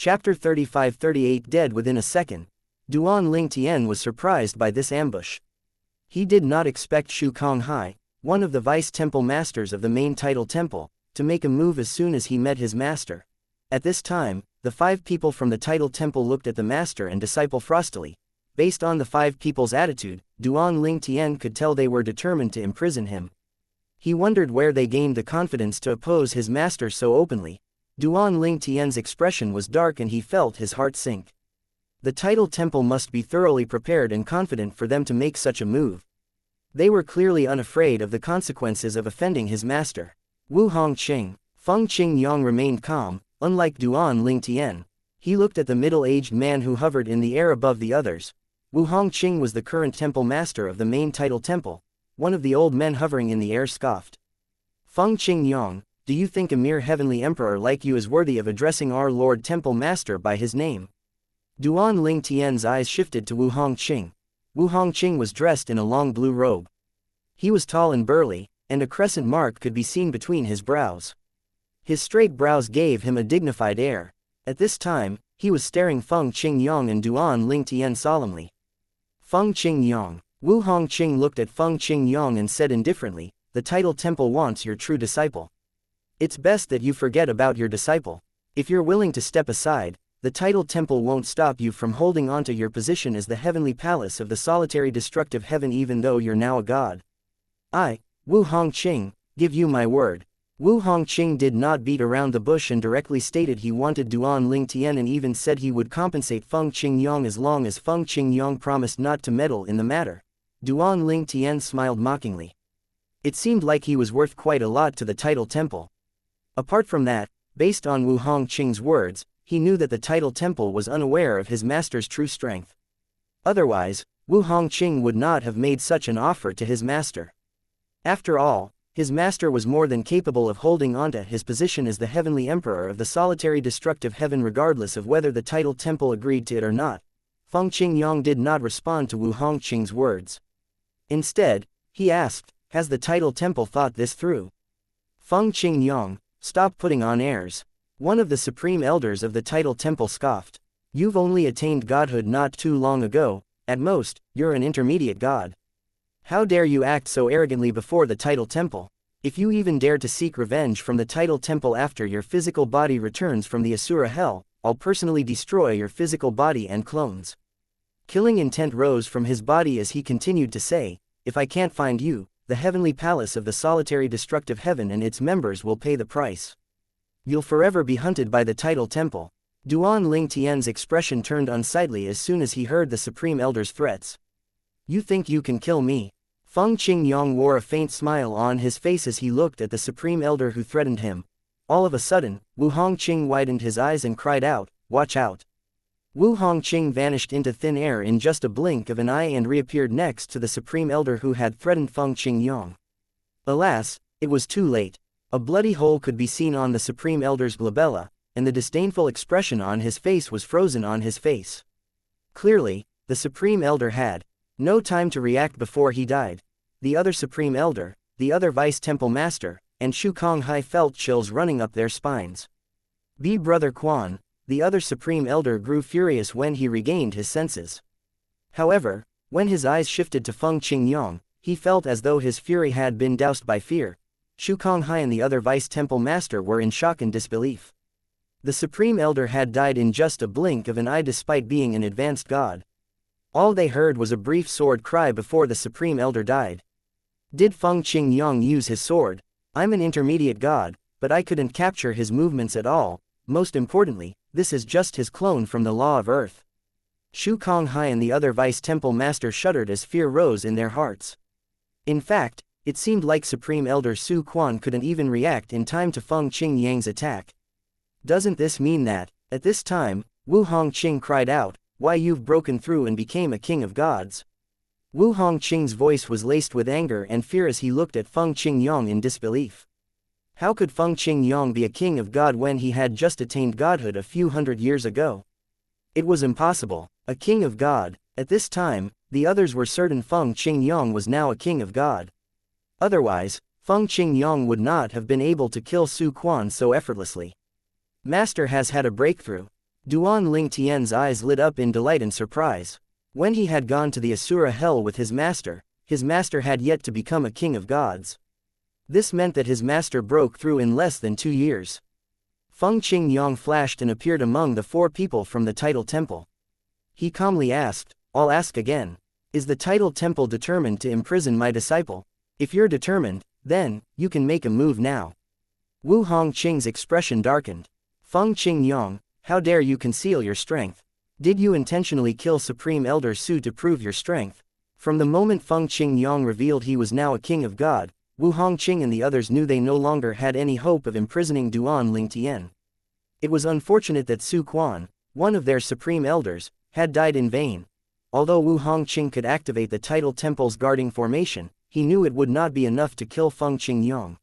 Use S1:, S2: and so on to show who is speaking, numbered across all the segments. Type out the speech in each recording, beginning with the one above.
S1: Chapter 35-38 Dead within a second. Duan Ling Tian was surprised by this ambush. He did not expect Shu Konghai, one of the vice temple masters of the main title temple, to make a move as soon as he met his master. At this time, the 5 people from the title temple looked at the master and disciple frostily. Based on the 5 people's attitude, Duan Ling Tian could tell they were determined to imprison him. He wondered where they gained the confidence to oppose his master so openly. Duan Ling Tian's expression was dark and he felt his heart sink. The title temple must be thoroughly prepared and confident for them to make such a move. They were clearly unafraid of the consequences of offending his master. Wu Hongqing. Feng Qingyang remained calm, unlike Duan Ling Tian. He looked at the middle-aged man who hovered in the air above the others. Wu Hongqing was the current temple master of the main title temple. One of the old men hovering in the air scoffed. Feng Qingyang, do you think a mere heavenly emperor like you is worthy of addressing our Lord Temple Master by his name? Duan Ling Tian's eyes shifted to Wu Hongqing. Wu Hongqing was dressed in a long blue robe. He was tall and burly, and a crescent mark could be seen between his brows. His straight brows gave him a dignified air. At this time, he was staring Feng Qingyang and Duan Ling Tian solemnly. Feng Qingyang. Wu Hongqing looked at Feng Qingyang and said indifferently, "The title temple wants your true disciple. It's best that you forget about your disciple. If you're willing to step aside, the title temple won't stop you from holding onto your position as the heavenly palace of the solitary destructive heaven even though you're now a god. I, Wu Hongqing, give you my word." Wu Hongqing did not beat around the bush and directly stated he wanted Duan Ling Tian and even said he would compensate Feng Qingyang as long as Feng Qingyang promised not to meddle in the matter. Duan Ling Tian smiled mockingly. It seemed like he was worth quite a lot to the title temple. Apart from that, based on Wu Hongqing's words, he knew that the title temple was unaware of his master's true strength. Otherwise, Wu Hongqing would not have made such an offer to his master. After all, his master was more than capable of holding onto his position as the heavenly emperor of the solitary destructive heaven regardless of whether the title temple agreed to it or not. Feng Qingyang did not respond to Wu Hongqing's words. Instead, he asked, "Has the title temple thought this through?" Feng Qingyang, stop putting on airs. One of the supreme elders of the title temple scoffed. You've only attained godhood not too long ago, at most, you're an intermediate god. How dare you act so arrogantly before the title temple? If you even dare to seek revenge from the title temple after your physical body returns from the Asura hell, I'll personally destroy your physical body and clones. Killing intent rose from his body as he continued to say, "If I can't find you, the heavenly palace of the solitary destructive heaven and its members will pay the price. You'll forever be hunted by the title temple." Duan Ling Tian's expression turned unsightly as soon as he heard the supreme elder's threats. "You think you can kill me?" Feng Qingyang wore a faint smile on his face as he looked at the supreme elder who threatened him. All of a sudden, Wu Hongqing widened his eyes and cried out, "Watch out!" Wu Hongqing vanished into thin air in just a blink of an eye and reappeared next to the supreme elder who had threatened Feng Qingyang. Alas, it was too late. A bloody hole could be seen on the supreme elder's glabella, and the disdainful expression on his face was frozen on his face. Clearly, the supreme elder had no time to react before he died. The other supreme elder, the other vice temple master, and Shu Konghai felt chills running up their spines. Brother Quan, the other supreme elder, grew furious when he regained his senses. However, when his eyes shifted to Feng Qingyang, he felt as though his fury had been doused by fear. Shu Konghai and the other vice temple master were in shock and disbelief. The supreme elder had died in just a blink of an eye despite being an advanced god. All they heard was a brief sword cry before the supreme elder died. Did Feng Qingyang use his sword? I'm an intermediate god, but I couldn't capture his movements at all. Most importantly, this is just his clone from the law of earth. Shu Konghai and the other vice temple master shuddered as fear rose in their hearts. In fact, it seemed like Supreme Elder Su Quan couldn't even react in time to Feng Qingyang's attack. Doesn't this mean that, at this time, Wu Hongqing cried out, "Why, you've broken through and became a king of gods?" Wu Hongqing's voice was laced with anger and fear as he looked at Feng Qingyang in disbelief. How could Feng Qingyang be a king of God when he had just attained godhood a few hundred years ago? It was impossible. A king of God. At this time, the others were certain Feng Qingyang was now a king of God. Otherwise, Feng Qingyang would not have been able to kill Su Quan so effortlessly. Master has had a breakthrough. Duan Ling Tian's eyes lit up in delight and surprise. When he had gone to the Asura hell with his master had yet to become a king of gods. This meant that his master broke through in less than 2 years. Feng Qingyang flashed and appeared among the 4 people from the Title Temple. He calmly asked, "I'll ask again. Is the Title Temple determined to imprison my disciple? If you're determined, then, you can make a move now." Wu Hongqing's expression darkened. "Feng Qingyang, how dare you conceal your strength? Did you intentionally kill Supreme Elder Su to prove your strength?" From the moment Feng Qingyang revealed he was now a king of God, Wu Hongqing and the others knew they no longer had any hope of imprisoning Duan Ling Tian. It was unfortunate that Su Quan, one of their supreme elders, had died in vain. Although Wu Hongqing could activate the Title Temple's guarding formation, he knew it would not be enough to kill Feng Qingyang.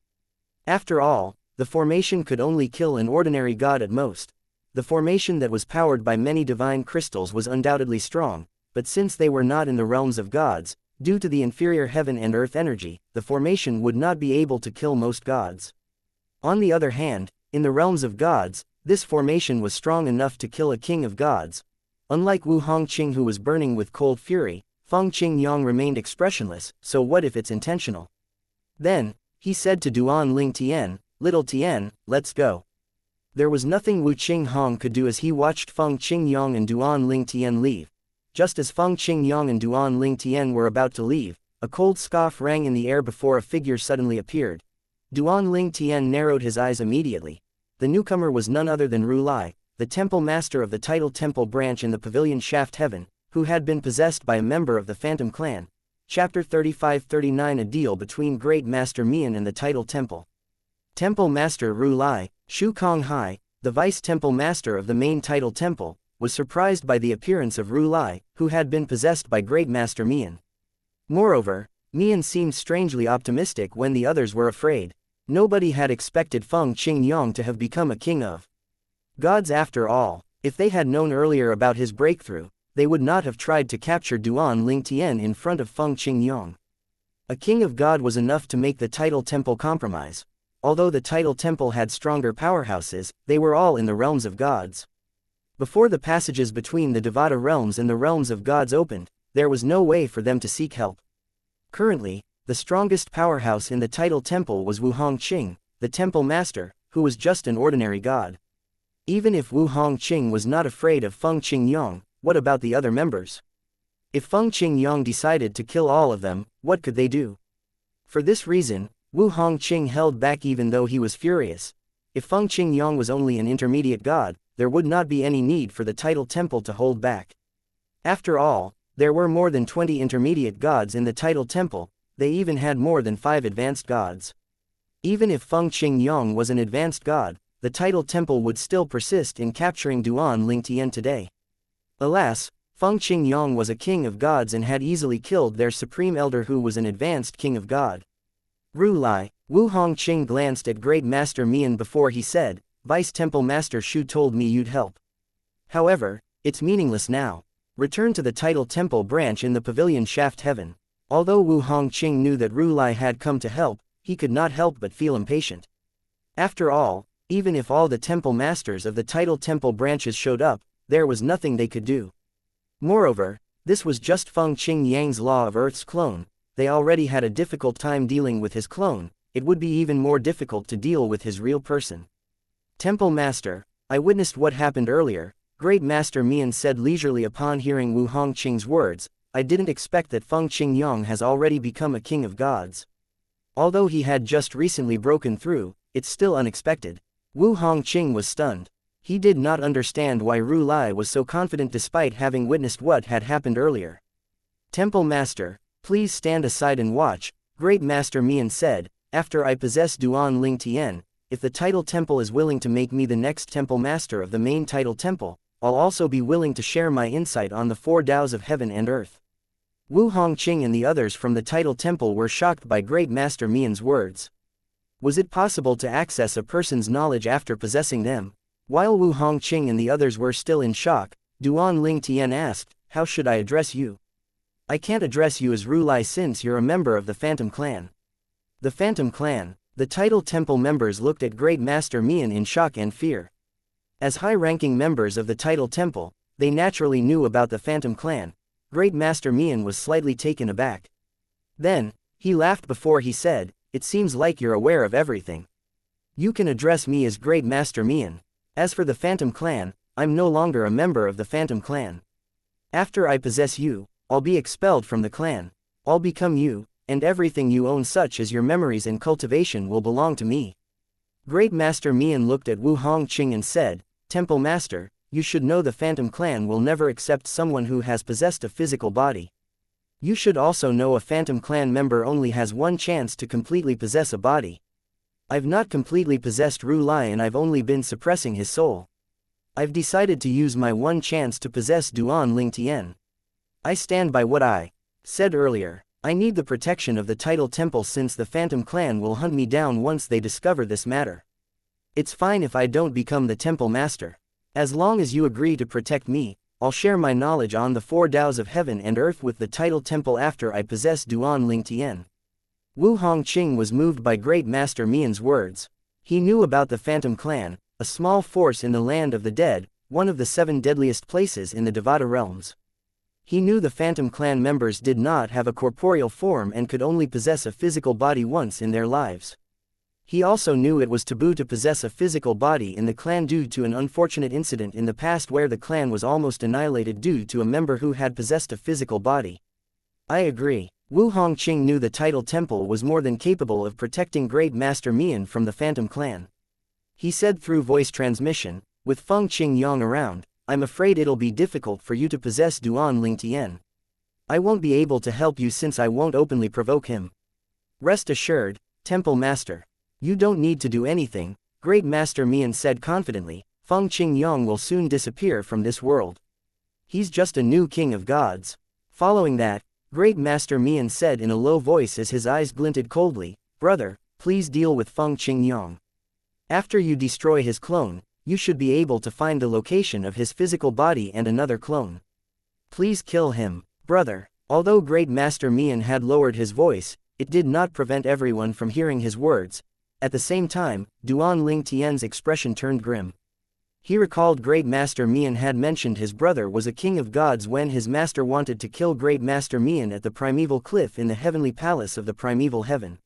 S1: After all, the formation could only kill an ordinary god at most. The formation that was powered by many divine crystals was undoubtedly strong, but since they were not in the realms of gods, due to the inferior heaven and earth energy, the formation would not be able to kill most gods. On the other hand, in the realms of gods, this formation was strong enough to kill a king of gods. Unlike Wu Hongqing, who was burning with cold fury, Feng Qingyang remained expressionless. "So what if it's intentional?" Then, he said to Duan Ling Tian, "Little Tian, let's go." There was nothing Wu Qinghong could do as he watched Feng Qingyang and Duan Ling Tian leave. Just as Feng Qingyang and Duan Ling Tian were about to leave, a cold scoff rang in the air before a figure suddenly appeared. Duan Ling Tian narrowed his eyes immediately. The newcomer was none other than Ru Lai, the temple master of the Title Temple branch in the Pavilion Shaft Heaven, who had been possessed by a member of the Phantom Clan. Chapter 35-39 A deal between Great Master Mian and the Title Temple. Temple Master Ru Lai, Shu Konghai, the Vice Temple Master of the main Title Temple, was surprised by the appearance of Ru Lai, who had been possessed by Great Master Mian. Moreover, Mian seemed strangely optimistic when the others were afraid. Nobody had expected Feng Qingyang to have become a king of gods after all. If they had known earlier about his breakthrough, they would not have tried to capture Duan Ling Tian in front of Feng Qingyang. A king of God was enough to make the Title Temple compromise. Although the Title Temple had stronger powerhouses, they were all in the realms of gods. Before the passages between the Devata realms and the realms of gods opened, there was no way for them to seek help. Currently, the strongest powerhouse in the Title Temple was Wu Hongqing, the temple master, who was just an ordinary god. Even if Wu Hongqing was not afraid of Feng Qingyang, what about the other members? If Feng Qingyang decided to kill all of them, what could they do? For this reason, Wu Hongqing held back even though he was furious. If Feng Qingyang was only an intermediate god, there would not be any need for the Title Temple to hold back. After all, there were more than 20 intermediate gods in the Title Temple. They even had more than 5 advanced gods. Even if Feng Qingyang was an advanced god, the Title Temple would still persist in capturing Duan Ling Tian today. Alas, Feng Qingyang was a king of gods and had easily killed their supreme elder who was an advanced king of god. Ru Lai, Wu Hongqing glanced at Great Master Mian before he said, "Vice Temple Master Shu told me you'd help. However, it's meaningless now. Return to the Title Temple branch in the Pavilion Shaft Heaven." Although Wu Hongqing knew that Ru Lai had come to help, he could not help but feel impatient. After all, even if all the temple masters of the Title Temple branches showed up, there was nothing they could do. Moreover, this was just Feng Qingyang's law of Earth's clone. They already had a difficult time dealing with his clone, it would be even more difficult to deal with his real person. "Temple Master, I witnessed what happened earlier," Great Master Mian said leisurely upon hearing Wu Hongqing's words. "I didn't expect that Feng Qingyang has already become a king of gods. Although he had just recently broken through, it's still unexpected." Wu Hongqing was stunned. He did not understand why Ru Lai was so confident despite having witnessed what had happened earlier. "Temple Master, please stand aside and watch," Great Master Mian said. "After I possess Duan Ling Tian, if the Title Temple is willing to make me the next Temple Master of the main Title Temple, I'll also be willing to share my insight on the 4 Tao's of heaven and earth." Wu Hongqing and the others from the Title Temple were shocked by Great Master Mian's words. Was it possible to access a person's knowledge after possessing them? While Wu Hongqing and the others were still in shock, Duan Ling Tian asked, "How should I address you?" "I can't address you as Ru Lai since you're a member of the Phantom Clan." The Phantom Clan. The Title Temple members looked at Great Master Mian in shock and fear. As high-ranking members of the Title Temple, they naturally knew about the Phantom Clan. Great Master Mian was slightly taken aback. Then, he laughed before he said, "It seems like you're aware of everything. You can address me as Great Master Mian. As for the Phantom Clan, I'm no longer a member of the Phantom Clan. After I possess you, I'll be expelled from the clan. I'll become you, and everything you own such as your memories and cultivation will belong to me." Great Master Mian looked at Wu Hongqing and said, "Temple Master, you should know the Phantom Clan will never accept someone who has possessed a physical body. You should also know a Phantom Clan member only has one chance to completely possess a body. I've not completely possessed Ru Lai and I've only been suppressing his soul. I've decided to use my one chance to possess Duan Ling Tian. I stand by what I said earlier. I need the protection of the Title Temple since the Phantom Clan will hunt me down once they discover this matter. It's fine if I don't become the Temple Master. As long as you agree to protect me, I'll share my knowledge on the four Tao's of heaven and earth with the Title Temple after I possess Duan Ling Tian." Wu Hongqing was moved by Great Master Mian's words. He knew about the Phantom Clan, a small force in the land of the dead, one of the 7 deadliest places in the Devata realms. He knew the Phantom Clan members did not have a corporeal form and could only possess a physical body once in their lives. He also knew it was taboo to possess a physical body in the clan due to an unfortunate incident in the past where the clan was almost annihilated due to a member who had possessed a physical body. "I agree." Wu Hongqing knew the Title Temple was more than capable of protecting Great Master Mian from the Phantom Clan. He said through voice transmission, "With Feng Qingyang around, I'm afraid it'll be difficult for you to possess Duan Ling Tian. I won't be able to help you since I won't openly provoke him. Rest assured, Temple Master. You don't need to do anything," Great Master Mian said confidently. "Feng Qingyang will soon disappear from this world. He's just a new king of gods." Following that, Great Master Mian said in a low voice as his eyes glinted coldly, "Brother, please deal with Feng Qingyang. After you destroy his clone, you should be able to find the location of his physical body and another clone. Please kill him, brother." Although Great Master Mian had lowered his voice, it did not prevent everyone from hearing his words. At the same time, Duan Ling Tian's expression turned grim. He recalled Great Master Mian had mentioned his brother was a king of gods when his master wanted to kill Great Master Mian at the primeval cliff in the heavenly palace of the primeval heaven.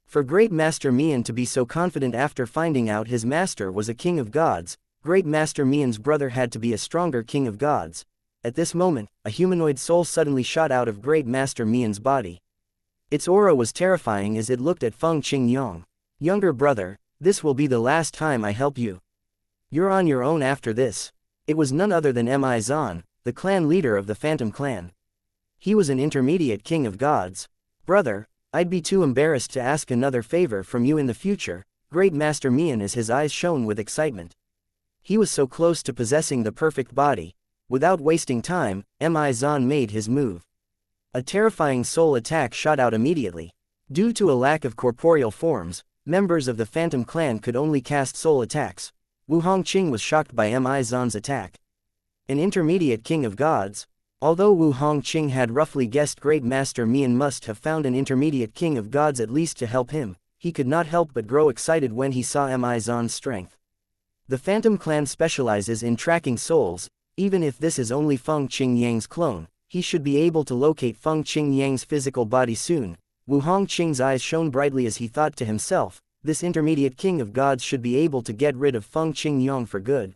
S1: For Great Master Mian to be so confident after finding out his master was a king of gods, Great Master Mian's brother had to be a stronger king of gods. At this moment, a humanoid soul suddenly shot out of Great Master Mian's body. Its aura was terrifying as it looked at Feng Qingyang. "Younger brother, this will be the last time I help you. You're on your own after this." It was none other than Mi Zan, the clan leader of the Phantom Clan. He was an intermediate king of gods. "Brother, I'd be too embarrassed to ask another favor from you in the future," Great Master Mian as his eyes shone with excitement. He was so close to possessing the perfect body. Without wasting time, Mi Zan made his move. A terrifying soul attack shot out immediately. Due to a lack of corporeal forms, members of the Phantom Clan could only cast soul attacks. Wu Hongqing was shocked by Mi Zan's attack. An intermediate king of gods? Although Wu Hongqing had roughly guessed Great Master Mian must have found an intermediate king of gods at least to help him, he could not help but grow excited when he saw Mi Zan's strength. The Phantom Clan specializes in tracking souls. Even if this is only Feng Qingyang's clone, he should be able to locate Feng Qingyang's physical body soon. Wu Hongqing's eyes shone brightly as he thought to himself, this intermediate king of gods should be able to get rid of Feng Qingyang for good.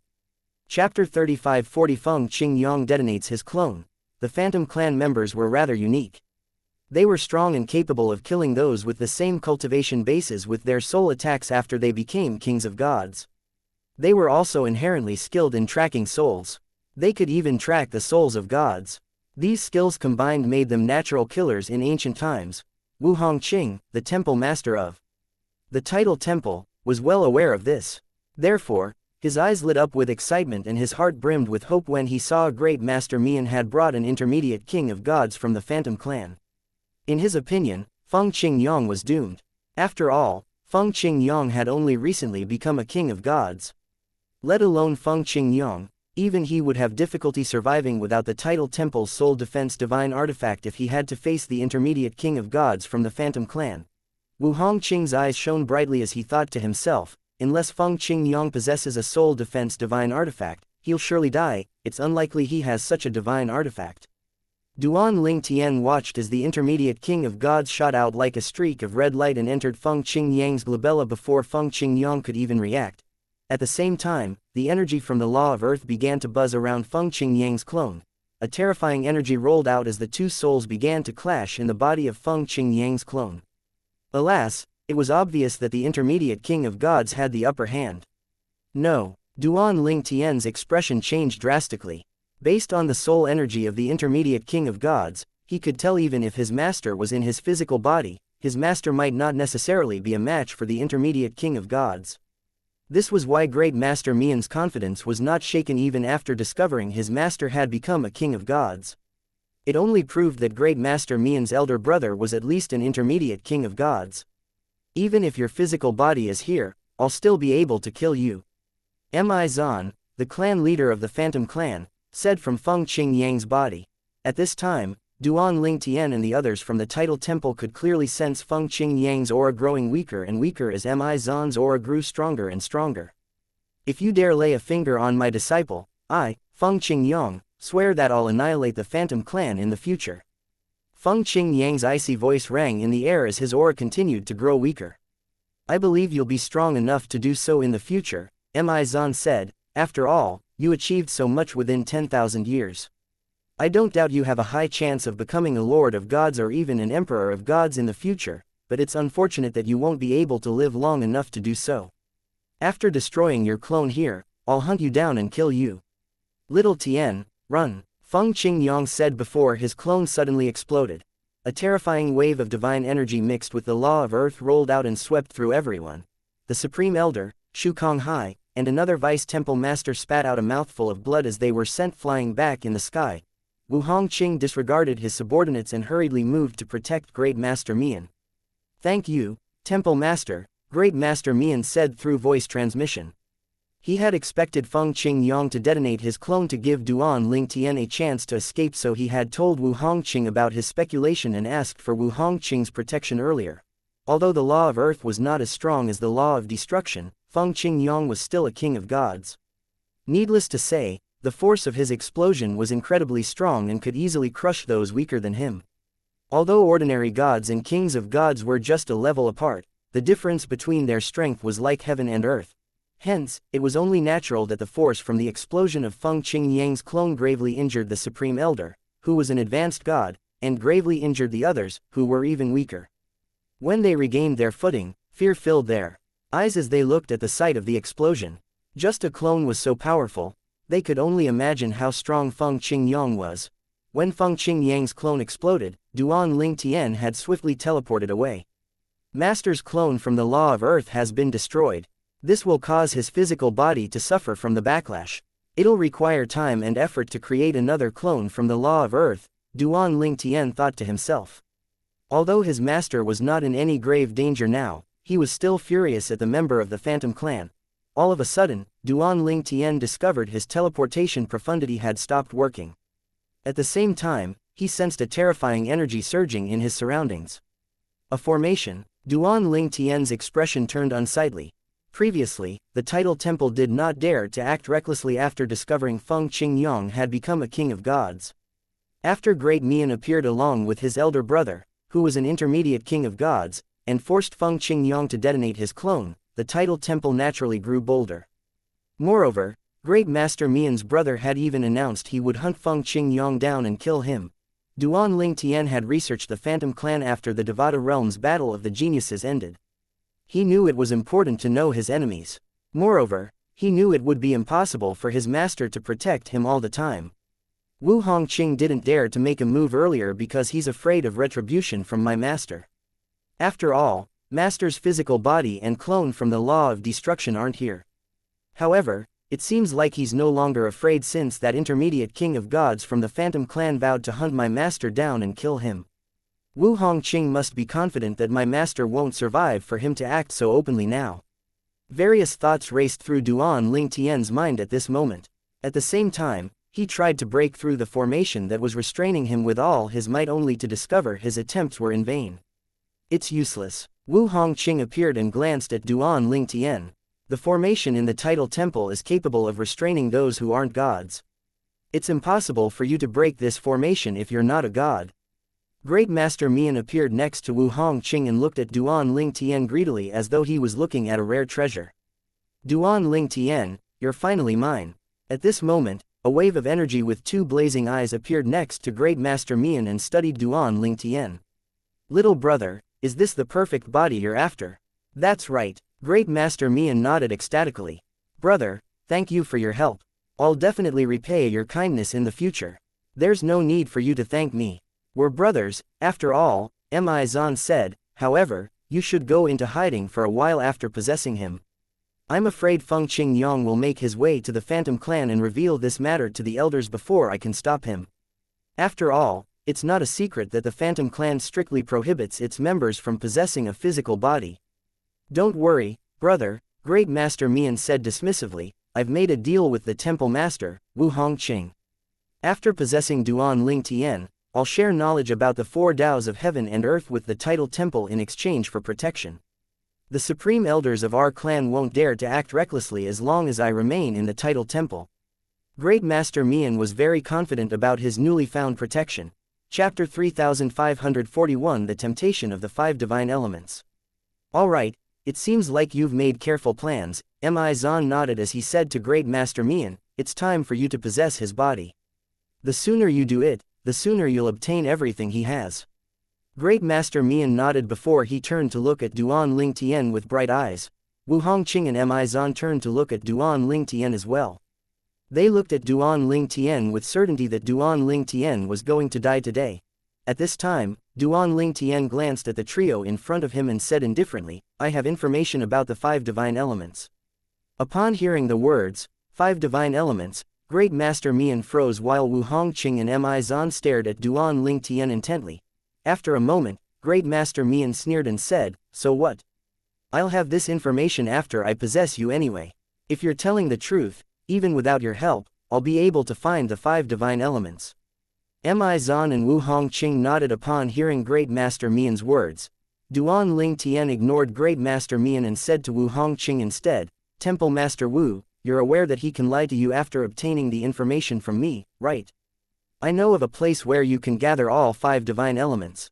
S1: Chapter 35-40 Feng Qingyang detonates his clone. The Phantom Clan members were rather unique. They were strong and capable of killing those with the same cultivation bases with their soul attacks after they became kings of gods. They were also inherently skilled in tracking souls. They could even track the souls of gods. These skills combined made them natural killers in ancient times. Wu Hongqing, the temple master of the Title Temple, was well aware of this. Therefore, his eyes lit up with excitement and his heart brimmed with hope when he saw Great Master Mian had brought an intermediate king of gods from the Phantom Clan. In his opinion, Feng Qingyang was doomed. After all, Feng Qingyang had only recently become a king of gods. Let alone Feng Qingyang, even he would have difficulty surviving without the Title Temple's soul defense divine artifact if he had to face the intermediate king of gods from the Phantom Clan. Wu Hongqing's eyes shone brightly as he thought to himself, unless Feng Qingyang possesses a soul defense divine artifact, he'll surely die. It's unlikely he has such a divine artifact. Duan Ling Tian watched as the intermediate king of gods shot out like a streak of red light and entered Feng Qingyang's glabella before Feng Qingyang could even react. At the same time, the energy from the law of earth began to buzz around Feng Qingyang's clone. A terrifying energy rolled out as the two souls began to clash in the body of Feng Qingyang's clone. Alas, it was obvious that the intermediate king of gods had the upper hand. No, Duan Ling Tian's expression changed drastically. Based on the soul energy of the intermediate king of gods, he could tell even if his master was in his physical body, his master might not necessarily be a match for the intermediate king of gods. This was why Great Master Mian's confidence was not shaken even after discovering his master had become a king of gods. It only proved that Great Master Mian's elder brother was at least an intermediate king of gods. Even if your physical body is here, I'll still be able to kill you. Mi Zan, the clan leader of the Phantom Clan, said from Feng Qingyang's body. At this time, Duan Ling Tian and the others from the Title Temple could clearly sense Feng Qingyang's aura growing weaker and weaker as Mi Zan's aura grew stronger and stronger. If you dare lay a finger on my disciple, I, Feng Qingyang, swear that I'll annihilate the Phantom Clan in the future. Feng Qingyang's icy voice rang in the air as his aura continued to grow weaker. I believe you'll be strong enough to do so in the future, Mi Zan said. After all, you achieved so much within 10,000 years. I don't doubt you have a high chance of becoming a lord of gods or even an emperor of gods in the future, but it's unfortunate that you won't be able to live long enough to do so. After destroying your clone here, I'll hunt you down and kill you. Little Tian, run, Feng Qingyang said before his clone suddenly exploded. A terrifying wave of divine energy mixed with the law of earth rolled out and swept through everyone. The Supreme Elder, Shu Konghai, and another Vice Temple Master spat out a mouthful of blood as they were sent flying back in the sky. Wu Hongqing disregarded his subordinates and hurriedly moved to protect Great Master Mian. Thank you, Temple Master, Great Master Mian said through voice transmission. He had expected Feng Qingyang to detonate his clone to give Duan Ling Tian a chance to escape, so he had told Wu Hongqing about his speculation and asked for Wu Hongqing's protection earlier. Although the law of earth was not as strong as the law of destruction, Feng Qingyang was still a king of gods. Needless to say, the force of his explosion was incredibly strong and could easily crush those weaker than him. Although ordinary gods and kings of gods were just a level apart, the difference between their strength was like heaven and earth. Hence, it was only natural that the force from the explosion of Feng Qingyang's clone gravely injured the Supreme Elder, who was an advanced god, and gravely injured the others, who were even weaker. When they regained their footing, fear filled their eyes as they looked at the sight of the explosion. Just a clone was so powerful, they could only imagine how strong Feng Qingyang was. When Feng Qingyang's clone exploded, Duan Ling Tian had swiftly teleported away. Master's clone from the law of earth has been destroyed. This will cause his physical body to suffer from the backlash. It'll require time and effort to create another clone from the law of earth, Duan Ling Tian thought to himself. Although his master was not in any grave danger now, he was still furious at the member of the Phantom Clan. All of a sudden, Duan Ling Tian discovered his teleportation profundity had stopped working. At the same time, he sensed a terrifying energy surging in his surroundings. A formation. Duan Ling Tian's expression turned unsightly. Previously, the Title Temple did not dare to act recklessly after discovering Feng Qingyang had become a king of gods. After Great Mian appeared along with his elder brother, who was an intermediate king of gods, and forced Feng Qingyang to detonate his clone, the Title Temple naturally grew bolder. Moreover, Great Master Mian's brother had even announced he would hunt Feng Qingyang down and kill him. Duan Ling Tian had researched the Phantom Clan after the Devata Realm's Battle of the Geniuses ended. He knew it was important to know his enemies. Moreover, he knew it would be impossible for his master to protect him all the time. Wu Hongqing didn't dare to make a move earlier because he's afraid of retribution from my master. After all, Master's physical body and clone from the law of destruction aren't here. However, it seems like he's no longer afraid since that intermediate king of gods from the Phantom Clan vowed to hunt my master down and kill him. Wu Hongqing must be confident that my master won't survive for him to act so openly now. Various thoughts raced through Duan Ling Tian's mind at this moment. At the same time, he tried to break through the formation that was restraining him with all his might, only to discover his attempts were in vain. It's useless. Wu Hongqing appeared and glanced at Duan Ling Tian. The formation in the title temple is capable of restraining those who aren't gods. It's impossible for you to break this formation if you're not a god. Great Master Mian appeared next to Wu Hongqing and looked at Duan Ling Tian greedily as though he was looking at a rare treasure. Duan Ling Tian, you're finally mine. At this moment, a wave of energy with two blazing eyes appeared next to Great Master Mian and studied Duan Ling Tian. Little brother, is this the perfect body you're after? That's right. Great Master Mian nodded ecstatically. Brother, thank you for your help. I'll definitely repay your kindness in the future. There's no need for you to thank me. We're brothers, after all, Mi Zan said. However, you should go into hiding for a while after possessing him. I'm afraid Feng Qingyang will make his way to the Phantom Clan and reveal this matter to the elders before I can stop him. After all, it's not a secret that the Phantom Clan strictly prohibits its members from possessing a physical body. Don't worry, brother, Great Master Mian said dismissively. I've made a deal with the Temple Master, Wu Hongqing. After possessing Duan Ling Tian, I'll share knowledge about the four Taos of heaven and earth with the title temple in exchange for protection. The supreme elders of our clan won't dare to act recklessly as long as I remain in the title temple. Great Master Mian was very confident about his newly found protection. Chapter 3541 The Temptation of the Five Divine Elements. Alright, it seems like you've made careful plans. Mi Zan nodded as he said to Great Master Mian, it's time for you to possess his body. The sooner you do it, the sooner you'll obtain everything he has. Great Master Mian nodded before he turned to look at Duan Ling Tian with bright eyes. Wu Hongqing and Mi Zan turned to look at Duan Ling Tian as well. They looked at Duan Ling Tian with certainty that Duan Ling Tian was going to die today. At this time, Duan Ling Tian glanced at the trio in front of him and said indifferently, I have information about the five divine elements. Upon hearing the words, five divine elements, Great Master Mian froze while Wu Hongqing and Mi Zan stared at Duan Ling Tian intently. After a moment, Great Master Mian sneered and said, so what? I'll have this information after I possess you anyway. If you're telling the truth, even without your help, I'll be able to find the five divine elements. Mi Zan and Wu Hongqing nodded upon hearing Great Master Mian's words. Duan Ling Tian ignored Great Master Mian and said to Wu Hongqing instead, Temple Master Wu, you're aware that he can lie to you after obtaining the information from me, right? I know of a place where you can gather all five divine elements.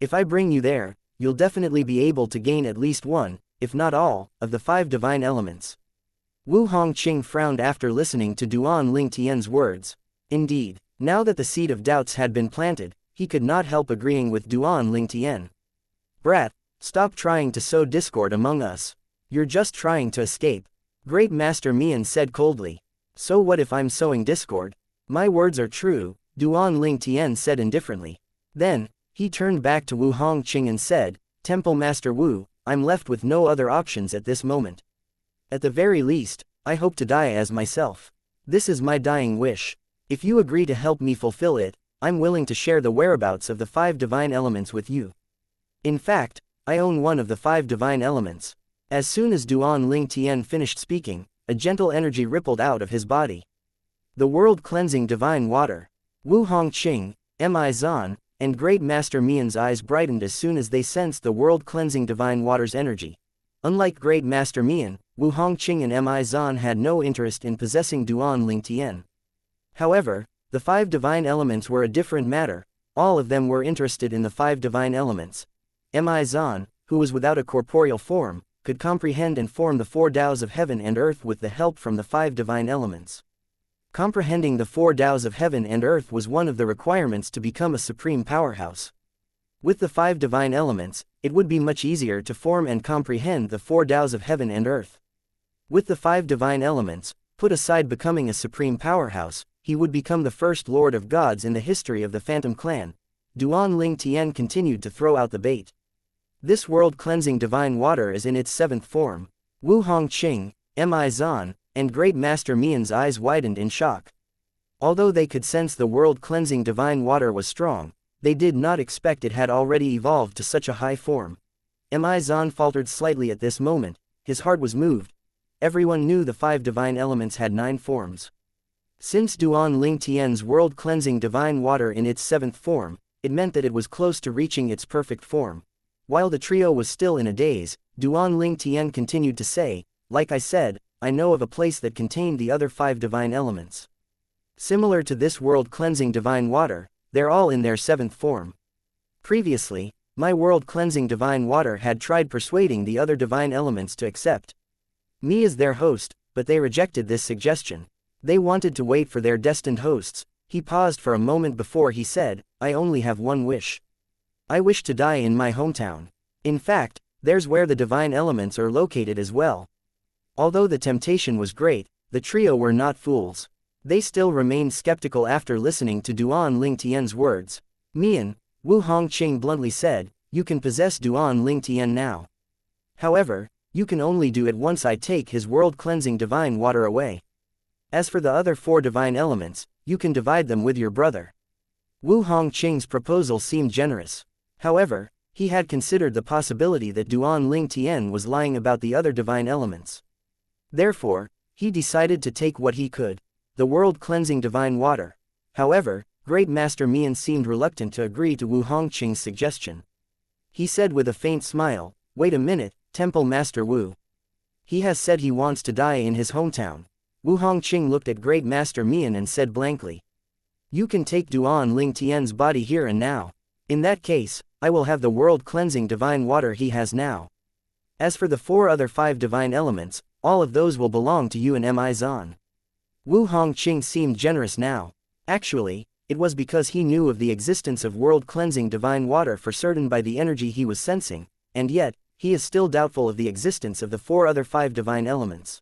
S1: If I bring you there, you'll definitely be able to gain at least one, if not all, of the five divine elements. Wu Hongqing frowned after listening to Duan Ling Tian's words. Indeed, now that the seed of doubts had been planted, he could not help agreeing with Duan Ling Tian. Brat, stop trying to sow discord among us. You're just trying to escape. Great Master Mian said coldly. So what if I'm sowing discord? My words are true, Duan Ling Tian said indifferently. Then, he turned back to Wu Hongqing and said, Temple Master Wu, I'm left with no other options at this moment. At the very least, I hope to die as myself. This is my dying wish. If you agree to help me fulfill it, I'm willing to share the whereabouts of the five divine elements with you. In fact, I own one of the five divine elements. As soon as Duan Ling Tian finished speaking, a gentle energy rippled out of his body. The world-cleansing divine water. Wu Hongqing, Mi Zan, and Great Master Mian's eyes brightened as soon as they sensed the world-cleansing divine water's energy. Unlike Great Master Mian, Wu Hongqing and Mi Zan had no interest in possessing Duan Ling Tian. However, the five divine elements were a different matter. All of them were interested in the five divine elements. Mi Zan, who was without a corporeal form, could comprehend and form the four Taos of heaven and earth with the help from the five divine elements. Comprehending the four Taos of heaven and earth was one of the requirements to become a supreme powerhouse. With the five divine elements, it would be much easier to form and comprehend the four Taos of heaven and earth. With the five divine elements, put aside becoming a supreme powerhouse, he would become the first Lord of Gods in the history of the Phantom Clan. Duan Ling Tian continued to throw out the bait. This world-cleansing divine water is in its seventh form. Wu Hongqing, Mi Zan, and Great Master Mian's eyes widened in shock. Although they could sense the world-cleansing divine water was strong, they did not expect it had already evolved to such a high form. Mi Zan faltered slightly at this moment, his heart was moved. Everyone knew the five divine elements had 9 forms. Since Duan Ling Tian's world-cleansing divine water in its 7th form, it meant that it was close to reaching its perfect form. While the trio was still in a daze, Duan Ling Tian continued to say, like I said, I know of a place that contained the other 5 divine elements. Similar to this world-cleansing divine water, they're all in their 7th form. Previously, my world-cleansing divine water had tried persuading the other divine elements to accept me as their host, but they rejected this suggestion. They wanted to wait for their destined hosts. He paused for a moment before he said, I only have one wish. I wish to die in my hometown. In fact, there's where the divine elements are located as well. Although the temptation was great, the trio were not fools. They still remained skeptical after listening to Duan Ling Tian's words. Mian, Wu Hongqing bluntly said, you can possess Duan Ling Tian now. However, you can only do it once I take his world-cleansing divine water away. As for the other 4 divine elements, you can divide them with your brother. Wu Hongqing's proposal seemed generous. However, he had considered the possibility that Duan Ling Tian was lying about the other divine elements. Therefore, he decided to take what he could, the world-cleansing divine water. However, Great Master Mian seemed reluctant to agree to Wu Hongqing's suggestion. He said with a faint smile, wait a minute, Temple Master Wu. He has said he wants to die in his hometown. Wu Hongqing looked at Great Master Mian and said blankly, you can take Duan Ling Tian's body here and now. In that case, I will have the world-cleansing divine water he has now. As for the 4 other 5 divine elements, all of those will belong to you and Mi Zan. Wu Hongqing seemed generous now. Actually, it was because he knew of the existence of world-cleansing divine water for certain by the energy he was sensing, and yet, he is still doubtful of the existence of the 4 other 5 divine elements.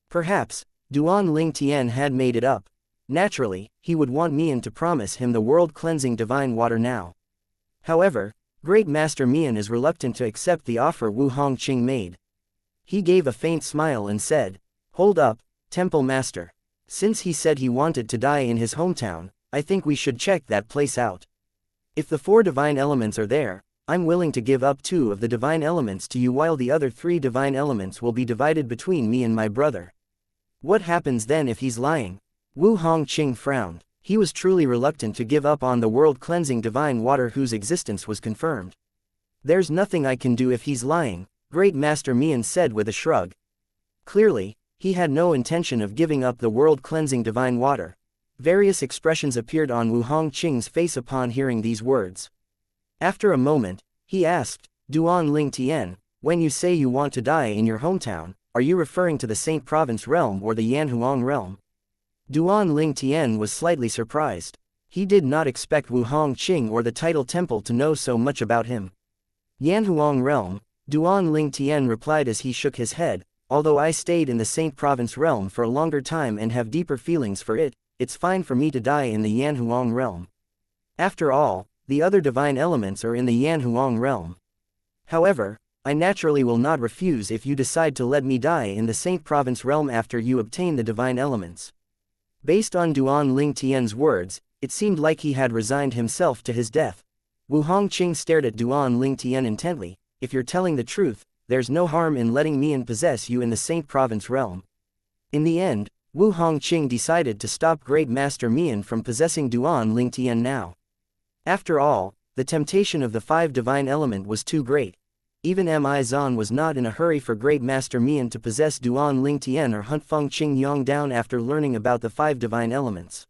S1: Perhaps, Duan Ling Tian had made it up. Naturally, he would want Mian to promise him the world-cleansing divine water now. However, Great Master Mian is reluctant to accept the offer Wu Hongqing made. He gave a faint smile and said, hold up, Temple Master. Since he said he wanted to die in his hometown, I think we should check that place out. If the 4 divine elements are there, I'm willing to give up 2 of the divine elements to you while the other 3 divine elements will be divided between me and my brother. What happens then if he's lying? Wu Hongqing frowned. He was truly reluctant to give up on the world-cleansing divine water whose existence was confirmed. There's nothing I can do if he's lying, Great Master Mian said with a shrug. Clearly, he had no intention of giving up the world-cleansing divine water. Various expressions appeared on Wu Hongqing's face upon hearing these words. After a moment, he asked, Duan Ling Tian, when you say you want to die in your hometown, are you referring to the Saint Province realm or the Yanhuang realm? Duan Ling Tian was slightly surprised. He did not expect Wu Hongqing or the title temple to know so much about him. Yanhuang realm, Duan Ling Tian replied as he shook his head, although I stayed in the Saint Province realm for a longer time and have deeper feelings for it, it's fine for me to die in the Yanhuang realm. After all, the other divine elements are in the Yanhuang realm. However, I naturally will not refuse if you decide to let me die in the Saint Province realm after you obtain the divine elements. Based on Duan Ling Tian's words, it seemed like he had resigned himself to his death. Wu Hongqing stared at Duan Ling Tian intently. If you're telling the truth, there's no harm in letting me possess you in the Saint Province realm. In the end, Wu Hongqing decided to stop Great Master Mian from possessing Duan Ling Tian now. After all, the temptation of the 5 divine element was too great. Even Mi Zan was not in a hurry for Great Master Mian to possess Duan Ling Tian or hunt Feng Qing Yang down after learning about the 5 divine elements.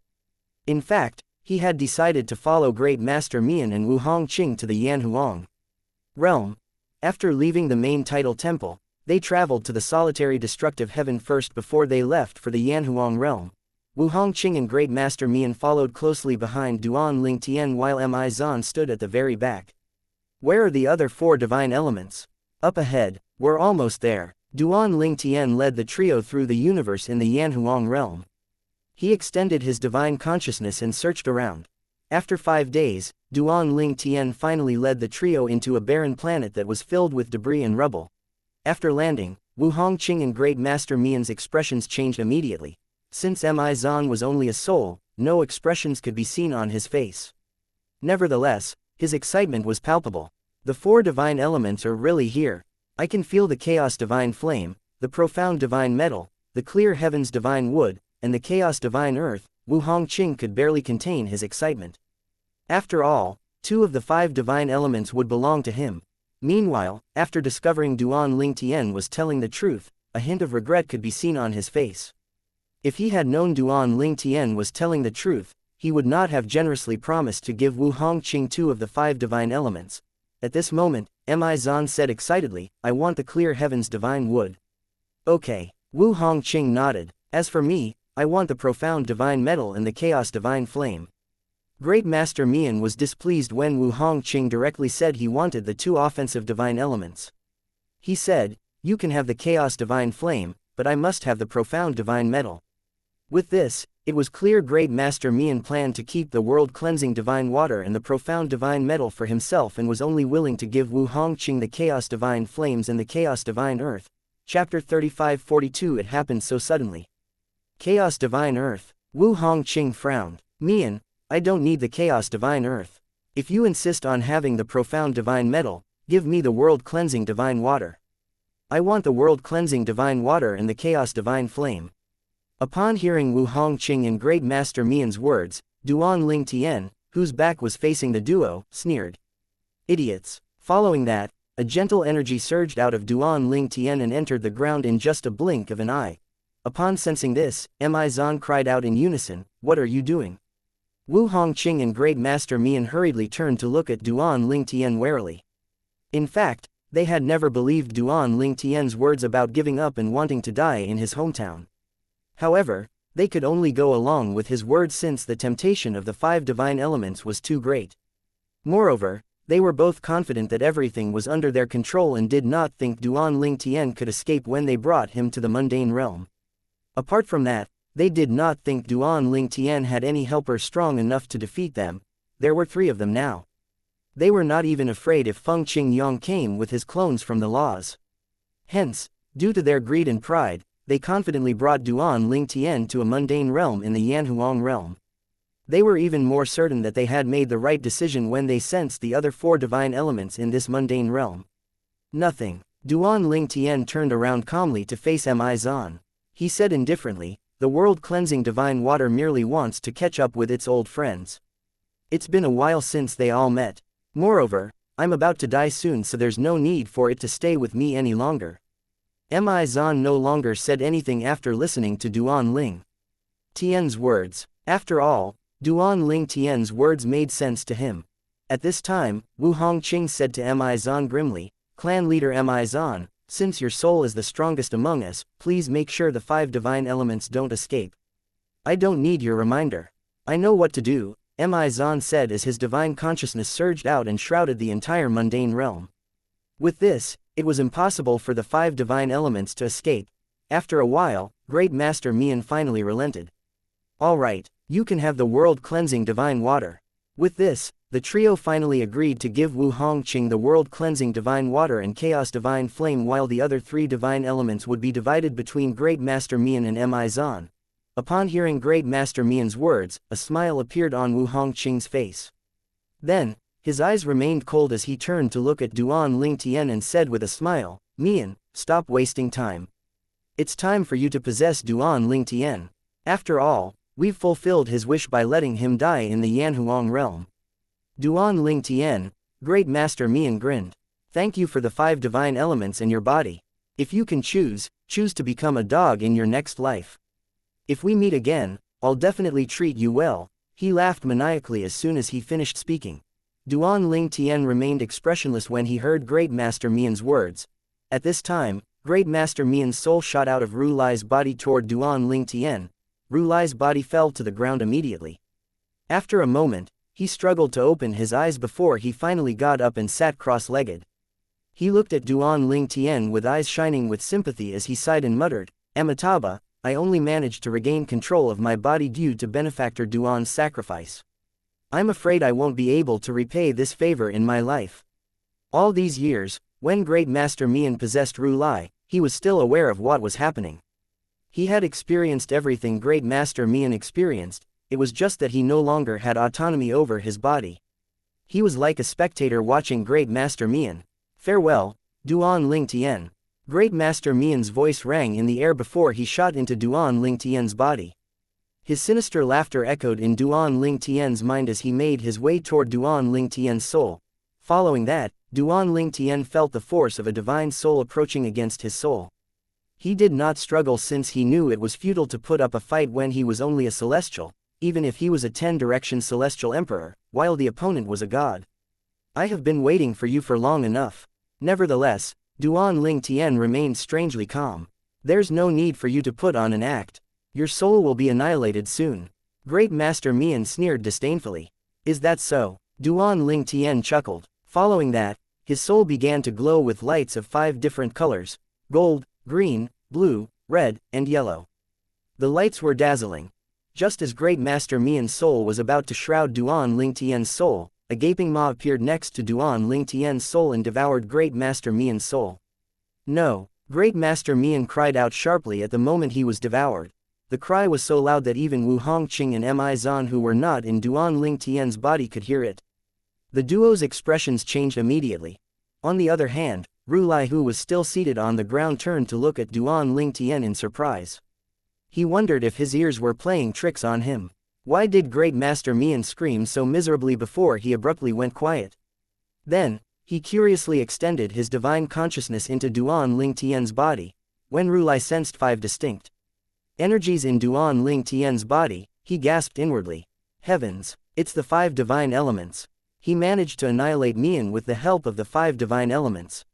S1: In fact, he had decided to follow Great Master Mian and Wu Hongqing to the Yanhuang realm. After leaving the main title temple, they traveled to the solitary destructive heaven first before they left for the Yanhuang realm. Wu Hongqing and Great Master Mian followed closely behind Duan Ling Tian while Mi Zan stood at the very back. Where are the other 4 divine elements? Up ahead, we're almost there. Duan Ling Tian led the trio through the universe in the Yanhuang realm. He extended his divine consciousness and searched around. After 5 days, Duan Ling Tian finally led the trio into a barren planet that was filled with debris and rubble. After landing, Wu Hongqing and Great Master Mian's expressions changed immediately. Since Mi Zan was only a soul, no expressions could be seen on his face. Nevertheless, his excitement was palpable. The 4 divine elements are really here. I can feel the chaos divine flame, the profound divine metal, the clear heavens divine wood, and the chaos divine earth. Wu Hongqing could barely contain his excitement. After all, 2 of the 5 divine elements would belong to him. Meanwhile, after discovering Duan Ling Tian was telling the truth, a hint of regret could be seen on his face. If he had known Duan Ling Tian was telling the truth, he would not have generously promised to give Wu Hongqing 2 of the 5 divine elements. At this moment, Mi Zan said excitedly, I want the clear heavens divine wood. Okay. Wu Hongqing nodded. As for me, I want the profound divine metal and the chaos divine flame. Great Master Mian was displeased when Wu Hongqing directly said he wanted the 2 offensive divine elements. He said, you can have the chaos divine flame, but I must have the profound divine metal. With this, it was clear Great Master Mian planned to keep the world-cleansing divine water and the profound divine metal for himself and was only willing to give Wu Hongqing the chaos divine flames and the chaos divine earth. Chapter 35-42 It happened so suddenly. Chaos divine earth. Wu Hongqing frowned. Mian, I don't need the chaos divine earth. If you insist on having the profound divine metal, give me the world-cleansing divine water. I want the world-cleansing divine water and the chaos divine flame. Upon hearing Wu Hongqing and Great Master Mian's words, Duan Ling Tian, whose back was facing the duo, sneered. Idiots. Following that, a gentle energy surged out of Duan Ling Tian and entered the ground in just a blink of an eye. Upon sensing this, Mi Zan cried out in unison, what are you doing? Wu Hongqing and Great Master Mian hurriedly turned to look at Duan Ling Tian warily. In fact, they had never believed Duan Ling Tian's words about giving up and wanting to die in his hometown. However, they could only go along with his words since the temptation of the 5 divine elements was too great. Moreover, they were both confident that everything was under their control and did not think Duan Ling Tian could escape when they brought him to the mundane realm. Apart from that, they did not think Duan Ling Tian had any helper strong enough to defeat them. There were 3 of them now. They were not even afraid if Feng Qingyang came with his clones from the laws. Hence, due to their greed and pride, they confidently brought Duan Ling Tian to a mundane realm in the Yanhuang realm. They were even more certain that they had made the right decision when they sensed the other 4 divine elements in this mundane realm. Nothing. Duan Ling Tian turned around calmly to face Mi Zan. He said indifferently, the world-cleansing divine water merely wants to catch up with its old friends. It's been a while since they all met. Moreover, I'm about to die soon, so there's no need for it to stay with me any longer. Mi Zan no longer said anything after listening to Duan Ling Tian's words. After all, Duan Ling Tian's words made sense to him. At this time, Wu Hongqing said to Mi Zan grimly, Clan leader Mi Zan, since your soul is the strongest among us, please make sure the 5 divine elements don't escape. I don't need your reminder. I know what to do, Mi Zan said as his divine consciousness surged out and shrouded the entire mundane realm. With this, it was impossible for the 5 divine elements to escape. After a while, Great Master Mian finally relented. All right, you can have the world-cleansing divine water. With this, the trio finally agreed to give Wu Hongqing the world-cleansing divine water and chaos divine flame while the other 3 divine elements would be divided between Great Master Mian and Mi Zan. Upon hearing Great Master Mian's words, a smile appeared on Wu Hongqing's face. Then, his eyes remained cold as he turned to look at Duan Ling Tian and said with a smile, Mian, stop wasting time. It's time for you to possess Duan Ling Tian. After all, we've fulfilled his wish by letting him die in the Yanhuang realm. Duan Ling Tian, Great Master Mian grinned. Thank you for the 5 divine elements in your body. If you can choose to become a dog in your next life. If we meet again, I'll definitely treat you well. He laughed maniacally as soon as he finished speaking. Duan Ling Tian remained expressionless when he heard Great Master Mian's words. At this time, Great Master Mian's soul shot out of Ru Lai's body toward Duan Ling Tian. Ru Lai's body fell to the ground immediately. After a moment, he struggled to open his eyes before he finally got up and sat cross-legged. He looked at Duan Ling Tian with eyes shining with sympathy as he sighed and muttered, Amitabha, I only managed to regain control of my body due to benefactor Duan's sacrifice. I'm afraid I won't be able to repay this favor in my life. All these years, when Great Master Mian possessed Ru Lai, he was still aware of what was happening. He had experienced everything Great Master Mian experienced, it was just that he no longer had autonomy over his body. He was like a spectator watching Great Master Mian. Farewell, Duan Ling Tian. Great Master Mian's voice rang in the air before he shot into Duan Ling Tian's body. His sinister laughter echoed in Duan Ling Tian's mind as he made his way toward Duan Ling Tian's soul. Following that, Duan Ling Tian felt the force of a divine soul approaching against his soul. He did not struggle since he knew it was futile to put up a fight when he was only a celestial, even if he was a 10-direction celestial emperor, while the opponent was a god. I have been waiting for you for long enough. Nevertheless, Duan Ling Tian remained strangely calm. There's no need for you to put on an act. Your soul will be annihilated soon. Great Master Mian sneered disdainfully. Is that so? Duan Ling Tian chuckled. Following that, his soul began to glow with lights of 5 different colors: gold, green, blue, red, and yellow. The lights were dazzling. Just as Great Master Mian's soul was about to shroud Duan Ling Tian's soul, a gaping maw appeared next to Duan Ling Tian's soul and devoured Great Master Mian's soul. No! Great Master Mian cried out sharply at the moment he was devoured. The cry was so loud that even Wu Hongqing and Mi Zan, who were not in Duan Ling Tian's body, could hear it. The duo's expressions changed immediately. On the other hand, Ru Lai, who was still seated on the ground, turned to look at Duan Ling Tian in surprise. He wondered if his ears were playing tricks on him. Why did Great Master Mian scream so miserably before he abruptly went quiet? Then, he curiously extended his divine consciousness into Duan Ling Tian's body. When Ru Lai sensed 5 distinct energies in Duan Ling Tian's body, he gasped inwardly. Heavens! It's the 5 divine elements. He managed to annihilate Mian with the help of the 5 divine elements.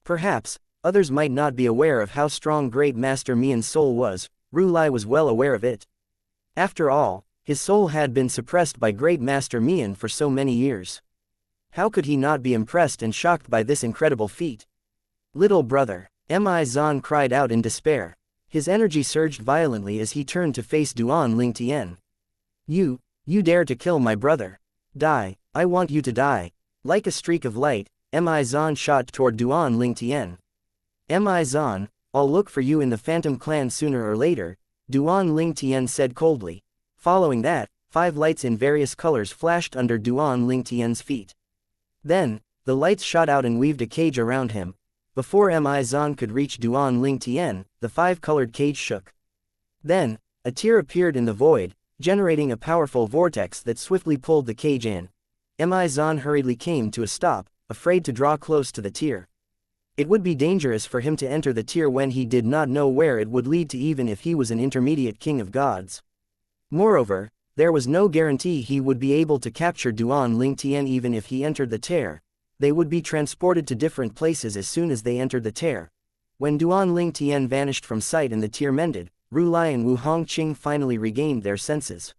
S1: Perhaps, others might not be aware of how strong Great Master Mian's soul was. Ru Lai was well aware of it. After all, his soul had been suppressed by Great Master Mian for so many years. How could he not be impressed and shocked by this incredible feat? Little brother! Mi Zan cried out in despair. His energy surged violently as he turned to face Duan Ling Tian. You dare to kill my brother? Die! I want you to die! Like a streak of light, Mi Zan shot toward Duan Ling Tian. Mi Zan, I'll look for you in the Phantom Clan sooner or later, Duan Ling Tian said coldly. Following that, 5 lights in various colors flashed under Duan Ling Tian's feet. Then, the lights shot out and weaved a cage around him. Before Mi Zan could reach Duan Ling Tian, the 5-colored cage shook. Then, a tear appeared in the void, generating a powerful vortex that swiftly pulled the cage in. Mi Zan hurriedly came to a stop, afraid to draw close to the tear. It would be dangerous for him to enter the tear when he did not know where it would lead to, even if he was an intermediate king of gods. Moreover, there was no guarantee he would be able to capture Duan Ling Tian even if he entered the tear. They would be transported to different places as soon as they entered the tear. When Duan Ling Tian vanished from sight and the tear mended, Ru Lai and Wu Hongqing finally regained their senses.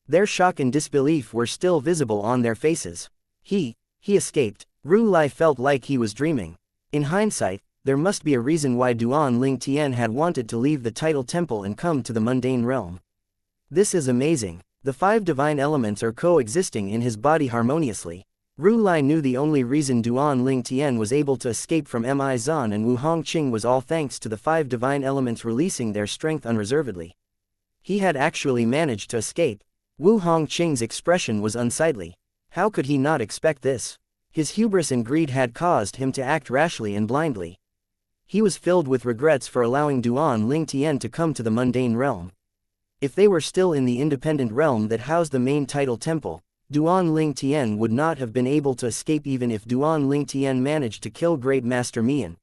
S1: Their shock and disbelief were still visible on their faces. He escaped. Ru Lai felt like he was dreaming. In hindsight, there must be a reason why Duan Ling Tian had wanted to leave the title temple and come to the mundane realm. This is amazing. The 5 divine elements are coexisting in his body harmoniously. Ru Lai knew the only reason Duan Ling Tian was able to escape from Mi Zan and Wu Hongqing was all thanks to the 5 divine elements releasing their strength unreservedly. He had actually managed to escape. Wu Hongqing's expression was unsightly. How could he not expect this? His hubris and greed had caused him to act rashly and blindly. He was filled with regrets for allowing Duan Ling Tian to come to the mundane realm. If they were still in the independent realm that housed the main title temple, Duan Ling Tian would not have been able to escape even if Duan Ling Tian managed to kill Great Master Mian.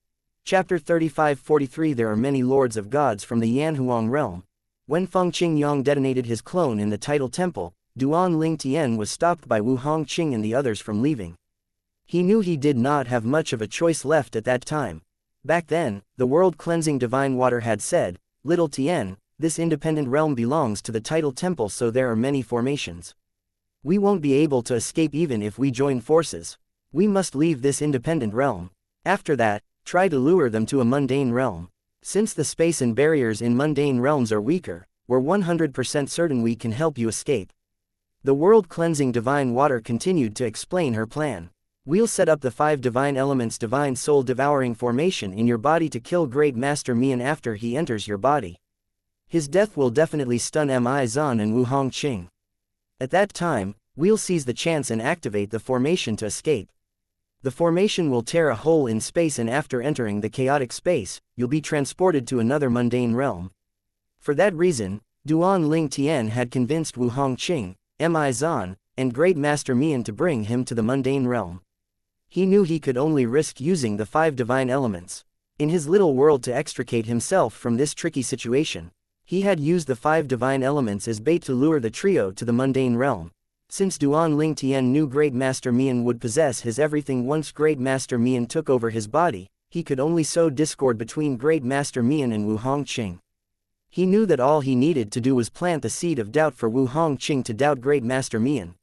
S1: Chapter 35-43 There are many lords of gods from the Yanhuang realm. When Feng Qingyang detonated his clone in the title temple, Duan Ling Tian was stopped by Wu Hongqing and the others from leaving. He knew he did not have much of a choice left at that time. Back then, the world-cleansing divine water had said, "Little Tian, this independent realm belongs to the title temple, so there are many formations. We won't be able to escape even if we join forces. We must leave this independent realm. After that, try to lure them to a mundane realm. Since the space and barriers in mundane realms are weaker, we're 100% certain we can help you escape." The world-cleansing divine water continued to explain her plan. We'll set up the 5 divine elements divine soul devouring formation in your body to kill Great Master Mian after he enters your body. His death will definitely stun Mi Zan and Wu Hongqing. At that time, we'll seize the chance and activate the formation to escape. The formation will tear a hole in space, and after entering the chaotic space, you'll be transported to another mundane realm. For that reason, Duan Ling Tian had convinced Wu Hongqing, Mi Zan, and Great Master Mian to bring him to the mundane realm. He knew he could only risk using the 5 divine elements. In his little world to extricate himself from this tricky situation, he had used the 5 divine elements as bait to lure the trio to the mundane realm. Since Duan Ling Tian knew Great Master Mian would possess his everything once Great Master Mian took over his body, he could only sow discord between Great Master Mian and Wu Hongqing. He knew that all he needed to do was plant the seed of doubt for Wu Hongqing to doubt Great Master Mian.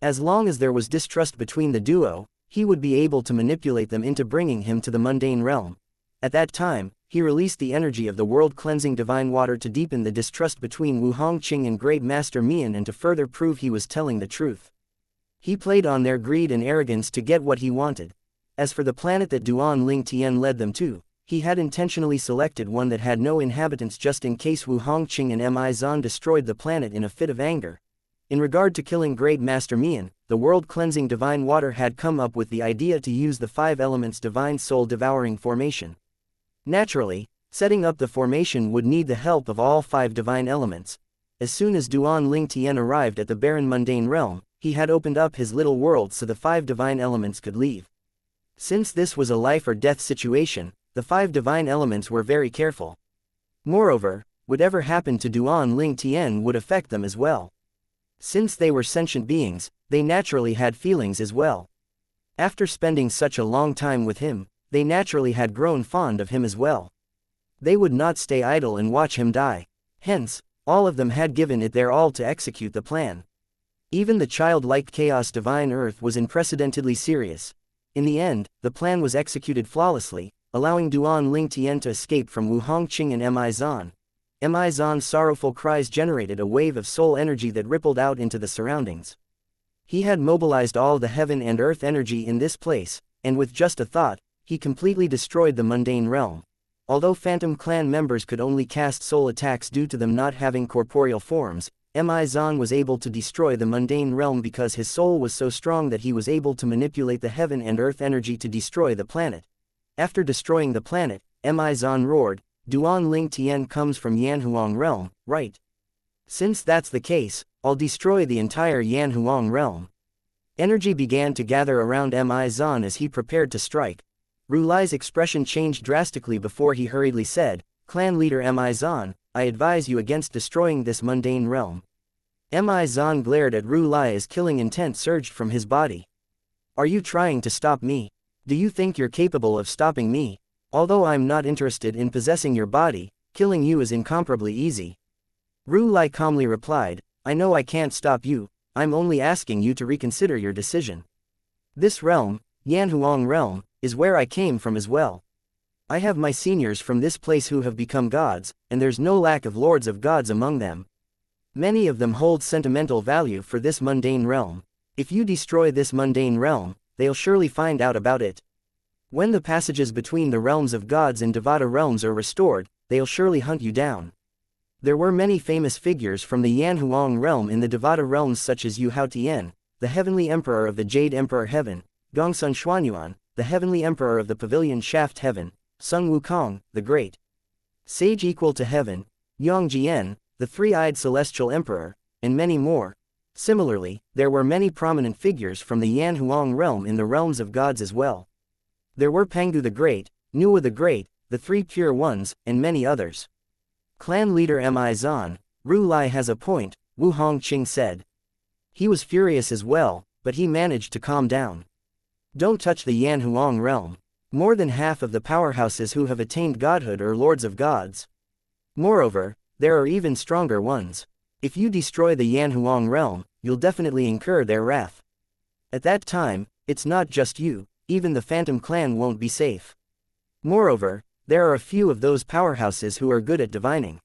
S1: As long as there was distrust between the duo, he would be able to manipulate them into bringing him to the mundane realm. At that time, he released the energy of the world-cleansing divine water to deepen the distrust between Wu Hongqing and Great Master Mian and to further prove he was telling the truth. He played on their greed and arrogance to get what he wanted. As for the planet that Duan Ling Tian led them to, he had intentionally selected one that had no inhabitants just in case Wu Hongqing and Mi Zan destroyed the planet in a fit of anger. In regard to killing Great Master Mian, the world-cleansing divine water had come up with the idea to use the 5 elements divine soul devouring formation. Naturally, setting up the formation would need the help of all 5 divine elements. As soon as Duan Ling Tian arrived at the barren mundane realm, he had opened up his little world so the 5 divine elements could leave. Since this was a life or death situation, the 5 divine elements were very careful. Moreover, whatever happened to Duan Ling Tian would affect them as well. Since they were sentient beings, they naturally had feelings as well. After spending such a long time with him, they naturally had grown fond of him as well. They would not stay idle and watch him die. Hence, all of them had given it their all to execute the plan. Even the childlike chaos divine earth was unprecedentedly serious. In the end, the plan was executed flawlessly, allowing Duan Ling Tian to escape from Wu Hongqing and Mi Zan. Mi Zan's sorrowful cries generated a wave of soul energy that rippled out into the surroundings. He had mobilized all the heaven and earth energy in this place, and with just a thought, he completely destroyed the mundane realm. Although Phantom Clan members could only cast soul attacks due to them not having corporeal forms, Mi Zan was able to destroy the mundane realm because his soul was so strong that he was able to manipulate the heaven and earth energy to destroy the planet. After destroying the planet, Mi Zan roared, "Duan Ling Tian comes from Yanhuang realm, right? Since that's the case, I'll destroy the entire Yanhuang realm." Energy began to gather around Mi Zan as he prepared to strike. Ru Lai's expression changed drastically before he hurriedly said, "Clan leader Mi Zan, I advise you against destroying this mundane realm." Mi Zan glared at Ru Lai as killing intent surged from his body. "Are you trying to stop me? Do you think you're capable of stopping me? Although I'm not interested in possessing your body, killing you is incomparably easy." Ru Lai calmly replied, "I know I can't stop you, I'm only asking you to reconsider your decision. This realm, Yanhuang realm, is where I came from as well. I have my seniors from this place who have become gods, and there's no lack of lords of gods among them. Many of them hold sentimental value for this mundane realm. If you destroy this mundane realm, they'll surely find out about it. When the passages between the realms of gods and Devata realms are restored, they'll surely hunt you down." There were many famous figures from the Yanhuang realm in the Devata realms such as Yu Haotian, the heavenly emperor of the Jade Emperor Heaven, Gongsun Xuanyuan, the heavenly emperor of the Pavilion Shaft Heaven, Sun Wukong, the Great Sage equal to Heaven, Yang Jian, the three-eyed celestial emperor, and many more. Similarly, there were many prominent figures from the Yanhuang realm in the realms of gods as well. There were Pangdu the Great, Nuwa the Great, the Three Pure Ones, and many others. Clan leader Mi Zan, Ru Lai has a point, Wu Hongqing said. He was furious as well, but he managed to calm down. Don't touch the Yanhuang realm. More than half of the powerhouses who have attained godhood are lords of gods. Moreover, there are even stronger ones. If you destroy the Yanhuang realm, you'll definitely incur their wrath. At that time, it's not just you, even the Phantom Clan won't be safe. Moreover, there are a few of those powerhouses who are good at divining.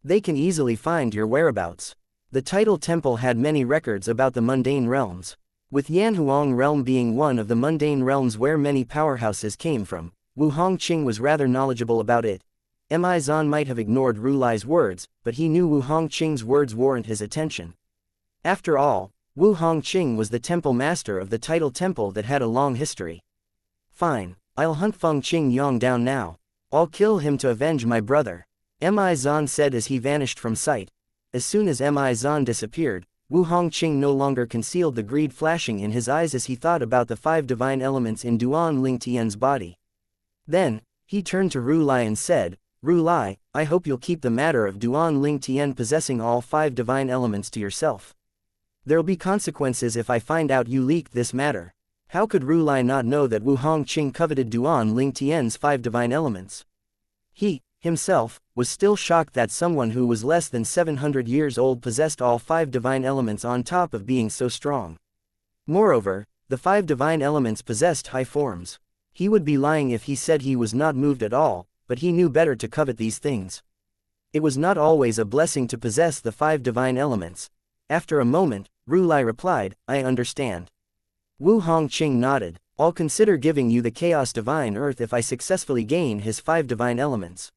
S1: They can easily find your whereabouts. The Title Temple had many records about the mundane realms. With Yanhuang realm being one of the mundane realms where many powerhouses came from, Wu Hongqing was rather knowledgeable about it. Mi Zan might have ignored Ru Lai's words, but he knew Wu Hongqing's words warrant his attention. After all, Wu Hongqing was the temple master of the Title Temple that had a long history. Fine, I'll hunt Feng Qing Yang down now. I'll kill him to avenge my brother, Mi Zan said as he vanished from sight. As soon as Mi Zan disappeared, Wu Hongqing no longer concealed the greed flashing in his eyes as he thought about the 5 divine elements in Duan Ling Tian's body. Then, He turned to Ru Lai and said, Ru Lai, I hope you'll keep the matter of Duan Ling Tian possessing all 5 divine elements to yourself. There'll be consequences if I find out you leaked this matter. How could Ru Lai not know that Wu Hongqing coveted Duan Ling Tian's 5 divine elements? He, himself, was still shocked that someone who was less than 700 years old possessed all 5 divine elements on top of being so strong. Moreover, the 5 divine elements possessed high forms. He would be lying if he said he was not moved at all, but he knew better to covet these things. It was not always a blessing to possess the 5 divine elements. After a moment, Ru Lai replied, I understand. Wu Hongqing nodded, I'll consider giving you the Chaos Divine Earth if I successfully gain his 5 divine elements.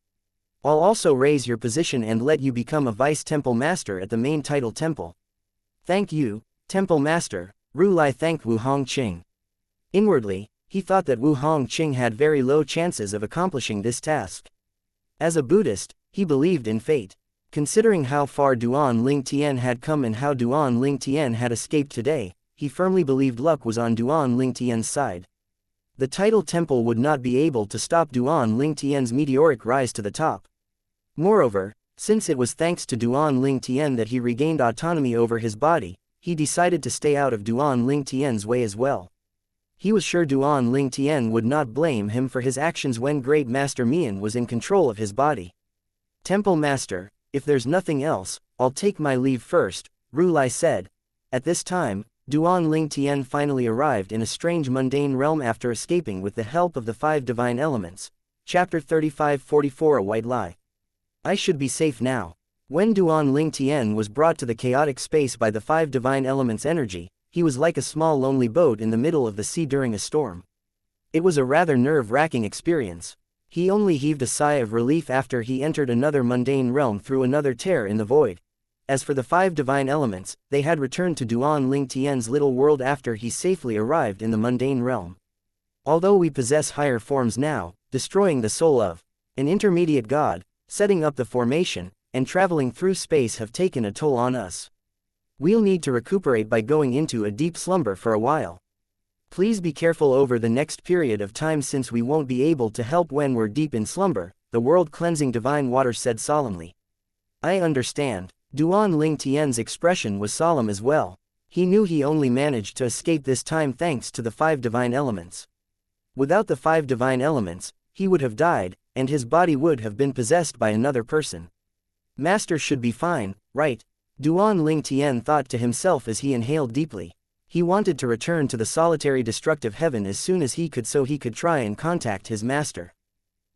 S1: I'll also raise your position and let you become a Vice Temple Master at the main title temple. Thank you, Temple Master, Ru Lai thanked Wu Hongqing. Inwardly, he thought that Wu Hongqing had very low chances of accomplishing this task. As a Buddhist, he believed in fate. Considering how far Duan Ling Tian had come and how Duan Ling Tian had escaped today, he firmly believed luck was on Duan Ling Tian's side. The title temple would not be able to stop Duan Ling Tian's meteoric rise to the top. Moreover, since it was thanks to Duan Ling Tian that he regained autonomy over his body, he decided to stay out of Duan Ling Tian's way as well. He was sure Duan Ling Tian would not blame him for his actions when Great Master Mian was in control of his body. Temple Master, if there's nothing else, I'll take my leave first, Ru Lai said. At this time, Duan Ling Tian finally arrived in a strange mundane realm after escaping with the help of the 5 divine elements. Chapter 35-44 A White Lie. I should be safe now. When Duan Ling Tian was brought to the chaotic space by the 5 divine elements' energy, he was like a small lonely boat in the middle of the sea during a storm. It was a rather nerve-wracking experience. He only heaved a sigh of relief after he entered another mundane realm through another tear in the void. As for the 5 divine elements, they had returned to Duan Ling Tian's little world after he safely arrived in the mundane realm. Although we possess higher forms now, destroying the soul of an intermediate god, setting up the formation, and traveling through space have taken a toll on us. We'll need to recuperate by going into a deep slumber for a while. Please be careful over the next period of time since we won't be able to help when we're deep in slumber, the world-cleansing divine water said solemnly. I understand. Duan Ling Tian's expression was solemn as well. He knew he only managed to escape this time thanks to the 5 divine elements. Without the 5 divine elements, he would have died, and his body would have been possessed by another person. Master should be fine, right? Duan Ling Tian thought to himself as he inhaled deeply. He wanted to return to the solitary destructive heaven as soon as he could so he could try and contact his master.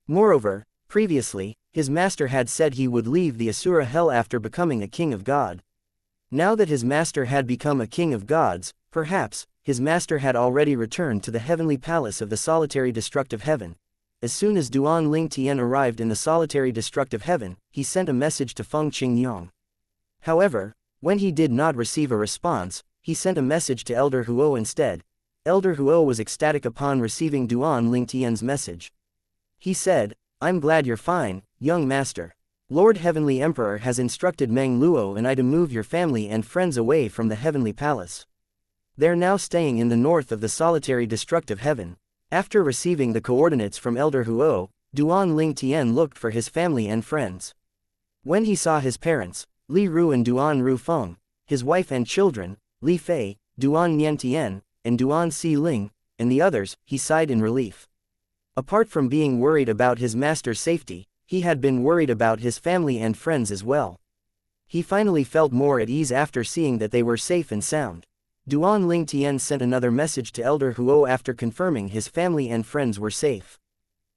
S1: Moreover, previously, his master had said he would leave the Asura hell after becoming a king of God. Now that his master had become a king of gods, perhaps, his master had already returned to the heavenly palace of the solitary destructive heaven. As soon as Duan Ling Tian arrived in the solitary destructive heaven, he sent a message to Feng Qingyang. However, when he did not receive a response, he sent a message to Elder Huo instead. Elder Huo was ecstatic upon receiving Duan Ling Tian's message. He said, I'm glad you're fine, young master. Lord Heavenly Emperor has instructed Meng Luo and I to move your family and friends away from the heavenly palace. They're now staying in the north of the solitary destructive heaven. After receiving the coordinates from Elder Huo, Duan Ling Tian looked for his family and friends. When he saw his parents, Li Ru and Duan Ru Feng, his wife and children, Li Fei, Duan Nian Tian, and Duan Si Ling, and the others, he sighed in relief. Apart from being worried about his master's safety, he had been worried about his family and friends as well. He finally felt more at ease after seeing that they were safe and sound. Duan Ling Tian sent another message to Elder Huo after confirming his family and friends were safe.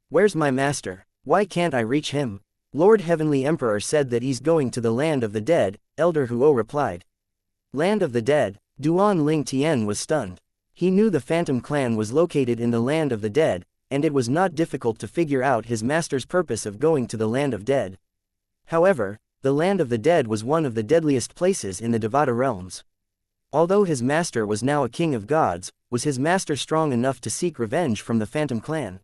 S1: Where's my master? Why can't I reach him? Lord Heavenly Emperor said that he's going to the land of the dead, Elder Huo replied. Land of the dead? Duan Ling Tian was stunned. He knew the Phantom clan was located in the land of the dead, and it was not difficult to figure out his master's purpose of going to the land of dead. However, the land of the dead was one of the deadliest places in the Devata realms. Although his master was now a king of gods, was his master strong enough to seek revenge from the Phantom clan?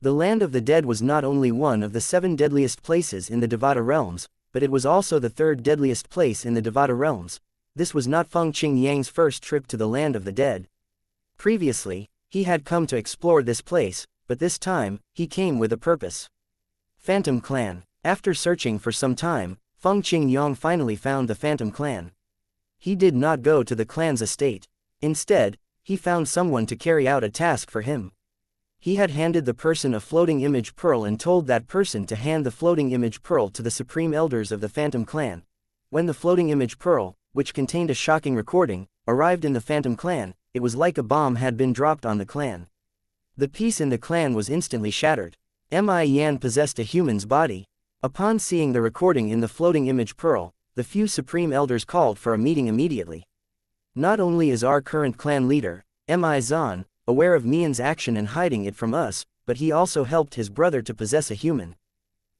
S1: The land of the dead was not only one of the 7 deadliest places in the Devata realms, but it was also the 3rd deadliest place in the Devata realms. This was not Feng Qingyang's first trip to the land of the dead. Previously, he had come to explore this place, but this time, he came with a purpose. Phantom Clan. After searching for some time, Feng Qingyang finally found the Phantom Clan. He did not go to the clan's estate. Instead, he found someone to carry out a task for him. He had handed the person a floating image pearl and told that person to hand the floating image pearl to the supreme elders of the Phantom Clan. When the floating image pearl, which contained a shocking recording, arrived in the Phantom Clan, it was like a bomb had been dropped on the clan. The peace in the clan was instantly shattered. Yan possessed a human's body. Upon seeing the recording in the floating image pearl, the few supreme elders called for a meeting immediately. Not only is our current clan leader, Zan, aware of Mian's action and hiding it from us, but he also helped his brother to possess a human.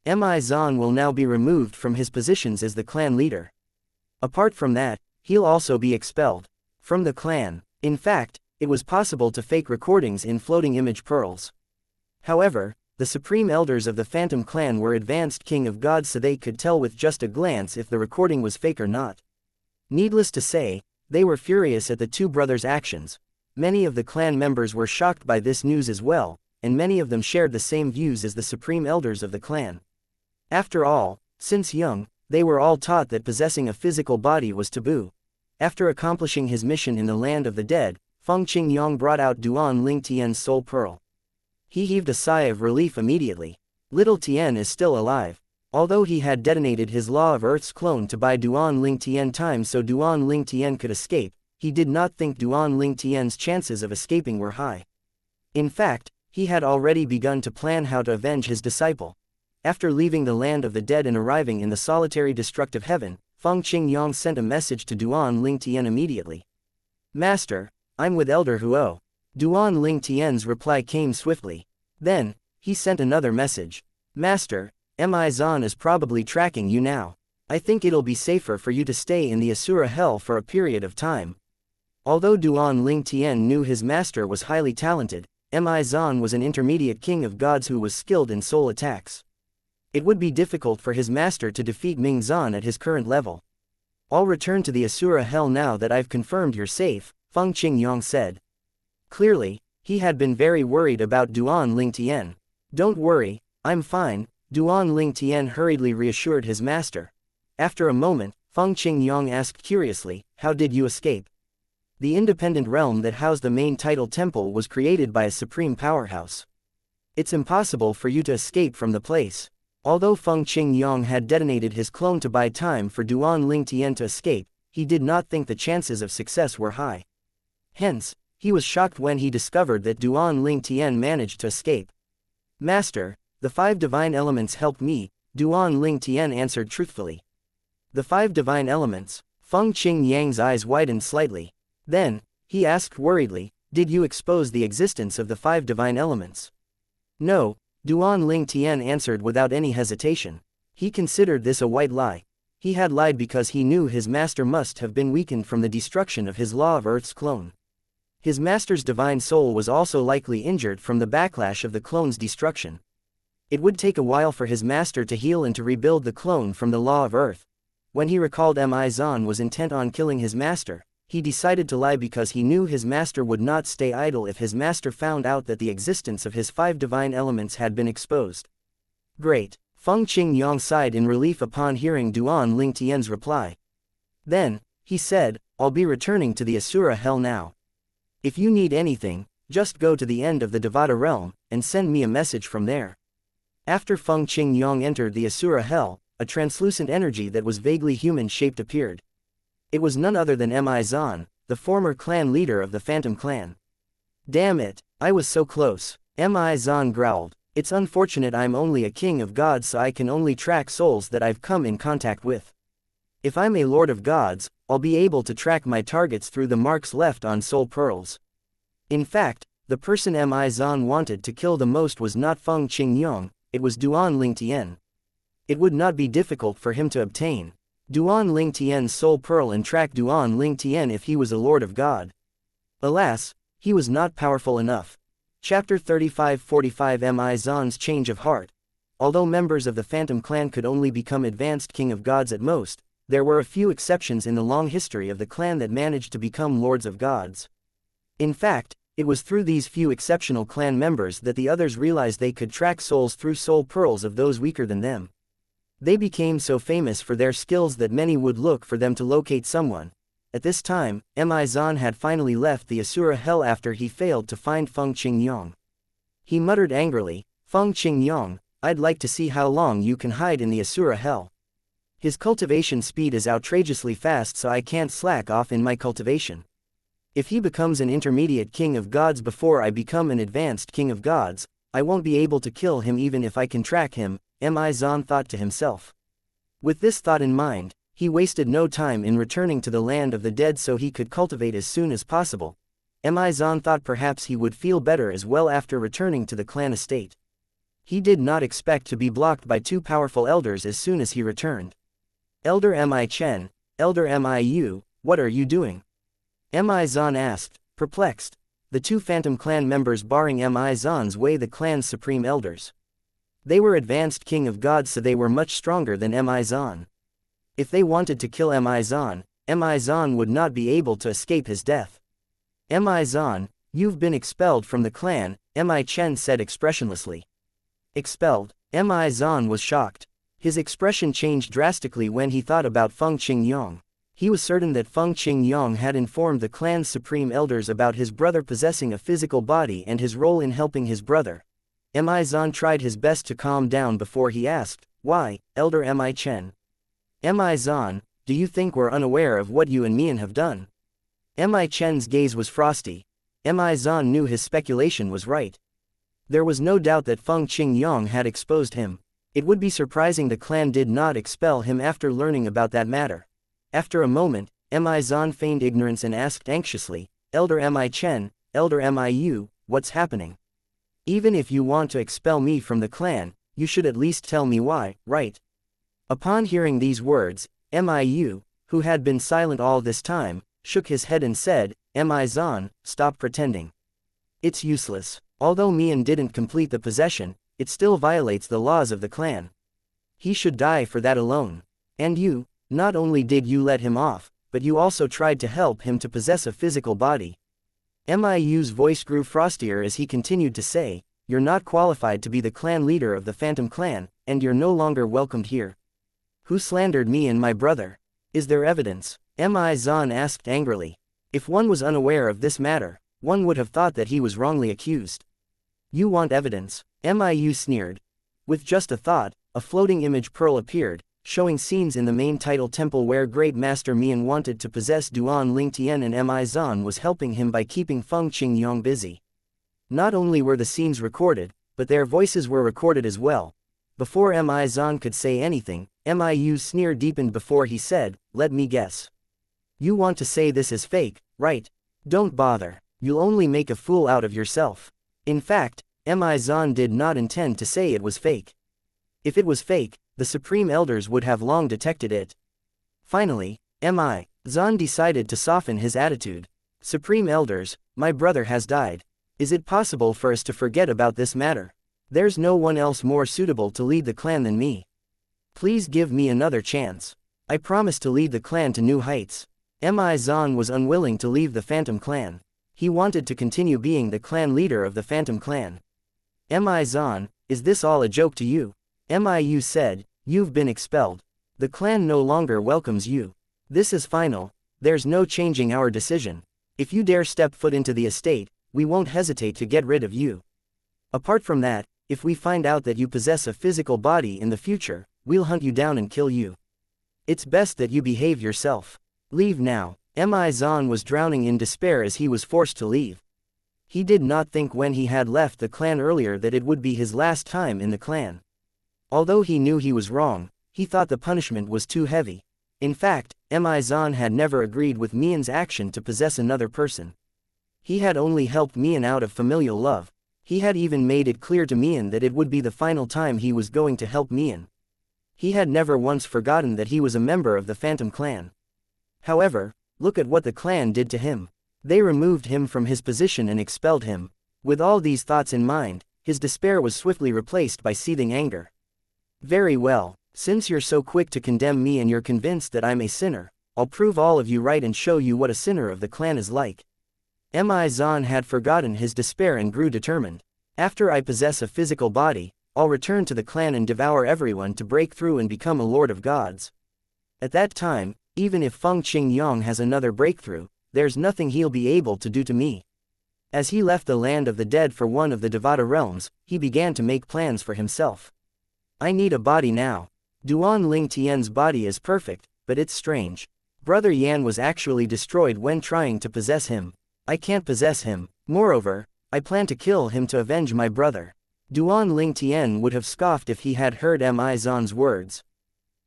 S1: Zan will now be removed from his positions as the clan leader. Apart from that, he'll also be expelled from the clan. In fact, it was possible to fake recordings in floating image pearls. However, the supreme elders of the Phantom Clan were advanced king of gods, so they could tell with just a glance if the recording was fake or not. Needless to say, they were furious at the two brothers' actions. Many of the clan members were shocked by this news as well, and many of them shared the same views as the supreme elders of the clan. After all, since young, they were all taught that possessing a physical body was taboo. After accomplishing his mission in the land of the dead, Feng Qingyang brought out Duan Ling Tian's soul pearl. He heaved a sigh of relief immediately. Little Tian is still alive. Although he had detonated his Law of Earth's clone to buy Duan Ling Tian time so Duan Ling Tian could escape, he did not think Duan Ling Tian's chances of escaping were high. In fact, he had already begun to plan how to avenge his disciple. After leaving the land of the dead and arriving in the solitary destructive heaven, Feng Qingyang sent a message to Duan Ling Tian immediately. "Master, I'm with Elder Huo." Duan Ling Tian's reply came swiftly. Then, he sent another message. "Master, Zan is probably tracking you now. I think it'll be safer for you to stay in the Asura Hell for a period of time." Although Duan Ling Tian knew his master was highly talented, Zan was an intermediate king of gods who was skilled in soul attacks. It would be difficult for his master to defeat Ming Zan at his current level. "I'll return to the Asura Hell now that I've confirmed you're safe," Feng Qingyang said. Clearly, he had been very worried about Duan Ling Tian. "Don't worry, I'm fine," Duan Ling Tian hurriedly reassured his master. After a moment, Feng Qingyang asked curiously, "How did you escape?" The independent realm that housed the main title temple was created by a supreme powerhouse. It's impossible for you to escape from the place. Although Feng Qingyang had detonated his clone to buy time for Duan Ling Tian to escape, he did not think the chances of success were high. Hence, he was shocked when he discovered that Duan Ling Tian managed to escape. "Master, the 5 divine elements helped me," Duan Ling Tian answered truthfully. "The 5 divine elements?" Feng Qingyang's eyes widened slightly. Then, he asked worriedly, "Did you expose the existence of the 5 divine elements?" "No," Duan Ling Tian answered without any hesitation. He considered this a white lie. He had lied because he knew his master must have been weakened from the destruction of his Law of Earth's clone. His master's divine soul was also likely injured from the backlash of the clone's destruction. It would take a while for his master to heal and to rebuild the clone from the Law of Earth. When he recalled Zan was intent on killing his master, he decided to lie because he knew his master would not stay idle if his master found out that the existence of his 5 divine elements had been exposed. "Great," Feng Qingyang sighed in relief upon hearing Duan Ling Tian's reply. Then, he said, "I'll be returning to the Asura Hell now. If you need anything, just go to the end of the Devata realm, and send me a message from there." After Feng Qingyang entered the Asura Hell, a translucent energy that was vaguely human-shaped appeared. It was none other than Zan, the former clan leader of the Phantom Clan. "Damn it, I was so close," Zan growled. "It's unfortunate I'm only a king of gods, so I can only track souls that I've come in contact with. If I'm a lord of gods, I'll be able to track my targets through the marks left on soul pearls." In fact, the person Zan wanted to kill the most was not Feng Qingyang, it was Duan Ling Tian. It would not be difficult for him to obtain Duan Ling Tian's soul pearl and track Duan Ling Tian if he was a lord of God. Alas, he was not powerful enough. Chapter 35-45 Zan's change of heart. Although members of the Phantom Clan could only become advanced king of gods at most, there were a few exceptions in the long history of the clan that managed to become lords of gods. In fact, It was through these few exceptional clan members that the others realized they could track souls through soul pearls of those weaker than them. They became so famous for their skills that many would look for them to locate someone. At this time, Mi-Zan had finally left the Asura hell after he failed to find Feng Qingyong. He muttered angrily, "Feng Qingyong, I'd like to see how long you can hide in the Asura hell. His cultivation speed is outrageously fast, so I can't slack off in my cultivation. If he becomes an intermediate king of gods before I become an advanced king of gods, I won't be able to kill him even if I can track him," Mi-Zan thought to himself. With this thought in mind, he wasted no time in returning to the land of the dead so he could cultivate as soon as possible. Mi-Zan thought perhaps he would feel better as well after returning to the clan estate. He did not expect to be blocked by two powerful elders as soon as he returned. "Elder Mi-Chen, Elder Mi-Yu, what are you doing?" Mi-Zan asked, perplexed. The two phantom clan members barring Mi-Zan's way, the clan's supreme elders. They were advanced king of gods, so they were much stronger than Mi-Zan. If they wanted to kill Mi-Zan, Mi-Zan would not be able to escape his death. "Mi-Zan, you've been expelled from the clan," Mi-Chen said expressionlessly. Expelled? Mi-Zan was shocked. His expression changed drastically when he thought about Feng Qingyong. He was certain that Feng Qingyong had informed the clan's supreme elders about his brother possessing a physical body and his role in helping his brother. Mi-Zan tried his best to calm down before he asked, "Why, Elder Mi-Chen? Mi-Zan, do you think we're unaware of what you and Mian have done?" Mi-Chen's gaze was frosty. Mi-Zan knew his speculation was right. There was no doubt that Feng Qingyong had exposed him. It would be surprising the clan did not expel him after learning about that matter. After a moment, Mi-Zan feigned ignorance and asked anxiously, "Elder Mi-Chen, Elder Mi-Yu, what's happening? Even if you want to expel me from the clan, you should at least tell me why, right?" Upon hearing these words, Mi-Yu, who had been silent all this time, shook his head and said, "Mi-Zan, stop pretending. It's useless. Although Mian didn't complete the possession, it still violates the laws of the clan. He should die for that alone. And you, not only did you let him off, but you also tried to help him to possess a physical body." Mi-Yu's voice grew frostier as he continued to say, "You're not qualified to be the clan leader of the Phantom Clan, and you're no longer welcomed here. Who slandered me and my brother? Is there evidence?" Mi-Zan asked angrily. If one was unaware of this matter, one would have thought that he was wrongly accused. "You want evidence?" Mi-Yu sneered. With just a thought, a floating image pearl appeared, showing scenes in the main title temple where Great Master Mian wanted to possess Duan Lingtian, and Mi-Zan was helping him by keeping Feng Qingyong busy. Not only were the scenes recorded, but their voices were recorded as well. Before Mi-Zan could say anything, Mi-Yu's sneer deepened before he said, "Let me guess. You want to say this is fake, right? Don't bother. You'll only make a fool out of yourself." In fact, Mi-Zan did not intend to say it was fake. If it was fake, the Supreme Elders would have long detected it. Finally, Mi-Zan decided to soften his attitude. "Supreme Elders, my brother has died. Is it possible for us to forget about this matter? There's no one else more suitable to lead the clan than me. Please give me another chance. I promise to lead the clan to new heights." Mi-Zan was unwilling to leave the Phantom Clan. He wanted to continue being the clan leader of the Phantom Clan. "Mi-Zan, is this all a joke to you?" Mi-Yu said, "You've been expelled. The clan no longer welcomes you. This is final. There's no changing our decision. If you dare step foot into the estate, we won't hesitate to get rid of you. Apart from that, if we find out that you possess a physical body in the future, we'll hunt you down and kill you. It's best that you behave yourself. Leave now." Mi-Zan was drowning in despair as he was forced to leave. He did not think when he had left the clan earlier that it would be his last time in the clan. Although he knew he was wrong, he thought the punishment was too heavy. In fact, Mi-Zan had never agreed with Mian's action to possess another person. He had only helped Mian out of familial love. He had even made it clear to Mian that it would be the final time he was going to help Mian. He had never once forgotten that he was a member of the Phantom Clan. However, look at what the clan did to him. They removed him from his position and expelled him. With all these thoughts in mind, his despair was swiftly replaced by seething anger. "Very well, since you're so quick to condemn me and you're convinced that I'm a sinner, I'll prove all of you right and show you what a sinner of the clan is like." Mi Zan had forgotten his despair and grew determined. After I possess a physical body, I'll return to the clan and devour everyone to break through and become a lord of gods. At that time, even if Feng Qingyang has another breakthrough, there's nothing he'll be able to do to me. As he left the land of the dead for one of the Devata realms, he began to make plans for himself. I need a body now. Duan Ling Tian's body is perfect, but it's strange. Brother Yan was actually destroyed when trying to possess him. I can't possess him. Moreover, I plan to kill him to avenge my brother. Duan Ling Tian would have scoffed if he had heard Mi Zan's words.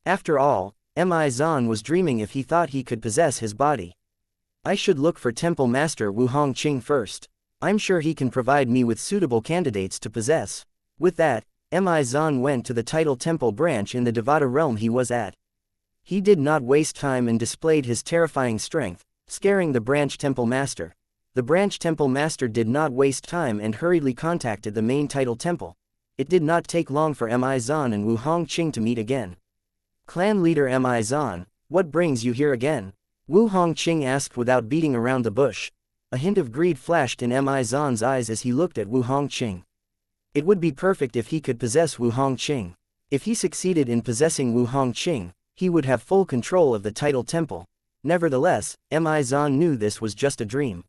S1: After all, Mi Zan was dreaming if he thought he could possess his body. I should look for Temple Master Wu Hongqing first. I'm sure he can provide me with suitable candidates to possess. With that, Mi Zan went to the Title Temple branch in the Devata realm he was at. He did not waste time and displayed his terrifying strength, scaring the branch temple master. The branch temple master did not waste time and hurriedly contacted the main title temple. It did not take long for Mi Zan and Wu Hongqing to meet again. Clan leader Mi Zan, what brings you here again? Wu Hongqing asked without beating around the bush. A hint of greed flashed in Mi Zan's eyes as he looked at Wu Hongqing. It would be perfect if he could possess Wu Hongqing. If he succeeded in possessing Wu Hongqing, he would have full control of the title temple. Nevertheless, Mi Zan knew this was just a dream.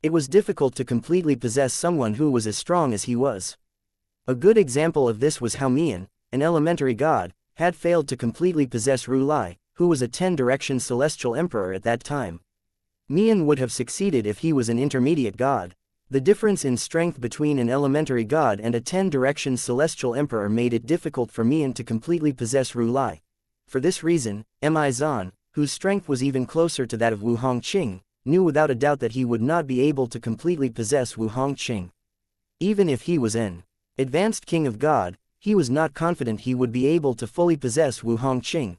S1: It was difficult to completely possess someone who was as strong as he was. A good example of this was how Mian, an elementary god, had failed to completely possess Ru Lai, who was a 10-direction celestial emperor at that time. Mian would have succeeded if he was an intermediate god. The difference in strength between an elementary god and a 10-direction celestial emperor made it difficult for Mian to completely possess Ru Lai. For this reason, Mi Zan, whose strength was even closer to that of Wu Hongqing, knew without a doubt that he would not be able to completely possess Wu Hongqing. Even if he was an advanced king of God, he was not confident he would be able to fully possess Wu Hongqing.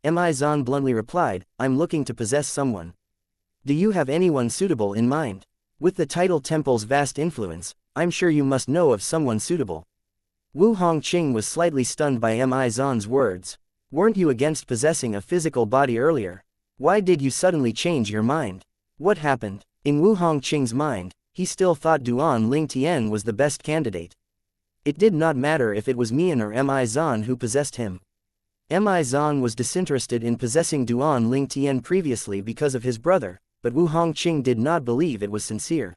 S1: Mi Zan bluntly replied, I'm looking to possess someone. Do you have anyone suitable in mind? With the title temple's vast influence, I'm sure you must know of someone suitable. Wu Hongqing was slightly stunned by Mi Zan's words. Weren't you against possessing a physical body earlier? Why did you suddenly change your mind? What happened? In Wu Hongqing's mind, he still thought Duan Ling Tian was the best candidate. It did not matter if it was Mian or Mi Zan who possessed him. Mi Zan was disinterested in possessing Duan Ling Tian previously because of his brother, but Wu Hongqing did not believe it was sincere.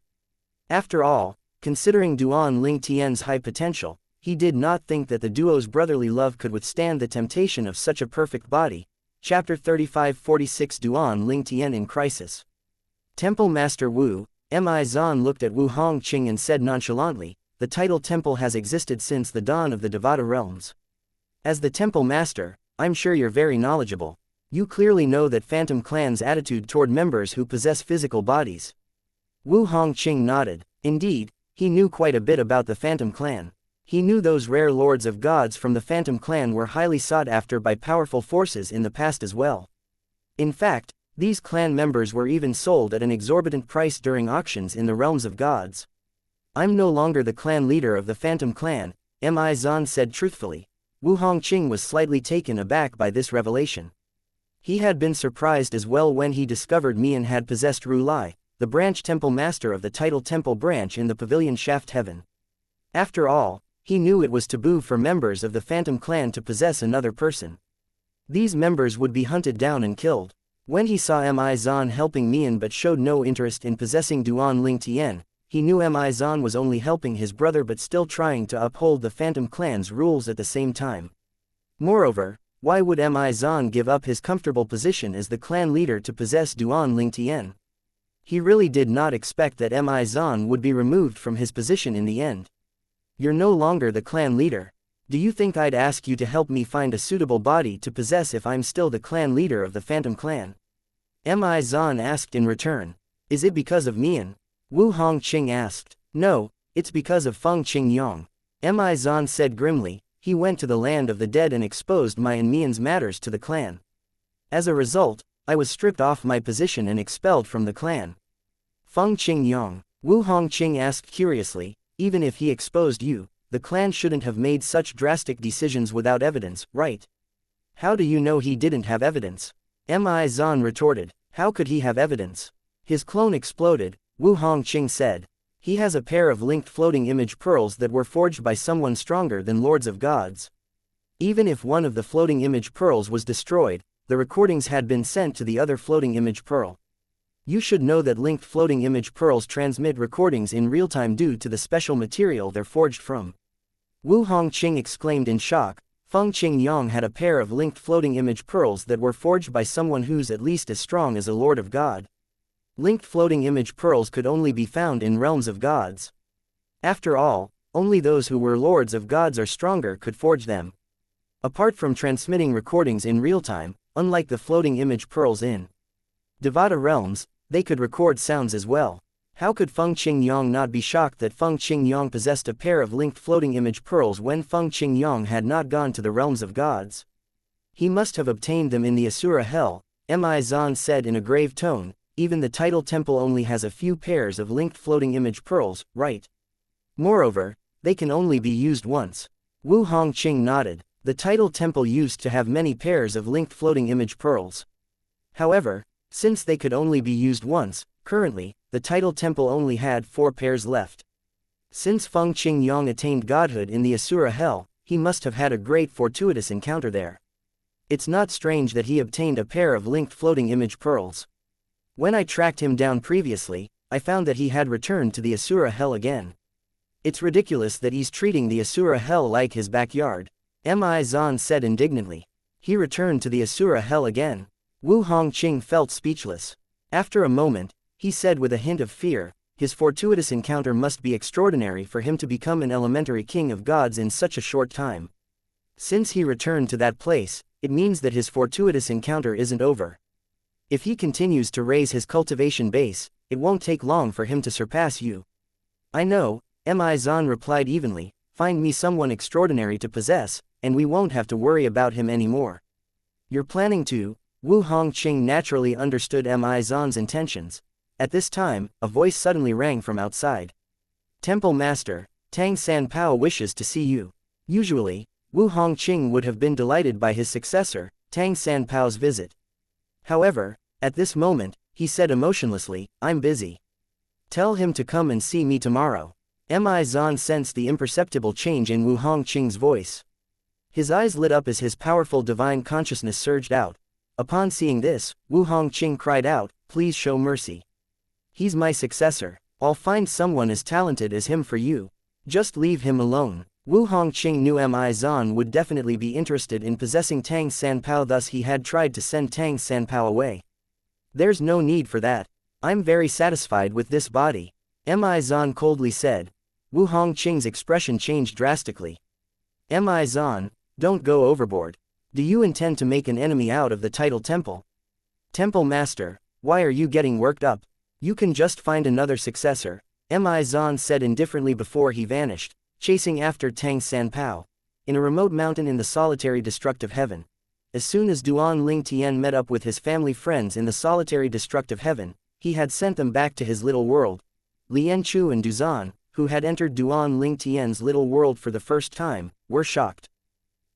S1: After all, considering Duan Ling Tian's high potential, he did not think that the duo's brotherly love could withstand the temptation of such a perfect body. Chapter 35-46 Duan Ling Tian in Crisis. Temple Master Wu, Mi Zan looked at Wu Hongqing and said nonchalantly, the title temple has existed since the dawn of the Devata realms. As the temple master, I'm sure you're very knowledgeable. You clearly know that Phantom Clan's attitude toward members who possess physical bodies. Wu Hongqing nodded. Indeed, he knew quite a bit about the Phantom Clan. He knew those rare lords of gods from the Phantom Clan were highly sought after by powerful forces in the past as well. In fact, these clan members were even sold at an exorbitant price during auctions in the realms of gods. I'm no longer the clan leader of the Phantom Clan, Mi Zan said truthfully. Wu Hongqing was slightly taken aback by this revelation. He had been surprised as well when he discovered Mian had possessed Ru Lai, the branch temple master of the title temple branch in the pavilion shaft heaven. After all, he knew it was taboo for members of the Phantom Clan to possess another person. These members would be hunted down and killed. When he saw Mi Zan helping Mian but showed no interest in possessing Duan Ling Tian, he knew Mi Zan was only helping his brother but still trying to uphold the Phantom Clan's rules at the same time. Moreover, why would Mi Zan give up his comfortable position as the clan leader to possess Duan Ling Tian? He really did not expect that Mi Zan would be removed from his position in the end. You're no longer the clan leader. Do you think I'd ask you to help me find a suitable body to possess if I'm still the clan leader of the Phantom Clan? Mi Zan asked in return. Is it because of Mian? Wu Hongqing asked. No, it's because of Feng Qingyang. Mi Zan said grimly. He went to the land of the dead and exposed my and Mian's matters to the clan. As a result, I was stripped off my position and expelled from the clan. Feng Qingyang. Wu Hongqing asked curiously. Even if he exposed you, the clan shouldn't have made such drastic decisions without evidence, right? How do you know he didn't have evidence? Mi Zan retorted. How could he have evidence? His clone exploded. Wu Hongqing said. He has a pair of linked floating image pearls that were forged by someone stronger than lords of gods. Even if one of the floating image pearls was destroyed, the recordings had been sent to the other floating image pearl. You should know that linked floating image pearls transmit recordings in real time due to the special material they're forged from. Wu Hongqing exclaimed in shock. Feng Qingyang had a pair of linked floating image pearls that were forged by someone who's at least as strong as a lord of God. Linked floating image pearls could only be found in realms of gods. After all, only those who were lords of gods or stronger could forge them. Apart from transmitting recordings in real time, unlike the floating image pearls in Devata realms, they could record sounds as well. How could Feng Qingyang not be shocked that Feng Qingyang possessed a pair of linked floating image pearls when Feng Qingyang had not gone to the realms of gods? He must have obtained them in the Asura hell, Mi Zan said in a grave tone. Even the title temple only has a few pairs of linked floating image pearls, right? Moreover, they can only be used once. Wu Hongqing nodded. The title temple used to have many pairs of linked floating image pearls. However, since they could only be used once, currently, the title temple only had 4 pairs left. Since Feng Qingyang attained godhood in the Asura hell, he must have had a great fortuitous encounter there. It's not strange that he obtained a pair of linked floating image pearls. When I tracked him down previously, I found that he had returned to the Asura hell again. It's ridiculous that he's treating the Asura hell like his backyard. Mi Zan said indignantly. He returned to the Asura hell again. Wu Hongqing felt speechless. After a moment, he said with a hint of fear, his fortuitous encounter must be extraordinary for him to become an elementary king of gods in such a short time. Since he returned to that place, it means that his fortuitous encounter isn't over. If he continues to raise his cultivation base, it won't take long for him to surpass you. I know, Mi Zan replied evenly. Find me someone extraordinary to possess, and we won't have to worry about him anymore. You're planning to? Wu Hongqing naturally understood Mi Zan's intentions. At this time, a voice suddenly rang from outside. Temple Master, Tang Sanpao wishes to see you. Usually, Wu Hongqing would have been delighted by his successor, Tang Sanpao's visit. However, at this moment, he said emotionlessly, I'm busy. Tell him to come and see me tomorrow. Mi Zan sensed the imperceptible change in Wu Hongqing's voice. His eyes lit up as his powerful divine consciousness surged out. Upon seeing this, Wu Hongqing cried out, please show mercy. He's my successor. I'll find someone as talented as him for you. Just leave him alone. Wu Hongqing knew Mi Zan would definitely be interested in possessing Tang Sanpao, thus he had tried to send Tang Sanpao away. There's no need for that. I'm very satisfied with this body. Mi Zan coldly said. Wu Hongqing's expression changed drastically. Mi Zan, don't go overboard. Do you intend to make an enemy out of the title temple? Temple Master, why are you getting worked up? You can just find another successor, Mi Zan said indifferently before he vanished, chasing after Tang Sanpao. In a remote mountain in the solitary destructive heaven. As soon as Duan Ling Tian met up with his family friends in the solitary destructive heaven, he had sent them back to his little world. Lian Chu and Duzan, who had entered Duan Ling Tian's little world for the first time, were shocked.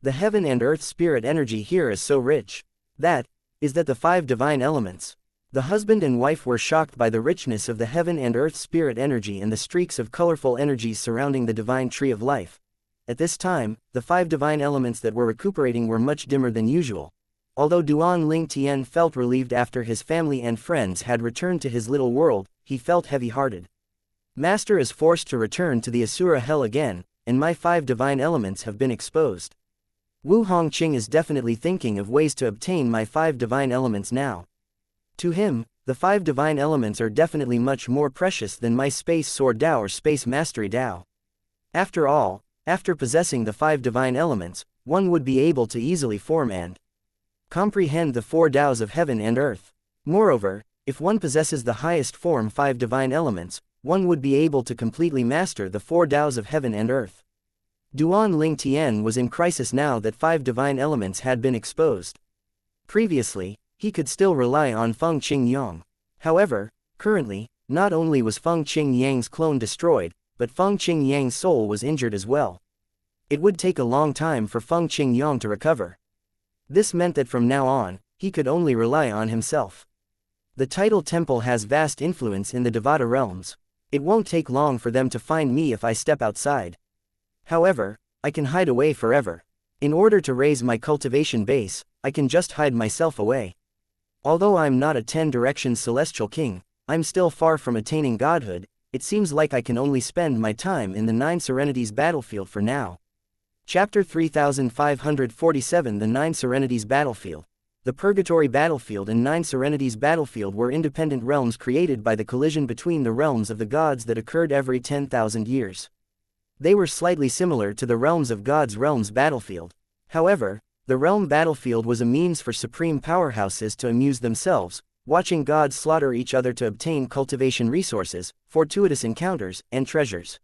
S1: The heaven and earth spirit energy here is so rich. That is the 5 divine elements. The husband and wife were shocked by the richness of the heaven and earth spirit energy and the streaks of colorful energies surrounding the divine tree of life. At this time, the 5 divine elements that were recuperating were much dimmer than usual. Although Duan Ling Tian felt relieved after his family and friends had returned to his little world, he felt heavy-hearted. Master is forced to return to the Asura hell again, and my 5 divine elements have been exposed. Wu Hongqing is definitely thinking of ways to obtain my 5 divine elements now. To him, the 5 divine elements are definitely much more precious than my space sword Dao or space mastery Dao. After all, after possessing the 5 divine elements, one would be able to easily form and comprehend the 4 Daos of heaven and earth. Moreover, if one possesses the highest form 5 divine elements, one would be able to completely master the 4 Daos of heaven and earth. Duan Ling Tian was in crisis now that 5 divine elements had been exposed. Previously, he could still rely on Feng Qingyang. However, currently, not only was Feng Qingyang's clone destroyed, but Feng Qingyang's soul was injured as well. It would take a long time for Feng Qingyang to recover. This meant that from now on, he could only rely on himself. The title temple has vast influence in the Devata realms. It won't take long for them to find me if I step outside. However, I can hide away forever. In order to raise my cultivation base, I can just hide myself away. Although I'm not a 10 directions celestial king, I'm still far from attaining godhood. It seems like I can only spend my time in the 9 Serenities battlefield for now. Chapter 3547 The 9 Serenities Battlefield. The Purgatory Battlefield and 9 Serenities Battlefield were independent realms created by the collision between the realms of the gods that occurred every 10,000 years. They were slightly similar to the Realms of Gods Realms battlefield. However, the realm battlefield was a means for supreme powerhouses to amuse themselves, watching gods slaughter each other to obtain cultivation resources, fortuitous encounters, and treasures.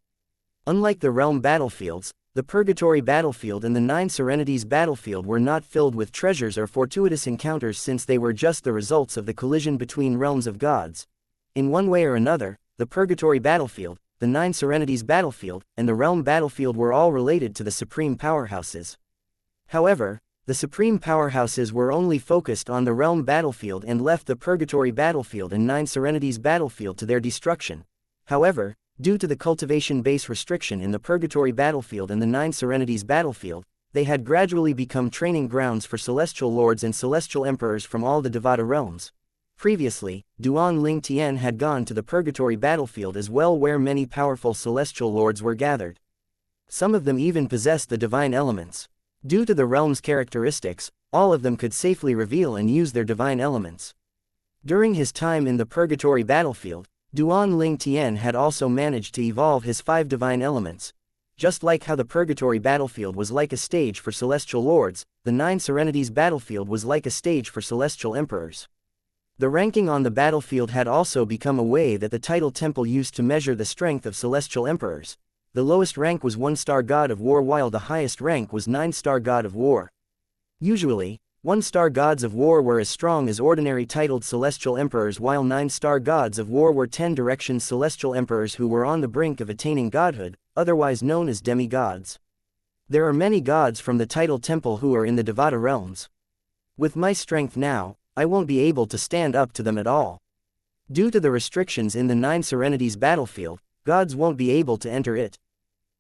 S1: Unlike the realm battlefields, the Purgatory Battlefield and the 9 Serenities Battlefield were not filled with treasures or fortuitous encounters since they were just the results of the collision between realms of gods. In one way or another, the Purgatory Battlefield, the 9 Serenities Battlefield, and the Realm Battlefield were all related to the Supreme Powerhouses. However, the Supreme Powerhouses were only focused on the Realm Battlefield and left the Purgatory Battlefield and 9 Serenities Battlefield to their destruction. However, due to the cultivation base restriction in the Purgatory Battlefield and the 9 Serenities Battlefield, they had gradually become training grounds for celestial lords and celestial emperors from all the Devata realms. Previously, Duan Ling Tian had gone to the Purgatory Battlefield as well, where many powerful celestial lords were gathered. Some of them even possessed the divine elements. Due to the realm's characteristics, all of them could safely reveal and use their divine elements. During his time in the Purgatory Battlefield, Duan Ling Tian had also managed to evolve his 5 divine elements. Just like how the Purgatory Battlefield was like a stage for celestial lords, the 9 Serenities Battlefield was like a stage for celestial emperors. The ranking on the battlefield had also become a way that the title temple used to measure the strength of celestial emperors. The lowest rank was 1-star God of War while the highest rank was 9-star God of War. Usually, 1-star gods of war were as strong as ordinary titled celestial emperors, while 9-star gods of war were 10 directions celestial emperors who were on the brink of attaining godhood, otherwise known as demigods. There are many gods from the title temple who are in the Devata realms. With my strength now, I won't be able to stand up to them at all. Due to the restrictions in the 9 Serenities battlefield, gods won't be able to enter it.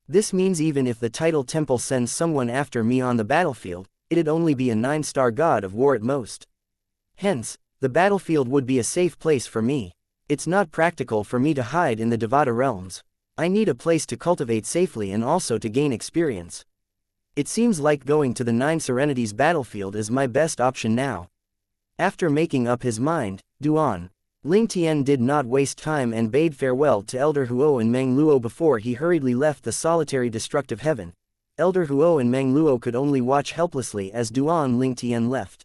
S1: This means even if the title temple sends someone after me on the battlefield, it'd only be a 9-star god of war at most. Hence, the battlefield would be a safe place for me. It's not practical for me to hide in the Devata realms. I need a place to cultivate safely and also to gain experience. It seems like going to the 9 Serenities battlefield is my best option now. After making up his mind, Duan Ling Tian did not waste time and bade farewell to Elder Huo and Meng Luo before he hurriedly left the solitary destructive heaven. Elder Huo and Meng Luo could only watch helplessly as Duan Ling Tian left.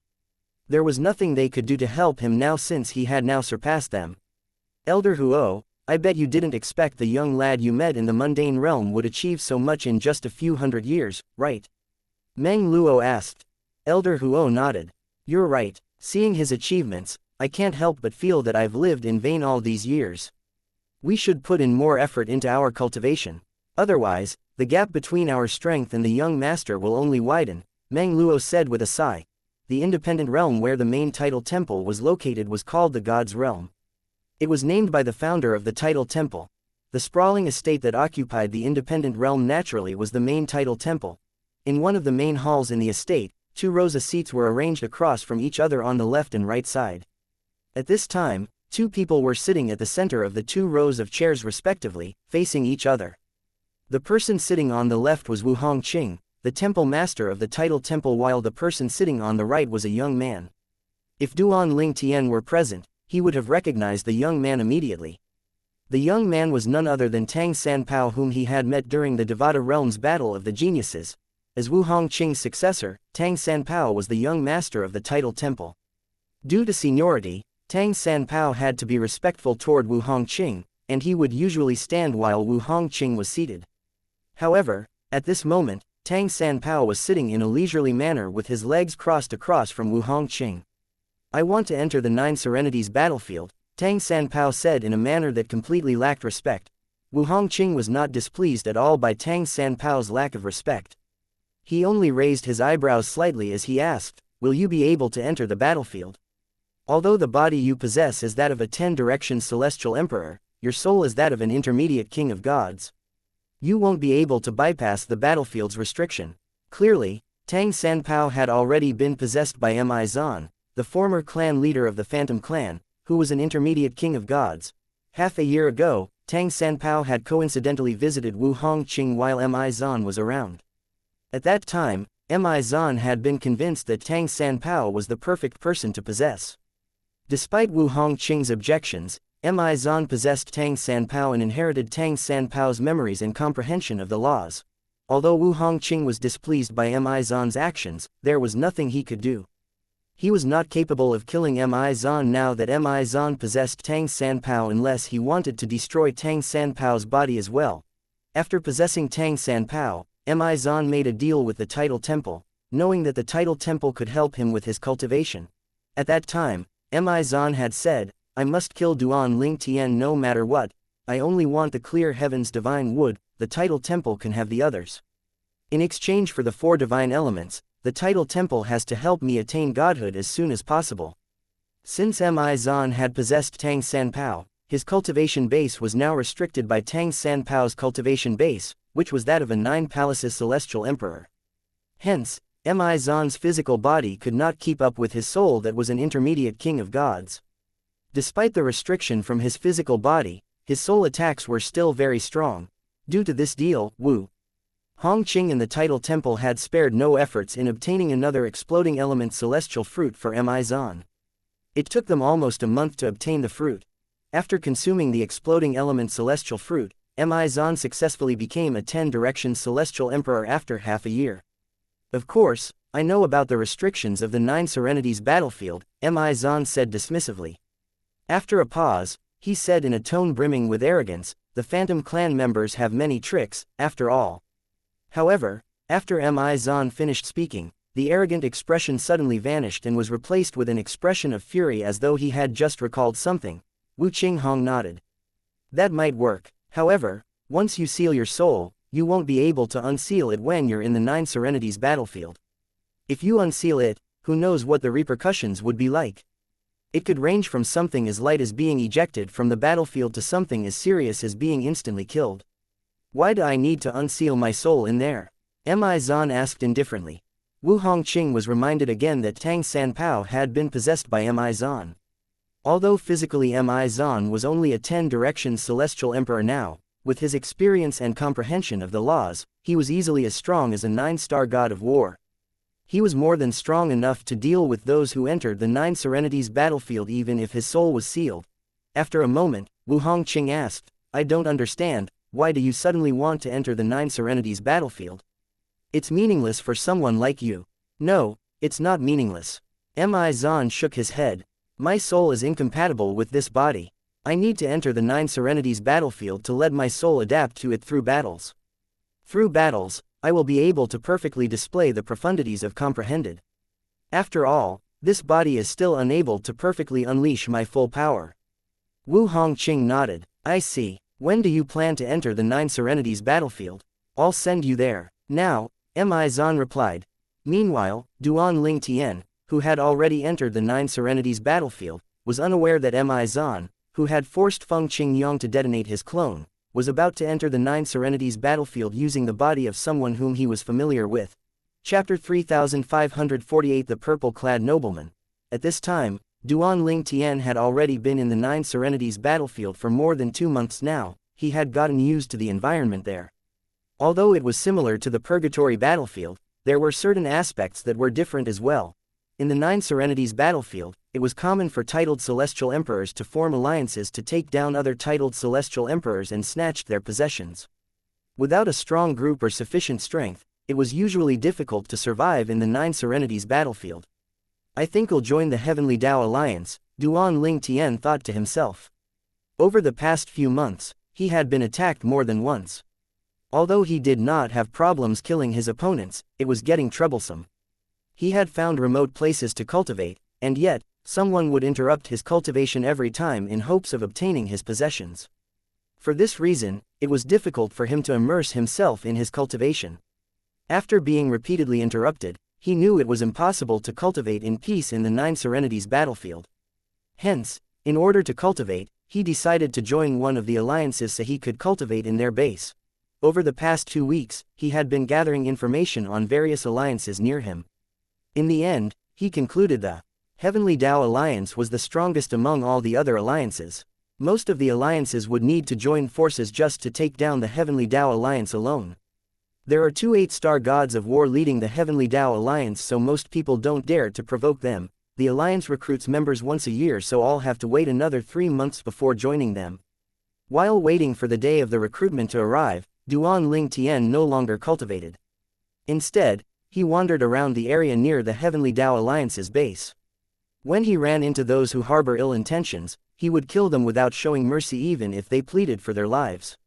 S1: There was nothing they could do to help him now since he had now surpassed them. Elder Huo, I bet you didn't expect the young lad you met in the mundane realm would achieve so much in just a few hundred years, right? Meng Luo asked. Elder Huo nodded. You're right. Seeing his achievements, I can't help but feel that I've lived in vain all these years. We should put in more effort into our cultivation. Otherwise, the gap between our strength and the young master will only widen, Meng Luo said with a sigh. The independent realm where the main title temple was located was called the God's Realm. It was named by the founder of the title temple. The sprawling estate that occupied the independent realm naturally was the main title temple. In one of the main halls in the estate, 2 rows of seats were arranged across from each other on the left and right side. At this time, 2 people were sitting at the center of the 2 rows of chairs respectively, facing each other. The person sitting on the left was Wu Hongqing, the temple master of the title temple, while the person sitting on the right was a young man. If Duan Ling Tian were present, he would have recognized the young man immediately. The young man was none other than Tang Sanpao, whom he had met during the Devata Realms Battle of the Geniuses. As Wu Hongqing's successor, Tang Sanpao was the young master of the title temple. Due to seniority, Tang Sanpao had to be respectful toward Wu Hongqing, and he would usually stand while Wu Hongqing was seated. However, at this moment, Tang Sanpao was sitting in a leisurely manner with his legs crossed across from Wu Hongqing. I want to enter the 9 Serenities battlefield, Tang Sanpao said in a manner that completely lacked respect. Wu Hongqing was not displeased at all by Tang Sanpao's lack of respect. He only raised his eyebrows slightly as he asked, "Will you be able to enter the battlefield?" Although the body you possess is that of a 10-direction celestial emperor, your soul is that of an intermediate king of gods. You won't be able to bypass the battlefield's restriction. Clearly, Tang Sanpao had already been possessed by Mi Zan, the former clan leader of the Phantom Clan, who was an intermediate king of gods. Half a year ago, Tang Sanpao had coincidentally visited Wu Hongqing while Mi Zan was around. At that time, Mi Zan had been convinced that Tang Sanpao was the perfect person to possess. Despite Wu Hongqing's objections, Mi Zan possessed Tang Sanpao and inherited Tang Sanpao's memories and comprehension of the laws. Although Wu Hongqing was displeased by Mi Zan's actions, there was nothing he could do. He was not capable of killing Mi Zan now that Mi Zan possessed Tang Sanpao unless he wanted to destroy Tang Sanpao's body as well. After possessing Tang Sanpao, Mi Zan made a deal with the Title Temple, knowing that the Title Temple could help him with his cultivation. At that time, Mi Zan had said, "I must kill Duan Ling Tian no matter what. I only want the clear heavens divine wood, the Title Temple can have the others. In exchange for the 4 divine elements, the Title Temple has to help me attain godhood as soon as possible." Since Mi Zan had possessed Tang Sanpao, his cultivation base was now restricted by Tang Sanpao's cultivation base, which was that of a 9 palaces celestial emperor. Hence, Mi Zan's physical body could not keep up with his soul that was an intermediate king of gods. Despite the restriction from his physical body, his soul attacks were still very strong. Due to this deal, Wu Hongqing and the Title Temple had spared no efforts in obtaining another exploding element celestial fruit for Mi Zan. It took them almost a month to obtain the fruit. After consuming the exploding element celestial fruit, Mi Zan successfully became a 10-direction celestial emperor after half a year. "Of course, I know about the restrictions of the 9 Serenities battlefield," Mi Zan said dismissively. After a pause, he said in a tone brimming with arrogance, "The Phantom Clan members have many tricks, after all." However, after Mi Zan finished speaking, the arrogant expression suddenly vanished and was replaced with an expression of fury as though he had just recalled something. Wu Qinghong nodded. "That might work. However, once you seal your soul, you won't be able to unseal it when you're in the 9 Serenities battlefield. If you unseal it, who knows what the repercussions would be like. It could range from something as light as being ejected from the battlefield to something as serious as being instantly killed." "Why do I need to unseal my soul in there?" Mi Zan asked indifferently. Wu Hongqing was reminded again that Tang Sanpao had been possessed by Mi Zan. Although physically Mi Zan was only a 10-direction celestial emperor now, with his experience and comprehension of the laws, he was easily as strong as a 9-star god of war. He was more than strong enough to deal with those who entered the 9 Serenities battlefield even if his soul was sealed. After a moment, Wu Hongqing asked, "I don't understand, why do you suddenly want to enter the 9 Serenities battlefield? It's meaningless for someone like you." "No, it's not meaningless." Mi Zan shook his head. "My soul is incompatible with this body. I need to enter the 9 Serenities battlefield to let my soul adapt to it through battles. Through battles, I will be able to perfectly display the profundities of comprehended. After all, this body is still unable to perfectly unleash my full power." Wu Hongqing nodded. "I see. When do you plan to enter the 9 Serenities battlefield?" "I'll send you there." "Now," Mi Zan replied. Meanwhile, Duan Ling Tian, who had already entered the 9 Serenities battlefield, was unaware that Mi Zan, who had forced Feng Qingyong to detonate his clone, was about to enter the 9 Serenities battlefield using the body of someone whom he was familiar with. Chapter 3548 The Purple-Clad Nobleman. At this time, Duan Ling Tian had already been in the 9 Serenities battlefield for more than 2 months now. He had gotten used to the environment there. Although it was similar to the Purgatory battlefield, there were certain aspects that were different as well. In the 9 Serenities battlefield, it was common for titled celestial emperors to form alliances to take down other titled celestial emperors and snatch their possessions. Without a strong group or sufficient strength, it was usually difficult to survive in the 9 Serenities battlefield. "I think I'll join the Heavenly Tao Alliance," Duan Ling Tian thought to himself. Over the past few months, he had been attacked more than once. Although he did not have problems killing his opponents, it was getting troublesome. He had found remote places to cultivate, and yet, someone would interrupt his cultivation every time in hopes of obtaining his possessions. For this reason, it was difficult for him to immerse himself in his cultivation. After being repeatedly interrupted, he knew it was impossible to cultivate in peace in the 9 Serenities battlefield. Hence, in order to cultivate, he decided to join one of the alliances so he could cultivate in their base. Over the past 2 weeks, he had been gathering information on various alliances near him. In the end, he concluded the Heavenly Tao Alliance was the strongest among all the other alliances. Most of the alliances would need to join forces just to take down the Heavenly Tao Alliance alone. There are 2 8-star gods of war leading the Heavenly Tao Alliance, so most people don't dare to provoke them. The alliance recruits members once a year, so all have to wait another 3 months before joining them. While waiting for the day of the recruitment to arrive, Duan Ling Tian no longer cultivated. Instead, he wandered around the area near the Heavenly Tao Alliance's base. When he ran into those who harbor ill intentions, he would kill them without showing mercy even if they pleaded for their lives.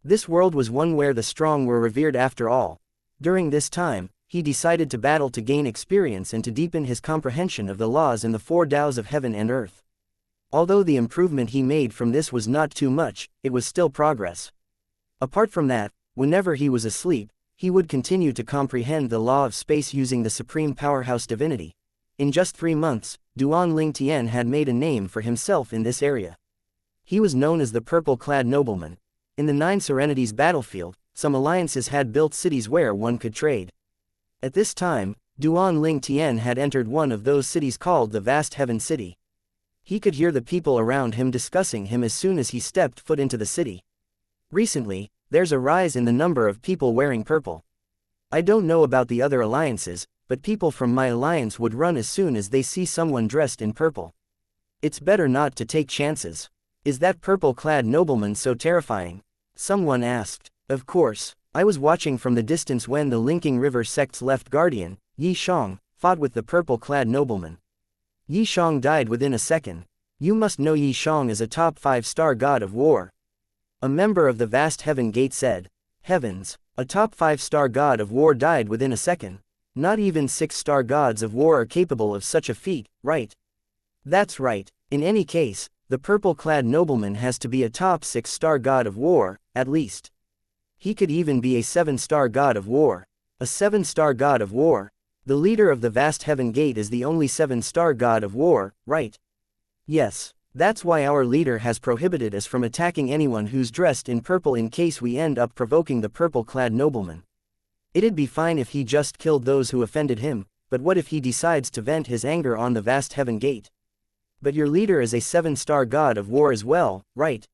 S1: This world was one where the strong were revered after all. During this time, he decided to battle to gain experience and to deepen his comprehension of the laws in the 4 Taos of heaven and earth. Although the improvement he made from this was not too much, it was still progress. Apart from that, whenever he was asleep, he would continue to comprehend the law of space using the supreme powerhouse divinity. In just 3 months, Duan Ling Tian had made a name for himself in this area. He was known as the purple-clad nobleman. In the 9 Serenities battlefield, some alliances had built cities where one could trade. At this time, Duan Ling Tian had entered one of those cities called the Vast Heaven City. He could hear the people around him discussing him as soon as he stepped foot into the city. Recently, there's a rise in the number of people wearing purple. I don't know about the other alliances, but people from my alliance would run as soon as they see someone dressed in purple. It's better not to take chances. Is that purple-clad nobleman so terrifying? Someone asked. Of course, I was watching from the distance when the Linking River sect's left guardian, Yi Shang, fought with the purple-clad nobleman. Yi Shang died within a second. You must know Yi Shang is a top 5-star god of war. A member of the Vast Heaven Gate said. Heavens, a top 5-star god of war died within a second. Not even 6-star gods of war are capable of such a feat, right? That's right. In any case, the purple-clad nobleman has to be a top 6-star god of war, at least. He could even be a 7-star god of war. A 7-star god of war. The leader of the Vast Heaven Gate is the only 7-star god of war, right? Yes, that's why our leader has prohibited us from attacking anyone who's dressed in purple in case we end up provoking the purple-clad nobleman. It'd be fine if he just killed those who offended him, but what if he decides to vent his anger on the Vast Heaven Gate? But your leader is a 7-star god of war as well, right?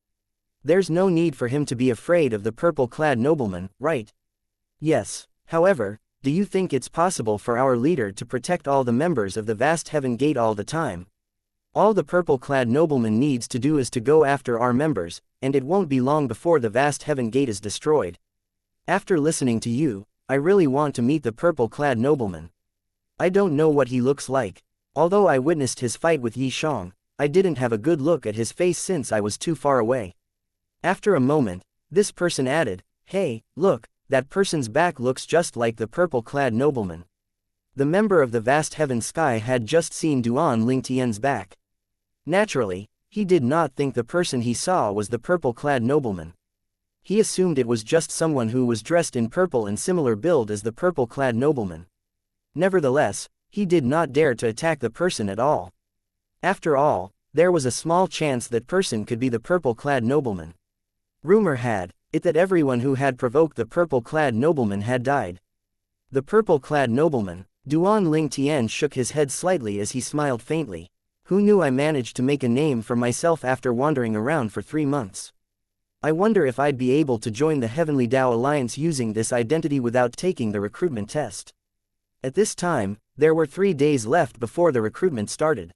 S1: There's no need for him to be afraid of the purple-clad nobleman, right? Yes. However, do you think it's possible for our leader to protect all the members of the Vast Heaven Gate all the time? All the purple-clad nobleman needs to do is to go after our members, and it won't be long before the Vast Heaven Gate is destroyed. After listening to you, I really want to meet the purple-clad nobleman. I don't know what he looks like. Although I witnessed his fight with Yi Shang, I didn't have a good look at his face since I was too far away. After a moment, this person added, Hey, look, that person's back looks just like the purple-clad nobleman. The member of the Vast Heaven Sky had just seen Duan Ling Tian's back. Naturally, he did not think the person he saw was the purple-clad nobleman. He assumed it was just someone who was dressed in purple and similar build as the purple-clad nobleman. Nevertheless, he did not dare to attack the person at all. After all, there was a small chance that person could be the purple-clad nobleman. Rumor had it that everyone who had provoked the purple-clad nobleman had died. The purple-clad nobleman, Duan Ling Tian shook his head slightly as he smiled faintly. Who knew I managed to make a name for myself after wandering around for 3 months? I wonder if I'd be able to join the Heavenly Tao Alliance using this identity without taking the recruitment test. At this time, there were 3 days left before the recruitment started.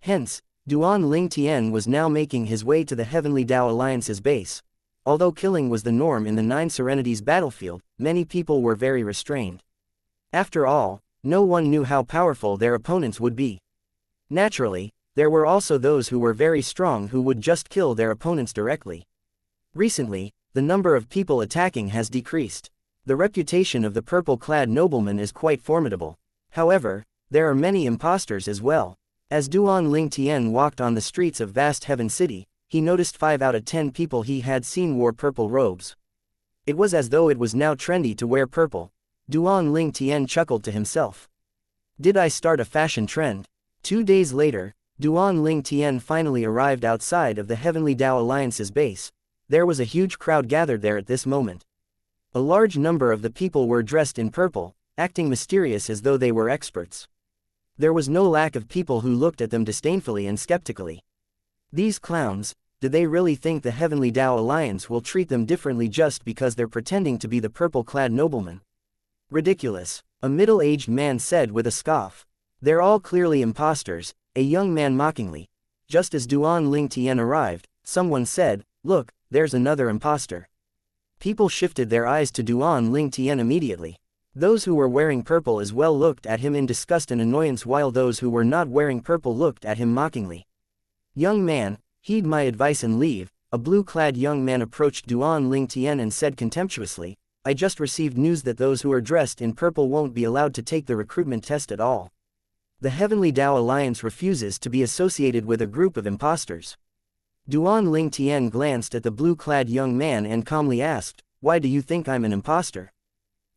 S1: Hence, Duan Ling Tian was now making his way to the Heavenly Tao Alliance's base. Although killing was the norm in the 9 Serenities battlefield, many people were very restrained. After all, no one knew how powerful their opponents would be. Naturally, there were also those who were very strong who would just kill their opponents directly. Recently, the number of people attacking has decreased. The reputation of the purple-clad nobleman is quite formidable. However, there are many imposters as well. As Duan Ling Tian walked on the streets of Vast Heaven City, he noticed 5 out of 10 people he had seen wore purple robes. It was as though it was now trendy to wear purple. Duan Ling Tian chuckled to himself. Did I start a fashion trend? 2 days later, Duan Ling Tian finally arrived outside of the Heavenly Tao Alliance's base. There was a huge crowd gathered there at this moment. A large number of the people were dressed in purple, acting mysterious as though they were experts. There was no lack of people who looked at them disdainfully and skeptically. These clowns, do they really think the Heavenly Tao Alliance will treat them differently just because they're pretending to be the purple-clad noblemen? Ridiculous, a middle-aged man said with a scoff. They're all clearly imposters, a young man mockingly. Just as Duan Ling Tian arrived, someone said, look, there's another imposter. People shifted their eyes to Duan Ling Tian immediately. Those who were wearing purple as well looked at him in disgust and annoyance, while those who were not wearing purple looked at him mockingly. Young man, heed my advice and leave. A blue-clad young man approached Duan Ling Tian and said contemptuously, I just received news that those who are dressed in purple won't be allowed to take the recruitment test at all. The Heavenly Tao Alliance refuses to be associated with a group of imposters. Duan Ling Tian glanced at the blue-clad young man and calmly asked, why do you think I'm an imposter?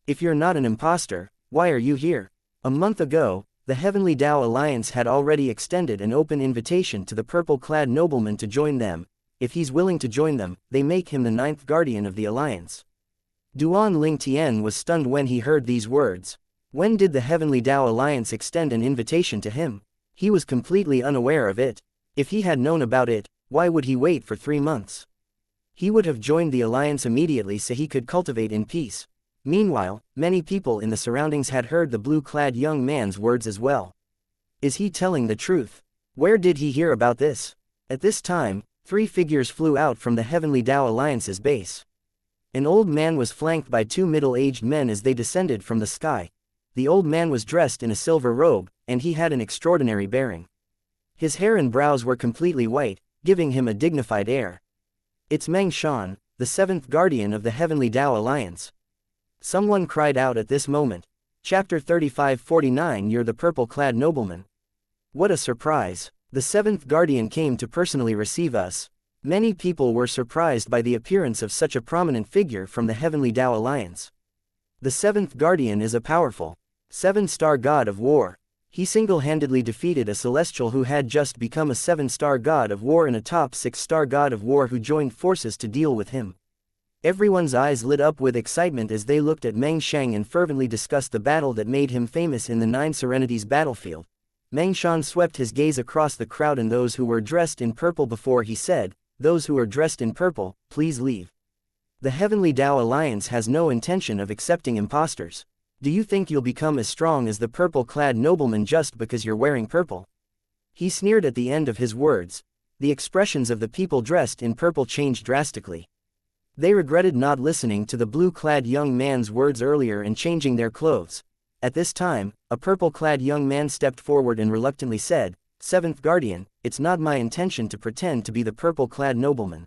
S1: If you're not an imposter, why are you here? A month ago, the Heavenly Tao Alliance had already extended an open invitation to the purple-clad nobleman to join them. If he's willing to join them, they make him the 9th guardian of the alliance. Duan Ling Tian was stunned when he heard these words. When did the Heavenly Tao Alliance extend an invitation to him? He was completely unaware of it. If he had known about it, why would he wait for 3 months? He would have joined the alliance immediately so he could cultivate in peace. Meanwhile, many people in the surroundings had heard the blue-clad young man's words as well. Is he telling the truth? Where did he hear about this? At this time, 3 figures flew out from the Heavenly Tao Alliance's base. An old man was flanked by 2 middle-aged men as they descended from the sky. The old man was dressed in a silver robe, and he had an extraordinary bearing. His hair and brows were completely white, giving him a dignified air. It's Meng Shan, the 7th guardian of the Heavenly Tao Alliance. Someone cried out at this moment. Chapter 35-49. You're the purple-clad nobleman. What a surprise. The 7th guardian came to personally receive us. Many people were surprised by the appearance of such a prominent figure from the Heavenly Tao Alliance. The 7th guardian is a powerful 7-star god of war. He single-handedly defeated a celestial who had just become a 7-star god of war and a top 6-star god of war who joined forces to deal with him. Everyone's eyes lit up with excitement as they looked at Meng Shang and fervently discussed the battle that made him famous in the 9 Serenities battlefield. Meng Shan swept his gaze across the crowd and those who were dressed in purple before he said, those who are dressed in purple, please leave. The Heavenly Tao Alliance has no intention of accepting imposters. Do you think you'll become as strong as the purple-clad nobleman just because you're wearing purple? He sneered at the end of his words. The expressions of the people dressed in purple changed drastically. They regretted not listening to the blue-clad young man's words earlier and changing their clothes. At this time, a purple-clad young man stepped forward and reluctantly said, 7th Guardian, it's not my intention to pretend to be the purple-clad nobleman.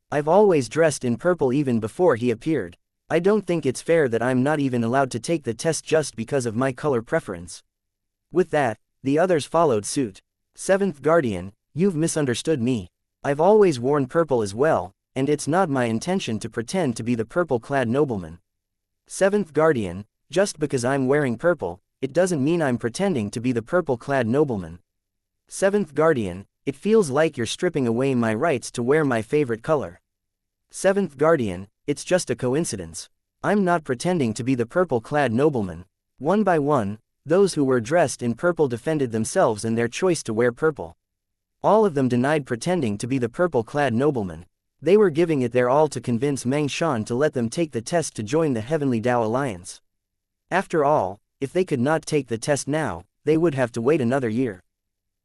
S1: I've always dressed in purple even before he appeared. I don't think it's fair that I'm not even allowed to take the test just because of my color preference. With that, the others followed suit. 7th Guardian, you've misunderstood me. I've always worn purple as well, and it's not my intention to pretend to be the purple-clad nobleman. 7th Guardian, just because I'm wearing purple, it doesn't mean I'm pretending to be the purple-clad nobleman. 7th Guardian, it feels like you're stripping away my rights to wear my favorite color. 7th Guardian, it's just a coincidence. I'm not pretending to be the purple-clad nobleman. One by one, those who were dressed in purple defended themselves and their choice to wear purple. All of them denied pretending to be the purple-clad nobleman. They were giving it their all to convince Meng Shan to let them take the test to join the Heavenly Tao Alliance. After all, if they could not take the test now, they would have to wait another year.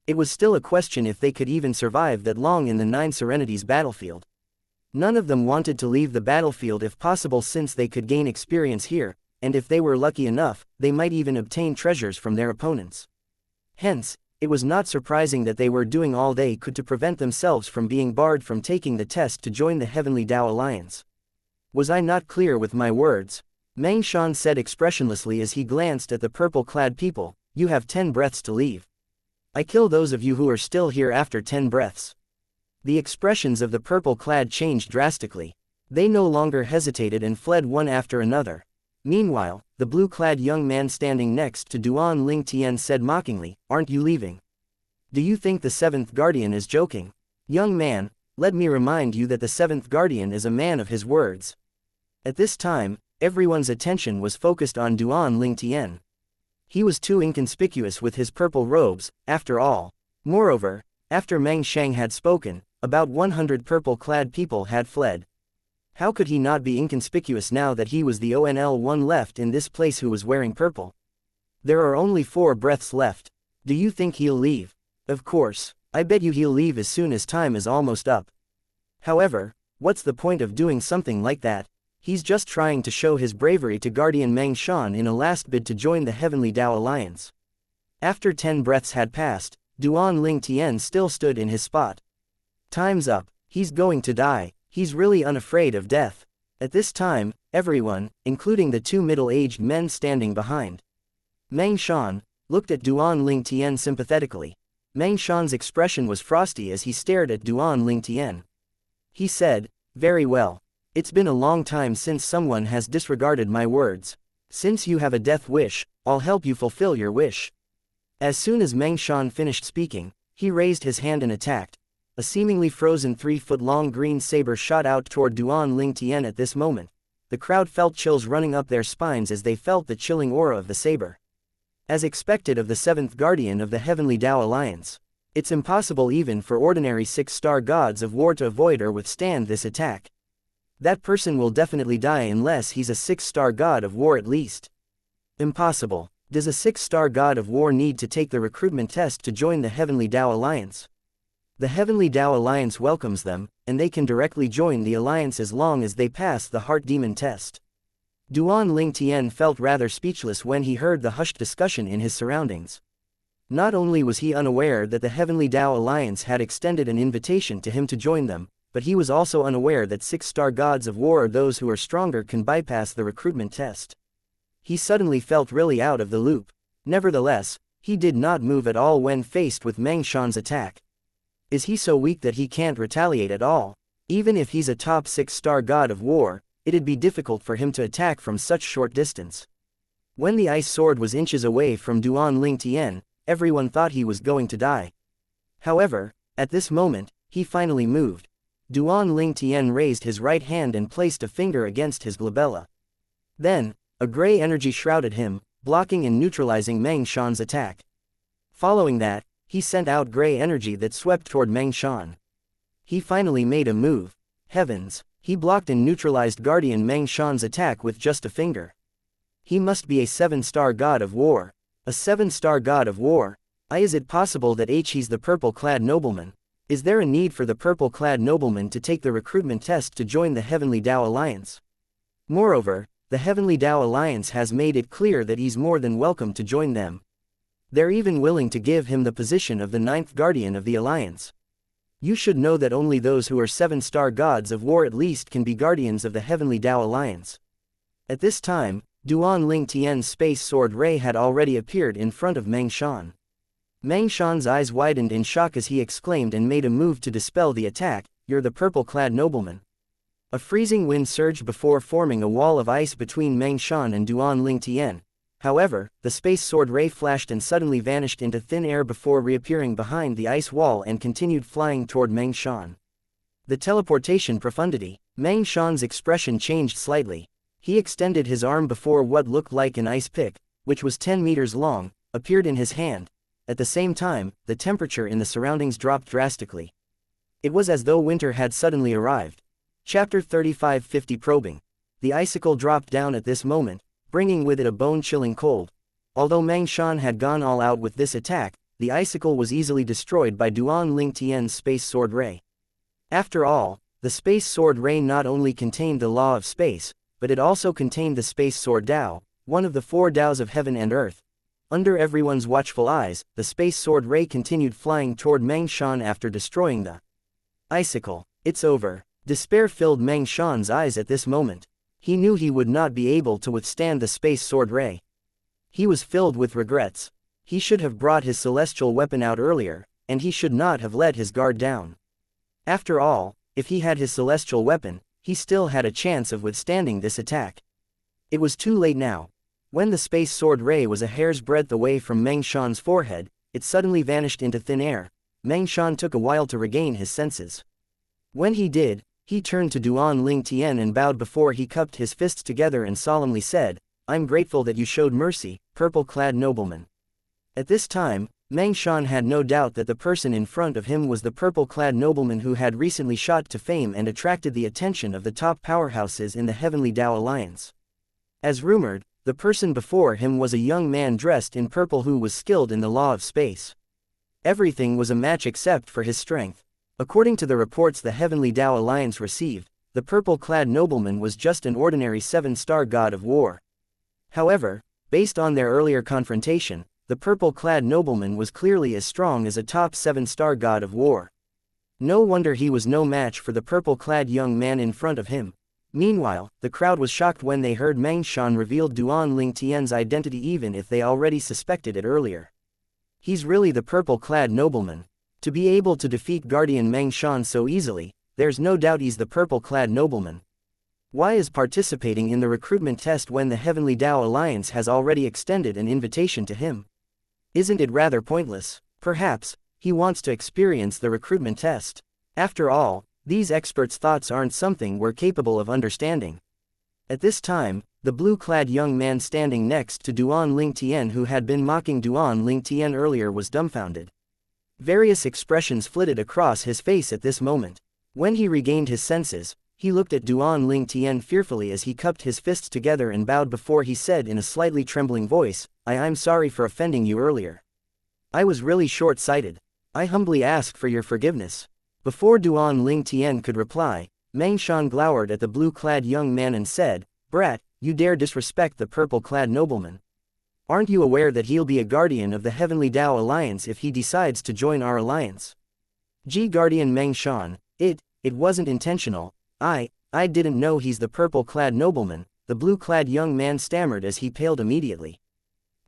S1: It was still a question if they could even survive that long in the 9 Serenities battlefield. None of them wanted to leave the battlefield if possible since they could gain experience here, and if they were lucky enough, they might even obtain treasures from their opponents. Hence, it was not surprising that they were doing all they could to prevent themselves from being barred from taking the test to join the Heavenly Tao Alliance. Was I not clear with my words? Meng Shan said expressionlessly as he glanced at the purple-clad people, you have 10 breaths to leave. I kill those of you who are still here after 10 breaths. The expressions of the purple-clad changed drastically. They no longer hesitated and fled one after another. Meanwhile, the blue-clad young man standing next to Duan Ling Tian said mockingly, aren't you leaving? Do you think the seventh guardian is joking? Young man, let me remind you that the seventh guardian is a man of his words. At this time, everyone's attention was focused on Duan Lingtian. He was too inconspicuous with his purple robes, after all. Moreover, after Meng Sheng had spoken, about 100 purple-clad people had fled. How could he not be inconspicuous now that he was the only one left in this place who was wearing purple? There are only 4 breaths left. Do you think he'll leave? Of course, I bet you he'll leave as soon as time is almost up. However, what's the point of doing something like that? He's just trying to show his bravery to Guardian Meng Shan in a last bid to join the Heavenly Tao Alliance. After 10 breaths had passed, Duan Lingtian still stood in his spot. Time's up, he's going to die, he's really unafraid of death. At this time, everyone, including the 2 middle-aged men standing behind Meng Shan, looked at Duan Lingtian sympathetically. Meng Shan's expression was frosty as he stared at Duan Lingtian. He said, "Very well. It's been a long time since someone has disregarded my words. Since you have a death wish, I'll help you fulfill your wish." As soon as Meng Shan finished speaking, he raised his hand and attacked. A seemingly frozen 3-foot-long green saber shot out toward Duan Lingtian at this moment. The crowd felt chills running up their spines as they felt the chilling aura of the saber. As expected of the 7th Guardian of the Heavenly Tao Alliance, it's impossible even for ordinary 6-star gods of war to avoid or withstand this attack. That person will definitely die unless he's a 6-star god of war at least. Impossible. Does a 6-star god of war need to take the recruitment test to join the Heavenly Tao Alliance? The Heavenly Tao Alliance welcomes them, and they can directly join the alliance as long as they pass the Heart Demon test. Duan Lingtian felt rather speechless when he heard the hushed discussion in his surroundings. Not only was he unaware that the Heavenly Tao Alliance had extended an invitation to him to join them, but he was also unaware that 6-star gods of war or those who are stronger can bypass the recruitment test. He suddenly felt really out of the loop. Nevertheless, he did not move at all when faced with Meng Shan's attack. Is he so weak that he can't retaliate at all? Even if he's a top 6-star god of war, it'd be difficult for him to attack from such short distance. When the ice sword was inches away from Duan Lingtian, everyone thought he was going to die. However, at this moment, he finally moved. Duan Lingtian raised his right hand and placed a finger against his glabella. Then, a gray energy shrouded him, blocking and neutralizing Meng Shan's attack. Following that, he sent out gray energy that swept toward Meng Shan. He finally made a move. Heavens, he blocked and neutralized Guardian Meng Shan's attack with just a finger. He must be a 7-star god of war. A 7-star god of war? Is it possible that he's the purple-clad nobleman? Is there a need for the purple-clad nobleman to take the recruitment test to join the Heavenly Tao Alliance? Moreover, the Heavenly Tao Alliance has made it clear that he's more than welcome to join them. They're even willing to give him the position of the 9th Guardian of the Alliance. You should know that only those who are 7-star gods of war at least can be guardians of the Heavenly Tao Alliance. At this time, Duan Lingtian's space sword ray had already appeared in front of Meng Shan. Meng Shan's eyes widened in shock as he exclaimed and made a move to dispel the attack, "You're the purple-clad nobleman." A freezing wind surged before forming a wall of ice between Meng Shan and Duan Lingtian. However, the space sword ray flashed and suddenly vanished into thin air before reappearing behind the ice wall and continued flying toward Meng Shan. The teleportation profundity. Meng Shan's expression changed slightly. He extended his arm before what looked like an ice pick, which was 10 meters long, appeared in his hand. At the same time, the temperature in the surroundings dropped drastically. It was as though winter had suddenly arrived. Chapter 3550 Probing. The icicle dropped down at this moment, bringing with it a bone-chilling cold. Although Meng Shan had gone all out with this attack, the icicle was easily destroyed by Duan Lingtian's space sword ray. After all, the space sword ray not only contained the law of space, but it also contained the space sword Tao, one of the 4 Taos of heaven and earth. Under everyone's watchful eyes, the space sword ray continued flying toward Meng Shan after destroying the icicle. It's over. Despair filled Meng Shan's eyes at this moment. He knew he would not be able to withstand the space sword ray. He was filled with regrets. He should have brought his celestial weapon out earlier, and he should not have let his guard down. After all, if he had his celestial weapon, he still had a chance of withstanding this attack. It was too late now. When the space sword ray was a hair's breadth away from Meng Shan's forehead, it suddenly vanished into thin air. Meng Shan took a while to regain his senses. When he did, he turned to Duan Ling Tian and bowed before he cupped his fists together and solemnly said, "I'm grateful that you showed mercy, purple-clad nobleman." At this time, Meng Shan had no doubt that the person in front of him was the purple-clad nobleman who had recently shot to fame and attracted the attention of the top powerhouses in the Heavenly Tao Alliance. As rumored, the person before him was a young man dressed in purple who was skilled in the law of space. Everything was a match except for his strength. According to the reports the Heavenly Tao Alliance received, the purple-clad nobleman was just an ordinary 7-star god of war. However, based on their earlier confrontation, the purple-clad nobleman was clearly as strong as a top 7-star god of war. No wonder he was no match for the purple-clad young man in front of him. Meanwhile, the crowd was shocked when they heard Meng Shan reveal Duan Ling Tian's identity even if they already suspected it earlier. He's really the purple-clad nobleman. To be able to defeat Guardian Meng Shan so easily, there's no doubt he's the purple-clad nobleman. Why is participating in the recruitment test when the Heavenly Tao Alliance has already extended an invitation to him? Isn't it rather pointless? Perhaps, he wants to experience the recruitment test. After all, these experts' thoughts aren't something we're capable of understanding. At this time, the blue-clad young man standing next to Duan Ling Tian who had been mocking Duan Ling Tian earlier was dumbfounded. Various expressions flitted across his face at this moment. When he regained his senses, he looked at Duan Ling Tian fearfully as he cupped his fists together and bowed before he said in a slightly trembling voice, I'm sorry for offending you earlier. I was really short-sighted. I humbly ask for your forgiveness." Before Duan Ling Tian could reply, Meng Shan glowered at the blue-clad young man and said, "Brat, you dare disrespect the purple-clad nobleman. Aren't you aware that he'll be a guardian of the Heavenly Tao Alliance if he decides to join our alliance?" Guardian Meng Shan, it wasn't intentional. I didn't know he's the purple-clad nobleman," the blue-clad young man stammered as he paled immediately.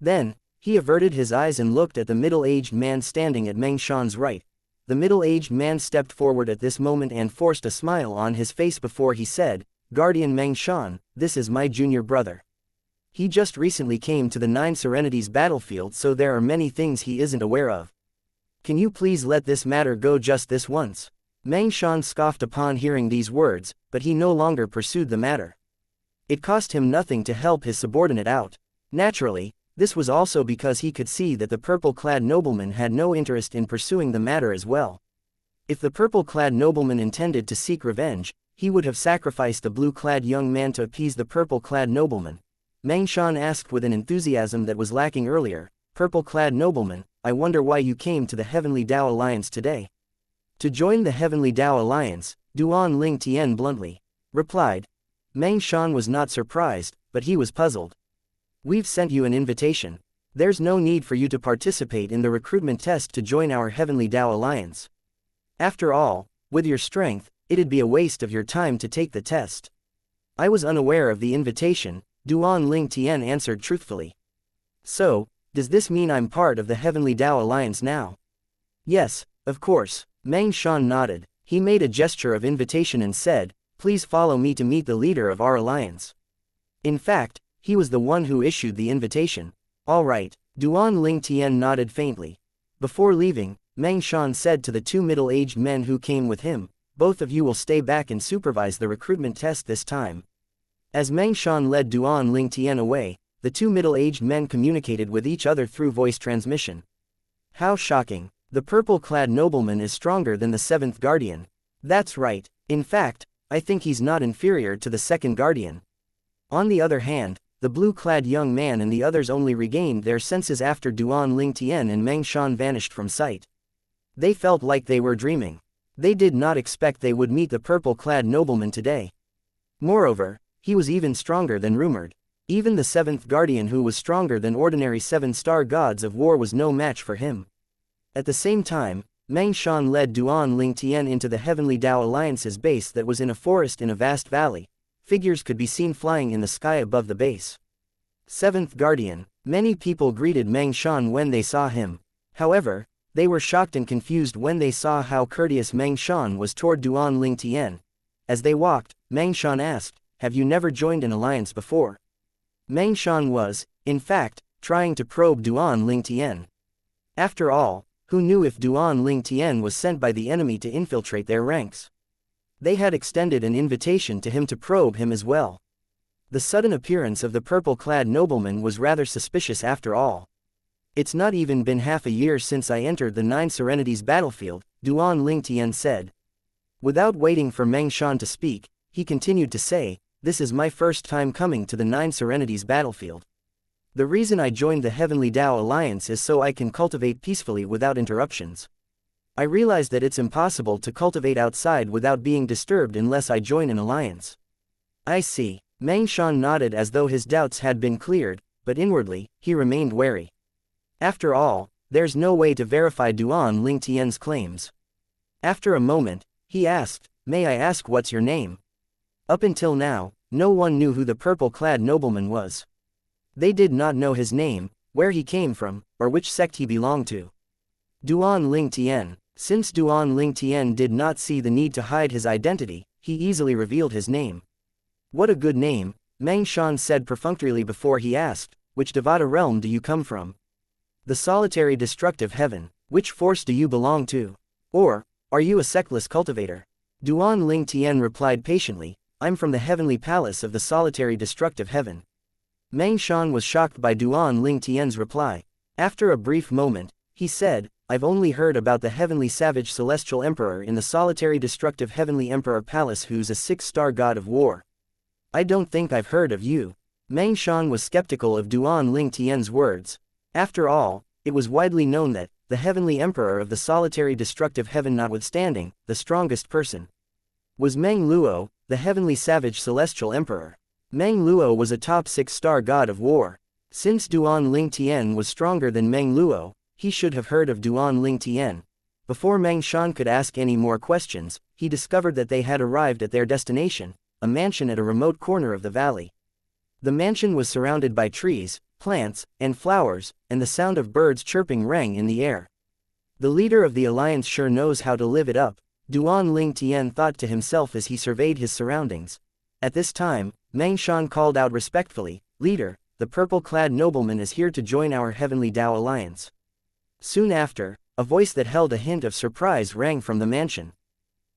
S1: Then, he averted his eyes and looked at the middle-aged man standing at Meng Shan's right. The middle-aged man stepped forward at this moment and forced a smile on his face before he said, "Guardian Meng Shan, this is my junior brother. He just recently came to the Nine Serenities battlefield, so there are many things he isn't aware of. Can you please let this matter go just this once?" Meng Shan scoffed upon hearing these words, but he no longer pursued the matter. It cost him nothing to help his subordinate out. Naturally, this was also because he could see that the purple-clad nobleman had no interest in pursuing the matter as well. If the purple-clad nobleman intended to seek revenge, he would have sacrificed the blue-clad young man to appease the purple-clad nobleman. Meng Shan asked with an enthusiasm that was lacking earlier, "Purple-clad nobleman, I wonder why you came to the Heavenly Tao Alliance today?" "To join the Heavenly Tao Alliance," Duan Ling Tian bluntly replied. Meng Shan was not surprised, but he was puzzled. "We've sent you an invitation. There's no need for you to participate in the recruitment test to join our Heavenly Tao Alliance. After all, with your strength, it'd be a waste of your time to take the test." "I was unaware of the invitation," Duan Ling Tian answered truthfully. "So, does this mean I'm part of the Heavenly Tao Alliance now?" "Yes, of course." Meng Shan nodded. He made a gesture of invitation and said, "Please follow me to meet the leader of our alliance." In fact, he was the one who issued the invitation. "All right." Duan Ling Tian nodded faintly. Before leaving, Meng Shan said to the two middle-aged men who came with him, "Both of you will stay back and supervise the recruitment test this time." As Meng Shan led Duan Ling Tian away, the two middle-aged men communicated with each other through voice transmission. How shocking. The purple-clad nobleman is stronger than the seventh guardian. That's right. In fact, I think he's not inferior to the second guardian. On the other hand, the blue-clad young man and the others only regained their senses after Duan Ling Tian and Meng Shan vanished from sight. They felt like they were dreaming. They did not expect they would meet the purple-clad nobleman today. Moreover, he was even stronger than rumored. Even the seventh guardian who was stronger than ordinary 7-star gods of war was no match for him. At the same time, Meng Shan led Duan Ling Tian into the Heavenly Tao Alliance's base that was in a forest in a vast valley. Figures could be seen flying in the sky above the base. Seventh Guardian. Many people greeted Meng Shan when they saw him. However, they were shocked and confused when they saw how courteous Meng Shan was toward Duan Ling Tian. As they walked, Meng Shan asked, "Have you never joined an alliance before?" Meng Shan was, in fact, trying to probe Duan Ling Tian. After all, who knew if Duan Ling Tian was sent by the enemy to infiltrate their ranks? They had extended an invitation to him to probe him as well. The sudden appearance of the purple-clad nobleman was rather suspicious after all. It's not even been half a year since I entered the Nine Serenities battlefield, Duan Ling Tian said. Without waiting for Meng Shan to speak, he continued to say, "This is my first time coming to the Nine Serenities battlefield. The reason I joined the Heavenly Tao Alliance is so I can cultivate peacefully without interruptions. I realize that it's impossible to cultivate outside without being disturbed unless I join an alliance." I see. Meng Shan nodded as though his doubts had been cleared, but inwardly, he remained wary. After all, there's no way to verify Duan Ling Tian's claims. After a moment, he asked, "May I ask what's your name?" Up until now, no one knew who the purple-clad nobleman was. They did not know his name, where he came from, or which sect he belonged to. Duan Ling Tian. Since Duan Ling Tian did not see the need to hide his identity, he easily revealed his name. "What a good name," Meng Shan said perfunctorily before he asked, "Which Devata realm do you come from?" "The solitary destructive heaven." "Which force do you belong to? Or, are you a sectless cultivator?" Duan Ling Tian replied patiently, "I'm from the heavenly palace of the solitary destructive heaven." Meng Shan was shocked by Duan Ling Tian's reply. After a brief moment, he said, "I've only heard about the heavenly savage celestial emperor in the solitary destructive heavenly emperor palace who's a 6-star god of war. I don't think I've heard of you." Meng Shan was skeptical of Duan Ling Tian's words. After all, it was widely known that, the heavenly emperor of the solitary destructive heaven notwithstanding, the strongest person was Meng Luo, the heavenly savage celestial emperor. Meng Luo was a top 6-star god of war. Since Duan Ling Tian was stronger than Meng Luo, he should have heard of Duan Ling Tian. Before Meng Shan could ask any more questions, he discovered that they had arrived at their destination, a mansion at a remote corner of the valley. The mansion was surrounded by trees, plants, and flowers, and the sound of birds chirping rang in the air. The leader of the alliance sure knows how to live it up, Duan Ling Tian thought to himself as he surveyed his surroundings. At this time, Meng Shan called out respectfully, "Leader, the purple-clad nobleman is here to join our Heavenly Tao Alliance." Soon after, a voice that held a hint of surprise rang from the mansion.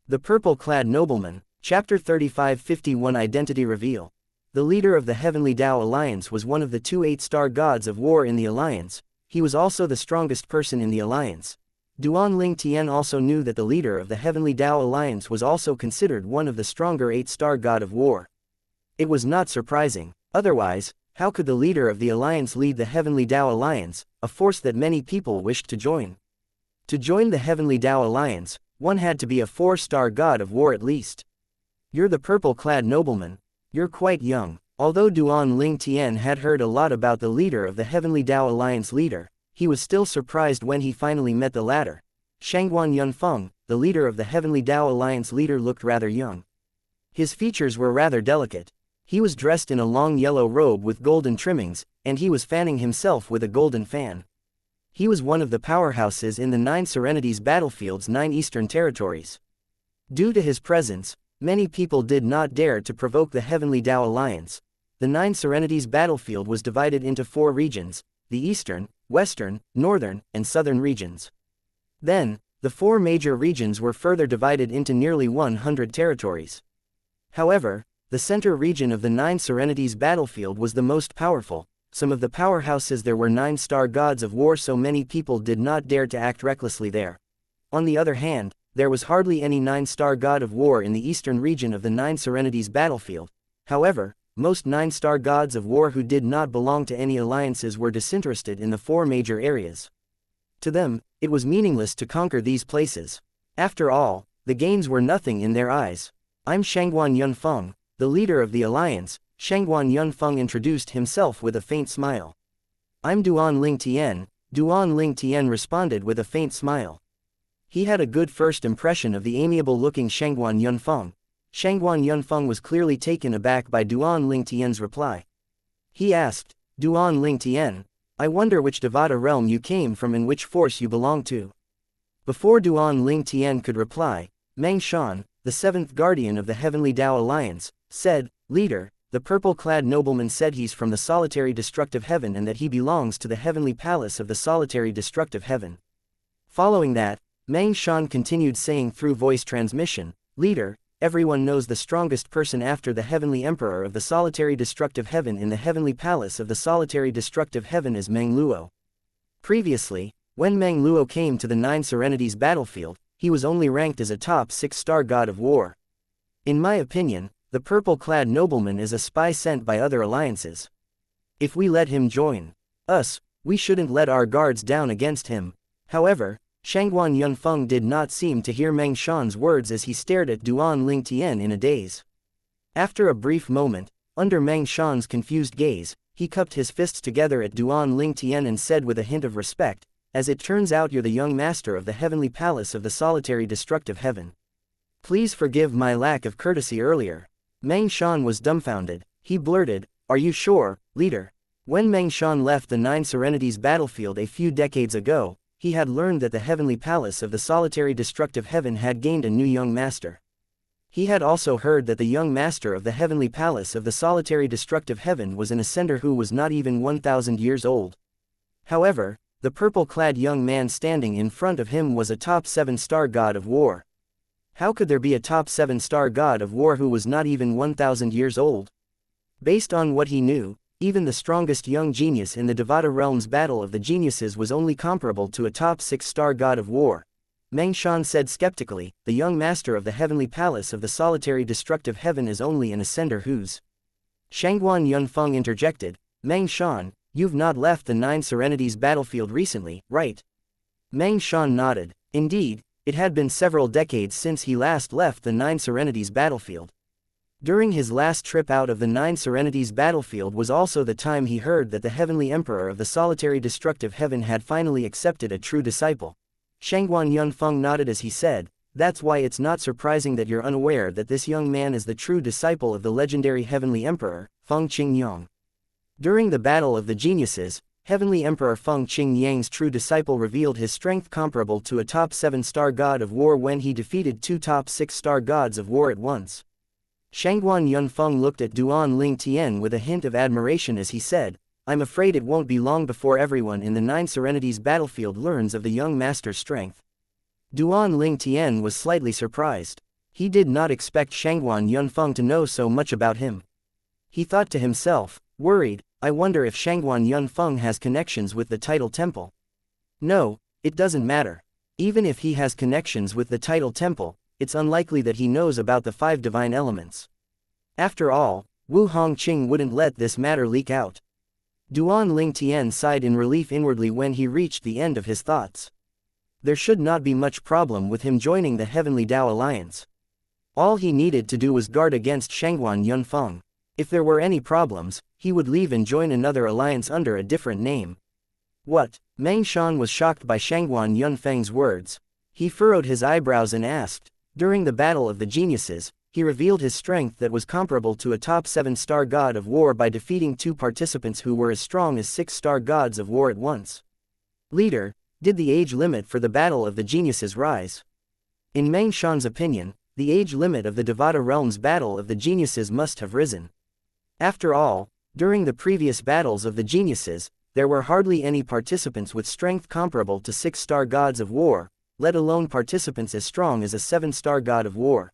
S1: The purple-clad nobleman. Chapter 3551 Identity Reveal. The leader of the Heavenly Tao Alliance was one of the 2 8-star gods of war in the Alliance. He was also the strongest person in the Alliance. Duan Ling Tian also knew that the leader of the Heavenly Tao Alliance was also considered one of the stronger 8-star god of war. It was not surprising. Otherwise, how could the leader of the Alliance lead the Heavenly Tao Alliance, a force that many people wished to join? To join the Heavenly Tao Alliance, one had to be a 4-star god of war at least. "You're the purple-clad nobleman. You're quite young." Although Duan Ling Tian had heard a lot about the leader of the Heavenly Tao Alliance leader, he was still surprised when he finally met the latter. Shangguan Yunfeng, the leader of the Heavenly Tao Alliance leader, looked rather young. His features were rather delicate. He was dressed in a long yellow robe with golden trimmings, and he was fanning himself with a golden fan. He was one of the powerhouses in the 9 Serenities battlefield's 9 eastern territories. Due to his presence, many people did not dare to provoke the Heavenly Tao Alliance. The 9 Serenities battlefield was divided into 4 regions, the eastern, western, northern, and southern regions. Then, the 4 major regions were further divided into nearly 100 territories. However, the center region of the 9 Serenities battlefield was the most powerful. Some of the powerhouses there were 9-star gods of war, so many people did not dare to act recklessly there. On the other hand, there was hardly any 9-star god of war in the eastern region of the 9 Serenities battlefield. However, most 9-star gods of war who did not belong to any alliances were disinterested in the 4 major areas. To them, it was meaningless to conquer these places. After all, the gains were nothing in their eyes. "I'm Shangguan Yunfeng, the leader of the alliance," Shangguan Yunfeng introduced himself with a faint smile. "I'm Duan Ling Tian," Duan Ling Tian responded with a faint smile. He had a good first impression of the amiable-looking Shangguan Yunfeng. Shangguan Yunfeng was clearly taken aback by Duan Ling Tian's reply. He asked, "Duan Ling Tian, I wonder which Devata realm you came from and which force you belong to?" Before Duan Ling Tian could reply, Meng Shan, the 7th guardian of the Heavenly Tao Alliance, said, "Leader, the purple-clad nobleman said he's from the solitary destructive heaven and that he belongs to the heavenly palace of the solitary destructive heaven. Following that, Meng Shan continued saying through voice transmission, "Leader, everyone knows the strongest person after the heavenly emperor of the solitary destructive heaven in the heavenly palace of the solitary destructive heaven is Meng Luo. Previously, when Meng Luo came to the Nine Serenities battlefield, he was only ranked as a top 6-star god of war. In my opinion, the purple-clad nobleman is a spy sent by other alliances. If we let him join us, we shouldn't let our guards down against him." However, Shangguan Yunfeng did not seem to hear Meng Shan's words as he stared at Duan Lingtian in a daze. After a brief moment, under Meng Shan's confused gaze, he cupped his fists together at Duan Lingtian and said with a hint of respect, "As it turns out, you're the young master of the heavenly palace of the solitary destructive heaven. Please forgive my lack of courtesy earlier." Meng Shan was dumbfounded. He blurted, "Are you sure, leader?" When Meng Shan left the Nine Serenities battlefield a few decades ago, he had learned that the heavenly palace of the solitary destructive heaven had gained a new young master. He had also heard that the young master of the heavenly palace of the solitary destructive heaven was an ascender who was not even 1,000 years old. However, the purple-clad young man standing in front of him was a top 7-star god of war. How could there be a top 7-star god of war who was not even 1,000 years old? Based on what he knew, even the strongest young genius in the Devata realm's battle of the geniuses was only comparable to a top 6-star god of war. Meng Shan said skeptically, "The young master of the heavenly palace of the solitary destructive heaven is only an ascender who's..." Shangguan Yunfeng interjected, "Meng Shan, you've not left the Nine Serenities battlefield recently, right?" Meng Shan nodded. Indeed, it had been several decades since he last left the Nine Serenities battlefield. During his last trip out of the Nine Serenities battlefield was also the time he heard that the heavenly emperor of the solitary destructive heaven had finally accepted a true disciple. Shangguan Yunfeng nodded as he said, "That's why it's not surprising that you're unaware that this young man is the true disciple of the legendary heavenly emperor, Feng Qingyang." During the battle of the geniuses, Heavenly Emperor Feng Qingyang's true disciple revealed his strength comparable to a top 7-star god of war when he defeated 2 top 6-star gods of war at once. Shangguan Yunfeng looked at Duan Lingtian with a hint of admiration as he said, "I'm afraid it won't be long before everyone in the Nine Serenities battlefield learns of the young master's strength." Duan Lingtian was slightly surprised. He did not expect Shangguan Yunfeng to know so much about him. He thought to himself, worried, "I wonder if Shangguan Yunfeng has connections with the Title Temple." No, it doesn't matter. Even if he has connections with the Title Temple, it's unlikely that he knows about the 5 divine elements. After all, Wu Hongqing wouldn't let this matter leak out. Duan Lingtian sighed in relief inwardly when he reached the end of his thoughts. There should not be much problem with him joining the Heavenly Tao Alliance. All he needed to do was guard against Shangguan Yunfeng. If there were any problems, he would leave and join another alliance under a different name. What? Meng Shan was shocked by Shangguan Yunfeng's words. He furrowed his eyebrows and asked, "During the battle of the geniuses, he revealed his strength that was comparable to a top 7-star god of war by defeating 2 participants who were as strong as 6-star gods of war at once. Leader, did the age limit for the battle of the geniuses rise?" In Meng Shan's opinion, the age limit of the Devata realm's battle of the geniuses must have risen. After all, during the previous battles of the geniuses, there were hardly any participants with strength comparable to 6-star gods of war, let alone participants as strong as a 7-star god of war.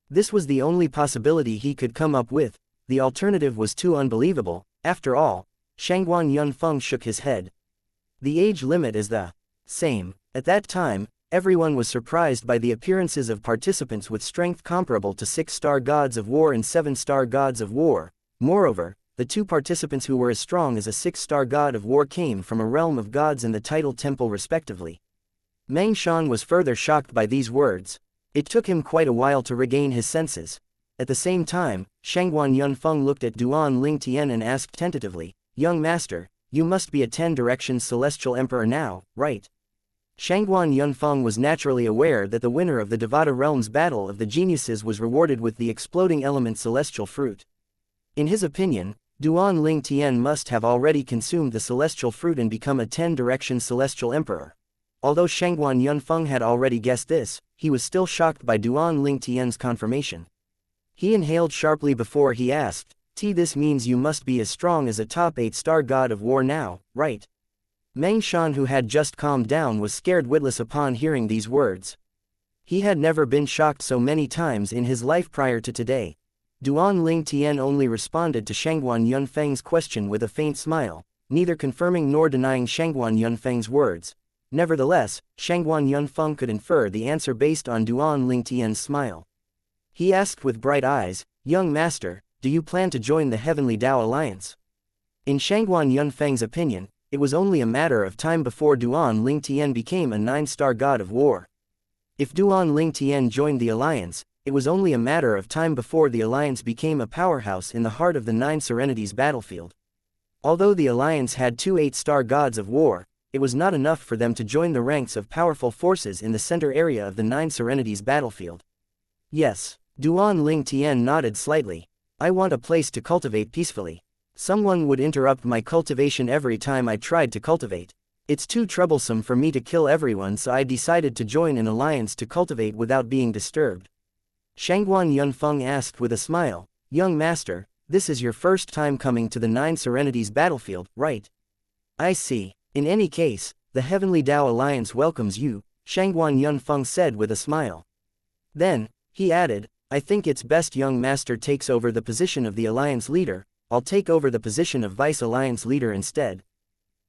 S1: This was the only possibility he could come up with. The alternative was too unbelievable. After all, Shangguan Yunfeng shook his head. The age limit is the same. At that time, everyone was surprised by the appearances of participants with strength comparable to 6-star gods of war and 7-star gods of war. Moreover, the 2 participants who were as strong as a 6-star god of war came from a realm of gods and the Title Temple respectively. Meng Shan was further shocked by these words. It took him quite a while to regain his senses. At the same time, Shangguan Yunfeng looked at Duan Lingtian and asked tentatively, "Young master, you must be a 10 Directions Celestial Emperor now, right?" Shangguan Yunfeng was naturally aware that the winner of the Devata realm's battle of the geniuses was rewarded with the exploding element celestial fruit. In his opinion, Duan Lingtian must have already consumed the celestial fruit and become a 10 Directions Celestial Emperor. Although Shangguan Yunfeng had already guessed this, he was still shocked by Duan Lingtian's confirmation. He inhaled sharply before he asked, This means you must be as strong as a top 8-star god of war now, right? Meng Shan, who had just calmed down, was scared witless upon hearing these words. He had never been shocked so many times in his life prior to today. Duan Ling Tian only responded to Shangguan Yunfeng's question with a faint smile, neither confirming nor denying Shangguan Yunfeng's words. Nevertheless, Shangguan Yunfeng could infer the answer based on Duan Ling Tian's smile. He asked with bright eyes, "Young master, do you plan to join the Heavenly Dao Alliance?" In Shangguan Yunfeng's opinion, it was only a matter of time before Duan Ling Tian became a 9-star god of war. If Duan Ling Tian joined the alliance, it was only a matter of time before the alliance became a powerhouse in the heart of the 9 Serenities battlefield. Although the alliance had 2 8-star gods of war, it was not enough for them to join the ranks of powerful forces in the center area of the 9 Serenities battlefield. Yes, Duan Ling Tian nodded slightly. I want a place to cultivate peacefully. Someone would interrupt my cultivation every time I tried to cultivate. It's too troublesome for me to kill everyone, so I decided to join an alliance to cultivate without being disturbed. Shangguan Yunfeng asked with a smile, "Young master, this is your first time coming to the 9 Serenities battlefield, right?" "I see. In any case, the Heavenly Dao Alliance welcomes you," Shangguan Yunfeng said with a smile. Then, he added, "I think it's best young master takes over the position of the alliance leader. I'll take over the position of vice alliance leader instead."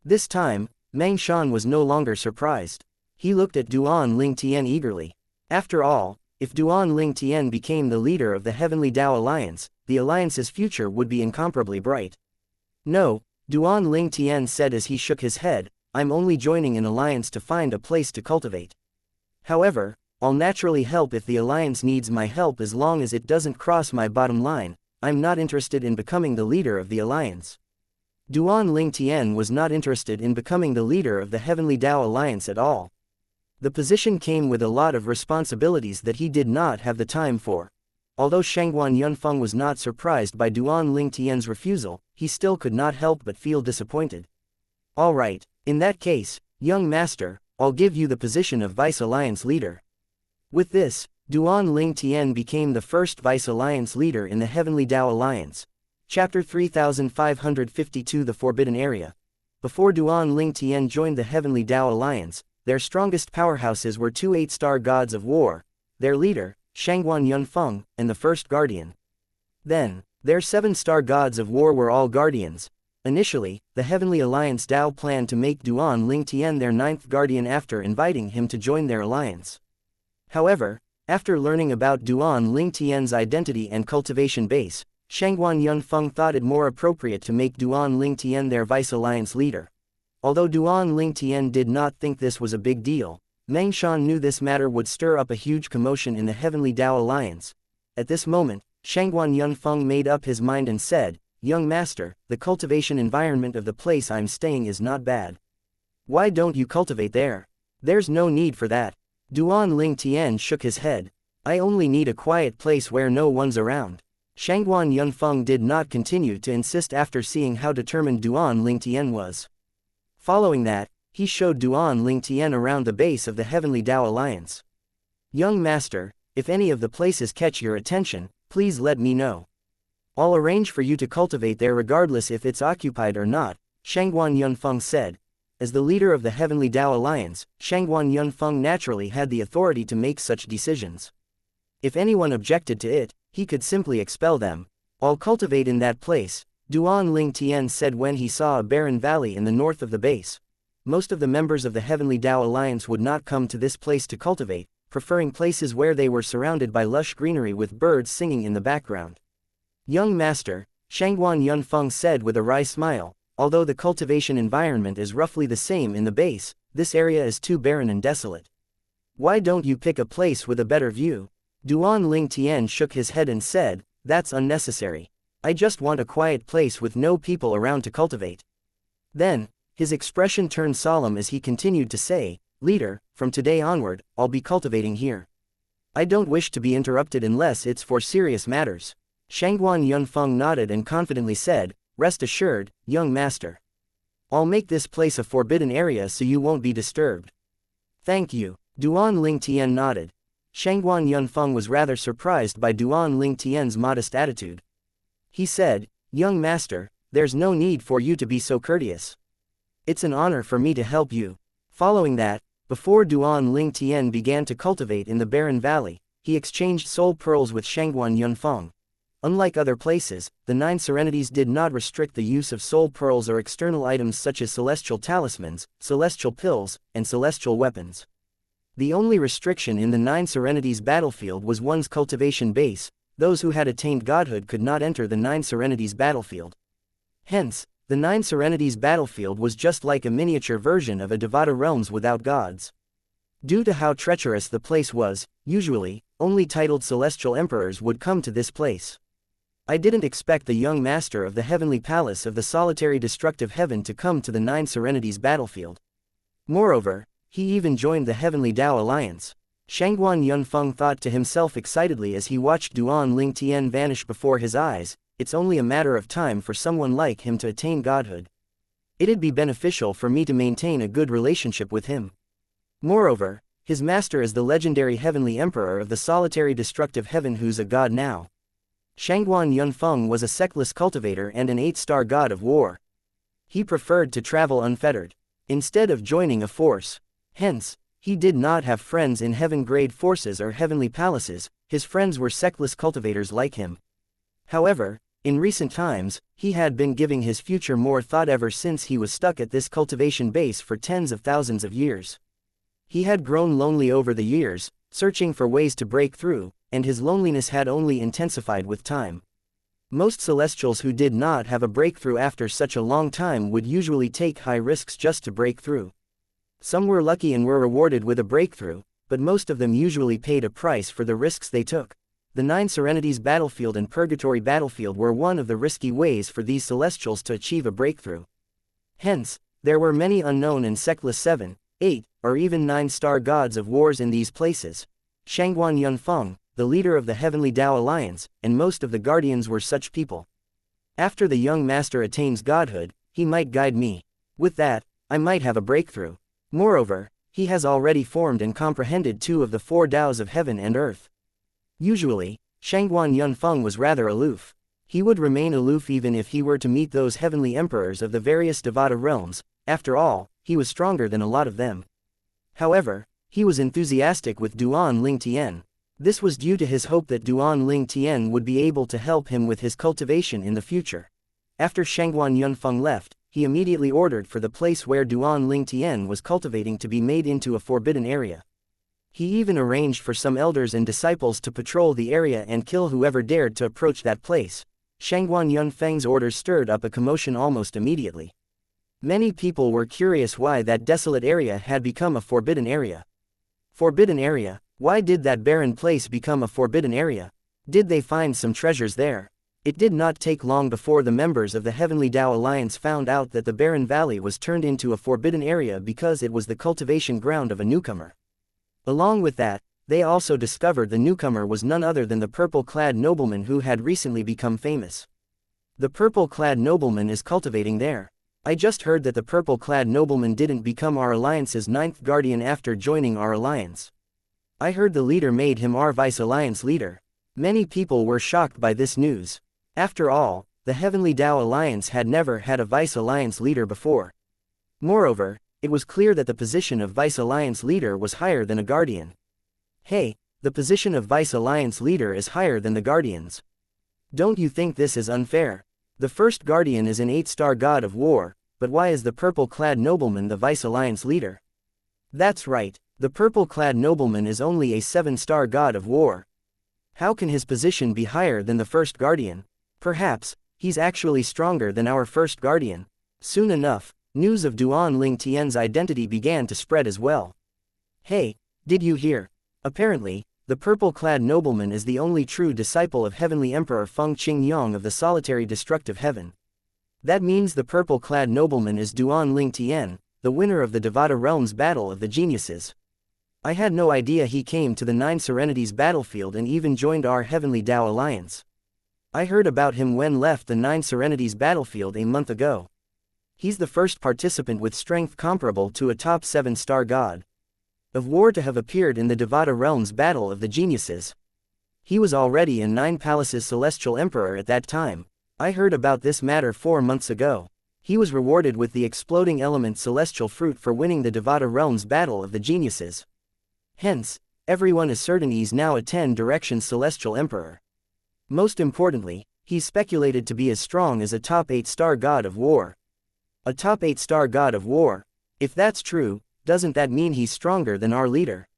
S1: This time, Meng Shan was no longer surprised. He looked at Duan Ling Tian eagerly. After all, if Duan Ling Tian became the leader of the Heavenly Dao Alliance, the alliance's future would be incomparably bright. "No," Duan Ling Tian said as he shook his head, "I'm only joining an alliance to find a place to cultivate. However, I'll naturally help if the alliance needs my help as long as it doesn't cross my bottom line. I'm not interested in becoming the leader of the alliance." Duan Ling Tian was not interested in becoming the leader of the Heavenly Dao Alliance at all. The position came with a lot of responsibilities that he did not have the time for. Although Shangguan Yunfeng was not surprised by Duan Ling Tian's refusal, he still could not help but feel disappointed. "All right, in that case, young master, I'll give you the position of vice alliance leader." With this, Duan Ling Tian became the first vice alliance leader in the Heavenly Dao Alliance. Chapter 3552, The Forbidden Area. Before Duan Ling Tian joined the Heavenly Dao Alliance, their strongest powerhouses were 2 8-star gods of war, their leader, Shangguan Yunfeng, and the first guardian. Then, their 7-star gods of war were all guardians. Initially, the Heavenly Alliance Dao planned to make Duan Ling Tian their 9th guardian after inviting him to join their alliance. However, after learning about Duan Ling Tian's identity and cultivation base, Shangguan Yunfeng thought it more appropriate to make Duan Ling Tian their vice alliance leader. Although Duan Ling Tian did not think this was a big deal, Meng Shan knew this matter would stir up a huge commotion in the Heavenly Dao Alliance. At this moment, Shangguan Yunfeng made up his mind and said, "Young master, the cultivation environment of the place I'm staying is not bad. Why don't you cultivate there?" "There's no need for that." Duan Ling Tian shook his head. "I only need a quiet place where no one's around." Shangguan Yunfeng did not continue to insist after seeing how determined Duan Ling Tian was. Following that, he showed Duan Ling Tian around the base of the Heavenly Dao Alliance. "Young master, if any of the places catch your attention, please let me know. I'll arrange for you to cultivate there regardless if it's occupied or not," Shangguan Yunfeng said. As the leader of the Heavenly Dao Alliance, Shangguan Yunfeng naturally had the authority to make such decisions. If anyone objected to it, he could simply expel them. "I'll cultivate in that place," Duan Ling Tian said when he saw a barren valley in the north of the base. Most of the members of the Heavenly Dao Alliance would not come to this place to cultivate, preferring places where they were surrounded by lush greenery with birds singing in the background. "Young master," Shangguan Yunfeng said with a wry smile, "although the cultivation environment is roughly the same in the base, this area is too barren and desolate. Why don't you pick a place with a better view?" Duan Ling Tian shook his head and said, "That's unnecessary. I just want a quiet place with no people around to cultivate." Then, his expression turned solemn as he continued to say, "Leader, from today onward, I'll be cultivating here. I don't wish to be interrupted unless it's for serious matters." Shangguan Yunfeng nodded and confidently said, "Rest assured, young master. I'll make this place a forbidden area so you won't be disturbed." "Thank you." Duan Ling Tian nodded. Shangguan Yunfeng was rather surprised by Duan Ling Tian's modest attitude. He said, Young master, there's no need for you to be so courteous. It's an honor for me to help you. Following that, before Duan Ling Tian began to cultivate in the barren valley, he exchanged soul pearls with Shangguan Yunfeng. Unlike other places, the Nine Serenities did not restrict the use of soul pearls or external items such as celestial talismans, celestial pills, and celestial weapons. The only restriction in the Nine Serenities battlefield was one's cultivation base. Those who had attained godhood could not enter the Nine Serenities battlefield. Hence, the Nine Serenities battlefield was just like a miniature version of a Devata realms without gods. Due to how treacherous the place was, usually, only titled celestial emperors would come to this place. I didn't expect the young master of the heavenly palace of the solitary destructive heaven to come to the Nine Serenities battlefield. Moreover, he even joined the Heavenly Tao Alliance. Shangguan Yunfeng thought to himself excitedly as he watched Duan Ling Tian vanish before his eyes. It's only a matter of time for someone like him to attain godhood. It'd be beneficial for me to maintain a good relationship with him. Moreover, his master is the legendary heavenly emperor of the solitary destructive heaven who's a god now. Shangguan Yunfeng was a sectless cultivator and an 8-star god of war. He preferred to travel unfettered, instead of joining a force. Hence, he did not have friends in heaven-grade forces or heavenly palaces. His friends were sectless cultivators like him. However, in recent times, he had been giving his future more thought ever since he was stuck at this cultivation base for tens of thousands of years. He had grown lonely over the years, searching for ways to break through, and his loneliness had only intensified with time. Most celestials who did not have a breakthrough after such a long time would usually take high risks just to break through. Some were lucky and were rewarded with a breakthrough, but most of them usually paid a price for the risks they took. The Nine Serenities battlefield and Purgatory battlefield were one of the risky ways for these celestials to achieve a breakthrough. Hence, there were many unknown and sectless 7, 8, or even 9-star gods of wars in these places. Shangguan Yunfeng, the leader of the Heavenly Tao Alliance, and most of the guardians were such people. After the young master attains godhood, he might guide me. With that, I might have a breakthrough. Moreover, he has already formed and comprehended 2 of the 4 Taos of heaven and earth. Usually, Shangguan Yunfeng was rather aloof. He would remain aloof even if he were to meet those heavenly emperors of the various Devata realms. After all, he was stronger than a lot of them. However, he was enthusiastic with Duan Ling Tian. This was due to his hope that Duan Ling Tian would be able to help him with his cultivation in the future. After Shangguan Yunfeng left, he immediately ordered for the place where Duan Ling Tian was cultivating to be made into a forbidden area. He even arranged for some elders and disciples to patrol the area and kill whoever dared to approach that place. Shangguan Yunfeng's orders stirred up a commotion almost immediately. Many people were curious why that desolate area had become a forbidden area. Forbidden area? Why did that barren place become a forbidden area? Did they find some treasures there? It did not take long before the members of the Heavenly Tao Alliance found out that the barren valley was turned into a forbidden area because it was the cultivation ground of a newcomer. Along with that, they also discovered the newcomer was none other than the purple-clad nobleman who had recently become famous. The purple-clad nobleman is cultivating there. I just heard that the purple-clad nobleman didn't become our alliance's 9th guardian after joining our alliance. I heard the leader made him our vice-alliance leader. Many people were shocked by this news. After all, the Heavenly Tao Alliance had never had a vice-alliance leader before. Moreover, it was clear that the position of vice-alliance leader was higher than a guardian. Hey, the position of vice-alliance leader is higher than the guardians. Don't you think this is unfair? The first guardian is an 8-star god of war, but why is the purple-clad nobleman the vice-alliance leader? That's right, the purple-clad nobleman is only a 7-star god of war. How can his position be higher than the first guardian? Perhaps, he's actually stronger than our first guardian. Soon enough, news of Duan Ling Tian's identity began to spread as well. Hey, did you hear? Apparently, the purple-clad nobleman is the only true disciple of Heavenly Emperor Feng Qingyong of the solitary destructive heaven. That means the purple-clad nobleman is Duan Ling Tian, the winner of the Devata Realms Battle of the Geniuses. I had no idea he came to the Nine Serenities battlefield and even joined our Heavenly Tao Alliance. I heard about him when left the Nine Serenities battlefield a month ago. He's the first participant with strength comparable to a top 7-star god of war to have appeared in the Devata Realms Battle of the Geniuses. He was already in 9 Palaces Celestial Emperor at that time. I heard about this matter 4 months ago. He was rewarded with the exploding element celestial fruit for winning the Devata realm's battle of the geniuses. Hence, everyone is certain he's now a 10 directions celestial emperor. Most importantly, he's speculated to be as strong as a top 8-star god of war. A top 8-star god of war? If that's true, doesn't that mean he's stronger than our leader?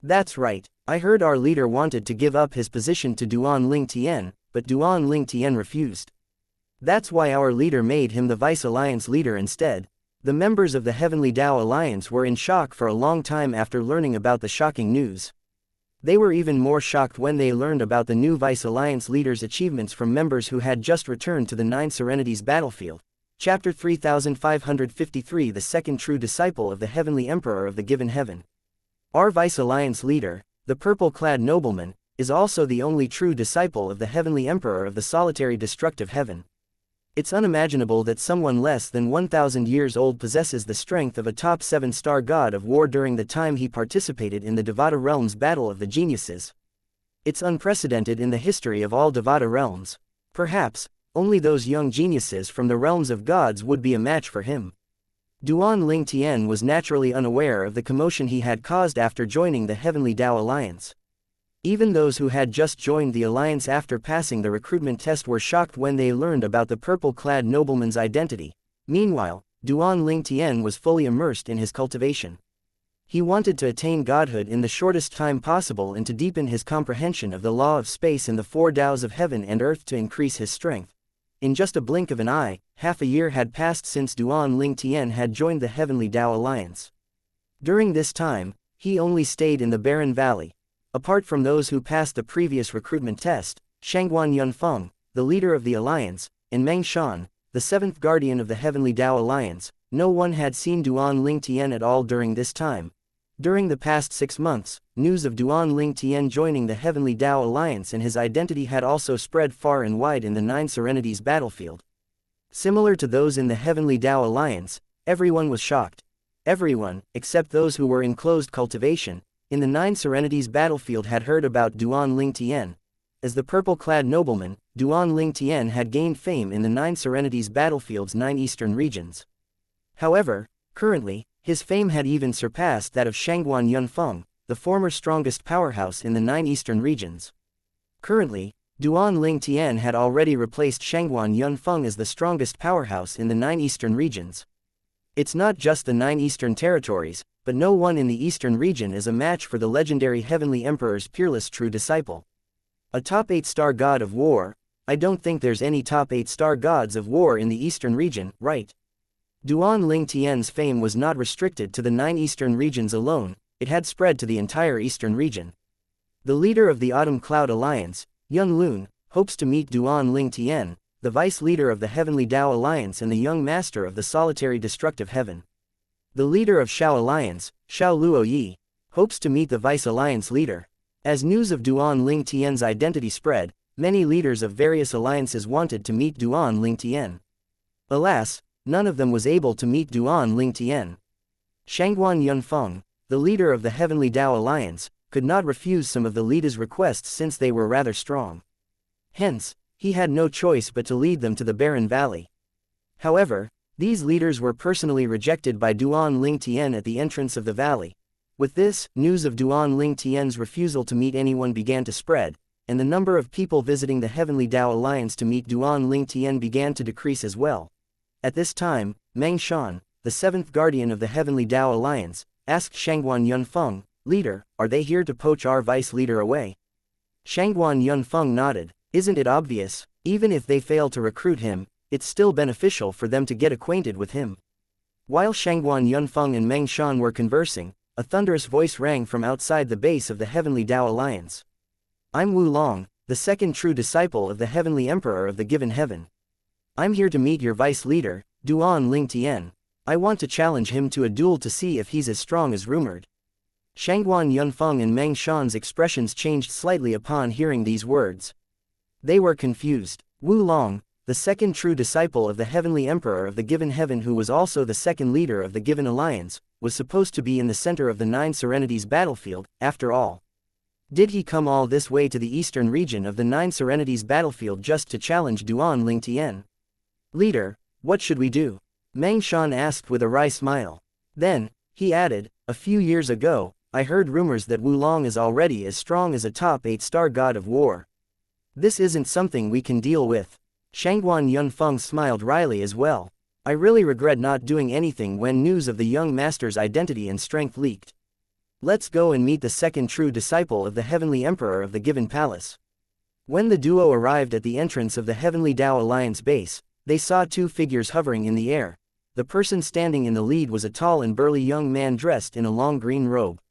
S1: That's right, I heard our leader wanted to give up his position to Duan Ling Tian, but Duan Ling Tian refused. That's why our leader made him the Vice Alliance leader instead. The members of the Heavenly Tao Alliance were in shock for a long time after learning about the shocking news. They were even more shocked when they learned about the new Vice Alliance leader's achievements from members who had just returned to the Nine Serenities battlefield. Chapter 3553 The Second True Disciple of the Heavenly Emperor of the Given Heaven. Our Vice Alliance leader, the purple-clad nobleman, is also the only true disciple of the Heavenly Emperor of the solitary destructive heaven. It's unimaginable that someone less than 1,000 years old possesses the strength of a top 7-star god of war during the time he participated in the Devata realm's battle of the geniuses. It's unprecedented in the history of all Devata realms. Perhaps, only those young geniuses from the realms of gods would be a match for him. Duan Ling Tian was naturally unaware of the commotion he had caused after joining the Heavenly Tao Alliance. Even those who had just joined the alliance after passing the recruitment test were shocked when they learned about the purple-clad nobleman's identity. Meanwhile, Duan Ling Tian was fully immersed in his cultivation. He wanted to attain godhood in the shortest time possible and to deepen his comprehension of the law of space and the 4 Taos of heaven and earth to increase his strength. In just a blink of an eye, half a year had passed since Duan Ling Tian had joined the Heavenly Tao Alliance. During this time, he only stayed in the barren valley. Apart from those who passed the previous recruitment test, Shangguan Yunfeng, the leader of the alliance, and Meng Shan, the 7th guardian of the Heavenly Tao Alliance, no one had seen Duan Ling Tian at all during this time. During the past 6 months, news of Duan Ling Tian joining the Heavenly Tao Alliance and his identity had also spread far and wide in the Nine Serenities battlefield. Similar to those in the Heavenly Tao Alliance, everyone was shocked. Everyone, except those who were in closed cultivation, in the Nine Serenities battlefield had heard about Duan Ling Tian. As the purple-clad nobleman, Duan Ling Tian had gained fame in the Nine Serenities battlefield's 9 eastern regions. However, currently, his fame had even surpassed that of Shangguan Yunfeng, the former strongest powerhouse in the 9 eastern regions. Currently, Duan Ling Tian had already replaced Shangguan Yunfeng as the strongest powerhouse in the 9 eastern regions. It's not just the 9 eastern territories, but no one in the eastern region is a match for the legendary Heavenly Emperor's peerless true disciple. A top 8-star god of war? I don't think there's any top 8-star gods of war in the eastern region, right? Duan Ling Tian's fame was not restricted to the 9 eastern regions alone, it had spread to the entire eastern region. The leader of the Autumn Cloud Alliance, Yun Lun, hopes to meet Duan Ling Tian, the vice leader of the Heavenly Tao Alliance and the young master of the solitary destructive heaven. The leader of Shao Alliance, Shao Luoyi, hopes to meet the Vice Alliance leader. As news of Duan Ling Tian's identity spread, many leaders of various alliances wanted to meet Duan Ling Tian. Alas, none of them was able to meet Duan Ling Tian. Shangguan Yunfeng, the leader of the Heavenly Tao Alliance, could not refuse some of the leaders' requests since they were rather strong. Hence, he had no choice but to lead them to the barren valley. However, these leaders were personally rejected by Duan Ling Tian at the entrance of the valley. With this, news of Duan Ling Tian's refusal to meet anyone began to spread, and the number of people visiting the Heavenly Tao Alliance to meet Duan Ling Tian began to decrease as well. At this time, Meng Shan, the 7th guardian of the Heavenly Tao Alliance, asked Shangguan Yunfeng, "Leader, are they here to poach our vice leader away?" Shangguan Yunfeng nodded. "Isn't it obvious? Even if they fail to recruit him, it's still beneficial for them to get acquainted with him." While Shangguan Yunfeng and Meng Shan were conversing, a thunderous voice rang from outside the base of the Heavenly Tao Alliance. "I'm Wu Long, the second true disciple of the Heavenly Emperor of the Given Heaven. I'm here to meet your vice leader, Duan Ling Tian. I want to challenge him to a duel to see if he's as strong as rumored." Shangguan Yunfeng and Meng Shan's expressions changed slightly upon hearing these words. They were confused. Wu Long, the second true disciple of the Heavenly Emperor of the Given Heaven who was also the second leader of the Given Alliance, was supposed to be in the center of the Nine Serenities battlefield, after all. Did he come all this way to the eastern region of the Nine Serenities battlefield just to challenge Duan Lingtian? Leader, what should we do? Meng Shan asked with a wry smile. Then, he added, a few years ago, I heard rumors that Wulong is already as strong as a top 8-star god of war. This isn't something we can deal with. Shangguan Yunfeng smiled wryly as well. I really regret not doing anything when news of the young master's identity and strength leaked. Let's go and meet the second true disciple of the Heavenly Emperor of the Given Palace. When the duo arrived at the entrance of the Heavenly Tao Alliance base, they saw two figures hovering in the air. The person standing in the lead was a tall and burly young man dressed in a long green robe.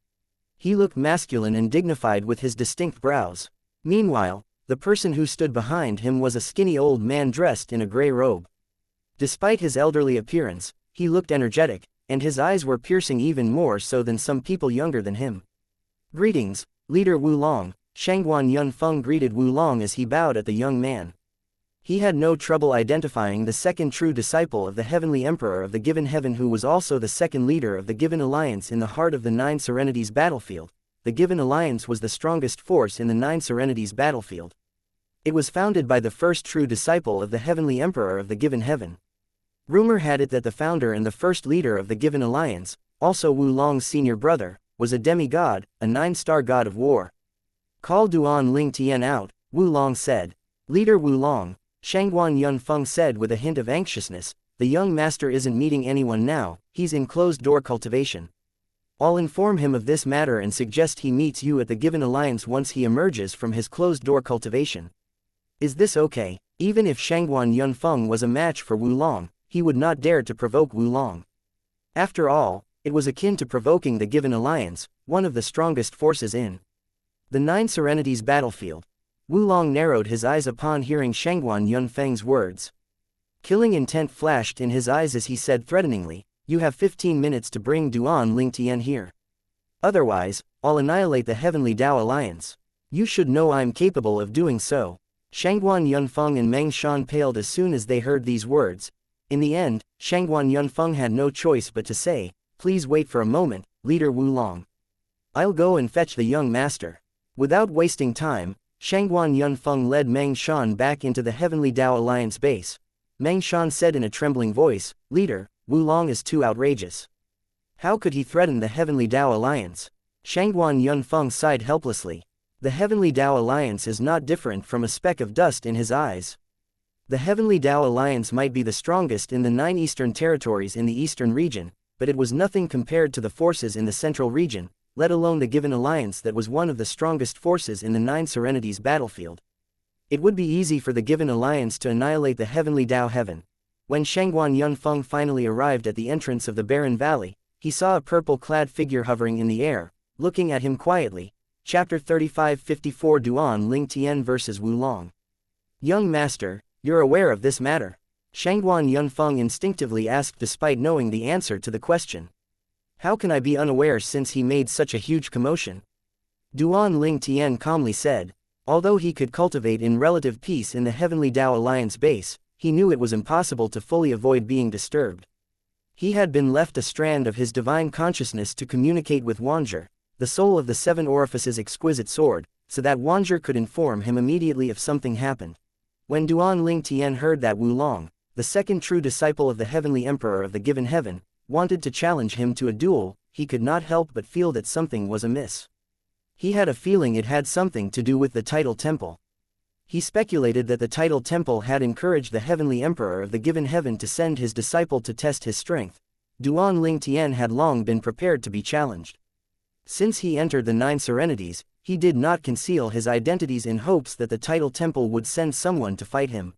S1: He looked masculine and dignified with his distinct brows. Meanwhile, the person who stood behind him was a skinny old man dressed in a gray robe. Despite his elderly appearance, he looked energetic, and his eyes were piercing even more so than some people younger than him. Greetings, Leader Wulong, Shangguan Yunfeng greeted Wulong as he bowed at the young man. He had no trouble identifying the second true disciple of the Heavenly Emperor of the Given Heaven, who was also the second leader of the Given Alliance in the heart of the Nine Serenities battlefield. The Given Alliance was the strongest force in the Nine Serenities battlefield. It was founded by the first true disciple of the Heavenly Emperor of the Given Heaven. Rumor had it that the founder and the first leader of the Given Alliance, also Wulong's senior brother, was a demigod, a 9-star god of war. Call Duan Lingtian out, Wulong said. Leader Wulong, Shangguan Yunfeng said with a hint of anxiousness, the young master isn't meeting anyone now, he's in closed-door cultivation. I'll inform him of this matter and suggest he meets you at the Given Alliance once he emerges from his closed-door cultivation. Is this okay? Even if Shangguan Yunfeng was a match for Wulong, he would not dare to provoke Wulong. After all, it was akin to provoking the Given Alliance, one of the strongest forces in the Nine Serenities battlefield. Wulong narrowed his eyes upon hearing Shangguan Yunfeng's words. Killing intent flashed in his eyes as he said threateningly, you have 15 minutes to bring Duan Lingtian here. Otherwise, I'll annihilate the Heavenly Tao Alliance. You should know I'm capable of doing so. Shangguan Yunfeng and Meng Shan paled as soon as they heard these words. In the end, Shangguan Yunfeng had no choice but to say, please wait for a moment, Leader Wulong. I'll go and fetch the young master. Without wasting time, Shangguan Yunfeng led Meng Shan back into the Heavenly Tao Alliance base. Meng Shan said in a trembling voice, Leader, Wulong is too outrageous. How could he threaten the Heavenly Tao Alliance? Shangguan Yunfeng sighed helplessly. The Heavenly Tao Alliance is not different from a speck of dust in his eyes. The Heavenly Tao Alliance might be the strongest in the 9 eastern territories in the eastern region, but it was nothing compared to the forces in the central region, let alone the Given Alliance that was one of the strongest forces in the Nine Serenities battlefield. It would be easy for the Given Alliance to annihilate the Heavenly Tao Heaven. When Shangguan Yunfeng finally arrived at the entrance of the barren valley, he saw a purple-clad figure hovering in the air, looking at him quietly. Chapter 3554 Duan Lingtian vs Wulong. Young Master, you're aware of this matter? Shangguan Yunfeng instinctively asked despite knowing the answer to the question. How can I be unaware since he made such a huge commotion? Duan Lingtian calmly said. Although he could cultivate in relative peace in the Heavenly Tao Alliance base, he knew it was impossible to fully avoid being disturbed. He had been left a strand of his divine consciousness to communicate with Wanzhor, the soul of the 7 orifices exquisite sword, so that Wanzhor could inform him immediately if something happened. When Duan Lingtian heard that Wulong, the second true disciple of the Heavenly Emperor of the Given Heaven, wanted to challenge him to a duel, he could not help but feel that something was amiss. He had a feeling it had something to do with the Tidal Temple. He speculated that the Tidal Temple had encouraged the Heavenly Emperor of the Given Heaven to send his disciple to test his strength. Duan Lingtian had long been prepared to be challenged. Since he entered the Nine Serenities, he did not conceal his identities in hopes that the Tidal Temple would send someone to fight him.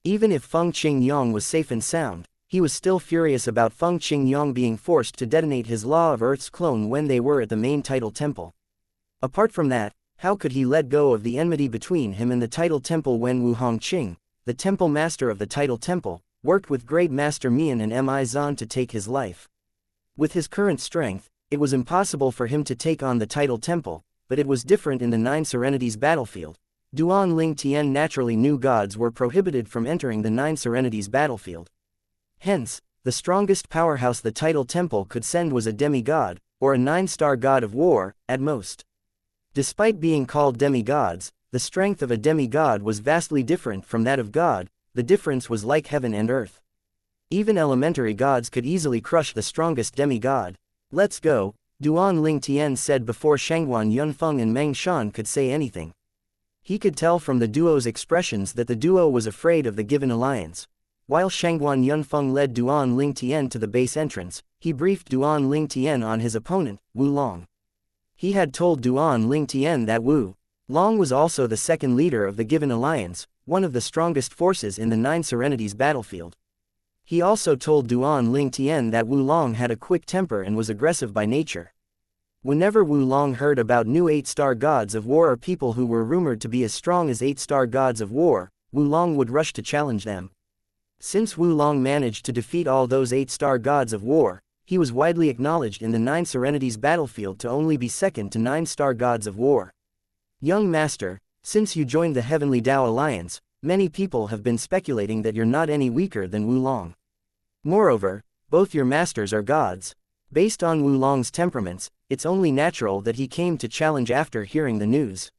S1: Even if Feng Qingyong was safe and sound, he was still furious about Feng Qingyong being forced to detonate his Law of Earth's clone when they were at the main Tidal Temple. Apart from that, how could he let go of the enmity between him and the Tidal Temple when Wu Hongqing, the Temple Master of the Tidal Temple, worked with Great Master Mian and Mi Zan to take his life? With his current strength, it was impossible for him to take on the Tidal Temple, but it was different in the Nine Serenities battlefield. Duan Lingtian naturally knew gods were prohibited from entering the Nine Serenities battlefield. Hence, the strongest powerhouse the Tidal Temple could send was a demigod, or a 9-star god of war, at most. Despite being called demigods, the strength of a demigod was vastly different from that of God. The difference was like heaven and earth. Even elementary gods could easily crush the strongest demigod. "Let's go," Duan Ling Tian said before Shangguan Yunfeng and Meng Shan could say anything. He could tell from the duo's expressions that the duo was afraid of the given alliance. While Shangguan Yunfeng led Duan Ling Tian to the base entrance, he briefed Duan Ling Tian on his opponent, Wu Long. He had told Duan Ling Tian that Wu Long was also the second leader of the given alliance, one of the strongest forces in the Nine Serenities battlefield. He also told Duan Ling Tian that Wu Long had a quick temper and was aggressive by nature. Whenever Wu Long heard about new 8-star gods of war or people who were rumored to be as strong as 8-star gods of war, Wu Long would rush to challenge them. Since Wu Long managed to defeat all those 8-star gods of war, he was widely acknowledged in the Nine Serenities battlefield to only be second to 9-star gods of war. "Young master, since you joined the Heavenly Tao Alliance, many people have been speculating that you're not any weaker than Wu Long. Moreover, both your masters are gods. Based on Wu Long's temperaments, it's only natural that he came to challenge after hearing the news."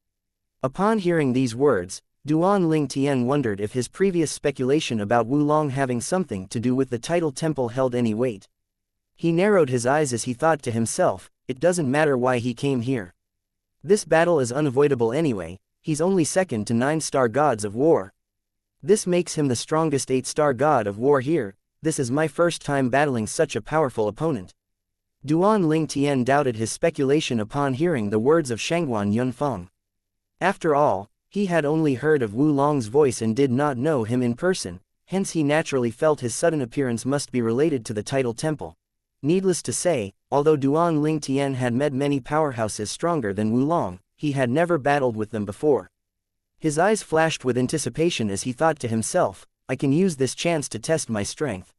S1: Upon hearing these words, Duan Ling Tian wondered if his previous speculation about Wu Long having something to do with the title temple held any weight. He narrowed his eyes as he thought to himself, it doesn't matter why he came here. This battle is unavoidable anyway, he's only second to 9-star gods of war. This makes him the strongest 8-star god of war here. This is my first time battling such a powerful opponent. Duan Ling Tian doubted his speculation upon hearing the words of Shangguan Yunfeng. After all, he had only heard of Wu Long's voice and did not know him in person, hence he naturally felt his sudden appearance must be related to the title temple. Needless to say, although Duan Ling Tian had met many powerhouses stronger than Wu Long, he had never battled with them before. His eyes flashed with anticipation as he thought to himself, I can use this chance to test my strength.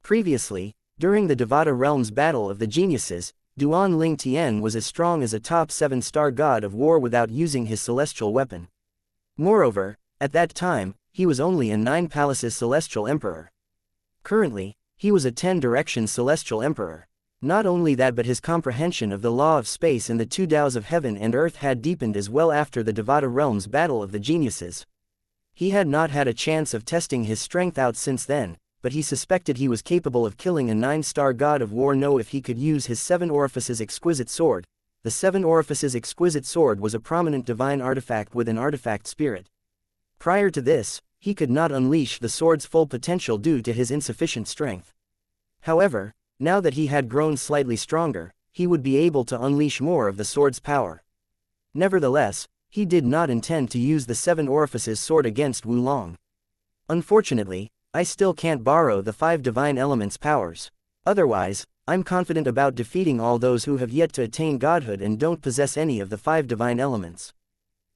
S1: Previously, during the Devata Realms Battle of the Geniuses, Duan Ling Tian was as strong as a top 7-star god of war without using his celestial weapon. Moreover, at that time, he was only a 9 Palaces Celestial Emperor. Currently, he was a 10 Directions Celestial Emperor. Not only that, but his comprehension of the law of space and the 2 Taos of heaven and earth had deepened as well after the Devata Realms Battle of the Geniuses. He had not had a chance of testing his strength out since then, but he suspected he was capable of killing a 9-star god of war if he could use his 7 Orifices Exquisite Sword. The 7 Orifices Exquisite Sword was a prominent divine artifact with an artifact spirit. Prior to this, he could not unleash the sword's full potential due to his insufficient strength. However, now that he had grown slightly stronger, he would be able to unleash more of the sword's power. Nevertheless, he did not intend to use the 7 Orifices sword against Wu Long. Unfortunately, I still can't borrow the 5 divine elements' powers. Otherwise, I'm confident about defeating all those who have yet to attain godhood and don't possess any of the 5 divine elements.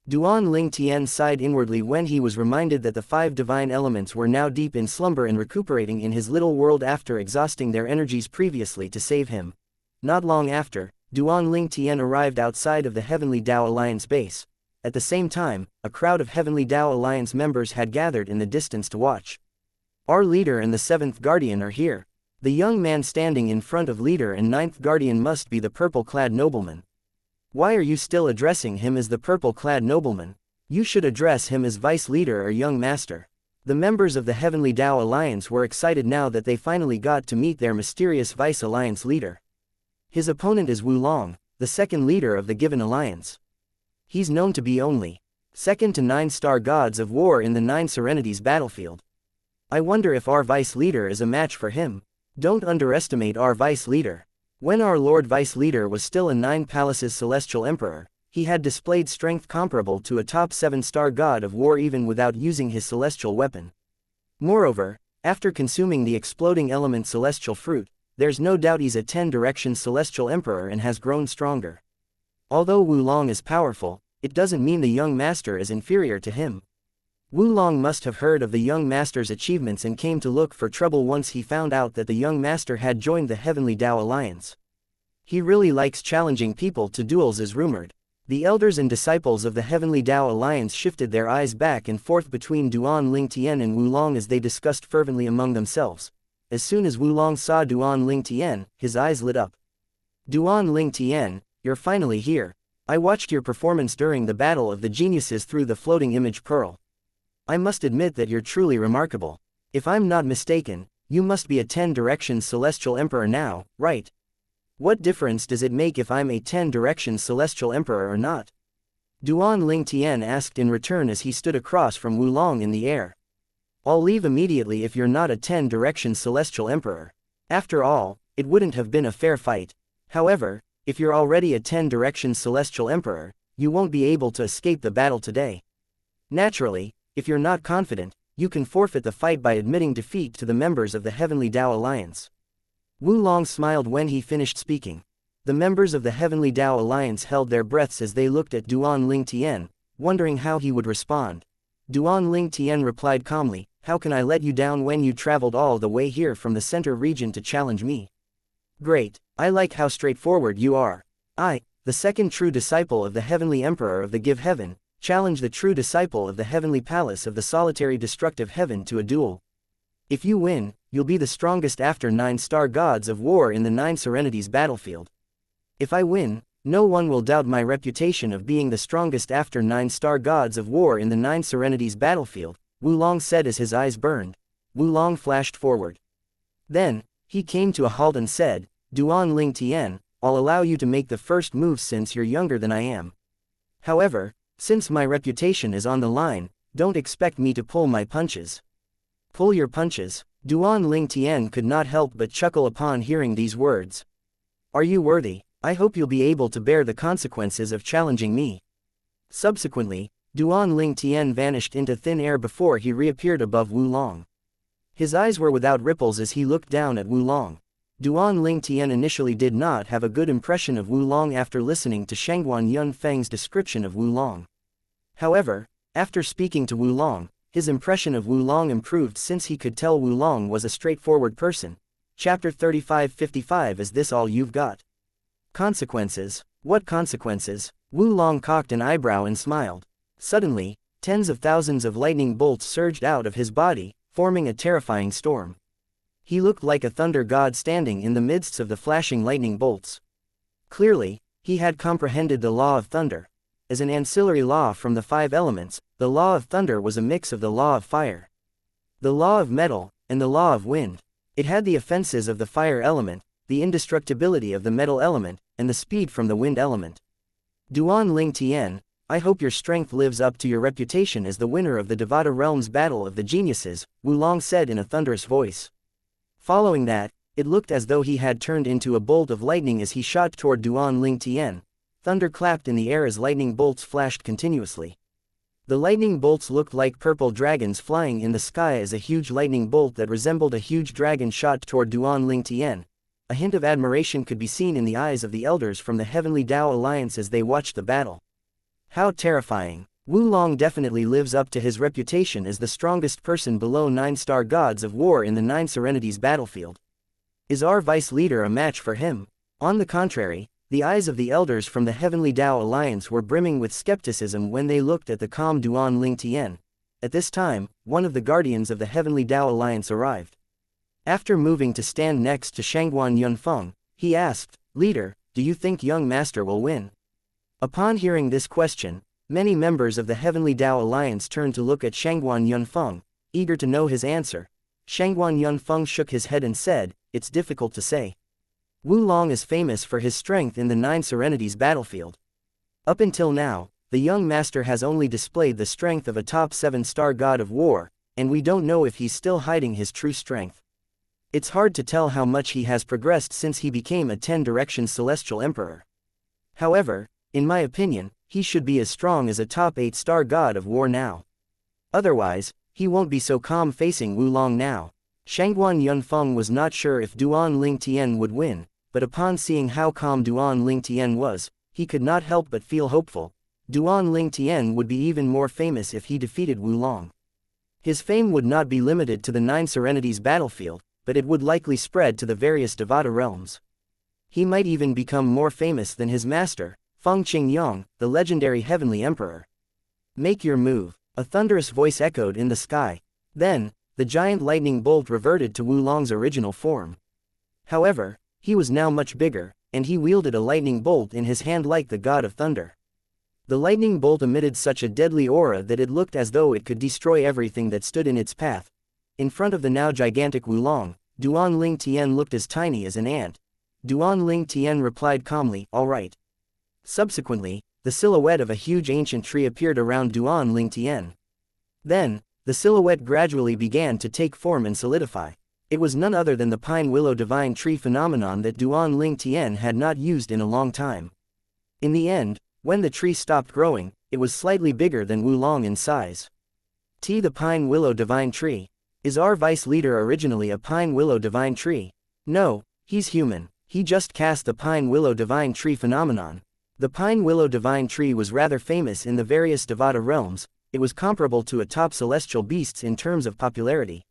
S1: Duan Ling Tian sighed inwardly when he was reminded that the 5 divine elements were now deep in slumber and recuperating in his little world after exhausting their energies previously to save him. Not long after, Duan Ling Tian arrived outside of the Heavenly Tao Alliance base. At the same time, a crowd of Heavenly Tao Alliance members had gathered in the distance to watch. Our leader and the 7th Guardian are here. The young man standing in front of leader and 9th Guardian must be the purple-clad nobleman. Why are you still addressing him as the purple-clad nobleman? You should address him as vice leader or young master. The members of the Heavenly Tao Alliance were excited now that they finally got to meet their mysterious vice alliance leader. His opponent is Wu Long, the second leader of the given alliance. He's known to be only second to 9-star gods of war in the 9 Serenities battlefield. I wonder if our vice leader is a match for him. Don't underestimate our vice leader. When our Lord Vice Leader was still a 9 Palaces Celestial Emperor, he had displayed strength comparable to a top 7-star god of war even without using his celestial weapon. Moreover, after consuming the exploding element celestial fruit, there's no doubt he's a 10 Directions Celestial Emperor and has grown stronger. Although Wu Long is powerful, it doesn't mean the young master is inferior to him. Wu Long must have heard of the young master's achievements and came to look for trouble once he found out that the young master had joined the Heavenly Tao Alliance. He really likes challenging people to duels as rumored. The elders and disciples of the Heavenly Tao Alliance shifted their eyes back and forth between Duan Ling Tian and Wu Long as they discussed fervently among themselves. As soon as Wu Long saw Duan Ling Tian, his eyes lit up. Duan Ling Tian, you're finally here. I watched your performance during the Battle of the Geniuses through the floating image Peril. I must admit that you're truly remarkable. If I'm not mistaken, you must be a 10 Directions Celestial Emperor now, right? What difference does it make if I'm a 10 Directions Celestial Emperor or not? Duan Ling Tian asked in return as he stood across from Wulong in the air. I'll leave immediately if you're not a 10 Directions Celestial Emperor. After all, it wouldn't have been a fair fight. However, if you're already a 10 Directions Celestial Emperor, you won't be able to escape the battle today. Naturally, if you're not confident, you can forfeit the fight by admitting defeat to the members of the Heavenly Dao Alliance. Wulong smiled when he finished speaking. The members of the Heavenly Dao Alliance held their breaths as they looked at Duan Ling Tian, wondering how he would respond. Duan Ling Tian replied calmly, "How can I let you down when you traveled all the way here from the center region to challenge me? Great, I like how straightforward you are. I, the second true disciple of the Heavenly Emperor of the Give Heaven, challenge the true disciple of the Heavenly Palace of the Solitary Destructive Heaven to a duel. If you win, you'll be the strongest after 9 star gods of war in the 9 Serenities battlefield. If I win, no one will doubt my reputation of being the strongest after 9 star gods of war in the 9 Serenities battlefield," Wulong said as his eyes burned. Wulong flashed forward. Then, he came to a halt and said, "Duan Ling Tian, I'll allow you to make the first move since you're younger than I am. However, since my reputation is on the line, don't expect me to pull my punches." "Pull your punches?" Duan Ling Tian could not help but chuckle upon hearing these words. "Are you worthy? I hope you'll be able to bear the consequences of challenging me." Subsequently, Duan Ling Tian vanished into thin air before he reappeared above Wulong. His eyes were without ripples as he looked down at Wulong. Duan Ling Tian initially did not have a good impression of Wulong after listening to Shangguan Yunfeng's description of Wulong. However, after speaking to Wulong, his impression of Wulong improved since he could tell Wulong was a straightforward person. Chapter 35-55. Is this all you've got? Consequences? What consequences? Wulong cocked an eyebrow and smiled. Suddenly, tens of thousands of lightning bolts surged out of his body, forming a terrifying storm. He looked like a thunder god standing in the midst of the flashing lightning bolts. Clearly, he had comprehended the law of thunder. As an ancillary law from the 5 elements, the law of thunder was a mix of the law of fire, the law of metal, and the law of wind. It had the offenses of the fire element, the indestructibility of the metal element, and the speed from the wind element. Duan Ling Tian, I hope your strength lives up to your reputation as the winner of the Devata Realms Battle of the Geniuses, Wulong said in a thunderous voice. Following that, it looked as though he had turned into a bolt of lightning as he shot toward Duan Ling Tian. Thunder clapped in the air as lightning bolts flashed continuously. The lightning bolts looked like purple dragons flying in the sky as a huge lightning bolt that resembled a huge dragon shot toward Duan Ling Tian. A hint of admiration could be seen in the eyes of the elders from the Heavenly Dao Alliance as they watched the battle. How terrifying! Wulong definitely lives up to his reputation as the strongest person below 9 star gods of war in the 9 Serenities battlefield. Is our vice leader a match for him? On the contrary, the eyes of the elders from the Heavenly Dao Alliance were brimming with skepticism when they looked at the calm Duan Ling Tian. At this time, one of the guardians of the Heavenly Dao Alliance arrived. After moving to stand next to Shangguan Yunfeng, he asked, "Leader, do you think young master will win?" Upon hearing this question, many members of the Heavenly Dao Alliance turned to look at Shangguan Yunfeng, eager to know his answer. Shangguan Yunfeng shook his head and said, "It's difficult to say. Wulong is famous for his strength in the 9 Serenities battlefield. Up until now, the young master has only displayed the strength of a top 7 star god of war, and we don't know if he's still hiding his true strength. It's hard to tell how much he has progressed since he became a 10 Directions Celestial Emperor. However, in my opinion, he should be as strong as a top 8 star god of war now. Otherwise, he won't be so calm facing Wulong now." Shangguan Yunfeng was not sure if Duan Ling Tian would win, but upon seeing how calm Duan Ling Tian was, he could not help but feel hopeful. Duan Ling Tian would be even more famous if he defeated Wulong. His fame would not be limited to the 9 Serenities battlefield, but it would likely spread to the various Devata realms. He might even become more famous than his master, Feng Qingyong, the legendary Heavenly Emperor. "Make your move," a thunderous voice echoed in the sky. Then, the giant lightning bolt reverted to Wulong's original form. However, he was now much bigger, and he wielded a lightning bolt in his hand like the god of thunder. The lightning bolt emitted such a deadly aura that it looked as though it could destroy everything that stood in its path. In front of the now gigantic Wulong, Duan Ling Tian looked as tiny as an ant. Duan Ling Tian replied calmly, "All right." Subsequently, the silhouette of a huge ancient tree appeared around Duan Ling Tian. Then, the silhouette gradually began to take form and solidify. It was none other than the pine willow divine tree phenomenon that Duan Ling Tian had not used in a long time. In the end, when the tree stopped growing, it was slightly bigger than Wulong in size. The pine willow divine tree. Is our vice leader originally a pine willow divine tree? No, he's human. He just cast the pine willow divine tree phenomenon. The pine willow divine tree was rather famous in the various Devata realms. It was comparable to a top celestial beasts in terms of popularity.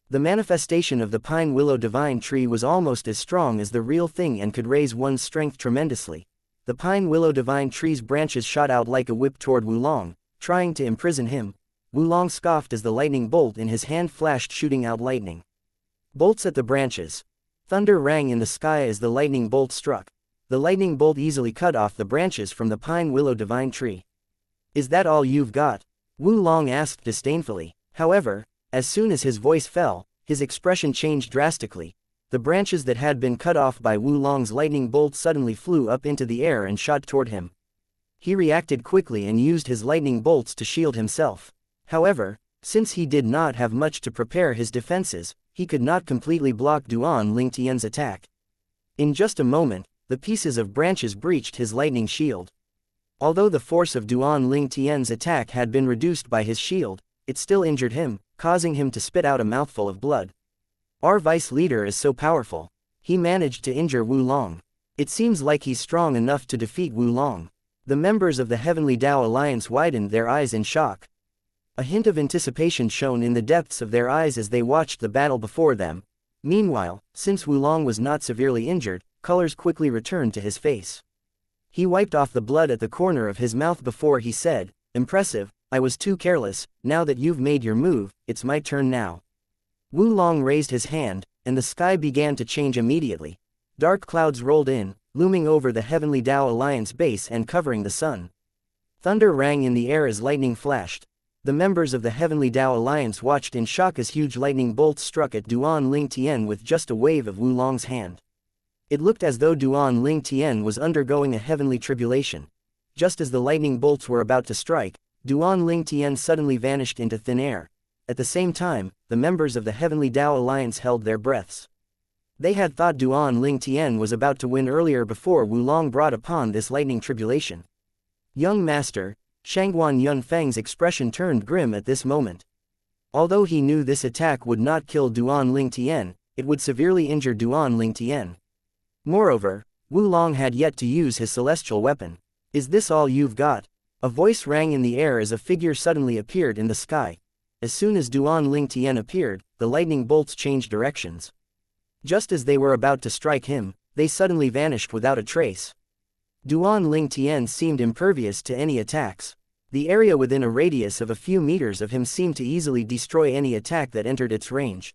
S1: The manifestation of the pine willow divine tree was almost as strong as the real thing and could raise one's strength tremendously. The pine willow divine tree's branches shot out like a whip toward Wulong, trying to imprison him. Wulong scoffed as the lightning bolt in his hand flashed, shooting out lightning bolts at the branches. Thunder rang in the sky as the lightning bolt struck. The lightning bolt easily cut off the branches from the pine willow divine tree. "Is that all you've got?" Wulong asked disdainfully. However, as soon as his voice fell, his expression changed drastically. The branches that had been cut off by Wulong's lightning bolt suddenly flew up into the air and shot toward him. He reacted quickly and used his lightning bolts to shield himself. However, since he did not have much to prepare his defenses, he could not completely block Duan Ling Tian's attack. In just a moment, the pieces of branches breached his lightning shield. Although the force of Duan Ling Tian's attack had been reduced by his shield, it still injured him, causing him to spit out a mouthful of blood. Our vice leader is so powerful. He managed to injure Wulong. It seems like he's strong enough to defeat Wulong. The members of the Heavenly Tao Alliance widened their eyes in shock. A hint of anticipation shone in the depths of their eyes as they watched the battle before them. Meanwhile, since Wulong was not severely injured, colors quickly returned to his face. He wiped off the blood at the corner of his mouth before he said, "Impressive, I was too careless. Now that you've made your move, it's my turn now." Wulong raised his hand, and the sky began to change immediately. Dark clouds rolled in, looming over the Heavenly Tao Alliance base and covering the sun. Thunder rang in the air as lightning flashed. The members of the Heavenly Tao Alliance watched in shock as huge lightning bolts struck at Duan Ling Tian with just a wave of Wulong's hand. It looked as though Duan Ling Tian was undergoing a heavenly tribulation. Just as the lightning bolts were about to strike, Duan Ling Tian suddenly vanished into thin air. At the same time, the members of the Heavenly Tao Alliance held their breaths. They had thought Duan Ling Tian was about to win earlier before Wulong brought upon this lightning tribulation. Young Master, Shangguan Yunfeng's expression turned grim at this moment. Although he knew this attack would not kill Duan Ling Tian, it would severely injure Duan Ling Tian. Moreover, Wulong had yet to use his celestial weapon. "Is this all you've got?" A voice rang in the air as a figure suddenly appeared in the sky. As soon as Duan Ling Tian appeared, the lightning bolts changed directions. Just as they were about to strike him, they suddenly vanished without a trace. Duan Ling Tian seemed impervious to any attacks. The area within a radius of a few meters of him seemed to easily destroy any attack that entered its range.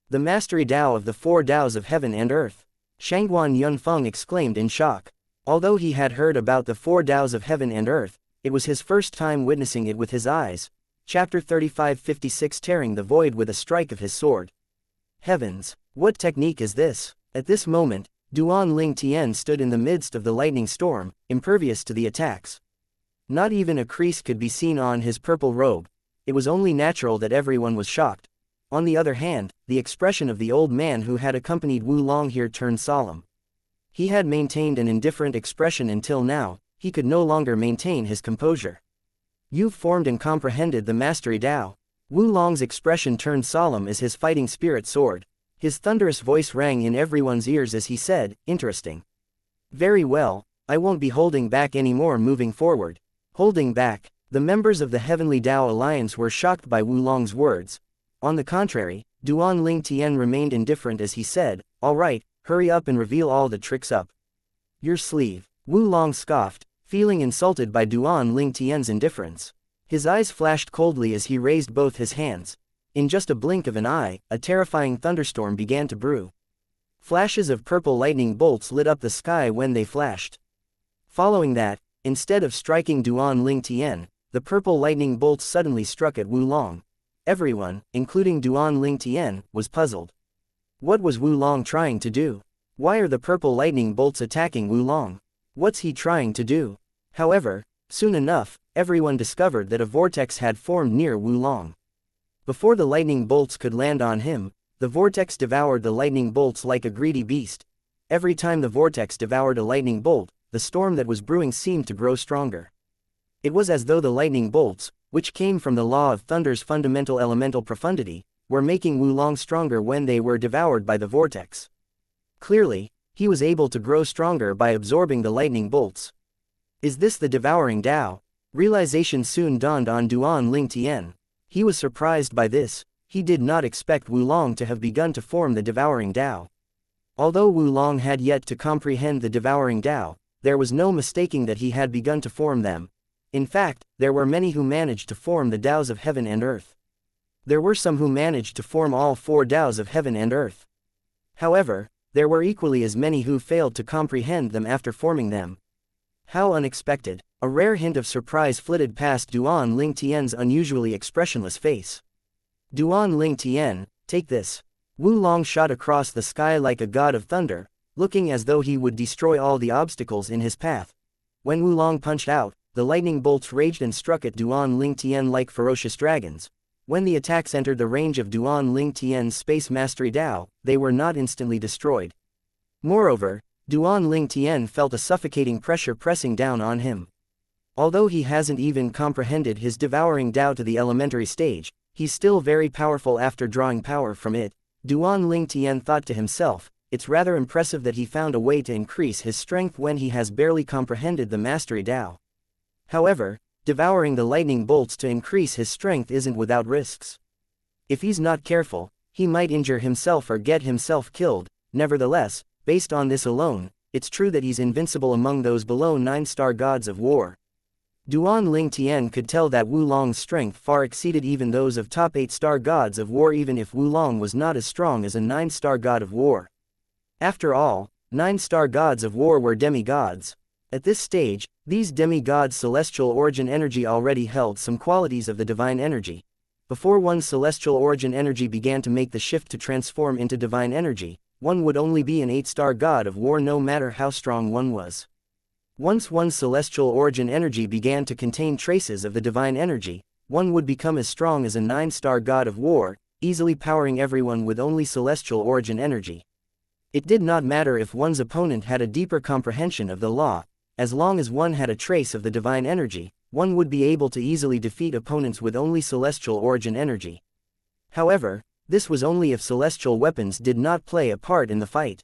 S1: "The mastery Tao of the four Taos of heaven and earth," Shangguan Yunfeng exclaimed in shock. Although he had heard about the four Taos of heaven and earth, it was his first time witnessing it with his eyes. Chapter 35-56 Tearing the void with a strike of his sword. Heavens! What technique is this? At this moment, Duan Ling Tian stood in the midst of the lightning storm, impervious to the attacks. Not even a crease could be seen on his purple robe. It was only natural that everyone was shocked. On the other hand, the expression of the old man who had accompanied Wulong here turned solemn. He had maintained an indifferent expression until now. He could no longer maintain his composure. "You've formed and comprehended the mastery Tao." Wulong's expression turned solemn as his fighting spirit soared. His thunderous voice rang in everyone's ears as he said, "Interesting. Very well, I won't be holding back anymore moving forward." Holding back? The members of the Heavenly Tao Alliance were shocked by Wulong's words. On the contrary, Duan Ling Tian remained indifferent as he said, "All right, hurry up and reveal all the tricks up your sleeve." Wulong scoffed, feeling insulted by Duan Ling Tian's indifference. His eyes flashed coldly as he raised both his hands. In just a blink of an eye, a terrifying thunderstorm began to brew. Flashes of purple lightning bolts lit up the sky when they flashed. Following that, instead of striking Duan Ling Tian, the purple lightning bolts suddenly struck at Wu Long. Everyone, including Duan Ling Tian, was puzzled. What was Wu Long trying to do? Why are the purple lightning bolts attacking Wu Long? What's he trying to do? However, soon enough, everyone discovered that a vortex had formed near Wu Long. Before the lightning bolts could land on him, the vortex devoured the lightning bolts like a greedy beast. Every time the vortex devoured a lightning bolt, the storm that was brewing seemed to grow stronger. It was as though the lightning bolts, which came from the law of thunder's fundamental elemental profundity, were making Wu Long stronger when they were devoured by the vortex. Clearly, he was able to grow stronger by absorbing the lightning bolts. Is this the devouring Tao? Realization soon dawned on Duan Ling Tian. He was surprised by this. He did not expect Wu Long to have begun to form the devouring Tao. Although Wu Long had yet to comprehend the devouring Tao, there was no mistaking that he had begun to form them. In fact, there were many who managed to form the Taos of heaven and earth. There were some who managed to form all 4 Taos of heaven and earth. However, there were equally as many who failed to comprehend them after forming them. How unexpected! A rare hint of surprise flitted past Duan Ling Tian's unusually expressionless face. Duan Ling Tian, take this. Wu Long shot across the sky like a god of thunder, looking as though he would destroy all the obstacles in his path. When Wu Long punched out, the lightning bolts raged and struck at Duan Ling Tian like ferocious dragons. When the attacks entered the range of Duan Ling Tian's space mastery Tao, they were not instantly destroyed. Moreover, Duan Ling Tian felt a suffocating pressure pressing down on him. Although he hasn't even comprehended his devouring Tao to the elementary stage, he's still very powerful after drawing power from it. Duan Ling Tian thought to himself, it's rather impressive that he found a way to increase his strength when he has barely comprehended the mastery Tao. However, devouring the lightning bolts to increase his strength isn't without risks. If he's not careful, he might injure himself or get himself killed. Nevertheless, based on this alone, it's true that he's invincible among those below 9-star gods of war. Duan Ling Tian could tell that Wu Long's strength far exceeded even those of top 8-star gods of war, even if Wu Long was not as strong as a 9-star god of war. After all, 9-star gods of war were demigods. At this stage, these demigods' celestial origin energy already held some qualities of the divine energy. Before one's celestial origin energy began to make the shift to transform into divine energy, one would only be an 8-star god of war no matter how strong one was. Once one's celestial origin energy began to contain traces of the divine energy, one would become as strong as a 9-star god of war, easily powering everyone with only celestial origin energy. It did not matter if one's opponent had a deeper comprehension of the law. As long as one had a trace of the divine energy, one would be able to easily defeat opponents with only celestial origin energy. However, this was only if celestial weapons did not play a part in the fight.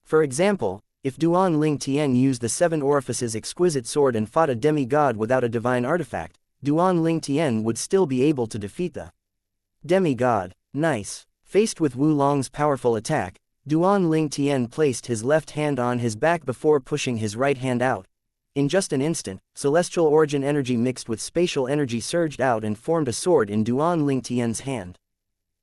S1: For example, if Duan Ling Tian used the 7 Orifices exquisite sword and fought a demigod without a divine artifact, Duan Ling Tian would still be able to defeat the demigod. Nice. Faced with Wu Long's powerful attack, Duan Ling Tian placed his left hand on his back before pushing his right hand out. In just an instant, celestial origin energy mixed with spatial energy surged out and formed a sword in Duan Ling Tian's hand.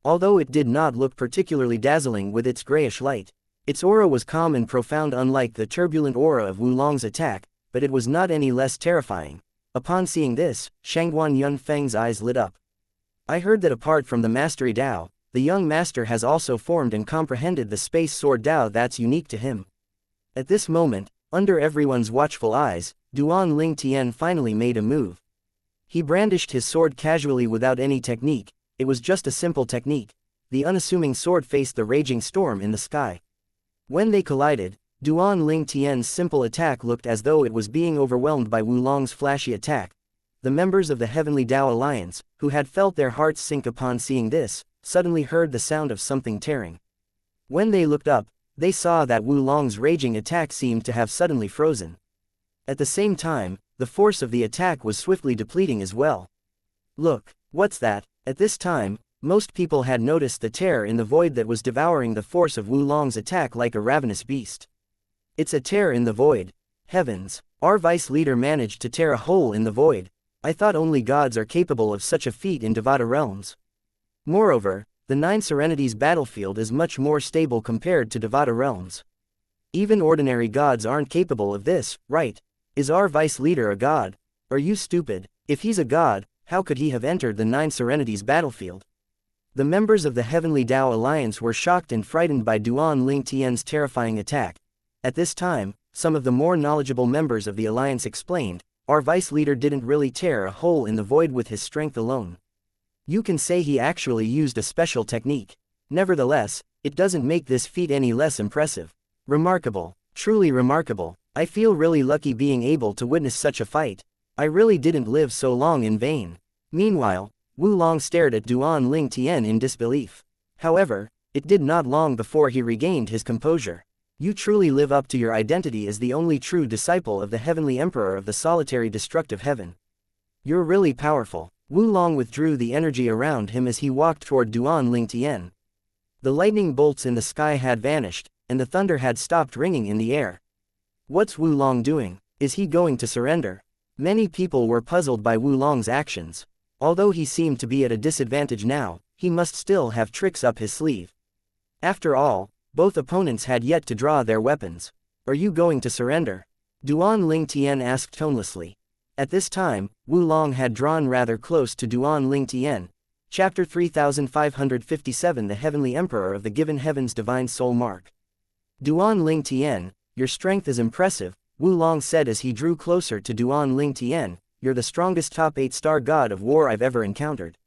S1: Although it did not look particularly dazzling with its grayish light, its aura was calm and profound, unlike the turbulent aura of Wu Long's attack, but it was not any less terrifying. Upon seeing this, Shangguan Yunfeng's eyes lit up. I heard that apart from the mastery Tao, the young master has also formed and comprehended the space sword Tao that's unique to him. At this moment, under everyone's watchful eyes, Duan Ling Tian finally made a move. He brandished his sword casually without any technique. It was just a simple technique. The unassuming sword faced the raging storm in the sky. When they collided, Duan Ling Tian's simple attack looked as though it was being overwhelmed by Wu Long's flashy attack. The members of the Heavenly Tao Alliance, who had felt their hearts sink upon seeing this, suddenly heard the sound of something tearing. When they looked up, they saw that Wu Long's raging attack seemed to have suddenly frozen. At the same time, the force of the attack was swiftly depleting as well. Look, what's that? At this time, most people had noticed the tear in the void that was devouring the force of Wu Long's attack like a ravenous beast. It's a tear in the void. Heavens, our vice leader managed to tear a hole in the void. I thought only gods are capable of such a feat in Devata realms. Moreover, the Nine Serenities battlefield is much more stable compared to Devata realms. Even ordinary gods aren't capable of this, right? Is our vice leader a god? Are you stupid? If he's a god, how could he have entered the Nine Serenities battlefield? The members of the Heavenly Tao Alliance were shocked and frightened by Duan Ling Tian's terrifying attack. At this time, some of the more knowledgeable members of the alliance explained, our vice leader didn't really tear a hole in the void with his strength alone. You can say he actually used a special technique. Nevertheless, it doesn't make this feat any less impressive. Remarkable. Truly remarkable. I feel really lucky being able to witness such a fight. I really didn't live so long in vain. Meanwhile, Wu Long stared at Duan Ling Tian in disbelief. However, it did not long before he regained his composure. You truly live up to your identity as the only true disciple of the Heavenly Emperor of the solitary destructive heaven. You're really powerful. Wu Long withdrew the energy around him as he walked toward Duan Ling Tian. The lightning bolts in the sky had vanished, and the thunder had stopped ringing in the air. What's Wu Long doing? Is he going to surrender? Many people were puzzled by Wu Long's actions. Although he seemed to be at a disadvantage now, he must still have tricks up his sleeve. After all, both opponents had yet to draw their weapons. Are you going to surrender? Duan Ling Tian asked tonelessly. At this time, Wu Long had drawn rather close to Duan Ling Tian. Chapter 3557 The Heavenly Emperor of the Given Heaven's Divine Soul Mark. Duan Ling Tian, your strength is impressive, Wu Long said as he drew closer to Duan Ling Tian. You're the strongest top 8-star god of war I've ever encountered.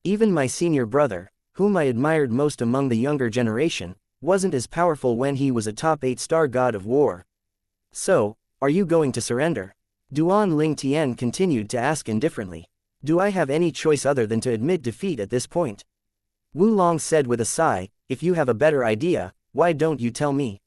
S1: Even my senior brother, whom I admired most among the younger generation, wasn't as powerful when he was a top 8-star god of war. So, are you going to surrender? Duan Ling Tian continued to ask indifferently. Do I have any choice other than to admit defeat at this point? Wu Long said with a sigh, if you have a better idea, why don't you tell me?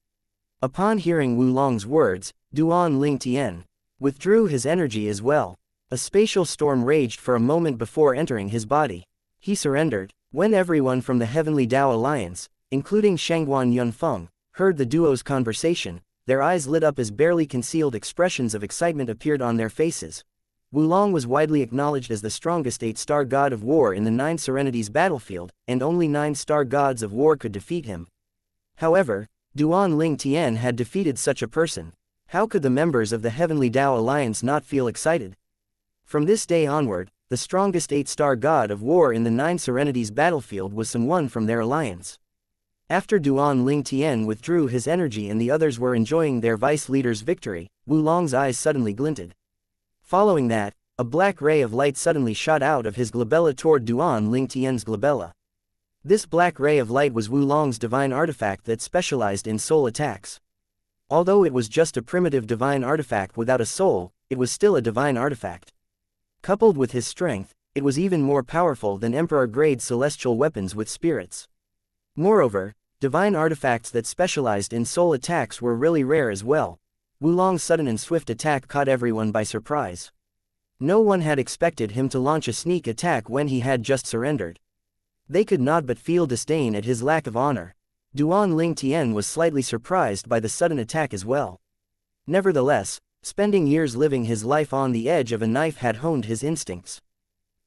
S1: Upon hearing Wu Long's words, Duan Ling Tian withdrew his energy as well. A spatial storm raged for a moment before entering his body. He surrendered. When everyone from the Heavenly Tao Alliance, including Shangguan Yunfeng, heard the duo's conversation, their eyes lit up as barely concealed expressions of excitement appeared on their faces. Wu Long was widely acknowledged as the strongest 8-star god of war in the Nine Serenities battlefield, and only 9-star gods of war could defeat him. However, Duan Ling Tian had defeated such a person. How could the members of the Heavenly Tao Alliance not feel excited? From this day onward, the strongest 8-star god of war in the Nine Serenities battlefield was someone from their alliance. After Duan Ling Tian withdrew his energy and the others were enjoying their vice leader's victory, Wu Long's eyes suddenly glinted. Following that, a black ray of light suddenly shot out of his glabella toward Duan Ling Tian's glabella. This black ray of light was Wu Long's divine artifact that specialized in soul attacks. Although it was just a primitive divine artifact without a soul, it was still a divine artifact. Coupled with his strength, it was even more powerful than Emperor-grade celestial weapons with spirits. Moreover, divine artifacts that specialized in soul attacks were really rare as well. Wu Long's sudden and swift attack caught everyone by surprise. No one had expected him to launch a sneak attack when he had just surrendered. They could not but feel disdain at his lack of honor. Duan Ling Tian was slightly surprised by the sudden attack as well. Nevertheless, spending years living his life on the edge of a knife had honed his instincts.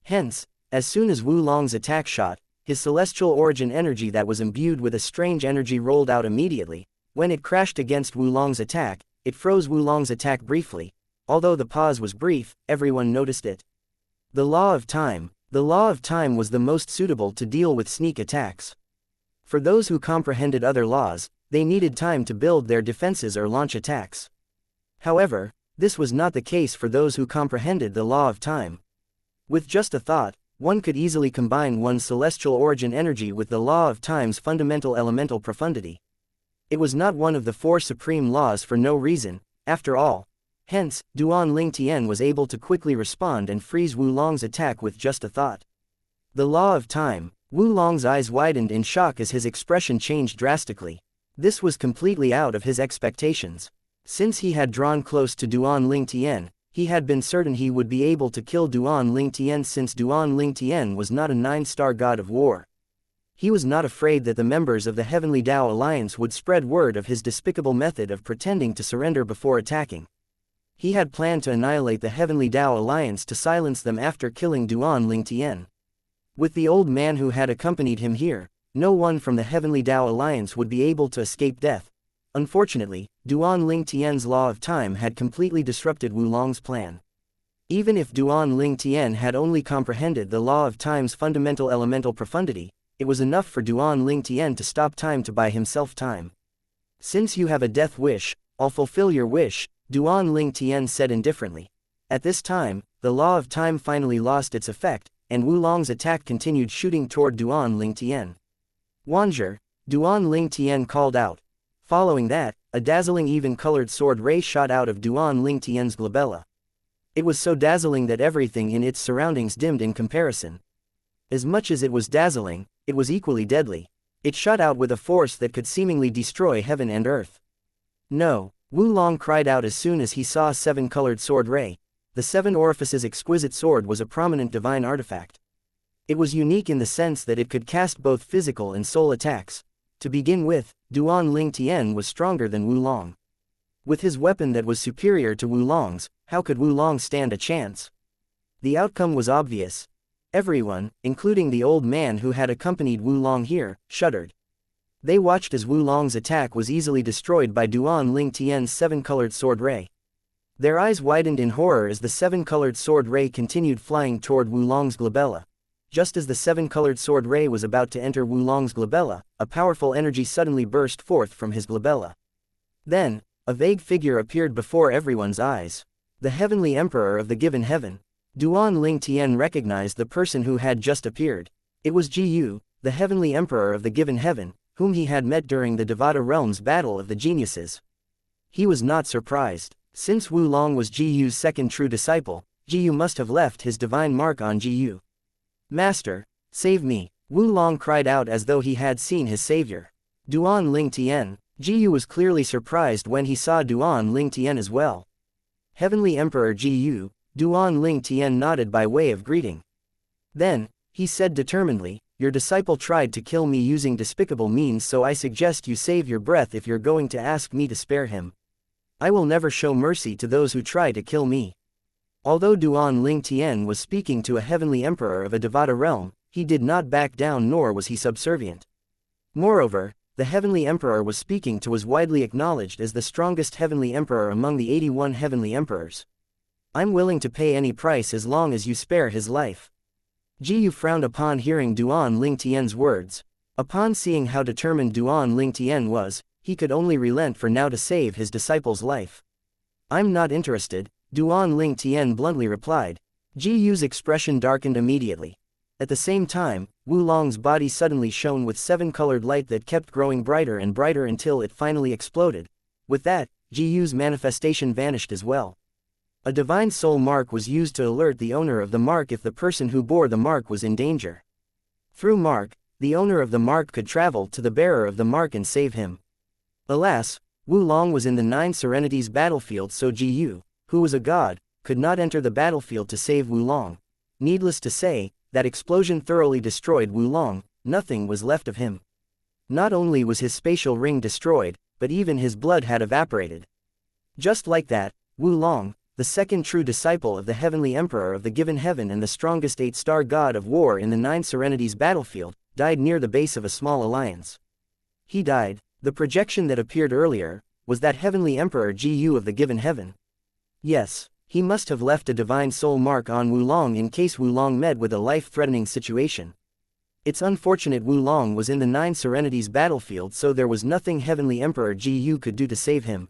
S1: Hence, as soon as Wu Long's attack shot, his celestial origin energy that was imbued with a strange energy rolled out immediately. When it crashed against Wu Long's attack, it froze Wu Long's attack briefly. Although the pause was brief, everyone noticed it. The law of time. The law of time was the most suitable to deal with sneak attacks. For those who comprehended other laws, they needed time to build their defenses or launch attacks. However, this was not the case for those who comprehended the law of time. With just a thought, one could easily combine one's celestial origin energy with the law of time's fundamental elemental profundity. It was not one of the 4 supreme laws for no reason, after all. Hence, Duan Ling Tian was able to quickly respond and freeze Wu Long's attack with just a thought. The law of time. Wu Long's eyes widened in shock as his expression changed drastically. This was completely out of his expectations. Since he had drawn close to Duan Ling Tian, he had been certain he would be able to kill Duan Ling Tian since Duan Ling Tian was not a 9-star god of war. He was not afraid that the members of the Heavenly Tao Alliance would spread word of his despicable method of pretending to surrender before attacking. He had planned to annihilate the Heavenly Tao Alliance to silence them after killing Duan Ling Tian. With the old man who had accompanied him here, no one from the Heavenly Tao Alliance would be able to escape death. Unfortunately, Duan Ling Tian's law of time had completely disrupted Wulong's plan. Even if Duan Ling Tian had only comprehended the law of time's fundamental elemental profundity, it was enough for Duan Ling Tian to stop time to buy himself time. Since you have a death wish, I'll fulfill your wish, Duan Ling Tian said indifferently. At this time, the law of time finally lost its effect, and Wulong's attack continued shooting toward Duan Ling Tian. Wanzher, Duan Ling Tian called out. Following that, a dazzling even-colored sword ray shot out of Duan Ling Tian's glabella. It was so dazzling that everything in its surroundings dimmed in comparison. As much as it was dazzling, it was equally deadly. It shot out with a force that could seemingly destroy heaven and earth. No, Wulong cried out as soon as he saw a seven-colored sword ray. The Seven Orifices exquisite sword was a prominent divine artifact. It was unique in the sense that it could cast both physical and soul attacks. To begin with, Duan Ling Tian was stronger than Wulong. With his weapon that was superior to Wulong's, how could Wulong stand a chance? The outcome was obvious. Everyone, including the old man who had accompanied Wulong here, shuddered. They watched as Wulong's attack was easily destroyed by Duan Ling Tian's seven-colored sword ray. Their eyes widened in horror as the seven-colored sword ray continued flying toward Wulong's glabella. Just as the seven-colored sword ray was about to enter Wulong's glabella, a powerful energy suddenly burst forth from his glabella. Then, a vague figure appeared before everyone's eyes. The Heavenly Emperor of the Given Heaven. Duan Ling Tian recognized the person who had just appeared. It was Ji Yu, the Heavenly Emperor of the Given Heaven, whom he had met during the Devata Realms Battle of the Geniuses. He was not surprised. Since Wulong was Ji Yu's second true disciple, Ji Yu must have left his divine mark on Ji Yu. Master, save me, Wulong cried out as though he had seen his savior. Duan Ling Tian. Ji Yu was clearly surprised when he saw Duan Ling Tian as well. Heavenly Emperor Ji Yu, Duan Ling Tian nodded by way of greeting. Then, he said determinedly, your disciple tried to kill me using despicable means, so I suggest you save your breath if you're going to ask me to spare him. I will never show mercy to those who try to kill me. Although Duan Ling Tian was speaking to a heavenly emperor of a Devata realm, he did not back down nor was he subservient. Moreover, the heavenly emperor was speaking to was widely acknowledged as the strongest heavenly emperor among the 81 heavenly emperors. I'm willing to pay any price as long as you spare his life. Ji Yu frowned upon hearing Duan Ling Tian's words. Upon seeing how determined Duan Ling Tian was, he could only relent for now to save his disciple's life. I'm not interested, Duan Ling Tian bluntly replied. Ji Yu's expression darkened immediately. At the same time, Wulong's body suddenly shone with seven-colored light that kept growing brighter and brighter until it finally exploded. With that, Ji Yu's manifestation vanished as well. A divine soul mark was used to alert the owner of the mark if the person who bore the mark was in danger. Through mark, the owner of the mark could travel to the bearer of the mark and save him. Alas, Wulong was in the Nine Serenities battlefield, so Ji Yu, who was a god, could not enter the battlefield to save Wulong. Needless to say, that explosion thoroughly destroyed Wulong. Nothing was left of him. Not only was his spatial ring destroyed, but even his blood had evaporated. Just like that, Wulong, the second true disciple of the Heavenly Emperor of the Given Heaven and the strongest 8-star god of war in the Nine Serenities battlefield, died near the base of a small alliance. He died. The projection that appeared earlier, was that Heavenly Emperor Ji Yu of the Given Heaven. Yes, he must have left a divine soul mark on Wulong in case Wulong met with a life-threatening situation. It's unfortunate Wulong was in the Nine Serenities battlefield, so there was nothing Heavenly Emperor Ji Yu could do to save him.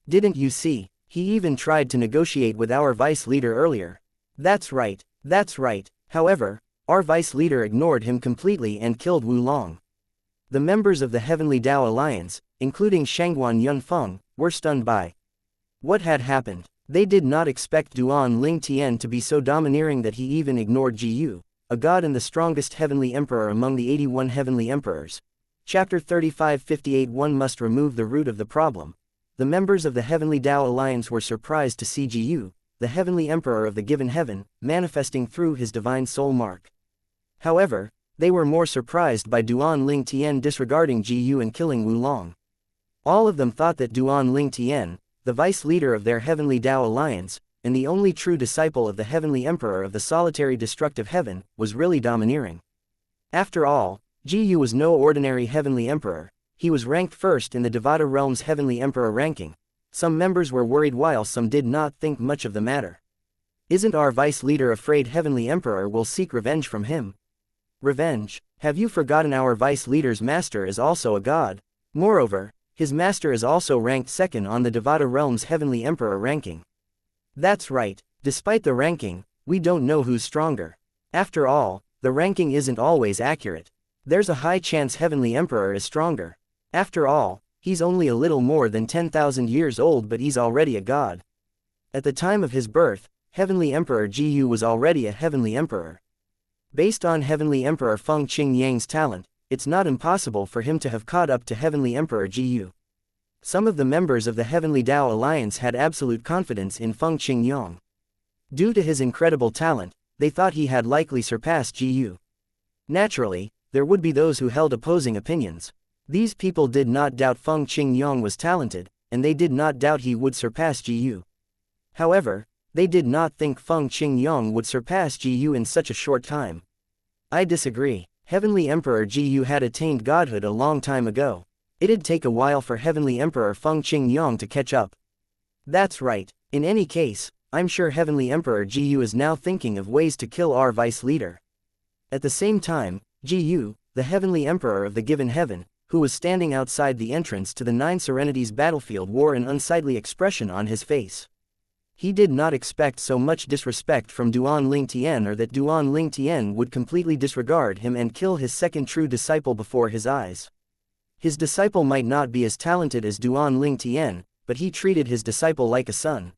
S1: Didn't you see? He even tried to negotiate with our vice leader earlier. That's right, that's right. However, our vice leader ignored him completely and killed Wulong. The members of the Heavenly Tao Alliance, including Shangguan Yunfeng, were stunned by what had happened. They did not expect Duan Ling Tian to be so domineering that he even ignored Ji Yu, a god and the strongest heavenly emperor among the 81 heavenly emperors. Chapter 3558 One must remove the root of the problem. The members of the Heavenly Tao Alliance were surprised to see Ji Yu, the heavenly emperor of the Given Heaven, manifesting through his divine soul mark. However, they were more surprised by Duan Ling Tian disregarding Ji Yu and killing Wulong. All of them thought that Duan Ling Tian, the vice leader of their Heavenly Tao Alliance, and the only true disciple of the heavenly emperor of the solitary destructive heaven, was really domineering. After all, Gu was no ordinary heavenly emperor, he was ranked first in the Devata realm's heavenly emperor ranking. Some members were worried while some did not think much of the matter. Isn't our vice leader afraid heavenly emperor will seek revenge from him? Revenge? Have you forgotten our vice leader's master is also a god? Moreover, his master is also ranked second on the Devata realm's heavenly emperor ranking. That's right, despite the ranking, we don't know who's stronger. After all, the ranking isn't always accurate. There's a high chance heavenly emperor is stronger. After all, he's only a little more than 10,000 years old, but he's already a god. At the time of his birth, heavenly emperor Gu was already a heavenly emperor. Based on heavenly emperor Feng Qingyang's talent, it's not impossible for him to have caught up to heavenly emperor Gu. Some of the members of the Heavenly Tao Alliance had absolute confidence in Feng Qingyang. Due to his incredible talent, they thought he had likely surpassed Gu. Naturally, there would be those who held opposing opinions. These people did not doubt Feng Qingyang was talented, and they did not doubt he would surpass Gu. However, they did not think Feng Qingyang would surpass Gu in such a short time. I disagree. Heavenly Emperor Gu had attained godhood a long time ago. It'd take a while for Heavenly Emperor Feng Qingyang to catch up. That's right. In any case, I'm sure Heavenly Emperor Gu is now thinking of ways to kill our vice leader. At the same time, Gu, the Heavenly Emperor of the Given Heaven, who was standing outside the entrance to the Nine Serenities battlefield, wore an unsightly expression on his face. He did not expect so much disrespect from Duan Lingtian, or that Duan Lingtian would completely disregard him and kill his second true disciple before his eyes. His disciple might not be as talented as Duan Lingtian, but he treated his disciple like a son.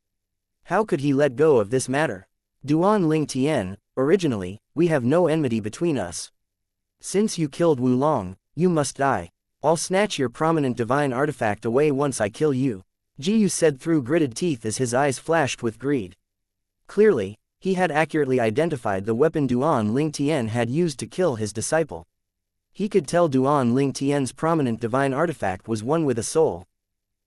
S1: How could he let go of this matter? Duan Lingtian, originally, we have no enmity between us. Since you killed Wulong, you must die. I'll snatch your prominent divine artifact away once I kill you, Gu said through gritted teeth as his eyes flashed with greed. Clearly, he had accurately identified the weapon Duan Lingtian had used to kill his disciple. He could tell Duan Lingtian's prominent divine artifact was one with a soul.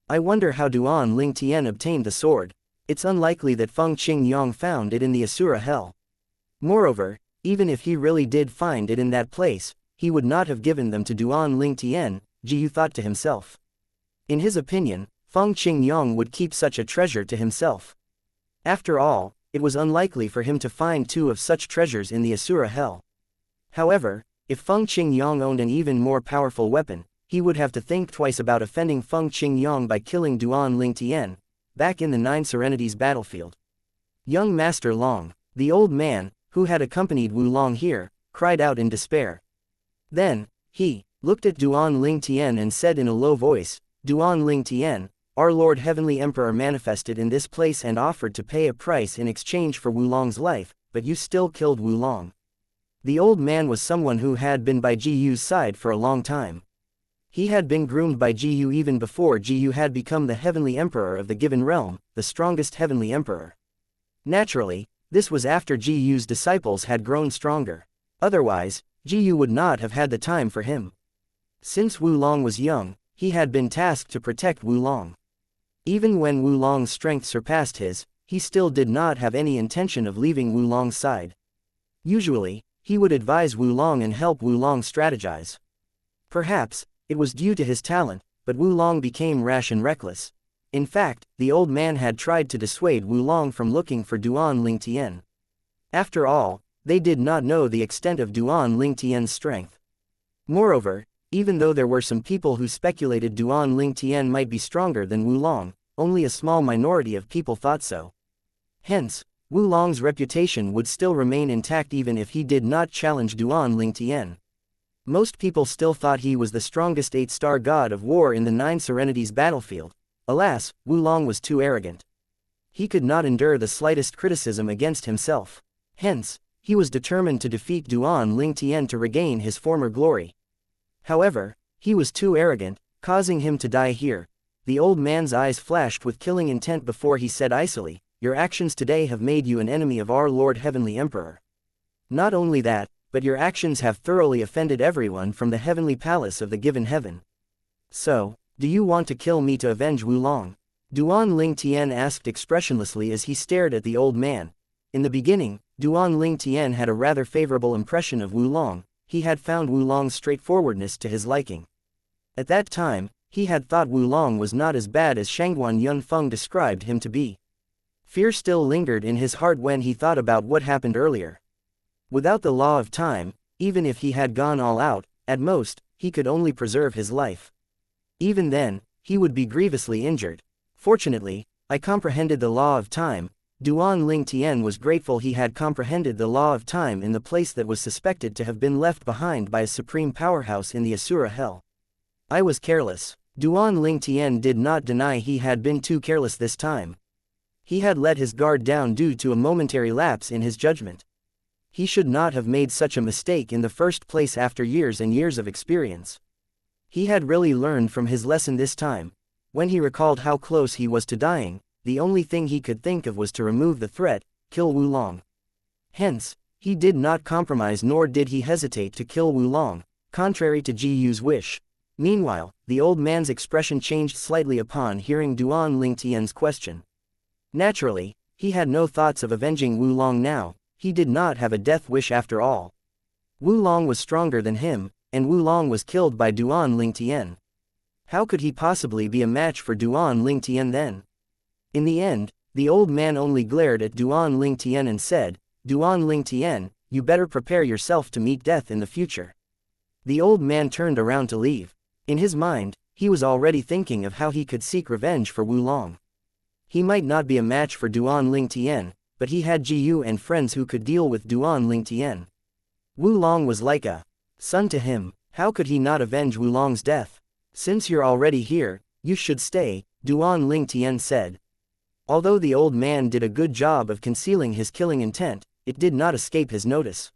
S1: I wonder how Duan Lingtian obtained the sword. It's unlikely that Feng Qingyang found it in the Asura Hell. Moreover, even if he really did find it in that place, he would not have given them to Duan Lingtian, Gu thought to himself. In his opinion, Feng Qingyang would keep such a treasure to himself. After all, it was unlikely for him to find two of such treasures in the Asura Hell. However, if Feng Qingyang owned an even more powerful weapon, he would have to think twice about offending Feng Qingyang by killing Duan Lingtian, back in the Nine Serenities battlefield. Young Master Long, the old man, who had accompanied Wulong here, cried out in despair. Then, he looked at Duan Lingtian and said in a low voice, Duan Lingtian, our Lord Heavenly Emperor manifested in this place and offered to pay a price in exchange for Wulong's life, but you still killed Wulong. The old man was someone who had been by Gu's side for a long time. He had been groomed by Gu even before Gu had become the Heavenly Emperor of the Given Realm, the strongest Heavenly Emperor. Naturally, this was after Gu's disciples had grown stronger. Otherwise, Gu would not have had the time for him. Since Wulong was young, he had been tasked to protect Wulong. Even when Wulong's strength surpassed his, he still did not have any intention of leaving Wulong's side. Usually, he would advise Wulong and help Wulong strategize. Perhaps, it was due to his talent, but Wulong became rash and reckless. In fact, the old man had tried to dissuade Wulong from looking for Duan Lingtian. After all, they did not know the extent of Duan Lingtian's strength. Moreover, even though there were some people who speculated Duan Lingtian might be stronger than Wulong, only a small minority of people thought so. Hence, Wulong's reputation would still remain intact even if he did not challenge Duan Lingtian. Most people still thought he was the strongest 8-star god of war in the Nine Serenities battlefield. Alas, Wulong was too arrogant. He could not endure the slightest criticism against himself. Hence, he was determined to defeat Duan Lingtian to regain his former glory. However, he was too arrogant, causing him to die here. The old man's eyes flashed with killing intent before he said icily, your actions today have made you an enemy of our Lord Heavenly Emperor. Not only that, but your actions have thoroughly offended everyone from the heavenly palace of the Given Heaven. So, do you want to kill me to avenge Wulong? Duan Ling Tian asked expressionlessly as he stared at the old man. In the beginning, Duan Ling Tian had a rather favorable impression of Wulong. He had found Wulong's straightforwardness to his liking. At that time, he had thought Wulong was not as bad as Shangguan Yunfeng described him to be. Fear still lingered in his heart when he thought about what happened earlier. Without the law of time, even if he had gone all out, at most, he could only preserve his life. Even then, he would be grievously injured. Fortunately, I comprehended the law of time. Duan Ling Tian was grateful he had comprehended the law of time in the place that was suspected to have been left behind by a supreme powerhouse in the Asura hell. I was careless. Duan Ling Tian did not deny he had been too careless this time. He had let his guard down due to a momentary lapse in his judgment. He should not have made such a mistake in the first place after years and years of experience. He had really learned from his lesson this time. When he recalled how close he was to dying, the only thing he could think of was to remove the threat, kill Wulong. Hence, he did not compromise nor did he hesitate to kill Wulong, contrary to Ji Yu's wish. Meanwhile, the old man's expression changed slightly upon hearing Duan Ling Tian's question. Naturally, he had no thoughts of avenging Wulong now. He did not have a death wish after all. Wulong was stronger than him, and Wulong was killed by Duan Ling Tian. How could he possibly be a match for Duan Ling Tian then? In the end, the old man only glared at Duan Ling Tian and said, "Duan Ling Tian, you better prepare yourself to meet death in the future." The old man turned around to leave. In his mind, he was already thinking of how he could seek revenge for Wulong. He might not be a match for Duan Ling Tian, but he had Ji Yu and friends who could deal with Duan Ling Tian. Wulong was like a son to him. How could he not avenge Wulong's death? "Since you're already here, you should stay," Duan Ling Tian said. Although the old man did a good job of concealing his killing intent, it did not escape his notice.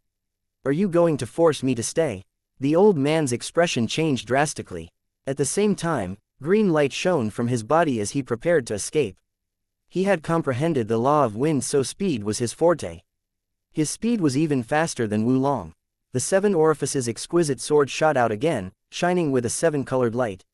S1: "Are you going to force me to stay?" The old man's expression changed drastically. At the same time, green light shone from his body as he prepared to escape. He had comprehended the law of wind, so speed was his forte. His speed was even faster than Wulong. The seven orifices exquisite sword shot out again, shining with a seven-colored light.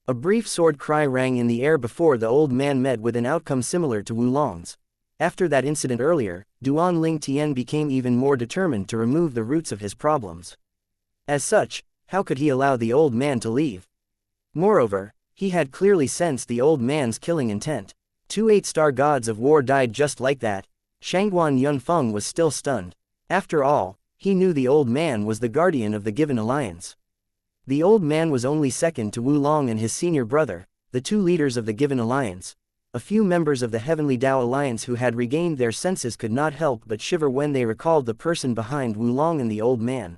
S1: A brief sword cry rang in the air before the old man met with an outcome similar to Wulong's. After that incident earlier, Duan Ling Tian became even more determined to remove the roots of his problems. As such, how could he allow the old man to leave? Moreover, he had clearly sensed the old man's killing intent. 2 8-star gods of war died just like that. Shangguan Yunfeng was still stunned. After all, he knew the old man was the guardian of the Given Alliance. The old man was only second to Wulong and his senior brother, the two leaders of the Given Alliance. A few members of the Heavenly Tao Alliance who had regained their senses could not help but shiver when they recalled the person behind Wulong and the old man.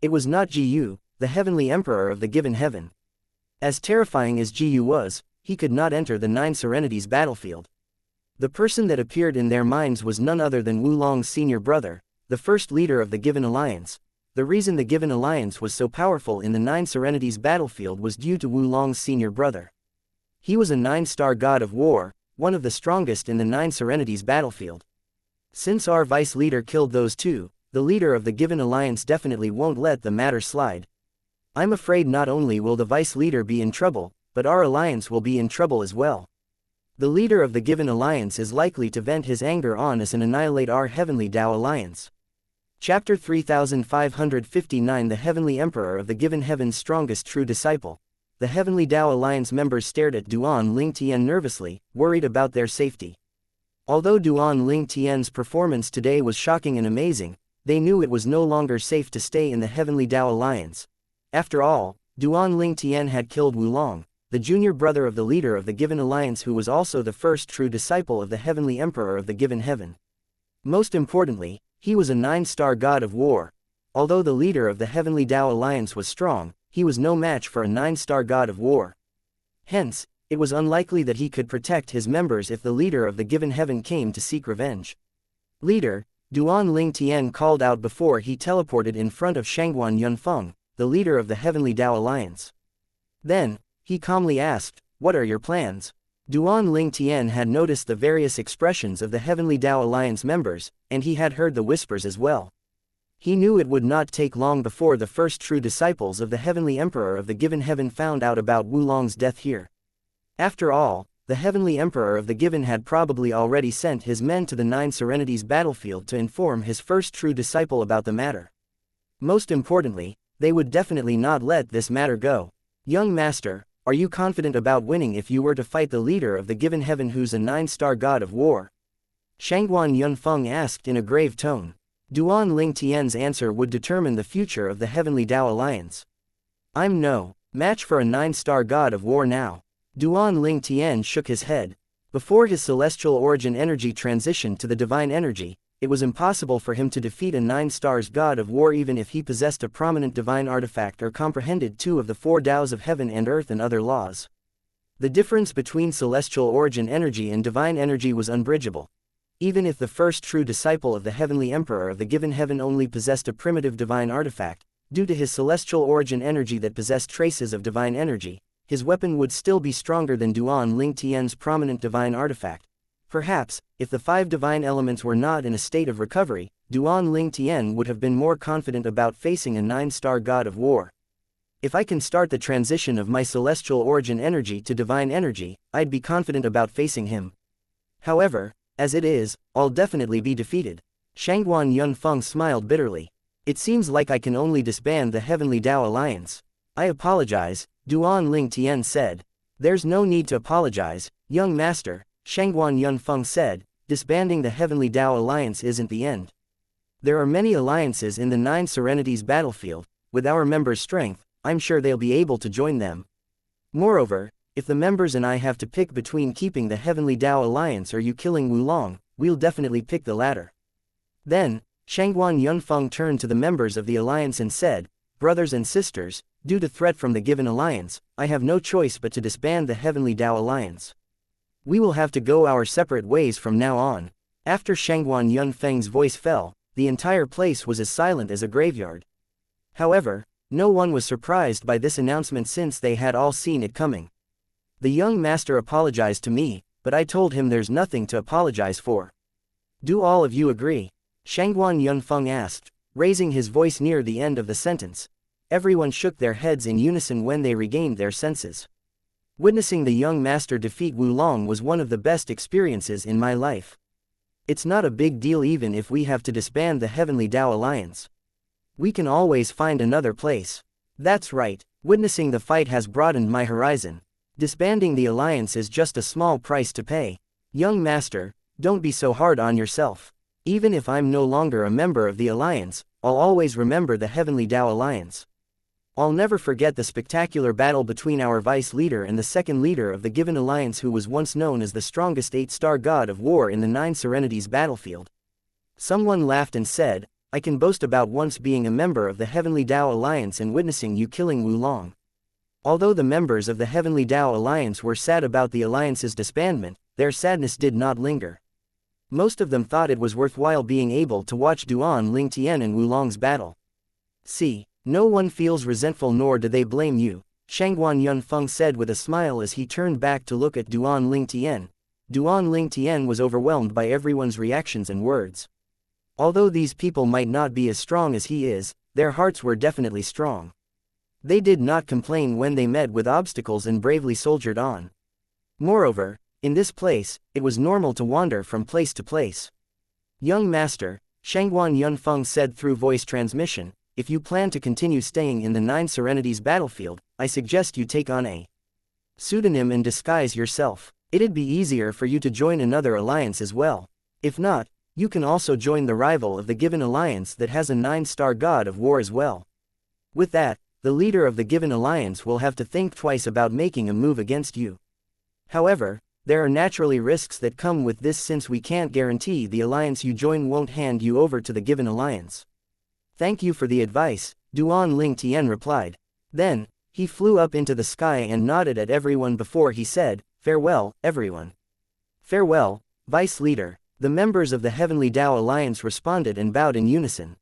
S1: It was not Ji Yu, the Heavenly Emperor of the Given Heaven. As terrifying as Ji Yu was, he could not enter the Nine Serenities battlefield. The person that appeared in their minds was none other than Wulong's senior brother, the first leader of the Given Alliance. The reason the Given Alliance was so powerful in the Nine Serenities battlefield was due to Wulong's senior brother. He was a 9-star god of war, one of the strongest in the Nine Serenities battlefield. Since our vice leader killed those two, the leader of the Given Alliance definitely won't let the matter slide. I'm afraid not only will the vice leader be in trouble, but our alliance will be in trouble as well. The leader of the Given Alliance is likely to vent his anger on us and annihilate our Heavenly Tao Alliance. Chapter 3559 The Heavenly Emperor of the Given Heaven's strongest true disciple. The Heavenly Tao Alliance members stared at Duan Ling Tian nervously, worried about their safety. Although Duan Ling Tian's performance today was shocking and amazing, they knew it was no longer safe to stay in the Heavenly Tao Alliance. After all, Duan Ling Tian had killed Wulong, the junior brother of the leader of the Given Alliance, who was also the first true disciple of the Heavenly Emperor of the Given Heaven. Most importantly, he was a 9-star god of war. Although the leader of the Heavenly Tao Alliance was strong, he was no match for a 9-star god of war. Hence, it was unlikely that he could protect his members if the leader of the Given Heaven came to seek revenge. "Leader," Duan Ling Tian called out before he teleported in front of Shangguan Yunfeng, the leader of the Heavenly Tao Alliance. Then, he calmly asked, "What are your plans?" Duan Ling Tian had noticed the various expressions of the Heavenly Tao Alliance members, and he had heard the whispers as well. He knew it would not take long before the first true disciples of the Heavenly Emperor of the Given Heaven found out about Wulong's death here. After all, the Heavenly Emperor of the Given had probably already sent his men to the Nine Serenities battlefield to inform his first true disciple about the matter. Most importantly, they would definitely not let this matter go. Young master, are you confident about winning if you were to fight the leader of the Given Heaven who's a 9-star god of war? Shangguan Yunfeng asked in a grave tone. Duan Ling Tian's answer would determine the future of the Heavenly Tao Alliance. I'm no match for a 9-star god of war now. Duan Ling Tian shook his head. Before his celestial origin energy transitioned to the divine energy, it was impossible for him to defeat a 9-star god of war even if he possessed a prominent divine artifact or comprehended 2 of the 4 Taos of heaven and earth and other laws. The difference between celestial origin energy and divine energy was unbridgeable. Even if the first true disciple of the Heavenly Emperor of the Given Heaven only possessed a primitive divine artifact, due to his celestial origin energy that possessed traces of divine energy, his weapon would still be stronger than Duan Ling Tian's prominent divine artifact. Perhaps, if the 5 divine elements were not in a state of recovery, Duan Ling Tian would have been more confident about facing a 9-star god of war. If I can start the transition of my celestial origin energy to divine energy, I'd be confident about facing him. However, as it is, I'll definitely be defeated. Shangguan Yunfeng smiled bitterly. It seems like I can only disband the Heavenly Tao Alliance. I apologize, Duan Ling Tian said. There's no need to apologize, young master, Shangguan Yunfeng said. Disbanding the Heavenly Tao Alliance isn't the end. There are many alliances in the 9 Serenities battlefield. With our members' strength, I'm sure they'll be able to join them. Moreover, if the members and I have to pick between keeping the Heavenly Tao Alliance or you killing Wulong, we'll definitely pick the latter. Then, Shangguan Yunfeng turned to the members of the alliance and said, brothers and sisters, due to threat from the Given Alliance, I have no choice but to disband the Heavenly Tao Alliance. We will have to go our separate ways from now on. After Shangguan Yunfeng's voice fell, the entire place was as silent as a graveyard. However, no one was surprised by this announcement since they had all seen it coming. The young master apologized to me, but I told him there's nothing to apologize for. Do all of you agree? Shangguan Yunfeng asked, raising his voice near the end of the sentence. Everyone shook their heads in unison when they regained their senses. Witnessing the young master defeat Wulong was one of the best experiences in my life. It's not a big deal even if we have to disband the Heavenly Tao Alliance. We can always find another place. That's right, witnessing the fight has broadened my horizon. Disbanding the alliance is just a small price to pay. Young master, don't be so hard on yourself. Even if I'm no longer a member of the alliance, I'll always remember the Heavenly Tao Alliance. I'll never forget the spectacular battle between our vice leader and the second leader of the Given Alliance who was once known as the strongest 8-star god of war in the 9 Serenities battlefield. Someone laughed and said, I can boast about once being a member of the Heavenly Tao Alliance and witnessing you killing Wulong. Although the members of the Heavenly Tao Alliance were sad about the alliance's disbandment, their sadness did not linger. Most of them thought it was worthwhile being able to watch Duan Ling Tian and Wulong's battle. See, no one feels resentful nor do they blame you, Shangguan Yunfeng said with a smile as he turned back to look at Duan Ling Tian. Duan Ling Tian was overwhelmed by everyone's reactions and words. Although these people might not be as strong as he is, their hearts were definitely strong. They did not complain when they met with obstacles and bravely soldiered on. Moreover, in this place, it was normal to wander from place to place. Young master, Shangguan Yunfeng said through voice transmission, if you plan to continue staying in the 9 Serenities battlefield, I suggest you take on a pseudonym and disguise yourself. It'd be easier for you to join another alliance as well. If not, you can also join the rival of the Given Alliance that has a 9-star god of war as well. With that, the leader of the Given Alliance will have to think twice about making a move against you. However, there are naturally risks that come with this since we can't guarantee the alliance you join won't hand you over to the Given Alliance. Thank you for the advice, Duan Ling Tian replied. Then, he flew up into the sky and nodded at everyone before he said, farewell, everyone. Farewell, Vice Leader. The members of the Heavenly Tao Alliance responded and bowed in unison.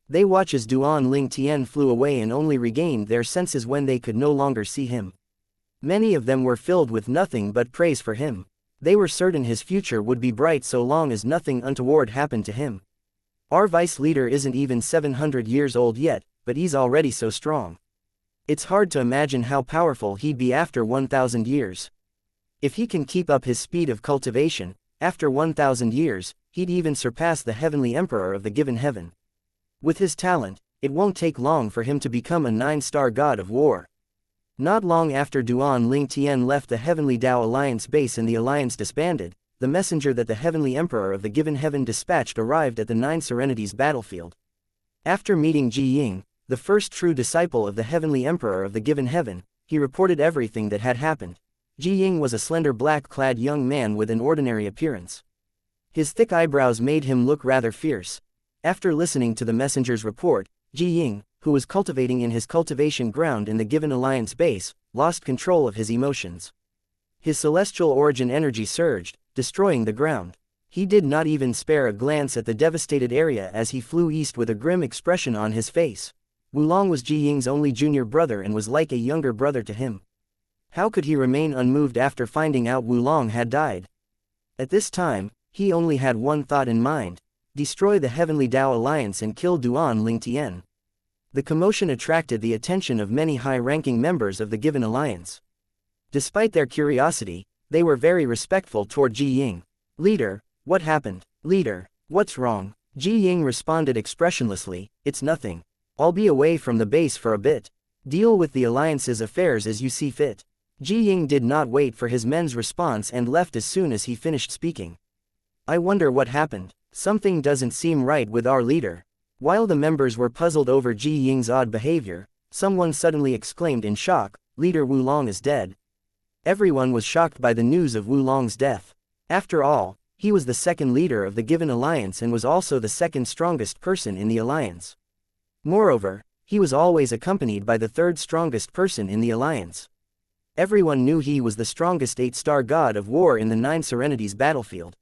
S1: They watched as Duan Ling Tian flew away and only regained their senses when they could no longer see him. Many of them were filled with nothing but praise for him. They were certain his future would be bright so long as nothing untoward happened to him. Our vice leader isn't even 700 years old yet, but he's already so strong. It's hard to imagine how powerful he'd be after 1,000 years. If he can keep up his speed of cultivation, after 1,000 years, he'd even surpass the heavenly emperor of the given heaven. With his talent, it won't take long for him to become a 9-star god of war. Not long after Duan Ling Tian left the Heavenly Dao Alliance base and the alliance disbanded, the messenger that the heavenly emperor of the given heaven dispatched arrived at the Nine Serenities battlefield. After meeting Ji Ying, the first true disciple of the heavenly emperor of the given heaven, he reported everything that had happened. Ji Ying was a slender black-clad young man with an ordinary appearance. His thick eyebrows made him look rather fierce. After listening to the messenger's report, Ji Ying, who was cultivating in his cultivation ground in the given alliance base, lost control of his emotions. His celestial origin energy surged, destroying the ground. He did not even spare a glance at the devastated area as he flew east with a grim expression on his face. Wulong was Ji Ying's only junior brother and was like a younger brother to him. How could he remain unmoved after finding out Wulong had died? At this time, he only had one thought in mind: destroy the Heavenly Dao Alliance and kill Duan Ling Tian. The commotion attracted the attention of many high-ranking members of the given alliance. Despite their curiosity, they were very respectful toward Ji Ying. "Leader, what happened? Leader, what's wrong?" Ji Ying responded expressionlessly, "It's nothing. I'll be away from the base for a bit. Deal with the alliance's affairs as you see fit." Ji Ying did not wait for his men's response and left as soon as he finished speaking. "I wonder what happened. Something doesn't seem right with our leader." While the members were puzzled over Ji Ying's odd behavior, someone suddenly exclaimed in shock, "Leader Wulong is dead." Everyone was shocked by the news of Wulong's death. After all, he was the second leader of the given alliance and was also the second strongest person in the alliance. Moreover, he was always accompanied by the third strongest person in the alliance. Everyone knew he was the strongest 8-star god of war in the Nine Serenities battlefield.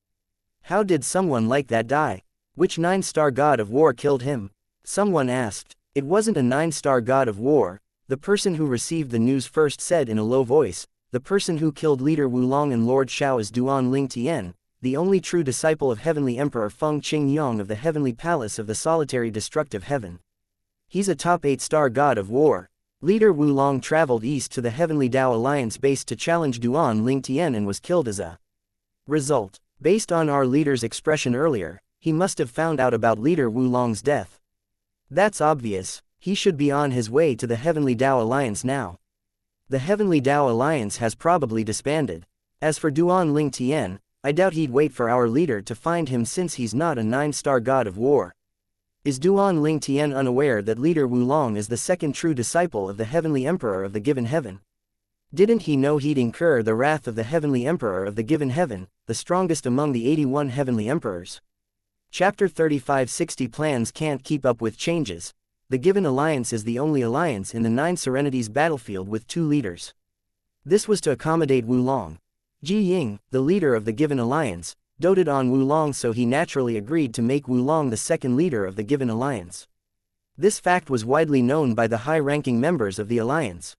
S1: How did someone like that die? Which 9-star god of war killed him? Someone asked. It wasn't a 9-star god of war, the person who received the news first said in a low voice. The person who killed leader Wulong and Lord Shao is Duan Ling Tian, the only true disciple of Heavenly Emperor Feng Qingyong of the Heavenly Palace of the Solitary Destructive Heaven. He's a top 8-star god of war. Leader Wulong traveled east to the Heavenly Dao Alliance base to challenge Duan Ling Tian and was killed as a result. Based on our leader's expression earlier, he must have found out about leader Wulong's death. That's obvious. He should be on his way to the Heavenly Dao Alliance now. The Heavenly Dao Alliance has probably disbanded. As for Duan Ling Tian, I doubt he'd wait for our leader to find him since he's not a 9-star god of war. Is Duan Ling Tian unaware that leader Wulong is the second true disciple of the Heavenly Emperor of the given heaven? Didn't he know he'd incur the wrath of the Heavenly Emperor of the given heaven, the strongest among the 81 Heavenly Emperors? Chapter 3560 Plans can't keep up with changes. The given alliance is the only alliance in the Nine Serenities battlefield with 2 leaders. This was to accommodate Wulong. Ji Ying, the leader of the given alliance, doted on Wulong, so he naturally agreed to make Wulong the second leader of the given alliance. This fact was widely known by the high-ranking members of the alliance.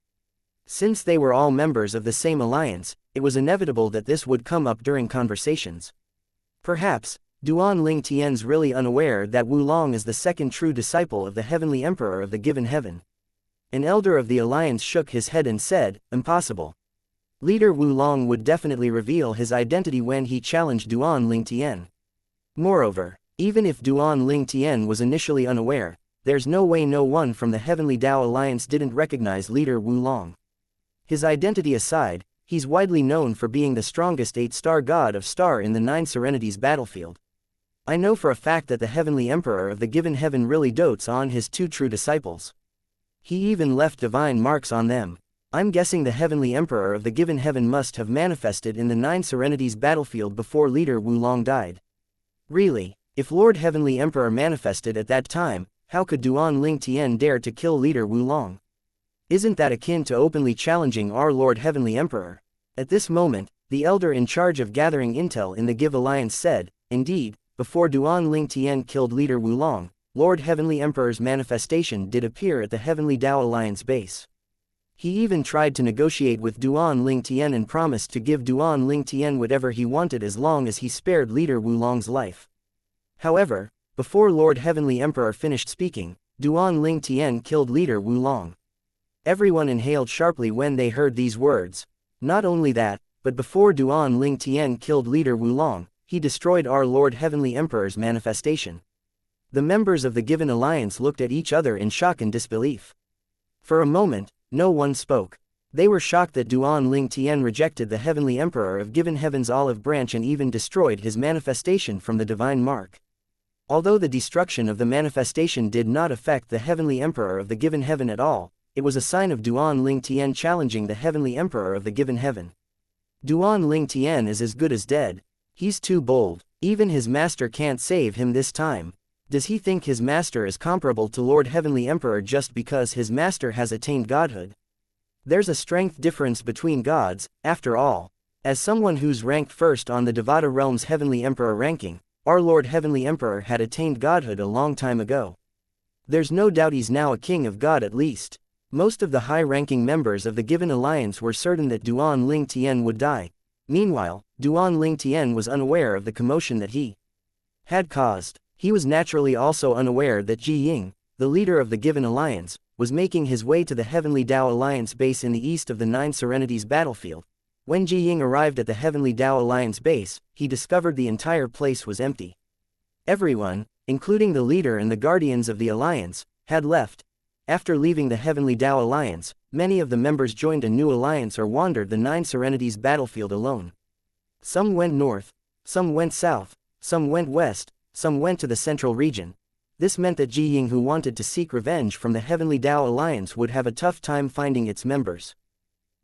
S1: Since they were all members of the same alliance, it was inevitable that this would come up during conversations. Perhaps, Duan Ling Tian's really unaware that Wulong is the second true disciple of the Heavenly Emperor of the given heaven. An elder of the alliance shook his head and said, "Impossible. Leader Wulong would definitely reveal his identity when he challenged Duan Ling Tian. Moreover, even if Duan Ling Tian was initially unaware, there's no way no one from the Heavenly Dao Alliance didn't recognize leader Wulong. His identity aside, he's widely known for being the strongest 8-star god of star in the Nine Serenities battlefield. I know for a fact that the Heavenly Emperor of the given heaven really dotes on his 2 true disciples. He even left divine marks on them. I'm guessing the Heavenly Emperor of the given heaven must have manifested in the Nine Serenities battlefield before leader Wulong died. Really, if Lord Heavenly Emperor manifested at that time, how could Duan Ling Tian dare to kill leader Wulong? Isn't that akin to openly challenging our Lord Heavenly Emperor? At this moment, the elder in charge of gathering intel in the Give Alliance said, "Indeed, before Duan Ling Tian killed leader Wulong, Lord Heavenly Emperor's manifestation did appear at the Heavenly Dao Alliance base. He even tried to negotiate with Duan Ling Tian and promised to give Duan Ling Tian whatever he wanted as long as he spared leader Wulong's life." However, before Lord Heavenly Emperor finished speaking, Duan Ling Tian killed leader Wulong. Everyone inhaled sharply when they heard these words. Not only that, but before Duan Ling Tian killed leader Wu Long, he destroyed our Lord Heavenly Emperor's manifestation. The members of the Given Alliance looked at each other in shock and disbelief. For a moment, no one spoke. They were shocked that Duan Ling Tian rejected the Heavenly Emperor of Given Heaven's olive branch and even destroyed his manifestation from the divine mark. Although the destruction of the manifestation did not affect the Heavenly Emperor of the Given Heaven at all, it was a sign of Duan Ling Tian challenging the Heavenly Emperor of the Given Heaven. Duan Ling Tian is as good as dead. He's too bold. Even his master can't save him this time. Does he think his master is comparable to Lord Heavenly Emperor just because his master has attained godhood? There's a strength difference between gods, after all. As someone who's ranked first on the Devata realm's Heavenly Emperor ranking, our Lord Heavenly Emperor had attained godhood a long time ago. There's no doubt he's now a king of God at least. Most of the high-ranking members of the Given Alliance were certain that Duan Ling Tian would die. Meanwhile, Duan Ling Tian was unaware of the commotion that he had caused. He was naturally also unaware that Ji Ying, the leader of the Given Alliance, was making his way to the Heavenly Tao Alliance base in the east of the Nine Serenities battlefield. When Ji Ying arrived at the Heavenly Tao Alliance base, he discovered the entire place was empty. Everyone, including the leader and the guardians of the Alliance, had left. After leaving the Heavenly Tao Alliance, many of the members joined a new alliance or wandered the Nine Serenities battlefield alone. Some went north, some went south, some went west, some went to the central region. This meant that Ji Ying, who wanted to seek revenge from the Heavenly Tao Alliance, would have a tough time finding its members.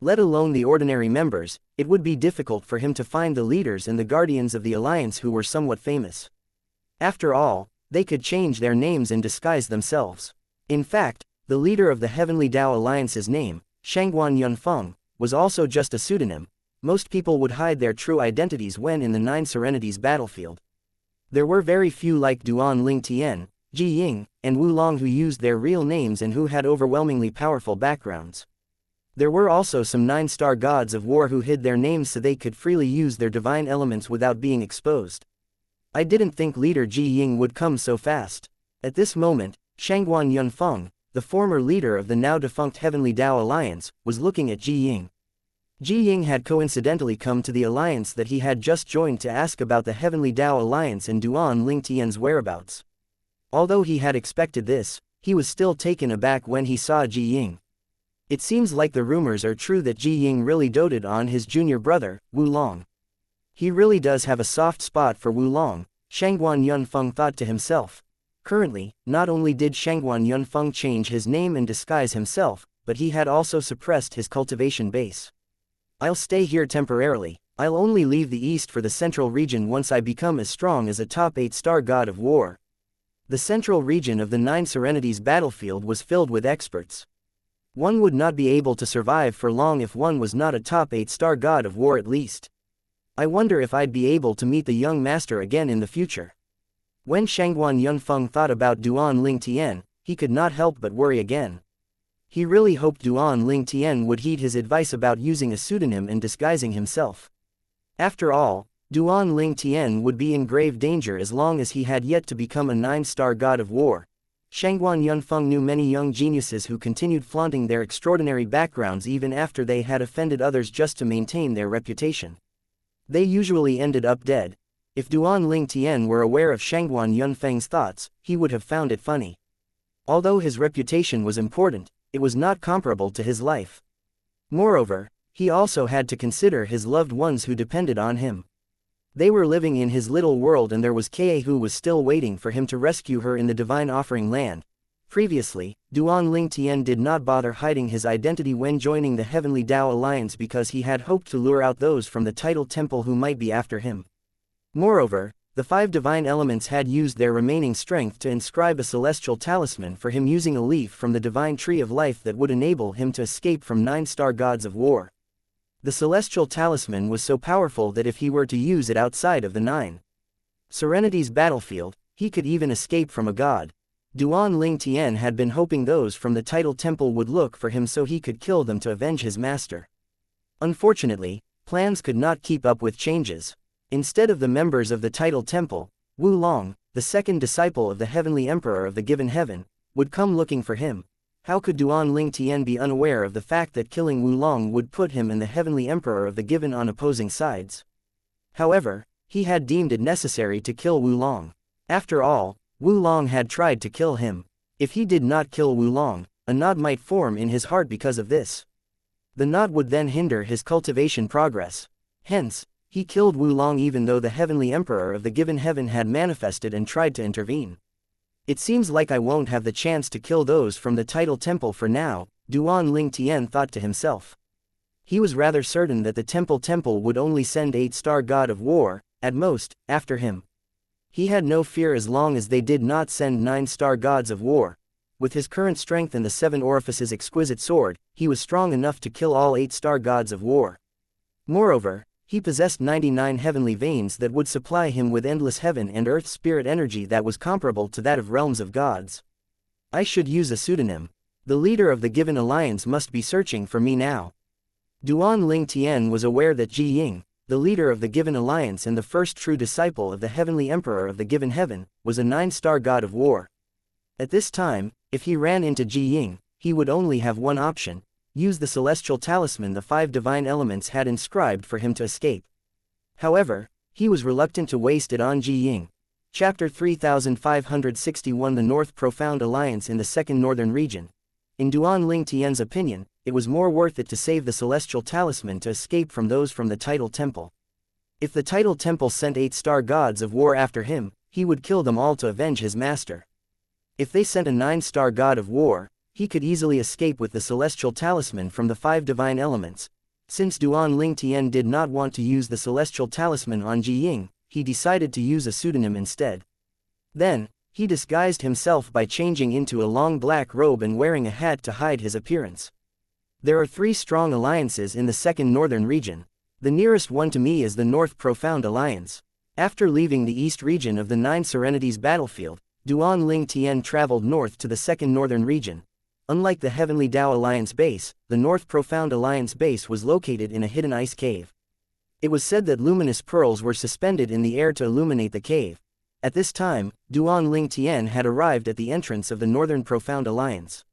S1: Let alone the ordinary members, it would be difficult for him to find the leaders and the guardians of the Alliance who were somewhat famous. After all, they could change their names and disguise themselves. In fact, the leader of the Heavenly Tao Alliance's name, Shangguan Yunfeng, was also just a pseudonym. Most people would hide their true identities when in the Nine Serenities battlefield. There were very few like Duan Ling Tian, Ji Ying, and Wu Long who used their real names and who had overwhelmingly powerful backgrounds. There were also some 9-star gods of war who hid their names so they could freely use their divine elements without being exposed. I didn't think leader Ji Ying would come so fast. At this moment, Shangguan Yunfeng, the former leader of the now-defunct Heavenly Tao Alliance, was looking at Ji Ying. Ji Ying had coincidentally come to the alliance that he had just joined to ask about the Heavenly Tao Alliance and Duan Ling Tian's whereabouts. Although he had expected this, he was still taken aback when he saw Ji Ying. It seems like the rumors are true that Ji Ying really doted on his junior brother, Wu Long. He really does have a soft spot for Wu Long, Shangguan Yunfeng thought to himself. Currently, not only did Shangguan Yunfeng change his name and disguise himself, but he had also suppressed his cultivation base. I'll stay here temporarily. I'll only leave the east for the central region once I become as strong as a top 8-star god of war. The central region of the Nine Serenities battlefield was filled with experts. One would not be able to survive for long if one was not a top 8-star god of war at least. I wonder if I'd be able to meet the young master again in the future. When Shangguan Yunfeng thought about Duan Ling Tian, he could not help but worry again. He really hoped Duan Ling Tian would heed his advice about using a pseudonym and disguising himself. After all, Duan Ling Tian would be in grave danger as long as he had yet to become a 9-star god of war. Shangguan Yunfeng knew many young geniuses who continued flaunting their extraordinary backgrounds even after they had offended others just to maintain their reputation. They usually ended up dead. If Duan Ling Tian were aware of Shangguan Yunfeng's thoughts, he would have found it funny. Although his reputation was important, it was not comparable to his life. Moreover, he also had to consider his loved ones who depended on him. They were living in his little world and there was Kae who was still waiting for him to rescue her in the Divine Offering Land. Previously, Duan Ling Tian did not bother hiding his identity when joining the Heavenly Tao Alliance because he had hoped to lure out those from the Title Temple who might be after him. Moreover, the 5 divine elements had used their remaining strength to inscribe a celestial talisman for him using a leaf from the Divine Tree of Life that would enable him to escape from 9-star gods of war. The celestial talisman was so powerful that if he were to use it outside of the Nine Serenities battlefield, he could even escape from a god. Duan Ling Tian had been hoping those from the Title Temple would look for him so he could kill them to avenge his master. Unfortunately, plans could not keep up with changes. Instead of the members of the Title Temple, Wu Long, the second disciple of the Heavenly Emperor of the Given Heaven, would come looking for him. How could Duan Ling Tian be unaware of the fact that killing Wu Long would put him and the Heavenly Emperor of the Given on opposing sides? However, he had deemed it necessary to kill Wu Long. After all, Wu Long had tried to kill him. If he did not kill Wu Long, a knot might form in his heart because of this. The knot would then hinder his cultivation progress. Hence, he killed Wu Long even though the Heavenly Emperor of the Given Heaven had manifested and tried to intervene. It seems like I won't have the chance to kill those from the title temple for now, Duan Ling Tian thought to himself. He was rather certain that the temple would only send 8-star god of war, at most, after him. He had no fear as long as they did not send 9-star gods of war. With his current strength and the 7 orifices exquisite sword, he was strong enough to kill all 8-star gods of war. Moreover, he possessed 99 heavenly veins that would supply him with endless heaven and earth spirit energy that was comparable to that of realms of gods. I should use a pseudonym. The leader of the Given Alliance must be searching for me now. Duan Ling Tian was aware that Ji Ying, the leader of the Given Alliance and the first true disciple of the Heavenly Emperor of the Given Heaven, was a 9-star god of war. At this time, if he ran into Ji Ying, he would only have one option: use the celestial talisman the 5 divine elements had inscribed for him to escape. However, he was reluctant to waste it on Ji Ying. Chapter 3561 The North Profound Alliance in the Second Northern Region. In Duan Ling Tian's opinion, it was more worth it to save the celestial talisman to escape from those from the title temple. If the title temple sent 8-star gods of war after him, he would kill them all to avenge his master. If they sent a 9-star god of war, he could easily escape with the celestial talisman from the 5 divine elements. Since Duan Ling Tian did not want to use the celestial talisman on Ji Ying, he decided to use a pseudonym instead. Then, he disguised himself by changing into a long black robe and wearing a hat to hide his appearance. There are 3 strong alliances in the Second Northern Region. The nearest one to me is the North Profound Alliance. After leaving the East region of the 9 Serenities battlefield, Duan Ling Tian traveled north to the Second Northern Region. Unlike the Heavenly Tao Alliance base, the North Profound Alliance base was located in a hidden ice cave. It was said that luminous pearls were suspended in the air to illuminate the cave. At this time, Duan Ling Tian had arrived at the entrance of the Northern Profound Alliance.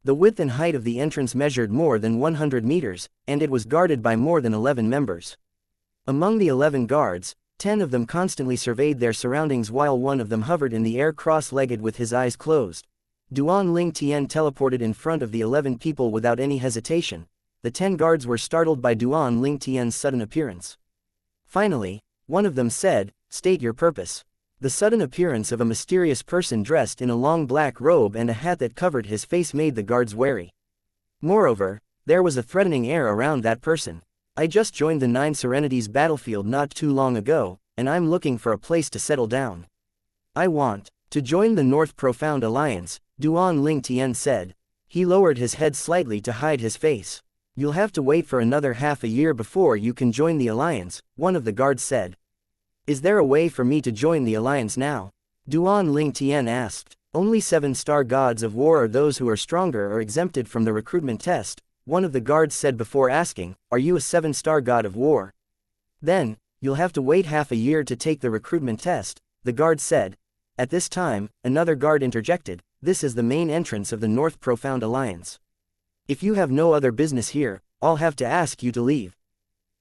S1: The width and height of the entrance measured more than 100 meters, and it was guarded by more than 11 members. Among the 11 guards, 10 of them constantly surveyed their surroundings while one of them hovered in the air cross-legged with his eyes closed. Duan Ling Tian teleported in front of the 11 people without any hesitation. The 10 guards were startled by Duan Ling Tian's sudden appearance. Finally, one of them said, "State your purpose." The sudden appearance of a mysterious person dressed in a long black robe and a hat that covered his face made the guards wary. Moreover, there was a threatening air around that person. "I just joined the 9 Serenities battlefield not too long ago, and I'm looking for a place to settle down. I want to join the North Profound Alliance," Duan Ling Tian said. He lowered his head slightly to hide his face. "You'll have to wait for another half a year before you can join the alliance," one of the guards said. "Is there a way for me to join the alliance now?" Duan Ling Tian asked. "Only 7-star gods of war or those who are stronger are exempted from the recruitment test," one of the guards said before asking, "Are you a 7-star god of war?" "Then, you'll have to wait half a year to take the recruitment test," the guard said. At this time, another guard interjected, "This is the main entrance of the North Profound Alliance. If you have no other business here, I'll have to ask you to leave."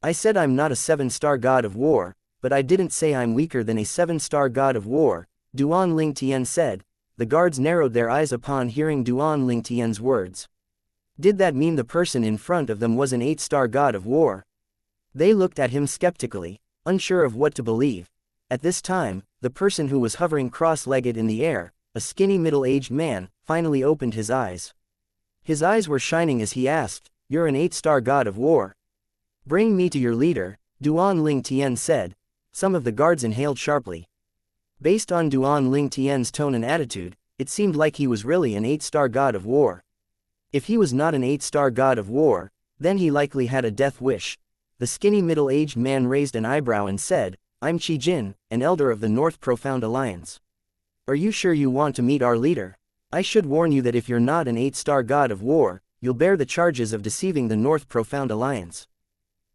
S1: "I said I'm not a 7-star god of war, but I didn't say I'm weaker than a 7-star god of war," Duan Ling Tian said. The guards narrowed their eyes upon hearing Duan Ling Tian's words. Did that mean the person in front of them was an 8-star god of war? They looked at him skeptically, unsure of what to believe. At this time, the person who was hovering cross-legged in the air, a skinny middle-aged man, finally opened his eyes. His eyes were shining as he asked, "You're an 8-star god of war? Bring me to your leader," Duan Ling Tian said. Some of the guards inhaled sharply. Based on Duan Ling Tian's tone and attitude, it seemed like he was really an 8-star god of war. If he was not an 8-star god of war, then he likely had a death wish. The skinny middle-aged man raised an eyebrow and said, "I'm Qi Jin, an elder of the North Profound Alliance. Are you sure you want to meet our leader? I should warn you that if you're not an 8-star god of war, you'll bear the charges of deceiving the North Profound Alliance.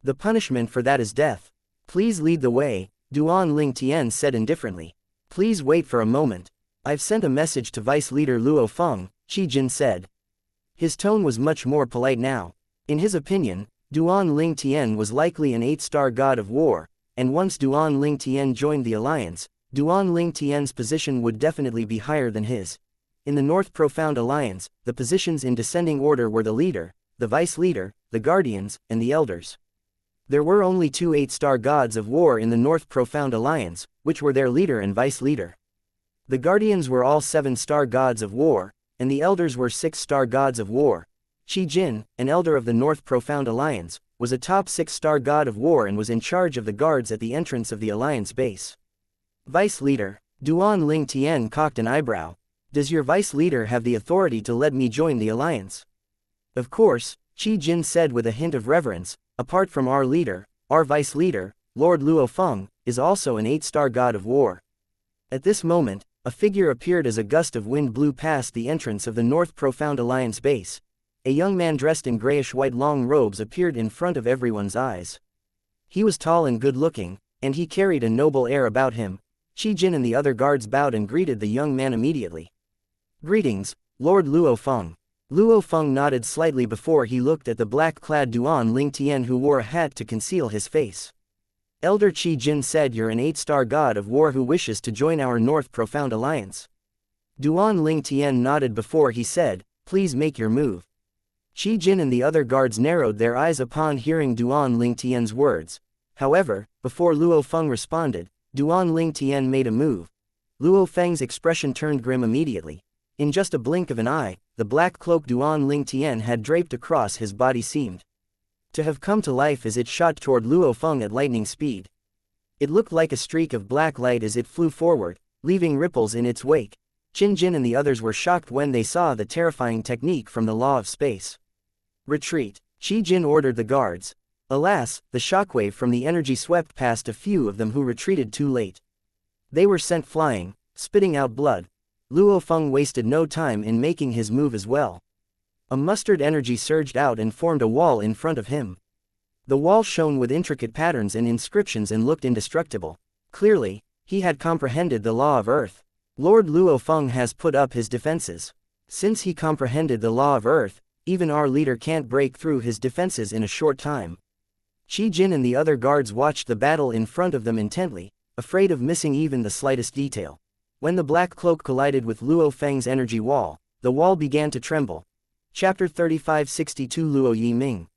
S1: The punishment for that is death. Please lead the way," Duan Ling Tian said indifferently. "Please wait for a moment. I've sent a message to Vice Leader Luo Feng," Qi Jin said. His tone was much more polite now. In his opinion, Duan Ling Tian was likely an 8-star god of war, and once Duan Ling Tian joined the alliance, Duan Ling Tian's position would definitely be higher than his. In the North Profound Alliance, the positions in descending order were the leader, the vice-leader, the guardians, and the elders. There were only 2 8-star gods of war in the North Profound Alliance, which were their leader and vice-leader. The guardians were all 7-star gods of war, and the elders were 6-star gods of war. Qi Jin, an elder of the North Profound Alliance, was a top 6-star god of war and was in charge of the guards at the entrance of the Alliance base. Vice-leader. Duan Ling Tian cocked an eyebrow. Does your vice-leader have the authority to let me join the alliance? Of course, Qi Jin said with a hint of reverence, apart from our leader, our vice-leader, Lord Luo Feng, is also an 8-star god of war. At this moment, a figure appeared as a gust of wind blew past the entrance of the North Profound Alliance base. A young man dressed in grayish-white long robes appeared in front of everyone's eyes. He was tall and good-looking, and he carried a noble air about him. Qi Jin and the other guards bowed and greeted the young man immediately. Greetings, Lord Luo Feng. Luo Feng nodded slightly before he looked at the black-clad Duan Ling Tian who wore a hat to conceal his face. Elder Qi Jin said you're an 8-star god of war who wishes to join our North Profound Alliance. Duan Ling Tian nodded before he said, please make your move. Qi Jin and the other guards narrowed their eyes upon hearing Duan Ling Tian's words. However, before Luo Feng responded, Duan Ling Tian made a move. Luo Feng's expression turned grim immediately. In just a blink of an eye, the black cloak Duan Ling Tian had draped across his body seemed to have come to life as it shot toward Luo Feng at lightning speed. It looked like a streak of black light as it flew forward, leaving ripples in its wake. Qin Jin and the others were shocked when they saw the terrifying technique from the law of space. Retreat. Qi Jin ordered the guards. Alas, the shockwave from the energy swept past a few of them who retreated too late. They were sent flying, spitting out blood. Luo Feng wasted no time in making his move as well. A mustard energy surged out and formed a wall in front of him. The wall shone with intricate patterns and inscriptions and looked indestructible. Clearly, he had comprehended the law of Earth. Lord Luo Feng has put up his defenses. Since he comprehended the law of Earth, even our leader can't break through his defenses in a short time. Qi Jin and the other guards watched the battle in front of them intently, afraid of missing even the slightest detail. When the black cloak collided with Luo Feng's energy wall, the wall began to tremble. Chapter 3562 Luo Yi Ming.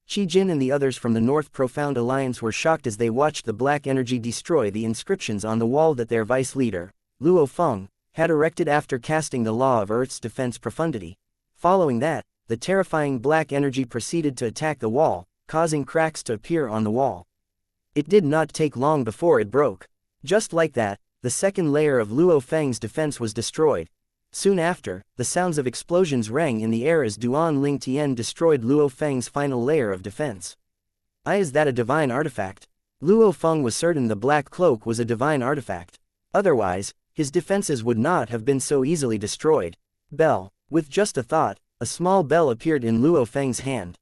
S1: Qi Jin and the others from the North Profound Alliance were shocked as they watched the black energy destroy the inscriptions on the wall that their vice-leader, Luo Feng, had erected after casting the law of Earth's defense profundity. Following that, the terrifying black energy proceeded to attack the wall, causing cracks to appear on the wall. It did not take long before it broke. Just like that, the second layer of Luo Feng's defense was destroyed. Soon after, the sounds of explosions rang in the air as Duan Ling Tian destroyed Luo Feng's final layer of defense. Is that a divine artifact? Luo Feng was certain the black cloak was a divine artifact. Otherwise, his defenses would not have been so easily destroyed. Bell. With just a thought, a small bell appeared in Luo Feng's hand.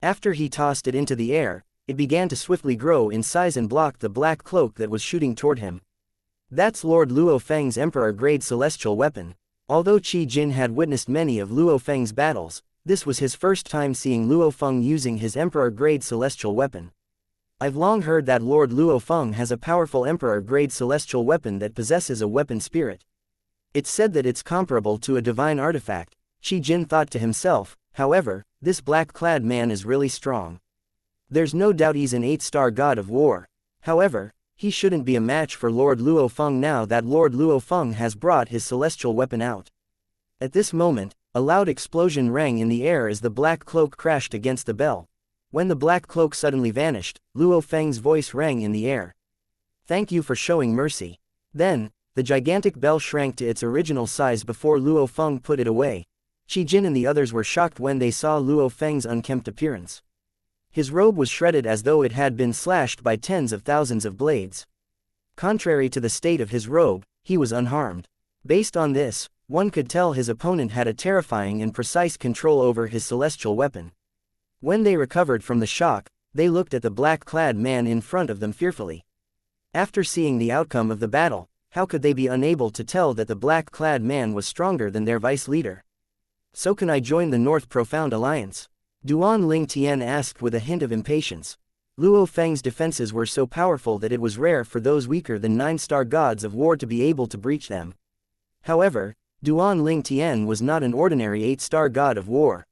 S1: After he tossed it into the air, it began to swiftly grow in size and blocked the black cloak that was shooting toward him. That's Lord Luo Feng's Emperor-grade celestial weapon. Although Qi Jin had witnessed many of Luo Feng's battles, this was his first time seeing Luo Feng using his Emperor-grade celestial weapon. I've long heard that Lord Luo Feng has a powerful Emperor-grade celestial weapon that possesses a weapon spirit. It's said that it's comparable to a divine artifact, Qi Jin thought to himself. However, this black-clad man is really strong. There's no doubt he's an 8-star god of war. However, he shouldn't be a match for Lord Luo Feng now that Lord Luo Feng has brought his celestial weapon out. At this moment, a loud explosion rang in the air as the black cloak crashed against the bell. When the black cloak suddenly vanished, Luo Feng's voice rang in the air. Thank you for showing mercy. Then, the gigantic bell shrank to its original size before Luo Feng put it away. Qi Jin and the others were shocked when they saw Luo Feng's unkempt appearance. His robe was shredded as though it had been slashed by tens of thousands of blades. Contrary to the state of his robe, he was unharmed. Based on this, one could tell his opponent had a terrifying and precise control over his celestial weapon. When they recovered from the shock, they looked at the black-clad man in front of them fearfully. After seeing the outcome of the battle, how could they be unable to tell that the black-clad man was stronger than their vice-leader? So can I join the North Profound Alliance? Duan Ling Tian asked with a hint of impatience. Luo Feng's defenses were so powerful that it was rare for those weaker than 9-star gods of war to be able to breach them. However, Duan Ling Tian was not an ordinary 8-star god of war.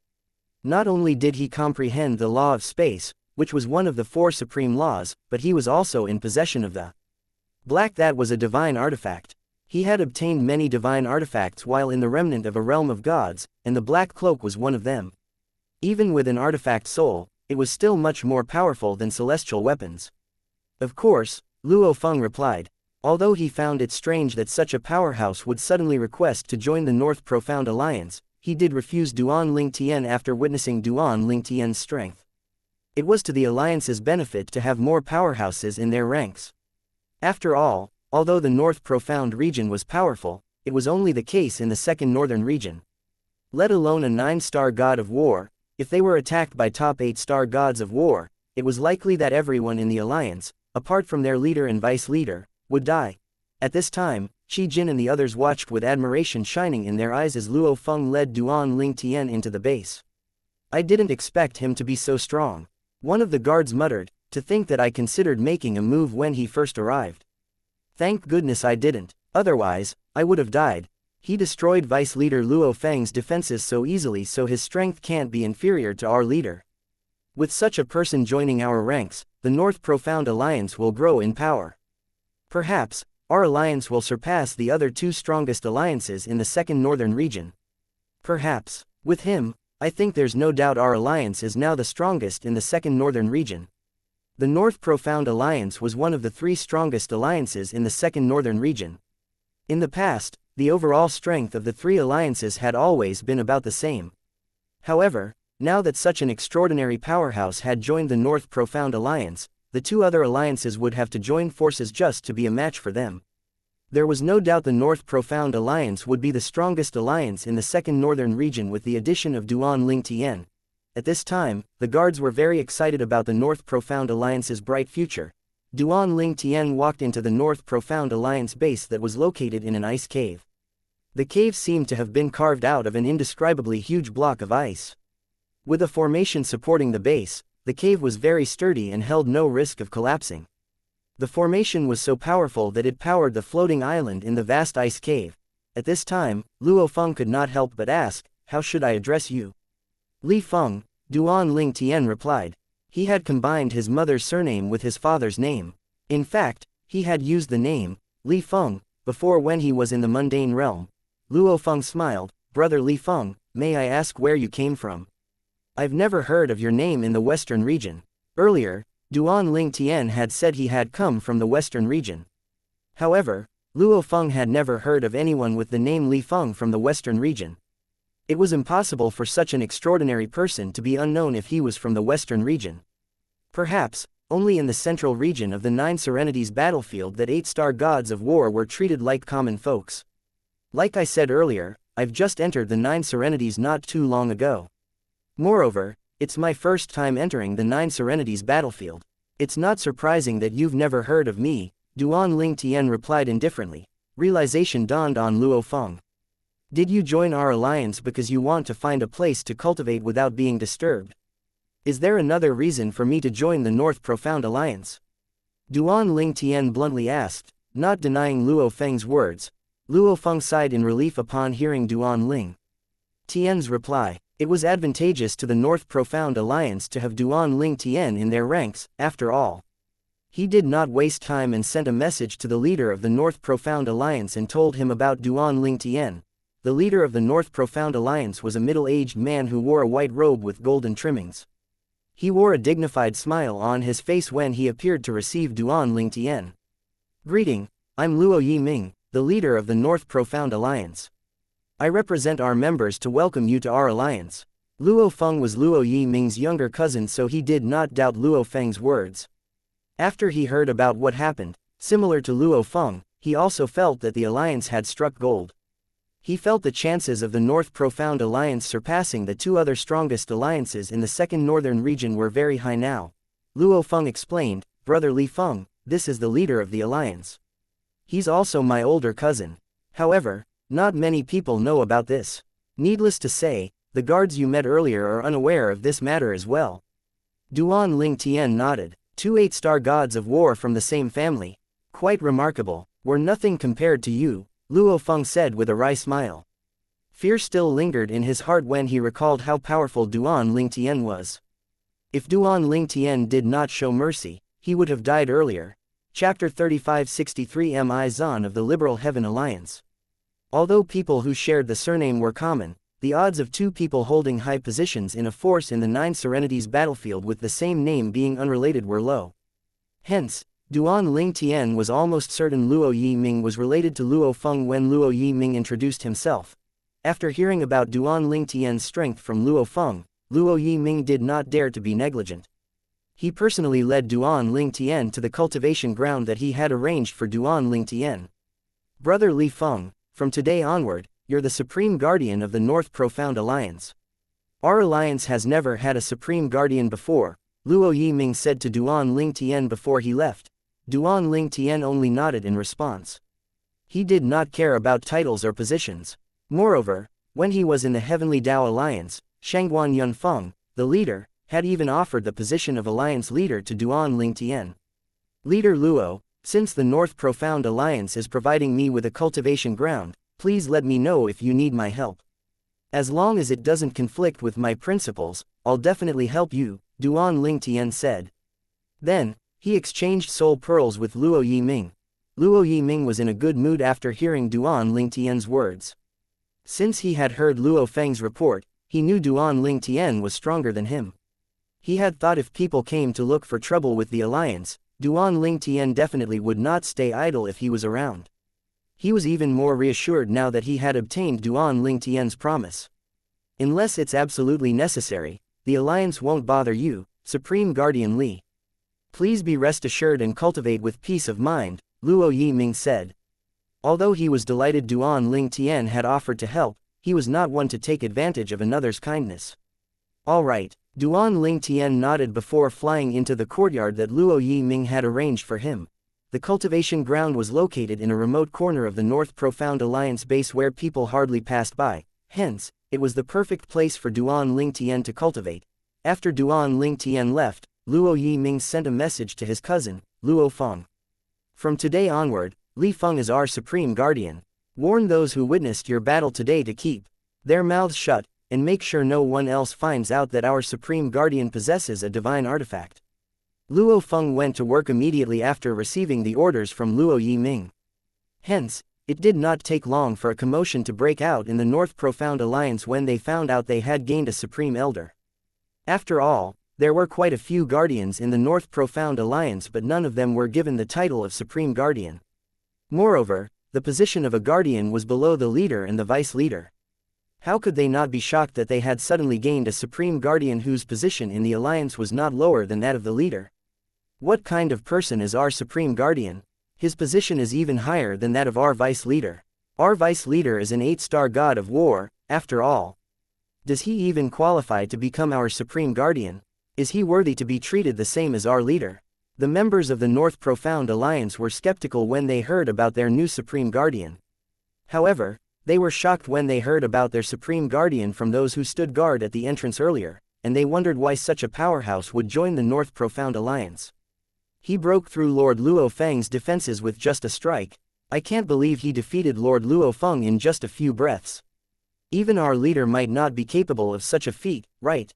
S1: Not only did he comprehend the law of space, which was one of the 4 supreme laws, but he was also in possession of the black that was a divine artifact. He had obtained many divine artifacts while in the remnant of a realm of gods, and the black cloak was one of them. Even with an artifact soul, it was still much more powerful than celestial weapons. Of course, Luo Feng replied. Although he found it strange that such a powerhouse would suddenly request to join the North Profound Alliance, he did refuse Duan Ling Tian after witnessing Duan Ling Tian's strength. It was to the Alliance's benefit to have more powerhouses in their ranks. After all, although the North Profound region was powerful, it was only the case in the second northern region. Let alone a 9-star god of war, if they were attacked by top 8-star gods of war, it was likely that everyone in the Alliance, apart from their leader and vice-leader, would die. At this time, Qi Jin and the others watched with admiration shining in their eyes as Luo Feng led Duan Ling Tian into the base. I didn't expect him to be so strong. One of the guards muttered, to think that I considered making a move when he first arrived. Thank goodness I didn't, otherwise, I would have died. He destroyed Vice Leader Luo Feng's defenses so easily, so his strength can't be inferior to our leader. With such a person joining our ranks, the North Profound Alliance will grow in power. Perhaps, our alliance will surpass the other 2 strongest alliances in the second northern region. Perhaps, with him, I think there's no doubt our alliance is now the strongest in the second northern region. The North Profound Alliance was one of the 3 strongest alliances in the second northern region. In the past, the overall strength of the 3 alliances had always been about the same. However, now that such an extraordinary powerhouse had joined the North Profound Alliance, the 2 other alliances would have to join forces just to be a match for them. There was no doubt the North Profound Alliance would be the strongest alliance in the second northern region with the addition of Duan Ling Tian. At this time, the guards were very excited about the North Profound Alliance's bright future. Duan Ling Tian walked into the North Profound Alliance base that was located in an ice cave. The cave seemed to have been carved out of an indescribably huge block of ice. With a formation supporting the base, the cave was very sturdy and held no risk of collapsing. The formation was so powerful that it powered the floating island in the vast ice cave. At this time, Luo Feng could not help but ask, "How should I address you?" Li Feng, Duan Ling Tian replied. He had combined his mother's surname with his father's name. In fact, he had used the name, Li Feng, before when he was in the mundane realm. Luo Feng smiled. "Brother Li Feng, may I ask where you came from? I've never heard of your name in the western region." Earlier, Duan Ling Tian had said he had come from the western region. However, Luo Feng had never heard of anyone with the name Li Feng from the western region. It was impossible for such an extraordinary person to be unknown if he was from the western region. Perhaps, only in the central region of the 9 Serenities battlefield that 8-star gods of war were treated like common folks. Like I said earlier, I've just entered the 9 Serenities not too long ago. Moreover, it's my first time entering the 9 Serenities battlefield. It's not surprising that you've never heard of me, Duan Ling Tian replied indifferently. Realization dawned on Luo Feng. Did you join our alliance because you want to find a place to cultivate without being disturbed? Is there another reason for me to join the North Profound Alliance? Duan Ling Tian bluntly asked, not denying Luo Feng's words. Luo Feng sighed in relief upon hearing Duan Ling Tian's reply. It was advantageous to the North Profound Alliance to have Duan Ling Tian in their ranks, after all. He did not waste time and sent a message to the leader of the North Profound Alliance and told him about Duan Ling Tian. The leader of the North Profound Alliance was a middle-aged man who wore a white robe with golden trimmings. He wore a dignified smile on his face when he appeared to receive Duan Ling Tian. "Greeting, I'm Luo Yiming, the leader of the North Profound Alliance. I represent our members to welcome you to our alliance." Luo Feng was Luo Yiming's younger cousin, so he did not doubt Luo Feng's words. After he heard about what happened, similar to Luo Feng, he also felt that the alliance had struck gold. He felt the chances of the North Profound Alliance surpassing the 2 other strongest alliances in the second northern region were very high now. Luo Feng explained, "Brother Li Feng, this is the leader of the alliance. He's also my older cousin. However, not many people know about this. Needless to say, the guards you met earlier are unaware of this matter as well. Duan Ling Tian nodded. 2 8-star gods of war from the same family. Quite remarkable. We're nothing compared to you, Luo Feng said with a wry smile. Fear still lingered in his heart when he recalled how powerful Duan Ling Tian was. If Duan Ling Tian did not show mercy, he would have died earlier. Chapter 3563 Mi Zan of the Liberal Heaven Alliance. Although people who shared the surname were common, the odds of 2 people holding high positions in a force in the 9 Serenities battlefield with the same name being unrelated were low. Hence, Duan Ling Tian was almost certain Luo Yiming was related to Luo Feng when Luo Yiming introduced himself. After hearing about Duan Ling Tian's strength from Luo Feng, Luo Yiming did not dare to be negligent. He personally led Duan Ling Tian to the cultivation ground that he had arranged for Duan Ling Tian. Brother Li Feng, from today onward, you're the Supreme Guardian of the North Profound Alliance. Our alliance has never had a Supreme Guardian before, Luo Yiming said to Duan Ling Tian before he left. Duan Ling Tian only nodded in response. He did not care about titles or positions. Moreover, when he was in the Heavenly Dao Alliance, Shangguan Yunfeng, the leader, had even offered the position of alliance leader to Duan Ling Tian. Leader Luo, since the North Profound Alliance is providing me with a cultivation ground, please let me know if you need my help. As long as it doesn't conflict with my principles, I'll definitely help you, Duan Ling Tian said. Then, he exchanged soul pearls with Luo Yiming. Luo Yiming was in a good mood after hearing Duan Ling Tian's words. Since he had heard Luo Feng's report, he knew Duan Ling Tian was stronger than him. He had thought if people came to look for trouble with the alliance, Duan Ling Tian definitely would not stay idle if he was around. He was even more reassured now that he had obtained Duan Ling Tian's promise. Unless it's absolutely necessary, the alliance won't bother you, Supreme Guardian Li. Please be rest assured and cultivate with peace of mind, Luo Yiming said. Although he was delighted Duan Ling Tian had offered to help, he was not one to take advantage of another's kindness. All right, Duan Ling Tian nodded before flying into the courtyard that Luo Yiming had arranged for him. The cultivation ground was located in a remote corner of the North Profound Alliance base where people hardly passed by, hence, it was the perfect place for Duan Ling Tian to cultivate. After Duan Ling Tian left, Luo Yiming sent a message to his cousin, Luo Feng. From today onward, Li Feng is our Supreme Guardian. Warn those who witnessed your battle today to keep their mouths shut, and make sure no one else finds out that our Supreme Guardian possesses a divine artifact. Luo Feng went to work immediately after receiving the orders from Luo Yiming. Hence, it did not take long for a commotion to break out in the North Profound Alliance when they found out they had gained a Supreme Elder. After all, there were quite a few Guardians in the North Profound Alliance, but none of them were given the title of Supreme Guardian. Moreover, the position of a Guardian was below the leader and the Vice Leader. How could they not be shocked that they had suddenly gained a Supreme Guardian whose position in the Alliance was not lower than that of the leader? What kind of person is our Supreme Guardian? His position is even higher than that of our Vice Leader. Our Vice Leader is an 8-star god of war, after all. Does he even qualify to become our Supreme Guardian? Is he worthy to be treated the same as our leader? The members of the North Profound Alliance were skeptical when they heard about their new Supreme Guardian. However, they were shocked when they heard about their Supreme Guardian from those who stood guard at the entrance earlier, and they wondered why such a powerhouse would join the North Profound Alliance. He broke through Lord Luo Feng's defenses with just a strike. I can't believe he defeated Lord Luo Feng in just a few breaths. Even our leader might not be capable of such a feat, right?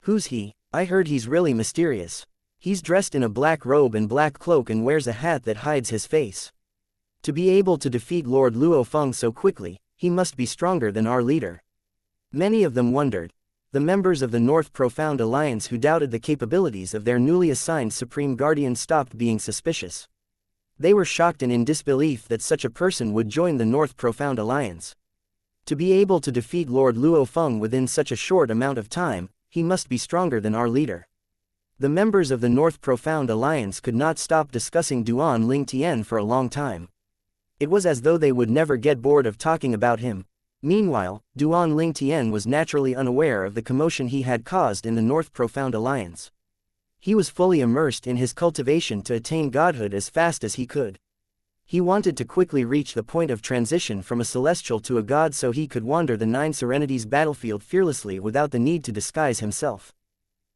S1: Who's he? I heard he's really mysterious. He's dressed in a black robe and black cloak and wears a hat that hides his face. To be able to defeat Lord Luo Feng so quickly, he must be stronger than our leader. Many of them wondered. The members of the North Profound Alliance who doubted the capabilities of their newly assigned Supreme Guardian stopped being suspicious. They were shocked and in disbelief that such a person would join the North Profound Alliance. To be able to defeat Lord Luo Feng within such a short amount of time, he must be stronger than our leader. The members of the North Profound Alliance could not stop discussing Duan Ling Tian for a long time. It was as though they would never get bored of talking about him. Meanwhile, Duan Ling Tian was naturally unaware of the commotion he had caused in the North Profound Alliance. He was fully immersed in his cultivation to attain godhood as fast as he could. He wanted to quickly reach the point of transition from a celestial to a god so he could wander the Nine Serenities battlefield fearlessly without the need to disguise himself.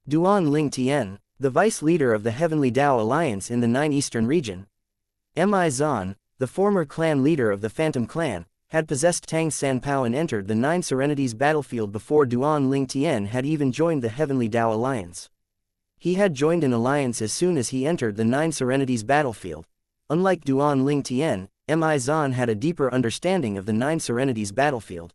S1: Duan Ling Tian, the vice leader of the Heavenly Dao Alliance in the Nine Eastern region. Mi Zan, the former clan leader of the Phantom Clan, had possessed Tang Sanpao and entered the Nine Serenities battlefield before Duan Ling Tian had even joined the Heavenly Dao Alliance. He had joined an alliance as soon as he entered the Nine Serenities battlefield. Unlike Duan Ling Tian, Mi Zan had a deeper understanding of the Nine Serenities battlefield.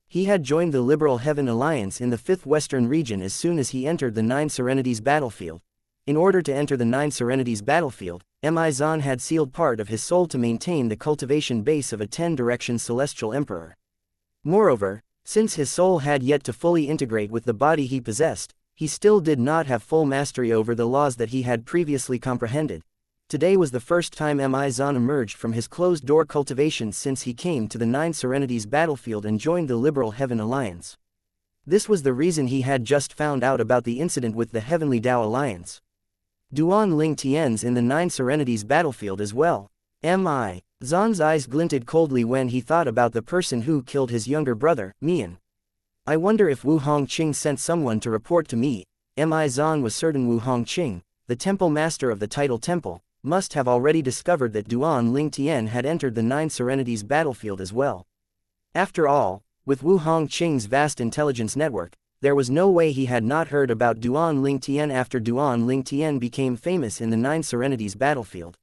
S1: He had joined the Liberal Heaven Alliance in the 5th Western region as soon as he entered the Nine Serenities battlefield. In order to enter the Nine Serenities battlefield, Mi Zan had sealed part of his soul to maintain the cultivation base of a 10-direction celestial emperor. Moreover, since his soul had yet to fully integrate with the body he possessed, he still did not have full mastery over the laws that he had previously comprehended. Today was the first time Mi Zan emerged from his closed-door cultivation since he came to the Nine Serenities battlefield and joined the Liberal Heaven Alliance. This was the reason he had just found out about the incident with the Heavenly Dao Alliance. Duan Ling Tian's in the Nine Serenities battlefield as well. Mi Zan's eyes glinted coldly when he thought about the person who killed his younger brother, Mian. I wonder if Wu Hongqing sent someone to report to me. Mi Zan was certain Wu Hongqing, the temple master of the Tidal Temple, must have already discovered that Duan Ling Tian had entered the Nine Serenities battlefield as well. After all, with Wu Hongqing's vast intelligence network, there was no way he had not heard about Duan Ling Tian after Duan Ling Tian became famous in the Nine Serenities battlefield.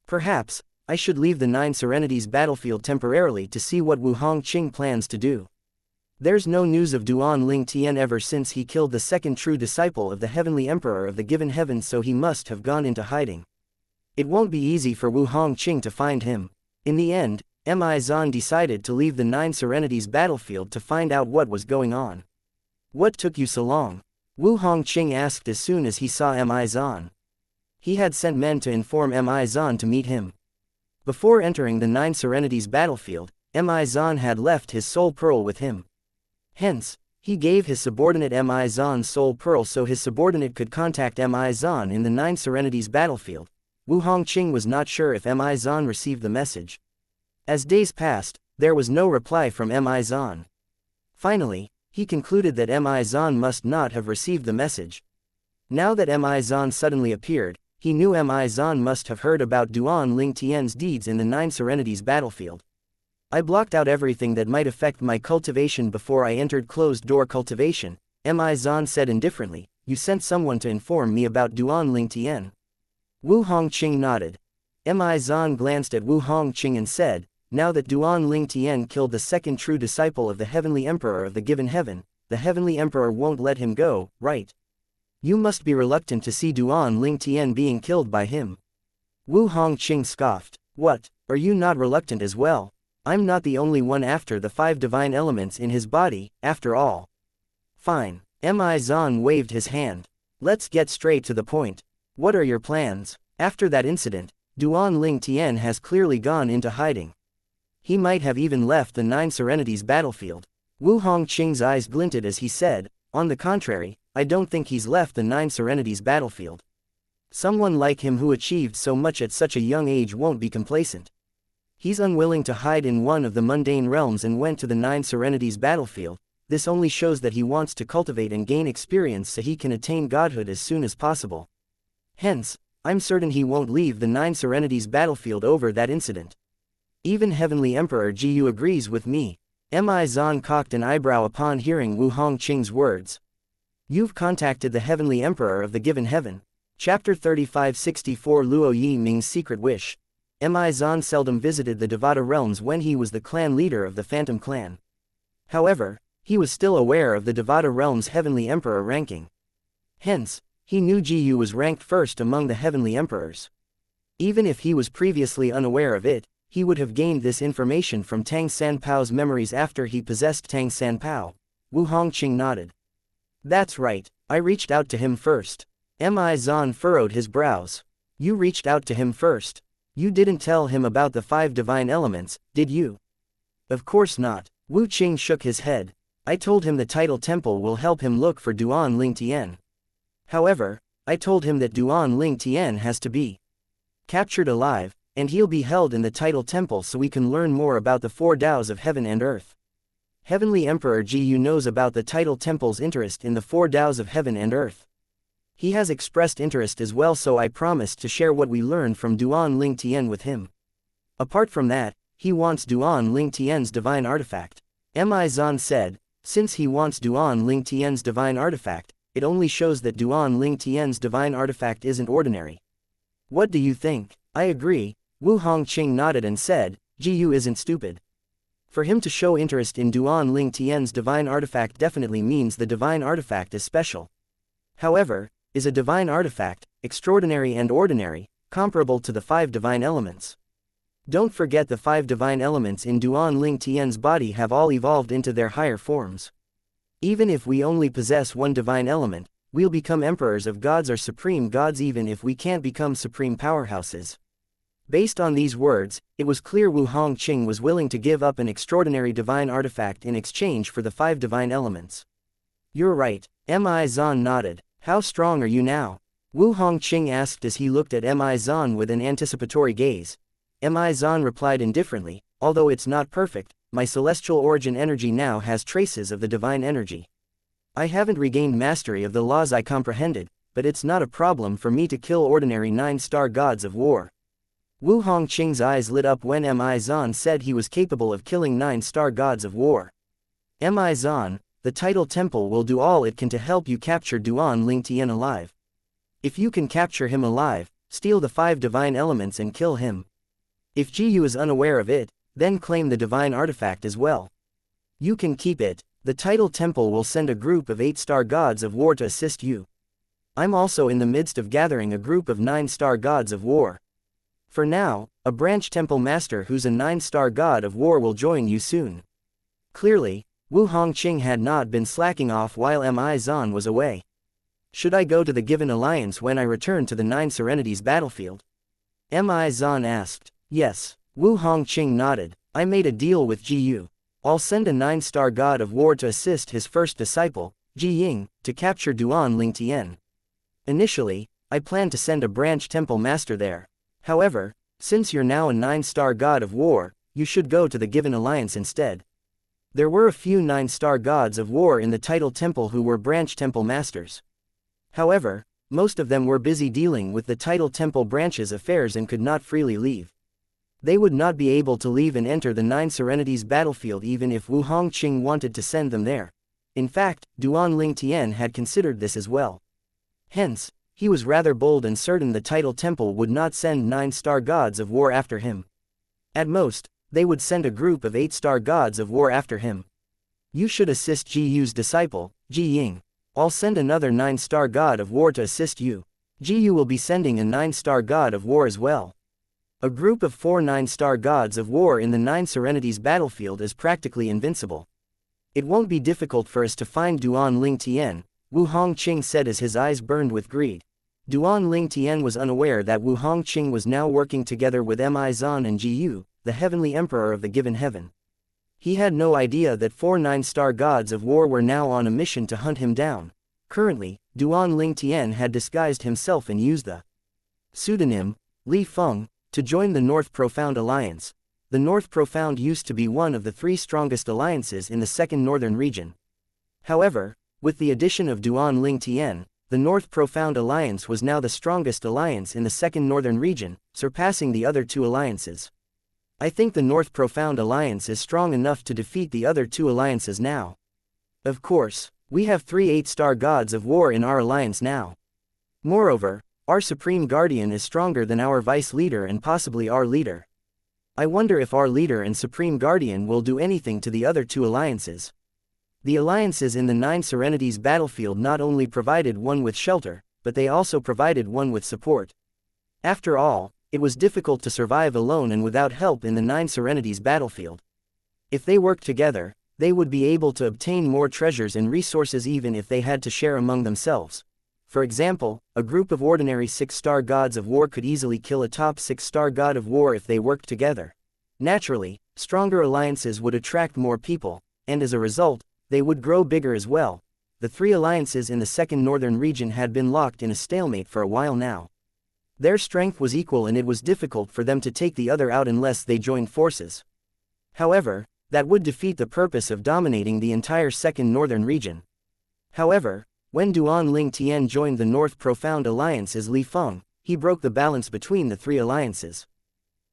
S1: Perhaps, I should leave the Nine Serenities battlefield temporarily to see what Wu Hongqing plans to do. There's no news of Duan Ling Tian ever since he killed the second true disciple of the Heavenly Emperor of the Given Heaven, so he must have gone into hiding. It won't be easy for Wu Hongqing to find him. In the end, Mi Zan decided to leave the Nine Serenities battlefield to find out what was going on. What took you so long? Wu Hongqing asked as soon as he saw Mi Zan. He had sent men to inform Mi Zan to meet him. Before entering the Nine Serenities battlefield, Mi Zan had left his soul pearl with him. Hence, he gave his subordinate Mi Zan's soul pearl so his subordinate could contact Mi Zan in the Nine Serenities battlefield. Wu Hongqing was not sure if Mi Zan received the message. As days passed, there was no reply from Mi Zan. Finally, he concluded that Mi Zan must not have received the message. Now that Mi Zan suddenly appeared, he knew Mi Zan must have heard about Duan Ling Tian's deeds in the Nine Serenities battlefield. I blocked out everything that might affect my cultivation before I entered closed-door cultivation, Mi Zan said indifferently. You sent someone to inform me about Duan Ling Tian. Wu Hongqing nodded. Mi Zan glanced at Wu Hongqing and said, now that Duan Ling Tian killed the second true disciple of the Heavenly Emperor of the Given Heaven, the Heavenly Emperor won't let him go, right? You must be reluctant to see Duan Ling Tian being killed by him. Wu Hongqing scoffed. What, are you not reluctant as well? I'm not the only one after the 5 divine elements in his body, after all. Fine. Mi Zan waved his hand. Let's get straight to the point. What are your plans? After that incident, Duan Ling Tian has clearly gone into hiding. He might have even left the Nine Serenities battlefield. Wu Hongqing's eyes glinted as he said, on the contrary, I don't think he's left the Nine Serenities battlefield. Someone like him who achieved so much at such a young age won't be complacent. He's unwilling to hide in one of the mundane realms and went to the Nine Serenities battlefield. This only shows that he wants to cultivate and gain experience so he can attain godhood as soon as possible. Hence, I'm certain he won't leave the Nine Serenities battlefield over that incident. Even Heavenly Emperor Jiyu agrees with me. Mi Zan cocked an eyebrow upon hearing Wu Hongqing's words. You've contacted the Heavenly Emperor of the Given Heaven. Chapter 3564 Luo Yi Ming's Secret Wish. Mi Zan seldom visited the Devata realms when he was the clan leader of the Phantom Clan. However, he was still aware of the Devata realm's Heavenly Emperor ranking. Hence, he knew Jiyu was ranked first among the Heavenly Emperors. Even if he was previously unaware of it, he would have gained this information from Tang Sanpao's memories after he possessed Tang Sanpao. Wu Hongqing nodded. That's right, I reached out to him first. Mi Zan furrowed his brows. You reached out to him first. You didn't tell him about the 5 divine elements, did you? Of course not. Wu Qing shook his head. I told him the Tidal Temple will help him look for Duan Ling Tian. However, I told him that Duan Ling Tian has to be captured alive. and he'll be held in the title temple so we can learn more about the four Taos of heaven and earth. Heavenly Emperor Ji knows about the title temple's interest in the four Taos of heaven and earth. He has expressed interest as well, so I promised to share what we learned from Duan Ling Tian with him. Apart from that, he wants Duan Ling Tian's divine artifact. Mi Zan said. Since he wants Duan Ling Tian's divine artifact, it only shows that Duan Ling Tian's divine artifact isn't ordinary. What do you think? I agree. Wu Hongqing nodded and said, Ji isn't stupid. For him to show interest in Duan Ling Tian's divine artifact definitely means the divine artifact is special. However, is a divine artifact, extraordinary and ordinary, comparable to the 5 divine elements? Don't forget the 5 divine elements in Duan Ling Tian's body have all evolved into their higher forms. Even if we only possess one divine element, we'll become emperors of gods or supreme gods even if we can't become supreme powerhouses. Based on these words, it was clear Wu Hongqing was willing to give up an extraordinary divine artifact in exchange for the 5 divine elements. You're right, Mi Zan nodded. How strong are you now? Wu Hongqing asked as he looked at Mi Zan with an anticipatory gaze. Mi Zan replied indifferently, although it's not perfect, my celestial origin energy now has traces of the divine energy. I haven't regained mastery of the laws I comprehended, but it's not a problem for me to kill ordinary 9-star gods of war. Wu Hongqing's eyes lit up when Mi Zan said he was capable of killing 9-star gods of war. Mi Zan, the title temple will do all it can to help you capture Duan Ling Tian alive. If you can capture him alive, steal the 5 divine elements and kill him. If Ji is unaware of it, then claim the divine artifact as well. You can keep it. The title temple will send a group of 8-star gods of war to assist you. I'm also in the midst of gathering a group of 9-star gods of war. For now, a branch temple master who's a 9-star god of war will join you soon. Clearly, Wu Hongqing had not been slacking off while Mi Zan was away. Should I go to the given alliance when I return to the 9 Serenities battlefield? Mi Zan asked. Yes. Wu Hongqing nodded. I made a deal with Ji. I'll send a 9-star god of war to assist his first disciple, Ji Ying, to capture Duan Ling Tian. Initially, I planned to send a branch temple master there. However, since you're now a 9-star god of war, you should go to the given alliance instead. There were a few 9-star gods of war in the title temple who were branch temple masters. However, most of them were busy dealing with the title temple branch's affairs and could not freely leave. They would not be able to leave and enter the 9 Serenities battlefield even if Wu Hongqing wanted to send them there. In fact, Duan Ling Tian had considered this as well. Hence, he was rather bold and certain the title temple would not send 9-star gods of war after him. At most, they would send a group of 8-star gods of war after him. You should assist Ji Yu's disciple, Ji Ying. I'll send another 9-star god of war to assist you. Ji Yu will be sending a 9-star god of war as well. A group of 4 9-star gods of war in the 9 Serenities battlefield is practically invincible. It won't be difficult for us to find Duan Ling Tian, Wu Hongqing said as his eyes burned with greed. Duan Ling Tian was unaware that Wu Hongqing was now working together with Mi Zan and Ji Yu, the heavenly emperor of the given heaven. He had no idea that 4 9-star gods of war were now on a mission to hunt him down. Currently, Duan Ling Tian had disguised himself and used the pseudonym, Li Feng, to join the North Profound Alliance. The North Profound used to be one of the 3 strongest alliances in the Second Northern region. However, with the addition of Duan Ling Tian, the North Profound Alliance was now the strongest alliance in the Second Northern region, surpassing the other 2 alliances. I think the North Profound Alliance is strong enough to defeat the other 2 alliances now. Of course, we have 3 8-star gods of war in our alliance now. Moreover, our Supreme Guardian is stronger than our Vice Leader and possibly our leader. I wonder if our leader and Supreme Guardian will do anything to the other 2 alliances. The alliances in the 9 Serenities battlefield not only provided one with shelter, but they also provided one with support. After all, it was difficult to survive alone and without help in the 9 Serenities battlefield. If they worked together, they would be able to obtain more treasures and resources even if they had to share among themselves. For example, a group of ordinary 6-star gods of war could easily kill a top 6-star god of war if they worked together. Naturally, stronger alliances would attract more people, and as a result, they would grow bigger as well. The 3 alliances in the Second Northern region had been locked in a stalemate for a while now. Their strength was equal and it was difficult for them to take the other out unless they joined forces. However, that would defeat the purpose of dominating the entire second northern region. However, when Duan Ling Tian joined the North Profound Alliance as Li Feng, he broke the balance between the three alliances.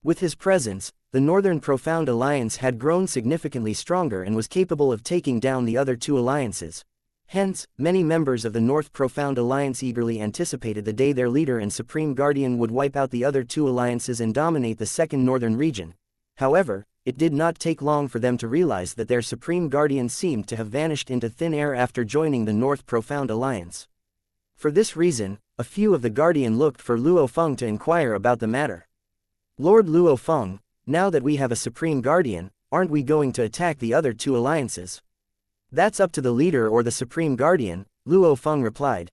S1: With his presence, the Northern Profound Alliance had grown significantly stronger and was capable of taking down the other two alliances. Hence, many members of the North Profound Alliance eagerly anticipated the day their leader and Supreme Guardian would wipe out the other two alliances and dominate the second northern region. However, it did not take long for them to realize that their Supreme Guardian seemed to have vanished into thin air after joining the North Profound Alliance. For this reason, a few of the Guardian looked for Luo Feng to inquire about the matter. Lord Luo Feng, now that we have a Supreme Guardian, aren't we going to attack the other two alliances? That's up to the leader or the Supreme Guardian, Luo Feng replied.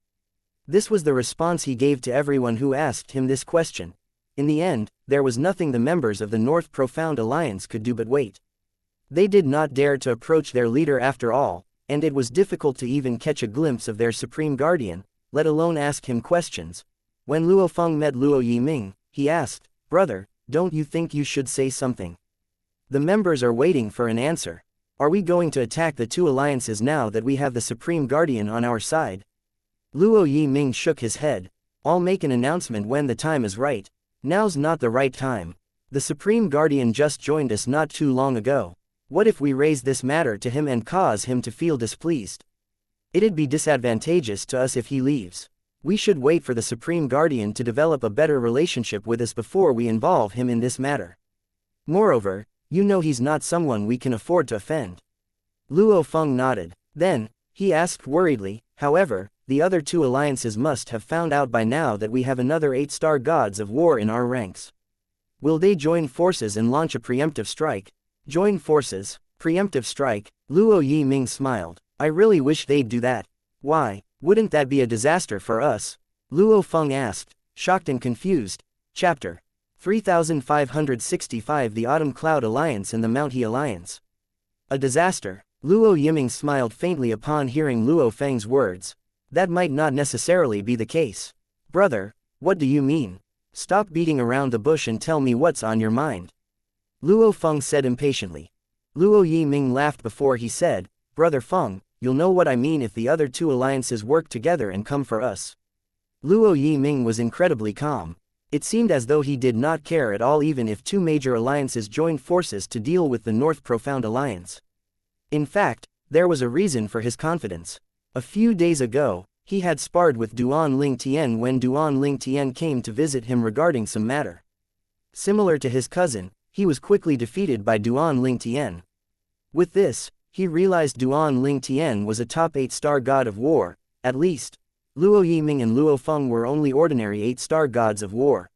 S1: This was the response he gave to everyone who asked him this question. In the end, there was nothing the members of the North Profound Alliance could do but wait. They did not dare to approach their leader after all, and it was difficult to even catch a glimpse of their Supreme Guardian, let alone ask him questions. When Luo Feng met Luo Yiming, he asked, "Brother, don't you think you should say something? The members are waiting for an answer. Are we going to attack the two alliances now that we have the Supreme Guardian on our side?" Luo Yiming shook his head. "I'll make an announcement when the time is right. Now's not the right time. The Supreme Guardian just joined us not too long ago. What if we raise this matter to him and cause him to feel displeased? It'd be disadvantageous to us if he leaves. We should wait for the Supreme Guardian to develop a better relationship with us before we involve him in this matter. Moreover, you know he's not someone we can afford to offend." Luo Feng nodded. Then, he asked worriedly, "However, the other two alliances must have found out by now that we have another 8-star gods of war in our ranks. Will they join forces and launch a preemptive strike?" "Join forces? Preemptive strike?" Luo Yiming smiled. "I really wish they'd do that." "Why, wouldn't that be a disaster for us?" Luo Feng asked, shocked and confused. Chapter 3565 The Autumn Cloud Alliance and the Mount He Alliance. A disaster? Luo Yiming smiled faintly upon hearing Luo Feng's words. That might not necessarily be the case. "Brother, what do you mean? Stop beating around the bush and tell me what's on your mind," Luo Feng said impatiently. Luo Yiming laughed before he said, "Brother Feng, you'll know what I mean if the other two alliances work together and come for us." Luo Yiming was incredibly calm. It seemed as though he did not care at all even if two major alliances joined forces to deal with the North Profound Alliance. In fact, there was a reason for his confidence. A few days ago, he had sparred with Duan Ling Tian when Duan Ling Tian came to visit him regarding some matter. Similar to his cousin, he was quickly defeated by Duan Ling Tian. With this, he realized Duan Ling Tian was a top 8-star god of war, at least. Luo Yiming and Luo Feng were only ordinary 8-star gods of war.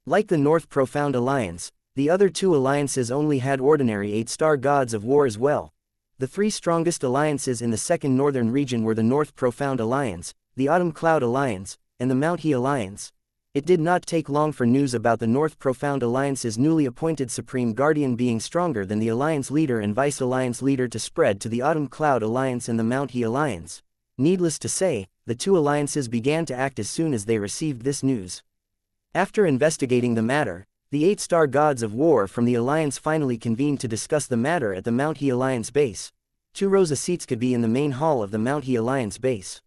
S1: Like the North Profound Alliance, the other two alliances only had ordinary 8-star gods of war as well. The three strongest alliances in the second northern region were the North Profound Alliance, the Autumn Cloud Alliance, and the Mount He Alliance. It did not take long for news about the North Profound Alliance's newly appointed Supreme Guardian being stronger than the Alliance leader and Vice-Alliance leader to spread to the Autumn Cloud Alliance and the Mount He Alliance. Needless to say, the two alliances began to act as soon as they received this news. After investigating the matter, the 8-star gods of war from the Alliance finally convened to discuss the matter at the Mount He Alliance base. 2 rows of seats could be in the main hall of the Mount He Alliance base.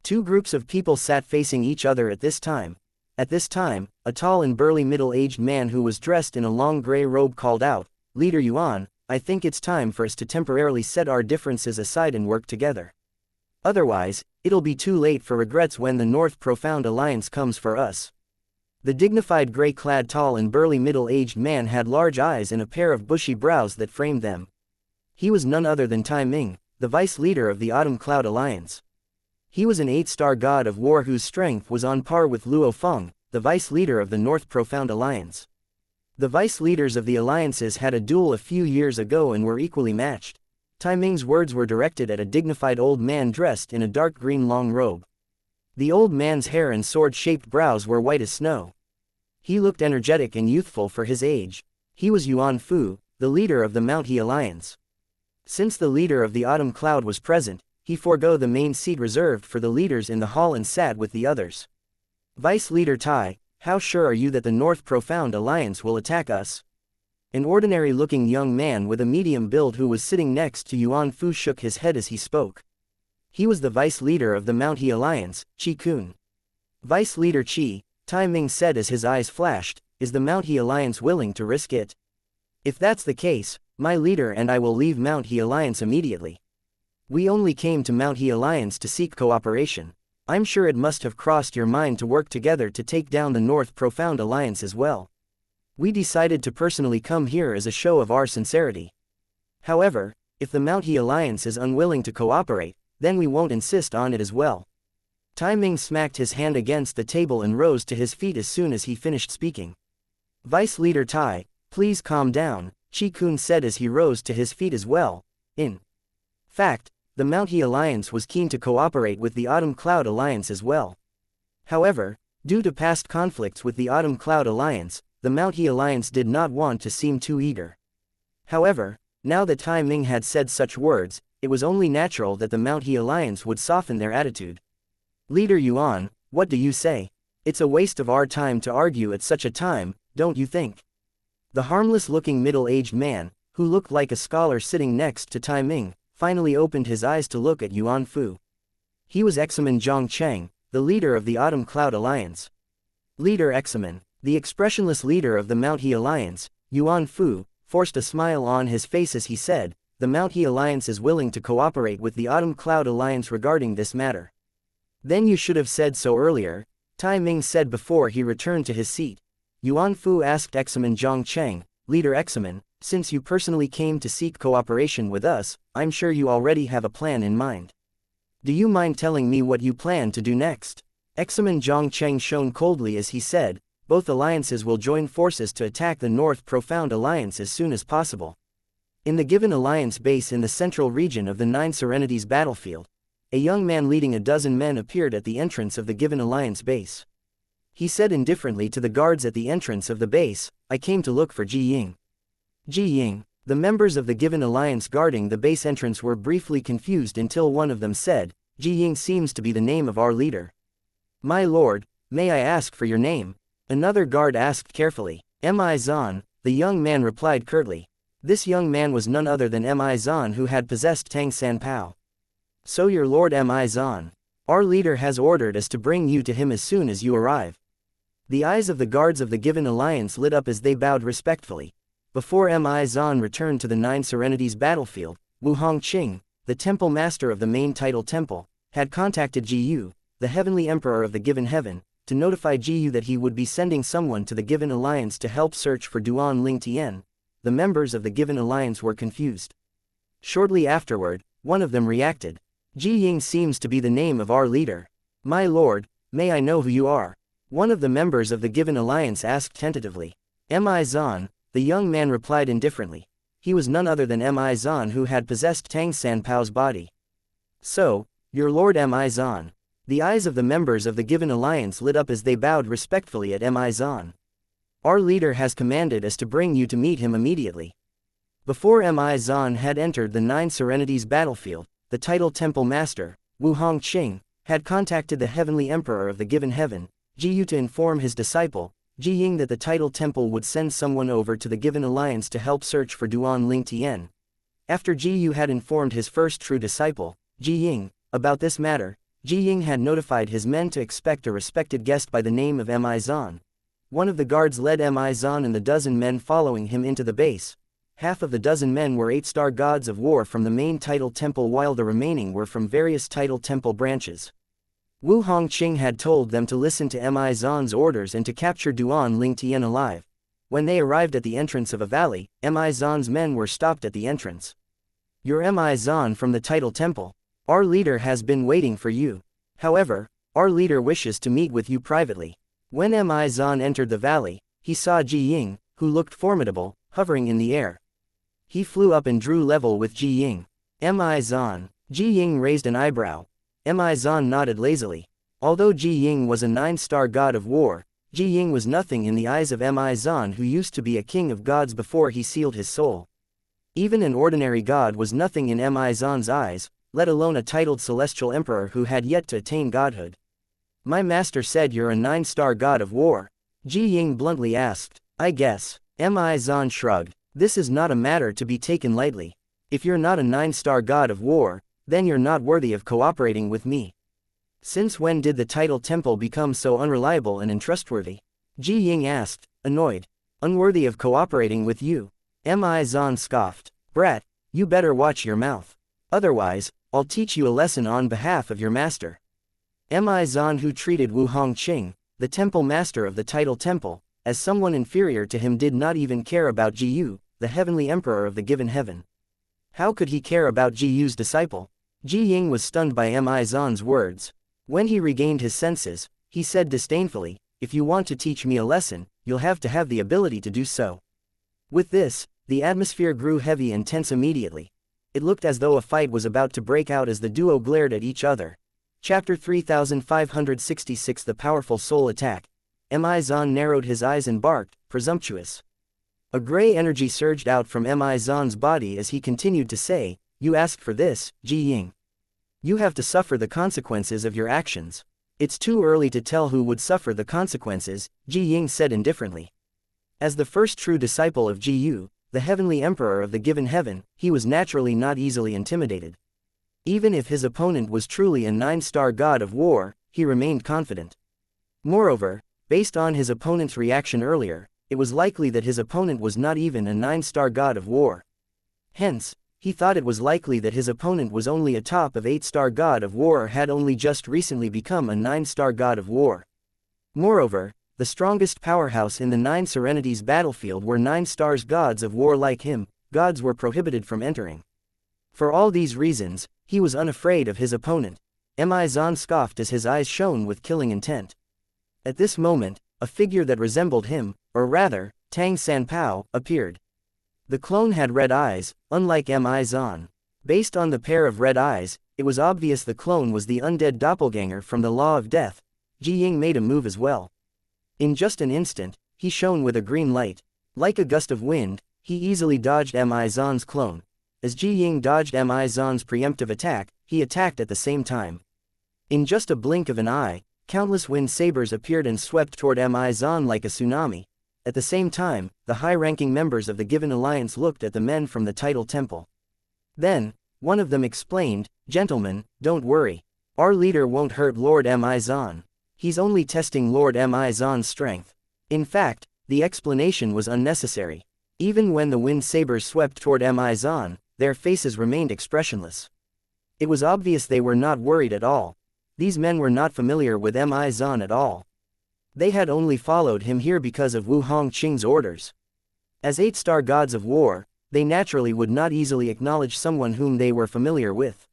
S1: 2 groups of people sat facing each other at this time. At this time, a tall and burly middle-aged man who was dressed in a long gray robe called out, "Leader Yuan, I think it's time for us to temporarily set our differences aside and work together. Otherwise, it'll be too late for regrets when the North Profound Alliance comes for us." The dignified gray-clad tall and burly middle-aged man had large eyes and a pair of bushy brows that framed them. He was none other than Tai Ming, the vice-leader of the Autumn Cloud Alliance. He was an 8-star god of war whose strength was on par with Luo Feng, the vice-leader of the North Profound Alliance. The vice-leaders of the alliances had a duel a few years ago and were equally matched. Tai Ming's words were directed at a dignified old man dressed in a dark green long robe. The old man's hair and sword-shaped brows were white as snow. He looked energetic and youthful for his age. He was Yuan Fu, the leader of the Mount He Alliance. Since the leader of the Autumn Cloud was present, he forego the main seat reserved for the leaders in the hall and sat with the others. Vice Leader Tai, how sure are you that the North Profound Alliance will attack us? An ordinary-looking young man with a medium build who was sitting next to Yuan Fu shook his head as he spoke. He was the vice leader of the Mount He Alliance, Qi Kun. Vice leader Qi, Tai Ming said as his eyes flashed, is the Mount He Alliance willing to risk it? If that's the case, my leader and I will leave Mount He Alliance immediately. We only came to Mount He Alliance to seek cooperation. I'm sure it must have crossed your mind to work together to take down the North Profound Alliance as well. We decided to personally come here as a show of our sincerity. However, if the Mount He Alliance is unwilling to cooperate, then we won't insist on it as well. Tai Ming smacked his hand against the table and rose to his feet as soon as he finished speaking. Vice Leader Tai, please calm down, Qi Kun said as he rose to his feet as well. In fact, the Mount He Alliance was keen to cooperate with the Autumn Cloud Alliance as well. However, due to past conflicts with the Autumn Cloud Alliance, the Mount He Alliance did not want to seem too eager. However, now that Tai Ming had said such words, it was only natural that the Mount He Alliance would soften their attitude. Leader Yuan, what do you say? It's a waste of our time to argue at such a time, don't you think? The harmless-looking middle-aged man, who looked like a scholar sitting next to Tai Ming, finally opened his eyes to look at Yuan Fu. He was Examen Zhongcheng, the leader of the Autumn Cloud Alliance. Leader Examen, the expressionless leader of the Mount He Alliance, Yuan Fu, forced a smile on his face as he said, the Mount He Alliance is willing to cooperate with the Autumn Cloud Alliance regarding this matter. Then you should have said so earlier, Tai Ming said before he returned to his seat. Yuan Fu asked Examen Zhongcheng, Leader Examen, since you personally came to seek cooperation with us, I'm sure you already have a plan in mind. Do you mind telling me what you plan to do next? Examen Zhongcheng shone coldly as he said, both alliances will join forces to attack the North Profound Alliance as soon as possible. In the given alliance base in the central region of the Nine Serenities battlefield, a young man leading a dozen men appeared at the entrance of the given alliance base. He said indifferently to the guards at the entrance of the base, I came to look for Ji Ying. Ji Ying. The members of the given alliance guarding the base entrance were briefly confused until one of them said, Ji Ying seems to be the name of our leader. My lord, may I ask for your name? Another guard asked carefully. M.I. Zan, the young man replied curtly. This young man was none other than M.I. Zan who had possessed Tang San Pao. So your lord M.I. Zan. Our leader has ordered us to bring you to him as soon as you arrive. The eyes of the guards of the given alliance lit up as they bowed respectfully. Before M.I. Zan returned to the Nine Serenities battlefield, Wu Hongqing, the temple master of the main title temple, had contacted Ji Yu, the heavenly emperor of the given heaven, to notify Ji Yu that he would be sending someone to the given alliance to help search for Duan Ling Tian. The members of the given alliance were confused. Shortly afterward, one of them reacted. Ji Ying seems to be the name of our leader. My lord, may I know who you are? One of the members of the given alliance asked tentatively. M.I. Zan, the young man replied indifferently. He was none other than M.I. Zan who had possessed Tang San Pao's body. So, your lord M.I. Zan. The eyes of the members of the given alliance lit up as they bowed respectfully at M.I. Zan. Our leader has commanded us to bring you to meet him immediately. Before M.I. Zan had entered the Nine Serenities battlefield, the title temple master, Wu Hongqing, had contacted the heavenly emperor of the given heaven, Ji Yu, to inform his disciple, Ji Ying, that the title temple would send someone over to the given alliance to help search for Duan Ling Tian. After Ji Yu had informed his first true disciple, Ji Ying, about this matter, Ji Ying had notified his men to expect a respected guest by the name of M.I. Zan. One of the guards led M.I. Zan and the dozen men following him into the base. Half of the dozen men were 8-star gods of war from the main title temple while the remaining were from various title temple branches. Wu Hongqing had told them to listen to M.I. Zan's orders and to capture Duan Ling Tian alive. When they arrived at the entrance of a valley, M.I. Zan's men were stopped at the entrance. You're M.I. Zan from the title temple. Our leader has been waiting for you. However, our leader wishes to meet with you privately. When M.I. Zan entered the valley, he saw Ji Ying, who looked formidable, hovering in the air. He flew up and drew level with Ji Ying. M.I. Zan. Ji Ying raised an eyebrow. M.I. Zan nodded lazily. Although Ji Ying was a 9-star god of war, Ji Ying was nothing in the eyes of M.I. Zan, who used to be a king of gods before he sealed his soul. Even an ordinary god was nothing in M.I. Zan's eyes, let alone a titled celestial emperor who had yet to attain godhood. My master said you're a 9-star god of war. Ji Ying bluntly asked. I guess. Mi Zan shrugged. This is not a matter to be taken lightly. If you're not a 9-star god of war, then you're not worthy of cooperating with me. Since when did the title temple become so unreliable and untrustworthy? Ji Ying asked, annoyed. Unworthy of cooperating with you? Mi Zan scoffed. Brat, you better watch your mouth. Otherwise, I'll teach you a lesson on behalf of your master. Mi Zan, who treated Wu Hongqing, the temple master of the title temple, as someone inferior to him, did not even care about Ji Yu, the heavenly emperor of the given heaven. How could he care about Ji Yu's disciple? Ji Ying was stunned by Mi Zan's words. When he regained his senses, he said disdainfully, if you want to teach me a lesson, you'll have to have the ability to do so. With this, the atmosphere grew heavy and tense immediately. It looked as though a fight was about to break out as the duo glared at each other. Chapter 3566, The Powerful Soul Attack. Mi Zan narrowed his eyes and barked, presumptuous. A gray energy surged out from Mi Zan's body as he continued to say, you asked for this, Ji Ying. You have to suffer the consequences of your actions. It's too early to tell who would suffer the consequences, Ji Ying said indifferently. As the first true disciple of Ji Yu, the heavenly emperor of the given heaven, he was naturally not easily intimidated. Even if his opponent was truly a 9-star god of war, he remained confident. Moreover, based on his opponent's reaction earlier, it was likely that his opponent was not even a 9-star god of war. Hence, he thought it was likely that his opponent was only a top of 8-star god of war or had only just recently become a 9-star god of war. Moreover, the strongest powerhouse in the 9 Serenities battlefield were 9 stars gods of war like him. Gods were prohibited from entering. For all these reasons, he was unafraid of his opponent. Mi Zan scoffed as his eyes shone with killing intent. At this moment, a figure that resembled him, or rather, Tang Sanpao, appeared. The clone had red eyes, unlike Mi Zan. Based on the pair of red eyes, it was obvious the clone was the undead doppelganger from the Law of Death. Ji Ying made a move as well. In just an instant, he shone with a green light. Like a gust of wind, he easily dodged Mi Zan's clone. As Ji Ying dodged Mi Zan's preemptive attack, he attacked at the same time. In just a blink of an eye, countless wind sabers appeared and swept toward Mi Zan like a tsunami. At the same time, the high-ranking members of the given alliance looked at the men from the title temple. Then, one of them explained, Gentlemen, don't worry. Our leader won't hurt Lord Mi Zan. He's only testing Lord Mi Zan's strength. In fact, the explanation was unnecessary. Even when the wind sabers swept toward Mi Zan, their faces remained expressionless. It was obvious they were not worried at all. These men were not familiar with Mi Zan at all. They had only followed him here because of Wu Hongqing's orders. As 8-star gods of war, they naturally would not easily acknowledge someone whom they were familiar with.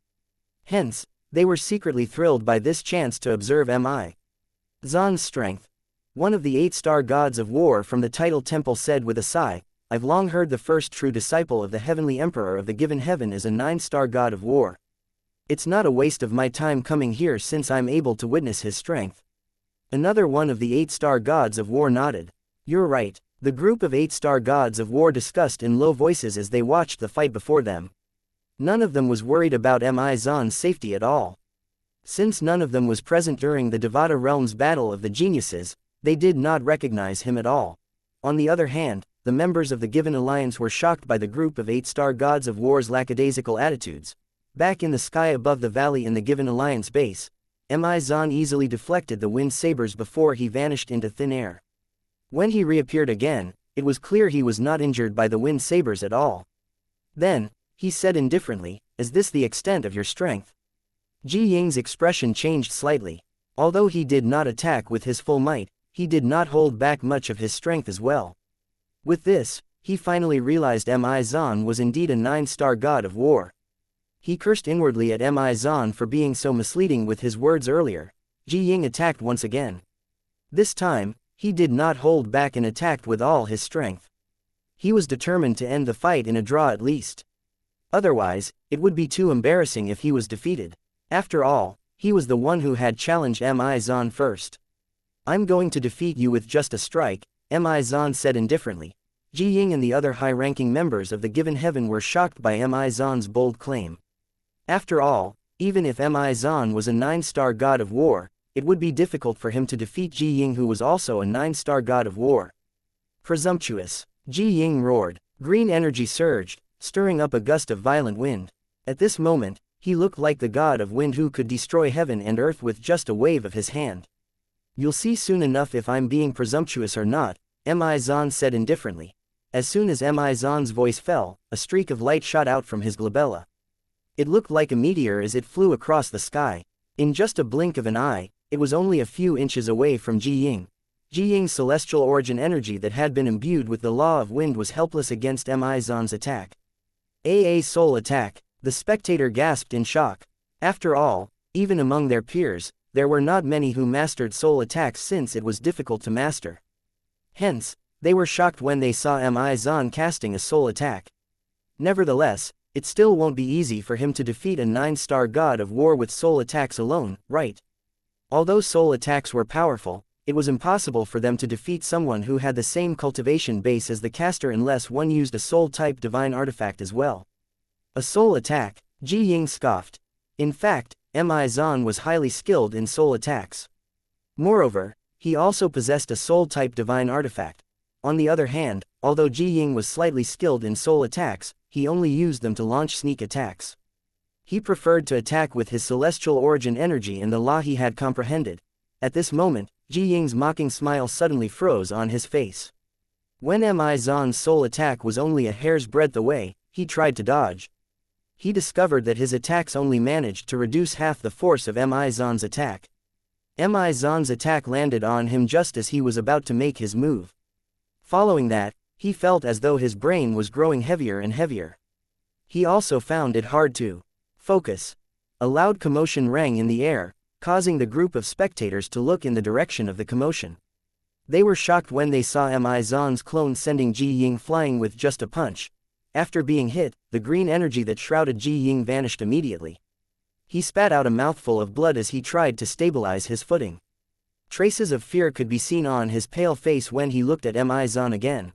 S1: Hence, they were secretly thrilled by this chance to observe Mi Zan's strength. One of the 8-star gods of war from the title temple said with a sigh, I've long heard the first true disciple of the heavenly emperor of the given heaven is a 9-star god of war. It's not a waste of my time coming here since I'm able to witness his strength. Another one of the 8-star gods of war nodded. You're right, the group of 8-star gods of war discussed in low voices as they watched the fight before them. None of them was worried about Mi Zan's safety at all. Since none of them was present during the Devata Realms Battle of the Geniuses, they did not recognize him at all. On the other hand, the members of the given alliance were shocked by the group of 8-star gods of war's lackadaisical attitudes. Back in the sky above the valley in the given alliance base, Mi Zan easily deflected the wind sabers before he vanished into thin air. When he reappeared again, it was clear he was not injured by the wind sabers at all. Then, he said indifferently, is this the extent of your strength? Ji Ying's expression changed slightly. Although he did not attack with his full might, he did not hold back much of his strength as well. With this, he finally realized Mi Zan was indeed a 9-star god of war. He cursed inwardly at Mi Zan for being so misleading with his words earlier. Ji Ying attacked once again. This time, he did not hold back and attacked with all his strength. He was determined to end the fight in a draw at least. Otherwise, it would be too embarrassing if he was defeated. After all, he was the one who had challenged Mi Zan first. I'm going to defeat you with just a strike, Mi Zan said indifferently. Ji Ying and the other high-ranking members of the given heaven were shocked by Mi Zan's bold claim. After all, even if Mi Zan was a 9-star god of war, it would be difficult for him to defeat Ji Ying, who was also a 9-star god of war. Presumptuous! Ji Ying roared. Green energy surged, stirring up a gust of violent wind. At this moment, he looked like the god of wind who could destroy heaven and earth with just a wave of his hand. You'll see soon enough if I'm being presumptuous or not, Mi Zan said indifferently. As soon as Mi Zan's voice fell, a streak of light shot out from his glabella. It looked like a meteor as it flew across the sky. In just a blink of an eye, it was only a few inches away from Ji Ying. Ji Ying's celestial origin energy that had been imbued with the law of wind was helpless against Mi Zan's attack. AA soul attack, the spectator gasped in shock. After all, even among their peers, there were not many who mastered soul attacks since it was difficult to master. Hence, they were shocked when they saw Mi Zan casting a soul attack. Nevertheless, it still won't be easy for him to defeat a 9-star god of war with soul attacks alone, right? Although soul attacks were powerful, it was impossible for them to defeat someone who had the same cultivation base as the caster unless one used a soul-type divine artifact as well. A soul attack, Ji Ying scoffed. In fact, Mi Zan was highly skilled in soul attacks. Moreover, he also possessed a soul-type divine artifact. On the other hand, although Ji Ying was slightly skilled in soul attacks, he only used them to launch sneak attacks. He preferred to attack with his celestial origin energy and the law he had comprehended. At this moment, Ji Ying's mocking smile suddenly froze on his face. When Mi Zan's soul attack was only a hair's breadth away, he tried to dodge. He discovered that his attacks only managed to reduce half the force of Mi Zan's attack. Mi Zan's attack landed on him just as he was about to make his move. Following that, he felt as though his brain was growing heavier and heavier. He also found it hard to focus. A loud commotion rang in the air, causing the group of spectators to look in the direction of the commotion. They were shocked when they saw Mi Zan's clone sending Ji Ying flying with just a punch. After being hit, the green energy that shrouded Ji Ying vanished immediately. He spat out a mouthful of blood as he tried to stabilize his footing. Traces of fear could be seen on his pale face when he looked at Mi Zan again.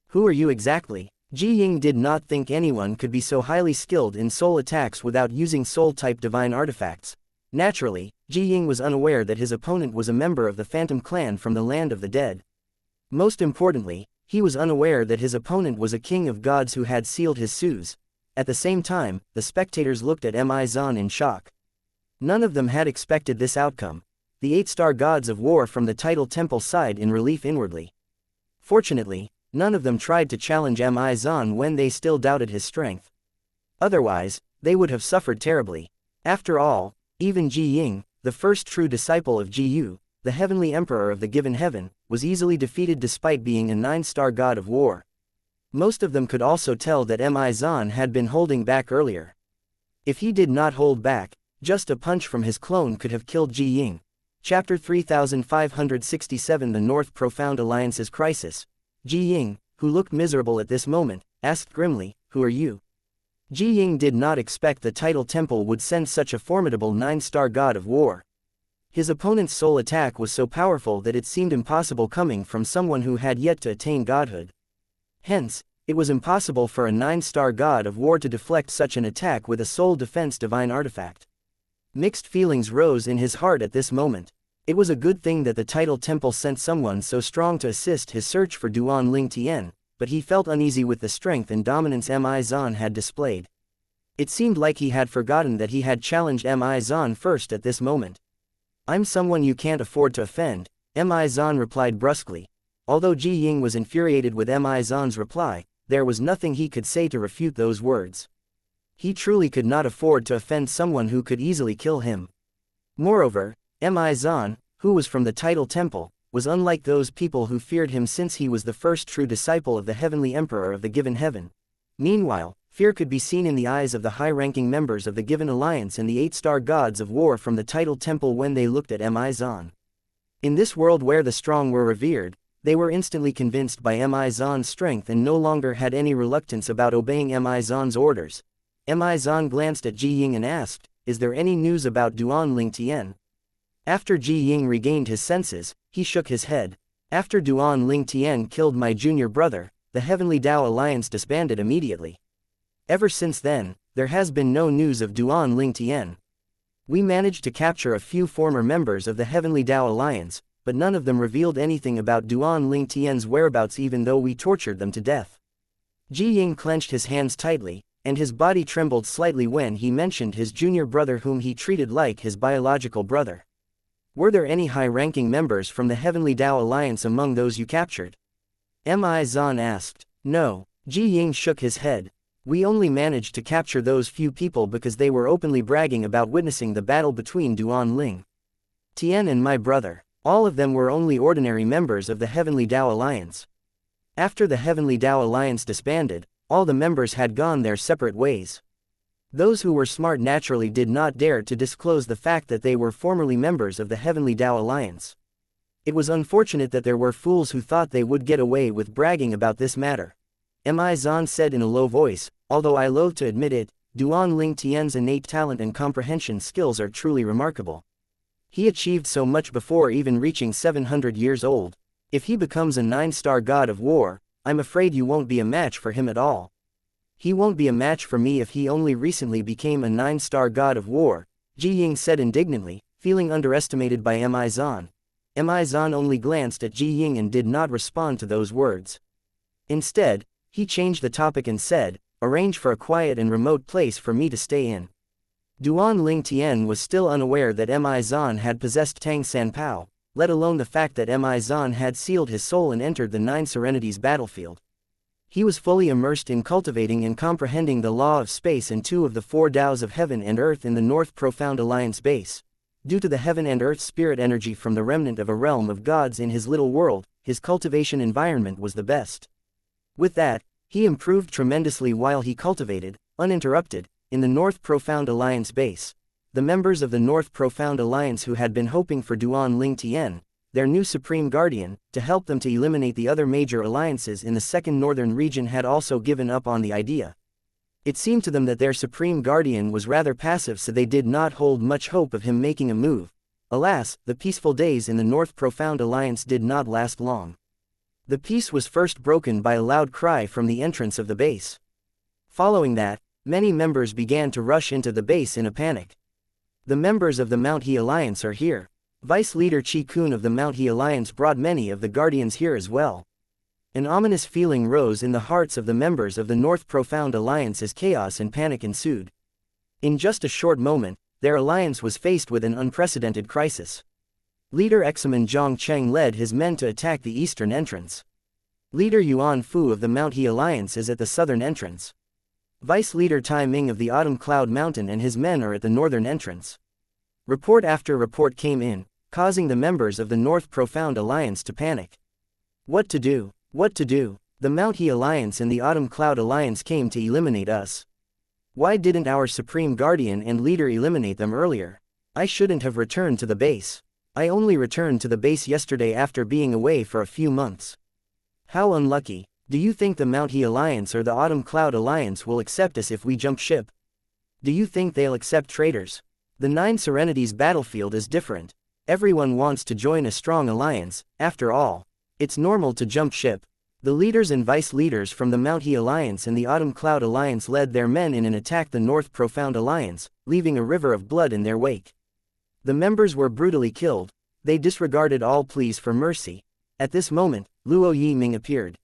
S1: Who are you exactly? Ji Ying did not think anyone could be so highly skilled in soul attacks without using soul-type divine artifacts. Naturally, Ji Ying was unaware that his opponent was a member of the Phantom Clan from the land of the dead. Most importantly, he was unaware that his opponent was a king of gods who had sealed his sues. At the same time, the spectators looked at Mi Zan in shock. None of them had expected this outcome. The 8-star gods of war from the title temple sighed in relief inwardly. Fortunately, none of them tried to challenge Mi Zan when they still doubted his strength. Otherwise, they would have suffered terribly. After all, even Ji Ying, the first true disciple of Ji Yu, the heavenly emperor of the given heaven, was easily defeated despite being a 9-star god of war. Most of them could also tell that Mi Zan had been holding back earlier. If he did not hold back, just a punch from his clone could have killed Ji Ying. Chapter 3567 The North Profound Alliance's Crisis. Ji Ying, who looked miserable at this moment, asked grimly, "Who are you?" Ji Ying did not expect the title temple would send such a formidable 9-star god of war. His opponent's soul attack was so powerful that it seemed impossible coming from someone who had yet to attain godhood. Hence, it was impossible for a 9-star god of war to deflect such an attack with a soul defense divine artifact. Mixed feelings rose in his heart at this moment. It was a good thing that the title temple sent someone so strong to assist his search for Duan Ling Tian, but he felt uneasy with the strength and dominance Mi Zan had displayed. It seemed like he had forgotten that he had challenged Mi Zan first at this moment. "I'm someone you can't afford to offend," Mi Zan replied brusquely. Although Ji Ying was infuriated with Mi Zan's reply, there was nothing he could say to refute those words. He truly could not afford to offend someone who could easily kill him. Moreover, Mi Zan, who was from the title temple, was unlike those people who feared him since he was the first true disciple of the heavenly emperor of the given heaven. Meanwhile, fear could be seen in the eyes of the high-ranking members of the given alliance and the 8-star gods of war from the title temple when they looked at Mi Zan. In this world where the strong were revered, they were instantly convinced by Mi Zan's strength and no longer had any reluctance about obeying Mi Zan's orders. Mi Zan glanced at Ji Ying and asked, "Is there any news about Duan Ling Tian?" After Ji Ying regained his senses, he shook his head. "After Duan Ling Tian killed my junior brother, the Heavenly Tao Alliance disbanded immediately. Ever since then, there has been no news of Duan Ling Tian." We managed to capture a few former members of the Heavenly Tao Alliance, but none of them revealed anything about Duan Ling Tian's whereabouts even though we tortured them to death. Ji Ying clenched his hands tightly, and his body trembled slightly when he mentioned his junior brother whom he treated like his biological brother. Were there any high-ranking members from the Heavenly Tao Alliance among those you captured? Mi Zan asked. No. Ji Ying shook his head. We only managed to capture those few people because they were openly bragging about witnessing the battle between Duan Ling Tian and my brother. All of them were only ordinary members of the Heavenly Tao Alliance. After the Heavenly Tao Alliance disbanded, all the members had gone their separate ways. Those who were smart naturally did not dare to disclose the fact that they were formerly members of the Heavenly Tao Alliance. It was unfortunate that there were fools who thought they would get away with bragging about this matter. Mi Zan said in a low voice, although I loathe to admit it, Duan Ling Tian's innate talent and comprehension skills are truly remarkable. He achieved so much before even reaching 700 years old. If he becomes a 9-star god of war, I'm afraid you won't be a match for him at all. He won't be a match for me if he only recently became a 9-star god of war, Ji Ying said indignantly, feeling underestimated by Mi Zan. Mi Zan only glanced at Ji Ying and did not respond to those words. Instead, he changed the topic and said, arrange for a quiet and remote place for me to stay in. Duan Ling Tian was still unaware that Mi Zan had possessed Tang San Pao, let alone the fact that Mi Zan had sealed his soul and entered the 9 Serenities battlefield. He was fully immersed in cultivating and comprehending the law of space and 2 of the 4 Taos of heaven and earth in the North Profound Alliance base. Due to the heaven and earth spirit energy from the remnant of a realm of gods in his little world, his cultivation environment was the best. With that, he improved tremendously while he cultivated, uninterrupted, in the North Profound Alliance base. The members of the North Profound Alliance who had been hoping for Duan Ling Tian, their new supreme guardian, to help them to eliminate the other major alliances in the second northern region had also given up on the idea. It seemed to them that their supreme guardian was rather passive, so they did not hold much hope of him making a move. Alas, the peaceful days in the North Profound Alliance did not last long. The peace was first broken by a loud cry from the entrance of the base. Following that, many members began to rush into the base in a panic. The members of the Mount He Alliance are here. Vice Leader Chi Kun of the Mount He Alliance brought many of the guardians here as well. An ominous feeling rose in the hearts of the members of the North Profound Alliance as chaos and panic ensued. In just a short moment, their alliance was faced with an unprecedented crisis. Leader Examen Zhang Cheng led his men to attack the eastern entrance. Leader Yuan Fu of the Mount He Alliance is at the southern entrance. Vice Leader Tai Ming of the Autumn Cloud Mountain and his men are at the northern entrance. Report after report came in, causing the members of the North Profound Alliance to panic. What to do? What to do? The Mount He Alliance and the Autumn Cloud Alliance came to eliminate us. Why didn't our Supreme Guardian and leader eliminate them earlier? I shouldn't have returned to the base. I only returned to the base yesterday after being away for a few months. How unlucky. Do you think the Mount He Alliance or the Autumn Cloud Alliance will accept us if we jump ship? Do you think they'll accept traitors? The 9 Serenities battlefield is different. Everyone wants to join a strong alliance, after all. It's normal to jump ship. The leaders and vice leaders from the Mount He Alliance and the Autumn Cloud Alliance led their men in and attacked the North Profound Alliance, leaving a river of blood in their wake. The members were brutally killed. They disregarded all pleas for mercy. At this moment, Luo Yiming appeared.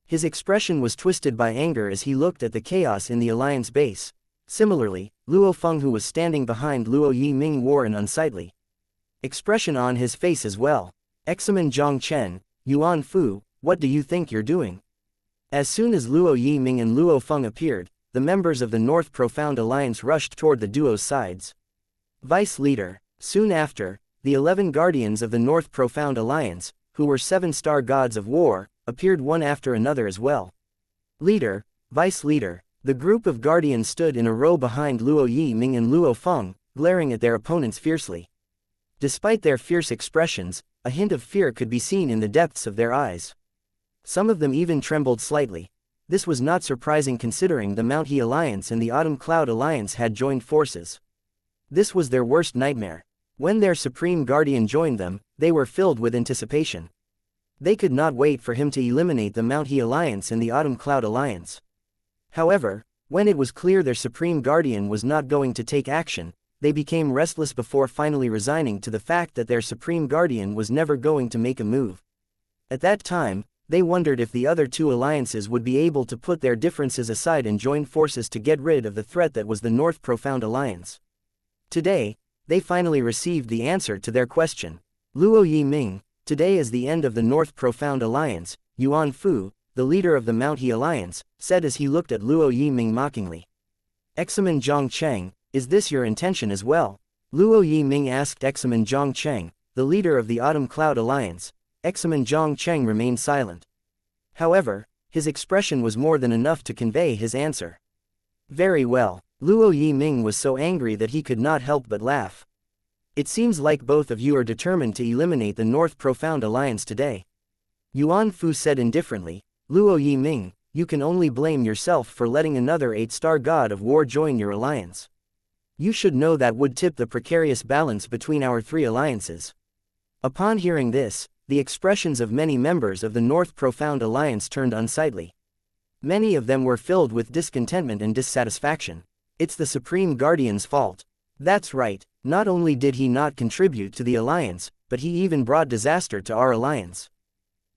S1: His expression was twisted by anger as he looked at the chaos in the Alliance base. Similarly, Luo Feng, who was standing behind Luo Yiming, wore an unsightly expression on his face as well. Examen Zhang Chen, Yuan Fu, what do you think you're doing? As soon as Luo Yiming and Luo Feng appeared, the members of the North Profound Alliance rushed toward the duo's sides. Vice Leader. Soon after, the 11 guardians of the North Profound Alliance, who were 7-star gods of war, appeared one after another as well. Leader, Vice Leader. The group of guardians stood in a row behind Luo Yiming and Luo Feng, glaring at their opponents fiercely. Despite their fierce expressions, a hint of fear could be seen in the depths of their eyes. Some of them even trembled slightly. This was not surprising considering the Mount He Alliance and the Autumn Cloud Alliance had joined forces. This was their worst nightmare. When their Supreme Guardian joined them, they were filled with anticipation. They could not wait for him to eliminate the Mount He Alliance and the Autumn Cloud Alliance. However, when it was clear their Supreme Guardian was not going to take action, they became restless before finally resigning to the fact that their supreme guardian was never going to make a move. At that time, they wondered if the other two alliances would be able to put their differences aside and join forces to get rid of the threat that was the North Profound Alliance. Today, they finally received the answer to their question. Luo Yiming, today is the end of the North Profound Alliance, Yuan Fu, the leader of the Mount He Alliance, said as he looked at Luo Yiming mockingly. Examen Zhongcheng, is this your intention as well? Luo Yiming asked Examen Zhongcheng, the leader of the Autumn Cloud Alliance. Examen Zhongcheng remained silent. However, his expression was more than enough to convey his answer. Very well. Luo Yiming was so angry that he could not help but laugh. It seems like both of you are determined to eliminate the North Profound Alliance today. Yuan Fu said indifferently, Luo Yiming, you can only blame yourself for letting another 8-star god of war join your alliance. You should know that would tip the precarious balance between our three alliances. Upon hearing this, the expressions of many members of the North Profound Alliance turned unsightly. Many of them were filled with discontentment and dissatisfaction. It's the Supreme Guardian's fault. That's right, not only did he not contribute to the alliance, but he even brought disaster to our alliance.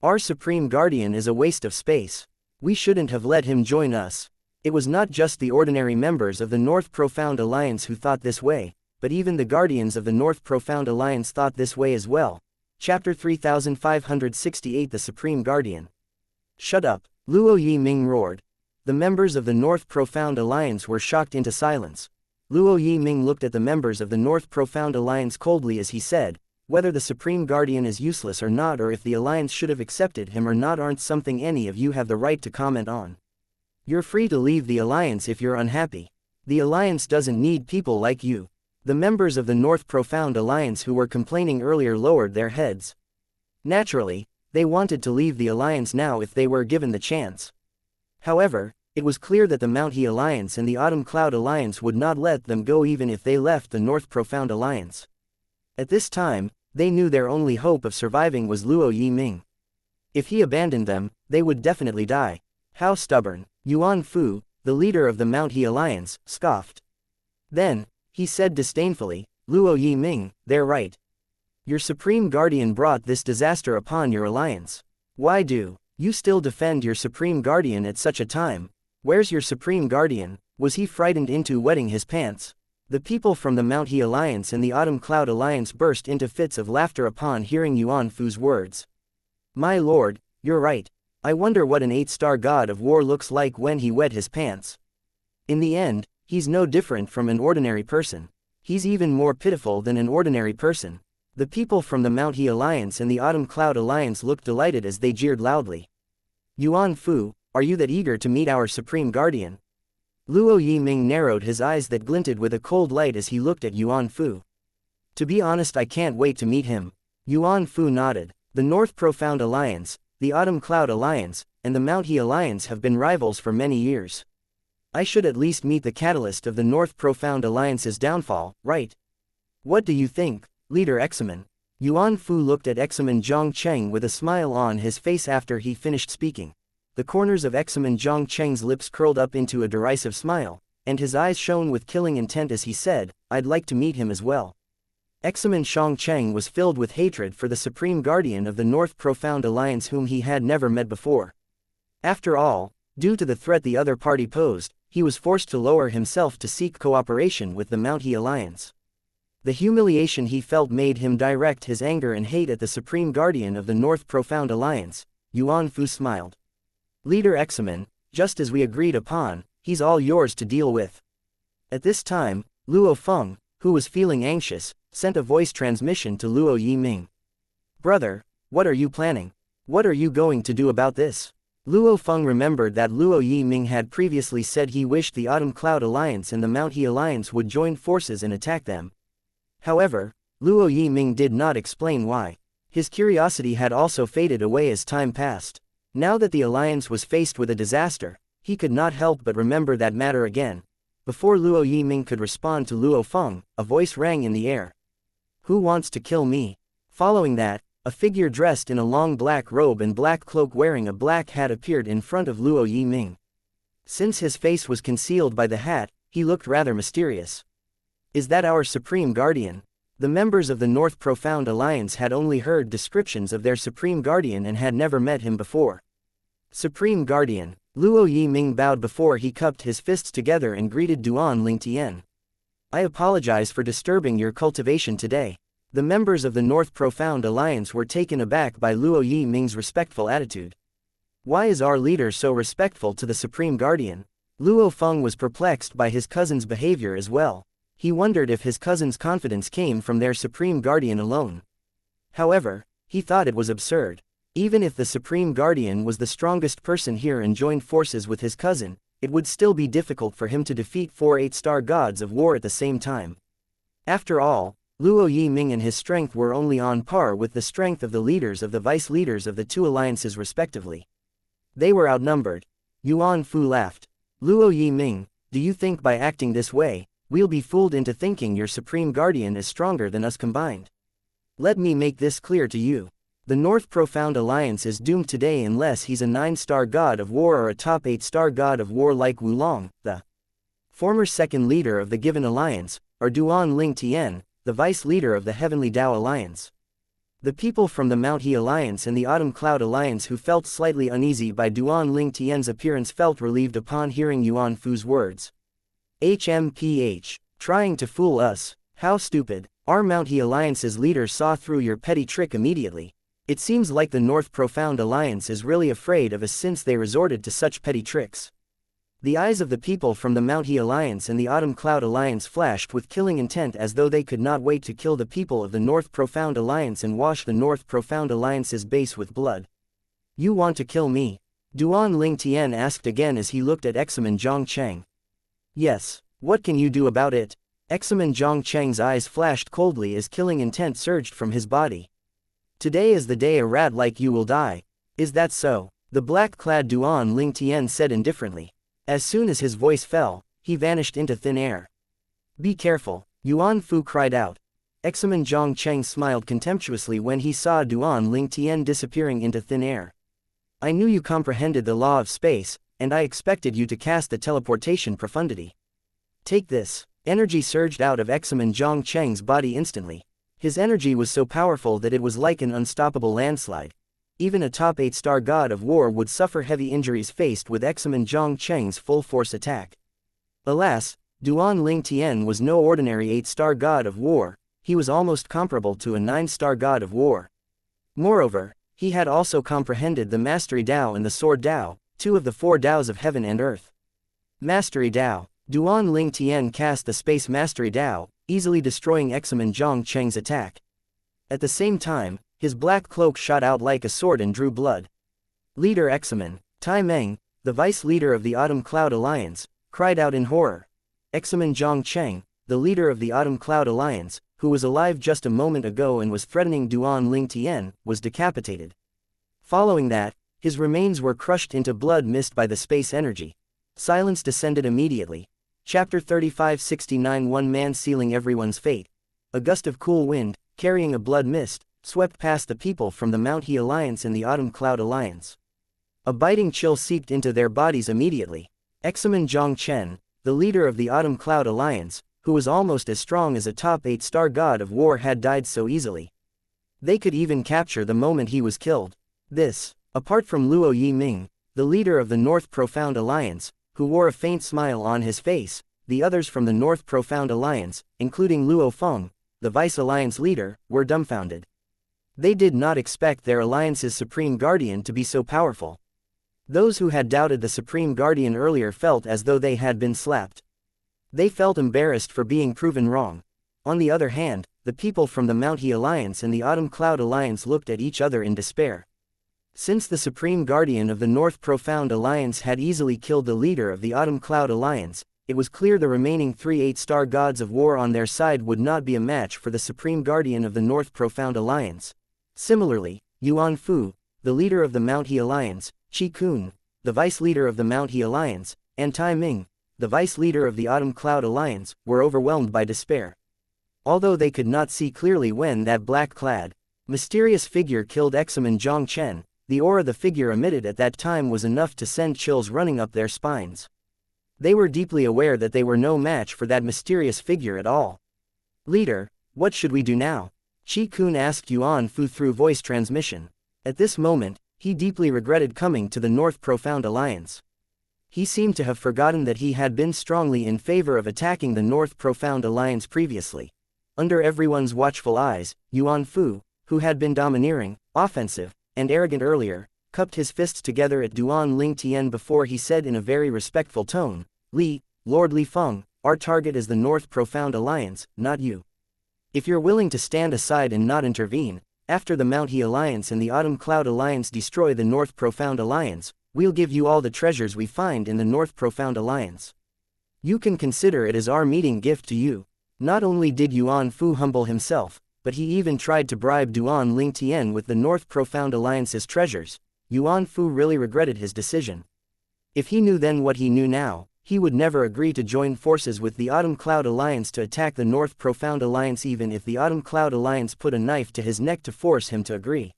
S1: Our Supreme Guardian is a waste of space. We shouldn't have let him join us. It was not just the ordinary members of the North Profound Alliance who thought this way, but even the guardians of the North Profound Alliance thought this way as well. Chapter 3568 The Supreme Guardian. Shut up, Luo Yiming roared. The members of the North Profound Alliance were shocked into silence. Luo Yiming looked at the members of the North Profound Alliance coldly as he said, whether the Supreme Guardian is useless or not or if the Alliance should have accepted him or not aren't something any of you have the right to comment on. You're free to leave the Alliance if you're unhappy. The Alliance doesn't need people like you. The members of the North Profound Alliance who were complaining earlier lowered their heads. Naturally, they wanted to leave the Alliance now if they were given the chance. However, it was clear that the Mount He Alliance and the Autumn Cloud Alliance would not let them go even if they left the North Profound Alliance. At this time, they knew their only hope of surviving was Luo Yiming. If he abandoned them, they would definitely die. How stubborn, Yuan Fu, the leader of the Mount He Alliance, scoffed. Then, he said disdainfully, Luo Yiming, they're right. Your Supreme Guardian brought this disaster upon your alliance. Why do you still defend your Supreme Guardian at such a time? Where's your Supreme Guardian? Was he frightened into wetting his pants? The people from the Mount He Alliance and the Autumn Cloud Alliance burst into fits of laughter upon hearing Yuan Fu's words. My lord, you're right. I wonder what an 8-star god of war looks like when he wet his pants. In the end, he's no different from an ordinary person. He's even more pitiful than an ordinary person. The people from the Mount He Alliance and the Autumn Cloud Alliance looked delighted as they jeered loudly. Yuan Fu, are you that eager to meet our Supreme Guardian? Luo Yiming narrowed his eyes that glinted with a cold light as he looked at Yuan Fu. To be honest, I can't wait to meet him. Yuan Fu nodded. The North Profound Alliance, the Autumn Cloud Alliance, and the Mount He Alliance have been rivals for many years. I should at least meet the catalyst of the North Profound Alliance's downfall, right? What do you think, Leader Examen? Yuan Fu looked at Examen Zhongcheng with a smile on his face after he finished speaking. The corners of Examen Zhongcheng's lips curled up into a derisive smile, and his eyes shone with killing intent as he said, I'd like to meet him as well. Examen Zhongcheng was filled with hatred for the Supreme Guardian of the North Profound Alliance whom he had never met before. After all, due to the threat the other party posed, he was forced to lower himself to seek cooperation with the Mount He Alliance. The humiliation he felt made him direct his anger and hate at the Supreme Guardian of the North Profound Alliance. Yuan Fu smiled. Leader Examen, just as we agreed upon, he's all yours to deal with. At this time, Luo Feng, who was feeling anxious, sent a voice transmission to Luo Yiming. Brother, what are you planning? What are you going to do about this? Luo Feng remembered that Luo Yiming had previously said he wished the Autumn Cloud Alliance and the Mount He Alliance would join forces and attack them. However, Luo Yiming did not explain why. His curiosity had also faded away as time passed. Now that the alliance was faced with a disaster, he could not help but remember that matter again. Before Luo Yiming could respond to Luo Feng, a voice rang in the air. Who wants to kill me? Following that, a figure dressed in a long black robe and black cloak wearing a black hat appeared in front of Luo Yiming. Since his face was concealed by the hat, he looked rather mysterious. Is that our Supreme Guardian? The members of the North Profound Alliance had only heard descriptions of their Supreme Guardian and had never met him before. Supreme Guardian. Luo Yiming bowed before he cupped his fists together and greeted Duan Lingtian. I apologize for disturbing your cultivation today. The members of the North Profound Alliance were taken aback by Luo Yiming's respectful attitude. Why is our leader so respectful to the Supreme Guardian? Luo Feng was perplexed by his cousin's behavior as well. He wondered if his cousin's confidence came from their Supreme Guardian alone. However, he thought it was absurd. Even if the Supreme Guardian was the strongest person here and joined forces with his cousin, it would still be difficult for him to defeat 4 8-star gods of war at the same time. After all, Luo Yiming and his strength were only on par with the strength of the leaders of the vice leaders of the two alliances respectively. They were outnumbered. Yuan Fu laughed. Luo Yiming, do you think by acting this way, we'll be fooled into thinking your Supreme Guardian is stronger than us combined? Let me make this clear to you. The North Profound Alliance is doomed today unless he's a 9-star god of war or a top 8-star god of war like Wulong, the former second leader of the given alliance, or Duan Lingtian, the vice leader of the Heavenly Dao Alliance. The people from the Mount He Alliance and the Autumn Cloud Alliance who felt slightly uneasy by Duan Lingtian's appearance felt relieved upon hearing Yuan Fu's words. HMPH. Trying to fool us, how stupid. Our Mount He Alliance's leader saw through your petty trick immediately. It seems like the North Profound Alliance is really afraid of us since they resorted to such petty tricks. The eyes of the people from the Mount He Alliance and the Autumn Cloud Alliance flashed with killing intent as though they could not wait to kill the people of the North Profound Alliance and wash the North Profound Alliance's base with blood. You want to kill me? Duan Lingtian asked again as he looked at Examen Zhongcheng. Yes, what can you do about it? Examen Zhongcheng's eyes flashed coldly as killing intent surged from his body. Today is the day a rat like you will die. Is that so? The black-clad Duan Lingtian said indifferently. As soon as his voice fell, he vanished into thin air. Be careful, Yuan Fu cried out. Examen Zhongcheng smiled contemptuously when he saw Duan Lingtian disappearing into thin air. I knew you comprehended the law of space, and I expected you to cast the teleportation profundity. Take this. Energy surged out of Examen Zhongcheng's body instantly. His energy was so powerful that it was like an unstoppable landslide. Even a top 8-star god of war would suffer heavy injuries faced with Examen Zhongcheng's full-force attack. Alas, Duan Lingtian was no ordinary 8-star god of war, he was almost comparable to a 9-star god of war. Moreover, he had also comprehended the Mastery Dao and the Sword Dao, 2 of the 4 Daos of heaven and earth. Mastery Dao. Duan Lingtian cast the Space Mastery Dao, easily destroying Examen Zhongcheng's attack. At the same time, his black cloak shot out like a sword and drew blood. Leader Examen, Tai Meng, the vice leader of the Autumn Cloud Alliance, cried out in horror. Examen Zhongcheng, the leader of the Autumn Cloud Alliance, who was alive just a moment ago and was threatening Duan Lingtian, was decapitated. Following that, his remains were crushed into blood mist by the space energy. Silence descended immediately. Chapter 3569 One man sealing everyone's fate. A gust of cool wind, carrying a blood mist, swept past the people from the Mount He Alliance and the Autumn Cloud Alliance. A biting chill seeped into their bodies immediately. Examen Zhongchen, the leader of the Autumn Cloud Alliance, who was almost as strong as a top 8-star god of war, had died so easily. They could even capture the moment he was killed. This, apart from Luo Yiming, the leader of the North Profound Alliance, who wore a faint smile on his face, the others from the North Profound Alliance, including Luo Feng, the Vice Alliance leader, were dumbfounded. They did not expect their alliance's Supreme Guardian to be so powerful. Those who had doubted the Supreme Guardian earlier felt as though they had been slapped. They felt embarrassed for being proven wrong. On the other hand, the people from the Mount He Alliance and the Autumn Cloud Alliance looked at each other in despair. Since the Supreme Guardian of the North Profound Alliance had easily killed the leader of the Autumn Cloud Alliance, it was clear the remaining 3 8-star gods of war on their side would not be a match for the Supreme Guardian of the North Profound Alliance. Similarly, Yuan Fu, the leader of the Mount He Alliance, Qi Kun, the vice leader of the Mount He Alliance, and Tai Ming, the vice leader of the Autumn Cloud Alliance, were overwhelmed by despair. Although they could not see clearly when that black-clad, mysterious figure killed Examen Zhongchen, the aura the figure emitted at that time was enough to send chills running up their spines. They were deeply aware that they were no match for that mysterious figure at all. Leader, what should we do now? Qi Kun asked Yuan Fu through voice transmission. At this moment, he deeply regretted coming to the North Profound Alliance. He seemed to have forgotten that he had been strongly in favor of attacking the North Profound Alliance previously. Under everyone's watchful eyes, Yuan Fu, who had been domineering, offensive, and arrogant earlier, cupped his fists together at Duan Ling Tian before he said in a very respectful tone, Lord Li Feng, our target is the North Profound Alliance, not you. If you're willing to stand aside and not intervene, after the Mount He Alliance and the Autumn Cloud Alliance destroy the North Profound Alliance, we'll give you all the treasures we find in the North Profound Alliance. You can consider it as our meeting gift to you. Not only did Yuan Fu humble himself, but he even tried to bribe Duan Ling Tian with the North Profound Alliance's treasures. Yuan Fu really regretted his decision. If he knew then what he knew now, he would never agree to join forces with the Autumn Cloud Alliance to attack the North Profound Alliance even if the Autumn Cloud Alliance put a knife to his neck to force him to agree.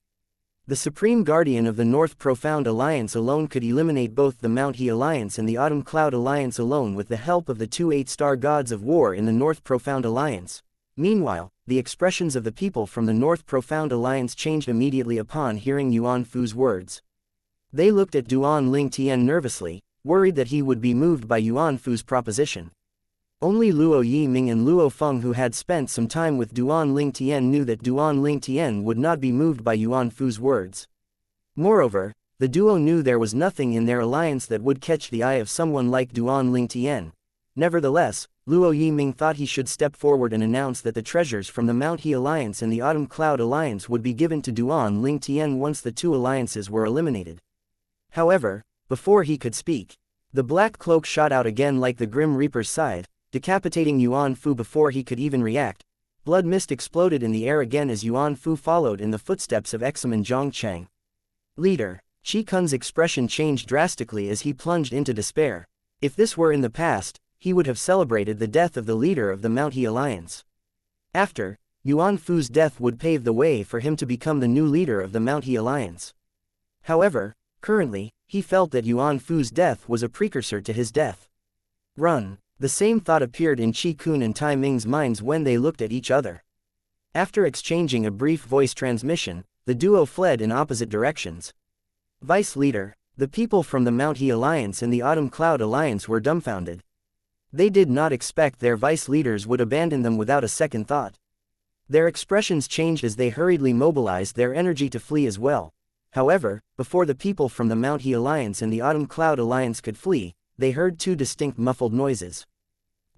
S1: The Supreme Guardian of the North Profound Alliance alone could eliminate both the Mount He Alliance and the Autumn Cloud Alliance alone with the help of the two 8-star gods of war in the North Profound Alliance. Meanwhile, the expressions of the people from the North Profound Alliance changed immediately upon hearing Yuan Fu's words. They looked at Duan Ling Tian nervously, worried that he would be moved by Yuan Fu's proposition. Only Luo Yiming and Luo Feng, who had spent some time with Duan Ling Tian, knew that Duan Ling Tian would not be moved by Yuan Fu's words. Moreover, the duo knew there was nothing in their alliance that would catch the eye of someone like Duan Ling Tian. Nevertheless, Luo Yiming thought he should step forward and announce that the treasures from the Mount He Alliance and the Autumn Cloud Alliance would be given to Duan Ling Tian once the two alliances were eliminated. However, before he could speak, the black cloak shot out again like the Grim Reaper's scythe, decapitating Yuan Fu before he could even react. Blood mist exploded in the air again as Yuan Fu followed in the footsteps of Examen Zhongcheng. Leader, Qi Kun's expression changed drastically as he plunged into despair. If this were in the past, he would have celebrated the death of the leader of the Mount He Alliance. After, Yuan Fu's death would pave the way for him to become the new leader of the Mount He Alliance. However, currently, he felt that Yuan Fu's death was a precursor to his death. Run. The same thought appeared in Qi Kun and Tai Ming's minds when they looked at each other. After exchanging a brief voice transmission, the duo fled in opposite directions. Vice Leader, the people from the Mount He Alliance and the Autumn Cloud Alliance were dumbfounded. They did not expect their vice leaders would abandon them without a second thought. Their expressions changed as they hurriedly mobilized their energy to flee as well. However, before the people from the Mount He Alliance and the Autumn Cloud Alliance could flee, they heard two distinct muffled noises.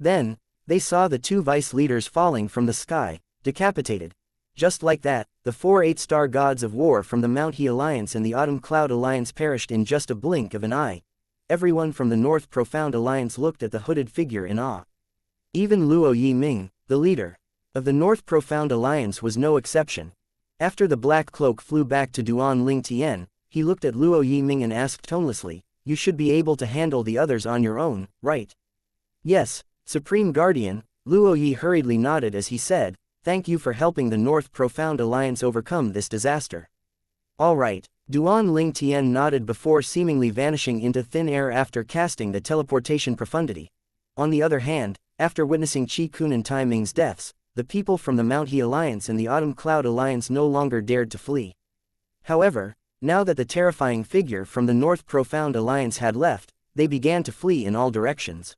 S1: Then, they saw the two vice leaders falling from the sky, decapitated. Just like that, the four 8-star gods of war from the Mount He Alliance and the Autumn Cloud Alliance perished in just a blink of an eye. Everyone from the North Profound Alliance looked at the hooded figure in awe. Even Luo Yiming, the leader of the North Profound Alliance, was no exception. After the black cloak flew back to Duan Ling Tian, he looked at Luo Yiming and asked tonelessly, "You should be able to handle the others on your own, right?" "Yes, Supreme Guardian," Luo Yi hurriedly nodded as he said, "Thank you for helping the North Profound Alliance overcome this disaster." "All right," Duan Ling Tian nodded before seemingly vanishing into thin air after casting the teleportation profundity. On the other hand, after witnessing Qi Kun and Tai Ming's deaths, the people from the Mount He Alliance and the Autumn Cloud Alliance no longer dared to flee. However, now that the terrifying figure from the North Profound Alliance had left, they began to flee in all directions.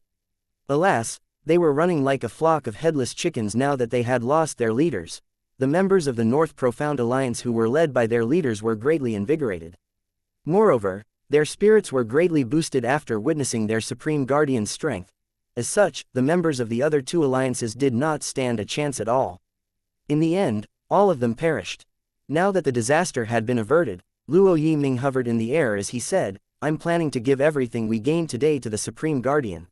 S1: Alas, they were running like a flock of headless chickens now that they had lost their leaders. The members of the North Profound Alliance who were led by their leaders were greatly invigorated. Moreover, their spirits were greatly boosted after witnessing their Supreme Guardian's strength. As such, the members of the other two alliances did not stand a chance at all. In the end, all of them perished. Now that the disaster had been averted, Luo Yiming hovered in the air as he said, "I'm planning to give everything we gained today to the Supreme Guardian."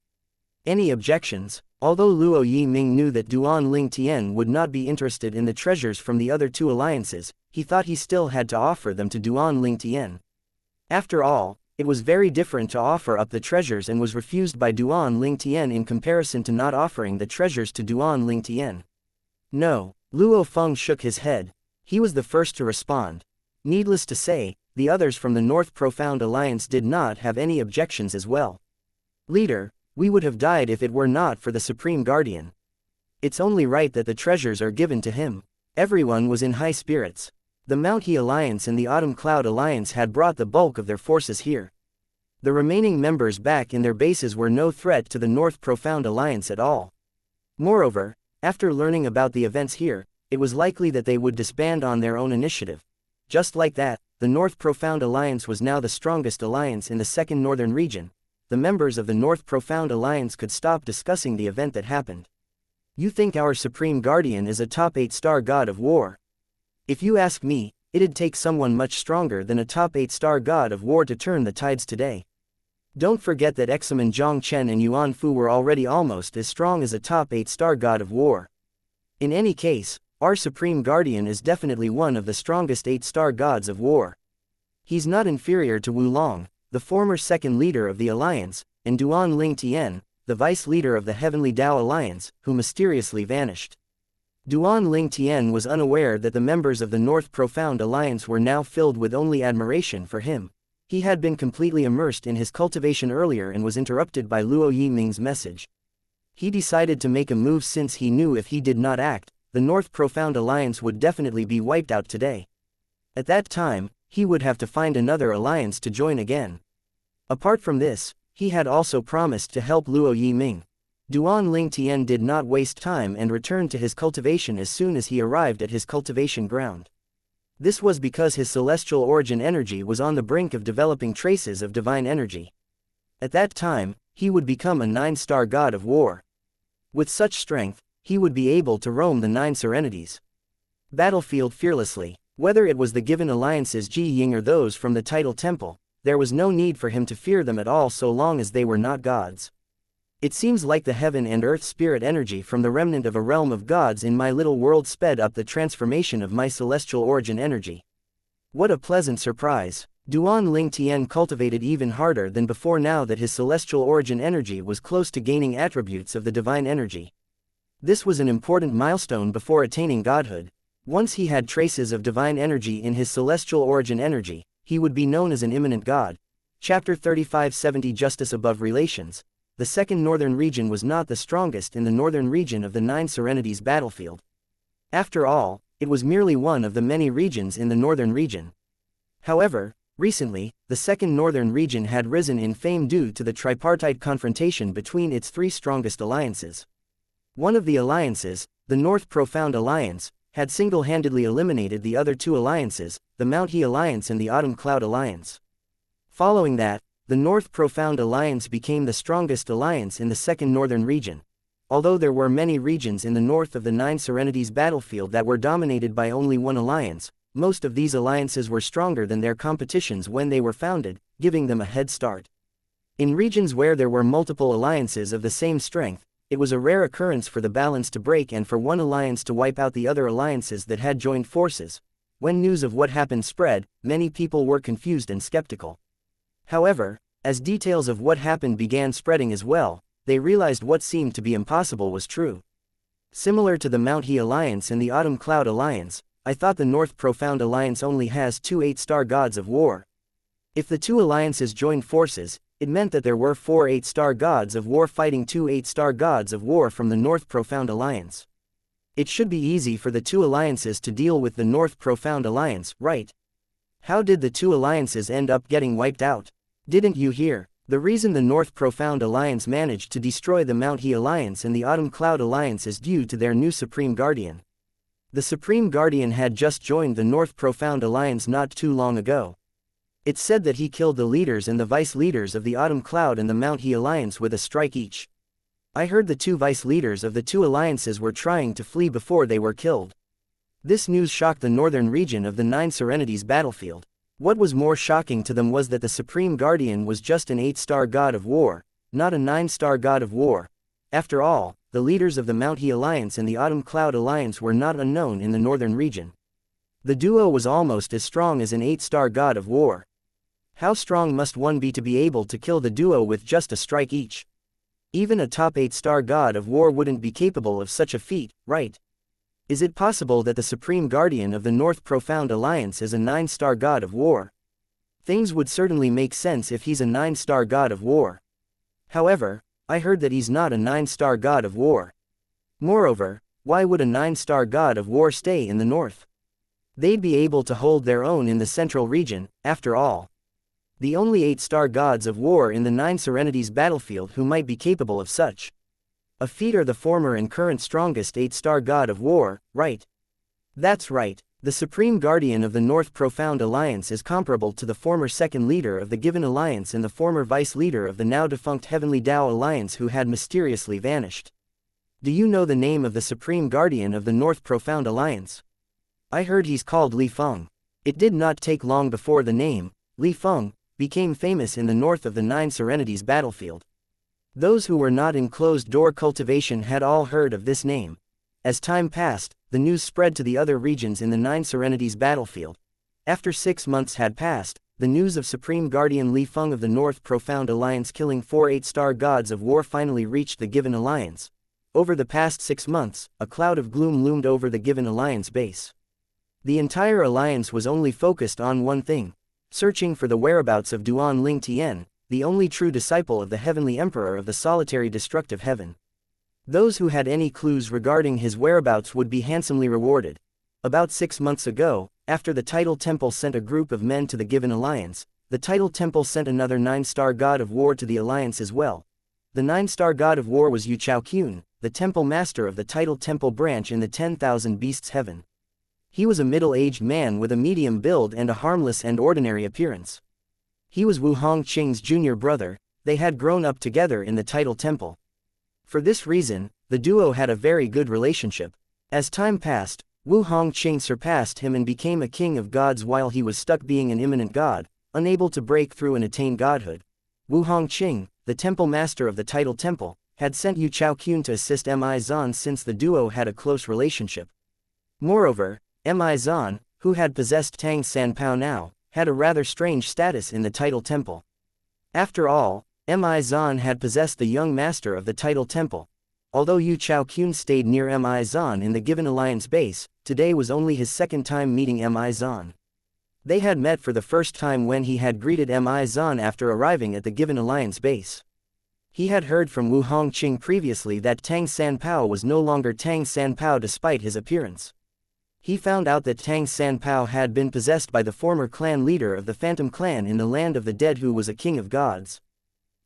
S1: Any objections? Although Luo Yiming knew that Duan Ling Tian would not be interested in the treasures from the other two alliances, he thought he still had to offer them to Duan Ling Tian. After all, it was very different to offer up the treasures and was refused by Duan Ling Tian in comparison to not offering the treasures to Duan Ling Tian. No, Luo Feng shook his head. He was the first to respond. Needless to say, the others from the North Profound Alliance did not have any objections as well. "Leader, we would have died if it were not for the Supreme Guardian." It's only right that the treasures are given to him. Everyone was in high spirits. The Mount He Alliance and the Autumn Cloud Alliance had brought the bulk of their forces here. The remaining members back in their bases were no threat to the North Profound Alliance at all. Moreover, after learning about the events here, it was likely that they would disband on their own initiative. Just like that, the North Profound Alliance was now the strongest alliance in the Second Northern Region. The members of the North Profound Alliance could stop discussing the event that happened. You think our Supreme Guardian is a top 8-star god of war? If you ask me, it'd take someone much stronger than a top 8-star god of war to turn the tides today. Don't forget that Examen Zhang Chen and Yuan Fu were already almost as strong as a top 8-star god of war. In any case, our Supreme Guardian is definitely one of the strongest 8-star gods of war. He's not inferior to Wu Long, the former second leader of the Alliance, and Duan Ling Tian, the vice leader of the Heavenly Tao Alliance, who mysteriously vanished. Duan Ling Tian was unaware that the members of the North Profound Alliance were now filled with only admiration for him. He had been completely immersed in his cultivation earlier and was interrupted by Luo Yiming's message. He decided to make a move since he knew if he did not act, the North Profound Alliance would definitely be wiped out today. At that time, he would have to find another alliance to join again. Apart from this, he had also promised to help Luo Yiming. Duan Ling Tian did not waste time and returned to his cultivation as soon as he arrived at his cultivation ground. This was because his celestial origin energy was on the brink of developing traces of divine energy. At that time, he would become a 9-star god of war. With such strength, he would be able to roam the 9 serenities battlefield fearlessly. Whether it was the given alliances Ji Ying or those from the Tidal Temple, there was no need for him to fear them at all so long as they were not gods. It seems like the heaven and earth spirit energy from the remnant of a realm of gods in my little world sped up the transformation of my celestial origin energy. What a pleasant surprise! Duan Ling Tian cultivated even harder than before now that his celestial origin energy was close to gaining attributes of the divine energy. This was an important milestone before attaining godhood. Once he had traces of divine energy in his celestial origin energy, he would be known as an imminent god. Chapter 3570 Justice Above Relations. The Second Northern Region was not the strongest in the northern region of the 9 serenities battlefield. After all, it was merely one of the many regions in the northern region. However, recently, the Second Northern Region had risen in fame due to the tripartite confrontation between its 3 strongest alliances. One of the alliances, the North Profound Alliance, had single-handedly eliminated the other 2 alliances, the Mount He Alliance and the Autumn Cloud Alliance. Following that, the North Profound Alliance became the strongest alliance in the Second Northern Region. Although there were many regions in the north of the 9 serenities battlefield that were dominated by only one alliance, most of these alliances were stronger than their competitions when they were founded, giving them a head start. In regions where there were multiple alliances of the same strength, it was a rare occurrence for the balance to break and for one alliance to wipe out the other alliances that had joined forces. When news of what happened spread, many people were confused and skeptical. However, as details of what happened began spreading as well, they realized what seemed to be impossible was true. Similar to the Mount He Alliance and the Autumn Cloud Alliance, I thought the North Profound Alliance only has 2 8-star gods of war. If the 2 alliances joined forces, it meant that there were 4 8-star gods of war fighting 2 8-star gods of war from the North Profound Alliance. It should be easy for the 2 alliances to deal with the North Profound Alliance, right? How did the 2 alliances end up getting wiped out? Didn't you hear? The reason the North Profound Alliance managed to destroy the Mount He Alliance and the Autumn Cloud Alliance is due to their new Supreme Guardian. The Supreme Guardian had just joined the North Profound Alliance not too long ago. It's said that he killed the leaders and the vice leaders of the Autumn Cloud and the Mount He Alliance with a strike each. I heard the 2 vice leaders of the 2 alliances were trying to flee before they were killed. This news shocked the northern region of the 9 serenities battlefield. What was more shocking to them was that the Supreme Guardian was just an 8-star god of war, not a 9-star god of war. After all, the leaders of the Mount He Alliance and the Autumn Cloud Alliance were not unknown in the northern region. The duo was almost as strong as an 8-star god of war. How strong must one be to be able to kill the duo with just a strike each? Even a top 8-star god of war wouldn't be capable of such a feat, right? Is it possible that the Supreme Guardian of the North Profound Alliance is a 9-star god of war? Things would certainly make sense if he's a 9-star god of war. However, I heard that he's not a 9-star god of war. Moreover, why would a 9-star god of war stay in the north? They'd be able to hold their own in the central region, after all. The only 8-star gods of war in the 9 Serenities battlefield who might be capable of such a feat are the former and current strongest 8-star god of war, right? That's right, the Supreme Guardian of the North Profound Alliance is comparable to the former second leader of the given alliance and the former vice leader of the now-defunct Heavenly Tao Alliance who had mysteriously vanished. Do you know the name of the Supreme Guardian of the North Profound Alliance? I heard he's called Li Feng. It did not take long before the name, Li Feng, became famous in the north of the 9 Serenities battlefield. Those who were not in closed-door cultivation had all heard of this name. As time passed, the news spread to the other regions in the 9 Serenities battlefield. After 6 months had passed, the news of Supreme Guardian Li Feng of the North Profound Alliance killing 4 8-star gods of war finally reached the given alliance. Over the past 6 months, a cloud of gloom loomed over the given alliance base. The entire alliance was only focused on one thing: searching for the whereabouts of Duan Ling Tian, the only true disciple of the Heavenly Emperor of the solitary destructive heaven. Those who had any clues regarding his whereabouts would be handsomely rewarded. About 6 months ago, after the Tidal Temple sent a group of men to the given alliance, the Tidal Temple sent another 9-star god of war to the alliance as well. The 9-star god of war was Yu Chaoqun, the temple master of the Tidal Temple branch in the 10,000 Beasts Heaven. He was a middle-aged man with a medium build and a harmless and ordinary appearance. He was Wu Hongqing's junior brother. They had grown up together in the Tidal Temple. For this reason, the duo had a very good relationship. As time passed, Wu Hongqing surpassed him and became a king of gods while he was stuck being an immanent god, unable to break through and attain godhood. Wu Hongqing, the temple master of the Tidal Temple, had sent Yu Chaoqun to assist Mi Zan since the duo had a close relationship. Moreover, Mi Zan, who had possessed Tang Sanpao now, had a rather strange status in the Tidal Temple. After all, Mi Zan had possessed the young master of the Tidal Temple. Although Yu Chaoqun stayed near Mi Zan in the given alliance base, today was only his second time meeting Mi Zan. They had met for the first time when he had greeted Mi Zan after arriving at the given alliance base. He had heard from Wu Hongqing previously that Tang Sanpao was no longer Tang Sanpao despite his appearance. He found out that Tang Sanpao had been possessed by the former clan leader of the Phantom Clan in the land of the dead who was a king of gods.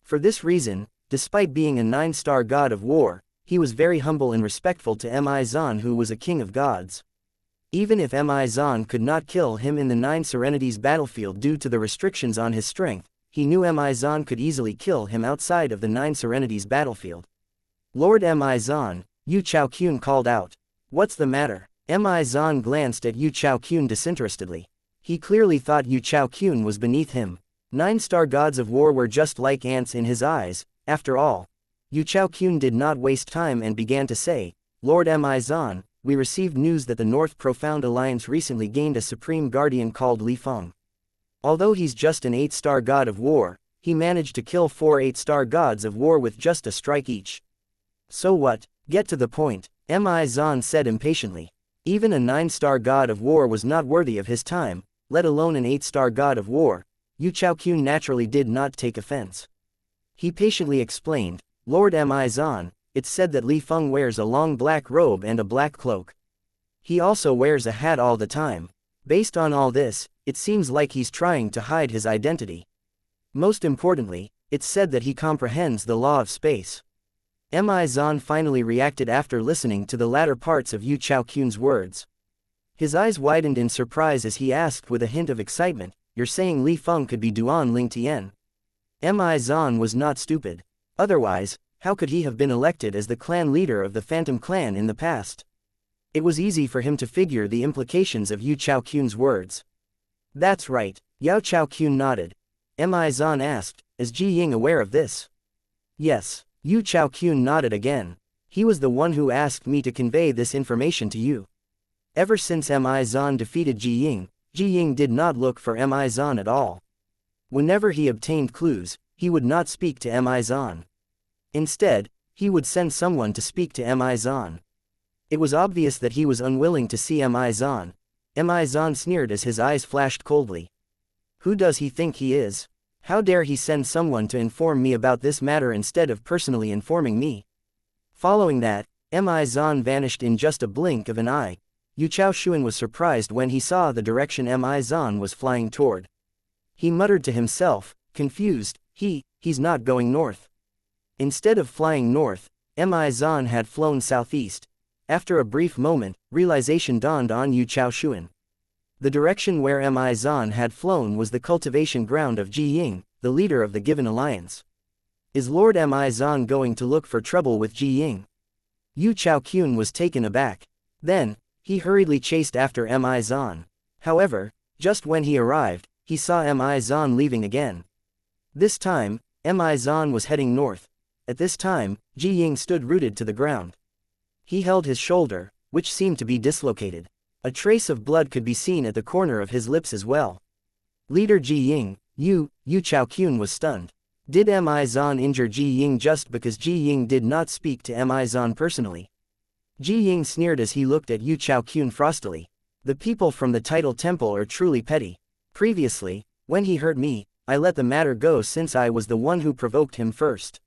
S1: For this reason, despite being a 9-star god of war, he was very humble and respectful to Mi Zan who was a king of gods. Even if Mi Zan could not kill him in the 9 Serenities battlefield due to the restrictions on his strength, he knew Mi Zan could easily kill him outside of the 9 Serenities battlefield. Lord Mi Zan, Yu Chaoqun called out. What's the matter? Mi Zan glanced at Yu Chaoqun disinterestedly. He clearly thought Yu Chaoqun was beneath him. 9-star gods of war were just like ants in his eyes, after all. Yu Chaoqun did not waste time and began to say, Lord Mi Zan, we received news that the North Profound Alliance recently gained a supreme guardian called Li Feng. Although he's just an 8-star god of war, he managed to kill 4 8-star gods of war with just a strike each. So what? Get to the point, Mi Zan said impatiently. Even a 9-star god of war was not worthy of his time, let alone an 8-star god of war. Yu Chaoqun naturally did not take offense. He patiently explained, Lord Mi Zan, it's said that Li Feng wears a long black robe and a black cloak. He also wears a hat all the time. Based on all this, it seems like he's trying to hide his identity. Most importantly, it's said that he comprehends the law of space. Mi Zan finally reacted after listening to the latter parts of Yu Chaoqun's words. His eyes widened in surprise as he asked with a hint of excitement, you're saying Li Feng could be Duan Ling Tian? Mi Zan was not stupid. Otherwise, how could he have been elected as the clan leader of the Phantom Clan in the past? It was easy for him to figure the implications of Yu Chaoqun's words. That's right, Yao Chaoqun nodded. Mi Zan asked, is Ji Ying aware of this? Yes. Yu Chaoqun nodded again. He was the one who asked me to convey this information to you. Ever since Mi Zan defeated Ji Ying did not look for Mi Zan at all. Whenever he obtained clues, he would not speak to Mi Zan. Instead, he would send someone to speak to Mi Zan. It was obvious that he was unwilling to see Mi Zan. Mi Zan sneered as his eyes flashed coldly. Who does he think he is? How dare he send someone to inform me about this matter instead of personally informing me? Following that, Mi Zan vanished in just a blink of an eye. Yu Chaoshuan was surprised when he saw the direction Mi Zan was flying toward. He muttered to himself, confused, he's not going north. Instead of flying north, Mi Zan had flown southeast. After a brief moment, realization dawned on Yu Chaoshuan. The direction where Mi Zan had flown was the cultivation ground of Ji Ying, the leader of the given alliance. Is Lord Mi Zan going to look for trouble with Ji Ying? Yu Chaokyun was taken aback. Then, he hurriedly chased after Mi Zan. However, just when he arrived, he saw Mi Zan leaving again. This time, Mi Zan was heading north. At this time, Ji Ying stood rooted to the ground. He held his shoulder, which seemed to be dislocated. A trace of blood could be seen at the corner of his lips as well. Leader Ji Ying, Yu Chaokyun was stunned. Did Mi Zan injure Ji Ying just because Ji Ying did not speak to Mi Zan personally? Ji Ying sneered as he looked at Yu Chaokyun frostily. The people from the Title Temple are truly petty. Previously, when he hurt me, I let the matter go since I was the one who provoked him first.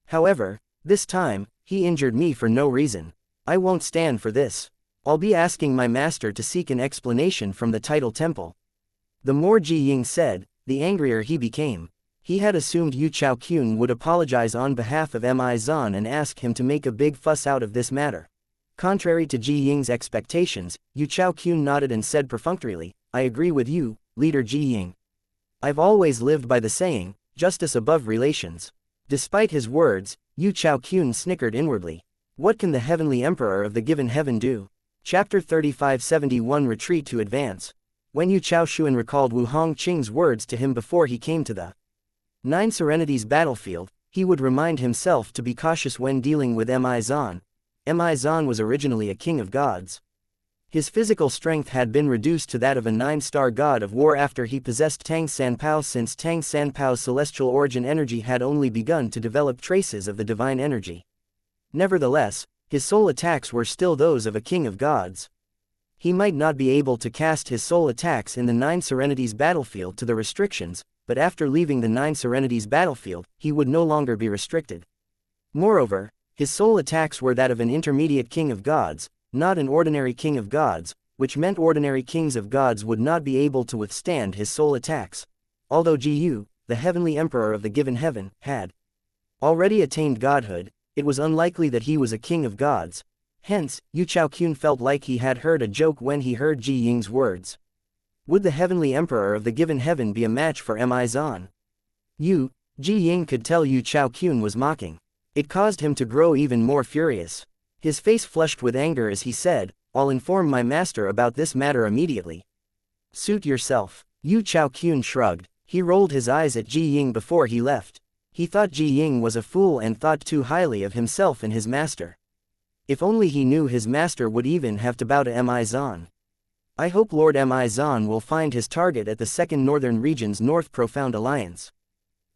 S1: However, this time, he injured me for no reason. I won't stand for this. I'll be asking my master to seek an explanation from the Title Temple. The more Ji Ying said, the angrier he became. He had assumed Yu Chaokyun would apologize on behalf of Mi Zan and ask him to make a big fuss out of this matter. Contrary to Ji Ying's expectations, Yu Chaokyun nodded and said perfunctorily, I agree with you, Leader Ji Ying. I've always lived by the saying, justice above relations. Despite his words, Yu Chaokyun snickered inwardly. What can the Heavenly Emperor of the Given Heaven do? Chapter 3571 Retreat to Advance. When Yu Chaoshuan recalled Wu Hongqing's words to him before he came to the Nine Serenities battlefield, he would remind himself to be cautious when dealing with Mi Zan. Mi Zan was originally a king of gods. His physical strength had been reduced to that of a 9-star god of war after he possessed Tang Sanpao, since Tang Sanpao's celestial origin energy had only begun to develop traces of the divine energy. Nevertheless, his soul attacks were still those of a king of gods. He might not be able to cast his soul attacks in the Nine Serenities battlefield to the restrictions, but after leaving the Nine Serenities battlefield, he would no longer be restricted. Moreover, his soul attacks were that of an intermediate king of gods, not an ordinary king of gods, which meant ordinary kings of gods would not be able to withstand his soul attacks. Although Ji Yu, the heavenly emperor of the given heaven, had already attained godhood, it was unlikely that he was a king of gods. Hence, Yu Chaokyun felt like he had heard a joke when he heard Ji Ying's words. Would the heavenly emperor of the given heaven be a match for Mi Zan? Ji Ying could tell Yu Chaokyun was mocking. It caused him to grow even more furious. His face flushed with anger as he said, I'll inform my master about this matter immediately. Suit yourself. Yu Chaokyun shrugged. He rolled his eyes at Ji Ying before he left. He thought Ji Ying was a fool and thought too highly of himself and his master. If only he knew his master would even have to bow to Mi Zan. I hope Lord Mi Zan will find his target at the Second Northern Region's North Profound Alliance.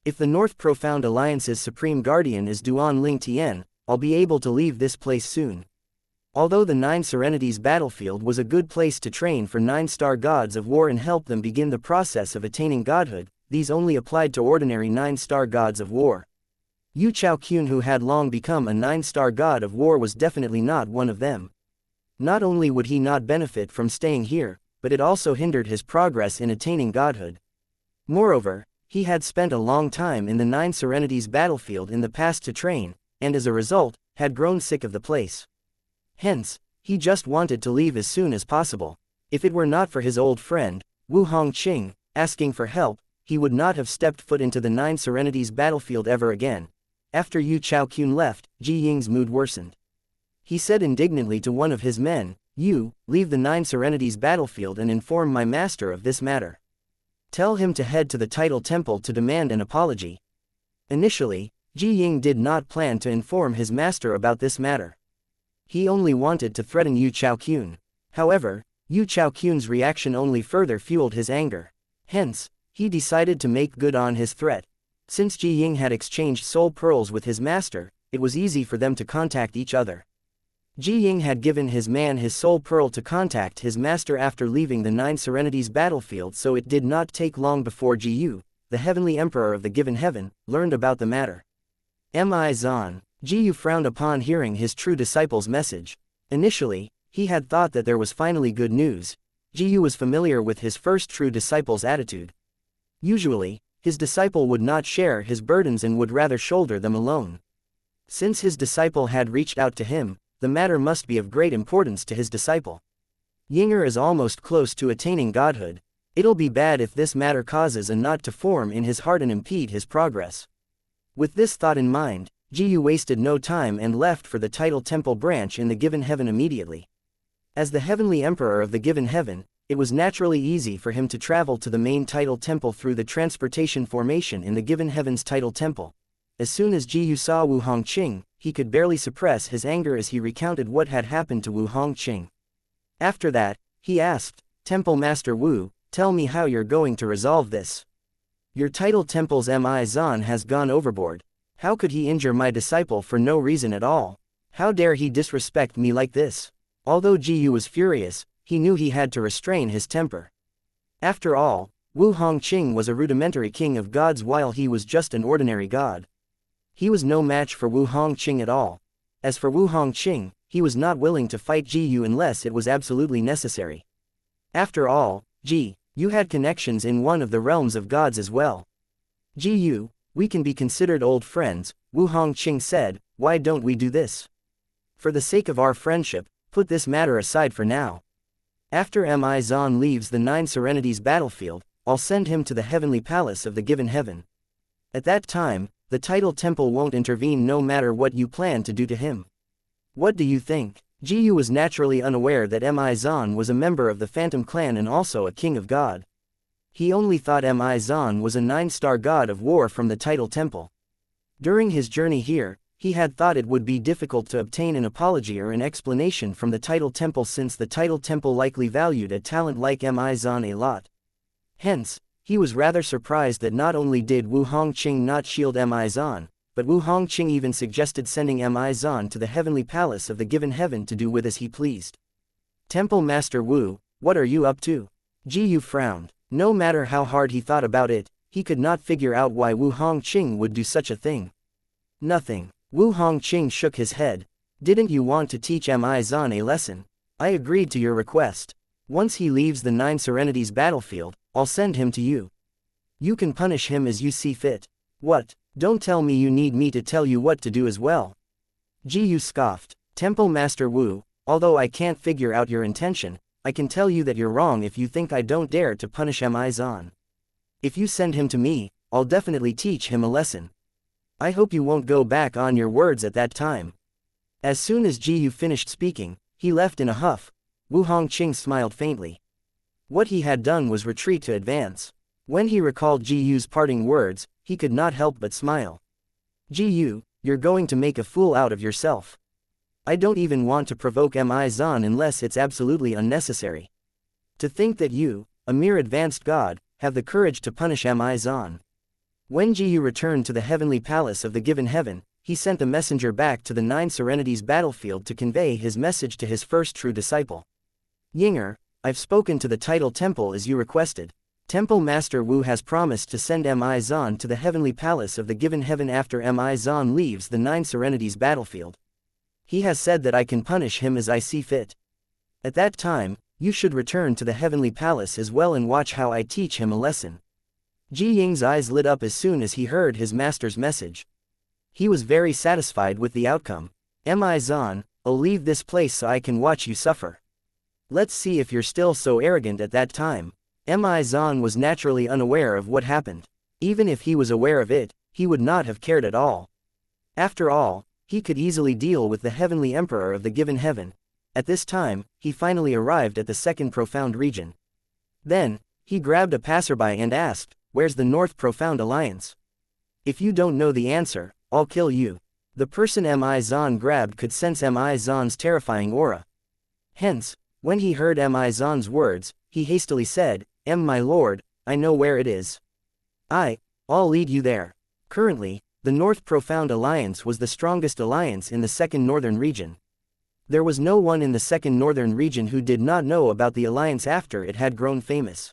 S1: If the North Profound Alliance's supreme guardian is Duan Ling Tian, I'll be able to leave this place soon. Although the Nine Serenities battlefield was a good place to train for 9-star gods of war and help them begin the process of attaining godhood, these only applied to ordinary 9-star gods of war. Yu Chaokyun, who had long become a 9-star god of war, was definitely not one of them. Not only would he not benefit from staying here, but it also hindered his progress in attaining godhood. Moreover, he had spent a long time in the Nine Serenities battlefield in the past to train, and as a result, had grown sick of the place. Hence, he just wanted to leave as soon as possible. If it were not for his old friend, Wu Hongqing, asking for help, he would not have stepped foot into the Nine Serenities battlefield ever again. After Yu Chaokyun left, Ji Ying's mood worsened. He said indignantly to one of his men, leave the Nine Serenities battlefield and inform my master of this matter. Tell him to head to the Title Temple to demand an apology. Initially, Ji Ying did not plan to inform his master about this matter. He only wanted to threaten Yu Chaokyun. However, Yu Chaokyun's reaction only further fueled his anger. Hence, he decided to make good on his threat. Since Ji Ying had exchanged soul pearls with his master, it was easy for them to contact each other. Ji Ying had given his man his soul pearl to contact his master after leaving the Nine Serenities battlefield, so it did not take long before Ji Yu, the heavenly emperor of the given heaven, learned about the matter. Mi Zan. Jiyu frowned upon hearing his true disciple's message. Initially, he had thought that there was finally good news. Jiyu was familiar with his first true disciple's attitude. Usually, his disciple would not share his burdens and would rather shoulder them alone. Since his disciple had reached out to him, the matter must be of great importance to his disciple. Yinger is almost close to attaining godhood. It'll be bad if this matter causes a knot to form in his heart and impede his progress. With this thought in mind, Jiyu wasted no time and left for the title temple branch in the given heaven immediately. As the heavenly emperor of the given heaven, it was naturally easy for him to travel to the main title temple through the transportation formation in the given heaven's title temple. As soon as Jiyu saw Wu Hongqing, he could barely suppress his anger as he recounted what had happened to Wu Hongqing. After that, he asked, "Temple Master Wu, tell me how you're going to resolve this. Your title temple's Mi Zan has gone overboard. How could he injure my disciple for no reason at all? How dare he disrespect me like this?" Although Jiyu was furious, he knew he had to restrain his temper. After all, Wu Hongqing was a rudimentary king of gods while he was just an ordinary god. He was no match for Wu Hongqing at all. As for Wu Hongqing, he was not willing to fight Jiyu unless it was absolutely necessary. After all, you had connections in one of the realms of gods as well. Jiyu, we can be considered old friends, Wu Hongqing said. Why don't we do this? For the sake of our friendship, put this matter aside for now. After Mi Zan leaves the Nine Serenities battlefield, I'll send him to the heavenly palace of the given heaven. At that time, the title temple won't intervene no matter what you plan to do to him. What do you think? Jiyu was naturally unaware that Mi Zan was a member of the Phantom clan and also a king of god. He only thought Mi Zan was a 9-star god of war from the title temple. During his journey here, he had thought it would be difficult to obtain an apology or an explanation from the title temple since the title temple likely valued a talent like Mi Zan a lot. Hence, he was rather surprised that not only did Wu Hongqing not shield Mi Zan, but Wu Hongqing even suggested sending Mi Zan to the heavenly palace of the given heaven to do with as he pleased. Temple Master Wu, what are you up to? Jiyu frowned. No matter how hard he thought about it, he could not figure out why Wu Hongqing would do such a thing. Nothing. Wu Hongqing shook his head. Didn't you want to teach Mi Zan a lesson? I agreed to your request. Once he leaves the Nine Serenities battlefield, I'll send him to you. You can punish him as you see fit. What? Don't tell me you need me to tell you what to do as well. Jiyu scoffed. Temple Master Wu, although I can't figure out your intention, I can tell you that you're wrong if you think I don't dare to punish Mi Zan. If you send him to me, I'll definitely teach him a lesson. I hope you won't go back on your words at that time. As soon as Jiyu finished speaking, he left in a huff. Wu Hongqing smiled faintly. What he had done was retreat to advance. When he recalled Jiyu's parting words, he could not help but smile. Jiyu, you're going to make a fool out of yourself. I don't even want to provoke Mi Zan unless it's absolutely unnecessary. To think that you, a mere advanced god, have the courage to punish Mi Zan. When Jiyu returned to the heavenly palace of the given heaven, he sent a messenger back to the Nine Serenities battlefield to convey his message to his first true disciple. Yinger, I've spoken to the title temple as you requested. Temple Master Wu has promised to send Mi Zan to the heavenly palace of the given heaven after Mi Zan leaves the Nine Serenities battlefield. He has said that I can punish him as I see fit. At that time, you should return to the heavenly palace as well and watch how I teach him a lesson. Ji Ying's eyes lit up as soon as he heard his master's message. He was very satisfied with the outcome. Mi Zan, I'll leave this place so I can watch you suffer. Let's see if you're still so arrogant at that time. Mi Zan was naturally unaware of what happened. Even if he was aware of it, he would not have cared at all. After all, he could easily deal with the heavenly emperor of the given heaven. At this time, he finally arrived at the second profound region. Then, he grabbed a passerby and asked, "Where's the North Profound Alliance? If you don't know the answer, I'll kill you." The person Mi Zan grabbed could sense Mi Zan's terrifying aura. Hence, when he heard Mi Zan's words, he hastily said, My lord, I know where it is. I'll lead you there." Currently, the North Profound Alliance was the strongest alliance in the Second Northern Region. There was no one in the Second Northern Region who did not know about the alliance after it had grown famous.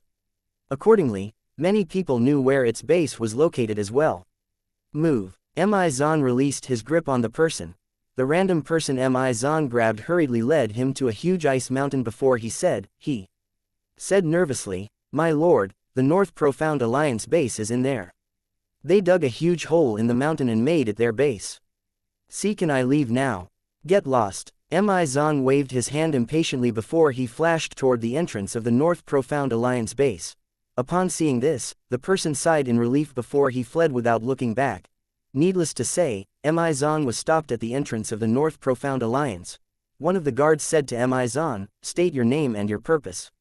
S1: Accordingly, many people knew where its base was located as well. Move. Mi Zan released his grip on the person. The random person Mi Zan grabbed hurriedly led him to a huge ice mountain before he said nervously, "My lord, the North Profound Alliance base is in there." They dug a huge hole in the mountain and made it their base. "See, can I leave now?" "Get lost." Mi Zan waved his hand impatiently before he flashed toward the entrance of the North Profound Alliance base. Upon seeing this, the person sighed in relief before he fled without looking back. Needless to say, Mi Zan was stopped at the entrance of the North Profound Alliance. One of the guards said to Mi Zan, "State your name and your purpose."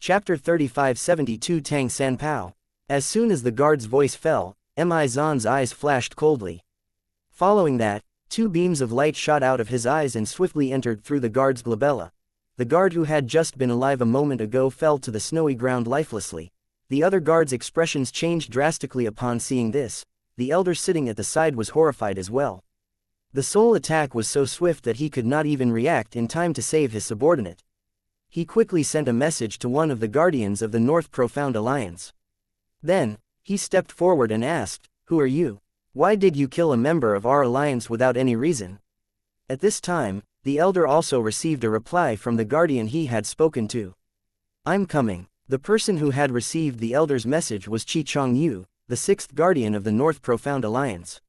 S1: Chapter 3572 Tang San Pao. As soon as the guard's voice fell, Mi Zan's eyes flashed coldly. Following that, two beams of light shot out of his eyes and swiftly entered through the guard's glabella. The guard who had just been alive a moment ago fell to the snowy ground lifelessly. The other guard's expressions changed drastically upon seeing this. The elder sitting at the side was horrified as well. The soul attack was so swift that he could not even react in time to save his subordinate. He quickly sent a message to one of the guardians of the North Profound Alliance. Then, he stepped forward and asked, "Who are you? Why did you kill a member of our alliance without any reason?" At this time, the elder also received a reply from the guardian he had spoken to. "I'm coming." The person who had received the elder's message was Qi Chongyu, the sixth guardian of the North Profound Alliance.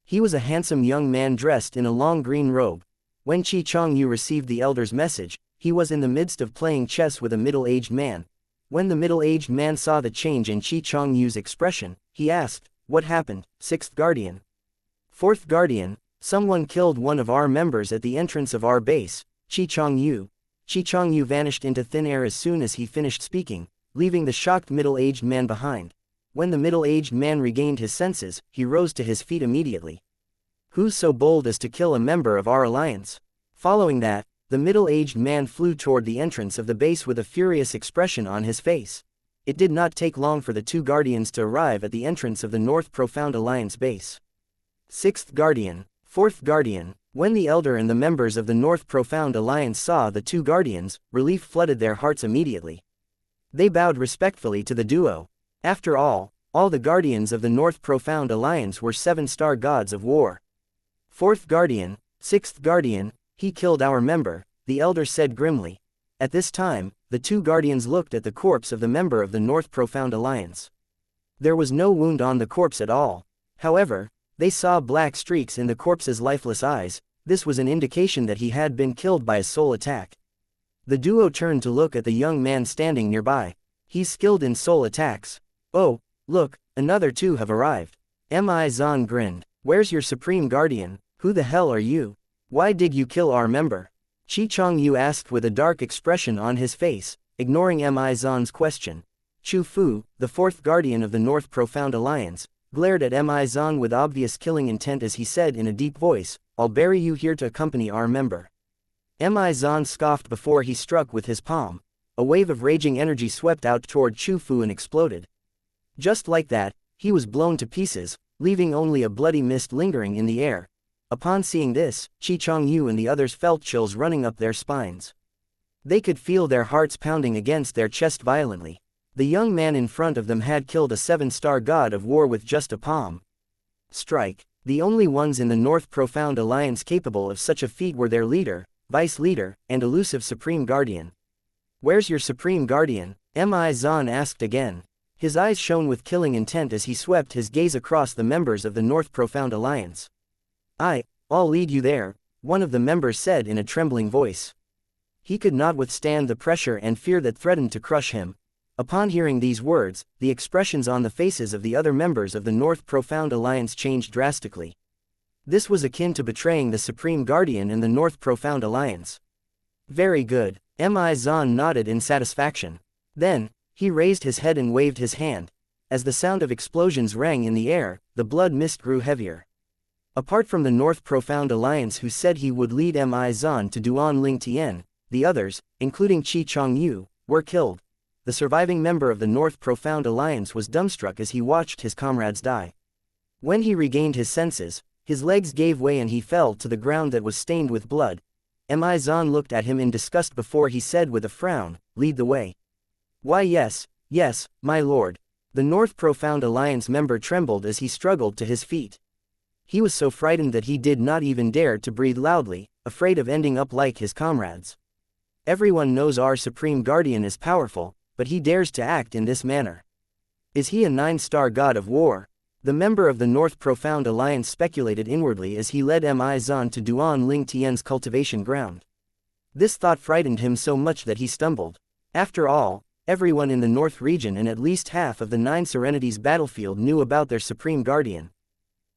S1: He was a handsome young man dressed in a long green robe. When Qi Chongyu received the elder's message, he was in the midst of playing chess with a middle-aged man. When the middle-aged man saw the change in Qi Chongyu's expression, he asked, "What happened, sixth guardian?" "Fourth guardian, someone killed one of our members at the entrance of our base, Qi Chongyu." Qi Chongyu vanished into thin air as soon as he finished speaking, leaving the shocked middle-aged man behind. When the middle-aged man regained his senses, he rose to his feet immediately. "Who's so bold as to kill a member of our alliance?" Following that, the middle-aged man flew toward the entrance of the base with a furious expression on his face. It did not take long for the two guardians to arrive at the entrance of the North Profound Alliance base. Sixth guardian, fourth guardian. When the elder and the members of the North Profound Alliance saw the two guardians, relief flooded their hearts immediately. They bowed respectfully to the duo. After all the guardians of the North Profound Alliance were seven-star gods of war. "Fourth guardian, sixth guardian, he killed our member," the elder said grimly. At this time, the two guardians looked at the corpse of the member of the North Profound Alliance. There was no wound on the corpse at all. However, they saw black streaks in the corpse's lifeless eyes. This was an indication that he had been killed by a soul attack. The duo turned to look at the young man standing nearby. "He's skilled in soul attacks." "Oh, look, another two have arrived." Mi Zan grinned. "Where's your supreme guardian? Who the hell are you? Why did you kill our member?" Qi Chongyu asked with a dark expression on his face, ignoring Mi Zan's question. Chu Fu, the fourth guardian of the North Profound Alliance, glared at Mi Zan with obvious killing intent as he said in a deep voice, "I'll bury you here to accompany our member." Mi Zan scoffed before he struck with his palm. A wave of raging energy swept out toward Chu Fu and exploded. Just like that, he was blown to pieces, leaving only a bloody mist lingering in the air. Upon seeing this, Qi Chongyu and the others felt chills running up their spines. They could feel their hearts pounding against their chest violently. The young man in front of them had killed a seven-star god of war with just a palm strike. The only ones in the North Profound Alliance capable of such a feat were their leader, vice leader, and elusive supreme guardian. "Where's your supreme guardian?" Mi Zan asked again. His eyes shone with killing intent as he swept his gaze across the members of the North Profound Alliance. I'll lead you there," one of the members said in a trembling voice. He could not withstand the pressure and fear that threatened to crush him. Upon hearing these words, the expressions on the faces of the other members of the North Profound Alliance changed drastically. This was akin to betraying the Supreme Guardian in the North Profound Alliance. "Very good," Mi Zan nodded in satisfaction. Then, he raised his head and waved his hand. As the sound of explosions rang in the air, the blood mist grew heavier. Apart from the North Profound Alliance who said he would lead Mi Zan to Duan Ling Tian, the others, including Qi Chongyu, were killed. The surviving member of the North Profound Alliance was dumbstruck as he watched his comrades die. When he regained his senses, his legs gave way and he fell to the ground that was stained with blood. Mi Zan looked at him in disgust before he said with a frown, "Lead the way." "Why yes, my lord." The North Profound Alliance member trembled as he struggled to his feet. He was so frightened that he did not even dare to breathe loudly, afraid of ending up like his comrades. Everyone knows our Supreme Guardian is powerful, but he dares to act in this manner. Is he a 9-star god of war? The member of the North Profound Alliance speculated inwardly as he led Mi Zan to Duan Ling Tian's cultivation ground. This thought frightened him so much that he stumbled. After all, everyone in the North region and at least half of the 9 Serenities battlefield knew about their Supreme Guardian.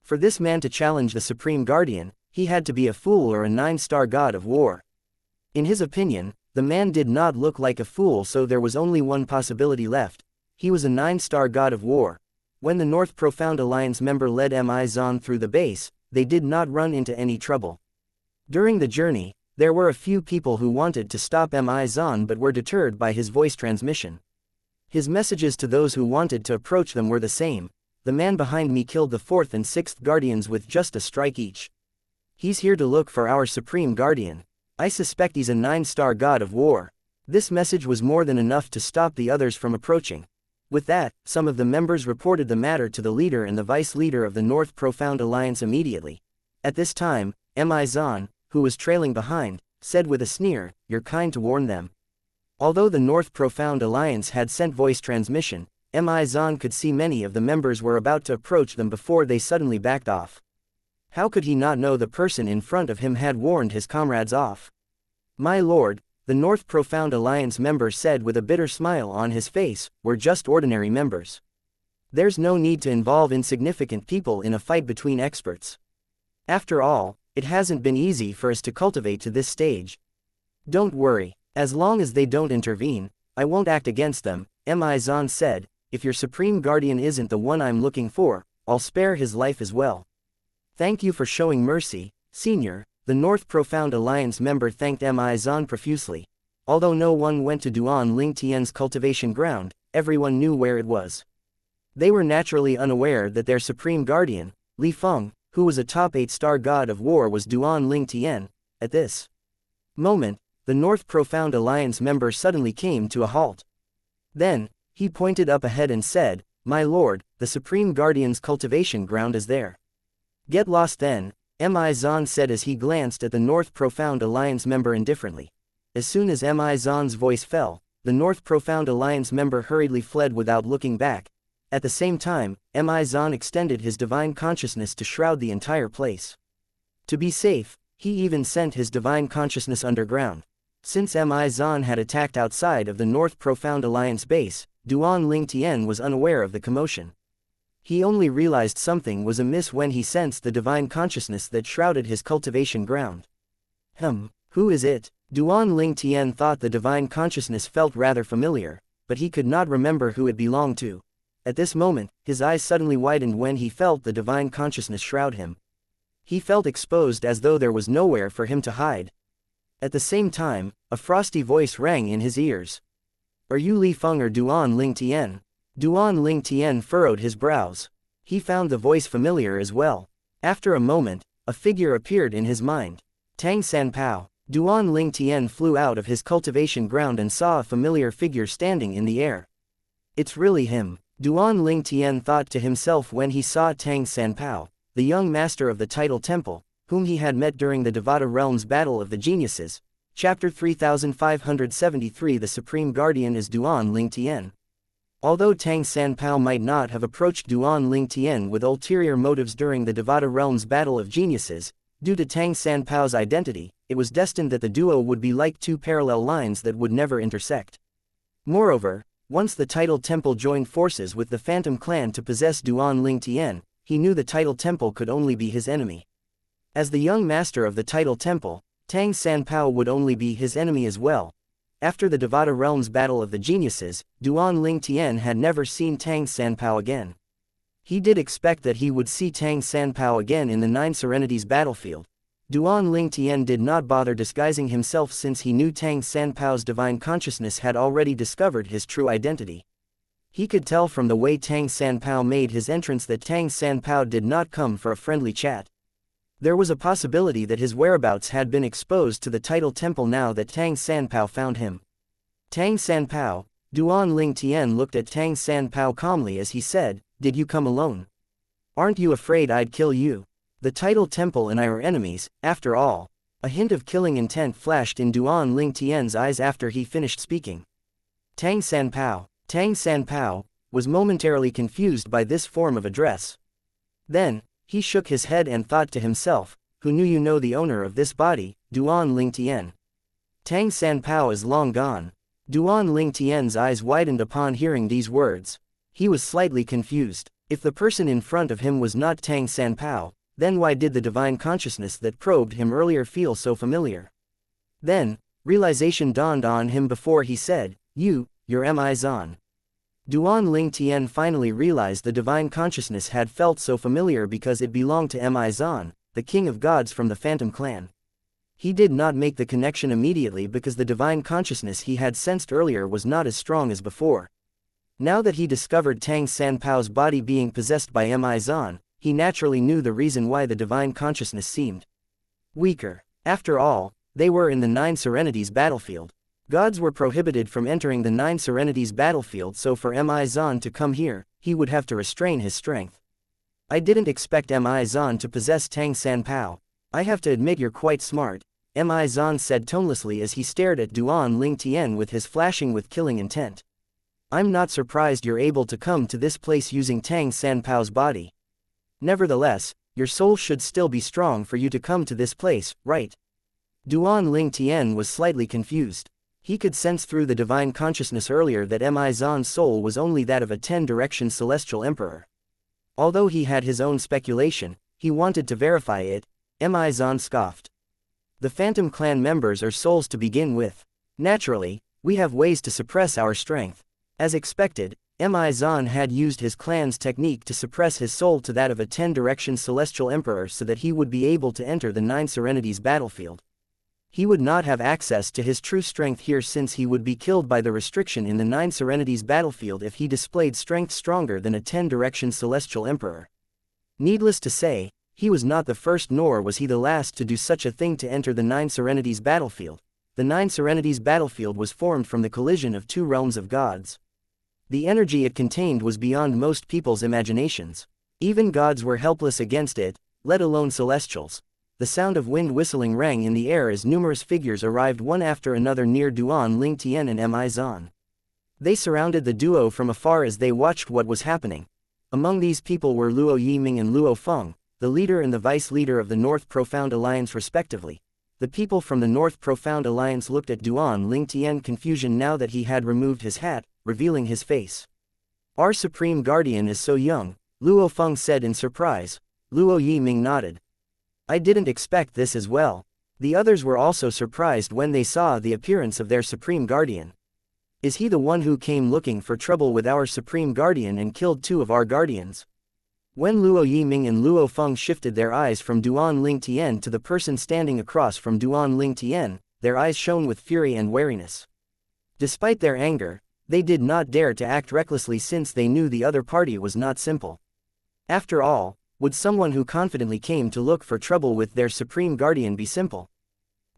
S1: For this man to challenge the Supreme Guardian, he had to be a fool or a 9-star god of war. In his opinion, the man did not look like a fool, so there was only one possibility left. He was a 9-star god of war. When the North Profound Alliance member led Mi Zan through the base, they did not run into any trouble. During the journey, there were a few people who wanted to stop Mi Zan but were deterred by his voice transmission. His messages to those who wanted to approach them were the same. The man behind me killed the 4th and 6th guardians with just a strike each. He's here to look for our Supreme Guardian. I suspect he's a 9-star god of war. This message was more than enough to stop the others from approaching. With that, some of the members reported the matter to the leader and the vice leader of the North Profound Alliance immediately. At this time, Mi Zan, who was trailing behind, said with a sneer, "You're kind to warn them." Although the North Profound Alliance had sent voice transmission, Mi Zan could see many of the members were about to approach them before they suddenly backed off. How could he not know the person in front of him had warned his comrades off? "My lord," the North Profound Alliance member said with a bitter smile on his face, "we're just ordinary members. There's no need to involve insignificant people in a fight between experts. After all, it hasn't been easy for us to cultivate to this stage. Don't worry, as long as they don't intervene, I won't act against them," Mi Zan said. "If your Supreme Guardian isn't the one I'm looking for, I'll spare his life as well." "Thank you for showing mercy, Senior," the North Profound Alliance member thanked Mi Zan profusely. Although no one went to Duan Ling Tian's cultivation ground, everyone knew where it was. They were naturally unaware that their Supreme Guardian, Li Feng, who was a top 8-star god of war, was Duan Ling Tian. At this moment, the North Profound Alliance member suddenly came to a halt. Then, he pointed up ahead and said, "My lord, the Supreme Guardian's cultivation ground is there." "Get lost then," Mi Zan said as he glanced at the North Profound Alliance member indifferently. As soon as Mi Zan's voice fell, the North Profound Alliance member hurriedly fled without looking back. At the same time, Mi Zan extended his divine consciousness to shroud the entire place. To be safe, he even sent his divine consciousness underground. Since Mi Zan had attacked outside of the North Profound Alliance base, Duan Ling Tian was unaware of the commotion. He only realized something was amiss when he sensed the divine consciousness that shrouded his cultivation ground. Who is it? Duan Ling Tian thought the divine consciousness felt rather familiar, but he could not remember who it belonged to. At this moment, his eyes suddenly widened when he felt the divine consciousness shroud him. He felt exposed as though there was nowhere for him to hide. At the same time, a frosty voice rang in his ears. "Are you Li Feng or Duan Ling Tian?" Duan Ling Tian furrowed his brows. He found the voice familiar as well. After a moment, a figure appeared in his mind. Tang Sanpao. Duan Ling Tian flew out of his cultivation ground and saw a familiar figure standing in the air. "It's really him," Duan Ling Tian thought to himself when he saw Tang Sanpao, the young master of the Title Temple, whom he had met during the Devata Realms Battle of the Geniuses. Chapter 3573. The Supreme Guardian is Duan Ling Tian. Although Tang Sanpao might not have approached Duan Ling Tian with ulterior motives during the Devata Realms Battle of Geniuses, due to Tang Sanpao's identity, it was destined that the duo would be like two parallel lines that would never intersect. Moreover, once the Title Temple joined forces with the Phantom Clan to possess Duan Ling Tian, he knew the Title Temple could only be his enemy. As the young master of the Title Temple, Tang Sanpao would only be his enemy as well. After the Devata Realms Battle of the Geniuses, Duan Ling Tian had never seen Tang Sanpao again. He did expect that he would see Tang Sanpao again in the 9 Serenities battlefield. Duan Ling Tian did not bother disguising himself since he knew Tang Sanpao's divine consciousness had already discovered his true identity. He could tell from the way Tang Sanpao made his entrance that Tang Sanpao did not come for a friendly chat. There was a possibility that his whereabouts had been exposed to the Title Temple now that Tang Sanpao found him. "Tang Sanpao," Duan Ling Tian looked at Tang Sanpao calmly as he said, "Did you come alone? Aren't you afraid I'd kill you?" The title temple and our enemies, after all. A hint of killing intent flashed in Duan Ling Tian's eyes after he finished speaking. Tang Sanpao was momentarily confused by this form of address. Then, he shook his head and thought to himself, who knew you know the owner of this body, Duan Ling Tian. Tang Sanpao is long gone. Duan Ling Tian's eyes widened upon hearing these words. He was slightly confused. If the person in front of him was not Tang Sanpao, then why did the divine consciousness that probed him earlier feel so familiar? Then, realization dawned on him before he said, you're Mi Zan. Duan Ling Tian finally realized the divine consciousness had felt so familiar because it belonged to Mi Zan, the king of gods from the Phantom clan. He did not make the connection immediately because the divine consciousness he had sensed earlier was not as strong as before. Now that he discovered Tang Sanpao's body being possessed by Mi Zan, he naturally knew the reason why the divine consciousness seemed weaker. After all, they were in the Nine Serenities battlefield. Gods were prohibited from entering the Nine Serenities battlefield, so for Mi Zan to come here, he would have to restrain his strength. I didn't expect Mi Zan to possess Tang Sanpao. I have to admit you're quite smart, Mi Zan said tonelessly as he stared at Duan Ling Tian with his flashing with killing intent. I'm not surprised you're able to come to this place using Tang Sanpao's body. Nevertheless, your soul should still be strong for you to come to this place, right? Duan Ling Tian was slightly confused. He could sense through the divine consciousness earlier that Mi Zan's soul was only that of a 10-direction celestial emperor. Although he had his own speculation, he wanted to verify it. Mi Zan scoffed. The Phantom clan members are souls to begin with. Naturally, we have ways to suppress our strength. As expected, Mi Zan had used his clan's technique to suppress his soul to that of a 10-direction celestial emperor so that he would be able to enter the Nine Serenities battlefield. He would not have access to his true strength here since he would be killed by the restriction in the Nine Serenities battlefield if he displayed strength stronger than a 10-direction celestial emperor. Needless to say, he was not the first nor was he the last to do such a thing to enter the Nine Serenities battlefield. The Nine Serenities battlefield was formed from the collision of two realms of gods. The energy it contained was beyond most people's imaginations. Even gods were helpless against it, let alone celestials. The sound of wind whistling rang in the air as numerous figures arrived one after another near Duan Ling Tian and Mi Zan. They surrounded the duo from afar as they watched what was happening. Among these people were Luo Yiming and Luo Feng, the leader and the vice leader of the North Profound Alliance respectively. The people from the North Profound Alliance looked at Duan Ling Tian confusion now that he had removed his hat, revealing his face. Our Supreme Guardian is so young, Luo Feng said in surprise. Luo Yiming nodded. I didn't expect this as well. The others were also surprised when they saw the appearance of their Supreme Guardian. Is he the one who came looking for trouble with our Supreme Guardian and killed two of our guardians? When Luo Yiming and Luo Feng shifted their eyes from Duan Ling Tian to the person standing across from Duan Ling Tian, their eyes shone with fury and wariness. Despite their anger, they did not dare to act recklessly since they knew the other party was not simple. After all, would someone who confidently came to look for trouble with their Supreme Guardian be simple?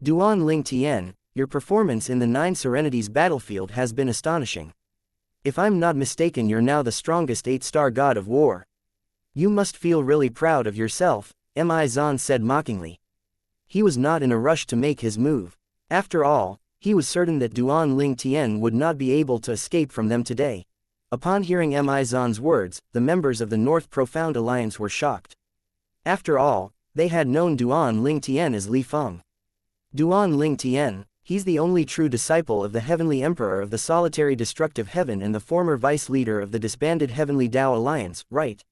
S1: Duan Ling Tian, your performance in the Nine Serenities battlefield has been astonishing. If I'm not mistaken, you're now the strongest 8-star god of war. You must feel really proud of yourself, Mi Zan said mockingly. He was not in a rush to make his move. After all, he was certain that Duan Ling Tian would not be able to escape from them today. Upon hearing Mi Zan's words, the members of the North Profound Alliance were shocked. After all, they had known Duan Ling Tian as Li Feng. Duan Ling Tian, he's the only true disciple of the Heavenly Emperor of the Solitary Destructive Heaven and the former vice leader of the disbanded Heavenly Tao Alliance, right?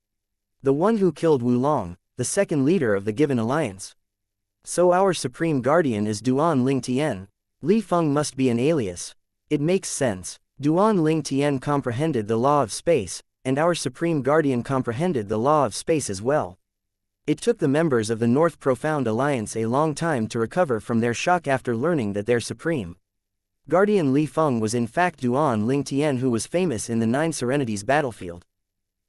S1: The one who killed Wu Long, the second leader of the given alliance. So our Supreme Guardian is Duan Ling Tian. Li Feng must be an alias. It makes sense. Duan Ling Tian comprehended the law of space, and our Supreme Guardian comprehended the law of space as well. It took the members of the North Profound Alliance a long time to recover from their shock after learning that their Supreme Guardian Li Feng was in fact Duan Ling Tian, who was famous in the Nine Serenities battlefield.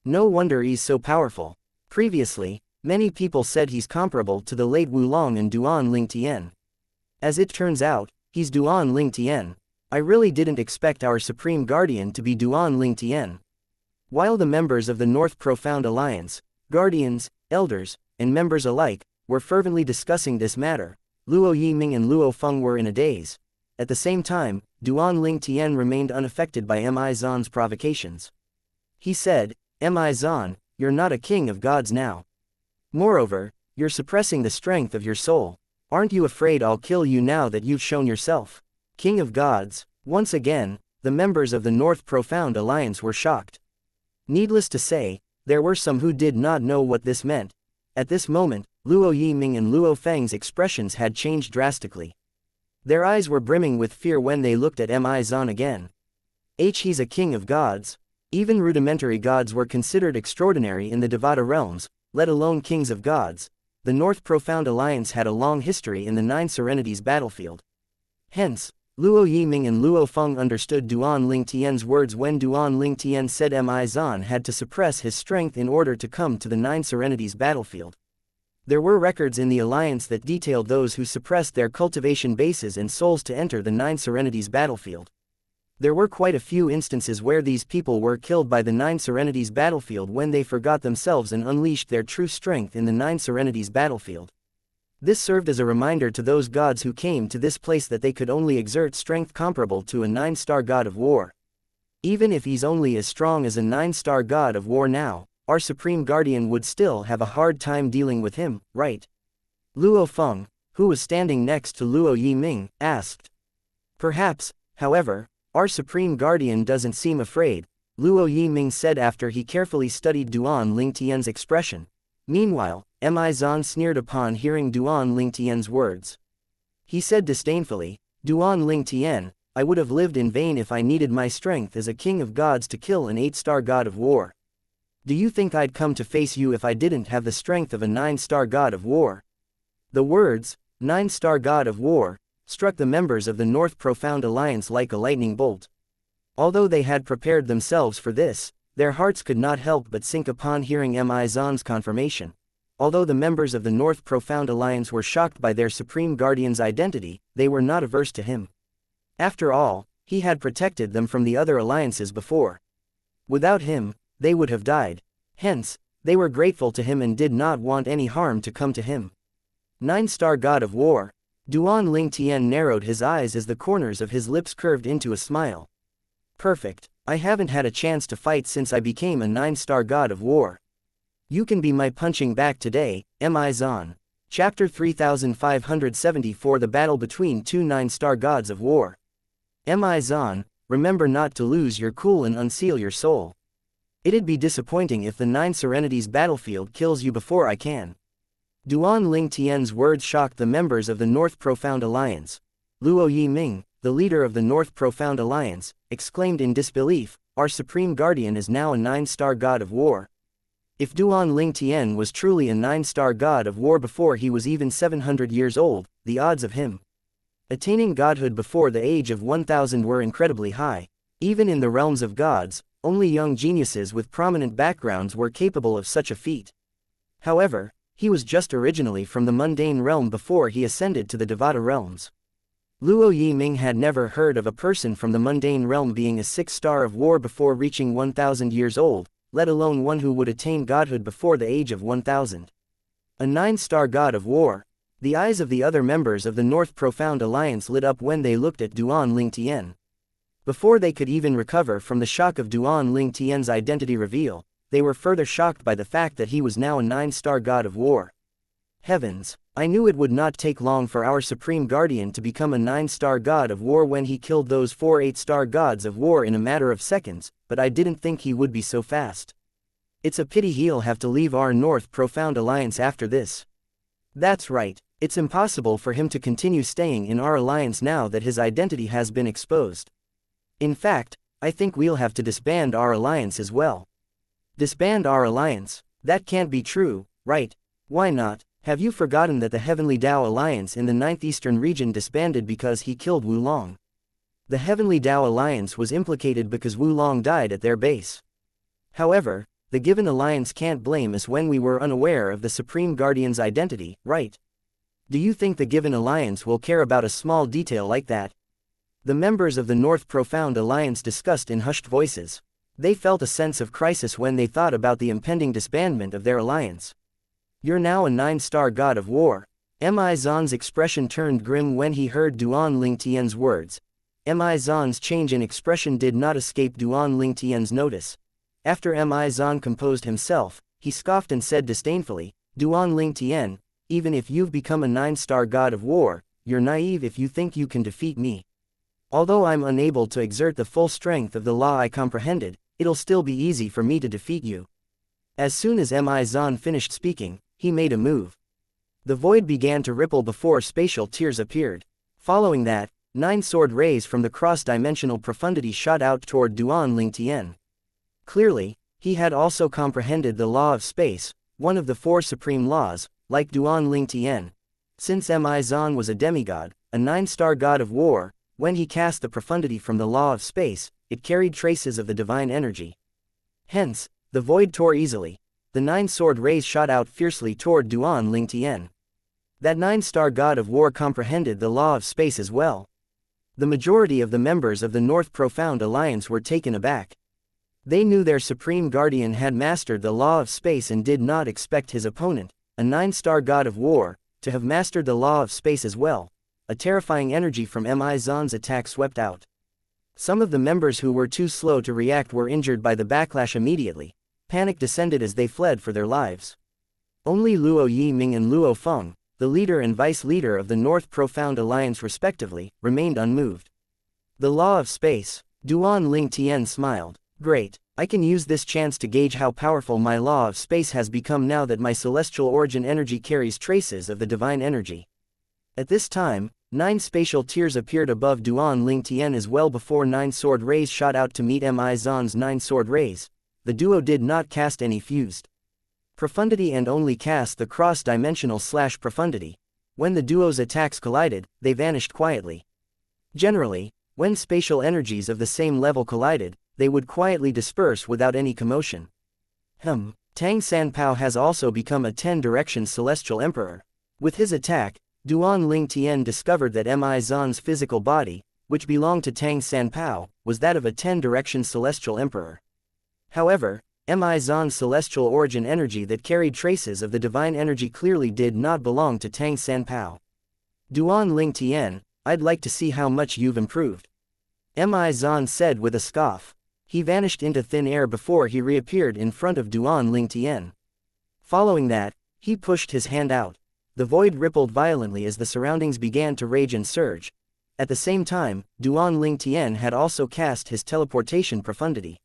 S1: No wonder he's so powerful. Previously, many people said he's comparable to the late Wu Long and Duan Ling Tian. As it turns out, he's Duan Ling Tian. I really didn't expect our Supreme Guardian to be Duan Ling Tian. While the members of the North Profound Alliance, guardians, elders, and members alike, were fervently discussing this matter. Luo Yiming and Luo Feng were in a daze. At the same time, Duan Ling Tian remained unaffected by Mi Zan's provocations. He said, Mi Zan, you're not a king of gods now. Moreover, you're suppressing the strength of your soul. Aren't you afraid I'll kill you now that you've shown yourself king of gods? Once again, the members of the North Profound Alliance were shocked. Needless to say, there were some who did not know what this meant. At this moment, Luo Yiming and Luo Feng's expressions had changed drastically. Their eyes were brimming with fear when they looked at Mi Zan again. He's a king of gods. Even rudimentary gods were considered extraordinary in the Devata realms, let alone kings of gods. The North Profound Alliance had a long history in the Nine Serenities battlefield. Hence, Luo Yiming and Luo Feng understood Duan Ling Tian's words when Duan Ling Tian said Mi Zan had to suppress his strength in order to come to the Nine Serenities battlefield. There were records in the alliance that detailed those who suppressed their cultivation bases and souls to enter the Nine Serenities battlefield. There were quite a few instances where these people were killed by the Nine Serenities battlefield when they forgot themselves and unleashed their true strength in the Nine Serenities battlefield. This served as a reminder to those gods who came to this place that they could only exert strength comparable to a 9-star god of war. Even if he's only as strong as a 9-star god of war now, our supreme guardian would still have a hard time dealing with him, right? Luo Feng, who was standing next to Luo Yiming, asked. Perhaps, however, our supreme guardian doesn't seem afraid, Luo Yiming said after he carefully studied Duan Ling Tian's expression. Meanwhile, Mi Zan sneered upon hearing Duan Ling Tian's words. He said disdainfully, Duan Ling Tian, I would have lived in vain if I needed my strength as a king of gods to kill an 8-star god of war. Do you think I'd come to face you if I didn't have the strength of a 9-star god of war? The words, 9-star god of war, struck the members of the North Profound Alliance like a lightning bolt. Although they had prepared themselves for this, their hearts could not help but sink upon hearing Mi Zan's confirmation. Although the members of the North Profound Alliance were shocked by their Supreme Guardian's identity, they were not averse to him. After all, he had protected them from the other alliances before. Without him, they would have died. Hence, they were grateful to him and did not want any harm to come to him. 9-star god of war. Duan Ling Tian narrowed his eyes as the corners of his lips curved into a smile. Perfect. I haven't had a chance to fight since I became a 9-star god of war. You can be my punching bag today, Mi Zan. Chapter 3574 The Battle Between Two 9-Star Gods of War. Mi Zan, remember not to lose your cool and unseal your soul. It'd be disappointing if the Nine Serenities battlefield kills you before I can. Duan Ling Tian's words shocked the members of the North Profound Alliance. Luo Yiming, the leader of the North Profound Alliance, exclaimed in disbelief, our Supreme Guardian is now a 9-star god of war. If Duan Ling Tian was truly a 9-star god of war before he was even 700 years old, the odds of him attaining godhood before the age of 1000 were incredibly high. Even in the realms of gods, only young geniuses with prominent backgrounds were capable of such a feat. However, he was just originally from the mundane realm before he ascended to the Devata realms. Luo Yiming had never heard of a person from the mundane realm being a 6-star of war before reaching 1000 years old, let alone one who would attain godhood before the age of 1000. A 9-star god of war. The eyes of the other members of the North Profound Alliance lit up when they looked at Duan Ling Tian. Before they could even recover from the shock of Duan Ling Tian's identity reveal, they were further shocked by the fact that he was now a 9-star god of war. Heavens, I knew it would not take long for our Supreme Guardian to become a 9-star god of war when he killed those 4 8-star gods of war in a matter of seconds, but I didn't think he would be so fast. It's a pity he'll have to leave our North Profound Alliance after this. That's right, it's impossible for him to continue staying in our alliance now that his identity has been exposed. In fact, I think we'll have to disband our alliance as well. Disband our alliance? That can't be true, right? Why not? Have you forgotten that the Heavenly Dao Alliance in the 9th Eastern region disbanded because he killed Wu Long? The Heavenly Dao Alliance was implicated because Wu Long died at their base. However, the given alliance can't blame us when we were unaware of the Supreme Guardian's identity, right? Do you think the given alliance will care about a small detail like that? The members of the North Profound Alliance discussed in hushed voices. They felt a sense of crisis when they thought about the impending disbandment of their alliance. You're now a 9-star god of war. Mi Zan's expression turned grim when he heard Duan Lingtian's words. Mi Zan's change in expression did not escape Duan Lingtian's notice. After Mi Zan composed himself, he scoffed and said disdainfully, Duan Lingtian, even if you've become a 9-star god of war, you're naive if you think you can defeat me. Although I'm unable to exert the full strength of the law I comprehended, it'll still be easy for me to defeat you. As soon as Mi Zan finished speaking, he made a move. The void began to ripple before spatial tears appeared. Following that, 9 sword rays from the cross-dimensional profundity shot out toward Duan Lingtian. Clearly, he had also comprehended the law of space, one of the 4 supreme laws, like Duan Lingtian. Since Mi Zan was a demigod, a 9-star god of war, when he cast the profundity from the law of space, it carried traces of the divine energy. Hence, the void tore easily. The 9 sword rays shot out fiercely toward Duan Lingtian. That 9-star god of war comprehended the law of space as well. The majority of the members of the North Profound Alliance were taken aback. They knew their supreme guardian had mastered the law of space and did not expect his opponent, a 9-star god of war, to have mastered the law of space as well. A terrifying energy from Mi Zan's attack swept out. Some of the members who were too slow to react were injured by the backlash immediately. Panic descended as they fled for their lives. Only Luo Yiming and Luo Feng, the leader and vice-leader of the North Profound Alliance respectively, remained unmoved. The law of space. Duan Lingtian smiled. Great, I can use this chance to gauge how powerful my law of space has become now that my celestial origin energy carries traces of the divine energy. At this time, 9 spatial tears appeared above Duan Lingtian as well before 9 sword rays shot out to meet Mi Zan's 9 sword rays. The duo did not cast any fused profundity and only cast the cross-dimensional profundity. When the duo's attacks collided, they vanished quietly. Generally, when spatial energies of the same level collided, they would quietly disperse without any commotion. Tang Sanpao has also become a 10-direction celestial emperor. With his attack, Duan Lingtian discovered that Mi Zan's physical body, which belonged to Tang Sanpao, was that of a 10-direction celestial emperor. However, Mi Zan's celestial origin energy that carried traces of the divine energy clearly did not belong to Tang Sanpao. Duan Lingtian, I'd like to see how much you've improved. Mi Zan said with a scoff. He vanished into thin air before he reappeared in front of Duan Lingtian. Following that, he pushed his hand out. The void rippled violently as the surroundings began to rage and surge. At the same time, Duan Lingtian had also cast his teleportation profundity.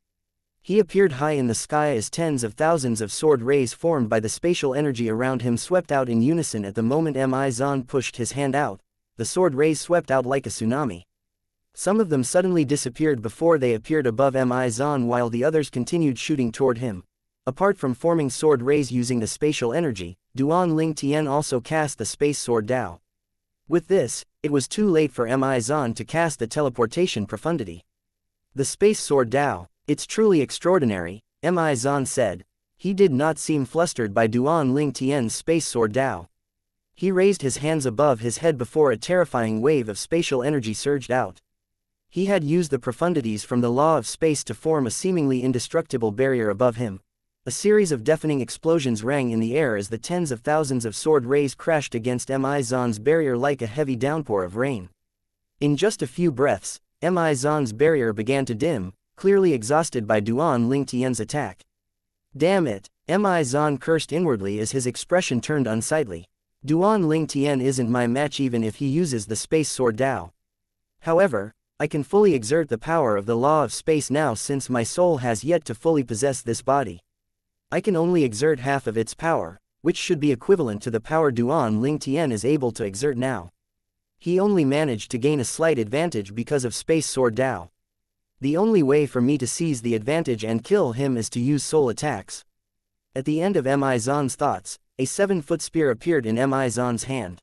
S1: He appeared high in the sky as tens of thousands of sword rays formed by the spatial energy around him swept out in unison at the moment Mi Zan pushed his hand out. The sword rays swept out like a tsunami. Some of them suddenly disappeared before they appeared above Mi Zan while the others continued shooting toward him. Apart from forming sword rays using the spatial energy, Duan Lingtian also cast the space sword Dao. With this, it was too late for Mi Zan to cast the teleportation profundity. The space sword Dao, it's truly extraordinary, Mi Zan said. He did not seem flustered by Duan Lingtian's space sword Dao. He raised his hands above his head before a terrifying wave of spatial energy surged out. He had used the profundities from the law of space to form a seemingly indestructible barrier above him. A series of deafening explosions rang in the air as the tens of thousands of sword rays crashed against Mi Zan's barrier like a heavy downpour of rain. In just a few breaths, Mi Zan's barrier began to dim, clearly exhausted by Duan Lingtian's attack. Damn it, Mi Zan cursed inwardly as his expression turned unsightly. Duan Lingtian isn't my match even if he uses the space sword Dao. However, I can fully exert the power of the law of space now since my soul has yet to fully possess this body. I can only exert half of its power, which should be equivalent to the power Duan Lingtian is able to exert now. He only managed to gain a slight advantage because of space sword Dao. The only way for me to seize the advantage and kill him is to use soul attacks. At the end of Mi Zan's thoughts, a 7-foot spear appeared in Mi Zan's hand.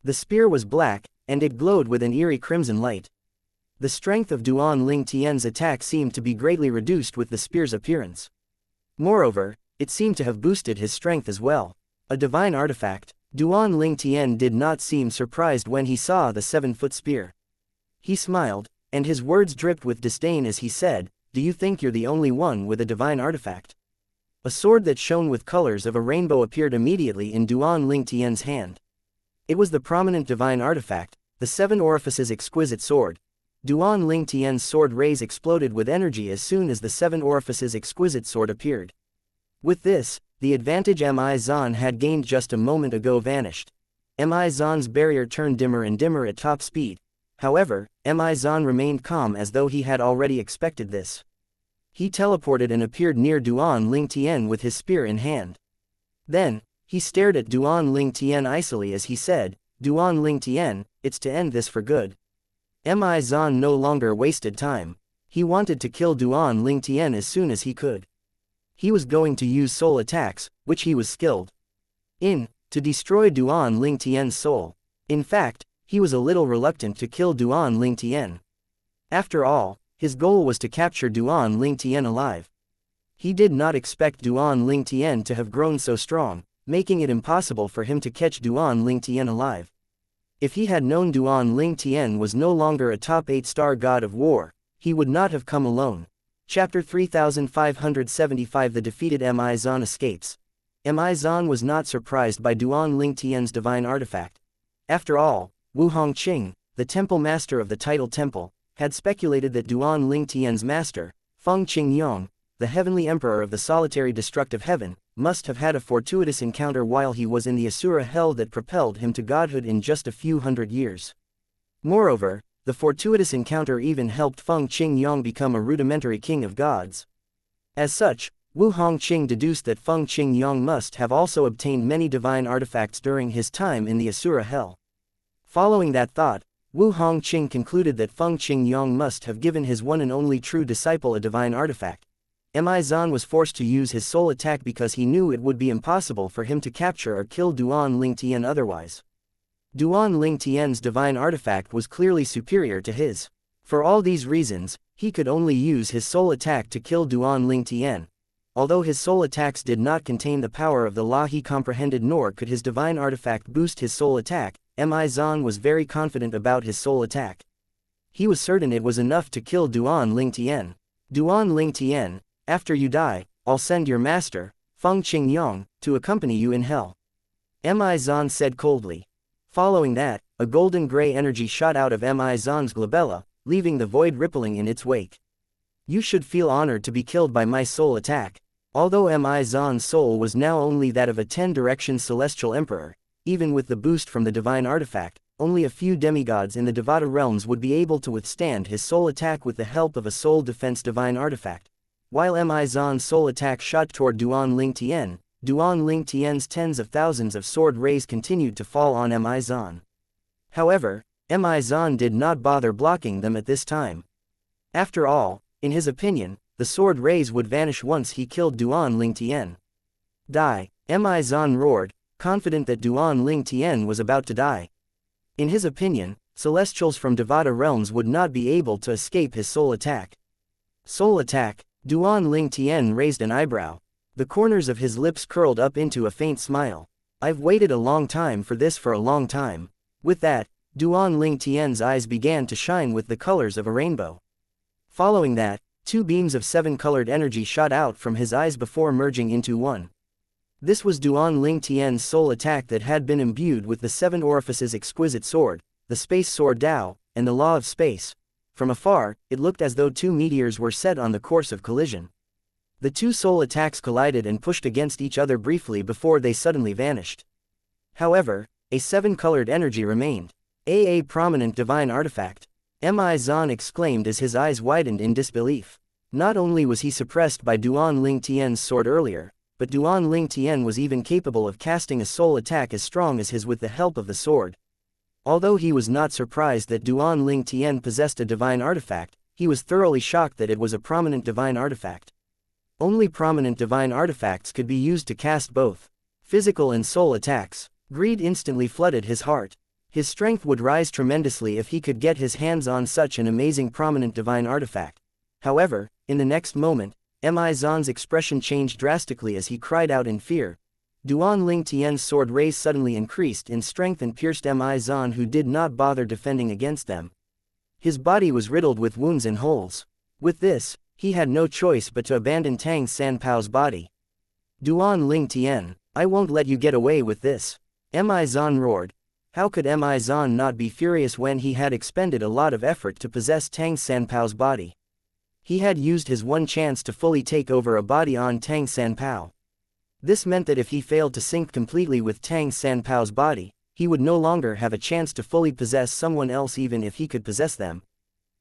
S1: The spear was black, and it glowed with an eerie crimson light. The strength of Duan Lingtian's attack seemed to be greatly reduced with the spear's appearance. Moreover, it seemed to have boosted his strength as well. A divine artifact. Duan Lingtian did not seem surprised when he saw the 7-foot spear. He smiled, and his words dripped with disdain as he said, "Do you think you're the only one with a divine artifact? A sword that shone with colors of a rainbow appeared immediately in Duan Lingtian's hand. It was the prominent divine artifact, the Seven Orifices exquisite sword. Duan Lingtian's sword rays exploded with energy as soon as the Seven Orifices exquisite sword appeared. With this, the advantage Mi Zan had gained just a moment ago vanished. Mi Zan's barrier turned dimmer and dimmer at top speed. However, Mi Zan remained calm as though he had already expected this. He teleported and appeared near Duan Lingtian with his spear in hand. Then, he stared at Duan Lingtian icily as he said, "Duan Lingtian, it's to end this for good." Mi Zan no longer wasted time. He wanted to kill Duan Lingtian as soon as he could. He was going to use soul attacks, which he was skilled in, to destroy Duan Lingtian's soul. In fact, he was a little reluctant to kill Duan Lingtian. After all, his goal was to capture Duan Lingtian alive. He did not expect Duan Lingtian to have grown so strong, making it impossible for him to catch Duan Lingtian alive. If he had known Duan Lingtian was no longer a top 8-star god of war, he would not have come alone. Chapter 3575 The defeated Mi Zan escapes. Mi Zan was not surprised by Duan Lingtian's divine artifact. After all, Wu Hongqing, the temple master of the Title Temple, had speculated that Duan Lingtian's master, Feng Qingyong, the heavenly emperor of the solitary destructive heaven, must have had a fortuitous encounter while he was in the Asura hell that propelled him to godhood in just a few hundred years. Moreover, the fortuitous encounter even helped Feng Qingyong become a rudimentary king of gods. As such, Wu Hongqing deduced that Feng Qingyong must have also obtained many divine artifacts during his time in the Asura hell. Following that thought, Wu Hongqing concluded that Feng Qingyong must have given his one and only true disciple a divine artifact. Mi Zan was forced to use his soul attack because he knew it would be impossible for him to capture or kill Duan Lingtian otherwise. Duan Lingtian's divine artifact was clearly superior to his. For all these reasons, he could only use his soul attack to kill Duan Lingtian. Although his soul attacks did not contain the power of the law he comprehended, nor could his divine artifact boost his soul attack, Mi Zan was very confident about his soul attack. He was certain it was enough to kill Duan Lingtian. "Duan Lingtian, after you die, I'll send your master, Feng Qingyong, to accompany you in hell," Mi Zan said coldly. Following that, a golden gray energy shot out of Mi Zan's glabella, leaving the void rippling in its wake. "You should feel honored to be killed by my soul attack." Although Mi Zan's soul was now only that of a 10-direction celestial emperor, even with the boost from the divine artifact, only a few demigods in the Devata realms would be able to withstand his soul attack with the help of a soul defense divine artifact. While Mi Zan's soul attack shot toward Duan Lingtian's tens of thousands of sword rays continued to fall on Mi Zan. However, Mi Zan did not bother blocking them at this time. After all, in his opinion, the sword rays would vanish once he killed Duan Lingtian. "Die!" Mi Zan roared, confident that Duan Lingtian was about to die. In his opinion, celestials from Devata realms would not be able to escape his soul attack. Soul attack! Duan Lingtian raised an eyebrow. The corners of his lips curled up into a faint smile. "I've waited a long time for this for a long time." With that, Duan Lingtian's eyes began to shine with the colors of a rainbow. Following that, two beams of seven-colored energy shot out from his eyes before merging into one. This was Duan Lingtian's soul attack that had been imbued with the Seven Orifices exquisite sword, the space sword Dao, and the law of space. From afar, it looked as though two meteors were set on the course of collision. The two soul attacks collided and pushed against each other briefly before they suddenly vanished. However, a seven-colored energy remained. A prominent divine artifact. Mi Zan exclaimed as his eyes widened in disbelief. Not only was he suppressed by Duan Lingtian's sword earlier, but Duan Lingtian was even capable of casting a soul attack as strong as his with the help of the sword. Although he was not surprised that Duan Lingtian possessed a divine artifact, he was thoroughly shocked that it was a prominent divine artifact. Only prominent divine artifacts could be used to cast both physical and soul attacks. Greed instantly flooded his heart. His strength would rise tremendously if he could get his hands on such an amazing prominent divine artifact. However, in the next moment, Mi Zan's expression changed drastically as he cried out in fear. Duan Lingtian's sword rays suddenly increased in strength and pierced Mi Zan, who did not bother defending against them. His body was riddled with wounds and holes. With this, he had no choice but to abandon Tang Sanpao's body. Duan Ling Tian, I won't let you get away with this. Mi Zan roared. How could Mi Zan not be furious when he had expended a lot of effort to possess Tang Sanpao's body? He had used his one chance to fully take over a body on Tang Sanpao. This meant that if he failed to sync completely with Tang Sanpao's body, he would no longer have a chance to fully possess someone else even if he could possess them.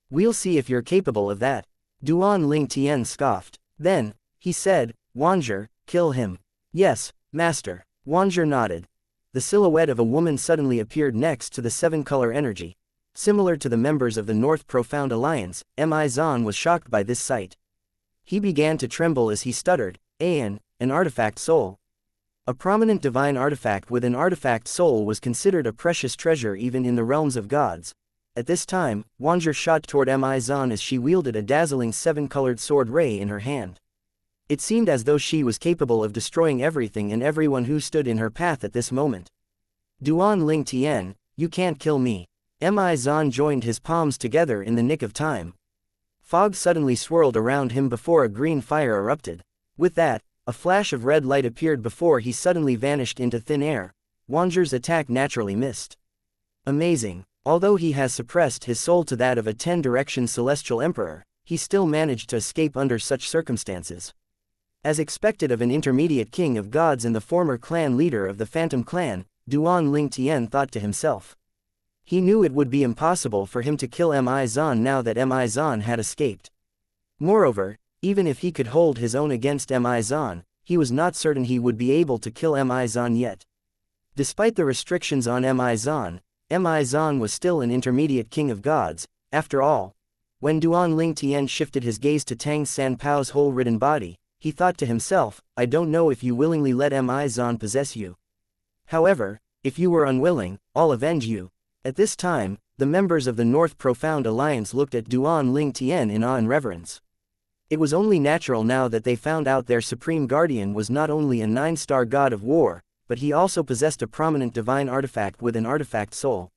S1: We'll see if you're capable of that. Duan Ling Tian scoffed. Then, he said, Wanzher, kill him. Yes, master. Wanzher nodded. The silhouette of a woman suddenly appeared next to the seven-color energy. Similar to the members of the North Profound Alliance, Mi Zan was shocked by this sight. He began to tremble as he stuttered, an artifact soul. A prominent divine artifact with an artifact soul was considered a precious treasure even in the realms of gods. At this time, Wanzher shot toward Mi Zan as she wielded a dazzling seven-colored sword ray in her hand. It seemed as though she was capable of destroying everything and everyone who stood in her path at this moment. Duan Ling Tian, you can't kill me. Mi Zan joined his palms together in the nick of time. Fog suddenly swirled around him before a green fire erupted. With that, a flash of red light appeared before he suddenly vanished into thin air. Wanzher's attack naturally missed. Amazing. Although he has suppressed his soul to that of a 10-direction celestial emperor, he still managed to escape under such circumstances. As expected of an intermediate king of gods and the former clan leader of the Phantom Clan, Duan Ling Tian thought to himself. He knew it would be impossible for him to kill Mi Zan now that Mi Zan had escaped. Moreover, even if he could hold his own against Mi Zan, he was not certain he would be able to kill Mi Zan yet. Despite the restrictions on Mi Zan was still an intermediate king of gods, after all. When Duan Ling Tian shifted his gaze to Tang Sanpao's hole-ridden body, he thought to himself, I don't know if you willingly let Mi Zan possess you. However, if you were unwilling, I'll avenge you. At this time, the members of the North Profound Alliance looked at Duan Ling Tian in awe and reverence. It was only natural now that they found out their supreme guardian was not only a 9-star god of war, but he also possessed a prominent divine artifact with an artifact soul.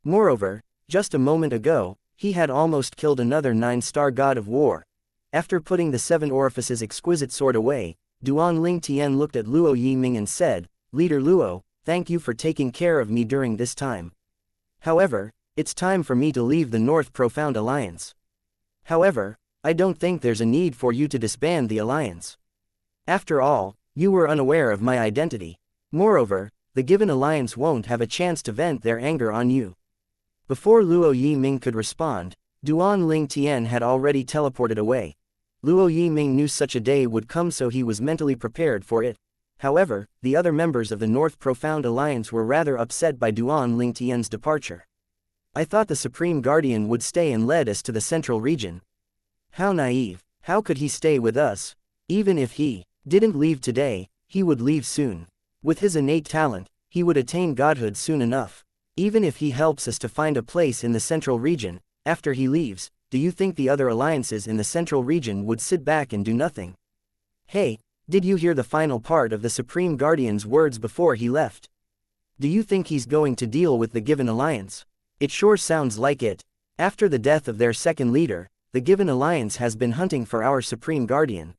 S1: Moreover, just a moment ago, he had almost killed another 9-star god of war. After putting the 7 orifices exquisite sword away, Duan Ling Tian looked at Luo Yiming and said, Leader Luo, thank you for taking care of me during this time. However, it's time for me to leave the North Profound Alliance. However, I don't think there's a need for you to disband the alliance. After all, you were unaware of my identity. Moreover, the given alliance won't have a chance to vent their anger on you. Before Luo Yiming could respond, Duan Ling Tian had already teleported away. Luo Yiming knew such a day would come, so he was mentally prepared for it. However, the other members of the North Profound Alliance were rather upset by Duan Ling Tian's departure. I thought the Supreme Guardian would stay and lead us to the central region. How naive. How could he stay with us? Even if he didn't leave today, he would leave soon. With his innate talent, he would attain godhood soon enough. Even if he helps us to find a place in the central region, after he leaves, do you think the other alliances in the central region would sit back and do nothing? Hey, did you hear the final part of the Supreme Guardian's words before he left? Do you think he's going to deal with the given alliance? It sure sounds like it. After the death of their second leader, the given alliance has been hunting for our Supreme Guardian.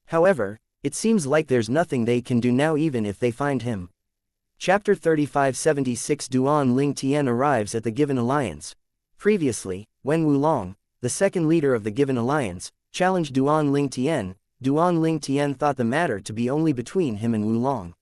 S1: However, it seems like there's nothing they can do now even if they find him. Chapter 3576 Duan Ling Tian arrives at the given alliance. Previously, when Wulong, the second leader of the given alliance, challenged Duan Ling Tian thought the matter to be only between him and Wulong.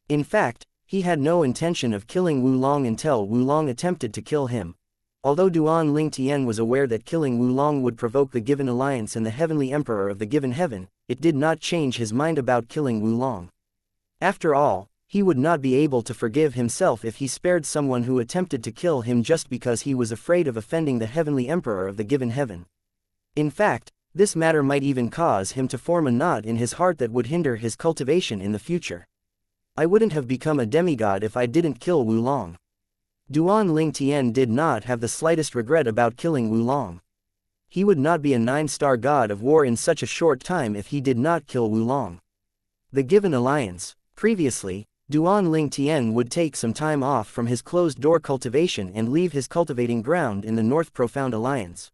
S1: In fact, he had no intention of killing Wulong until Wulong attempted to kill him. Although Duan Ling Tian was aware that killing Wulong would provoke the given alliance and the heavenly emperor of the given heaven, it did not change his mind about killing Wulong. After all, he would not be able to forgive himself if he spared someone who attempted to kill him just because he was afraid of offending the heavenly emperor of the given heaven. In fact, this matter might even cause him to form a knot in his heart that would hinder his cultivation in the future. I wouldn't have become a demigod if I didn't kill Wulong. Duan Ling Tian did not have the slightest regret about killing Wulong. He would not be a 9-star god of war in such a short time if he did not kill Wulong. The given alliance. Previously, Duan Ling Tian would take some time off from his closed-door cultivation and leave his cultivating ground in the North Profound Alliance.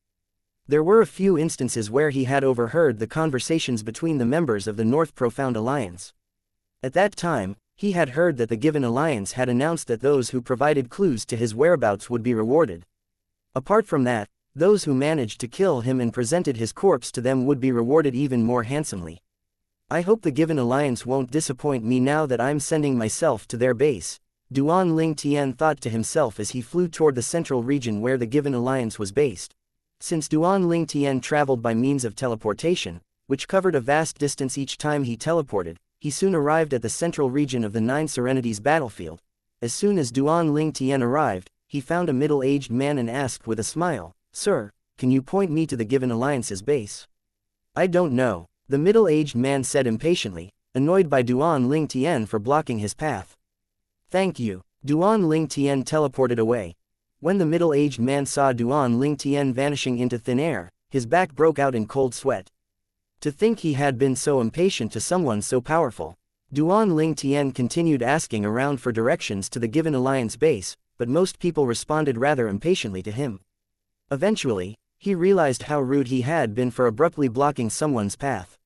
S1: There were a few instances where he had overheard the conversations between the members of the North Profound Alliance. At that time, he had heard that the Given Alliance had announced that those who provided clues to his whereabouts would be rewarded. Apart from that, those who managed to kill him and presented his corpse to them would be rewarded even more handsomely. I hope the Given Alliance won't disappoint me now that I'm sending myself to their base, Duan Ling Tian thought to himself as he flew toward the central region where the Given Alliance was based. Since Duan Ling Tian traveled by means of teleportation, which covered a vast distance each time he teleported, he soon arrived at the central region of the Nine Serenities battlefield. As soon as Duan Ling Tian arrived, he found a middle-aged man and asked with a smile, "Sir, can you point me to the Given Alliance's base?" "I don't know," the middle-aged man said impatiently, annoyed by Duan Ling Tian for blocking his path. "Thank you." Duan Ling Tian teleported away. When the middle-aged man saw Duan Ling Tian vanishing into thin air, his back broke out in cold sweat. To think he had been so impatient to someone so powerful. Duan Ling Tian continued asking around for directions to the Given Alliance base, but most people responded rather impatiently to him. Eventually, he realized how rude he had been for abruptly blocking someone's path.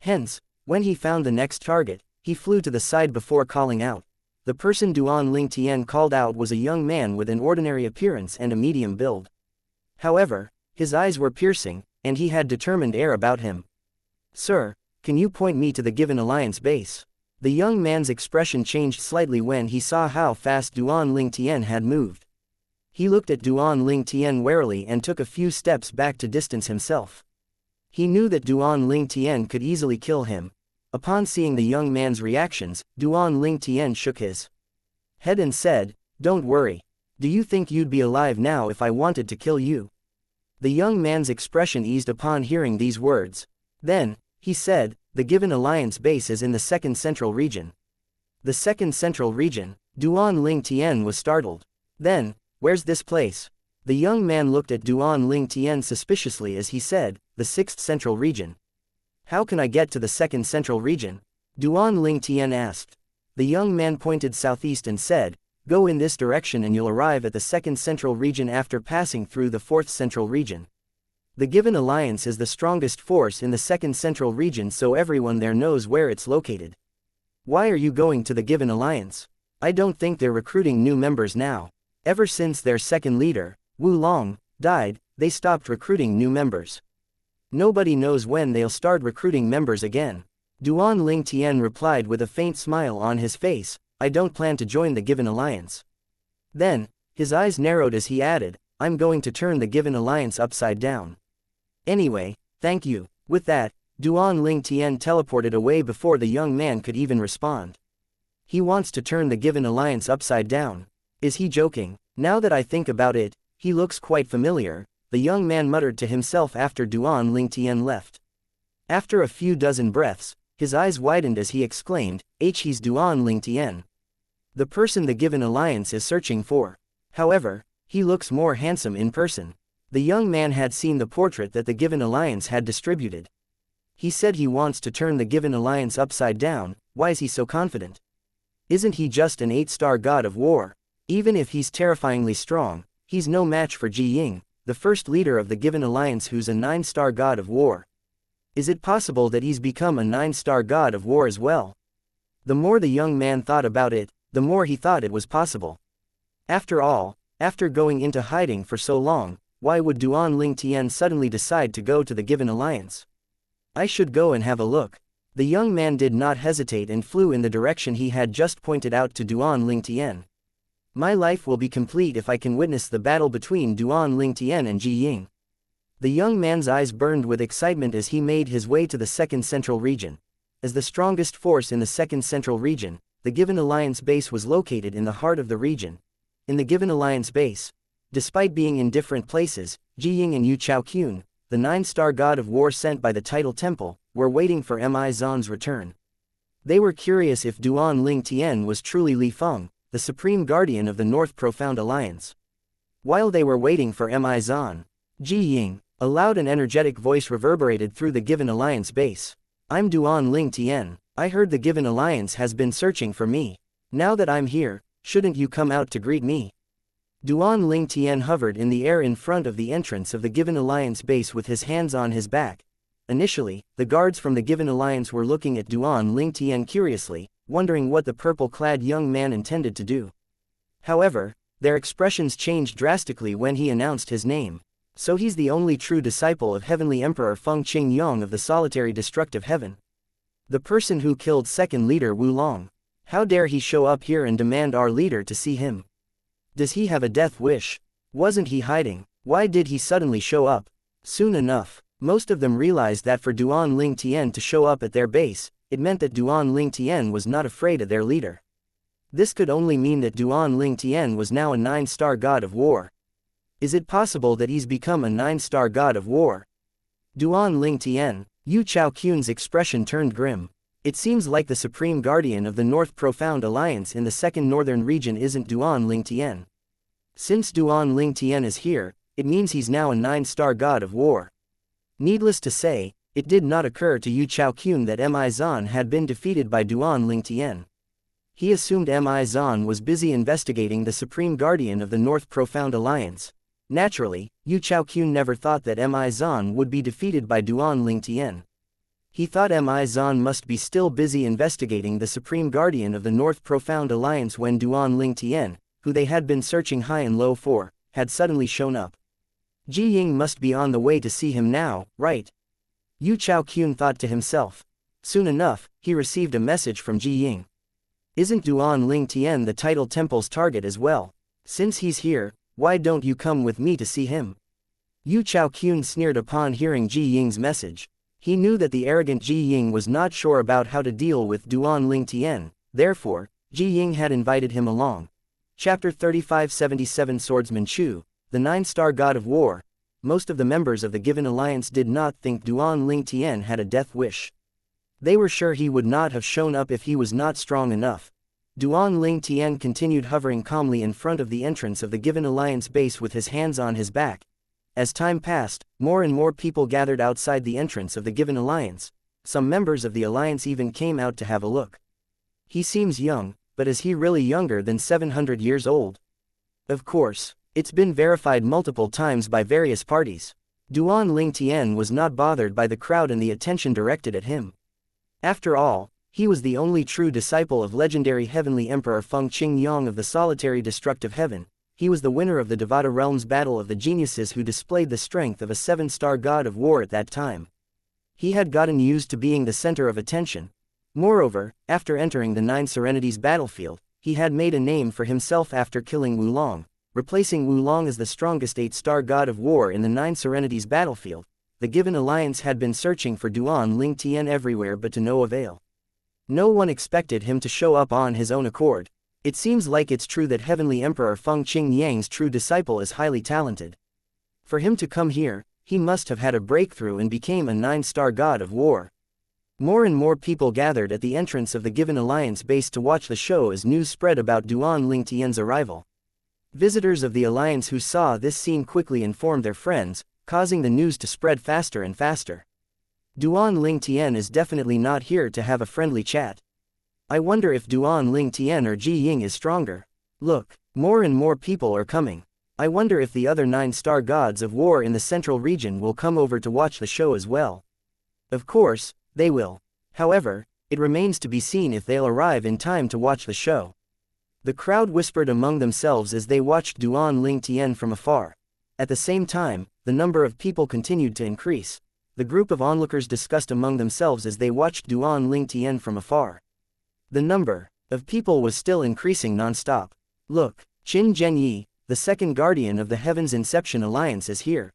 S1: Hence, when he found the next target, he flew to the side before calling out. The person Duan Ling Tian called out was a young man with an ordinary appearance and a medium build. However, his eyes were piercing, and he had determined air about him. "Sir, can you point me to the Given Alliance base?" The young man's expression changed slightly when he saw how fast Duan Ling Tian had moved. He looked at Duan Ling Tian warily and took a few steps back to distance himself. He knew that Duan Ling Tian could easily kill him. Upon seeing the young man's reactions, Duan Ling Tian shook his head and said, "Don't worry. Do you think you'd be alive now if I wanted to kill you?" The young man's expression eased upon hearing these words. Then, he said, "The Given Alliance base is in the second central region." The second central region? Duan Ling Tian was startled. Then, where's this place? The young man looked at Duan Ling Tian suspiciously as he said, "The sixth central region." "How can I get to the second central region?" Duan Ling Tian asked. The young man pointed southeast and said, "Go in this direction and you'll arrive at the second central region after passing through the fourth central region." The Given Alliance is the strongest force in the second central region, so everyone there knows where it's located. "Why are you going to the Given Alliance?" "I don't think they're recruiting new members now. Ever since their second leader, Wu Long, died, they stopped recruiting new members. Nobody knows when they'll start recruiting members again." Duan Ling Tian replied with a faint smile on his face, "I don't plan to join the Given Alliance." Then, his eyes narrowed as he added, "I'm going to turn the Given Alliance upside down. Anyway, thank you." With that, Duan Ling Tian teleported away before the young man could even respond. He wants to turn the Given Alliance upside down. Is he joking? Now that I think about it, he looks quite familiar, the young man muttered to himself after Duan Ling Tian left. After a few dozen breaths, his eyes widened as he exclaimed, He's Duan Ling Tian. The person the Given Alliance is searching for. However, he looks more handsome in person. The young man had seen the portrait that the Given Alliance had distributed. He said he wants to turn the Given Alliance upside down. Why is he so confident? Isn't he just an 8-star god of war? Even if he's terrifyingly strong, he's no match for Ji Ying, the first leader of the Given Alliance who's a 9-star god of war. Is it possible that he's become a 9-star god of war as well? The more the young man thought about it, the more he thought it was possible. After all, after going into hiding for so long, why would Duan Ling Tian suddenly decide to go to the Given Alliance? I should go and have a look. The young man did not hesitate and flew in the direction he had just pointed out to Duan Ling Tian. My life will be complete if I can witness the battle between Duan Ling Tian and Ji Ying. The young man's eyes burned with excitement as he made his way to the second central region. As the strongest force in the second central region, the Given Alliance base was located in the heart of the region. In the Given Alliance base, despite being in different places, Ji Ying and Yu Chaoqun, the 9-star god of war sent by the Title Temple, were waiting for Mi Zan's return. They were curious if Duan Ling Tian was truly Li Feng, the supreme guardian of the North Profound Alliance. While they were waiting for Mi Zan, Ji Ying, a loud and energetic voice reverberated through the Given Alliance base. I'm Duan Ling Tian. I heard the Given Alliance has been searching for me. Now that I'm here, shouldn't you come out to greet me? Duan Ling Tian hovered in the air in front of the entrance of the Given Alliance base with his hands on his back. Initially, the guards from the Given Alliance were looking at Duan Ling Tian curiously, wondering what the purple-clad young man intended to do. However, their expressions changed drastically when he announced his name. So he's the only true disciple of Heavenly Emperor Feng Qingyong of the solitary destructive heaven. The person who killed second leader Wu Long. How dare he show up here and demand our leader to see him? Does he have a death wish? Wasn't he hiding? Why did he suddenly show up? Soon enough, most of them realized that for Duan Ling Tian to show up at their base, it meant that Duan Ling Tian was not afraid of their leader. This could only mean that Duan Ling Tian was now a 9-star god of war. Is it possible that he's become a 9-star god of war? Duan Ling Tian, Yu Chaoqun's expression turned grim. It seems like the supreme guardian of the North Profound Alliance in the second northern region isn't Duan Ling Tian. Since Duan Ling Tian is here, it means he's now a 9-star god of war. Needless to say, it did not occur to Yu Chaoqun that Mi Zan had been defeated by Duan Ling Tian. He assumed Mi Zan was busy investigating the supreme guardian of the North Profound Alliance. Naturally, Yu Chaoqun never thought that Mi Zan would be defeated by Duan Ling Tian. He thought Mi Zan must be still busy investigating the supreme guardian of the North Profound Alliance when Duan Ling Tian, who they had been searching high and low for, had suddenly shown up. Ji Ying must be on the way to see him now, right? Yu Chaoqun thought to himself. Soon enough, he received a message from Ji Ying. Isn't Duan Ling Tian the title temple's target as well? Since he's here, why don't you come with me to see him? Yu Chaoqun sneered upon hearing Ji Ying's message. He knew that the arrogant Ji Ying was not sure about how to deal with Duan Ling Tian, therefore, Ji Ying had invited him along. Chapter 3577 Swordsman Chu, the 9-star god of war. Most of the members of the Given Alliance did not think Duan Ling Tian had a death wish. They were sure he would not have shown up if he was not strong enough. Duan Ling Tian continued hovering calmly in front of the entrance of the Given Alliance base with his hands on his back. As time passed, more and more people gathered outside the entrance of the Given Alliance. Some members of the Alliance even came out to have a look. He seems young, but is he really younger than 700 years old? Of course, it's been verified multiple times by various parties. Duan Ling Tian was not bothered by the crowd and the attention directed at him. After all, he was the only true disciple of legendary Heavenly Emperor Feng Qingyong of the solitary destructive heaven. He was the winner of the Devata Realms Battle of the Geniuses who displayed the strength of a 7-star god of war at that time. He had gotten used to being the center of attention. Moreover, after entering the 9 Serenities battlefield, he had made a name for himself after killing Wu Long, replacing Wu Long as the strongest 8-star god of war in the 9 Serenities battlefield. The Given Alliance had been searching for Duan Ling Tian everywhere but to no avail. No one expected him to show up on his own accord. It seems like it's true that Heavenly Emperor Feng Qingyang's true disciple is highly talented. For him to come here, he must have had a breakthrough and became a 9-star god of war. More and more people gathered at the entrance of the Given Alliance base to watch the show as news spread about Duan Ling Tian's arrival. Visitors of the Alliance who saw this scene quickly informed their friends, causing the news to spread faster and faster. Duan Ling Tian is definitely not here to have a friendly chat. I wonder if Duan Ling Tian or Ji Ying is stronger. Look, more and more people are coming. I wonder if the other 9-star gods of war in the central region will come over to watch the show as well. Of course, they will. However, it remains to be seen if they'll arrive in time to watch the show. The crowd whispered among themselves as they watched Duan Ling Tian from afar. At the same time, the number of people continued to increase. The group of onlookers discussed among themselves as they watched Duan Ling Tian from afar. The number of people was still increasing non-stop. Look, Qin Zhenyi, the second guardian of the Heaven's Inception Alliance is here.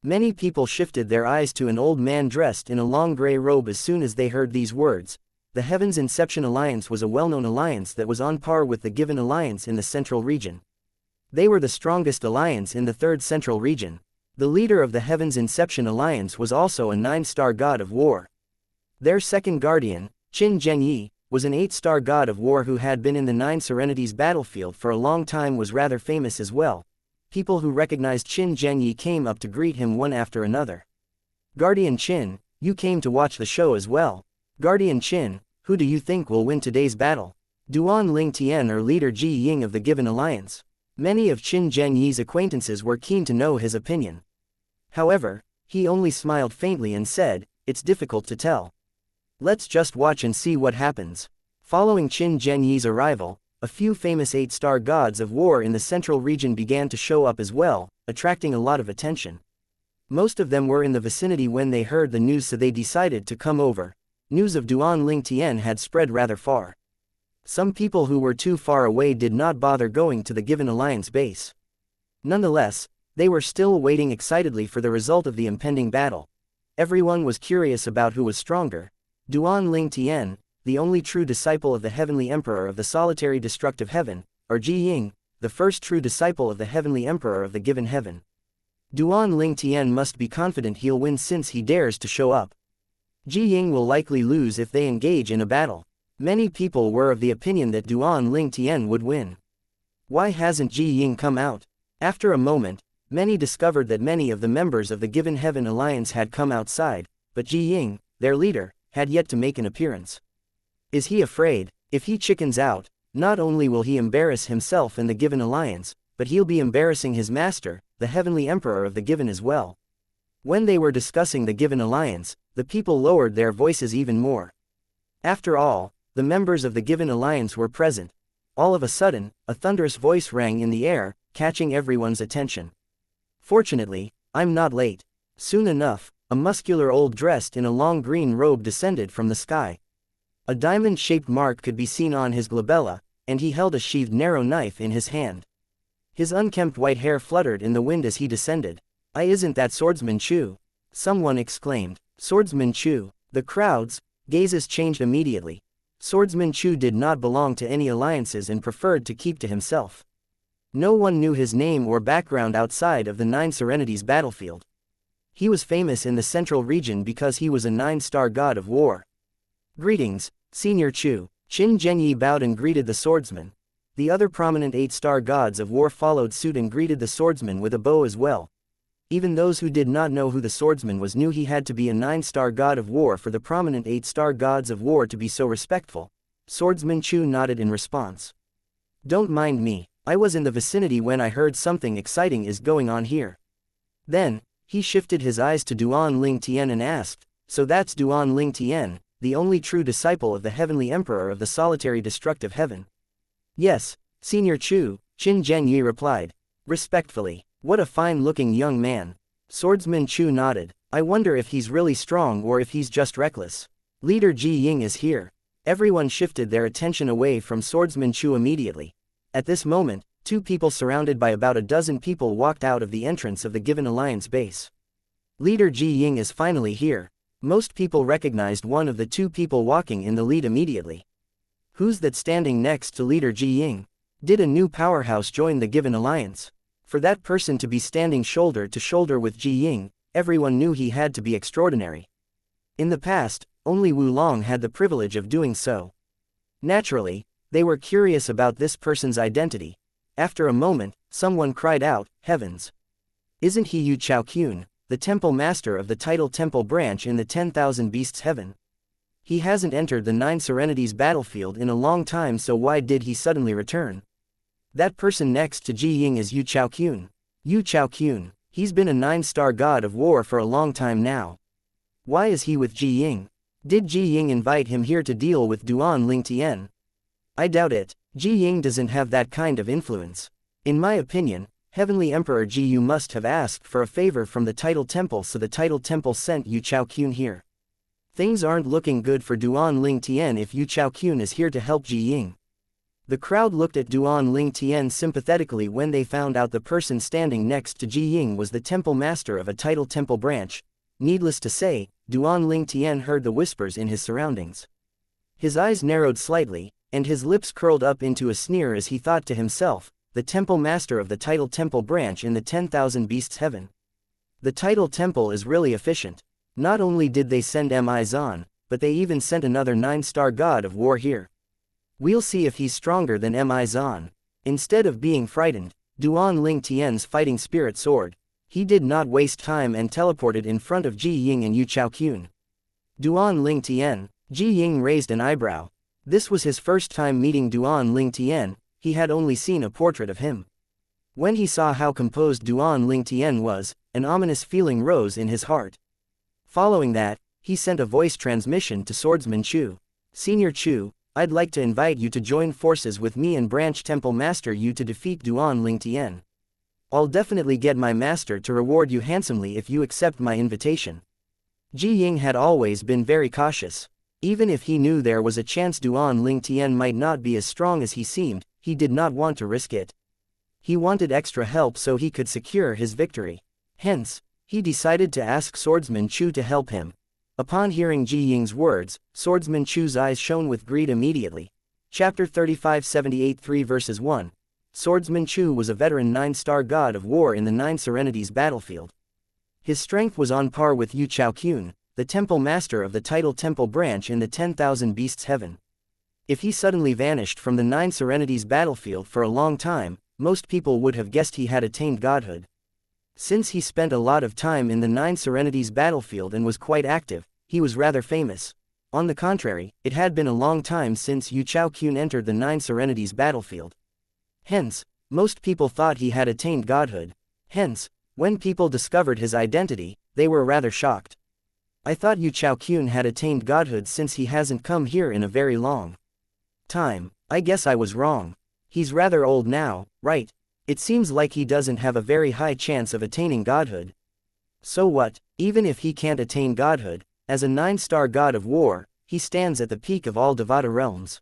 S1: Many people shifted their eyes to an old man dressed in a long gray robe as soon as they heard these words. The Heaven's Inception Alliance was a well-known alliance that was on par with the Given Alliance in the Central Region. They were the strongest alliance in the Third Central Region. The leader of the Heaven's Inception Alliance was also a 9-star god of war. Their second guardian, Qin Zhenyi, was an 8-star god of war who had been in the 9 Serenities battlefield for a long time, was rather famous as well. People who recognized Qin Zhenyi came up to greet him one after another. Guardian Qin, you came to watch the show as well. Guardian Qin, who do you think will win today's battle? Duan Ling Tian or leader Ji Ying of the Given Alliance? Many of Qin Zhenyi's acquaintances were keen to know his opinion. However, he only smiled faintly and said, "It's difficult to tell. Let's just watch and see what happens." Following Qin Zhenyi's arrival, a few famous 8-star gods of war in the central region began to show up as well, attracting a lot of attention. Most of them were in the vicinity when they heard the news, so they decided to come over. News of Duan Lingtian had spread rather far. Some people who were too far away did not bother going to the given alliance base. Nonetheless, they were still waiting excitedly for the result of the impending battle. Everyone was curious about who was stronger. Duan Lingtian, the only true disciple of the Heavenly Emperor of the solitary destructive heaven, or Ji Ying, the first true disciple of the Heavenly Emperor of the given heaven. Duan Lingtian must be confident he'll win since he dares to show up. Ji Ying will likely lose if they engage in a battle. Many people were of the opinion that Duan Lingtian would win. Why hasn't Ji Ying come out? After a moment, many discovered that many of the members of the Given Heaven Alliance had come outside, but Ji Ying, their leader, had yet to make an appearance. Is he afraid? If he chickens out, not only will he embarrass himself and the Given Alliance, but he'll be embarrassing his master, the Heavenly Emperor of the Given as well. When they were discussing the Given Alliance, the people lowered their voices even more. After all, the members of the Given Alliance were present. All of a sudden, a thunderous voice rang in the air, catching everyone's attention. Fortunately, I'm not late. Soon enough, a muscular old dressed in a long green robe descended from the sky. A diamond-shaped mark could be seen on his glabella, and he held a sheathed narrow knife in his hand. His unkempt white hair fluttered in the wind as he descended. Isn't that Swordsman Chu? Someone exclaimed. Swordsman Chu. The crowd's gazes changed immediately. Swordsman Chu did not belong to any alliances and preferred to keep to himself. No one knew his name or background outside of the Nine Serenities battlefield. He was famous in the central region because he was a 9-star god of war. Greetings, Senior Chu. Qin Zhenyi bowed and greeted the swordsman. The other prominent 8-star gods of war followed suit and greeted the swordsman with a bow as well. Even those who did not know who the swordsman was knew he had to be a 9-star god of war for the prominent 8-star gods of war to be so respectful. Swordsman Chu nodded in response. Don't mind me, I was in the vicinity when I heard something exciting is going on here. Then, he shifted his eyes to Duan Lingtian and asked, so that's Duan Lingtian, the only true disciple of the Heavenly Emperor of the solitary destructive heaven? Yes, Senior Chu, Qin Zhenyi replied. Respectfully. What a fine-looking young man. Swordsman Chu nodded. I wonder if he's really strong or if he's just reckless. Leader Ji Ying is here. Everyone shifted their attention away from Swordsman Chu immediately. At this moment, 2 people surrounded by about a dozen people walked out of the entrance of the Given Alliance base. Leader Ji Ying is finally here. Most people recognized one of the 2 people walking in the lead immediately. Who's that standing next to Leader Ji Ying? Did a new powerhouse join the Given Alliance? For that person to be standing shoulder to shoulder with Ji Ying, everyone knew he had to be extraordinary. In the past, only Wu Long had the privilege of doing so. Naturally, they were curious about this person's identity. After a moment, someone cried out, Heavens! Isn't he Yu Chaoqun, the temple master of the Tidal Temple branch in the 10,000 Beasts Heaven? He hasn't entered the Nine Serenities battlefield in a long time, so why did he suddenly return? That person next to Ji Ying is Yu Chaoqun. Yu Chaoqun, he's been a 9-star god of war for a long time now. Why is he with Ji Ying? Did Ji Ying invite him here to deal with Duan Lingtian? I doubt it. Ji Ying doesn't have that kind of influence. In my opinion, Heavenly Emperor Ji Yu must have asked for a favor from the Tidal Temple, so the Tidal Temple sent Yu Chaoqun here. Things aren't looking good for Duan Lingtian if Yu Chaoqun is here to help Ji Ying. The crowd looked at Duan Lingtian sympathetically when they found out the person standing next to Ji Ying was the temple master of a Tidal Temple branch. Needless to say, Duan Lingtian heard the whispers in his surroundings. His eyes narrowed slightly, and his lips curled up into a sneer as he thought to himself, the temple master of the Tidal Temple branch in the 10,000 Beasts Heaven. The Tidal Temple is really efficient. Not only did they send Mi Zan, but they even sent another 9-star god of war here. We'll see if he's stronger than Mi Zan. Instead of being frightened, Duan Lingtian's fighting spirit soared. He did not waste time and teleported in front of Ji Ying and Yu Chaoqun. Duan Lingtian, Ji Ying raised an eyebrow. This was his first time meeting Duan Lingtian, he had only seen a portrait of him. When he saw how composed Duan Lingtian was, an ominous feeling rose in his heart. Following that, he sent a voice transmission to Swordsman Chu. Senior Chu, I'd like to invite you to join forces with me and Branch Temple Master Yu to defeat Duan Lingtian. I'll definitely get my master to reward you handsomely if you accept my invitation. Ji Ying had always been very cautious. Even if he knew there was a chance Duan Lingtian might not be as strong as he seemed, he did not want to risk it. He wanted extra help so he could secure his victory. Hence, he decided to ask Swordsman Chu to help him. Upon hearing Ji Ying's words, Swordsman Chu's eyes shone with greed immediately. Chapter 3578 3 verses 1. Swordsman Chu was a veteran 9-star god of war in the 9 Serenities battlefield. His strength was on par with Yu Chaoqun, the temple master of the title temple branch in the 10,000 Beasts Heaven. If he suddenly vanished from the 9 Serenities battlefield for a long time, most people would have guessed he had attained godhood. Since he spent a lot of time in the 9 Serenities battlefield and was quite active, he was rather famous. On the contrary, it had been a long time since Yu Chaoqun entered the 9 Serenities battlefield. Hence, most people thought he had attained godhood. Hence, when people discovered his identity, they were rather shocked. I thought Yu Chaoqun had attained godhood since he hasn't come here in a very long time. I guess I was wrong. He's rather old now, right? It seems like he doesn't have a very high chance of attaining godhood. So what, even if he can't attain godhood, as a 9-star god of war, he stands at the peak of all Devata realms.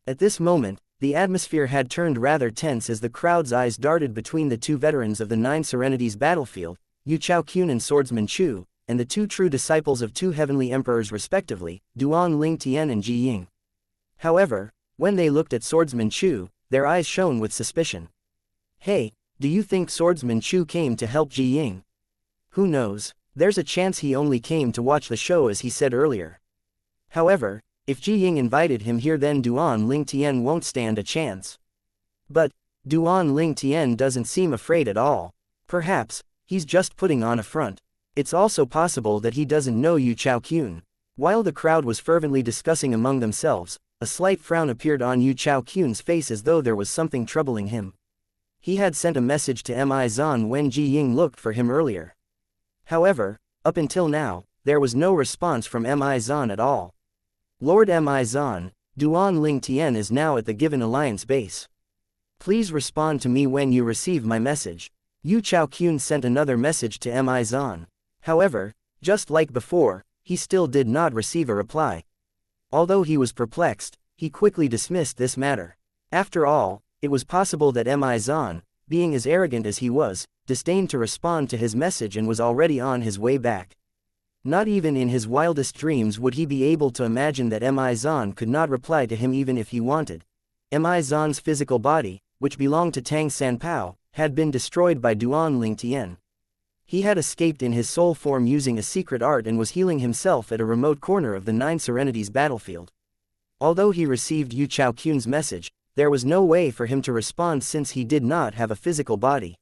S1: At this moment, the atmosphere had turned rather tense as the crowd's eyes darted between the 2 veterans of the 9 Serenities battlefield, Yu Chaoqun and Swordsman Chu, and the 2 true disciples of 2 heavenly emperors respectively, Duan Lingtian and Ji Ying. However, when they looked at Swordsman Chu, their eyes shone with suspicion. Hey, do you think Swordsman Chu came to help Ji Ying? Who knows, there's a chance he only came to watch the show as he said earlier. However, if Ji Ying invited him here then Duan Lingtian won't stand a chance. But, Duan Lingtian doesn't seem afraid at all. Perhaps, he's just putting on a front. It's also possible that he doesn't know Yu Chaoqun. While the crowd was fervently discussing among themselves, a slight frown appeared on Yu Chaoqun's face as though there was something troubling him. He had sent a message to Mi Zan when Ji Ying looked for him earlier. However, up until now, there was no response from Mi Zan at all. Lord Mi Zan, Duan Lingtian is now at the Given Alliance base. Please respond to me when you receive my message. Yu Chaoqun sent another message to Mi Zan. However, just like before, he still did not receive a reply. Although he was perplexed, he quickly dismissed this matter. After all, it was possible that Mi Zan, being as arrogant as he was, disdained to respond to his message and was already on his way back. Not even in his wildest dreams would he be able to imagine that Mi Zan could not reply to him even if he wanted. Mi Zan's physical body, which belonged to Tang Sanpao, had been destroyed by Duan Lingtian. He had escaped in his soul form using a secret art and was healing himself at a remote corner of the 9 Serenities battlefield. Although he received Yu Chaoqun's message, there was no way for him to respond since he did not have a physical body.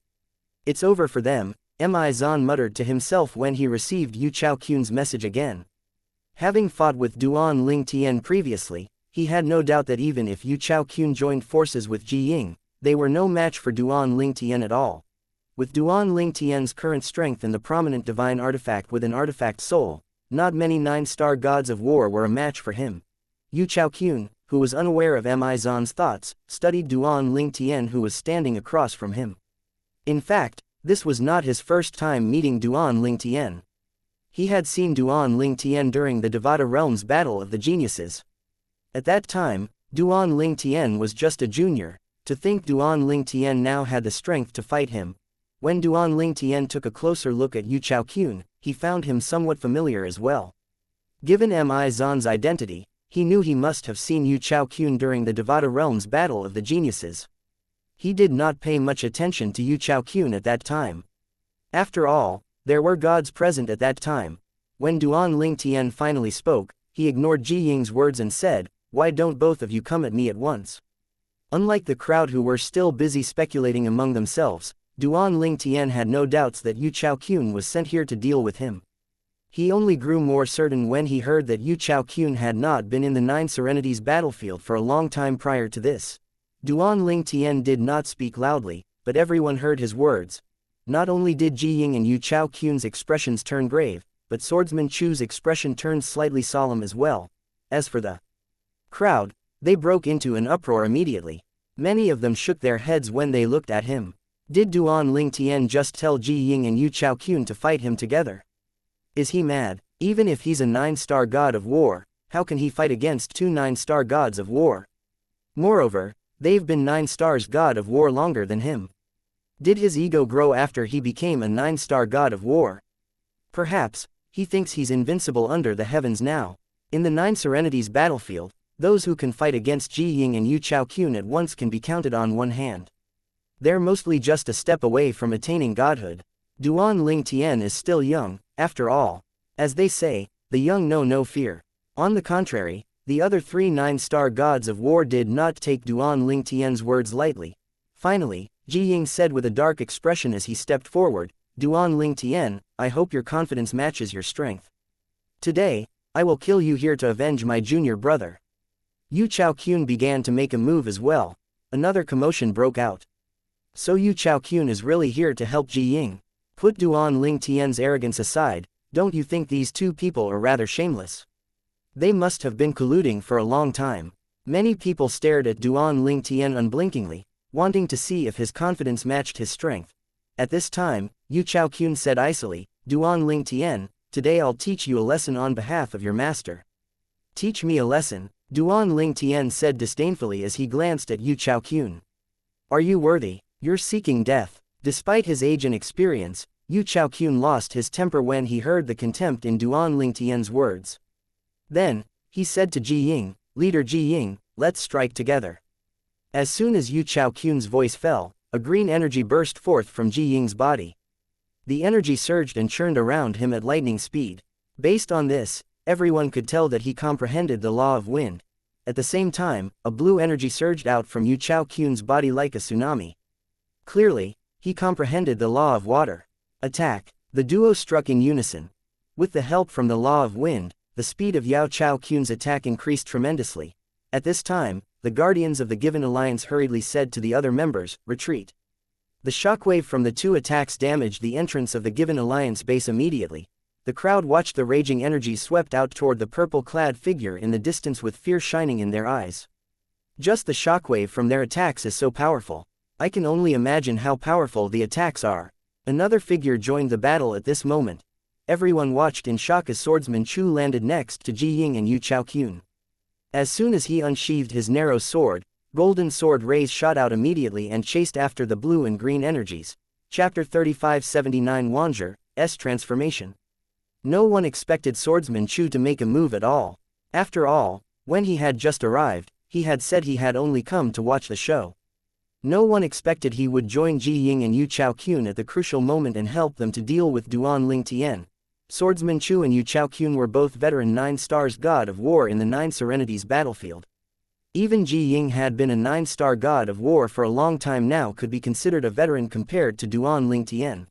S1: It's over for them, Mi Zan muttered to himself when he received Yu Chaoqun's message again. Having fought with Duan Lingtian previously, he had no doubt that even if Yu Chaoqun joined forces with Ji Ying, they were no match for Duan Lingtian at all. With Duan Lingtian's current strength and the prominent divine artifact with an artifact soul, not many 9-star gods of war were a match for him. Yu Chaoqun, who was unaware of Mi Zan's thoughts, studied Duan Lingtian who was standing across from him. In fact, this was not his first time meeting Duan Lingtian. He had seen Duan Lingtian during the Devata Realms Battle of the Geniuses. At that time, Duan Lingtian was just a junior. To think Duan Lingtian now had the strength to fight him. When Duan Lingtian took a closer look at Yu Chaoqun, he found him somewhat familiar as well. Given Mi Zan's identity, he knew he must have seen Yu Chaoqun during the Devata Realms Battle of the Geniuses. He did not pay much attention to Yu Chaoqun at that time. After all, there were gods present at that time. When Duan Lingtian finally spoke, he ignored Ji Ying's words and said, "Why don't both of you come at me at once?" Unlike the crowd who were still busy speculating among themselves, Duan Lingtian had no doubts that Yu Chaoqun was sent here to deal with him. He only grew more certain when he heard that Yu Chaoqun had not been in the 9 Serenities battlefield for a long time prior to this. Duan Lingtian did not speak loudly, but everyone heard his words. Not only did Ji Ying and Yu Chaoqun's expressions turn grave, but Swordsman Chu's expression turned slightly solemn as well. As for the crowd, They broke into an uproar immediately. Many of them shook their heads when they looked at him. Did Duan Lingtian just tell Ji Ying and Yu Chaoqun to fight him together? Is he mad? Even if he's a 9-star god of war, how can he fight against 2 9-star gods of war? Moreover, they've been 9 stars god of war longer than him. Did his ego grow after he became a 9-star god of war? Perhaps, he thinks he's invincible under the heavens now. In the 9 Serenities battlefield, those who can fight against Ji Ying and Yu Chaoqun at once can be counted on one hand. They're mostly just a step away from attaining godhood. Duan Lingtian is still young, after all. As they say, the young know no fear. On the contrary, the other 3 9-star gods of war did not take Duan Lingtian's words lightly. Finally, Ji Ying said with a dark expression as he stepped forward, Duan Lingtian, I hope your confidence matches your strength. Today, I will kill you here to avenge my junior brother. Yu Chaoqun began to make a move as well. Another commotion broke out. So Yu Chaoqun is really here to help Ji Ying. Put Duan Lingtian's arrogance aside, don't you think these 2 people are rather shameless? They must have been colluding for a long time. Many people stared at Duan Lingtian unblinkingly, wanting to see if his confidence matched his strength. At this time, Yu Chaoqun said icily, Duan Lingtian, today I'll teach you a lesson on behalf of your master. Teach me a lesson, Duan Lingtian said disdainfully as he glanced at Yu Chaoqun. Are you worthy? You're seeking death. Despite his age and experience, Yu Chaoqun lost his temper when he heard the contempt in Duan Lingtian's words. Then, he said to Ji Ying, Leader Ji Ying, let's strike together. As soon as Yu Chaoqun's voice fell, a green energy burst forth from Ji Ying's body. The energy surged and churned around him at lightning speed. Based on this, everyone could tell that he comprehended the law of wind. At the same time, a blue energy surged out from Yu Chaoqun's body like a tsunami. Clearly, he comprehended the law of water. Attack. The duo struck in unison. With the help from the law of wind, the speed of Yao Chaoqun's attack increased tremendously. At this time, the guardians of the given alliance hurriedly said to the other members, retreat. The shockwave from the 2 attacks damaged the entrance of the given alliance base immediately. The crowd watched the raging energies swept out toward the purple-clad figure in the distance with fear shining in their eyes. Just the shockwave from their attacks is so powerful. I can only imagine how powerful the attacks are. Another figure joined the battle at this moment. Everyone watched in shock as swordsman Chu landed next to Ji Ying and Yu Chaoqun. As soon as he unsheathed his narrow sword, golden sword rays shot out immediately and chased after the blue and green energies. Chapter 3579 Wanger's Transformation. No one expected swordsman Chu to make a move at all. After all, when he had just arrived, he had said he had only come to watch the show. No one expected he would join Ji Ying and Yu Chaoqun at the crucial moment and help them to deal with Duan Lingtian. Swordsman Chu and Yu Chaoqun were both veteran 9 stars god of war in the 9 Serenities battlefield. Even Ji Ying had been a 9-star god of war for a long time now could be considered a veteran compared to Duan Lingtian.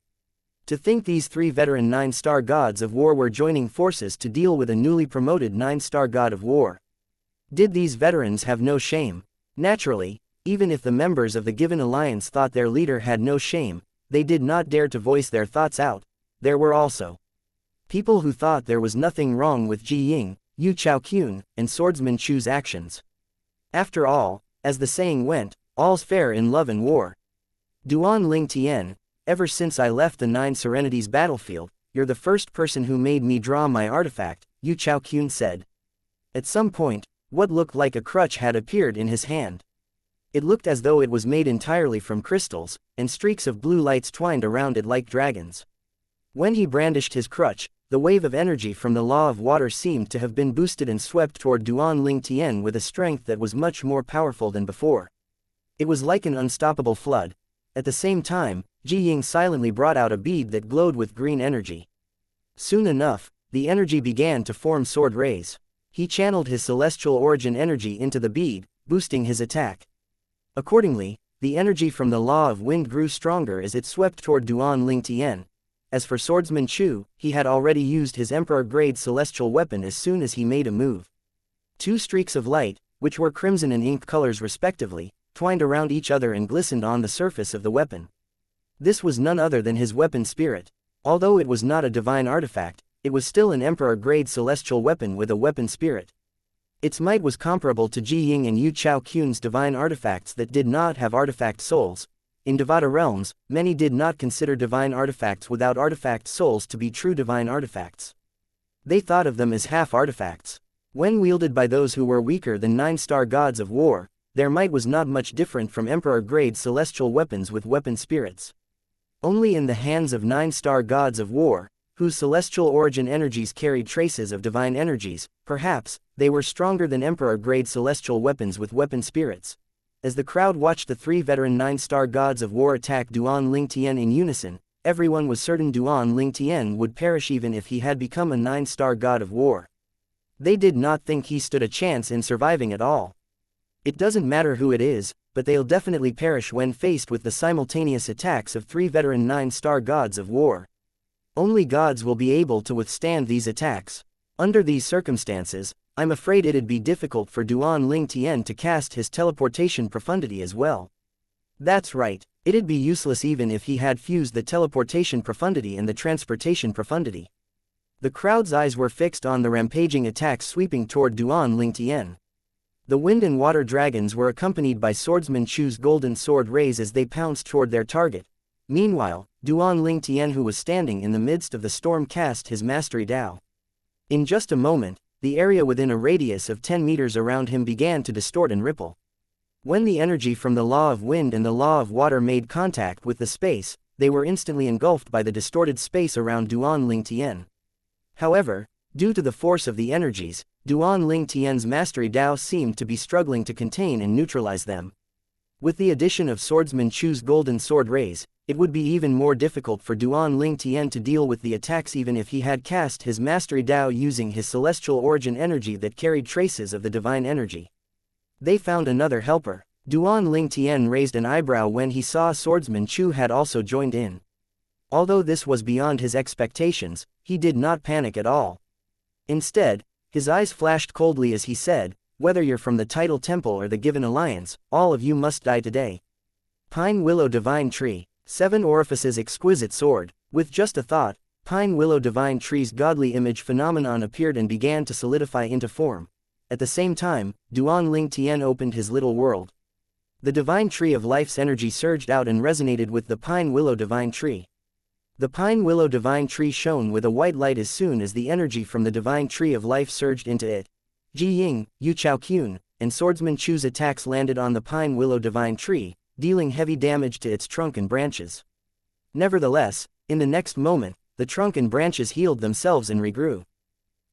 S1: To think these 3 veteran 9-star gods of war were joining forces to deal with a newly promoted 9-star god of war. Did these veterans have no shame? Naturally, even if the members of the given alliance thought their leader had no shame, they did not dare to voice their thoughts out. There were also people who thought there was nothing wrong with Ji Ying, Yu Chaoqun, and swordsman Chu's actions. After all, as the saying went, all's fair in love and war. Duan Lingtian, ever since I left the 9 Serenities battlefield, you're the first person who made me draw my artifact, Yu Chaoqun said. At some point, what looked like a crutch had appeared in his hand. It looked as though it was made entirely from crystals, and streaks of blue lights twined around it like dragons. When he brandished his crutch, the wave of energy from the law of water seemed to have been boosted and swept toward Duan Lingtian with a strength that was much more powerful than before. It was like an unstoppable flood. At the same time, Ji Ying silently brought out a bead that glowed with green energy. Soon enough, the energy began to form sword rays. He channeled his celestial origin energy into the bead, boosting his attack. Accordingly, the energy from the law of wind grew stronger as it swept toward Duan Lingtian. As for swordsman Chu, he had already used his emperor-grade celestial weapon as soon as he made a move. 2 streaks of light, which were crimson and ink colors respectively, twined around each other and glistened on the surface of the weapon. This was none other than his weapon spirit. Although it was not a divine artifact, it was still an emperor-grade celestial weapon with a weapon spirit. Its might was comparable to Ji Ying and Yu Chao Qun's divine artifacts that did not have artifact souls. In Devata realms, many did not consider divine artifacts without artifact souls to be true divine artifacts. They thought of them as half artifacts. When wielded by those who were weaker than 9-star gods of war, their might was not much different from emperor-grade celestial weapons with weapon spirits. Only in the hands of 9-star gods of war, whose celestial origin energies carried traces of divine energies, perhaps, they were stronger than emperor-grade celestial weapons with weapon spirits. As the crowd watched the 3 veteran 9-star gods of war attack Duan Ling Tian in unison, everyone was certain Duan Ling Tian would perish even if he had become a 9-star god of war. They did not think he stood a chance in surviving at all. It doesn't matter who it is, but they'll definitely perish when faced with the simultaneous attacks of 3 veteran 9-star gods of war. Only gods will be able to withstand these attacks. Under these circumstances, I'm afraid it'd be difficult for Duan Ling Tian to cast his teleportation profundity as well. That's right, it'd be useless even if he had fused the teleportation profundity and the transportation profundity. The crowd's eyes were fixed on the rampaging attacks sweeping toward Duan Ling Tian. The wind and water dragons were accompanied by swordsman Chu's golden sword rays as they pounced toward their target. Meanwhile, Duan Ling Tian, who was standing in the midst of the storm, cast his mastery Dao. In just a moment, the area within a radius of 10 meters around him began to distort and ripple. When the energy from the law of wind and the law of water made contact with the space, they were instantly engulfed by the distorted space around Duan Ling Tian. However, due to the force of the energies, Duan Ling Tian's mastery Dao seemed to be struggling to contain and neutralize them. With the addition of swordsman Chu's golden sword rays, it would be even more difficult for Duan Ling Tian to deal with the attacks even if he had cast his mastery Dao using his celestial origin energy that carried traces of the divine energy. They found another helper. Duan Ling Tian raised an eyebrow when he saw swordsman Chu had also joined in. Although this was beyond his expectations, he did not panic at all. Instead, his eyes flashed coldly as he said, "Whether you're from the Tidal Temple or the Given Alliance, all of you must die today." Pine Willow Divine Tree, 7 Orifices Exquisite Sword. With just a thought, Pine Willow Divine Tree's godly image phenomenon appeared and began to solidify into form. At the same time, Duan Ling Tian opened his little world. The Divine Tree of Life's energy surged out and resonated with the Pine Willow Divine Tree. The Pine Willow Divine Tree shone with a white light as soon as the energy from the Divine Tree of Life surged into it. Ji Ying, Yu Chao Qun, and swordsman Chu's attacks landed on the Pine Willow Divine Tree, dealing heavy damage to its trunk and branches. Nevertheless, in the next moment, the trunk and branches healed themselves and regrew.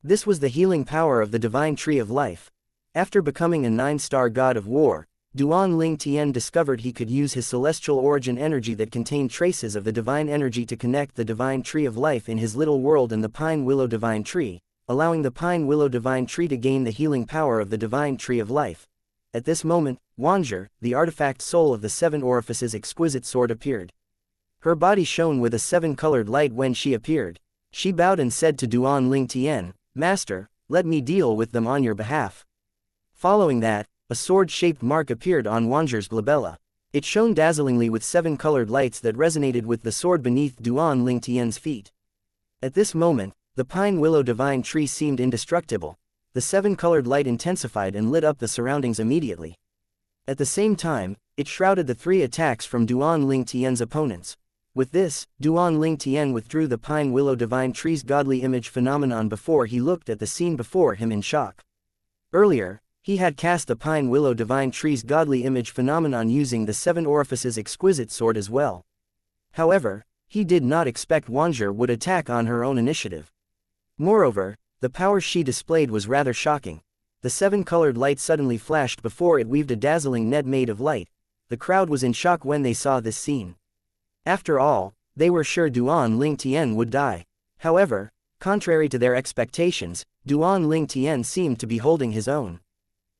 S1: This was the healing power of the Divine Tree of Life. After becoming a 9-star god of war, Duan Ling Tian discovered he could use his celestial origin energy that contained traces of the divine energy to connect the Divine Tree of Life in his little world and the Pine Willow Divine Tree, allowing the Pine Willow Divine Tree to gain the healing power of the Divine Tree of Life. At this moment, Wanzher, the artifact soul of the 7 Orifices Exquisite Sword, appeared. Her body shone with a 7-colored light when she appeared. She bowed and said to Duan Ling Tian, "Master, let me deal with them on your behalf." Following that, a sword-shaped mark appeared on Wanzher's glabella. It shone dazzlingly with 7-colored lights that resonated with the sword beneath Duan Ling Tian's feet. At this moment, the Pine Willow Divine Tree seemed indestructible. The 7-colored light intensified and lit up the surroundings immediately. At the same time, it shrouded the 3 attacks from Duan Ling Tian's opponents. With this, Duan Ling Tian withdrew the Pine Willow Divine Tree's godly image phenomenon before he looked at the scene before him in shock. Earlier, he had cast the Pine Willow Divine Tree's godly image phenomenon using the 7 Orifices Exquisite Sword as well. However, he did not expect Wanzher would attack on her own initiative. Moreover, the power she displayed was rather shocking. The 7-colored light suddenly flashed before it weaved a dazzling net made of light. The crowd was in shock when they saw this scene. After all, they were sure Duan Ling Tian would die. However, contrary to their expectations, Duan Ling Tian seemed to be holding his own.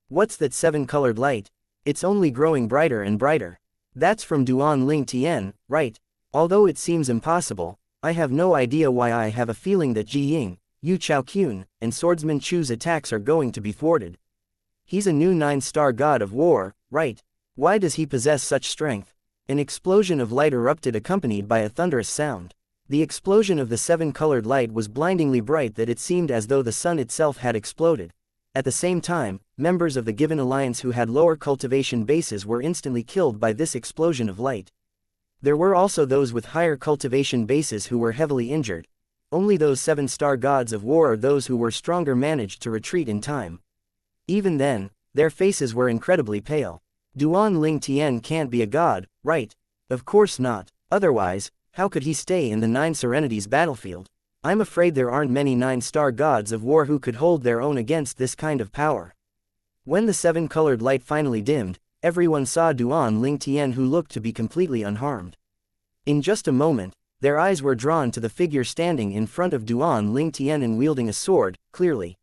S1: "What's that 7-colored light? It's only growing brighter and brighter." "That's from Duan Ling Tian, right? Although it seems impossible, I have no idea why. I have a feeling that Ji Ying, Yu Chao Qun, and swordsman Chu's attacks are going to be thwarted. He's a new 9-star god of war, right? Why does he possess such strength?" An explosion of light erupted accompanied by a thunderous sound. The explosion of the 7-colored light was blindingly bright that it seemed as though the sun itself had exploded. At the same time, members of the given alliance who had lower cultivation bases were instantly killed by this explosion of light. There were also those with higher cultivation bases who were heavily injured. Only those 7-star gods of war or those who were stronger managed to retreat in time. Even then, their faces were incredibly pale. Duan Ling Tian can't be a god, right? Of course not. Otherwise, how could he stay in the 9 Serenities battlefield? I'm afraid there aren't many 9-star gods of war who could hold their own against this kind of power. When the 7-colored light finally dimmed, everyone saw Duan Ling Tian, who looked to be completely unharmed. In just a moment, their eyes were drawn to the figure standing in front of Duan Ling Tian and wielding a sword, clearly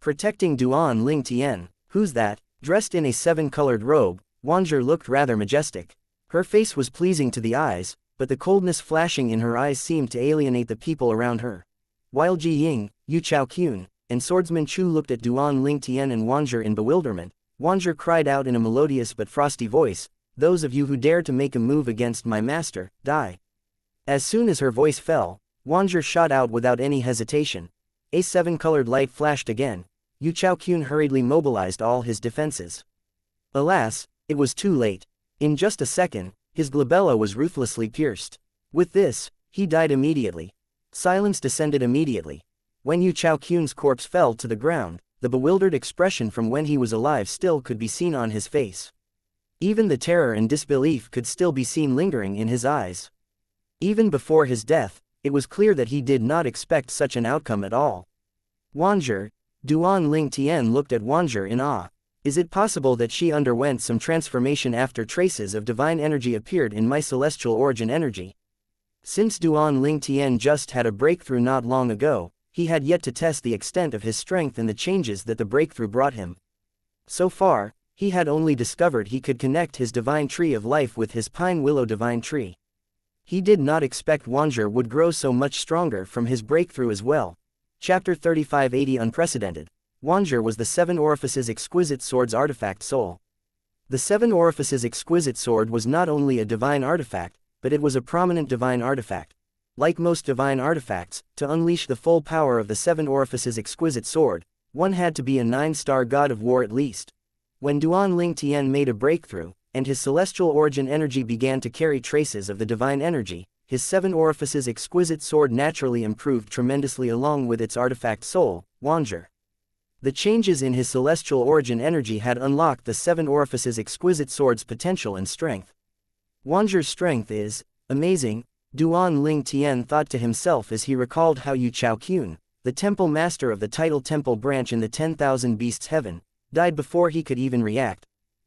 S1: protecting Duan Ling Tian. Who's that? Dressed in a 7-colored robe, Wanzher looked rather majestic. Her face was pleasing to the eyes, but the coldness flashing in her eyes seemed to alienate the people around her. While Ji Ying, Yu Chaoqun, and swordsman Chu looked at Duan Ling Tian and Wanzher in bewilderment, Wanzher cried out in a melodious but frosty voice, "Those of you who dare to make a move against my master, die." As soon as her voice fell, Wanzher shot out without any hesitation. A 7-colored light flashed again. Yu Chaoqun hurriedly mobilized all his defenses. Alas, it was too late. In just a second, his glabella was ruthlessly pierced. With this, he died immediately. Silence descended immediately. When Yu Chaoqun's corpse fell to the ground, the bewildered expression from when he was alive still could be seen on his face. Even the terror and disbelief could still be seen lingering in his eyes. Even before his death, it was clear that he did not expect such an outcome at all. Wanzher, Duan Ling Tian looked at Wanzher in awe. Is it possible that she underwent some transformation after traces of divine energy appeared in my celestial origin energy? Since Duan Ling Tian just had a breakthrough not long ago, he had yet to test the extent of his strength and the changes that the breakthrough brought him. So far, he had only discovered he could connect his divine tree of life with his pine willow divine tree. He did not expect Wanzher would grow so much stronger from his breakthrough as well. Chapter 3580 Unprecedented. Wanzher was the 7 Orifices Exquisite Sword's artifact soul. The 7 Orifices Exquisite Sword was not only a divine artifact, but it was a prominent divine artifact. Like most divine artifacts, to unleash the full power of the 7 Orifices Exquisite Sword, one had to be a 9-star god of war at least. When Duan Ling Tian made a breakthrough, and his celestial origin energy began to carry traces of the divine energy, his 7 Orifices Exquisite Sword naturally improved tremendously along with its artifact soul, Wanzher. The changes in his celestial origin energy had unlocked the 7 Orifices Exquisite Sword's potential and strength. Wanzher's strength is amazing, Duan Ling Tian thought to himself as he recalled how Yu Chaoqun, the temple master of the Tidal Temple branch in the 10,000 Beasts Heaven, died before he could even react.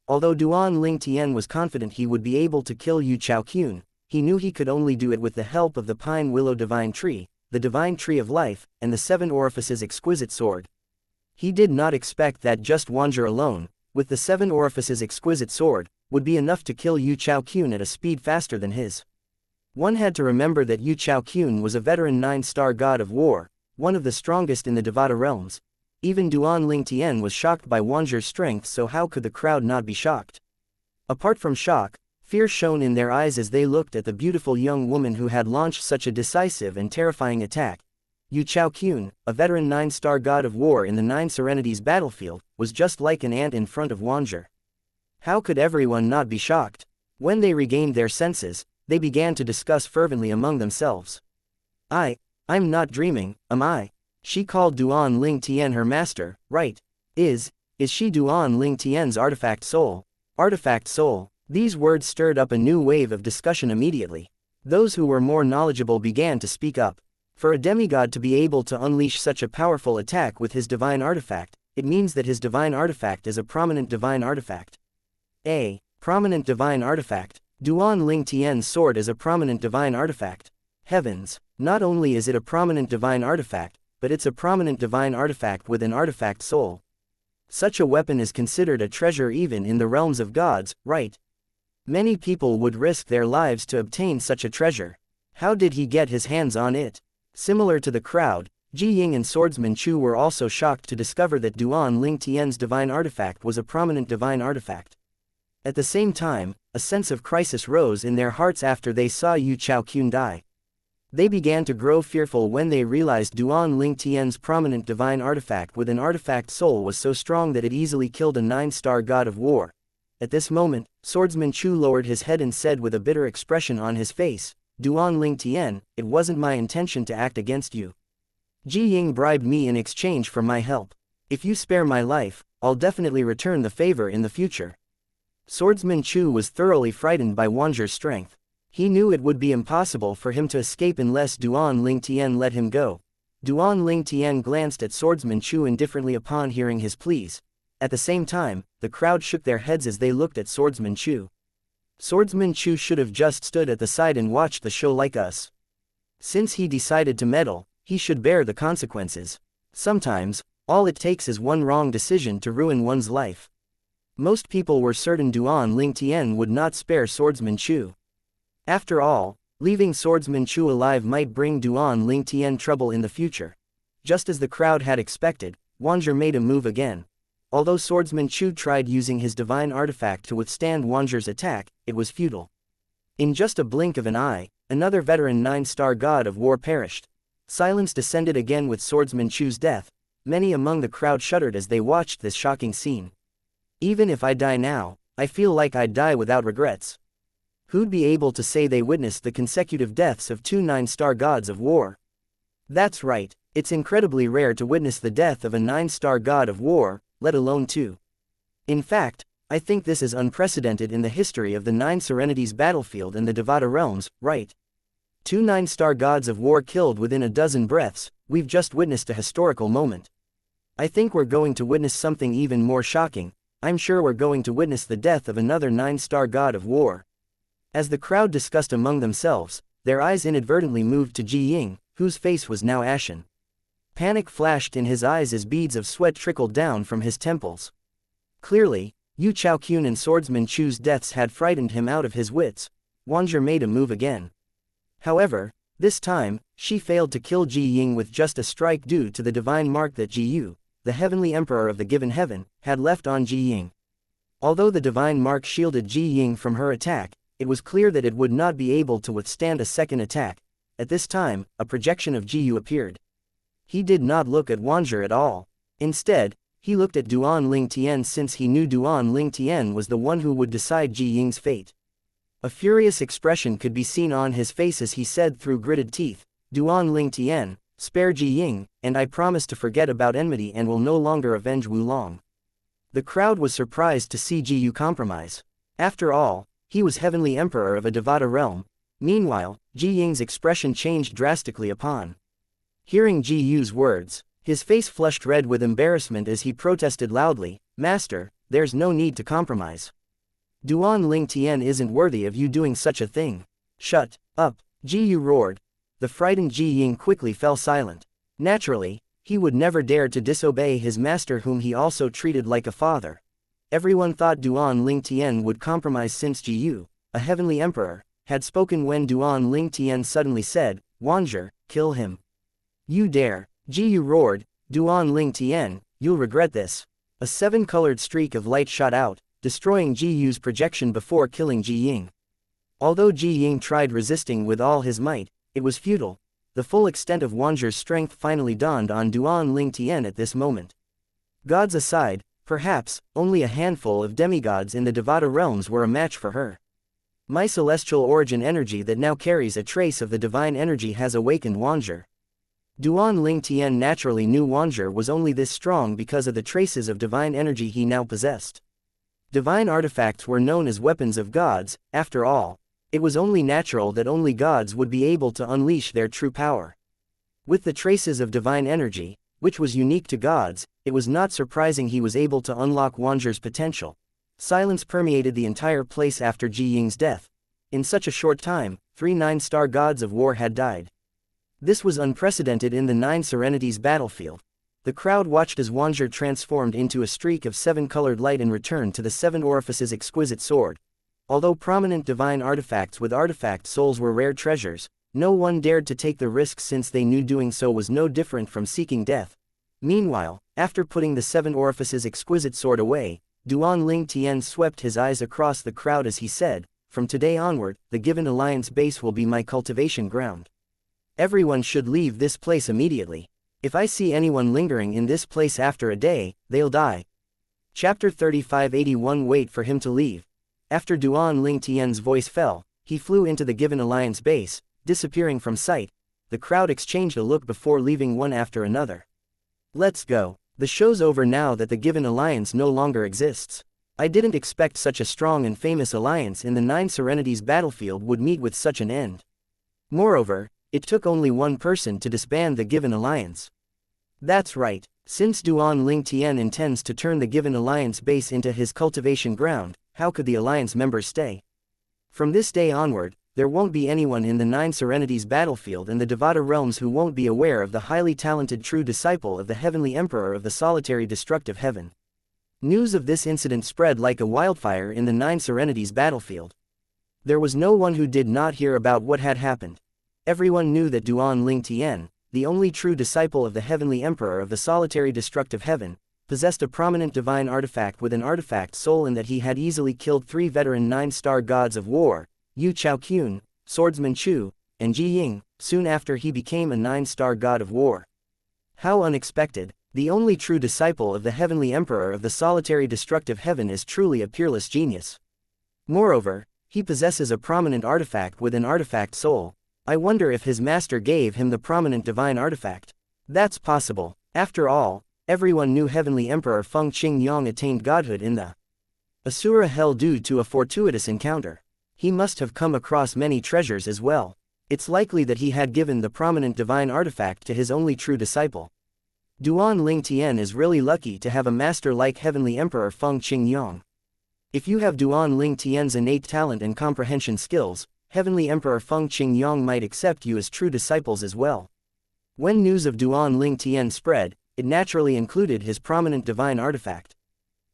S1: Although Duan Ling Tian was confident he would be able to kill Yu Chaoqun, he knew he could only do it with the help of the Pine Willow Divine Tree, the Divine Tree of Life, and the 7 Orifices Exquisite Sword. He did not expect that just Wanzher alone, with the 7 Orifices Exquisite Sword, would be enough to kill Yu Chaoqun at a speed faster than his. One had to remember that Yu Chaoqun was a veteran 9-star god of war, one of the strongest in the Devata realms. Even Duan Ling Tian was shocked by Wanzher's strength, so how could the crowd not be shocked? Apart from shock, fear shone in their eyes as they looked at the beautiful young woman who had launched such a decisive and terrifying attack. Yu Chaoqun, a veteran 9-star god of war in the 9 Serenities battlefield, was just like an ant in front of Wanzher. How could everyone not be shocked? When they regained their senses, they began to discuss fervently among themselves. I'm not dreaming, am I? She called Duan Ling Tian her master, right? Is she Duan Ling Tian's artifact soul? Artifact soul. These words stirred up a new wave of discussion immediately. Those who were more knowledgeable began to speak up. For a demigod to be able to unleash such a powerful attack with his divine artifact, it means that his divine artifact is a prominent divine artifact. A prominent divine artifact. Duan Ling Tian's sword is a prominent divine artifact. Heavens, not only is it a prominent divine artifact, but it's a prominent divine artifact with an artifact soul. Such a weapon is considered a treasure even in the realms of gods, right? Many people would risk their lives to obtain such a treasure. How did he get his hands on it? Similar to the crowd, Ji Ying and swordsman Chu were also shocked to discover that Duan Ling Tian's divine artifact was a prominent divine artifact. At the same time, a sense of crisis rose in their hearts after they saw Yu Chaoqun die. They began to grow fearful when they realized Duan Ling Tian's prominent divine artifact with an artifact soul was so strong that it easily killed a 9-star god of war. At this moment, Swordsman Chu lowered his head and said with a bitter expression on his face, Duan Ling Tian, it wasn't my intention to act against you. Ji Ying bribed me in exchange for my help. If you spare my life, I'll definitely return the favor in the future. Swordsman Chu was thoroughly frightened by Wanzher's strength. He knew it would be impossible for him to escape unless Duan Ling Tian let him go. Duan Ling Tian glanced at Swordsman Chu indifferently upon hearing his pleas. At the same time, the crowd shook their heads as they looked at Swordsman Chu. Swordsman Chu should have just stood at the side and watched the show like us. Since he decided to meddle, he should bear the consequences. Sometimes, all it takes is one wrong decision to ruin one's life. Most people were certain Duan Ling Tian would not spare Swordsman Chu. After all, leaving Swordsman Chu alive might bring Duan Ling Tian trouble in the future. Just as the crowd had expected, Wanzher made a move again. Although Swordsman Chu tried using his divine artifact to withstand Wanzher's attack, it was futile. In just a blink of an eye, another veteran 9-star god of war perished. Silence descended again with Swordsman Chu's death. Many among the crowd shuddered as they watched this shocking scene. Even if I die now, I feel like I'd die without regrets. Who'd be able to say they witnessed the consecutive deaths of 2 9-star gods of war? That's right, it's incredibly rare to witness the death of a 9-star god of war, let alone 2. In fact, I think this is unprecedented in the history of the 9 Serenities battlefield and the Devata realms, right? 2 9-star gods of war killed within a dozen breaths. We've just witnessed a historical moment. I think we're going to witness something even more shocking. I'm sure we're going to witness the death of another 9-star god of war. As the crowd discussed among themselves, their eyes inadvertently moved to Ji Ying, whose face was now ashen. Panic flashed in his eyes as beads of sweat trickled down from his temples. Clearly, Yu Chaoqun and Swordsman Chu's deaths had frightened him out of his wits. Wanzher made a move again. However, this time, she failed to kill Ji Ying with just a strike due to the divine mark that Ji Yu, the heavenly emperor of the given heaven, had left on Ji Ying. Although the divine mark shielded Ji Ying from her attack, it was clear that it would not be able to withstand a second attack. At this time, a projection of Ji Yu appeared. He did not look at Wanzher at all. Instead, he looked at Duan Ling Tian since he knew Duan Ling Tian was the one who would decide Ji Ying's fate. A furious expression could be seen on his face as he said through gritted teeth, Duan Ling Tian, spare Ji Ying, and I promise to forget about enmity and will no longer avenge Wulong. The crowd was surprised to see Ji Yu compromise. After all, he was heavenly emperor of a Devata realm. Meanwhile, Ji Ying's expression changed drastically upon hearing Ji Yu's words. His face flushed red with embarrassment as he protested loudly, Master, there's no need to compromise. Duan Ling Tian isn't worthy of you doing such a thing. Shut up, Ji Yu roared. The frightened Ji Ying quickly fell silent. Naturally, he would never dare to disobey his master whom he also treated like a father. Everyone thought Duan Ling Tian would compromise since Ji Yu, a heavenly emperor, had spoken when Duan Ling Tian suddenly said, Wanzher, kill him. You dare, Ji Yu roared, Duan Ling Tian, you'll regret this. A 7-colored streak of light shot out, destroying Ji Yu's projection before killing Ji Ying. Although Ji Ying tried resisting with all his might, it was futile. The full extent of Wanzher's strength finally dawned on Duan Ling Tian at this moment. Gods aside, perhaps, only a handful of demigods in the Devata realms were a match for her. My celestial origin energy that now carries a trace of the divine energy has awakened Wanzher. Duan Ling Tian naturally knew Wanzher was only this strong because of the traces of divine energy he now possessed. Divine artifacts were known as weapons of gods, after all. It was only natural that only gods would be able to unleash their true power. With the traces of divine energy, which was unique to gods, it was not surprising he was able to unlock Wanzher's potential. Silence permeated the entire place after Ji Ying's death. In such a short time, 3 9-star gods of war had died. This was unprecedented in the 9 Serenities battlefield. The crowd watched as Wanzher transformed into a streak of 7-colored light and returned to the 7 orifices exquisite sword. Although prominent divine artifacts with artifact souls were rare treasures, no one dared to take the risk since they knew doing so was no different from seeking death. Meanwhile, after putting the 7 orifices exquisite sword away, Duan Ling Tian swept his eyes across the crowd as he said, From today onward, the given alliance base will be my cultivation ground. Everyone should leave this place immediately. If I see anyone lingering in this place after a day, they'll die. Chapter 3581. Wait for him to leave. After Duan Ling Tian's voice fell, he flew into the Given Alliance base, disappearing from sight. The crowd exchanged a look before leaving one after another. Let's go. The show's over now that the Given Alliance no longer exists. I didn't expect such a strong and famous alliance in the Nine Serenities battlefield would meet with such an end. Moreover, it took only one person to disband the Given Alliance. That's right, since Duan Ling Tian intends to turn the Given Alliance base into his cultivation ground, how could the Alliance members stay? From this day onward, there won't be anyone in the Nine Serenities battlefield and the Devata realms who won't be aware of the highly talented true disciple of the Heavenly Emperor of the solitary destructive heaven. News of this incident spread like a wildfire in the Nine Serenities battlefield. There was no one who did not hear about what had happened. Everyone knew that Duan Ling Tian, the only true disciple of the Heavenly Emperor of the solitary destructive heaven, possessed a prominent divine artifact with an artifact soul, and that he had easily killed 3 veteran 9-star gods of war, Yu Chaoqun, Swordsman Chu, and Ji Ying, soon after he became a 9-star god of war. How unexpected! The only true disciple of the Heavenly Emperor of the solitary destructive heaven is truly a peerless genius. Moreover, he possesses a prominent artifact with an artifact soul. I wonder if his master gave him the prominent divine artifact. That's possible. After all, everyone knew Heavenly Emperor Feng Qingyang attained godhood in the Asura hell due to a fortuitous encounter. He must have come across many treasures as well. It's likely that he had given the prominent divine artifact to his only true disciple. Duan Ling Tian is really lucky to have a master like Heavenly Emperor Feng Qingyang. If you have Duan Ling Tian's innate talent and comprehension skills, Heavenly Emperor Feng Qingyang might accept you as true disciples as well. When news of Duan Ling Tian spread, it naturally included his prominent divine artifact.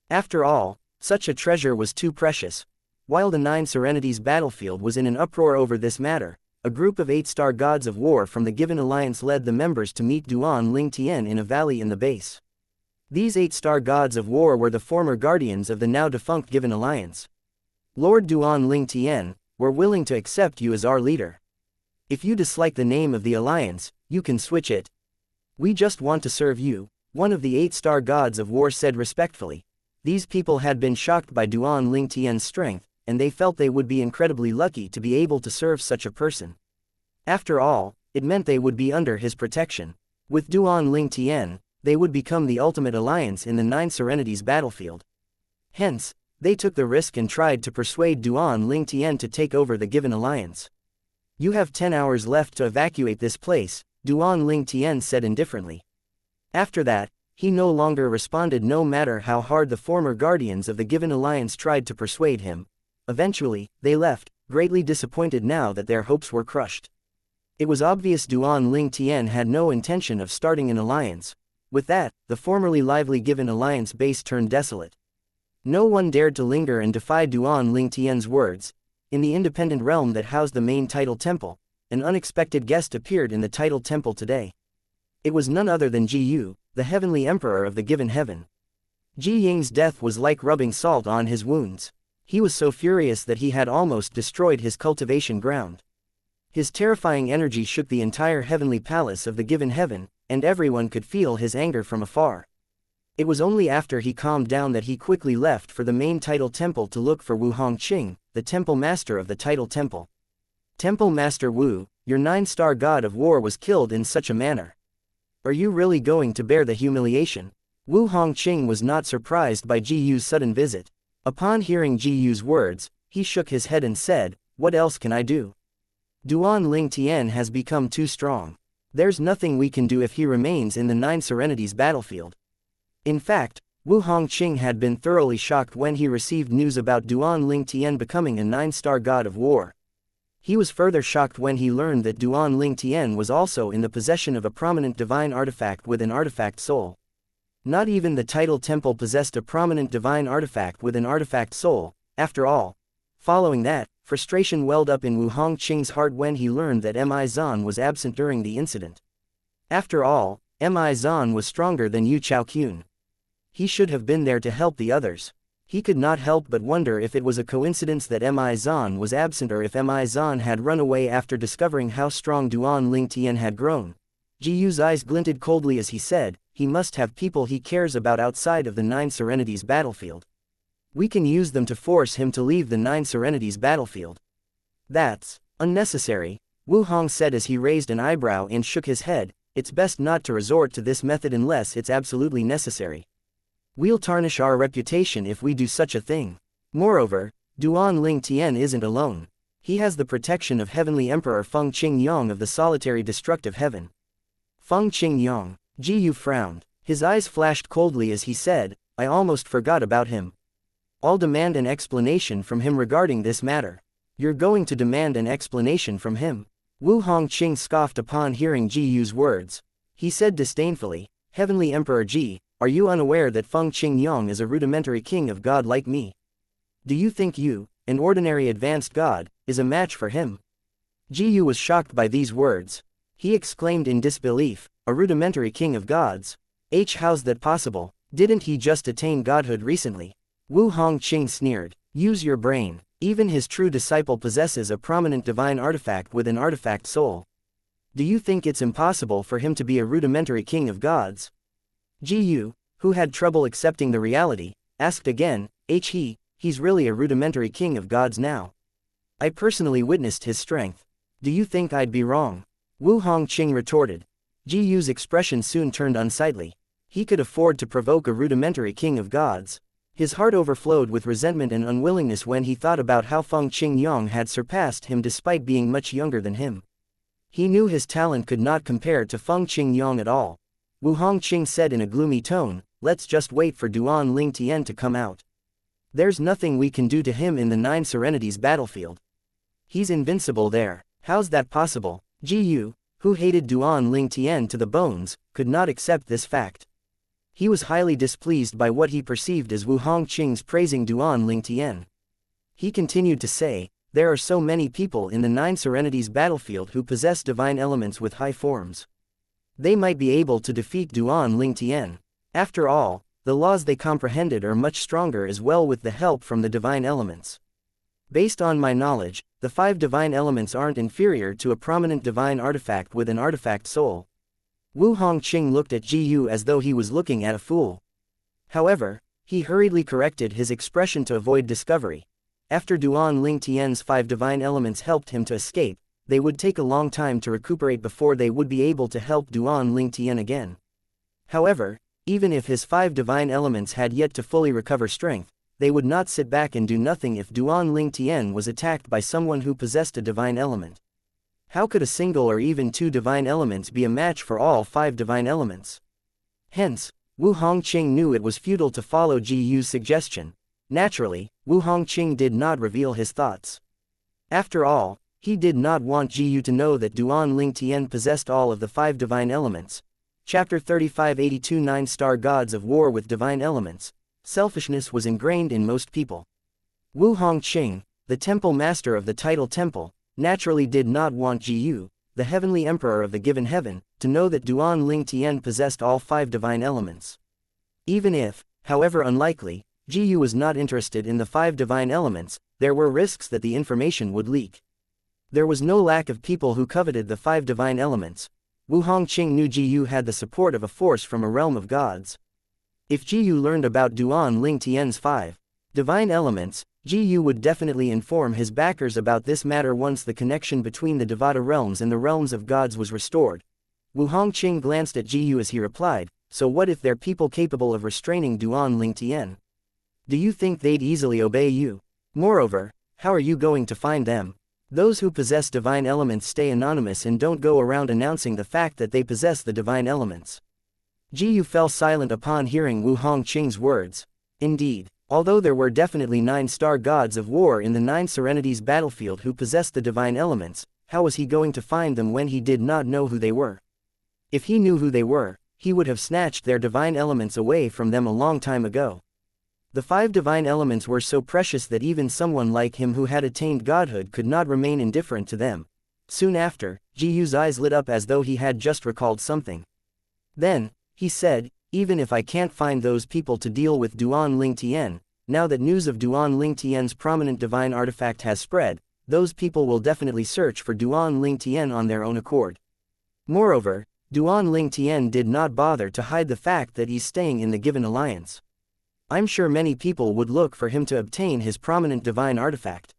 S1: After all, such a treasure was too precious. While the Nine Serenities battlefield was in an uproar over this matter, a group of 8-star gods of war from the Given Alliance led the members to meet Duan Ling Tian in a valley in the base. These 8-star gods of war were the former guardians of the now-defunct Given Alliance. Lord Duan Ling Tian, we're willing to accept you as our leader. If you dislike the name of the Alliance, you can switch it. We just want to serve you, one of the 8-star gods of war said respectfully. These people had been shocked by Duan Ling Tian's strength, and they felt they would be incredibly lucky to be able to serve such a person. After all, it meant they would be under his protection. With Duan Ling Tian, they would become the ultimate alliance in the Nine Serenities battlefield. Hence, they took the risk and tried to persuade Duan Ling Tian to take over the Given Alliance. You have 10 hours left to evacuate this place, Duan Ling Tian said indifferently. After that, he no longer responded no matter how hard the former guardians of the Given Alliance tried to persuade him. Eventually, they left, greatly disappointed now that their hopes were crushed. It was obvious Duan Ling Tian had no intention of starting an alliance. With that, the formerly lively Given Alliance base turned desolate. No one dared to linger and defy Duan Ling Tian's words. In the independent realm that housed the main title temple, an unexpected guest appeared in the title temple today. It was none other than Ji Yu, the Heavenly Emperor of the Given Heaven. Ji Ying's death was like rubbing salt on his wounds. He was so furious that he had almost destroyed his cultivation ground. His terrifying energy shook the entire heavenly palace of the Given Heaven, and everyone could feel his anger from afar. It was only after he calmed down that he quickly left for the main title temple to look for Wu Hongqing, the temple master of the title temple. Temple Master Wu, your 9-star god of war was killed in such a manner. Are you really going to bear the humiliation? Wu Hongqing was not surprised by Ji Yu's sudden visit. Upon hearing Ji Yu's words, he shook his head and said, "What else can I do? Duan Ling Tian has become too strong. There's nothing we can do if he remains in the Nine Serenities battlefield." In fact, Wu Hongqing had been thoroughly shocked when he received news about Duan Ling Tian becoming a 9-star god of war. He was further shocked when he learned that Duan Ling Tian was also in the possession of a prominent divine artifact with an artifact soul. Not even the title temple possessed a prominent divine artifact with an artifact soul, after all. Following that, frustration welled up in Wu Hongqing's heart when he learned that Mi Zhan was absent during the incident. After all, Mi Zhan was stronger than Yu Chaoqun. He should have been there to help the others. He could not help but wonder if it was a coincidence that Mi Zhan was absent or if Mi Zhan had run away after discovering how strong Duan Ling Tian had grown. Ji Yu's eyes glinted coldly as he said, he must have people he cares about outside of the Nine Serenities battlefield. We can use them to force him to leave the Nine Serenities battlefield. That's unnecessary, Wu Hong said as he raised an eyebrow and shook his head. It's best not to resort to this method unless it's absolutely necessary. We'll tarnish our reputation if we do such a thing. Moreover, Duan Ling Tian isn't alone. He has the protection of Heavenly Emperor Feng Qingyong of the solitary destructive heaven. Feng Qingyong. Ji Yu frowned. His eyes flashed coldly as he said, I almost forgot about him. I'll demand an explanation from him regarding this matter. You're going to demand an explanation from him? Wu Hongqing scoffed upon hearing Ji Yu's words. He said disdainfully, Heavenly Emperor Ji, are you unaware that Feng Qingyong is a rudimentary king of God like me? Do you think you, an ordinary advanced god, is a match for him? Ji Yu was shocked by these words. He exclaimed in disbelief, a rudimentary king of gods? How's that possible? Didn't he just attain godhood recently? Wu Hongqing sneered. Use your brain. Even his true disciple possesses a prominent divine artifact with an artifact soul. Do you think it's impossible for him to be a rudimentary king of gods? Ji Yu, who had trouble accepting the reality, asked again, he's really a rudimentary king of gods now. I personally witnessed his strength. Do you think I'd be wrong? Wu Hongqing retorted. Ji Yu's expression soon turned unsightly. He could afford to provoke a rudimentary king of gods. His heart overflowed with resentment and unwillingness when he thought about how Feng Qingyong had surpassed him despite being much younger than him. He knew his talent could not compare to Feng Qingyong at all. Wu Hongqing said in a gloomy tone, let's just wait for Duan Ling Tian to come out. There's nothing we can do to him in the Nine Serenities battlefield. He's invincible there. How's that possible? Ji Yu, who hated Duan Ling Tian to the bones, could not accept this fact. He was highly displeased by what he perceived as Wu Hongqing's praising Duan Ling Tian. He continued to say, there are so many people in the Nine Serenities battlefield who possess divine elements with high forms. They might be able to defeat Duan Ling Tian. After all, the laws they comprehended are much stronger as well with the help from the divine elements. Based on my knowledge, the 5 divine elements aren't inferior to a prominent divine artifact with an artifact soul. Wu Hongqing looked at Ji Yu as though he was looking at a fool. However, he hurriedly corrected his expression to avoid discovery. After Duan Ling Tian's 5 divine elements helped him to escape, they would take a long time to recuperate before they would be able to help Duan Ling Tian again. However, even if his 5 divine elements had yet to fully recover strength, they would not sit back and do nothing if Duan Ling Tian was attacked by someone who possessed a divine element. How could a single or even 2 divine elements be a match for all 5 divine elements? Hence, Wu Hongqing knew it was futile to follow Ji Yu's suggestion. Naturally, Wu Hongqing did not reveal his thoughts. After all, he did not want Ji Yu to know that Duan Ling Tian possessed all of the 5 divine elements. Chapter 3582 9-Star Gods of War with Divine Elements. Selfishness was ingrained in most people. Wu Hongqing, the temple master of the title temple, naturally did not want Ji Yu, the heavenly emperor of the given heaven, to know that Duan Ling Tian possessed all 5 divine elements. Even if, however unlikely, Ji Yu was not interested in the 5 divine elements, there were risks that the information would leak. There was no lack of people who coveted the 5 divine elements. Wu Hongqing knew Ji Yu had the support of a force from a realm of gods. If Ji Yu learned about Duan Ling Tian's 5 divine elements, Ji Yu would definitely inform his backers about this matter once the connection between the Devata realms and the realms of gods was restored. Wu Hongqing glanced at Ji Yu as he replied, so what if they're people capable of restraining Duan Ling Tian? Do you think they'd easily obey you? Moreover, how are you going to find them? Those who possess divine elements stay anonymous and don't go around announcing the fact that they possess the divine elements. Ji Yu fell silent upon hearing Wu Hongqing's words. Indeed, although there were definitely 9-star gods of war in the 9 Serenities battlefield who possessed the divine elements, how was he going to find them when he did not know who they were? If he knew who they were, he would have snatched their divine elements away from them a long time ago. The 5 divine elements were so precious that even someone like him who had attained godhood could not remain indifferent to them. Soon after, Ji Yu's eyes lit up as though he had just recalled something. Then, he said, even if I can't find those people to deal with Duan Ling Tian, now that news of Duan Ling Tian's prominent divine artifact has spread, those people will definitely search for Duan Ling Tian on their own accord. Moreover, Duan Ling Tian did not bother to hide the fact that he's staying in the given alliance. I'm sure many people would look for him to obtain his prominent divine artifact.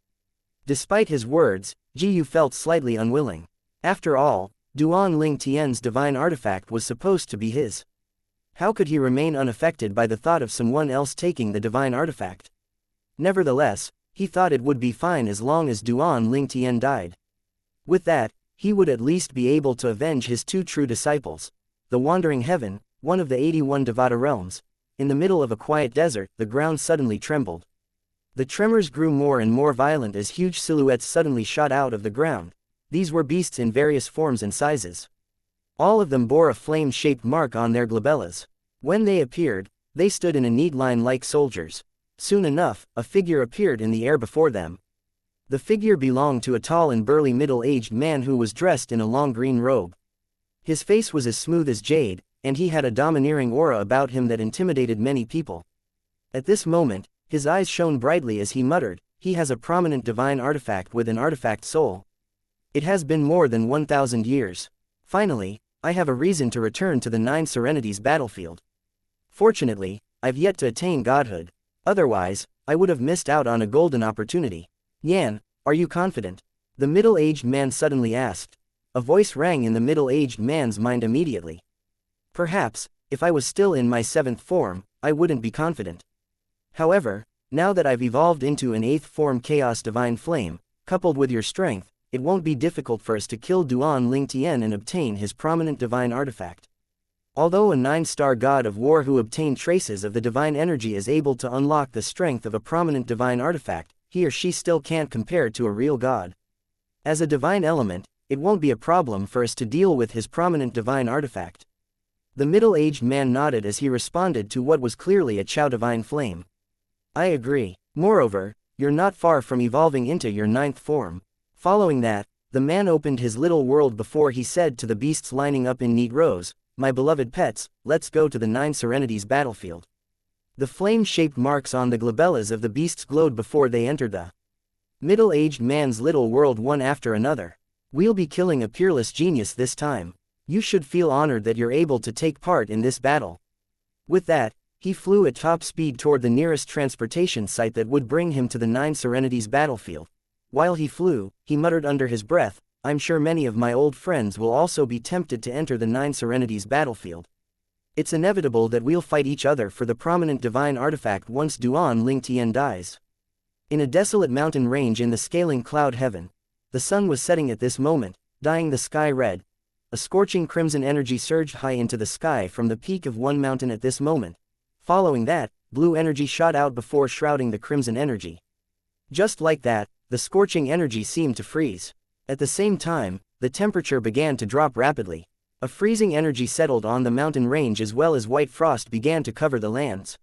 S1: Despite his words, Ji Yu felt slightly unwilling. After all, Duan Ling Tian's divine artifact was supposed to be his. How could he remain unaffected by the thought of someone else taking the divine artifact? Nevertheless, he thought it would be fine as long as Duan Ling Tian died. With that, he would at least be able to avenge his two true disciples. The Wandering Heaven, one of the 81 Devata realms. In the middle of a quiet desert, the ground suddenly trembled. The tremors grew more and more violent as huge silhouettes suddenly shot out of the ground. These were beasts in various forms and sizes. All of them bore a flame-shaped mark on their glabellas. When they appeared, they stood in a neat line like soldiers. Soon enough, a figure appeared in the air before them. The figure belonged to a tall and burly middle-aged man who was dressed in a long green robe. His face was as smooth as jade, and he had a domineering aura about him that intimidated many people. At this moment, his eyes shone brightly as he muttered, "He has a prominent divine artifact with an artifact soul. It has been more than 1,000 years. Finally, I have a reason to return to the Nine Serenities battlefield. Fortunately, I've yet to attain godhood. Otherwise, I would have missed out on a golden opportunity." "Yan, are you confident?" the middle-aged man suddenly asked. A voice rang in the middle-aged man's mind immediately. "Perhaps, if I was still in my 7th form, I wouldn't be confident. However, now that I've evolved into an 8th form Chaos Divine Flame, coupled with your strength, it won't be difficult for us to kill Duan Ling Tian and obtain his prominent divine artifact." Although a 9-star god of war who obtained traces of the divine energy is able to unlock the strength of a prominent divine artifact, he or she still can't compare to a real god. As a divine element, it won't be a problem for us to deal with his prominent divine artifact. The middle-aged man nodded as he responded to what was clearly a Chao divine flame. "I agree. Moreover, you're not far from evolving into your 9th form." Following that, the man opened his little world before he said to the beasts lining up in neat rows, "My beloved pets, let's go to the Nine Serenities battlefield." The flame-shaped marks on the glabellas of the beasts glowed before they entered the middle-aged man's little world one after another. "We'll be killing a peerless genius this time. You should feel honored that you're able to take part in this battle." With that, he flew at top speed toward the nearest transportation site that would bring him to the Nine Serenities battlefield. While he flew, he muttered under his breath, "I'm sure many of my old friends will also be tempted to enter the Nine Serenities battlefield. It's inevitable that we'll fight each other for the prominent divine artifact once Duan Ling Tian dies." In a desolate mountain range in the scaling cloud heaven, the sun was setting at this moment, dyeing the sky red. A scorching crimson energy surged high into the sky from the peak of one mountain at this moment. Following that, blue energy shot out before shrouding the crimson energy. Just like that, the scorching energy seemed to freeze. At the same time, the temperature began to drop rapidly. A freezing energy settled on the mountain range as well as white frost began to cover the lands.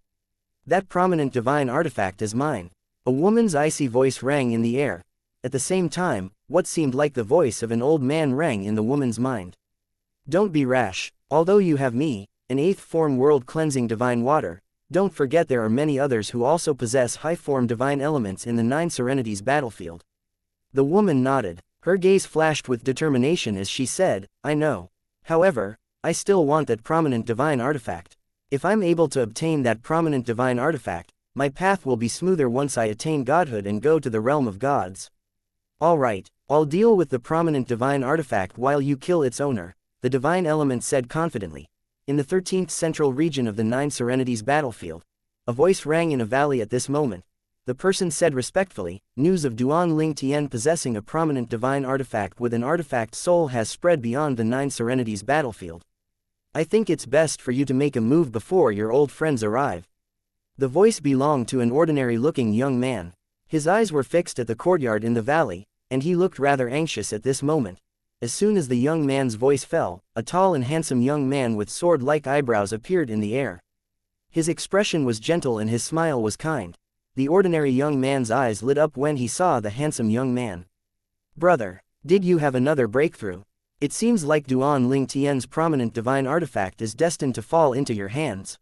S1: "That prominent divine artifact is mine." A woman's icy voice rang in the air. At the same time, what seemed like the voice of an old man rang in the woman's mind. "Don't be rash. Although you have me, an 8th form world-cleansing divine water, don't forget there are many others who also possess high-form divine elements in the Nine Serenities battlefield." The woman nodded. Her gaze flashed with determination as she said, "I know. However, I still want that prominent divine artifact. If I'm able to obtain that prominent divine artifact, my path will be smoother once I attain godhood and go to the realm of gods." "All right, I'll deal with the prominent divine artifact while you kill its owner," the divine element said confidently. In the 13th central region of the Nine Serenities battlefield, a voice rang in a valley at this moment. The person said respectfully, "News of Duan Ling Tian possessing a prominent divine artifact with an artifact soul has spread beyond the Nine Serenities battlefield. I think it's best for you to make a move before your old friends arrive." The voice belonged to an ordinary-looking young man. His eyes were fixed at the courtyard in the valley, and he looked rather anxious at this moment. As soon as the young man's voice fell, a tall and handsome young man with sword-like eyebrows appeared in the air. His expression was gentle and his smile was kind. The ordinary young man's eyes lit up when he saw the handsome young man. "Brother, did you have another breakthrough? It seems like Duan Ling Tian's prominent divine artifact is destined to fall into your hands."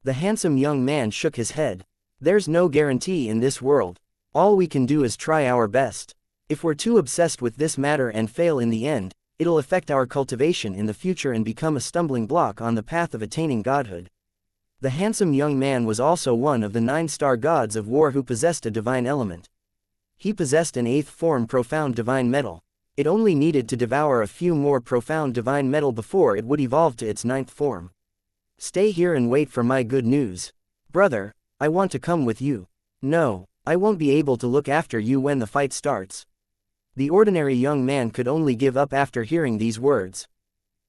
S1: The handsome young man shook his head. There's no guarantee in this world. All we can do is try our best. If we're too obsessed with this matter and fail in the end, it'll affect our cultivation in the future and become a stumbling block on the path of attaining godhood. The handsome young man was also one of the 9-star gods of war who possessed a divine element. He possessed an 8th form profound divine metal. It only needed to devour a few more profound divine metal before it would evolve to its 9th form. Stay here and wait for my good news. Brother, I want to come with you. No, I won't be able to look after you when the fight starts. The ordinary young man could only give up after hearing these words.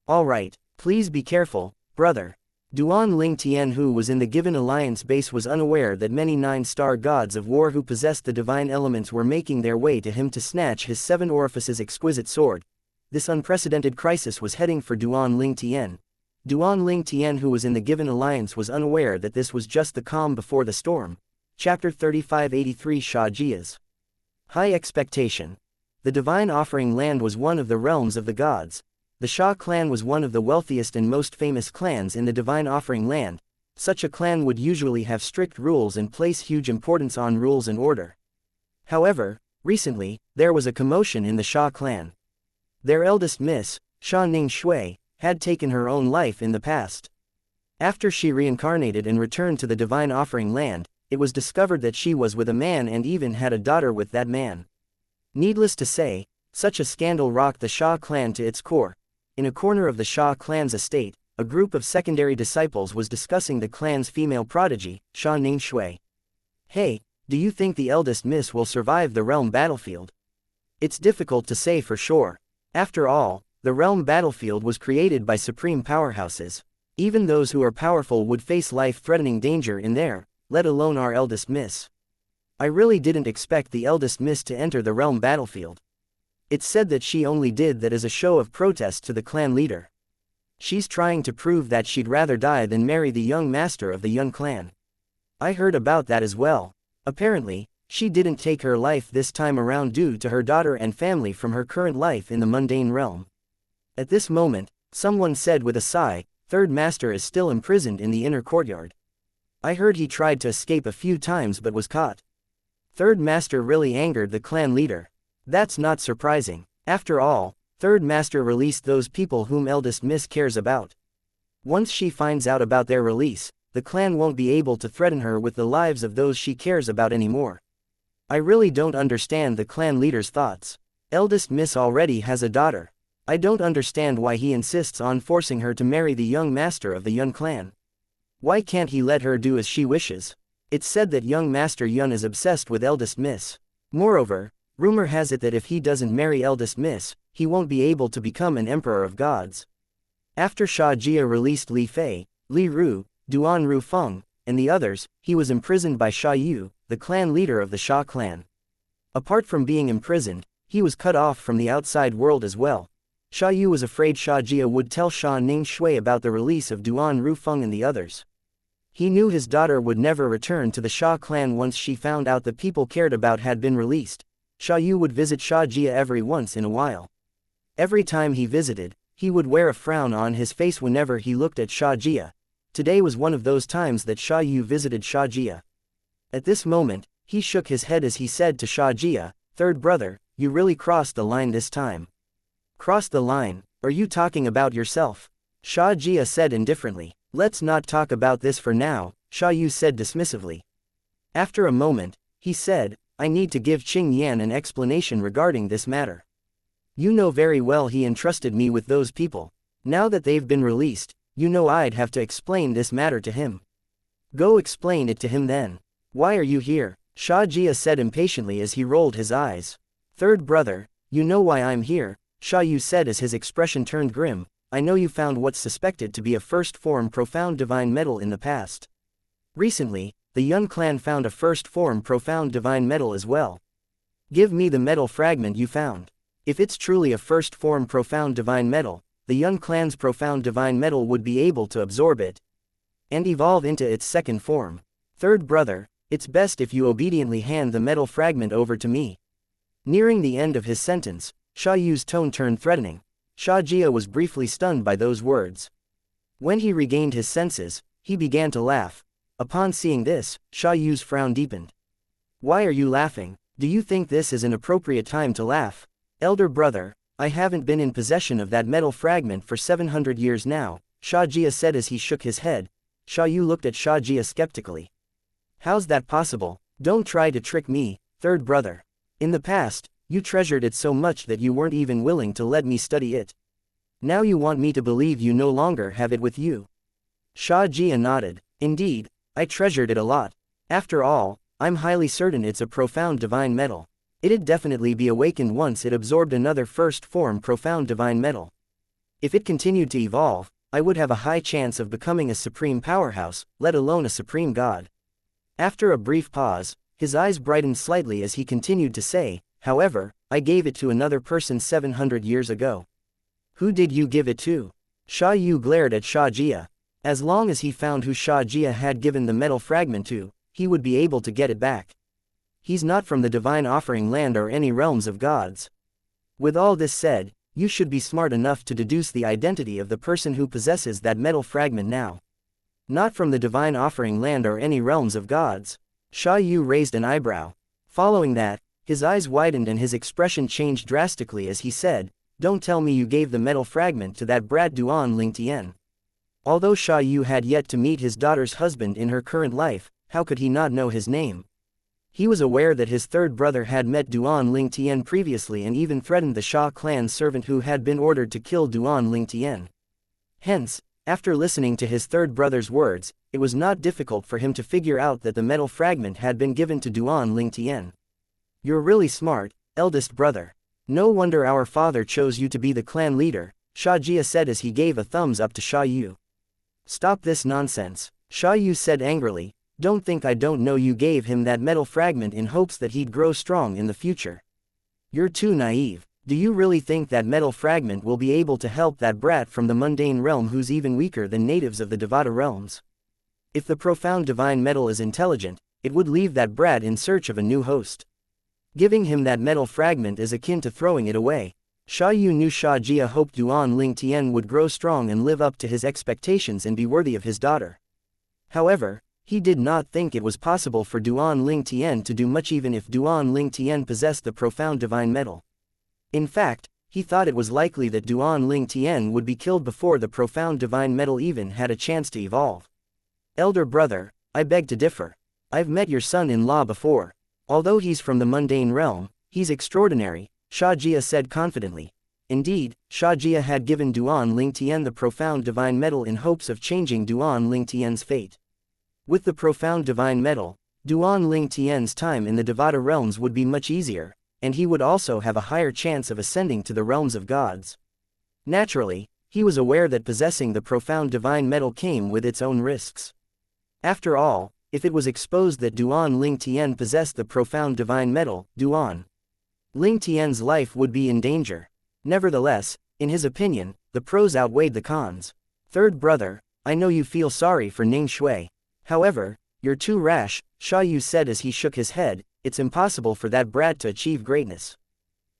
S1: All right, please be careful, brother. Duan Ling Tian, who was in the given alliance base, was unaware that many 9-star gods of war who possessed the divine elements were making their way to him to snatch his 7 orifices exquisite sword. This unprecedented crisis was heading for Duan Ling Tian. Duan Ling Tian, who was in the given alliance, was unaware that this was just the calm before the storm. Chapter 3583 Xianxia's High Expectation. The divine offering land was one of the realms of the gods. The Xia clan was one of the wealthiest and most famous clans in the divine offering land. Such a clan would usually have strict rules and place huge importance on rules and order. However, recently, there was a commotion in the Xia clan. Their eldest miss, Xia Ning, had taken her own life in the past. After she reincarnated and returned to the divine offering land, it was discovered that she was with a man and even had a daughter with that man. Needless to say, such a scandal rocked the Xia clan to its core. In a corner of the Xia clan's estate, a group of secondary disciples was discussing the clan's female prodigy, Xia Ning. Hey, do you think the eldest miss will survive the realm battlefield? It's difficult to say for sure. After all, the realm battlefield was created by supreme powerhouses. Even those who are powerful would face life-threatening danger in there, let alone our eldest miss. I really didn't expect the eldest miss to enter the realm battlefield. It's said that she only did that as a show of protest to the clan leader. She's trying to prove that she'd rather die than marry the young master of the Yun clan. I heard about that as well. Apparently, she didn't take her life this time around due to her daughter and family from her current life in the mundane realm. At this moment, someone said with a sigh, Third Master is still imprisoned in the inner courtyard. I heard he tried to escape a few times but was caught. Third Master really angered the clan leader. That's not surprising. After all, Third Master released those people whom eldest miss cares about. Once she finds out about their release, the clan won't be able to threaten her with the lives of those she cares about anymore. I really don't understand the clan leader's thoughts. Eldest miss already has a daughter. I don't understand why he insists on forcing her to marry the young master of the Yun clan. Why can't he let her do as she wishes? It's said that young master Yun is obsessed with eldest miss. Moreover, rumor has it that if he doesn't marry eldest miss, he won't be able to become an emperor of gods. After Xianxia released Li Fei, Li Ru, Duan Ru Feng, and the others, he was imprisoned by Xia Yu, the clan leader of the Xia clan. Apart from being imprisoned, he was cut off from the outside world as well. Xia Yu was afraid Xianxia would tell Xia Ning about the release of Duan Ru Feng and the others. He knew his daughter would never return to the Xia clan once she found out the people cared about had been released. Xia Yu would visit Xianxia every once in a while. Every time he visited, he would wear a frown on his face whenever he looked at Xianxia. Today was one of those times that Xia Yu visited Xianxia. At this moment, he shook his head as he said to Xianxia, Third brother, you really crossed the line this time. Crossed the line? Are you talking about yourself? Xianxia said indifferently. Let's not talk about this for now, Xia Yu said dismissively. After a moment, he said, I need to give Qing Yan an explanation regarding this matter. You know very well he entrusted me with those people. Now that they've been released, you know I'd have to explain this matter to him. Go explain it to him then. Why are you here? Xianxia said impatiently as he rolled his eyes. Third brother, you know why I'm here, Xia Yu said as his expression turned grim. I know you found what's suspected to be a first form profound divine metal in the past. Recently, the Yun clan found a first form profound divine metal as well. Give me the metal fragment you found. If it's truly a first form profound divine metal, the Yun clan's profound divine metal would be able to absorb it and evolve into its second form. Third brother, it's best if you obediently hand the metal fragment over to me. Nearing the end of his sentence, Xia Yu's tone turned threatening. Xianxia was briefly stunned by those words. When he regained his senses, he began to laugh. Upon seeing this, Sha Yu's frown deepened. Why are you laughing? Do you think this is an appropriate time to laugh? Elder brother, I haven't been in possession of that metal fragment for 700 years now, Sha Jia said as he shook his head. Sha Yu looked at Sha Jia skeptically. How's that possible? Don't try to trick me, third brother. In the past, you treasured it so much that you weren't even willing to let me study it. Now you want me to believe you no longer have it with you. Sha Jia nodded. Indeed, I treasured it a lot. After all, I'm highly certain it's a profound divine metal. It'd definitely be awakened once it absorbed another first form profound divine metal. If it continued to evolve, I would have a high chance of becoming a supreme powerhouse, let alone a supreme god. After a brief pause, his eyes brightened slightly as he continued to say, however, I gave it to another person 700 years ago. Who did you give it to? Sha Yu glared at Sha Jia. As long as he found who Sha Jia had given the metal fragment to, he would be able to get it back. He's not from the divine offering land or any realms of gods. With all this said, you should be smart enough to deduce the identity of the person who possesses that metal fragment now. Not from the divine offering land or any realms of gods. Sha Yu raised an eyebrow. Following that, his eyes widened and his expression changed drastically as he said, don't tell me you gave the metal fragment to that brat Duan Lingtian. Although Sha Yu had yet to meet his daughter's husband in her current life, how could he not know his name? He was aware that his third brother had met Duan Lingtian previously and even threatened the Sha clan's servant who had been ordered to kill Duan Lingtian. Hence, after listening to his third brother's words, it was not difficult for him to figure out that the metal fragment had been given to Duan Lingtian. You're really smart, eldest brother. No wonder our father chose you to be the clan leader, Sha Jia said as he gave a thumbs up to Sha Yu. Stop this nonsense, Sha Yu said angrily. Don't think I don't know you gave him that metal fragment in hopes that he'd grow strong in the future. You're too naive. Do you really think that metal fragment will be able to help that brat from the mundane realm who's even weaker than natives of the Devata realms? If the profound divine metal is intelligent, it would leave that brat in search of a new host. Giving him that metal fragment is akin to throwing it away. Sha Yu knew Sha Jia hoped Duan Lingtian would grow strong and live up to his expectations and be worthy of his daughter. However, he did not think it was possible for Duan Lingtian to do much even if Duan Lingtian possessed the profound divine metal. In fact, he thought it was likely that Duan Lingtian would be killed before the profound divine metal even had a chance to evolve. Elder brother, I beg to differ. I've met your son-in-law before. Although he's from the mundane realm, he's extraordinary, Sha Jia said confidently. Indeed, Sha Jia had given Duan Lingtian the profound divine metal in hopes of changing Duan Lingtian's fate. With the profound divine metal, Duan Lingtian's time in the Devata realms would be much easier, and he would also have a higher chance of ascending to the realms of gods. Naturally, he was aware that possessing the profound divine metal came with its own risks. After all, if it was exposed that Duan Lingtian possessed the profound divine metal, Duan Lingtian's life would be in danger. Nevertheless, in his opinion, the pros outweighed the cons. Third brother, I know you feel sorry for Ning Shui. However, you're too rash, Sha Yu said as he shook his head. It's impossible for that brat to achieve greatness.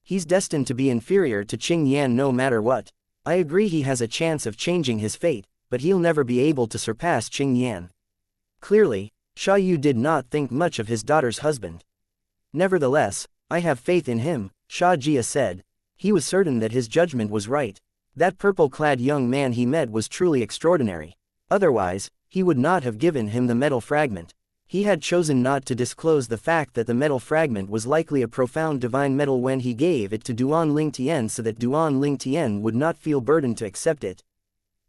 S1: He's destined to be inferior to Qing Yan no matter what. I agree he has a chance of changing his fate, but he'll never be able to surpass Qing Yan. Clearly, Sha Yu did not think much of his daughter's husband. Nevertheless, I have faith in him, Sha Jia said. He was certain that his judgment was right. That purple-clad young man he met was truly extraordinary. Otherwise, he would not have given him the metal fragment. He had chosen not to disclose the fact that the metal fragment was likely a profound divine metal when he gave it to Duan Lingtian so that Duan Lingtian would not feel burdened to accept it.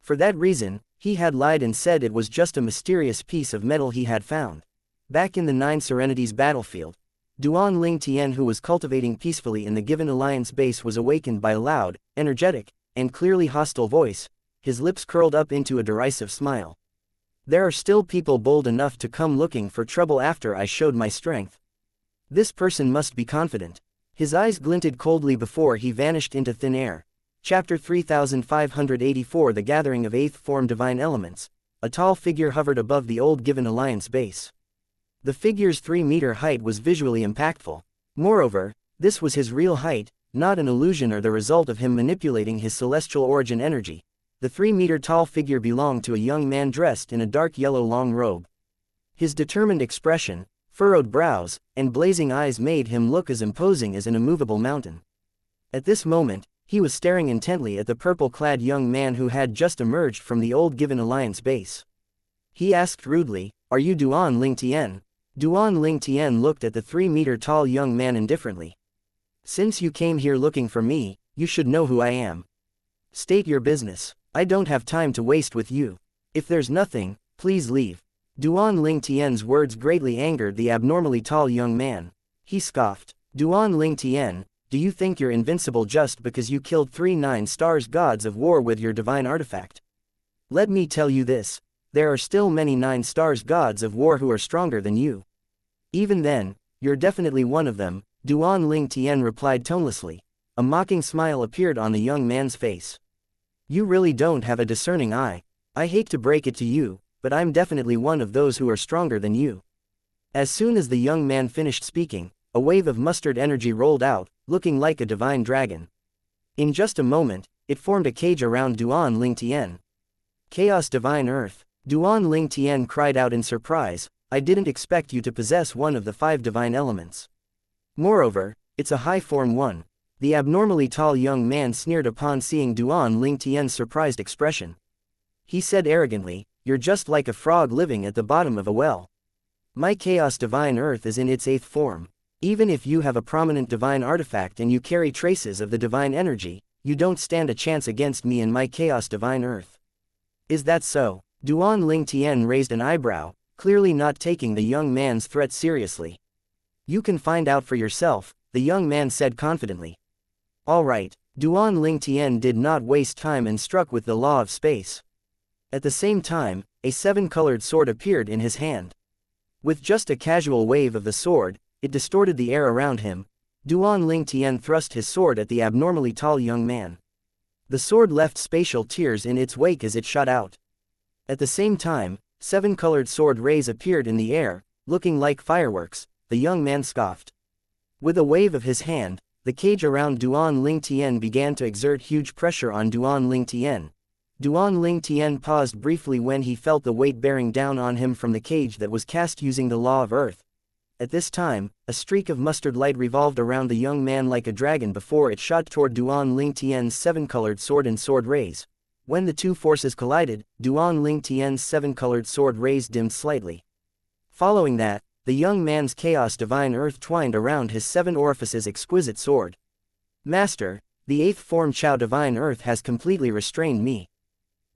S1: For that reason, he had lied and said it was just a mysterious piece of metal he had found. Back in the Nine Serenities battlefield, Duan Lingtian, who was cultivating peacefully in the given alliance base, was awakened by a loud, energetic, and clearly hostile voice. His lips curled up into a derisive smile. There are still people bold enough to come looking for trouble after I showed my strength. This person must be confident. His eyes glinted coldly before he vanished into thin air. Chapter 3584 The Gathering of Eighth Form Divine Elements. A tall figure hovered above the old Given Alliance base. The figure's 3-meter height was visually impactful. Moreover, this was his real height, not an illusion or the result of him manipulating his celestial origin energy. The 3-meter tall figure belonged to a young man dressed in a dark yellow long robe. His determined expression, furrowed brows, and blazing eyes made him look as imposing as an immovable mountain. At this moment, he was staring intently at the purple-clad young man who had just emerged from the old Given Alliance base. He asked rudely, "Are you Duan Lingtian?" Duan Lingtian looked at the 3-meter-tall young man indifferently. "Since you came here looking for me, you should know who I am. State your business. I don't have time to waste with you. If there's nothing, please leave." Duan Lingtian's words greatly angered the abnormally tall young man. He scoffed. "Duan Lingtian, do you think you're invincible just because you killed 3 9-stars gods of war with your divine artifact? Let me tell you this. There are still many 9-stars gods of war who are stronger than you. Even then, you're definitely one of them," Duan Lingtian replied tonelessly. A mocking smile appeared on the young man's face. "You really don't have a discerning eye. I hate to break it to you, but I'm definitely one of those who are stronger than you." As soon as the young man finished speaking, a wave of mustard energy rolled out, looking like a divine dragon. In just a moment, it formed a cage around Duan Lingtian. "Chaos Divine Earth." Duan Lingtian cried out in surprise, "I didn't expect you to possess one of the 5 divine elements. Moreover, it's a high-form one." The abnormally tall young man sneered upon seeing Duan Lingtian's surprised expression. He said arrogantly, "You're just like a frog living at the bottom of a well. My Chaos Divine Earth is in its 8th form. Even if you have a prominent divine artifact and you carry traces of the divine energy, you don't stand a chance against me and my Chaos Divine Earth." "Is that so?" Duan Lingtian raised an eyebrow, clearly not taking the young man's threat seriously. "You can find out for yourself," the young man said confidently. "All right." Duan Lingtian did not waste time and struck with the law of space. At the same time, a 7-colored sword appeared in his hand. With just a casual wave of the sword, it distorted the air around him. Duan Lingtian thrust his sword at the abnormally tall young man. The sword left spatial tears in its wake as it shot out. At the same time, 7-colored sword rays appeared in the air, looking like fireworks. The young man scoffed. With a wave of his hand, the cage around Duan Lingtian began to exert huge pressure on Duan Lingtian. Duan Lingtian paused briefly when he felt the weight bearing down on him from the cage that was cast using the law of earth. At this time, a streak of mustard light revolved around the young man like a dragon before it shot toward Duan Lingtian's 7-colored sword and sword rays. When the two forces collided, Duan Lingtian's 7-colored sword rays dimmed slightly. Following that, the young man's Chaos Divine Earth twined around his 7 orifices exquisite sword. "Master, the 8th form Chao Divine Earth has completely restrained me.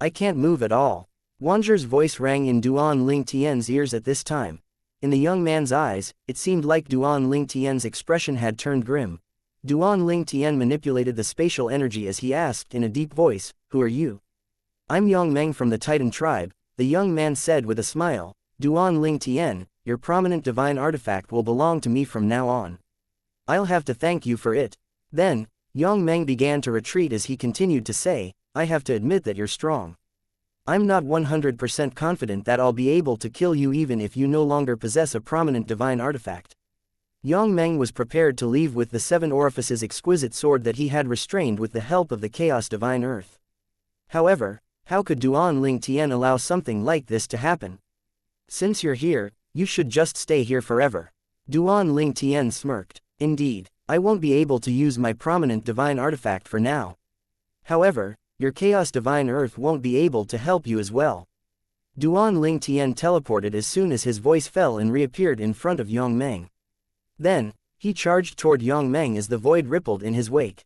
S1: I can't move at all." Wanzher's voice rang in Duan Lingtian's ears at this time. In the young man's eyes, it seemed like Duan Lingtian's expression had turned grim. Duan Lingtian manipulated the spatial energy as he asked in a deep voice, "Who are you?" "I'm Yongmeng from the Titan tribe," the young man said with a smile. "Duan Lingtian, your prominent divine artifact will belong to me from now on. I'll have to thank you for it." Then, Yongmeng began to retreat as he continued to say, "I have to admit that you're strong. I'm not 100% confident that I'll be able to kill you even if you no longer possess a prominent divine artifact." Yongmeng was prepared to leave with the 7 orifices exquisite sword that he had restrained with the help of the Chaos Divine Earth. However, how could Duan Lingtian allow something like this to happen? "Since you're here, you should just stay here forever." Duan Lingtian smirked. "Indeed, I won't be able to use my prominent divine artifact for now. However, your Chaos Divine Earth won't be able to help you as well." Duan Lingtian teleported as soon as his voice fell and reappeared in front of Yongmeng. Then, he charged toward Yongmeng as the void rippled in his wake.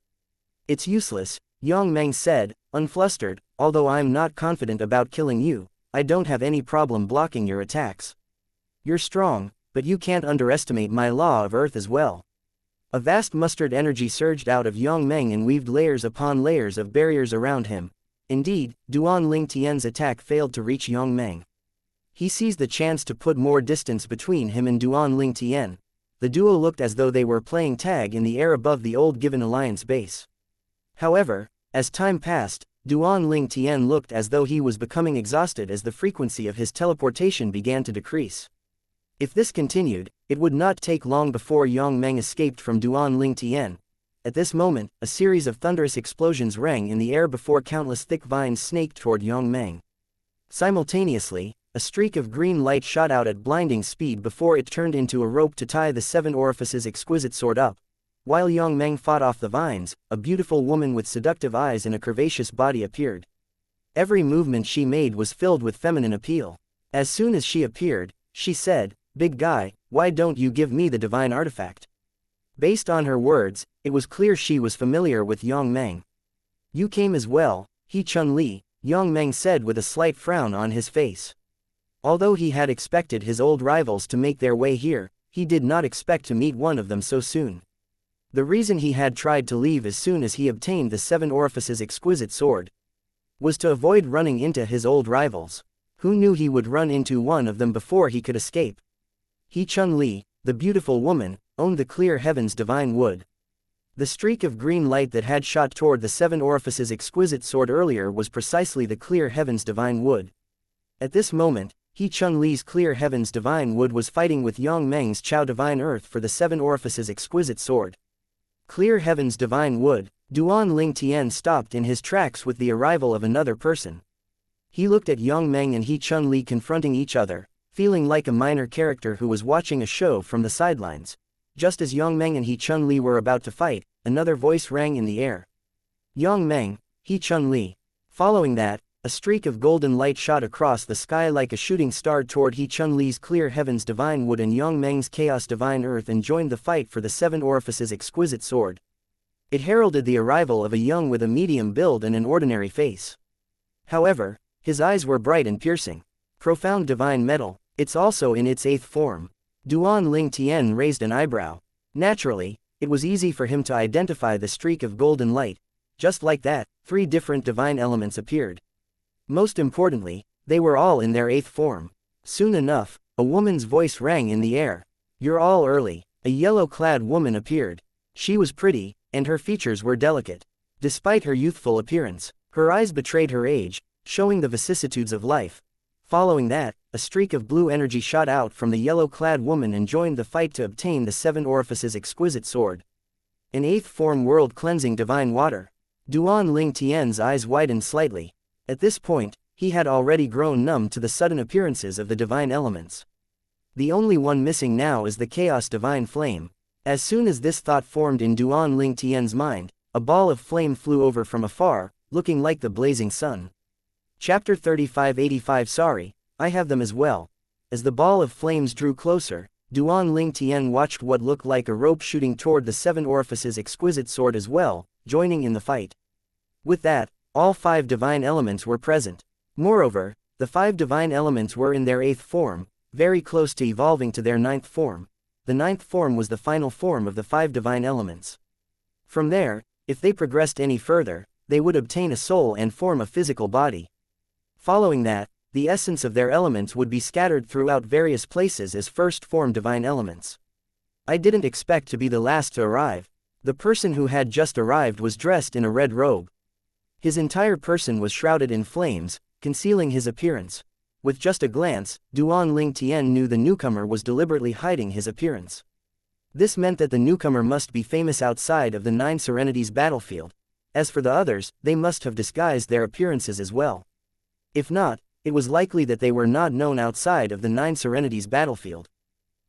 S1: "It's useless," Yongmeng said, unflustered, "although I'm not confident about killing you, I don't have any problem blocking your attacks. You're strong, but you can't underestimate my law of earth as well." A vast mustard energy surged out of Yongmeng and weaved layers upon layers of barriers around him. Indeed, Duan Lingtian's attack failed to reach Yongmeng. He seized the chance to put more distance between him and Duan Lingtian. The duo looked as though they were playing tag in the air above the old Given Alliance base. However, as time passed, Duan Lingtian looked as though he was becoming exhausted as the frequency of his teleportation began to decrease. If this continued, it would not take long before Yongmeng escaped from Duan Lingtian. At this moment, a series of thunderous explosions rang in the air before countless thick vines snaked toward Yongmeng. Simultaneously, a streak of green light shot out at blinding speed before it turned into a rope to tie the 7 orifices exquisite sword up. While Yang Meng fought off the vines, a beautiful woman with seductive eyes and a curvaceous body appeared. Every movement she made was filled with feminine appeal. As soon as she appeared, she said, "Big guy, why don't you give me the divine artifact?" Based on her words, it was clear she was familiar with Yang Meng. "You came as well, He Chun-Li," Yang Meng said with a slight frown on his face. Although he had expected his old rivals to make their way here, he did not expect to meet one of them so soon. The reason he had tried to leave as soon as he obtained the 7 orifices exquisite sword was to avoid running into his old rivals. Who knew he would run into one of them before he could escape? He Chun-Li, the beautiful woman, owned the clear heaven's divine wood. The streak of green light that had shot toward the 7 orifices exquisite sword earlier was precisely the clear heaven's divine wood. At this moment, He Chun-Li's clear heaven's divine wood was fighting with Yang Meng's Chao divine earth for the 7 orifices exquisite sword. Clear heaven's divine wood. Duan Ling Tian stopped in his tracks with the arrival of another person. He looked at Yang Meng and He Chun-Li confronting each other, feeling like a minor character who was watching a show from the sidelines. Just as Yang Meng and He Chun-Li were about to fight, another voice rang in the air. "Yang Meng, He Chun-Li." Following that, a streak of golden light shot across the sky like a shooting star toward He Chun-Li's clear heaven's divine wood and Yang Meng's chaos divine earth and joined the fight for the 7 orifices exquisite sword. It heralded the arrival of a young with a medium build and an ordinary face. However, his eyes were bright and piercing. Profound divine metal, it's also in its 8th form. Duan Ling Tian raised an eyebrow. Naturally, it was easy for him to identify the streak of golden light. Just like that, 3 different divine elements appeared. Most importantly, they were all in their 8th form. Soon enough, a woman's voice rang in the air. "You're all early." A yellow-clad woman appeared. She was pretty, and her features were delicate. Despite her youthful appearance, her eyes betrayed her age, showing the vicissitudes of life. Following that, a streak of blue energy shot out from the yellow-clad woman and joined the fight to obtain the 7 orifices exquisite sword. An 8th form world-cleansing divine water. Duan Ling Tian's eyes widened slightly. At this point, he had already grown numb to the sudden appearances of the divine elements. The only one missing now is the chaos divine flame. As soon as this thought formed in Duan Ling Tian's mind, a ball of flame flew over from afar, looking like the blazing sun. Chapter 3585 Sorry, I have them as well. As the ball of flames drew closer, Duan Ling Tian watched what looked like a rope shooting toward the 7 orifices exquisite sword as well, joining in the fight. With that, all 5 divine elements were present. Moreover, the 5 divine elements were in their 8th form, very close to evolving to their 9th form. The 9th form was the final form of the 5 divine elements. From there, if they progressed any further, they would obtain a soul and form a physical body. Following that, the essence of their elements would be scattered throughout various places as first form divine elements. I didn't expect to be the last to arrive. The person who had just arrived was dressed in a red robe. His entire person was shrouded in flames, concealing his appearance. With just a glance, Duan Ling Tian knew the newcomer was deliberately hiding his appearance. This meant that the newcomer must be famous outside of the 9 Serenities battlefield. As for the others, they must have disguised their appearances as well. If not, it was likely that they were not known outside of the 9 Serenities battlefield.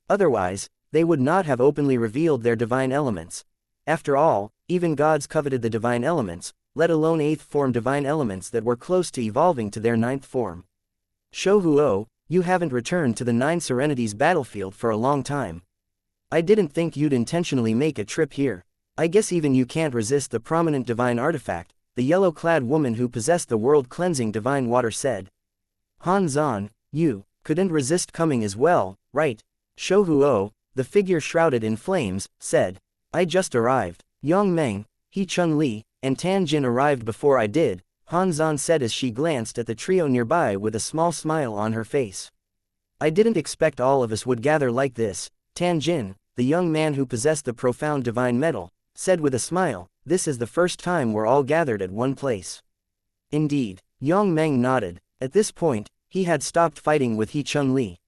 S1: Otherwise, they would not have openly revealed their divine elements. After all, even gods coveted the divine elements, let alone 8th form divine elements that were close to evolving to their 9th form. Shou Huo, you haven't returned to the 9 Serenities battlefield for a long time. I didn't think you'd intentionally make a trip here. I guess even you can't resist the prominent divine artifact, the yellow-clad woman who possessed the world-cleansing divine water said. Han Zan, you couldn't resist coming as well, right? Shou Huo, the figure shrouded in flames, said. I just arrived. Yang Meng, He Chun-Li, and Tan Jin arrived before I did, Han Zan said as she glanced at the trio nearby with a small smile on her face. I didn't expect all of us would gather like this, Tan Jin, the young man who possessed the profound divine metal, said with a smile. This is the first time we're all gathered at one place. Indeed, Yang Meng nodded. At this point, he had stopped fighting with He Chun-Li.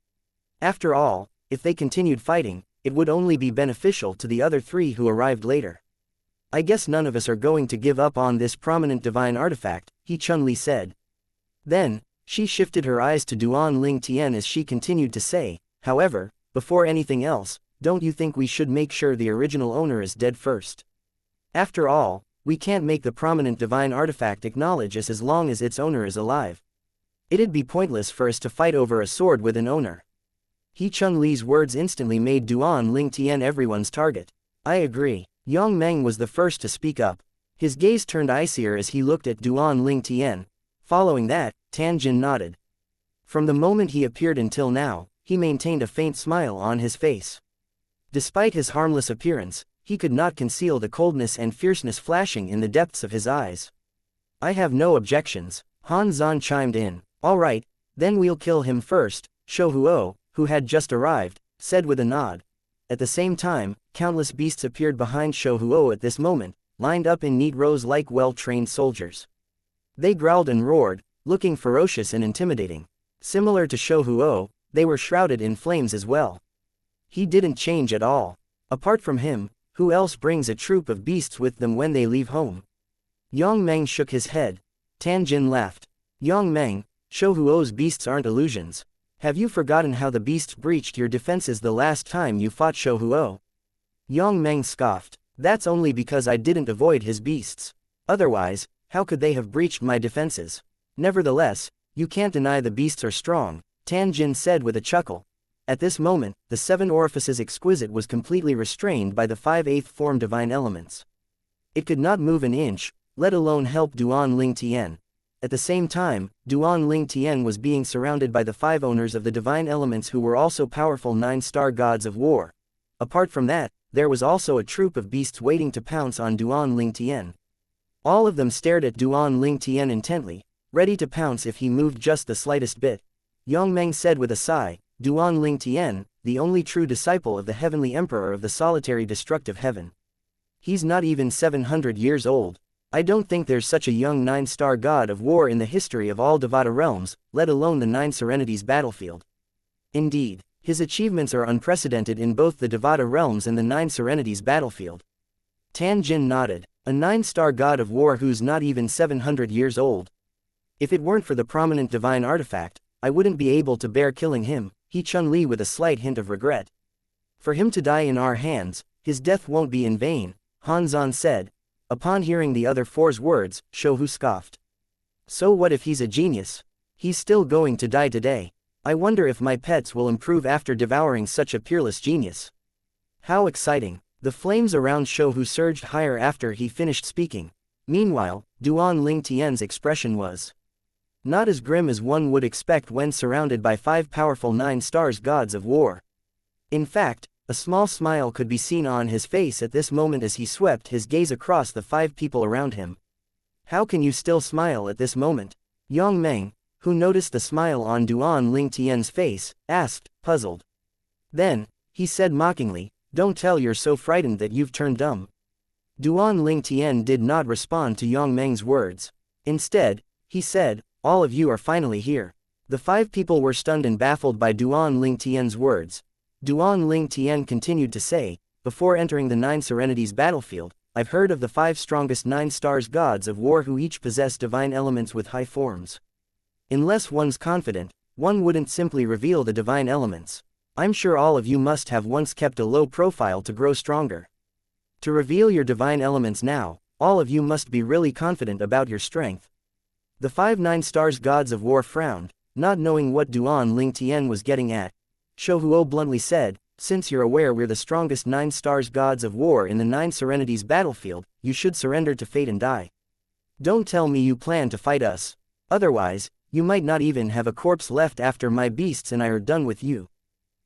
S1: After all, if they continued fighting, it would only be beneficial to the other 3 who arrived later. I guess none of us are going to give up on this prominent divine artifact, He Chun-Li said. Then, She shifted her eyes to Duan Ling Tian as she continued to say, however, before anything else, don't you think we should make sure the original owner is dead first? After all, we can't make the prominent divine artifact acknowledge us as long as its owner is alive. It'd be pointless for us to fight over a sword with an owner. He Chun Li's words instantly made Duan Ling Tian everyone's target. I agree. Yang Meng was the first to speak up. His gaze turned icier as he looked at Duan Ling Tian. Following that, Tan Jin nodded. From the moment he appeared until now, he maintained a faint smile on his face. Despite his harmless appearance, he could not conceal the coldness and fierceness flashing in the depths of his eyes. I have no objections, Han Zan chimed in. All right, then we'll kill him first, Shou Huo, who had just arrived, said with a nod. At the same time, countless beasts appeared behind Shou Huo at this moment, lined up in neat rows like well-trained soldiers. They growled and roared, looking ferocious and intimidating. Similar to Shou Huo, they were shrouded in flames as well. He didn't change at all. Apart from him, who else brings a troop of beasts with them when they leave home? Yang Meng shook his head. Tan Jin laughed. Yang Meng, Shou Huo's beasts aren't illusions. Have you forgotten how the beasts breached your defenses the last time you fought Shou Huo? Yang Meng scoffed. That's only because I didn't avoid his beasts. Otherwise, how could they have breached my defenses? Nevertheless, you can't deny the beasts are strong, Tan Jin said with a chuckle. At this moment, the seven orifices exquisite was completely restrained by the 5/8 form divine elements. It could not move an inch, let alone help Duan Ling Tian. At the same time, Duan Ling Tian was being surrounded by the 5 owners of the divine elements who were also powerful 9-star gods of war. Apart from that, there was also a troop of beasts waiting to pounce on Duan Ling Tian. All of them stared at Duan Ling Tian intently, ready to pounce if he moved just the slightest bit. Yang Meng said with a sigh, Duan Ling Tian, the only true disciple of the heavenly emperor of the solitary destructive heaven. He's not even 700 years old. I don't think there's such a young 9-star god of war in the history of all Devata realms, let alone the 9 Serenities battlefield. Indeed, his achievements are unprecedented in both the Devata realms and the 9 Serenities battlefield. Tan Jin nodded. A 9-star god of war who's not even 700 years old. If it weren't for the prominent divine artifact, I wouldn't be able to bear killing him, he Chun Li with a slight hint of regret. For him to die in our hands, his death won't be in vain, Han Zan said. Upon hearing the other 4's words, Shou Hu scoffed. So what if he's a genius? He's still going to die today. I wonder if my pets will improve after devouring such a peerless genius. How exciting. The flames around Shou Hu surged higher after he finished speaking. Meanwhile, Duan Ling Tian's expression was not as grim as one would expect when surrounded by 5 powerful 9-star gods of war. In fact, a small smile could be seen on his face at this moment as he swept his gaze across the 5 people around him. How can you still smile at this moment? Yang Meng, who noticed the smile on Duan Ling Tian's face, asked, puzzled. Then, he said mockingly, don't tell you're so frightened that you've turned dumb. Duan Ling Tian did not respond to Yang Meng's words. Instead, he said, all of you are finally here. The 5 people were stunned and baffled by Duan Ling Tian's words. Duan Ling Tian continued to say, before entering the 9 Serenities battlefield, I've heard of the 5 strongest 9-star gods of war who each possess divine elements with high forms. Unless one's confident, one wouldn't simply reveal the divine elements. I'm sure all of you must have once kept a low profile to grow stronger. To reveal your divine elements now, all of you must be really confident about your strength. The 5 9-star gods of war frowned, not knowing what Duan Ling Tian was getting at. Shou Huo bluntly said, since you're aware we're the strongest 9-star gods of war in the 9 Serenities battlefield, you should surrender to fate and die. Don't tell me you plan to fight us. Otherwise, you might not even have a corpse left after my beasts and I are done with you.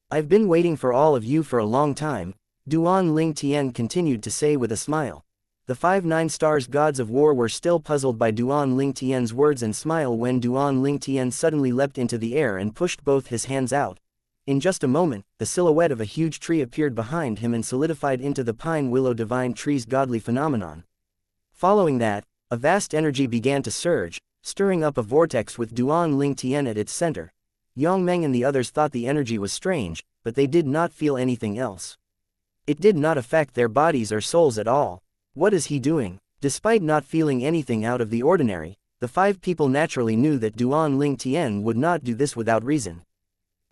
S1: I've been waiting for all of you for a long time, Duan Ling Tian continued to say with a smile. The 5 9-star gods of war were still puzzled by Duan Ling Tian's words and smile when Duan Ling Tian suddenly leapt into the air and pushed both his hands out. In just a moment, the silhouette of a huge tree appeared behind him and solidified into the pine willow divine tree's godly phenomenon. Following that, a vast energy began to surge, stirring up a vortex with Duan Ling Tian at its center. Yang Meng and the others thought the energy was strange, but they did not feel anything else. It did not affect their bodies or souls at all. What is he doing? Despite not feeling anything out of the ordinary, the 5 people naturally knew that Duan Ling Tian would not do this without reason.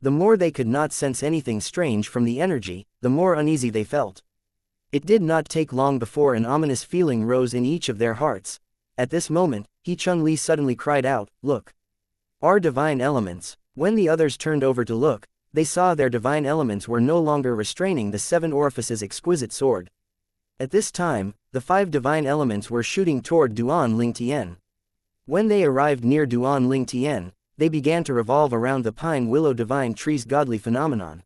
S1: The more they could not sense anything strange from the energy, the more uneasy they felt. It did not take long before an ominous feeling rose in each of their hearts. At this moment, He Chun-Li suddenly cried out, "Look! Our divine elements!" When the others turned over to look, they saw their divine elements were no longer restraining the 7 orifices exquisite sword. At this time, the 5 divine elements were shooting toward Duan Ling Tian. When they arrived near Duan Ling Tian, they began to revolve around the pine willow divine tree's godly phenomenon.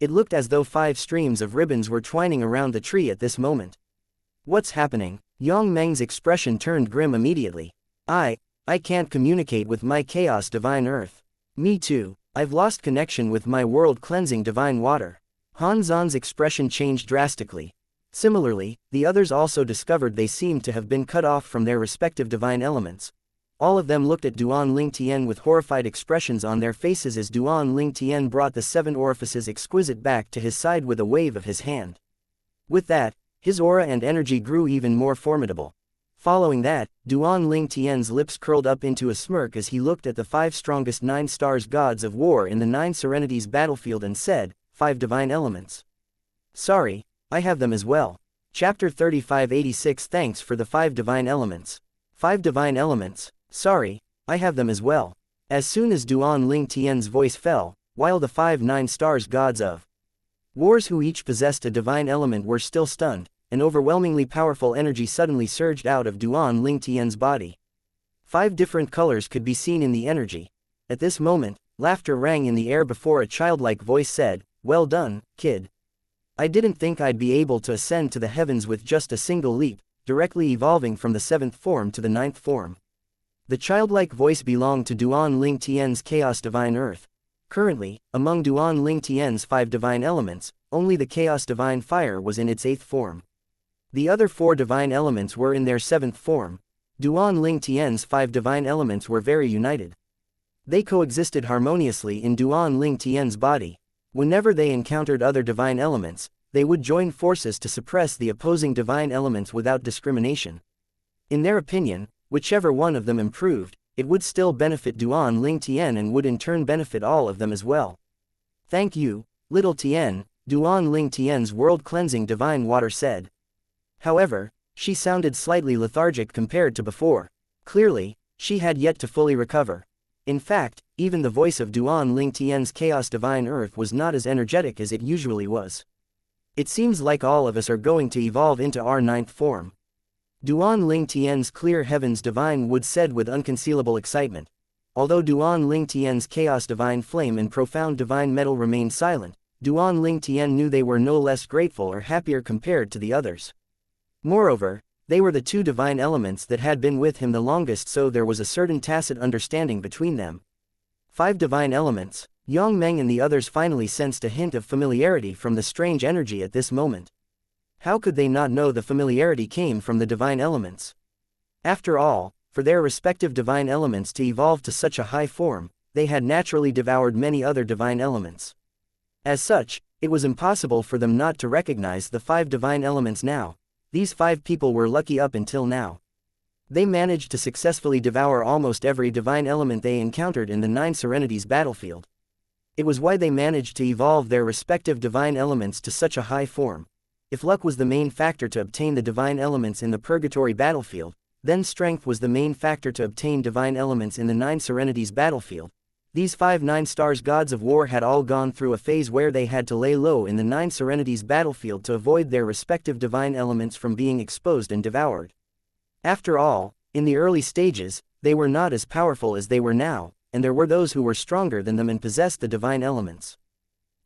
S1: It looked as though 5 streams of ribbons were twining around the tree at this moment. "What's happening?" Yang Meng's expression turned grim immediately. I can't communicate with my chaos divine earth." "Me too, I've lost connection with my world-cleansing divine water." Han Zan's expression changed drastically. Similarly, the others also discovered they seemed to have been cut off from their respective divine elements. All of them looked at Duan Ling Tian with horrified expressions on their faces as Duan Ling Tian brought the 7 orifices exquisite back to his side with a wave of his hand. With that, his aura and energy grew even more formidable. Following that, Duan Ling Tian's lips curled up into a smirk as he looked at the 5 strongest 9 stars gods of war in the 9 serenities battlefield and said, "5 divine elements. Sorry, I have them as well." Chapter 3586 Thanks for the 5 divine elements. 5 divine elements. Sorry, I have them as well. As soon as Duan Ling Tian's voice fell, while the 5 9 stars gods of wars who each possessed a divine element were still stunned, an overwhelmingly powerful energy suddenly surged out of Duan Ling Tian's body. 5 different colors could be seen in the energy. At this moment, laughter rang in the air before a childlike voice said, "Well done, kid. I didn't think I'd be able to ascend to the heavens with just a single leap, directly evolving from the 7th form to the 9th form." The childlike voice belonged to Duan Ling Tian's Chaos Divine Earth. Currently, among Duan Ling Tian's 5 divine elements, only the Chaos Divine Fire was in its 8th form. The other 4 divine elements were in their 7th form. Duan Ling Tian's 5 divine elements were very united. They coexisted harmoniously in Duan Ling Tian's body. Whenever they encountered other divine elements, they would join forces to suppress the opposing divine elements without discrimination. In their opinion, whichever one of them improved, it would still benefit Duan Ling Tian and would in turn benefit all of them as well. "Thank you, little Tian," Duan Ling Tian's world-cleansing divine water said. However, she sounded slightly lethargic compared to before. Clearly, she had yet to fully recover. In fact, even the voice of Duan Ling Tian's Chaos Divine Earth was not as energetic as it usually was. "It seems like all of us are going to evolve into our 9th form." Duan Ling Tian's Clear Heavens Divine Wood said with unconcealable excitement. Although Duan Ling Tian's Chaos Divine Flame and Profound Divine Metal remained silent, Duan Ling Tian knew they were no less grateful or happier compared to the others. Moreover, they were the 2 divine elements that had been with him the longest, so there was a certain tacit understanding between them. 5 divine elements. Yang Meng and the others finally sensed a hint of familiarity from the strange energy at this moment. How could they not know the familiarity came from the divine elements? After all, for their respective divine elements to evolve to such a high form, they had naturally devoured many other divine elements. As such, it was impossible for them not to recognize the 5 divine elements now. These 5 people were lucky up until now. They managed to successfully devour almost every divine element they encountered in the 9 Serenities battlefield. It was why they managed to evolve their respective divine elements to such a high form. If luck was the main factor to obtain the divine elements in the Purgatory battlefield, then strength was the main factor to obtain divine elements in the 9 Serenities battlefield. These 5 9 stars gods of war had all gone through a phase where they had to lay low in the 9 Serenities battlefield to avoid their respective divine elements from being exposed and devoured. After all, in the early stages, they were not as powerful as they were now, and there were those who were stronger than them and possessed the divine elements.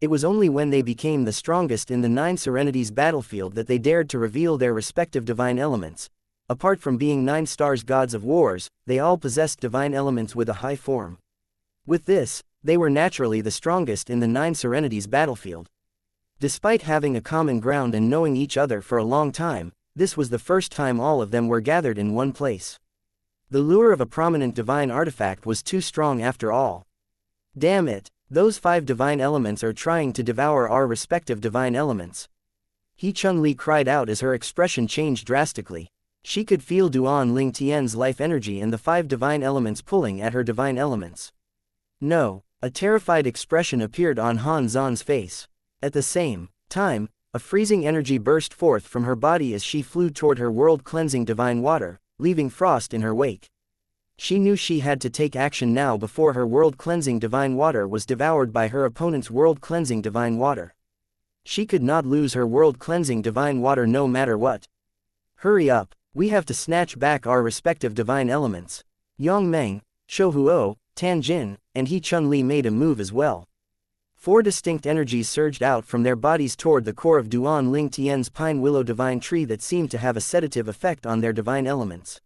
S1: It was only when they became the strongest in the 9 Serenities battlefield that they dared to reveal their respective divine elements. Apart from being 9 stars gods of wars, they all possessed divine elements with a high form. With this, they were naturally the strongest in the 9 Serenities battlefield. Despite having a common ground and knowing each other for a long time, this was the first time all of them were gathered in one place. The lure of a prominent divine artifact was too strong after all. Damn it, those 5 divine elements are trying to devour our respective divine elements. He Chun-Li cried out as her expression changed drastically. She could feel Duan Ling Tian's life energy and the 5 divine elements pulling at her divine elements. No, a terrified expression appeared on Han Zan's face. At the same time, a freezing energy burst forth from her body as she flew toward her world-cleansing divine water, leaving frost in her wake. She knew she had to take action now before her world-cleansing divine water was devoured by her opponent's world-cleansing divine water. She could not lose her world-cleansing divine water no matter what. Hurry up, we have to snatch back our respective divine elements. Yang Meng, Shou Huo, Tan Jin, and He Chun-Li made a move as well. 4 distinct energies surged out from their bodies toward the core of Duan Ling Tian's pine willow divine tree that seemed to have a sedative effect on their divine elements.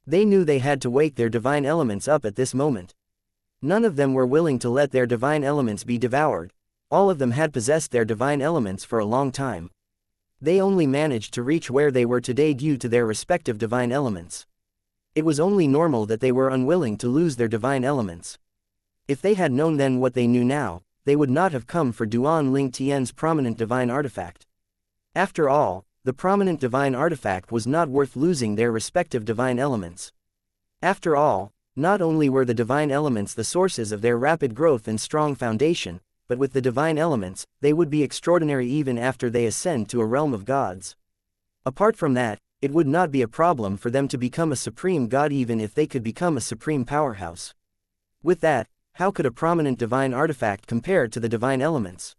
S1: They knew they had to wake their divine elements up at this moment. None of them were willing to let their divine elements be devoured. All of them had possessed their divine elements for a long time. They only managed to reach where they were today due to their respective divine elements. It was only normal that they were unwilling to lose their divine elements. If they had known then what they knew now, they would not have come for Duan Ling Tian's prominent divine artifact. After all, the prominent divine artifact was not worth losing their respective divine elements. After all, not only were the divine elements the sources of their rapid growth and strong foundation, but with the divine elements, they would be extraordinary even after they ascend to a realm of gods. Apart from that, it would not be a problem for them to become a supreme god even if they could become a supreme powerhouse. With that, how could a prominent divine artifact compare to the divine elements?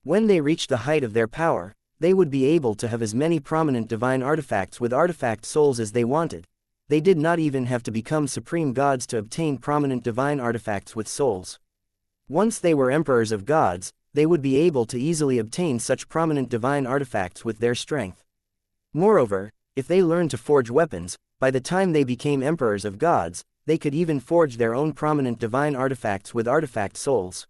S1: When they reached the height of their power, they would be able to have as many prominent divine artifacts with artifact souls as they wanted. They did not even have to become supreme gods to obtain prominent divine artifacts with souls. Once they were emperors of gods, they would be able to easily obtain such prominent divine artifacts with their strength. Moreover, if they learned to forge weapons, by the time they became emperors of gods, they could even forge their own prominent divine artifacts with artifact souls.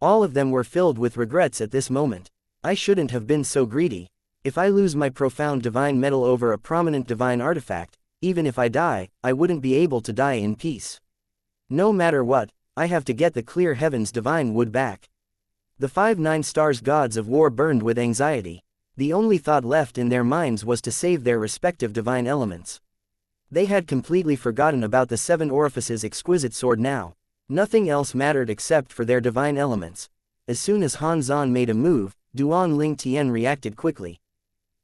S1: All of them were filled with regrets at this moment. I shouldn't have been so greedy. If I lose my profound divine metal over a prominent divine artifact, even if I die, I wouldn't be able to die in peace. No matter what, I have to get the clear heavens divine wood back. The 5 9-stars gods of war burned with anxiety. The only thought left in their minds was to save their respective divine elements. They had completely forgotten about the 7 orifices exquisite sword now. Nothing else mattered except for their divine elements. As soon as Han Zan made a move, Duan Ling Tian reacted quickly.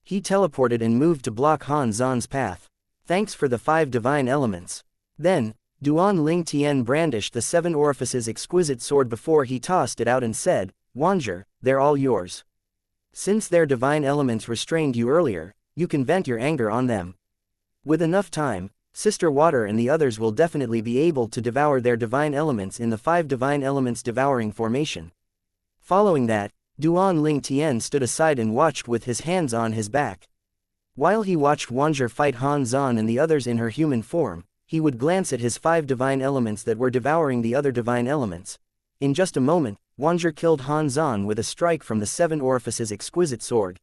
S1: He teleported and moved to block Han Zan's path. Thanks for the 5 divine elements. Then, Duan Ling Tian brandished the 7 orifices exquisite sword before he tossed it out and said, "Wanzher, they're all yours. Since their divine elements restrained you earlier, you can vent your anger on them. With enough time, Sister Water and the others will definitely be able to devour their divine elements in the 5 divine elements devouring formation." Following that, Duan Ling Tian stood aside and watched with his hands on his back. While he watched Wanzher fight Han Zan and the others in her human form, he would glance at his 5 divine elements that were devouring the other divine elements. In just a moment, Wanzher killed Han Zan with a strike from the 7 orifices exquisite sword.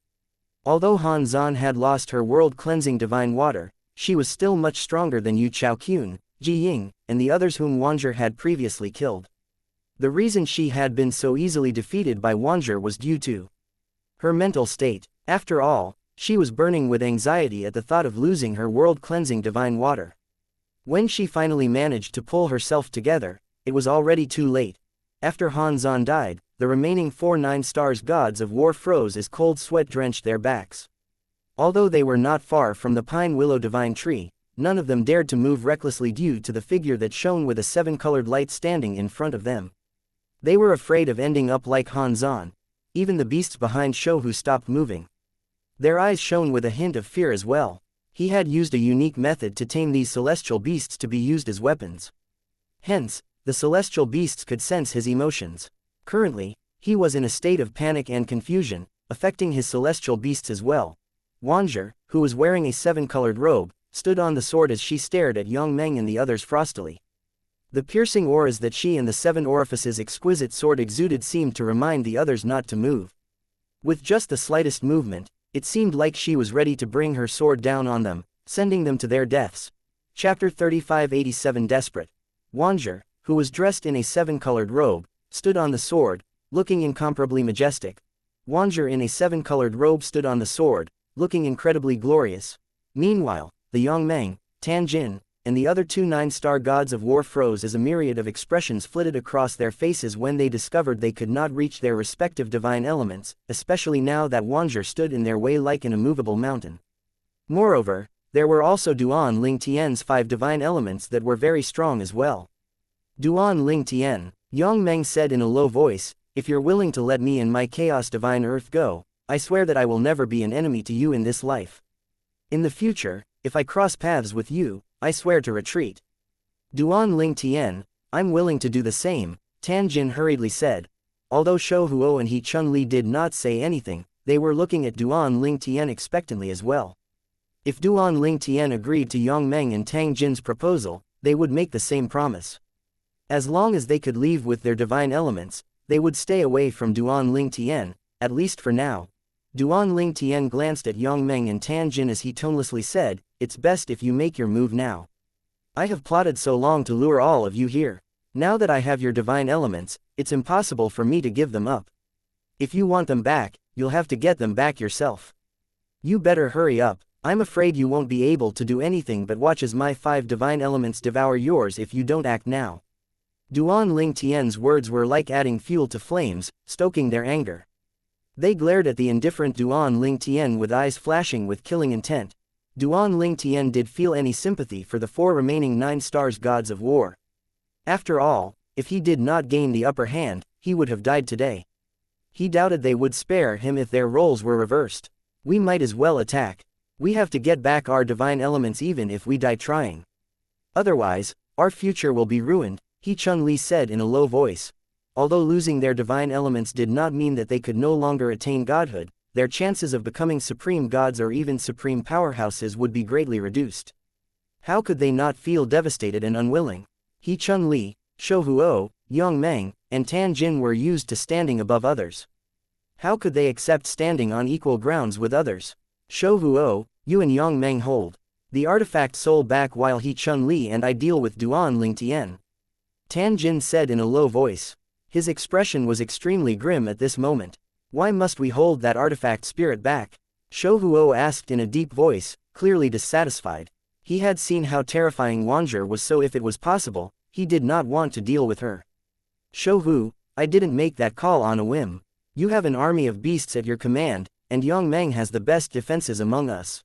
S1: Although Han Zan had lost her world-cleansing divine water, she was still much stronger than Yu Chaoqun, Ji Ying, and the others whom Wanzher had previously killed. The reason she had been so easily defeated by Wanzher was due to her mental state. After all, she was burning with anxiety at the thought of losing her world-cleansing divine water. When she finally managed to pull herself together, it was already too late. After Han Zan died, the remaining 4 9-stars gods of war froze as cold sweat drenched their backs. Although they were not far from the pine willow divine tree, none of them dared to move recklessly due to the figure that shone with a 7-colored light standing in front of them. They were afraid of ending up like Han Zan. Even the beasts behind Shouhu stopped moving. Their eyes shone with a hint of fear as well. He had used a unique method to tame these celestial beasts to be used as weapons. Hence, the celestial beasts could sense his emotions. Currently, he was in a state of panic and confusion, affecting his celestial beasts as well. Wanzher, who was wearing a 7-colored robe, stood on the sword as she stared at Yang Meng and the others frostily. The piercing auras that she and the 7 orifices exquisite sword exuded seemed to remind the others not to move. With just the slightest movement, it seemed like she was ready to bring her sword down on them, sending them to their deaths. Chapter 3587 Desperate. Wanzher, who was dressed in a 7-colored robe, stood on the sword, looking incomparably majestic. Wanzher in a 7-colored robe stood on the sword, looking incredibly glorious. Meanwhile, the Yongmeng, Tanjin, and the other two nine-star gods of war froze as a myriad of expressions flitted across their faces when they discovered they could not reach their respective divine elements, especially now that Wanzhou stood in their way like an immovable mountain. Moreover, there were also Duan Ling Tian's 5 divine elements that were very strong as well. Duan Ling Tian, Yongmeng said in a low voice, if you're willing to let me and my chaos divine earth go, I swear that I will never be an enemy to you in this life. In the future, if I cross paths with you, I swear to retreat. Duan Ling Tian, I'm willing to do the same, Tanjin hurriedly said. Although Shou Huo and He Chun Li did not say anything, they were looking at Duan Ling Tian expectantly as well. If Duan Ling Tian agreed to Yongmeng and Tang Jin's proposal, they would make the same promise. As long as they could leave with their divine elements, they would stay away from Duan Ling Tian, at least for now. Duan Ling Tian glanced at Yongmeng and Tang Jin as he tonelessly said, it's best if you make your move now. I have plotted so long to lure all of you here. Now that I have your divine elements, it's impossible for me to give them up. If you want them back, you'll have to get them back yourself. You better hurry up. I'm afraid you won't be able to do anything but watch as my 5 divine elements devour yours if you don't act now. Duan Ling Tian's words were like adding fuel to flames, stoking their anger. They glared at the indifferent Duan Ling Tian with eyes flashing with killing intent. Duan Ling Tian did feel any sympathy for the 4 remaining 9 stars gods of war. After all, if he did not gain the upper hand, he would have died today. He doubted they would spare him if their roles were reversed. We might as well attack. We have to get back our divine elements even if we die trying. Otherwise, our future will be ruined, He Chun Li said in a low voice. Although losing their divine elements did not mean that they could no longer attain godhood, their chances of becoming supreme gods or even supreme powerhouses would be greatly reduced. How could they not feel devastated and unwilling? He Chun Li, Shou Huo, Yongmeng, and Tan Jin were used to standing above others. How could they accept standing on equal grounds with others? Shou Huo, you and Yongmeng hold the artifact soul back while He Chun Li and I deal with Duan Ling Tian. Tan Jin said in a low voice. His expression was extremely grim at this moment. Why must we hold that artifact spirit back? Shou Huo asked in a deep voice, clearly dissatisfied. He had seen how terrifying Wanzhou was, so if it was possible, he did not want to deal with her. Shou Hu, I didn't make that call on a whim. You have an army of beasts at your command, and Yongmeng has the best defenses among us.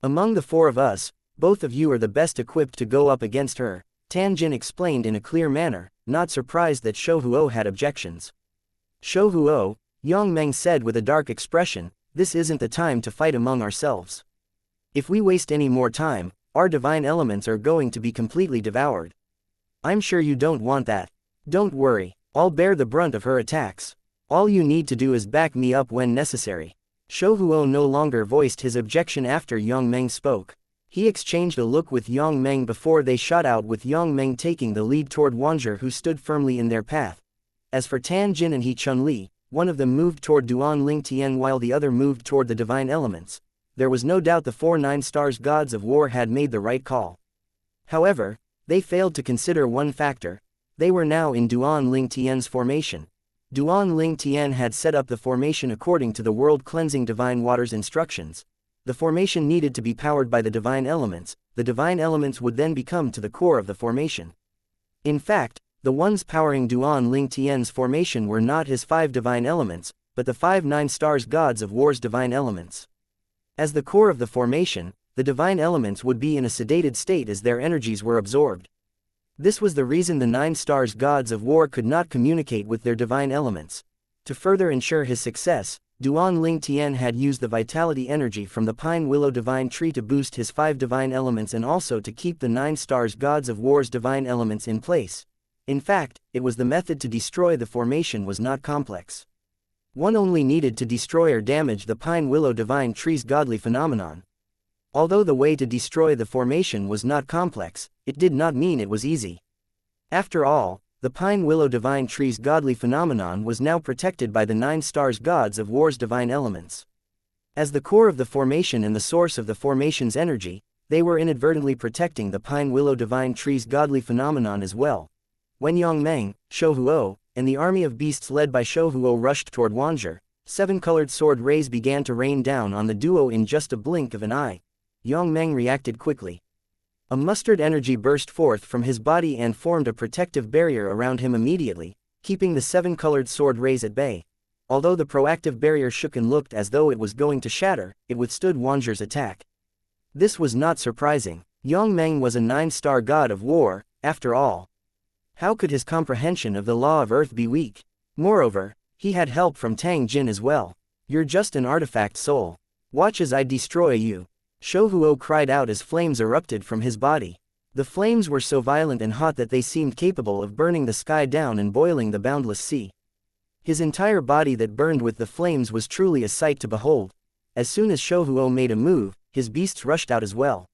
S1: Among the 4 of us, both of you are the best equipped to go up against her, Tan Jin explained in a clear manner, not surprised that Shou Huo had objections. Shou Huo, Yongmeng said with a dark expression, this isn't the time to fight among ourselves. If we waste any more time, our divine elements are going to be completely devoured. I'm sure you don't want that. Don't worry, I'll bear the brunt of her attacks. All you need to do is back me up when necessary. Shou Huo no longer voiced his objection after Yongmeng spoke. He exchanged a look with Yongmeng before they shot out, with Yongmeng taking the lead toward Wanzhou, who stood firmly in their path. As for Tan Jin and He Chun Li, one of them moved toward Duan Ling Tian while the other moved toward the divine elements. There was no doubt the 4 9 stars gods of war had made the right call. However, they failed to consider one factor. They were now in Duan Ling Tian's formation. Duan Ling Tian had set up the formation according to the world-cleansing divine waters instructions. The formation needed to be powered by the divine elements. The divine elements would then become to the core of the formation. In fact, the ones powering Duan Ling Tian's formation were not his 5 divine elements, but the 5 9 stars gods of war's divine elements. As the core of the formation, the divine elements would be in a sedated state as their energies were absorbed. This was the reason the 9 stars gods of war could not communicate with their divine elements. To further ensure his success, Duan Ling Tian had used the vitality energy from the pine willow divine tree to boost his 5 divine elements and also to keep the 9 stars gods of war's divine elements in place. In fact, it was the method to destroy the formation was not complex. One only needed to destroy or damage the pine willow divine tree's godly phenomenon. Although the way to destroy the formation was not complex, it did not mean it was easy. After all, the pine willow divine tree's godly phenomenon was now protected by the 9 stars gods of war's divine elements. As the core of the formation and the source of the formation's energy, they were inadvertently protecting the pine willow divine tree's godly phenomenon as well. When Yongmeng, Shou Huo, and the army of beasts led by Shou Huo rushed toward Wanzhou, 7-colored sword rays began to rain down on the duo in just a blink of an eye. Yang Meng reacted quickly. A mustard energy burst forth from his body and formed a protective barrier around him immediately, keeping the seven-colored sword rays at bay. Although the proactive barrier shook and looked as though it was going to shatter, it withstood Wanzher's attack. This was not surprising. Yang Meng was a 9-star god of war, after all. How could his comprehension of the law of earth be weak? Moreover, he had help from Tang Jin as well. You're just an artifact soul. Watch as I destroy you. Shou Huo cried out as flames erupted from his body. The flames were so violent and hot that they seemed capable of burning the sky down and boiling the boundless sea. His entire body that burned with the flames was truly a sight to behold. As soon as Shou Huo made a move, his beasts rushed out as well.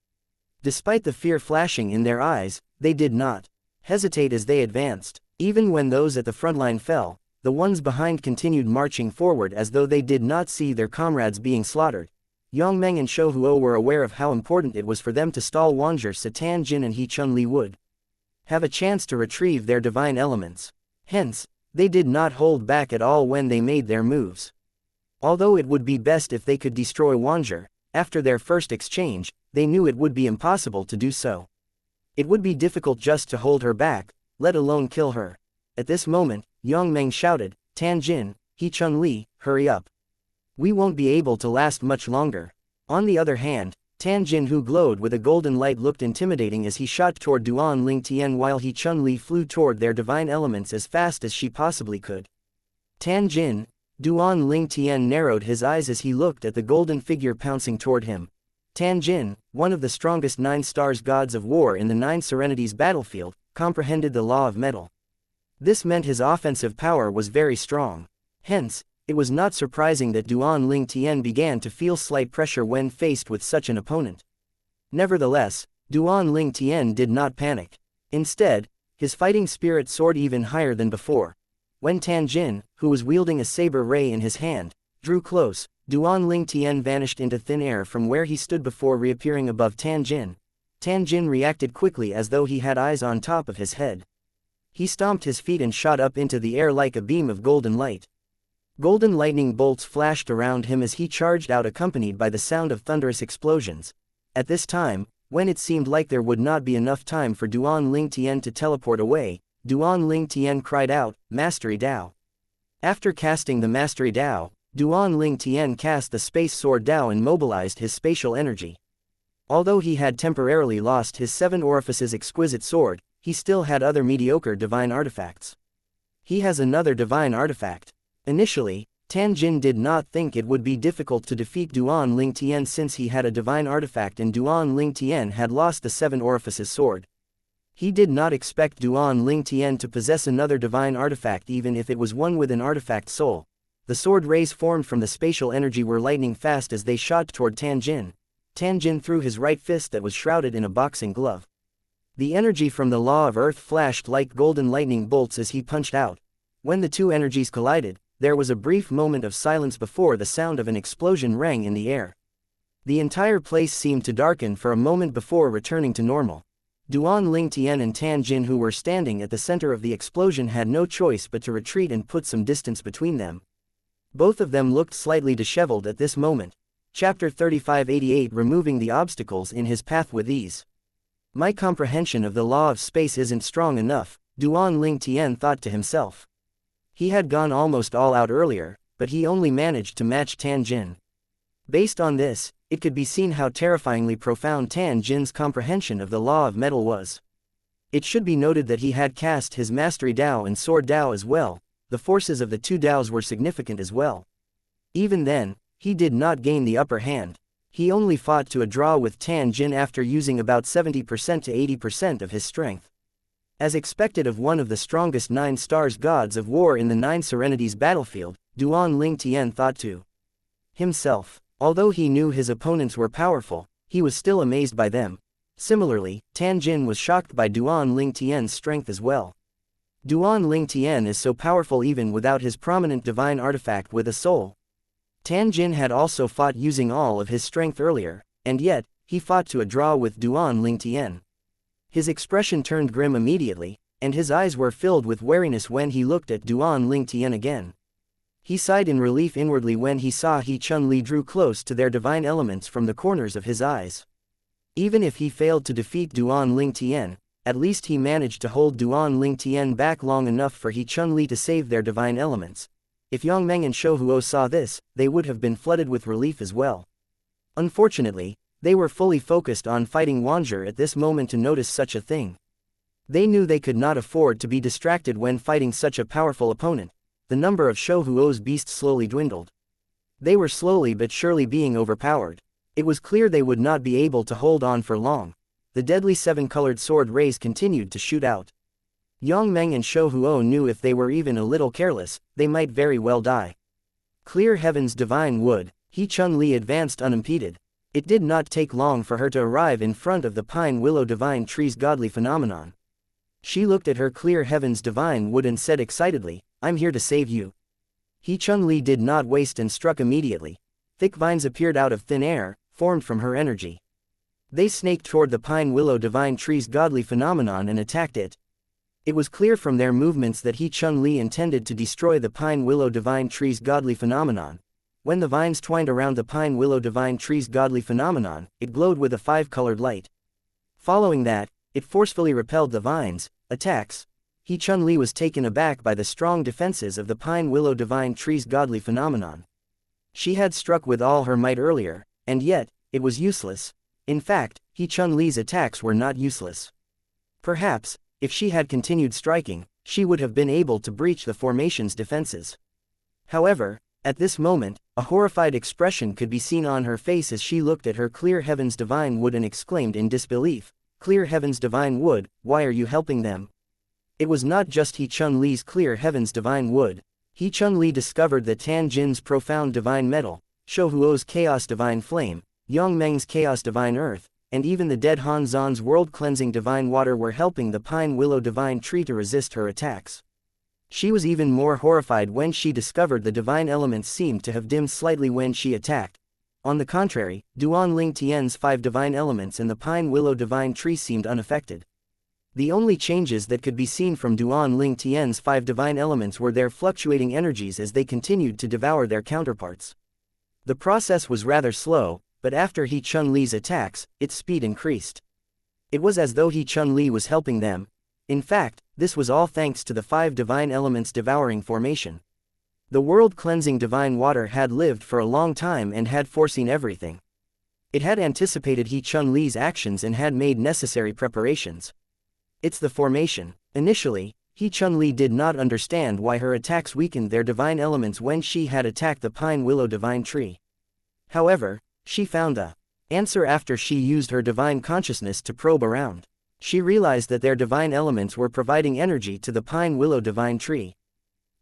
S1: Despite the fear flashing in their eyes, they did not hesitate as they advanced. Even when those at the front line fell, the ones behind continued marching forward as though they did not see their comrades being slaughtered. Yang Meng and Shou Huo were aware of how important it was for them to stall Wanzher so Tan Jin and He Chun Li would have a chance to retrieve their divine elements. Hence, they did not hold back at all when they made their moves. Although it would be best if they could destroy Wanzher, after their first exchange, they knew it would be impossible to do so. It would be difficult just to hold her back, let alone kill her. At this moment, Yang Meng shouted, Tan Jin, He Chun Li, hurry up. We won't be able to last much longer. On the other hand, Tan Jin, who glowed with a golden light, looked intimidating as he shot toward Duan Ling Tian while He Chun Li flew toward their divine elements as fast as she possibly could. Tan Jin, Duan Ling Tian narrowed his eyes as he looked at the golden figure pouncing toward him. Tan Jin, one of the strongest 9 stars gods of war in the 9 Serenities battlefield, comprehended the law of metal. This meant his offensive power was very strong. Hence, it was not surprising that Duan Ling Tian began to feel slight pressure when faced with such an opponent. Nevertheless, Duan Ling Tian did not panic. Instead, his fighting spirit soared even higher than before. When Tan Jin, who was wielding a saber ray in his hand, drew close, Duan Ling Tian vanished into thin air from where he stood before reappearing above Tan Jin. Tan Jin reacted quickly as though he had eyes on top of his head. He stomped his feet and shot up into the air like a beam of golden light. Golden lightning bolts flashed around him as he charged out, accompanied by the sound of thunderous explosions. At this time, when it seemed like there would not be enough time for Duan Ling Tian to teleport away, Duan Ling Tian cried out, Mastery Dao. After casting the Mastery Dao, Duan Ling Tian cast the Space Sword Dao and mobilized his spatial energy. Although he had temporarily lost his 7 orifices exquisite sword, he still had other mediocre divine artifacts. He has another divine artifact. Initially, Tan Jin did not think it would be difficult to defeat Duan Ling Tian since he had a divine artifact and Duan Ling Tian had lost the 7 orifices sword. He did not expect Duan Ling Tian to possess another divine artifact even if it was one with an artifact soul. The sword rays formed from the spatial energy were lightning fast as they shot toward Tan Jin. Tan Jin threw his right fist that was shrouded in a boxing glove. The energy from the law of earth flashed like golden lightning bolts as he punched out. When the two energies collided, there was a brief moment of silence before the sound of an explosion rang in the air. The entire place seemed to darken for a moment before returning to normal. Duan Ling Tian and Tan Jin, who were standing at the center of the explosion, had no choice but to retreat and put some distance between them. Both of them looked slightly disheveled at this moment. Chapter 3588, Removing the Obstacles in His Path with Ease. My comprehension of the law of space isn't strong enough, Duan Ling Tian thought to himself. He had gone almost all out earlier, but he only managed to match Tan Jin. Based on this, it could be seen how terrifyingly profound Tan Jin's comprehension of the law of metal was. It should be noted that he had cast his Mastery Dao and Sword Dao as well. The forces of the two Daos were significant as well. Even then, he did not gain the upper hand. He only fought to a draw with Tan Jin after using about 70% to 80% of his strength. As expected of one of the strongest 9 stars gods of war in the 9 Serenities battlefield, Duan Ling Tian thought to himself. Although he knew his opponents were powerful, he was still amazed by them. Similarly, Tan Jin was shocked by Duan Ling Tian's strength as well. Duan Ling Tian is so powerful even without his prominent divine artifact with a soul. Tan Jin had also fought using all of his strength earlier, and yet, he fought to a draw with Duan Ling Tian. His expression turned grim immediately, and his eyes were filled with wariness when he looked at Duan Ling Tian again. He sighed in relief inwardly when he saw He Chun Li drew close to their divine elements from the corners of his eyes. Even if he failed to defeat Duan Ling Tian, at least he managed to hold Duan Ling Tian back long enough for He Chun-Li to save their divine elements. If Yang Meng and Shou Huo saw this, they would have been flooded with relief as well. Unfortunately, they were fully focused on fighting Wanzhou at this moment to notice such a thing. They knew they could not afford to be distracted when fighting such a powerful opponent. The number of Shou Huo's beasts slowly dwindled. They were slowly but surely being overpowered. It was clear they would not be able to hold on for long. The deadly seven-colored sword rays continued to shoot out. Yang Meng and Shou Huo knew if they were even a little careless, they might very well die. Clear Heaven's divine wood, He Chun-Li advanced unimpeded. It did not take long for her to arrive in front of the pine willow divine tree's godly phenomenon. She looked at her Clear Heaven's divine wood and said excitedly, "I'm here to save you." He Chun-Li did not waste and struck immediately. Thick vines appeared out of thin air, formed from her energy. They snaked toward the pine willow divine tree's godly phenomenon and attacked it. It was clear from their movements that He Chun-Li intended to destroy the pine willow divine tree's godly phenomenon. When the vines twined around the pine willow divine tree's godly phenomenon, it glowed with a five-colored light. Following that, it forcefully repelled the vines' attacks. He Chun-Li was taken aback by the strong defenses of the pine willow divine tree's godly phenomenon. She had struck with all her might earlier, and yet, it was useless. In fact, He Chun-Li's attacks were not useless. Perhaps, if she had continued striking, she would have been able to breach the formation's defenses. However, at this moment, a horrified expression could be seen on her face as she looked at her Clear Heaven's divine wood and exclaimed in disbelief, "Clear Heaven's divine wood, why are you helping them?" It was not just He Chun-Li's Clear Heaven's divine wood. He Chun-Li discovered that Tan Jin's profound divine metal, Shou Huo's chaos divine flame, Yang Meng's chaos divine earth, and even the dead Han Zan's world-cleansing divine water were helping the pine willow divine tree to resist her attacks. She was even more horrified when she discovered the divine elements seemed to have dimmed slightly when she attacked. On the contrary, Duan Ling Tian's 5 divine elements and the pine willow divine tree seemed unaffected. The only changes that could be seen from Duan Ling Tian's 5 divine elements were their fluctuating energies as they continued to devour their counterparts. The process was rather slow, but after He Chun-Li's attacks, its speed increased. It was as though He Chun-Li was helping them. In fact, this was all thanks to the 5 divine elements devouring formation. The world-cleansing divine water had lived for a long time and had foreseen everything. It had anticipated He Chun-Li's actions and had made necessary preparations. It's the formation. Initially, He Chun-Li did not understand why her attacks weakened their divine elements when she had attacked the pine willow divine tree. However, she found the answer after she used her divine consciousness to probe around. She realized that their divine elements were providing energy to the pine willow divine tree.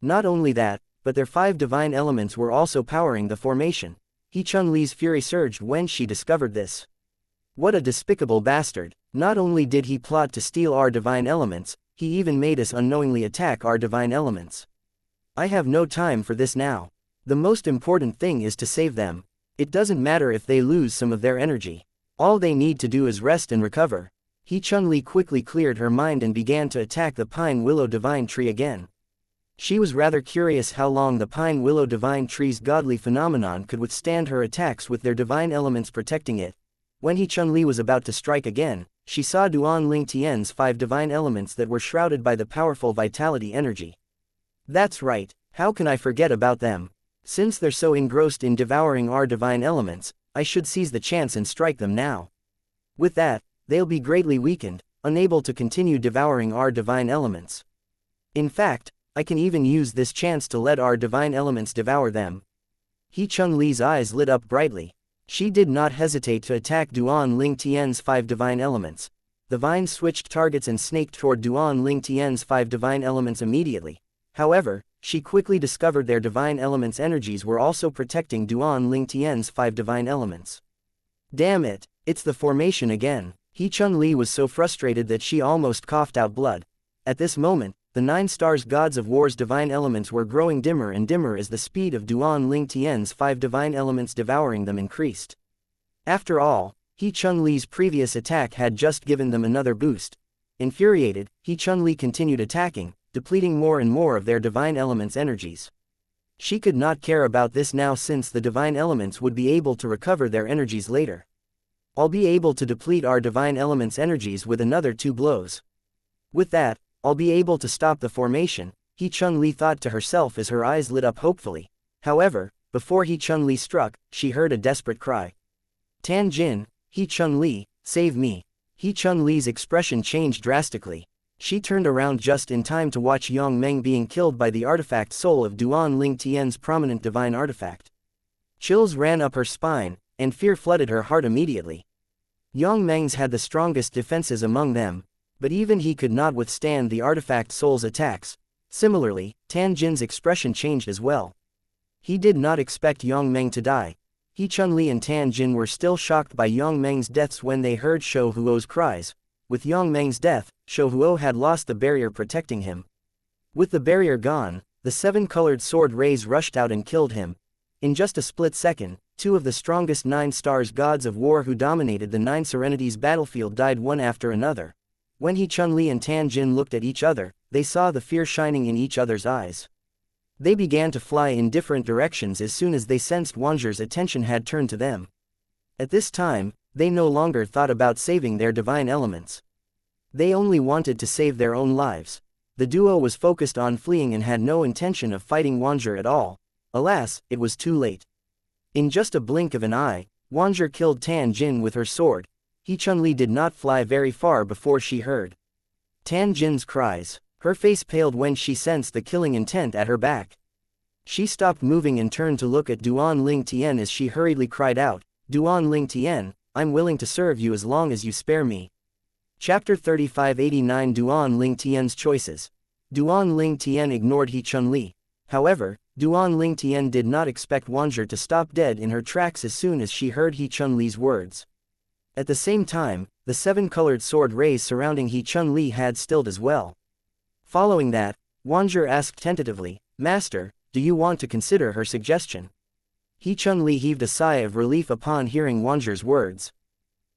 S1: Not only that, but their 5 divine elements were also powering the formation. He Chun-Li's fury surged when she discovered this. What a despicable bastard! Not only did he plot to steal our divine elements, he even made us unknowingly attack our divine elements. I have no time for this now. The most important thing is to save them. It doesn't matter if they lose some of their energy. All they need to do is rest and recover. He Chun-Li quickly cleared her mind and began to attack the pine willow divine tree again. She was rather curious how long the pine willow divine tree's godly phenomenon could withstand her attacks with their divine elements protecting it. When He Chun-Li was about to strike again, she saw Duan Ling Tian's 5 divine elements that were shrouded by the powerful vitality energy. That's right, how can I forget about them? Since they're so engrossed in devouring our divine elements, I should seize the chance and strike them now. With that, they'll be greatly weakened, unable to continue devouring our divine elements. In fact, I can even use this chance to let our divine elements devour them. He Chun-Li's eyes lit up brightly. She did not hesitate to attack Duan Ling Tian's 5 divine elements. The vines switched targets and snaked toward Duan Ling Tian's 5 divine elements immediately. However, she quickly discovered their divine elements' energies were also protecting Duan Ling Tian's 5 divine elements. Damn it, it's the formation again. He Chun-Li was so frustrated that she almost coughed out blood. At this moment, the 9 stars gods of war's divine elements were growing dimmer and dimmer as the speed of Duan Ling Tian's 5 divine elements devouring them increased. After all, He Chun-Li's previous attack had just given them another boost. Infuriated, He Chun-Li continued attacking, depleting more and more of their divine elements' energies. She could not care about this now since the divine elements would be able to recover their energies later. I'll be able to deplete our divine element's energies with another 2 blows. With that, I'll be able to stop the formation, He Chun-Li thought to herself as her eyes lit up hopefully. However, before He Chun-Li struck, she heard a desperate cry. Tan Jin, He Chun-Li, save me. He Chun-Li's expression changed drastically. She turned around just in time to watch Yang Meng being killed by the artifact soul of Duan Ling Tian's prominent divine artifact. Chills ran up her spine, and fear flooded her heart immediately. Yang Meng's had the strongest defenses among them, but even he could not withstand the artifact soul's attacks. Similarly, Tan Jin's expression changed as well. He did not expect Yang Meng to die. He Chun-Li and Tan Jin were still shocked by Yang Meng's deaths when they heard Shou Huo's cries. With Yang Meng's death, Shou Huo had lost the barrier protecting him. With the barrier gone, the 7-colored sword rays rushed out and killed him. In just a split second, 2 of the strongest 9 stars gods of war who dominated the 9 Serenities battlefield died one after another. When He Chun-Li and Tan Jin looked at each other, they saw the fear shining in each other's eyes. They began to fly in different directions as soon as they sensed Wanzur's attention had turned to them. At this time, they no longer thought about saving their divine elements. They only wanted to save their own lives. The duo was focused on fleeing and had no intention of fighting Wanzur at all. Alas, it was too late. In just a blink of an eye, Wanzur killed Tan Jin with her sword. He Chun-Li did not fly very far before she heard Tan Jin's cries. Her face paled when she sensed the killing intent at her back. She stopped moving and turned to look at Duan Ling Tian as she hurriedly cried out, "Duan Ling Tian, I'm willing to serve you as long as you spare me." Chapter 3589 Duan Ling Tian's Choices. Duan Ling Tian ignored He Chun-Li. However, Duan Ling Tian did not expect Wanzur to stop dead in her tracks as soon as she heard He Chun-Li's words. At the same time, the 7-colored sword rays surrounding He Chun-Li had stilled as well. Following that, Wanzur asked tentatively, "Master, do you want to consider her suggestion?" He Chun-Li heaved a sigh of relief upon hearing Wanzur's words.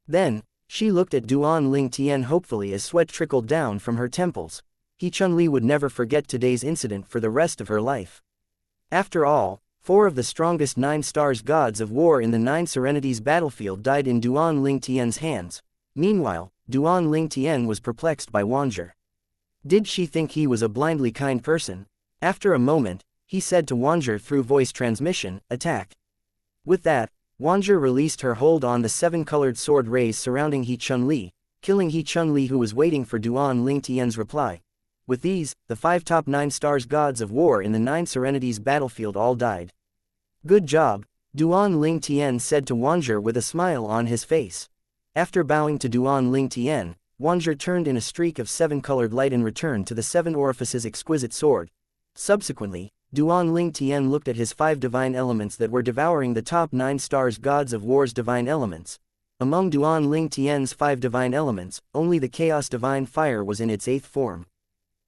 S1: Then, she looked at Duan Ling Tian hopefully as sweat trickled down from her temples. He Chun-Li would never forget today's incident for the rest of her life. After all, 4 of the strongest 9 stars gods of war in the 9 Serenities battlefield died in Duan Ling Tian's hands. Meanwhile, Duan Ling Tian was perplexed by Wanzur. Did she think he was a blindly kind person? After a moment, he said to Wanzur through voice transmission, "Attack." With that, Wanzur released her hold on the 7-colored sword rays surrounding He Chun-Li, killing He Chun-Li who was waiting for Duan Ling Tian's reply. With these, the 5 top 9 stars gods of war in the 9 Serenities battlefield all died. "Good job," Duan Ling Tian said to Wanzur with a smile on his face. After bowing to Duan Ling Tian, Wanzur turned in a streak of 7-colored light and returned to the 7 orifices exquisite sword. Subsequently, Duan Ling Tian looked at his 5 divine elements that were devouring the top 9 stars gods of war's divine elements. Among Duan Ling Tian's 5 divine elements, only the chaos divine fire was in its 8th form.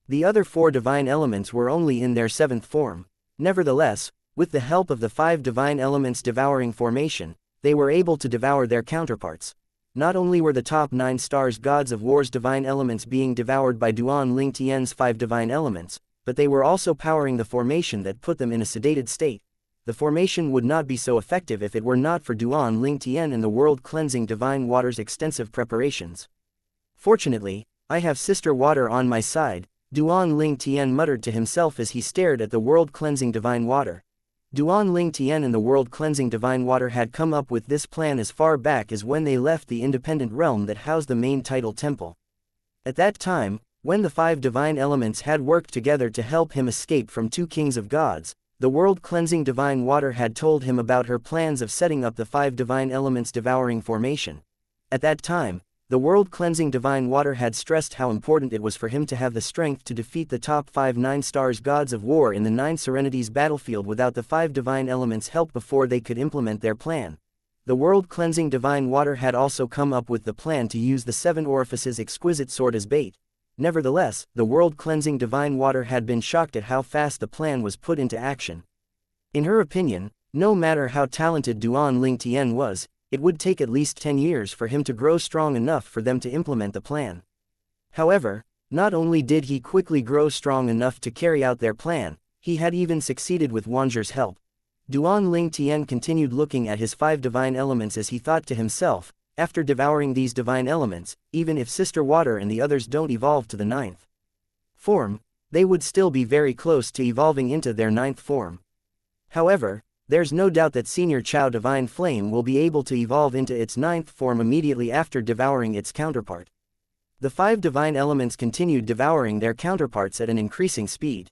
S1: The other 4 divine elements were only in their 7th form. Nevertheless, with the help of the 5 divine elements devouring formation, they were able to devour their counterparts. Not only were the top 9 stars gods of war's divine elements being devoured by Duan Ling Tian's 5 divine elements, but they were also powering the formation that put them in a sedated state. The formation would not be so effective if it were not for Duan Ling Tian and the world-cleansing divine water's extensive preparations. "Fortunately, I have sister water on my side," Duan Ling Tian muttered to himself as he stared at the world-cleansing divine water. Duan Ling Tian and the world-cleansing divine water had come up with this plan as far back as when they left the independent realm that housed the main title temple. At that time, when the 5 divine elements had worked together to help him escape from 2 kings of gods, the world-cleansing divine water had told him about her plans of setting up the 5 divine elements devouring formation. At that time, the world-cleansing divine water had stressed how important it was for him to have the strength to defeat the top 5 9 stars gods of war in the 9 Serenities battlefield without the 5 divine elements' help before they could implement their plan. The world-cleansing divine water had also come up with the plan to use the 7 orifices exquisite sword as bait. Nevertheless, the world-cleansing divine water had been shocked at how fast the plan was put into action. In her opinion, no matter how talented Duan Ling Tian was, it would take at least 10 years for him to grow strong enough for them to implement the plan. However, not only did he quickly grow strong enough to carry out their plan, he had even succeeded with Wanzur's help. Duan Ling Tian continued looking at his 5 divine elements as he thought to himself, after devouring these divine elements, even if Sister Water and the others don't evolve to the ninth form, they would still be very close to evolving into their ninth form. However, there's no doubt that Senior Chao Divine Flame will be able to evolve into its ninth form immediately after devouring its counterpart. The 5 divine elements continued devouring their counterparts at an increasing speed.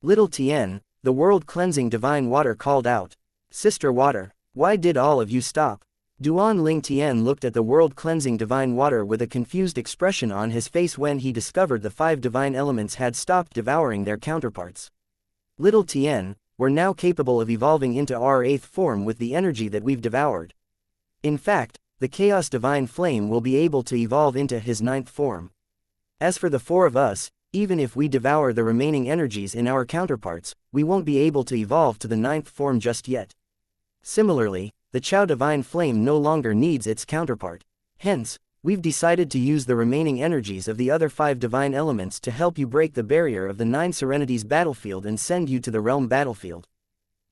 S1: Little Tien, the world-cleansing divine water, called out, "Sister Water, why did all of you stop?" Duan Ling Tien looked at the world-cleansing divine water with a confused expression on his face when he discovered the 5 divine elements had stopped devouring their counterparts. "Little Tien, we're now capable of evolving into our 8th form with the energy that we've devoured. In fact, the Chaos Divine Flame will be able to evolve into his 9th form. As for the 4 of us, even if we devour the remaining energies in our counterparts, we won't be able to evolve to the 9th form just yet. Similarly, the Chao Divine Flame no longer needs its counterpart. Hence, we've decided to use the remaining energies of the other 5 divine elements to help you break the barrier of the 9 Serenities battlefield and send you to the realm battlefield.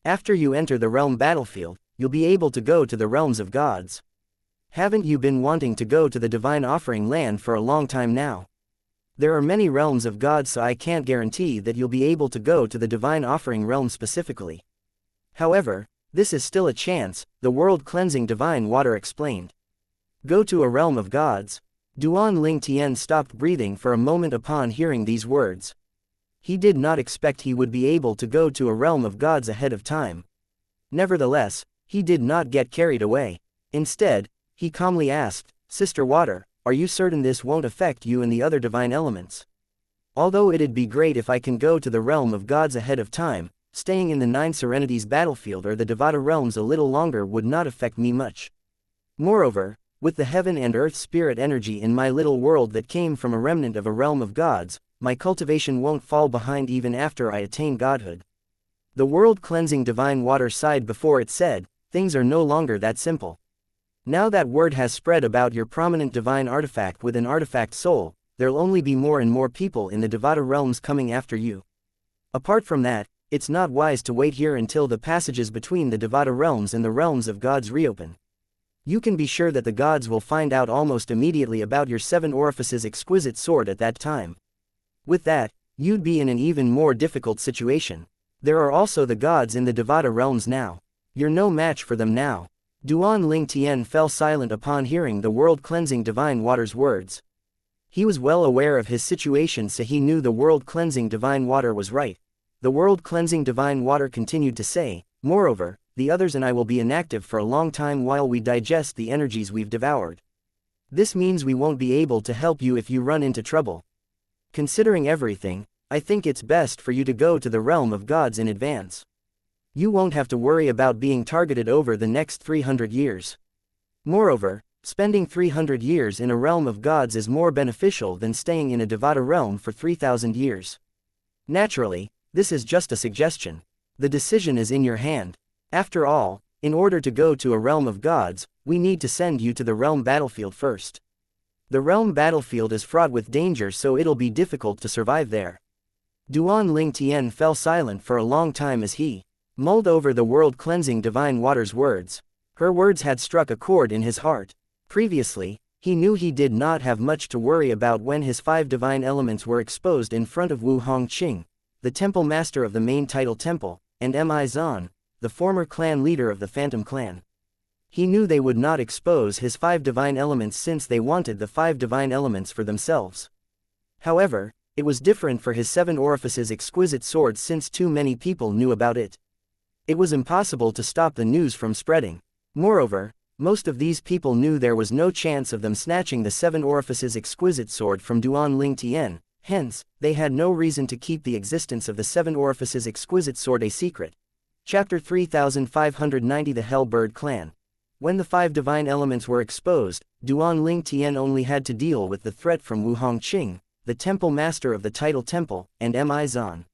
S1: After you enter the realm battlefield, you'll be able to go to the realms of gods. Haven't you been wanting to go to the divine offering land for a long time now? There are many realms of gods, so I can't guarantee that you'll be able to go to the divine offering realm specifically. However, this is still a chance," the world-cleansing divine water explained. "Go to a realm of gods." Duan Ling Tien stopped breathing for a moment upon hearing these words. He did not expect he would be able to go to a realm of gods ahead of time. Nevertheless, he did not get carried away. Instead, he calmly asked, "Sister Water, are you certain this won't affect you and the other divine elements? Although it'd be great if I can go to the realm of gods ahead of time, staying in the 9 Serenities battlefield or the Devata realms a little longer would not affect me much. Moreover, with the heaven and earth spirit energy in my little world that came from a remnant of a realm of gods, my cultivation won't fall behind even after I attain godhood." The world-cleansing divine water sighed before it said, "Things are no longer that simple. Now that word has spread about your prominent divine artifact with an artifact soul, there'll only be more and more people in the Devata realms coming after you. Apart from that, it's not wise to wait here until the passages between the Devata realms and the realms of gods reopen. You can be sure that the gods will find out almost immediately about your 7 orifices exquisite sword at that time. With that, you'd be in an even more difficult situation. There are also the gods in the Devata realms now. You're no match for them now." Duan Ling Tien fell silent upon hearing the world-cleansing divine water's words. He was well aware of his situation, so he knew the world-cleansing divine water was right. The world-cleansing divine water continued to say, "Moreover, the others and I will be inactive for a long time while we digest the energies we've devoured. This means we won't be able to help you if you run into trouble. Considering everything, I think it's best for you to go to the realm of gods in advance. You won't have to worry about being targeted over the next 300 years. Moreover, spending 300 years in a realm of gods is more beneficial than staying in a Devata realm for 3,000 years. Naturally, this is just a suggestion. The decision is in your hand. After all, in order to go to a realm of gods, we need to send you to the realm battlefield first. The realm battlefield is fraught with danger, so it'll be difficult to survive there." Duan Ling Tien fell silent for a long time as he mulled over the world-cleansing divine water's words. Her words had struck a chord in his heart. Previously, he knew he did not have much to worry about when his 5 divine elements were exposed in front of Wu Hongqing, the temple master of the main title temple, and Mi Zan, the former clan leader of the Phantom Clan. He knew they would not expose his 5 divine elements since they wanted the 5 divine elements for themselves. However, it was different for his 7 orifices exquisite sword since too many people knew about it. It was impossible to stop the news from spreading. Moreover, most of these people knew there was no chance of them snatching the 7 orifices exquisite sword from Duan Ling Tien. Hence, they had no reason to keep the existence of the 7 orifices exquisite sword a secret. Chapter 3590 The Hellbird Clan. When the 5 divine elements were exposed, Duan Ling Tien only had to deal with the threat from Wu Hongqing, the temple master of the title temple, and Mi Zan.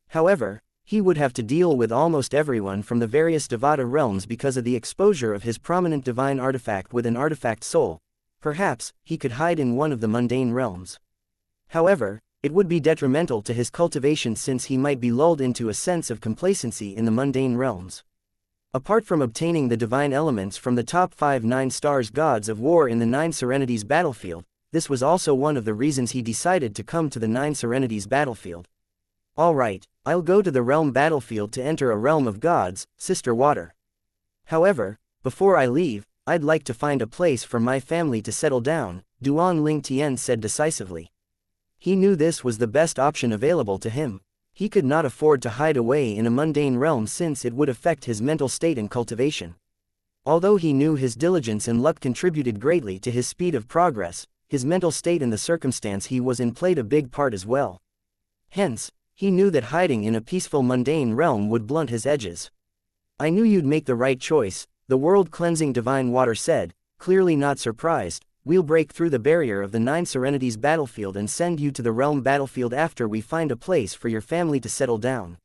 S1: However, he would have to deal with almost everyone from the various Devata realms because of the exposure of his prominent divine artifact with an artifact soul. Perhaps, he could hide in one of the mundane realms. However, it would be detrimental to his cultivation since he might be lulled into a sense of complacency in the mundane realms. Apart from obtaining the divine elements from the top 5 9 stars gods of war in the 9 Serenities battlefield, this was also one of the reasons he decided to come to the 9 Serenities battlefield. Alright, I'll go to the realm battlefield to enter a realm of gods, Sister Water. However, before I leave, I'd like to find a place for my family to settle down, Duan Ling Tian said decisively. He knew this was the best option available to him. He could not afford to hide away in a mundane realm since it would affect his mental state and cultivation. Although he knew his diligence and luck contributed greatly to his speed of progress, his mental state and the circumstance he was in played a big part as well. Hence, he knew that hiding in a peaceful mundane realm would blunt his edges. I knew you'd make the right choice, the world-cleansing divine water said, clearly not surprised. We'll break through the barrier of the 9 Serenities battlefield and send you to the realm battlefield after we find a place for your family to settle down.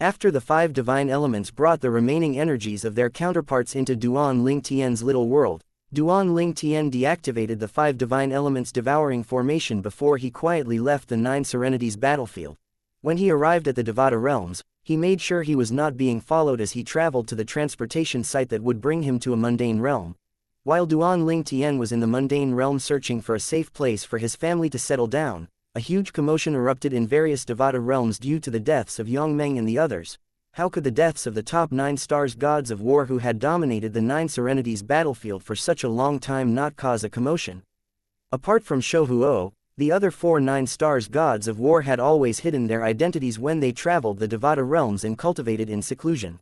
S1: After the 5 divine elements brought the remaining energies of their counterparts into Duan Ling Tian's little world, Duan Ling Tian deactivated the 5 divine elements devouring formation before he quietly left the 9 Serenities battlefield. When he arrived at the Devata realms, he made sure he was not being followed as he traveled to the transportation site that would bring him to a mundane realm. While Duan Ling Tian was in the mundane realm searching for a safe place for his family to settle down, a huge commotion erupted in various Devata realms due to the deaths of Yang Meng and the others. How could the deaths of the top 9 stars gods of war who had dominated the 9 Serenities battlefield for such a long time not cause a commotion? Apart from Shouhuo, the other 4 9 stars gods of war had always hidden their identities when they traveled the Devata realms and cultivated in seclusion.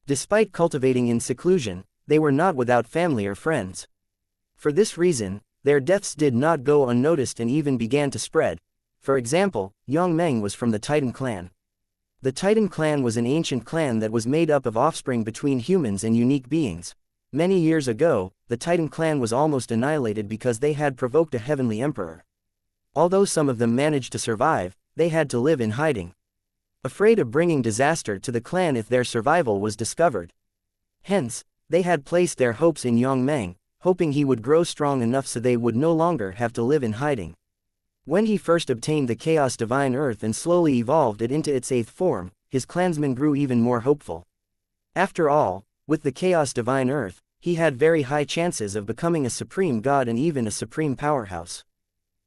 S1: Despite cultivating in seclusion, they were not without family or friends. For this reason, their deaths did not go unnoticed and even began to spread. For example, Yang Meng was from the Titan clan. The Titan clan was an ancient clan that was made up of offspring between humans and unique beings. Many years ago, the Titan clan was almost annihilated because they had provoked a heavenly emperor. Although some of them managed to survive, they had to live in hiding, afraid of bringing disaster to the clan if their survival was discovered. Hence, they had placed their hopes in Yang Meng, hoping he would grow strong enough so they would no longer have to live in hiding. When he first obtained the Chaos Divine Earth and slowly evolved it into its 8th form, his clansmen grew even more hopeful. After all, with the Chaos Divine Earth, he had very high chances of becoming a supreme god and even a supreme powerhouse.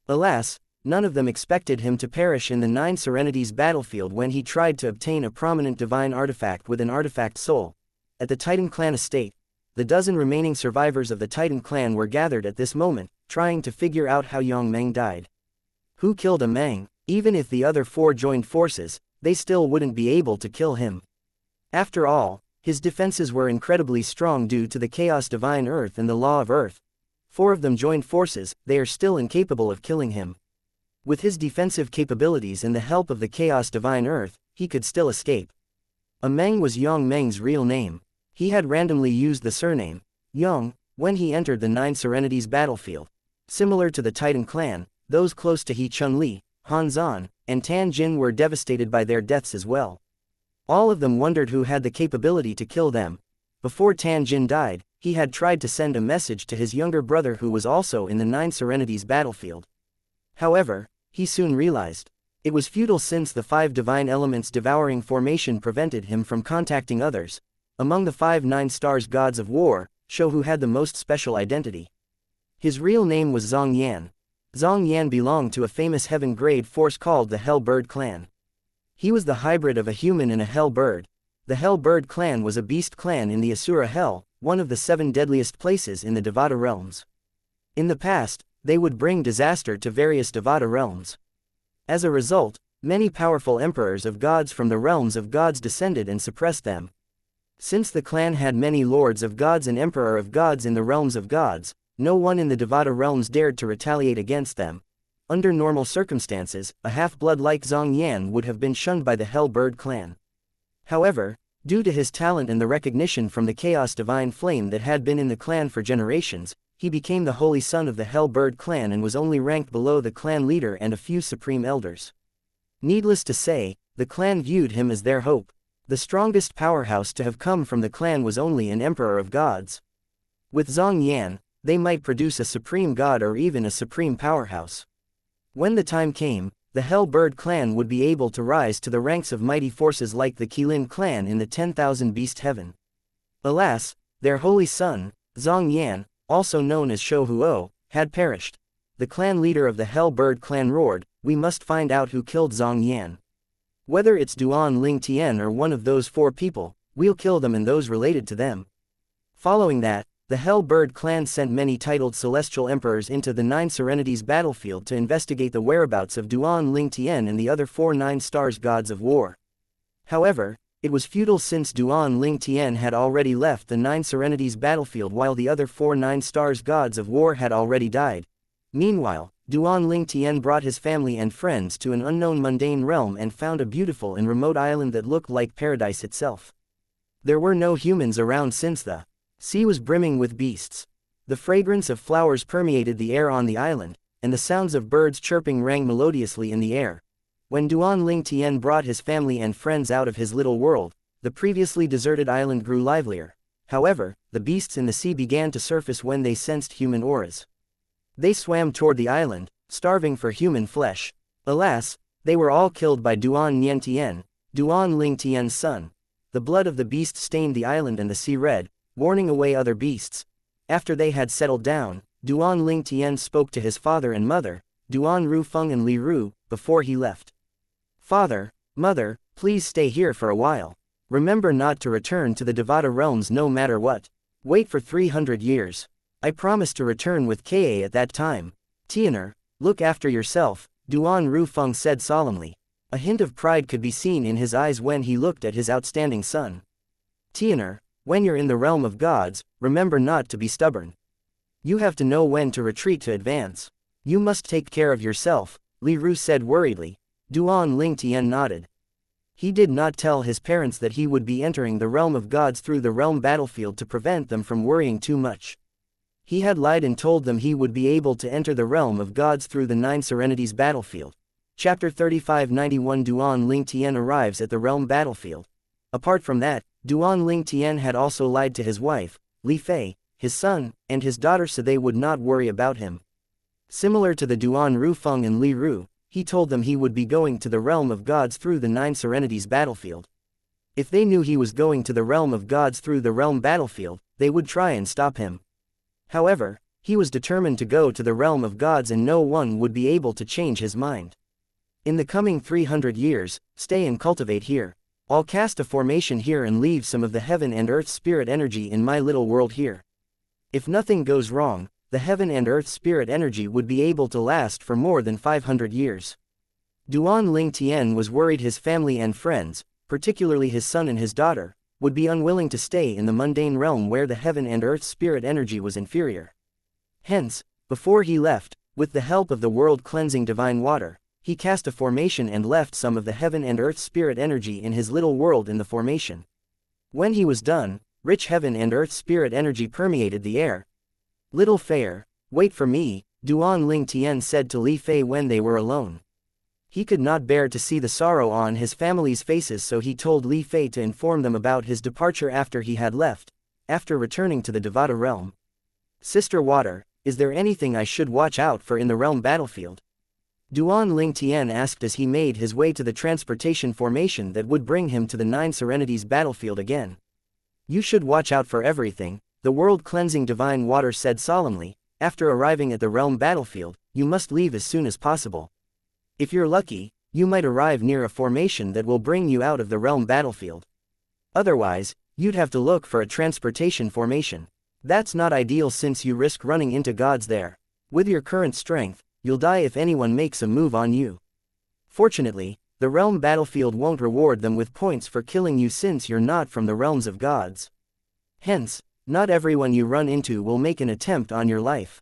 S1: Alas, none of them expected him to perish in the 9 Serenities battlefield when he tried to obtain a prominent divine artifact with an artifact soul. At the Titan clan estate, the dozen remaining survivors of the Titan clan were gathered at this moment, trying to figure out how Yang Meng died. Who killed a Meng? Even if the other 4 joined forces, they still wouldn't be able to kill him. After all, his defenses were incredibly strong due to the Chaos Divine Earth and the Law of Earth. 4 of them joined forces, they are still incapable of killing him. With his defensive capabilities and the help of the Chaos Divine Earth, he could still escape. A Meng was Yang Meng's real name. He had randomly used the surname, Yang, when he entered the 9 Serenities battlefield. Similar to the Titan clan, those close to He Chun-Li, Han Zan, and Tan Jin were devastated by their deaths as well. All of them wondered who had the capability to kill them. Before Tan Jin died, he had tried to send a message to his younger brother who was also in the 9 Serenities battlefield. However, he soon realized it was futile since the 5 divine elements devouring formation prevented him from contacting others. Among the 5 9 stars gods of war, Shouhu had the most special identity. His real name was Zhong Yan. Zhong Yan belonged to a famous heaven-grade force called the Hell Bird clan. He was the hybrid of a human and a hell bird. The Hell Bird clan was a beast clan in the Asura Hell, one of the 7 deadliest places in the Devata realms. In the past, they would bring disaster to various Devata realms. As a result, many powerful emperors of gods from the realms of gods descended and suppressed them. Since the clan had many lords of gods and emperor of gods in the realms of gods, no one in the Devata realms dared to retaliate against them. Under normal circumstances, a half-blood like Zhong Yan would have been shunned by the Hell Bird clan. However, due to his talent and the recognition from the Chaos Divine Flame that had been in the clan for generations, he became the holy son of the Hell Bird clan and was only ranked below the clan leader and a few supreme elders. Needless to say, the clan viewed him as their hope. The strongest powerhouse to have come from the clan was only an emperor of gods. With Zhong Yan, they might produce a supreme god or even a supreme powerhouse. When the time came, the Hell Bird clan would be able to rise to the ranks of mighty forces like the Qilin clan in the 10,000 Beast Heaven. Alas, their holy son, Zhang Yan, also known as Shou Huo, had perished. The clan leader of the Hell Bird clan roared, "We must find out who killed Zhang Yan. Whether it's Duan Ling Tian or one of those 4 people, we'll kill them and those related to them." Following that, the Hell Bird clan sent many titled celestial emperors into the 9 Serenities battlefield to investigate the whereabouts of Duan Ling Tian and the other 4 9 stars gods of war. However, it was futile since Duan Ling Tian had already left the 9 Serenities battlefield while the other 4 9 stars gods of war had already died. Meanwhile, Duan Ling Tian brought his family and friends to an unknown mundane realm and found a beautiful and remote island that looked like paradise itself. There were no humans around since the sea was brimming with beasts. The fragrance of flowers permeated the air on the island, and the sounds of birds chirping rang melodiously in the air. When Duan Ling Tian brought his family and friends out of his little world, the previously deserted island grew livelier. However, the beasts in the sea began to surface when they sensed human auras. They swam toward the island, starving for human flesh. Alas, they were all killed by Duan Nian Tian, Duan Ling Tian's son. The blood of the beast stained the island and the sea red, warning away other beasts. After they had settled down, Duan Ling Tian spoke to his father and mother, Duan Rufeng and Li Ru, before he left. "Father, Mother, please stay here for a while. Remember not to return to the Devata realms no matter what. Wait for 300 years. I promise to return with Ka at that time. Tianer, look after yourself," Duan Rufeng said solemnly. A hint of pride could be seen in his eyes when he looked at his outstanding son. "Tianer, when you're in the realm of gods, remember not to be stubborn. You have to know when to retreat to advance. You must take care of yourself," Li Ru said worriedly. Duan Ling Tian nodded. He did not tell his parents that he would be entering the realm of gods through the realm battlefield to prevent them from worrying too much. He had lied and told them he would be able to enter the realm of gods through the 9 Serenities battlefield. Chapter 3591 Duan Ling Tian arrives at the realm battlefield. Apart from that, Duan Ling Tian had also lied to his wife, Li Fei, his son, and his daughter so they would not worry about him. Similar to the Duan Rufeng and Li Ru, he told them he would be going to the realm of gods through the 9 Serenities battlefield. If they knew he was going to the realm of gods through the realm battlefield, they would try and stop him. However, he was determined to go to the realm of gods and no one would be able to change his mind. "In the coming 300 years, stay and cultivate here. I'll cast a formation here and leave some of the heaven and earth spirit energy in my little world here. If nothing goes wrong, the heaven and earth spirit energy would be able to last for more than 500 years. Duan Ling Tian was worried his family and friends, particularly his son and his daughter, would be unwilling to stay in the mundane realm where the heaven and earth spirit energy was inferior. Hence, before he left, with the help of the world-cleansing divine water, he cast a formation and left some of the heaven and earth spirit energy in his little world in the formation. When he was done, rich heaven and earth spirit energy permeated the air. "Little Fair, wait for me," Duan Ling Tian said to Li Fei when they were alone. He could not bear to see the sorrow on his family's faces, so he told Li Fei to inform them about his departure after he had left, after returning to the Devata realm. "Sister Water, is there anything I should watch out for in the realm battlefield?" Duan Ling Tian asked as he made his way to the transportation formation that would bring him to the 9 Serenities battlefield again. "You should watch out for everything," the world-cleansing divine water said solemnly. "After arriving at the realm battlefield, you must leave as soon as possible. If you're lucky, you might arrive near a formation that will bring you out of the realm battlefield. Otherwise, you'd have to look for a transportation formation. That's not ideal since you risk running into gods there. With your current strength, you'll die if anyone makes a move on you. Fortunately, the realm battlefield won't reward them with points for killing you since you're not from the realms of gods. Hence, not everyone you run into will make an attempt on your life.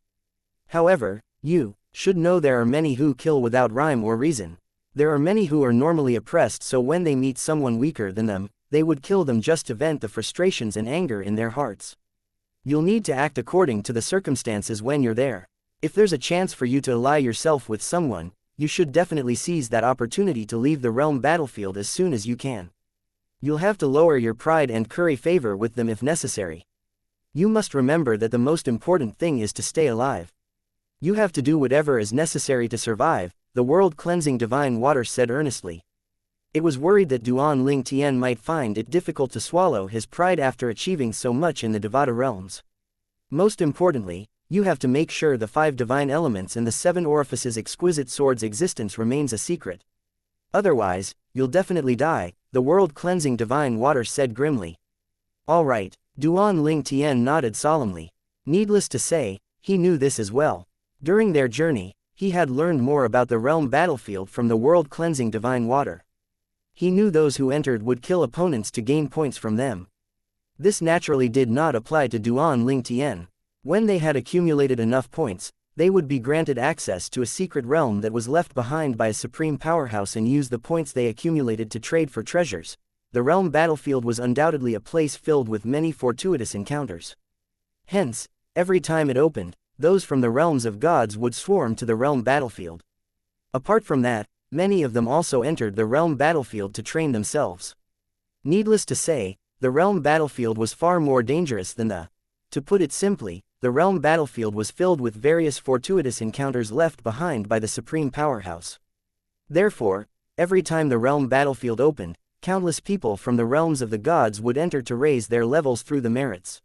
S1: However, you should know there are many who kill without rhyme or reason. There are many who are normally oppressed, so when they meet someone weaker than them, they would kill them just to vent the frustrations and anger in their hearts. You'll need to act according to the circumstances when you're there. If there's a chance for you to ally yourself with someone, you should definitely seize that opportunity to leave the realm battlefield as soon as you can. You'll have to lower your pride and curry favor with them if necessary. You must remember that the most important thing is to stay alive. You have to do whatever is necessary to survive," the world-cleansing divine water said earnestly. It was worried that Duan Ling Tian might find it difficult to swallow his pride after achieving so much in the Devata realms. Most importantly, you have to make sure the 5 divine elements and the 7 orifices exquisite sword's existence remains a secret. Otherwise, you'll definitely die, the world-cleansing divine water said grimly. All right, Duan Ling Tian nodded solemnly. Needless to say, he knew this as well. During their journey, he had learned more about the realm battlefield from the world-cleansing divine water. He knew those who entered would kill opponents to gain points from them. This naturally did not apply to Duan Ling Tian. When they had accumulated enough points, they would be granted access to a secret realm that was left behind by a supreme powerhouse and use the points they accumulated to trade for treasures. The realm battlefield was undoubtedly a place filled with many fortuitous encounters. Hence, every time it opened, those from the realms of gods would swarm to the realm battlefield. Apart from that, many of them also entered the realm battlefield to train themselves. Needless to say, the realm battlefield was far more dangerous than to put it simply, the realm battlefield was filled with various fortuitous encounters left behind by the supreme powerhouse. Therefore, every time the realm battlefield opened, countless people from the realms of the gods would enter to raise their levels through the merits.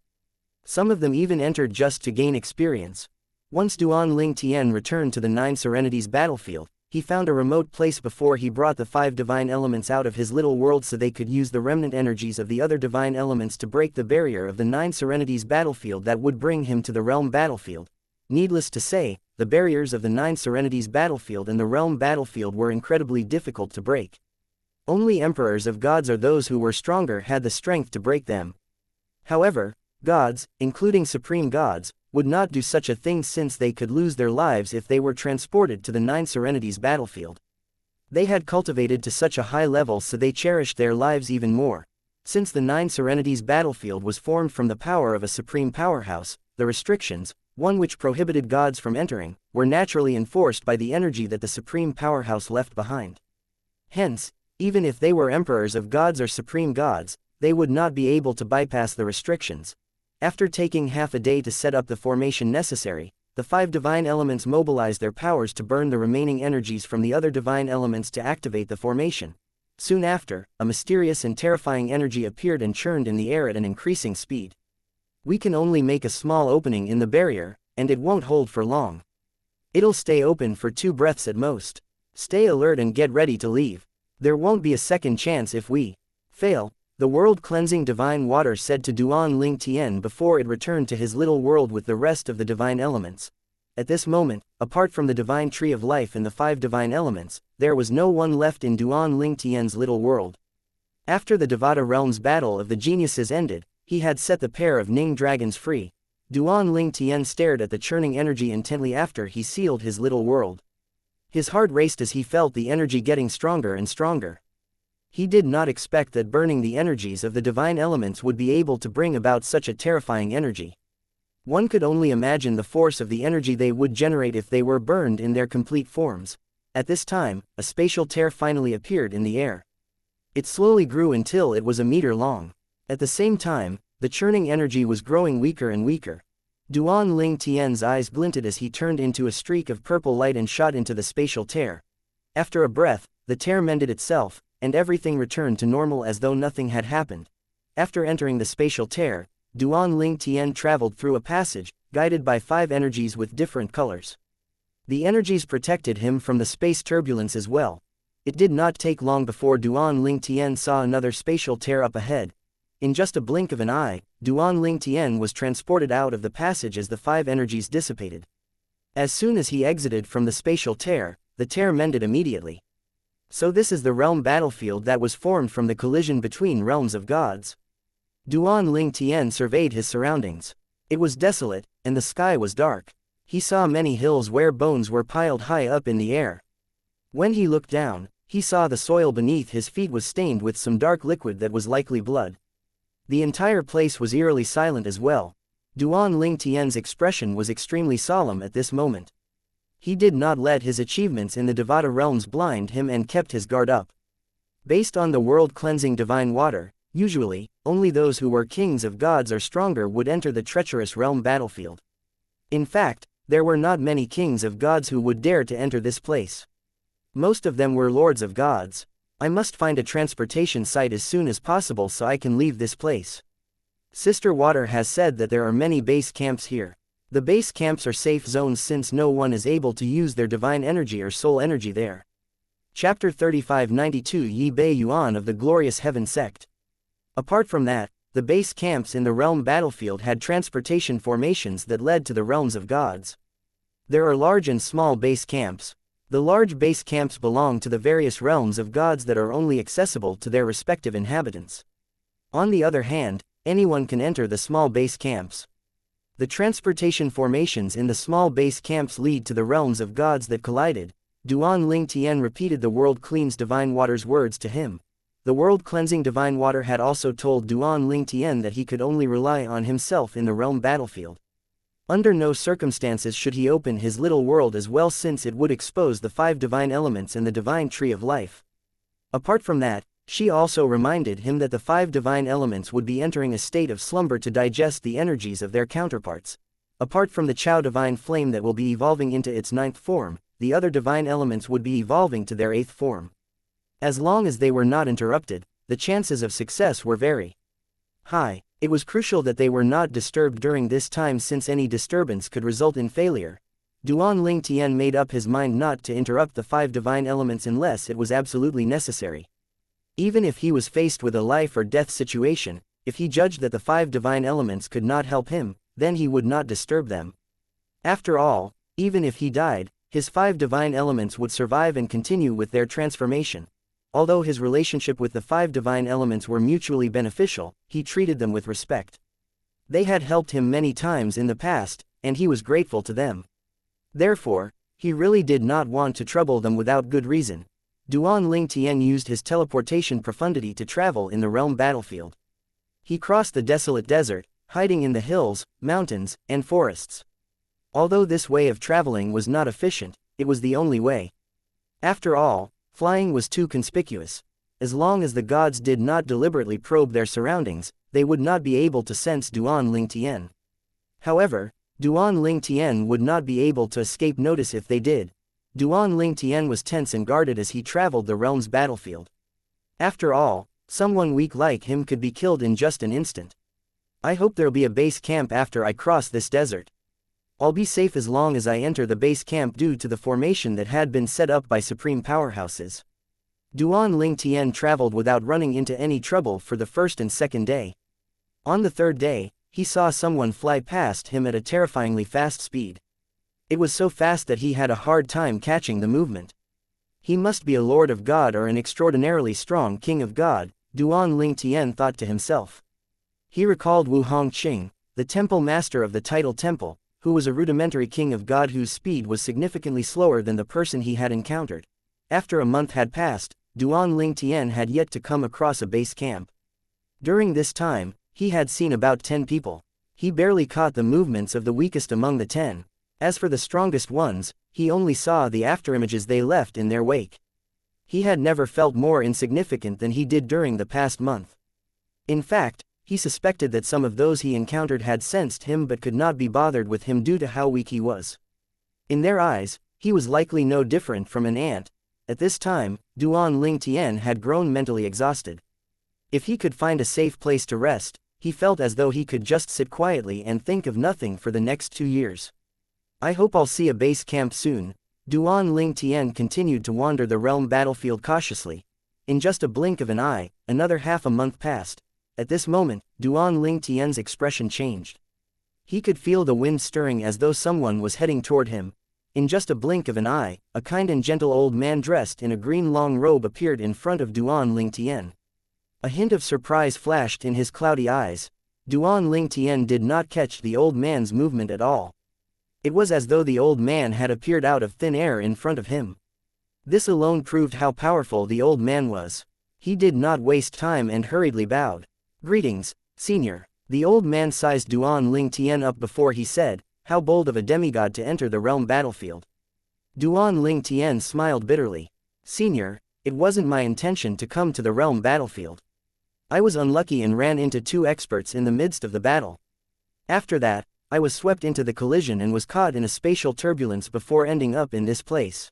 S1: Some of them even entered just to gain experience. Once Duan Ling Tian returned to the 9 Serenities battlefield, he found a remote place before he brought the 5 divine elements out of his little world so they could use the remnant energies of the other divine elements to break the barrier of the 9 Serenities battlefield that would bring him to the realm battlefield. Needless to say, the barriers of the 9 Serenities battlefield and the realm battlefield were incredibly difficult to break. Only emperors of gods or those who were stronger had the strength to break them. However, gods, including supreme gods, would not do such a thing since they could lose their lives if they were transported to the 9 Serenities battlefield. They had cultivated to such a high level so they cherished their lives even more. Since the 9 Serenities battlefield was formed from the power of a supreme powerhouse, the restrictions, one which prohibited gods from entering, were naturally enforced by the energy that the supreme powerhouse left behind. Hence, even if they were emperors of gods or supreme gods, they would not be able to bypass the restrictions. After taking half a day to set up the formation necessary, the 5 divine elements mobilized their powers to burn the remaining energies from the other divine elements to activate the formation. Soon after, a mysterious and terrifying energy appeared and churned in the air at an increasing speed. We can only make a small opening in the barrier, and it won't hold for long. It'll stay open for 2 breaths at most. Stay alert and get ready to leave. There won't be a second chance if we fail. The world-cleansing divine water said to Duan Ling Tian before it returned to his little world with the rest of the divine elements. At this moment, apart from the divine tree of life and the 5 divine elements, there was no one left in Duan Ling Tian's little world. After the Devata realm's battle of the geniuses ended, he had set the pair of Ning dragons free. Duan Ling Tian stared at the churning energy intently after he sealed his little world. His heart raced as he felt the energy getting stronger and stronger. He did not expect that burning the energies of the divine elements would be able to bring about such a terrifying energy. One could only imagine the force of the energy they would generate if they were burned in their complete forms. At this time, a spatial tear finally appeared in the air. It slowly grew until it was a meter long. At the same time, the churning energy was growing weaker and weaker. Duan Ling Tian's eyes glinted as he turned into a streak of purple light and shot into the spatial tear. After a breath, the tear mended itself, and everything returned to normal as though nothing had happened. After entering the spatial tear, Duan Ling Tian traveled through a passage, guided by 5 energies with different colors. The energies protected him from the space turbulence as well. It did not take long before Duan Ling Tian saw another spatial tear up ahead. In just a blink of an eye, Duan Ling Tian was transported out of the passage as the 5 energies dissipated. As soon as he exited from the spatial tear, the tear mended immediately. So this is the realm battlefield that was formed from the collision between realms of gods. Duan Ling Tian surveyed his surroundings. It was desolate, and the sky was dark. He saw many hills where bones were piled high up in the air. When he looked down, he saw the soil beneath his feet was stained with some dark liquid that was likely blood. The entire place was eerily silent as well. Duan Ling Tian's expression was extremely solemn at this moment. He did not let his achievements in the Devata realms blind him and kept his guard up. Based on the world-cleansing divine water, usually, only those who were kings of gods or stronger would enter the treacherous realm battlefield. In fact, there were not many kings of gods who would dare to enter this place. Most of them were lords of gods. I must find a transportation site as soon as possible so I can leave this place. Sister Water has said that there are many base camps here. The base camps are safe zones since no one is able to use their divine energy or soul energy there. Chapter 3592 Yi Bei Yuan of the Glorious Heaven Sect. Apart from that, the base camps in the realm battlefield had transportation formations that led to the realms of gods. There are large and small base camps. The large base camps belong to the various realms of gods that are only accessible to their respective inhabitants. On the other hand, anyone can enter the small base camps. The transportation formations in the small base camps lead to the realms of gods that collided. Duan Ling Tian repeated the world cleans divine water's words to him. The world cleansing divine water had also told Duan Ling Tian that he could only rely on himself in the realm battlefield. Under no circumstances should he open his little world as well, since it would expose the 5 divine elements and the divine tree of life. Apart from that, she also reminded him that the 5 divine elements would be entering a state of slumber to digest the energies of their counterparts. Apart from the Chao divine flame that will be evolving into its 9th form, the other divine elements would be evolving to their 8th form. As long as they were not interrupted, the chances of success were very high. It was crucial that they were not disturbed during this time, since any disturbance could result in failure. Duan Ling Tian made up his mind not to interrupt the 5 divine elements unless it was absolutely necessary. Even if he was faced with a life or death situation, if he judged that the 5 divine elements could not help him, then he would not disturb them. After all, even if he died, his 5 divine elements would survive and continue with their transformation. Although his relationship with the 5 divine elements were mutually beneficial, he treated them with respect. They had helped him many times in the past, and he was grateful to them. Therefore, he really did not want to trouble them without good reason. Duan Ling Tian used his teleportation profundity to travel in the realm battlefield. He crossed the desolate desert, hiding in the hills, mountains, and forests. Although this way of traveling was not efficient, it was the only way. After all, flying was too conspicuous. As long as the gods did not deliberately probe their surroundings, they would not be able to sense Duan Ling Tian. However, Duan Ling Tian would not be able to escape notice if they did. Duan Ling Tian was tense and guarded as he traveled the realm's battlefield. After all, someone weak like him could be killed in just an instant. I hope there'll be a base camp after I cross this desert. I'll be safe as long as I enter the base camp due to the formation that had been set up by supreme powerhouses. Duan Ling Tian traveled without running into any trouble for the first and second day. On the third day, he saw someone fly past him at a terrifyingly fast speed. It was so fast that he had a hard time catching the movement. He must be a lord of God or an extraordinarily strong king of God, Duan Ling Tian thought to himself. He recalled Wu Hongqing, the temple master of the Title Temple, who was a rudimentary king of God whose speed was significantly slower than the person he had encountered. After a month had passed, Duan Ling Tian had yet to come across a base camp. During this time, he had seen about 10 people. He barely caught the movements of the weakest among the 10. As for the strongest ones, he only saw the afterimages they left in their wake. He had never felt more insignificant than he did during the past month. In fact, he suspected that some of those he encountered had sensed him but could not be bothered with him due to how weak he was. In their eyes, he was likely no different from an ant. At this time, Duan Ling Tian had grown mentally exhausted. If he could find a safe place to rest, he felt as though he could just sit quietly and think of nothing for the next 2 years. I hope I'll see a base camp soon. Duan Ling Tian continued to wander the realm battlefield cautiously. In just a blink of an eye, another half a month passed. At this moment, Duan Ling Tian's expression changed. He could feel the wind stirring as though someone was heading toward him. In just a blink of an eye, a kind and gentle old man dressed in a green long robe appeared in front of Duan Ling Tian. A hint of surprise flashed in his cloudy eyes. Duan Ling Tian did not catch the old man's movement at all. It was as though the old man had appeared out of thin air in front of him. This alone proved how powerful the old man was. He did not waste time and hurriedly bowed. "Greetings, senior." The old man sized Duan Ling Tian up before he said, "How bold of a demigod to enter the realm battlefield." Duan Ling Tian smiled bitterly. "Senior, it wasn't my intention to come to the realm battlefield. I was unlucky and ran into 2 experts in the midst of the battle. After that, I was swept into the collision and was caught in a spatial turbulence before ending up in this place.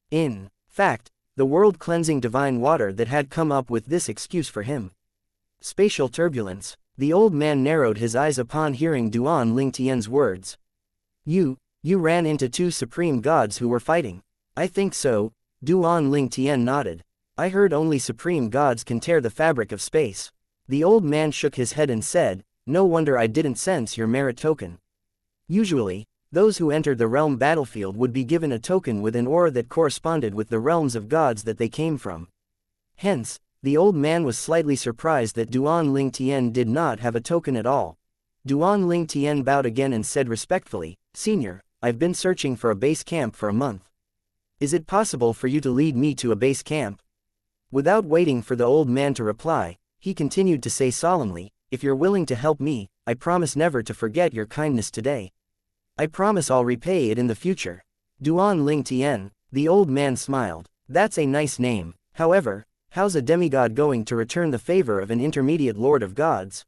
S1: In fact, the world-cleansing divine water that had come up with this excuse for him. Spatial turbulence. The old man narrowed his eyes upon hearing Duan Lingtian's words. You ran into two supreme gods who were fighting. I think so, Duan Lingtian nodded. I heard only supreme gods can tear the fabric of space. The old man shook his head and said, no wonder I didn't sense your merit token. Usually, those who entered the realm battlefield would be given a token with an aura that corresponded with the realms of gods that they came from. Hence, the old man was slightly surprised that Duan Lingtian did not have a token at all. Duan Lingtian bowed again and said respectfully, Senior, I've been searching for a base camp for a month. Is it possible for you to lead me to a base camp? Without waiting for the old man to reply, he continued to say solemnly, if you're willing to help me, I promise never to forget your kindness today. I promise I'll repay it in the future. Duan Lingtian, the old man smiled. That's a nice name. However, how's a demigod going to return the favor of an intermediate lord of gods?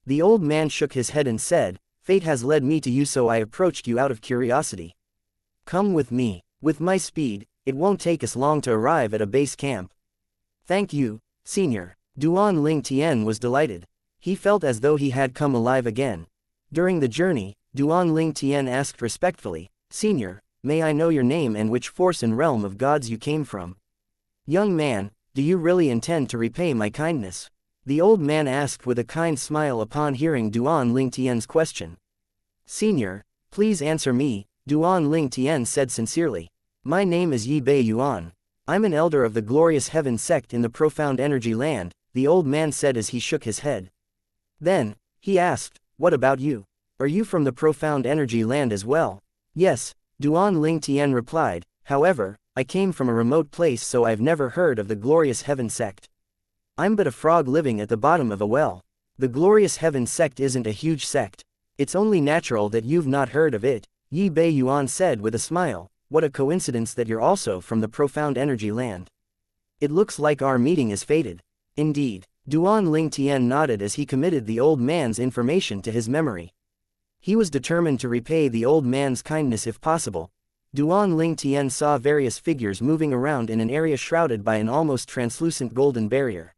S1: The old man shook his head and said, fate has led me to you, so I approached you out of curiosity. Come with me. With my speed, it won't take us long to arrive at a base camp. Thank you, Senior. Duan Lingtian was delighted. He felt as though he had come alive again. During the journey, Duan Lingtian asked respectfully, Senior, may I know your name and which force and realm of gods you came from? Young man, do you really intend to repay my kindness? The old man asked with a kind smile upon hearing Duan Lingtian's question. Senior, please answer me, Duan Lingtian said sincerely. My name is Yi Bei Yuan. I'm an elder of the glorious heaven sect in the profound energy land, the old man said as he shook his head. Then, he asked, what about you? Are you from the profound energy land as well? Yes, Duan Lingtian replied, however, I came from a remote place, so I've never heard of the glorious heaven sect. I'm but a frog living at the bottom of a well. The glorious heaven sect isn't a huge sect. It's only natural that you've not heard of it, Yi Bei Yuan said with a smile. What a coincidence that you're also from the profound energy land. It looks like our meeting is fated. Indeed, Duan Lingtian nodded as he committed the old man's information to his memory. He was determined to repay the old man's kindness if possible. Duan Lingtian saw various figures moving around in an area shrouded by an almost translucent golden barrier.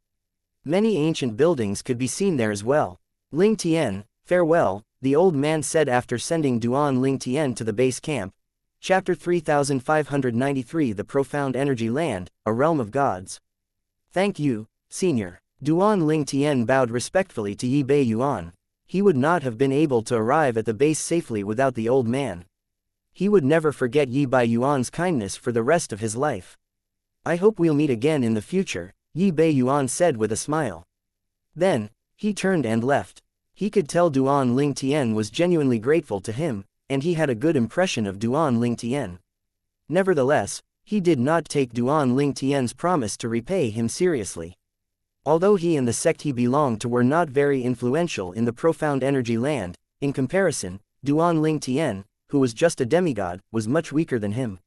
S1: Many ancient buildings could be seen there as well. Lingtian, farewell, the old man said after sending Duan Lingtian to the base camp. Chapter 3593 The Profound Energy Land, a Realm of Gods. Thank you, Senior. Duan Lingtian bowed respectfully to Yi Bei Yuan. He would not have been able to arrive at the base safely without the old man. He would never forget Yi Bei Yuan's kindness for the rest of his life. I hope we'll meet again in the future, Yi Bei Yuan said with a smile. Then, he turned and left. He could tell Duan Lingtian was genuinely grateful to him, and he had a good impression of Duan Lingtian. Nevertheless, he did not take Duan Lingtian's promise to repay him seriously. Although he and the sect he belonged to were not very influential in the profound energy land, in comparison, Duan Lingtian, who was just a demigod, was much weaker than him.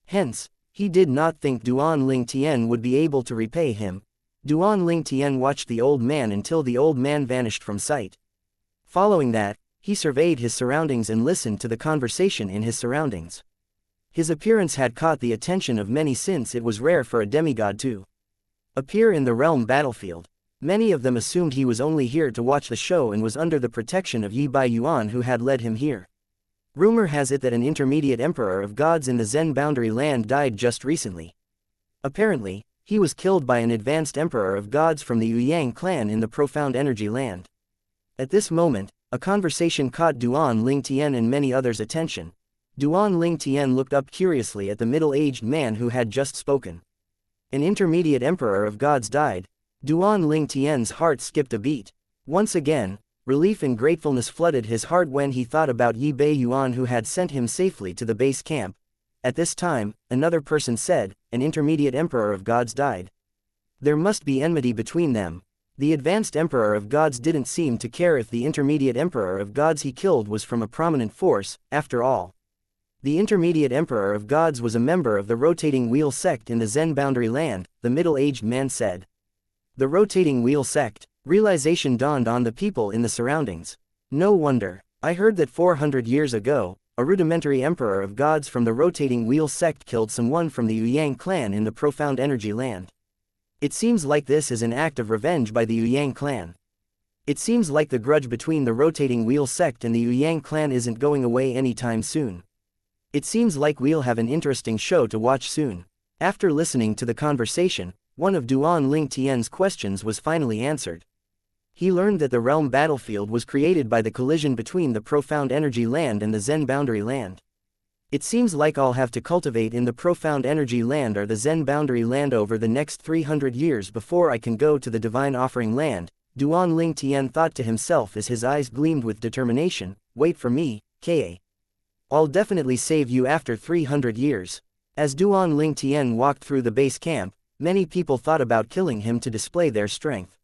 S1: Hence, he did not think Duan Lingtian would be able to repay him. Duan Lingtian watched the old man until the old man vanished from sight. Following that, he surveyed his surroundings and listened to the conversation in his surroundings. His appearance had caught the attention of many since it was rare for a demigod to appear in the realm battlefield. Many of them assumed he was only here to watch the show and was under the protection of Yi Bei Yuan, who had led him here. Rumor has it that an intermediate emperor of gods in the Zen boundary land died just recently. Apparently, he was killed by an advanced emperor of gods from the Yang clan in the profound energy land. At this moment, a conversation caught Duan Lingtian and many others' attention. Duan Lingtian looked up curiously at the middle-aged man who had just spoken. An intermediate emperor of gods died. Duan Lingtian's heart skipped a beat. Once again, relief and gratefulness flooded his heart when he thought about Yi Bei Yuan, who had sent him safely to the base camp. At this time, another person said, an intermediate emperor of gods died. There must be enmity between them. The advanced emperor of gods didn't seem to care if the intermediate emperor of gods he killed was from a prominent force, after all. The intermediate emperor of gods was a member of the rotating wheel sect in the Zen boundary land, the middle-aged man said. The rotating wheel sect. Realization dawned on the people in the surroundings. No wonder. I heard that 400 years ago, a rudimentary emperor of gods from the rotating wheel sect, killed someone from the Yang clan in the profound energy land. It seems like this is an act of revenge by the Yang clan. It seems like the grudge between the rotating wheel sect and the Yang clan isn't going away anytime soon. It seems like we'll have an interesting show to watch soon. After listening to the conversation, one of Duan Ling Tian's questions was finally answered. He learned that the realm battlefield was created by the collision between the profound energy land and the Zen boundary land. It seems like I'll have to cultivate in the profound energy land or the Zen boundary land over the next 300 years before I can go to the divine offering land, Duan Ling Tian thought to himself as his eyes gleamed with determination. Wait for me, Ka. I'll definitely save you after 300 years. As Duan Ling Tian walked through the base camp, many people thought about killing him to display their strength.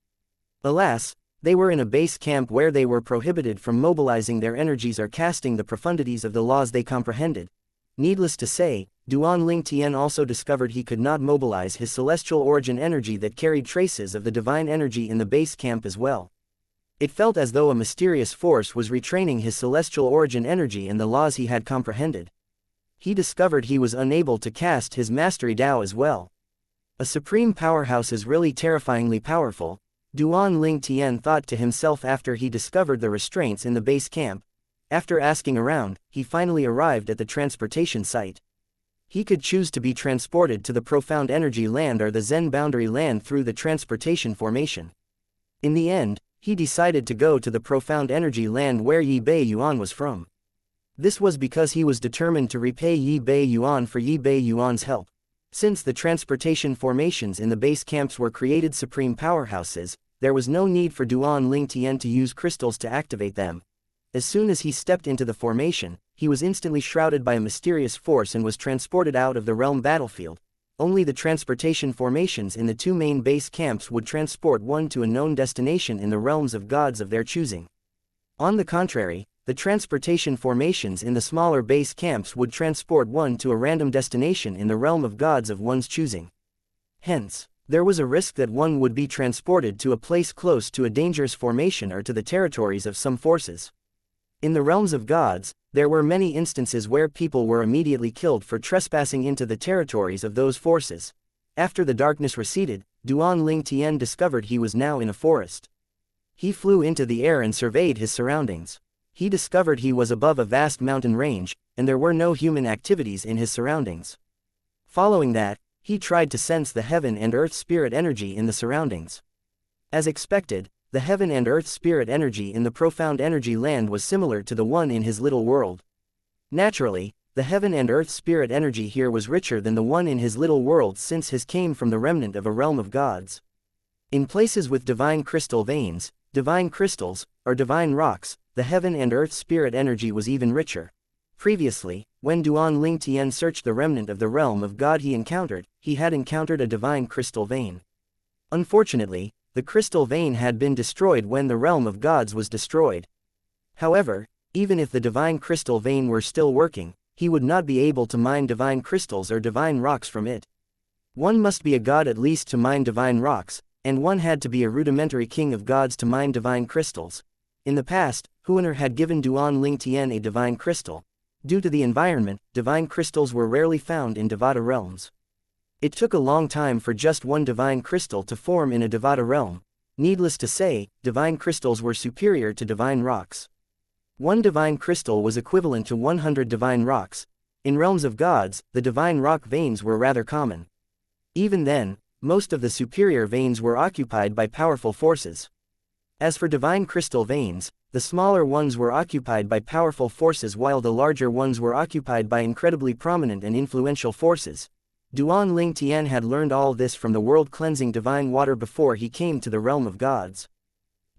S1: Alas, they were in a base camp where they were prohibited from mobilizing their energies or casting the profundities of the laws they comprehended. Needless to say, Duan Ling Tian also discovered he could not mobilize his celestial origin energy that carried traces of the divine energy in the base camp as well. It felt as though a mysterious force was retraining his celestial origin energy and the laws he had comprehended. He discovered he was unable to cast his mastery Dao as well. A supreme powerhouse is really terrifyingly powerful, Duan Ling Tian thought to himself after he discovered the restraints in the base camp. After asking around, he finally arrived at the transportation site. He could choose to be transported to the profound energy land or the Zen boundary land through the transportation formation. In the end, he decided to go to the profound energy land where Yi Bei Yuan was from. This was because he was determined to repay Yi Bei Yuan for Yi Bei Yuan's help. Since the transportation formations in the base camps were created supreme powerhouses, there was no need for Duan Ling Tian to use crystals to activate them. As soon as he stepped into the formation, he was instantly shrouded by a mysterious force and was transported out of the realm battlefield. Only the transportation formations in the two main base camps would transport one to a known destination in the realms of gods of their choosing. On the contrary, the transportation formations in the smaller base camps would transport one to a random destination in the realm of gods of one's choosing. Hence, there was a risk that one would be transported to a place close to a dangerous formation or to the territories of some forces. In the realms of gods, there were many instances where people were immediately killed for trespassing into the territories of those forces. After the darkness receded, Duan Ling Tian discovered he was now in a forest. He flew into the air and surveyed his surroundings. He discovered he was above a vast mountain range, and there were no human activities in his surroundings. Following that, he tried to sense the heaven and earth spirit energy in the surroundings. As expected, the heaven and earth spirit energy in the profound energy land was similar to the one in his little world. Naturally, the heaven and earth spirit energy here was richer than the one in his little world since his came from the remnant of a realm of gods. In places with divine crystal veins, divine crystals, or divine rocks, the heaven and earth spirit energy was even richer. Previously, when Duan Ling Tian searched the remnant of the realm of God he had encountered a divine crystal vein. Unfortunately, the crystal vein had been destroyed when the realm of gods was destroyed. However, even if the divine crystal vein were still working, he would not be able to mine divine crystals or divine rocks from it. One must be a god at least to mine divine rocks, and one had to be a rudimentary king of gods to mine divine crystals. In the past, Huaner had given Duan Ling Tian a divine crystal. Due to the environment, divine crystals were rarely found in Devata realms. It took a long time for just one divine crystal to form in a Devata realm. Needless to say, divine crystals were superior to divine rocks. One divine crystal was equivalent to 100 divine rocks. In realms of gods, the divine rock veins were rather common. Even then, most of the superior veins were occupied by powerful forces. As for divine crystal veins, the smaller ones were occupied by powerful forces while the larger ones were occupied by incredibly prominent and influential forces. Duan Ling Tian had learned all this from the world-cleansing divine water before he came to the realm of gods.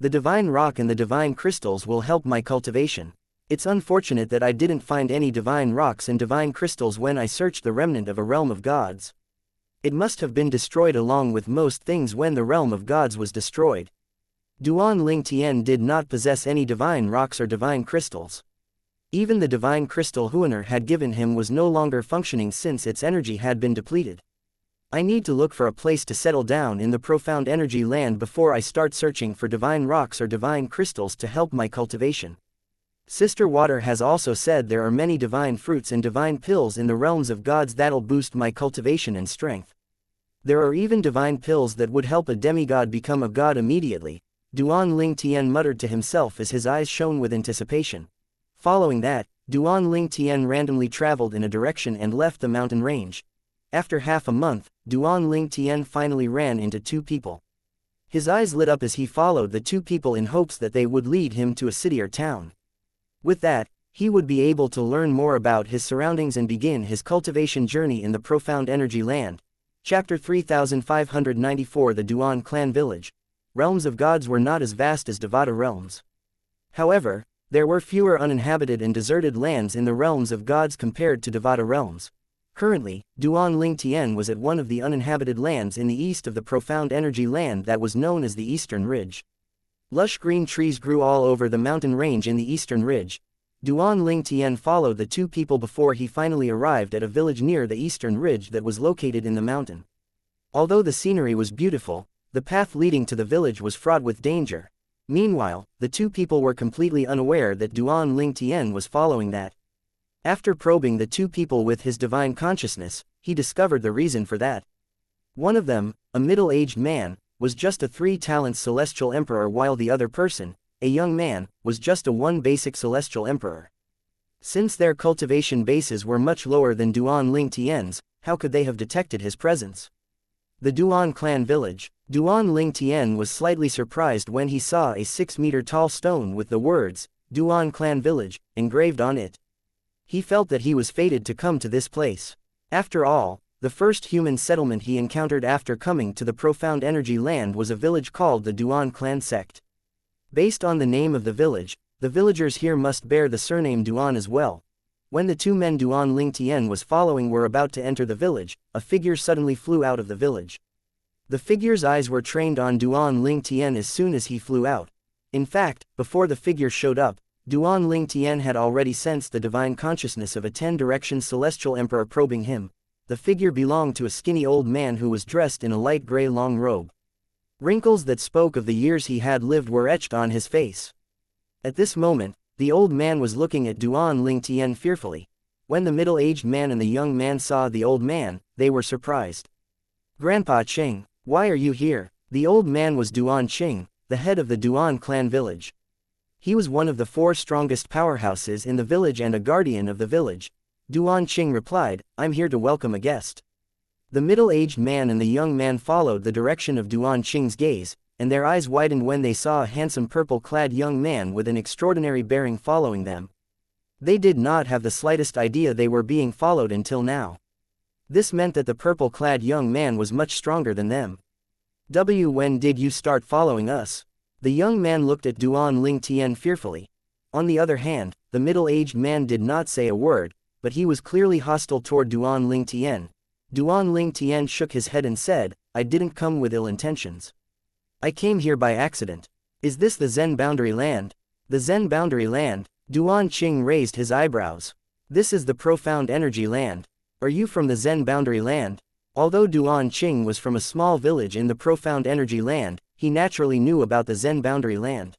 S1: The divine rock and the divine crystals will help my cultivation. It's unfortunate that I didn't find any divine rocks and divine crystals when I searched the remnant of a realm of gods. It must have been destroyed along with most things when the realm of gods was destroyed. Duan Ling Tian did not possess any divine rocks or divine crystals. Even the divine crystal Huaner had given him was no longer functioning since its energy had been depleted. I need to look for a place to settle down in the profound energy land before I start searching for divine rocks or divine crystals to help my cultivation. Sister Water has also said there are many divine fruits and divine pills in the realms of gods that'll boost my cultivation and strength. There are even divine pills that would help a demigod become a god immediately, Duan Ling Tian muttered to himself as his eyes shone with anticipation. Following that, Duan Ling Tian randomly traveled in a direction and left the mountain range. After half a month, Duan Ling Tian finally ran into two people. His eyes lit up as he followed the two people in hopes that they would lead him to a city or town. With that, he would be able to learn more about his surroundings and begin his cultivation journey in the profound energy land. Chapter 3594 The Duan Clan Village. Realms of gods were not as vast as Devata realms. However, there were fewer uninhabited and deserted lands in the realms of gods compared to Devata realms. Currently, Duan Ling Tian was at one of the uninhabited lands in the east of the profound energy land that was known as the Eastern Ridge. Lush green trees grew all over the mountain range in the Eastern Ridge. Duan Ling Tian followed the two people before he finally arrived at a village near the Eastern Ridge that was located in the mountain. Although the scenery was beautiful, the path leading to the village was fraught with danger. Meanwhile, the two people were completely unaware that Duan Ling Tian was following that. After probing the two people with his divine consciousness, he discovered the reason for that. One of them, a middle-aged man, was just a 3-talent celestial emperor, while the other person, a young man, was just a 1 basic celestial emperor. Since their cultivation bases were much lower than Duan Ling Tian's, how could they have detected his presence? The Duan clan village. Duan Ling Tian was slightly surprised when he saw a 6-meter-tall stone with the words, Duan clan village, engraved on it. He felt that he was fated to come to this place. After all, the first human settlement he encountered after coming to the profound energy land was a village called the Duan clan sect. Based on the name of the village, the villagers here must bear the surname Duan as well. When the two men Duan Ling Tian was following were about to enter the village, a figure suddenly flew out of the village. The figure's eyes were trained on Duan Ling Tian as soon as he flew out. In fact, before the figure showed up, Duan Ling Tian had already sensed the divine consciousness of a 10-direction celestial emperor probing him. The figure belonged to a skinny old man who was dressed in a light gray long robe. Wrinkles that spoke of the years he had lived were etched on his face. At this moment, the old man was looking at Duan Ling Tian fearfully. When the middle-aged man and the young man saw the old man, they were surprised. "Grandpa Qing, why are you here?" The old man was Duan Qing, the head of the Duan clan village. He was one of the 4 strongest powerhouses in the village and a guardian of the village. Duan Qing replied, "I'm here to welcome a guest." The middle-aged man and the young man followed the direction of Duan Qing's gaze, and their eyes widened when they saw a handsome purple-clad young man with an extraordinary bearing following them. They did not have the slightest idea they were being followed until now. This meant that the purple-clad young man was much stronger than them. When did you start following us?" The young man looked at Duan Ling Tian fearfully. On the other hand, the middle-aged man did not say a word, but he was clearly hostile toward Duan Ling Tian. Duan Ling Tian shook his head and said, "I didn't come with ill intentions. I came here by accident." "Is this the Zen boundary land?" "The Zen boundary land?" Duan Qing raised his eyebrows. "This is the profound energy land. Are you from the Zen boundary land?" Although Duan Qing was from a small village in the profound energy land, he naturally knew about the Zen boundary land.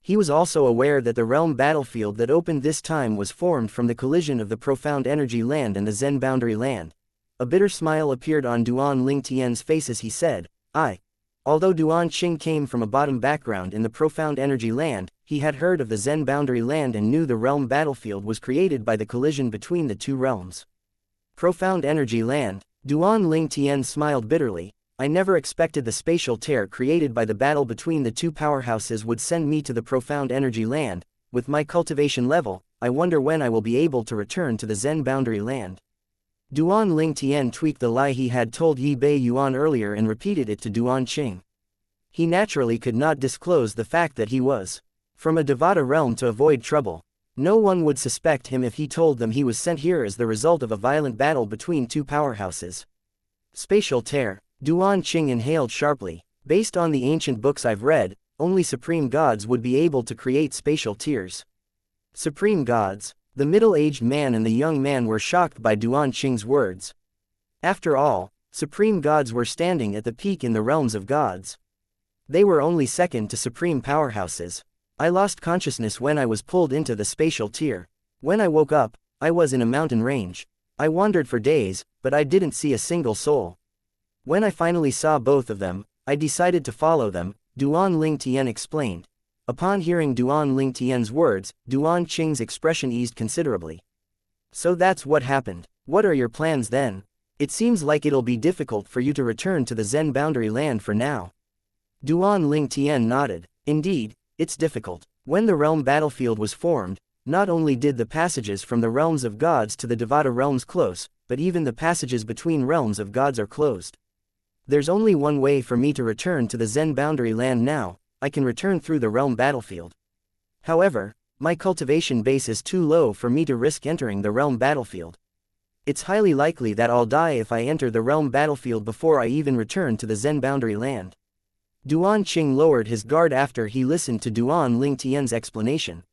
S1: He was also aware that the realm battlefield that opened this time was formed from the collision of the profound energy land and the Zen boundary land. A bitter smile appeared on Duan Ling Tian's face as he said, "I." Although Duan Qing came from a bottom background in the profound energy land, he had heard of the Zen boundary land and knew the realm battlefield was created by the collision between the two realms. Profound energy land. Duan Ling Tian smiled bitterly. "I never expected the spatial tear created by the battle between the two powerhouses would send me to the profound energy land. With my cultivation level, I wonder when I will be able to return to the Zen boundary land." Duan Ling Tian tweaked the lie he had told Yi Bei Yuan earlier and repeated it to Duan Qing. He naturally could not disclose the fact that he was from a Devata realm to avoid trouble. No one would suspect him if he told them he was sent here as the result of a violent battle between two powerhouses. Spatial tear. Duan Qing inhaled sharply. "Based on the ancient books I've read, only supreme gods would be able to create spatial tears." Supreme gods. The middle-aged man and the young man were shocked by Duan Qing's words. After all, supreme gods were standing at the peak in the realms of gods. They were only second to supreme powerhouses. I lost consciousness when I was pulled into the spatial tier. When I woke up, I was in a mountain range. I wandered for days, but I didn't see a single soul. When I finally saw both of them, I decided to follow them, Duan Ling Tian explained. Upon hearing Duan Ling Tian's words, Duan Qing's expression eased considerably. So that's what happened. What are your plans then? It seems like it'll be difficult for you to return to the Zen boundary land for now. Duan Ling Tian nodded. Indeed, it's difficult. When the realm battlefield was formed, not only did the passages from the realms of gods to the Devata realms close, but even the passages between realms of gods are closed. There's only one way for me to return to the Zen boundary land now. I can return through the realm battlefield. However, my cultivation base is too low for me to risk entering the realm battlefield. It's highly likely that I'll die if I enter the realm battlefield before I even return to the Zen boundary land. Duan Qing lowered his guard after he listened to Duan Ling Tian's explanation.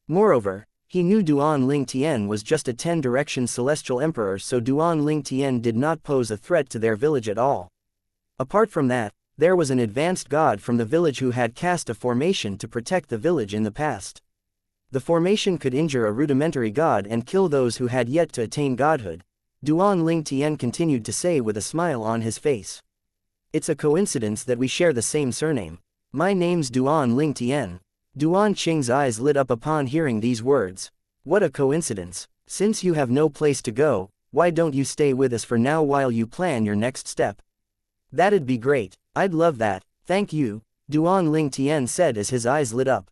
S1: Moreover, he knew Duan Ling Tian was just a 10-direction celestial emperor, so Duan Ling Tian did not pose a threat to their village at all. Apart from that, there was an advanced god from the village who had cast a formation to protect the village in the past. The formation could injure a rudimentary god and kill those who had yet to attain godhood, Duan Ling Tian continued to say with a smile on his face. It's a coincidence that we share the same surname. My name's Duan Ling Tian. Duan Qing's eyes lit up upon hearing these words. What a coincidence. Since you have no place to go, why don't you stay with us for now while you plan your next step? That'd be great. I'd love that. Thank you, Duan Ling Tian said as his eyes lit up.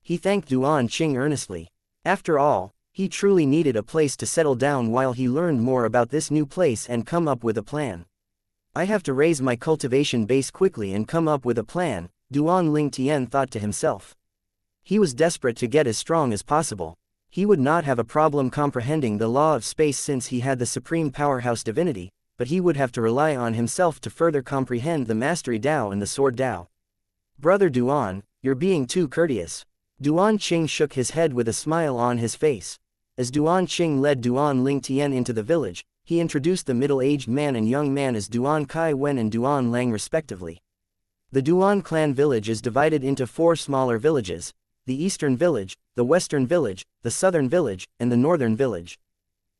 S1: He thanked Duan Qing earnestly. After all, he truly needed a place to settle down while he learned more about this new place and come up with a plan. I have to raise my cultivation base quickly and come up with a plan, Duan Ling Tian thought to himself. He was desperate to get as strong as possible. He would not have a problem comprehending the law of space since he had the supreme powerhouse divinity, but he would have to rely on himself to further comprehend the mastery Dao and the sword Dao. Brother Duan, you're being too courteous. Duan Qing shook his head with a smile on his face. As Duan Qing led Duan Ling Tian into the village, he introduced the middle-aged man and young man as Duan Kai Wen and Duan Lang respectively. The Duan clan village is divided into 4 smaller villages: the Eastern Village, the Western Village, the Southern Village, and the Northern Village.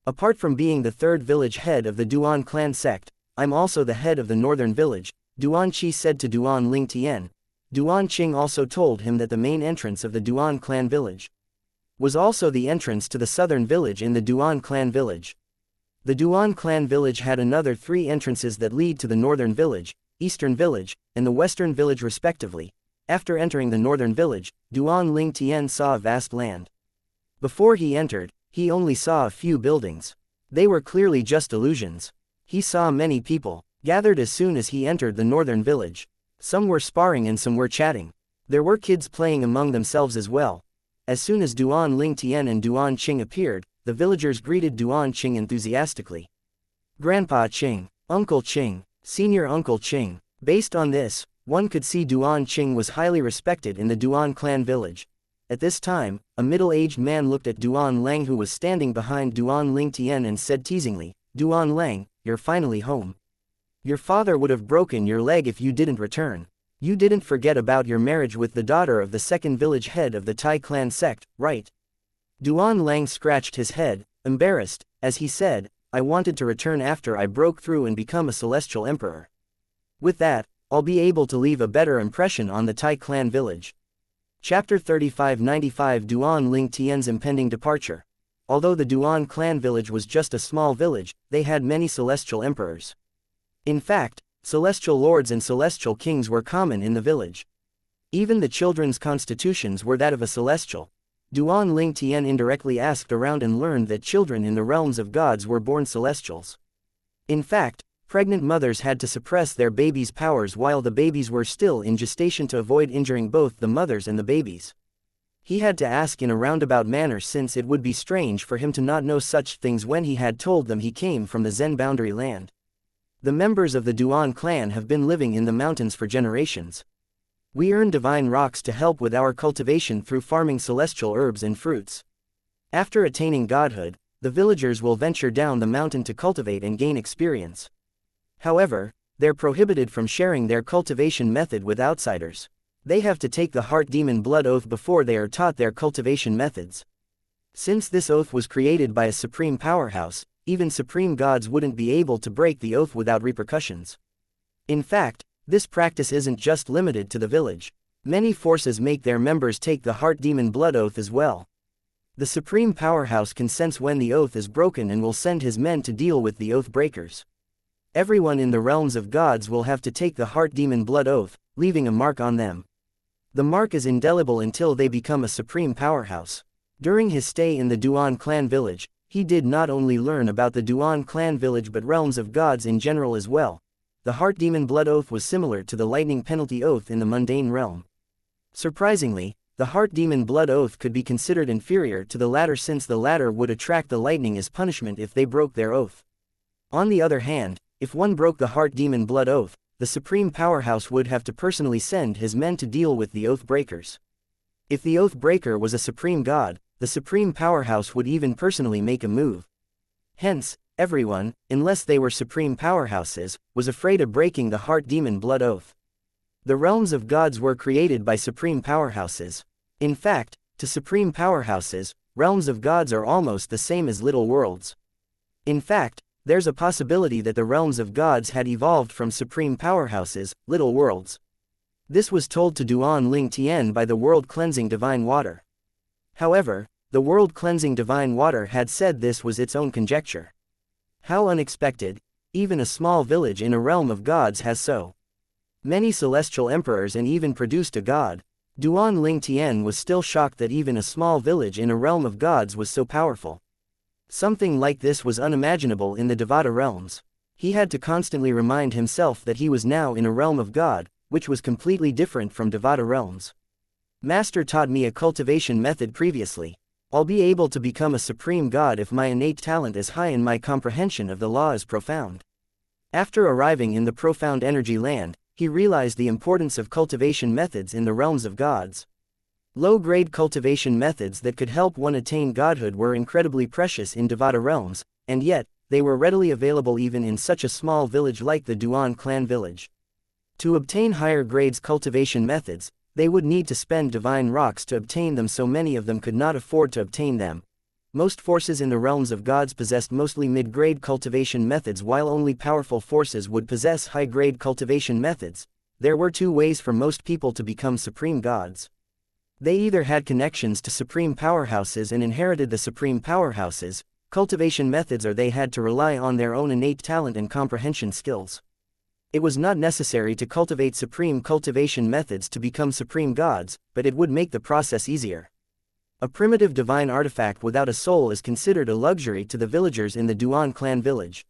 S1: Apart from being the 3rd village head of the Duan clan sect, I'm also the head of the Northern Village, Duan Qi said to Duan Ling Tian. Duan Qing also told him that the main entrance of the Duan clan village was also the entrance to the Southern Village in the Duan clan village. The Duan clan village had another 3 entrances that lead to the Northern Village, Eastern Village, and the Western Village respectively. After entering the Northern Village, Duan Ling Tian saw a vast land. Before he entered, he only saw a few buildings. They were clearly just illusions. He saw many people gathered as soon as he entered the Northern Village. Some were sparring and some were chatting. There were kids playing among themselves as well. As soon as Duan Ling Tian and Duan Qing appeared, the villagers greeted Duan Qing enthusiastically. Grandpa Qing, Uncle Qing, Senior Uncle Qing. Based on this, one could see Duan Qing was highly respected in the Duan clan village. At this time, a middle-aged man looked at Duan Lang who was standing behind Duan Ling Tian and said teasingly, Duan Lang, you're finally home. Your father would have broken your leg if you didn't return. You didn't forget about your marriage with the daughter of the 2nd village head of the Tai clan sect, right? Duan Lang scratched his head, embarrassed, as he said, I wanted to return after I broke through and become a celestial emperor. With that, I'll be able to leave a better impression on the Tai clan village. Chapter 3595 Duan Ling Tian's impending departure. Although the Duan clan village was just a small village, they had many celestial emperors. In fact, celestial lords and celestial kings were common in the village. Even the children's constitutions were that of a celestial. Duan Ling Tian indirectly asked around and learned that children in the realms of gods were born celestials. In fact, pregnant mothers had to suppress their babies' powers while the babies were still in gestation to avoid injuring both the mothers and the babies. He had to ask in a roundabout manner since it would be strange for him to not know such things when he had told them he came from the Zen boundary land. The members of the Duan clan have been living in the mountains for generations. We earn divine rocks to help with our cultivation through farming celestial herbs and fruits. After attaining godhood, the villagers will venture down the mountain to cultivate and gain experience. However, they're prohibited from sharing their cultivation method with outsiders. They have to take the heart demon blood oath before they are taught their cultivation methods. Since this oath was created by a supreme powerhouse, even supreme gods wouldn't be able to break the oath without repercussions. In fact, this practice isn't just limited to the village. Many forces make their members take the heart demon blood oath as well. The supreme powerhouse can sense when the oath is broken and will send his men to deal with the oath breakers. Everyone in the realms of gods will have to take the heart demon blood oath, leaving a mark on them. The mark is indelible until they become a supreme powerhouse. During his stay in the Duan clan village, he did not only learn about the Duan clan village but realms of gods in general as well. The heart demon blood oath was similar to the lightning penalty oath in the mundane realm. Surprisingly, the heart demon blood oath could be considered inferior to the latter since the latter would attract the lightning as punishment if they broke their oath. On the other hand, if one broke the heart demon blood oath, the supreme powerhouse would have to personally send his men to deal with the oath breakers. If the oath breaker was a supreme god, the supreme powerhouse would even personally make a move. Hence, everyone, unless they were supreme powerhouses, was afraid of breaking the heart demon blood oath. The realms of gods were created by supreme powerhouses. In fact, to supreme powerhouses, realms of gods are almost the same as little worlds. In fact, there's a possibility that the realms of gods had evolved from supreme powerhouses, little worlds. This was told to Duan Ling Tian by the world-cleansing divine water. However, the world-cleansing divine water had said this was its own conjecture. How unexpected! Even a small village in a realm of gods has so many celestial emperors and even produced a god. Duan Ling Tian was still shocked that even a small village in a realm of gods was so powerful. Something like this was unimaginable in the Devata realms. He had to constantly remind himself that he was now in a realm of God, which was completely different from Devata realms. Master taught me a cultivation method previously. I'll be able to become a supreme god if my innate talent is high and my comprehension of the law is profound. After arriving in the profound energy land, he realized the importance of cultivation methods in the realms of gods. Low-grade cultivation methods that could help one attain godhood were incredibly precious in Devata realms, and yet, they were readily available even in such a small village like the Duan clan village. To obtain higher grades cultivation methods, they would need to spend divine rocks to obtain them, so many of them could not afford to obtain them. Most forces in the realms of gods possessed mostly mid-grade cultivation methods while only powerful forces would possess high-grade cultivation methods. There were two ways for most people to become supreme gods. They either had connections to supreme powerhouses and inherited the supreme powerhouses, cultivation methods, or they had to rely on their own innate talent and comprehension skills. It was not necessary to cultivate supreme cultivation methods to become supreme gods, but it would make the process easier. A primitive divine artifact without a soul is considered a luxury to the villagers in the Duan clan village.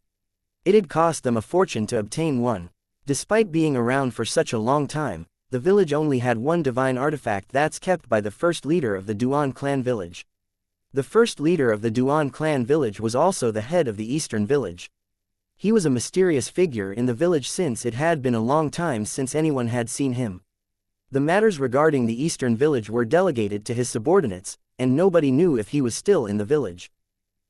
S1: It had cost them a fortune to obtain one. Despite being around for such a long time, the village only had one divine artifact that's kept by the first leader of the Duan clan village. The first leader of the Duan clan village was also the head of the eastern village. He was a mysterious figure in the village since it had been a long time since anyone had seen him. The matters regarding the eastern village were delegated to his subordinates, and nobody knew if he was still in the village.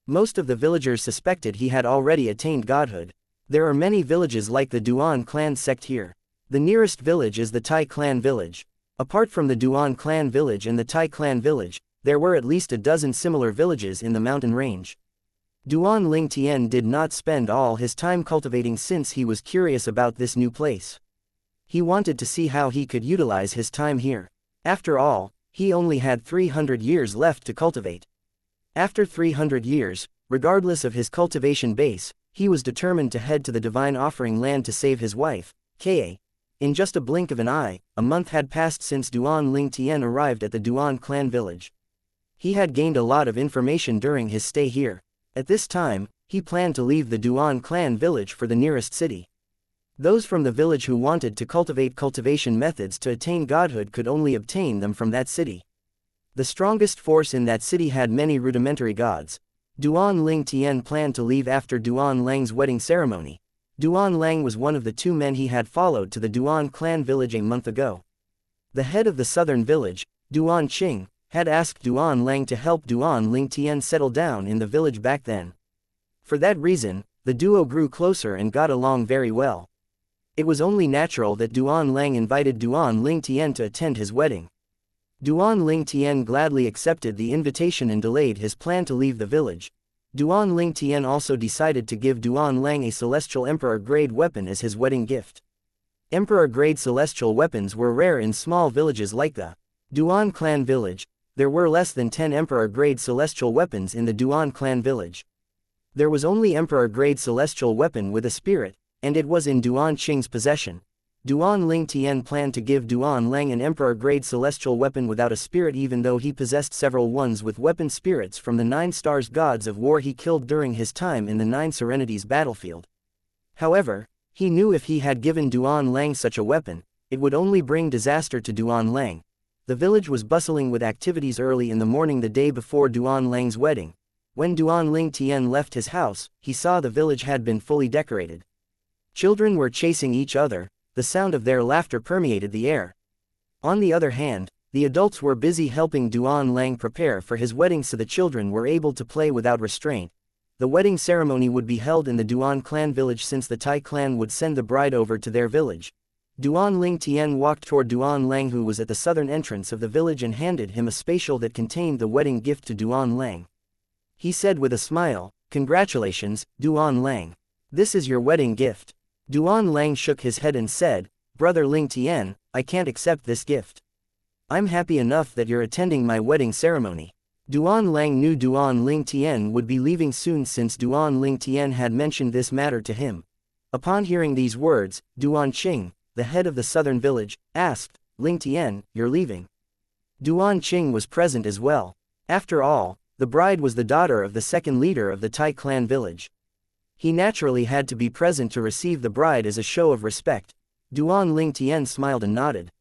S1: Most of the villagers suspected he had already attained godhood. There are many villages like the Duan clan sect here. The nearest village is the Tai clan village. Apart from the Duan clan village and the Tai clan village, there were at least a dozen similar villages in the mountain range. Duan Ling Tian did not spend all his time cultivating since he was curious about this new place. He wanted to see how he could utilize his time here. After all, he only had 300 years left to cultivate. After 300 years, regardless of his cultivation base, he was determined to head to the divine offering land to save his wife, Ka. In just a blink of an eye, a month had passed since Duan Ling Tian arrived at the Duan clan village. He had gained a lot of information during his stay here. At this time, he planned to leave the Duan clan village for the nearest city. Those from the village who wanted to cultivate cultivation methods to attain godhood could only obtain them from that city. The strongest force in that city had many rudimentary gods. Duan Ling Tian planned to leave after Duan Lang's wedding ceremony. Duan Lang was one of the two men he had followed to the Duan clan village a month ago. The head of the southern village, Duan Qing, had asked Duan Lang to help Duan Ling Tian settle down in the village back then. For that reason, the duo grew closer and got along very well. It was only natural that Duan Lang invited Duan Ling Tian to attend his wedding. Duan Ling Tian gladly accepted the invitation and delayed his plan to leave the village. Duan Ling Tian also decided to give Duan Lang a celestial emperor-grade weapon as his wedding gift. Emperor-grade celestial weapons were rare in small villages like the Duan clan village. There were less than 10 emperor-grade celestial weapons in the Duan clan village. There was only emperor-grade celestial weapon with a spirit, and it was in Duan Qing's possession. Duan Ling Tian planned to give Duan Lang an emperor-grade celestial weapon without a spirit even though he possessed several ones with weapon spirits from the 9 stars gods of war he killed during his time in the 9 Serenities battlefield. However, he knew if he had given Duan Lang such a weapon, it would only bring disaster to Duan Lang. The village was bustling with activities early in the morning the day before Duan Lang's wedding. When Duan Ling Tian left his house, he saw the village had been fully decorated. Children were chasing each other, the sound of their laughter permeated the air. On the other hand, the adults were busy helping Duan Lang prepare for his wedding so the children were able to play without restraint. The wedding ceremony would be held in the Duan clan village since the Tai clan would send the bride over to their village. Duan Ling Tian walked toward Duan Lang who was at the southern entrance of the village and handed him a spatial that contained the wedding gift to Duan Lang. He said with a smile, "Congratulations, Duan Lang. This is your wedding gift." Duan Lang shook his head and said, "Brother Ling Tian, I can't accept this gift. I'm happy enough that you're attending my wedding ceremony." Duan Lang knew Duan Ling Tian would be leaving soon since Duan Ling Tian had mentioned this matter to him. Upon hearing these words, Duan Qing, the head of the southern village, asked, "Ling Tian, you're leaving?" Duan Qing was present as well. After all, the bride was the daughter of the second leader of the Tai clan village. He naturally had to be present to receive the bride as a show of respect. Duan Ling Tian smiled and nodded.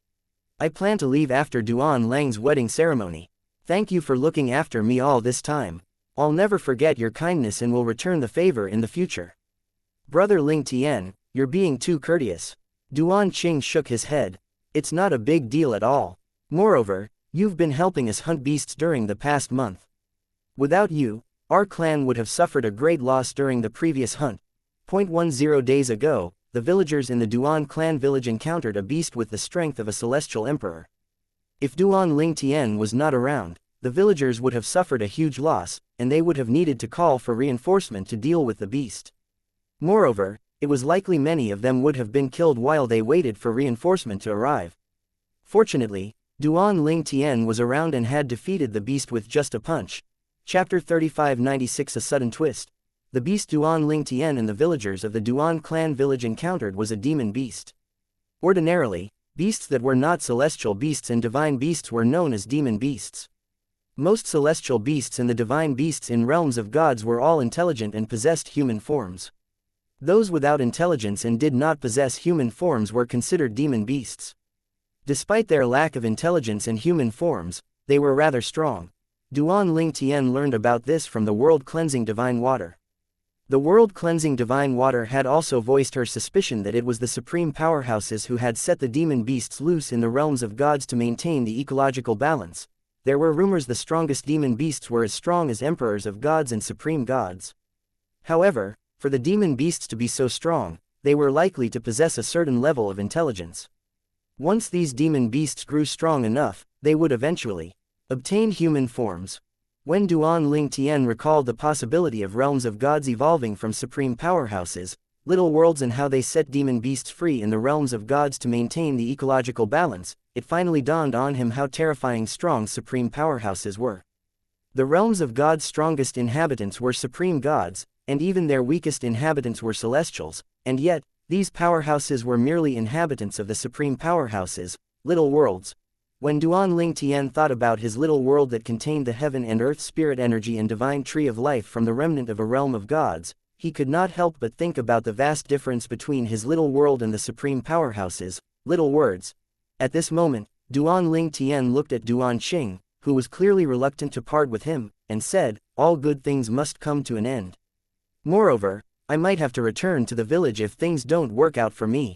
S1: "I plan to leave after Duan Lang's wedding ceremony. Thank you for looking after me all this time. I'll never forget your kindness and will return the favor in the future." "Brother Ling Tian, you're being too courteous." Duan Qing shook his head. "It's not a big deal at all. Moreover, you've been helping us hunt beasts during the past month. Without you, our clan would have suffered a great loss during the previous hunt. 10 days ago, the villagers in the Duan clan village encountered a beast with the strength of a celestial emperor. If Duan Ling Tian was not around, the villagers would have suffered a huge loss, and they would have needed to call for reinforcement to deal with the beast. Moreover, it was likely many of them would have been killed while they waited for reinforcement to arrive. Fortunately, Duan Ling Tian was around and had defeated the beast with just a punch. Chapter 3596 A Sudden Twist. The beast Duan Ling Tian and the villagers of the Duan clan village encountered was a demon beast. Ordinarily, beasts that were not celestial beasts and divine beasts were known as demon beasts. Most celestial beasts and the divine beasts in realms of gods were all intelligent and possessed human forms. Those without intelligence and did not possess human forms were considered demon beasts. Despite their lack of intelligence and human forms, they were rather strong. Duan Ling Tian learned about this from the world-cleansing divine water. The world-cleansing divine water had also voiced her suspicion that it was the supreme powerhouses who had set the demon beasts loose in the realms of gods to maintain the ecological balance. There were rumors the strongest demon beasts were as strong as emperors of gods and supreme gods. However, for the demon beasts to be so strong, they were likely to possess a certain level of intelligence. Once these demon beasts grew strong enough, they would eventually obtain human forms. When Duan Ling Tian recalled the possibility of realms of gods evolving from supreme powerhouses, little worlds and how they set demon beasts free in the realms of gods to maintain the ecological balance, it finally dawned on him how terrifying strong supreme powerhouses were. The realms of gods' strongest inhabitants were supreme gods, and even their weakest inhabitants were celestials, and yet, these powerhouses were merely inhabitants of the supreme powerhouses, little worlds. When Duan Ling Tian thought about his little world that contained the heaven and earth spirit energy and divine tree of life from the remnant of a realm of gods, he could not help but think about the vast difference between his little world and the supreme powerhouses, little words. At this moment, Duan Ling Tian looked at Duan Qing, who was clearly reluctant to part with him, and said, "All good things must come to an end. Moreover, I might have to return to the village if things don't work out for me."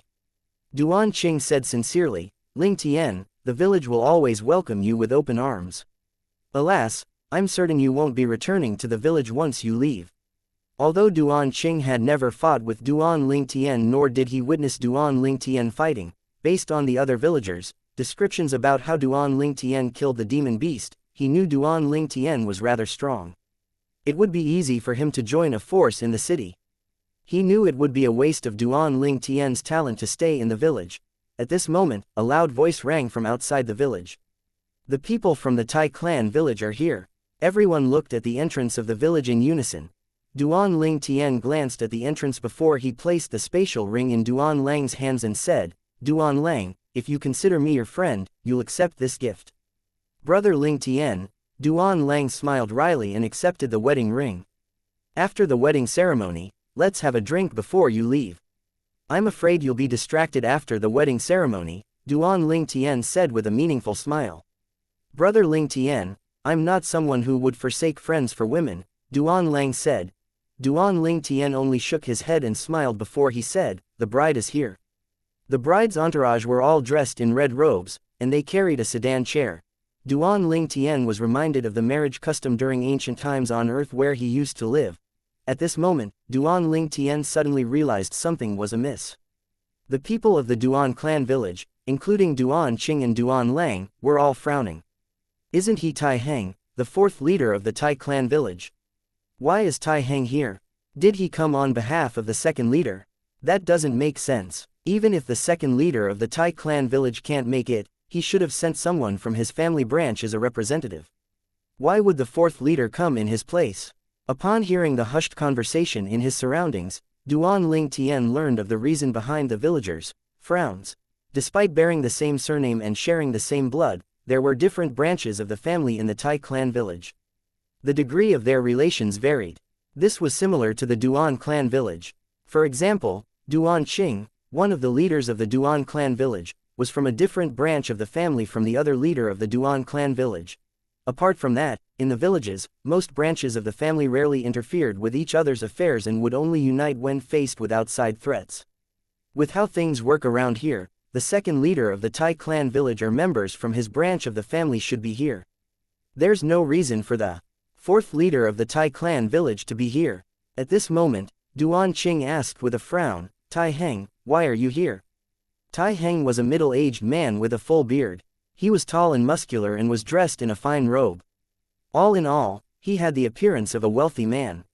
S1: Duan Qing said sincerely, "Ling Tian, the village will always welcome you with open arms. Alas, I'm certain you won't be returning to the village once you leave." Although Duan Qing had never fought with Duan Lingtian nor did he witness Duan Lingtian fighting, based on the other villagers' descriptions about how Duan Lingtian killed the demon beast, he knew Duan Lingtian was rather strong. It would be easy for him to join a force in the city. He knew it would be a waste of Duan Lingtian's talent to stay in the village. At this moment, a loud voice rang from outside the village. The people from the Tai clan village are here. Everyone looked at the entrance of the village in unison. Duan Lingtian glanced at the entrance before he placed the spatial ring in Duan Lang's hands and said, "Duan Lang, if you consider me your friend, you'll accept this gift." "Brother Lingtian," Duan Lang smiled wryly and accepted the wedding ring. "After the wedding ceremony, let's have a drink before you leave." "I'm afraid you'll be distracted after the wedding ceremony," Duan Lingtian said with a meaningful smile. "Brother Lingtian, I'm not someone who would forsake friends for women," Duan Lang said. Duan Lingtian only shook his head and smiled before he said, "The bride is here." The bride's entourage were all dressed in red robes, and they carried a sedan chair. Duan Lingtian was reminded of the marriage custom during ancient times on Earth where he used to live. At this moment, Duan Lingtian suddenly realized something was amiss. The people of the Duan clan village, including Duan Qing and Duan Lang, were all frowning. "Isn't he Tai Heng, the fourth leader of the Tai clan village? Why is Tai Heng here? Did he come on behalf of the second leader? That doesn't make sense. Even if the second leader of the Tai clan village can't make it, he should have sent someone from his family branch as a representative. Why would the fourth leader come in his place?" Upon hearing the hushed conversation in his surroundings, Duan Lingtian learned of the reason behind the villagers' frowns. Despite bearing the same surname and sharing the same blood, there were different branches of the family in the Tai clan village. The degree of their relations varied. This was similar to the Duan clan village. For example, Duan Qing, one of the leaders of the Duan clan village, was from a different branch of the family from the other leader of the Duan clan village. Apart from that, in the villages, most branches of the family rarely interfered with each other's affairs and would only unite when faced with outside threats. With how things work around here, the second leader of the Tai clan village or members from his branch of the family should be here. There's no reason for the fourth leader of the Tai clan village to be here. At this moment, Duan Qing asked with a frown, "Tai Heng, why are you here?" Tai Heng was a middle-aged man with a full beard. He was tall and muscular and was dressed in a fine robe. All in all, he had the appearance of a wealthy man.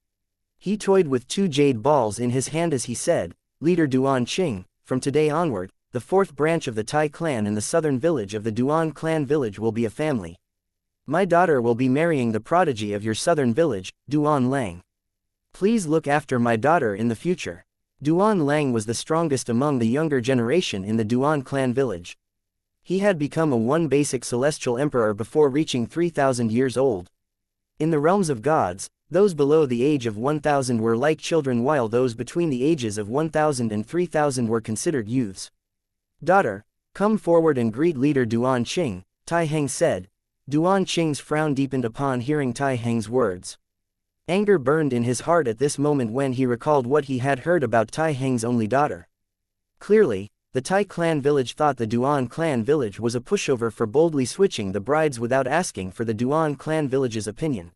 S1: He toyed with 2 jade balls in his hand as he said, "Leader Duan Qing, from today onward, the fourth branch of the Tai clan and the southern village of the Duan clan village will be a family. My daughter will be marrying the prodigy of your southern village, Duan Lang. Please look after my daughter in the future." Duan Lang was the strongest among the younger generation in the Duan clan village. He had become a one basic celestial emperor before reaching 3,000 years old. In the realms of gods, those below the age of 1,000 were like children while those between the ages of 1,000 and 3,000 were considered youths. "Daughter, come forward and greet leader Duan Qing," Tai Heng said. Duan Qing's frown deepened upon hearing Tai Heng's words. Anger burned in his heart at this moment when he recalled what he had heard about Tai Heng's only daughter. Clearly, the Tai clan village thought the Duan clan village was a pushover for boldly switching the brides without asking for the Duan clan village's opinion.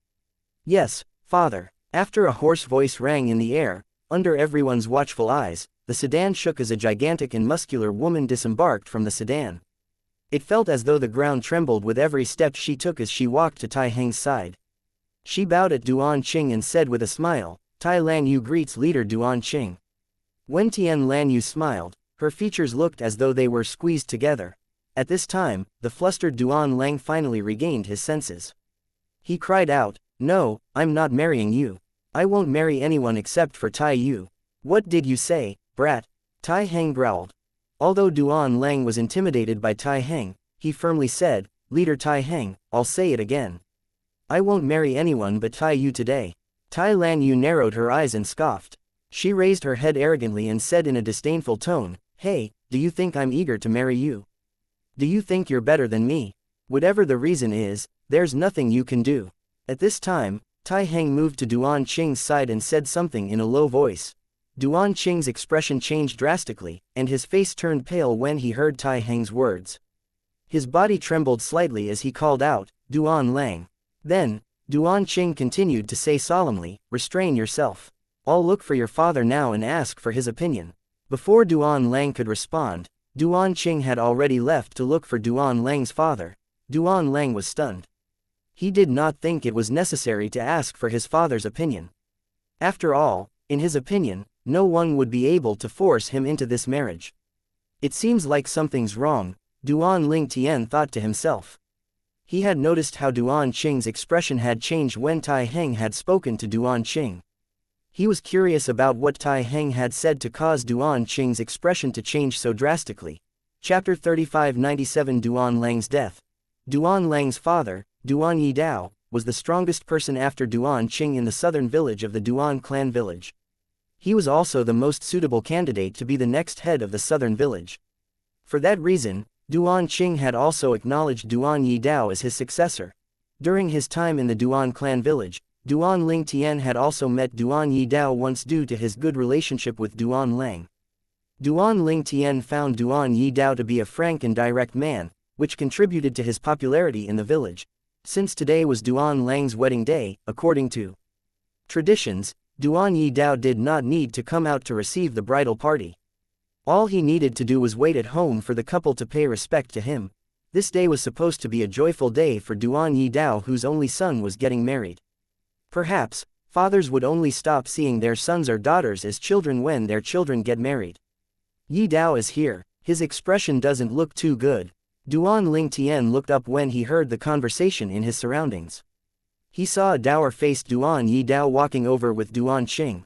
S1: "Yes, father." After a hoarse voice rang in the air, under everyone's watchful eyes, the sedan shook as a gigantic and muscular woman disembarked from the sedan. It felt as though the ground trembled with every step she took as she walked to Tai Heng's side. She bowed at Duan Qing and said with a smile, "Tai Lan Yu greets leader Duan Qing." When Tian Lan Yu smiled, her features looked as though they were squeezed together. At this time, the flustered Duan Lang finally regained his senses. He cried out, "No, I'm not marrying you. I won't marry anyone except for Tai Yu." "What did you say, brat?" Tai Heng growled. Although Duan Lang was intimidated by Tai Heng, he firmly said, "Leader Tai Heng, I'll say it again. I won't marry anyone but Tai Yu today." Tai Lan Yu narrowed her eyes and scoffed. She raised her head arrogantly and said in a disdainful tone, "Hey, do you think I'm eager to marry you? Do you think you're better than me? Whatever the reason is, there's nothing you can do." At this time, Tai Heng moved to Duan Qing's side and said something in a low voice. Duan Qing's expression changed drastically, and his face turned pale when he heard Tai Heng's words. His body trembled slightly as he called out, "Duan Lang." Then, Duan Qing continued to say solemnly, "Restrain yourself. I'll look for your father now and ask for his opinion. Before Duan Lang could respond, Duan Qing had already left to look for Duan Lang's father. Duan Lang was stunned. He did not think it was necessary to ask for his father's opinion. After all, in his opinion, no one would be able to force him into this marriage. It seems like something's wrong, Duan Ling Tian thought to himself. He had noticed how Duan Qing's expression had changed when Tai Heng had spoken to Duan Qing. He was curious about what Tai Heng had said to cause Duan Qing's expression to change so drastically. Chapter 3597 Duan Lang's death. Duan Lang's father, Duan Yidao, was the strongest person after Duan Qing in the southern village of the Duan clan village. He was also the most suitable candidate to be the next head of the southern village. For that reason, Duan Qing had also acknowledged Duan Yidao as his successor. During his time in the Duan clan village, Duan Ling Tian had also met Duan Yidao once due to his good relationship with Duan Lang. Duan Ling Tian found Duan Yidao to be a frank and direct man, which contributed to his popularity in the village. Since today was Duan Lang's wedding day, according to traditions, Duan Yidao did not need to come out to receive the bridal party. All he needed to do was wait at home for the couple to pay respect to him. This day was supposed to be a joyful day for Duan Yidao, whose only son was getting married. Perhaps, fathers would only stop seeing their sons or daughters as children when their children get married. Yidao is here, his expression doesn't look too good. Duan Ling Tian looked up when he heard the conversation in his surroundings. He saw a dour-faced Duan Yidao walking over with Duan Qing.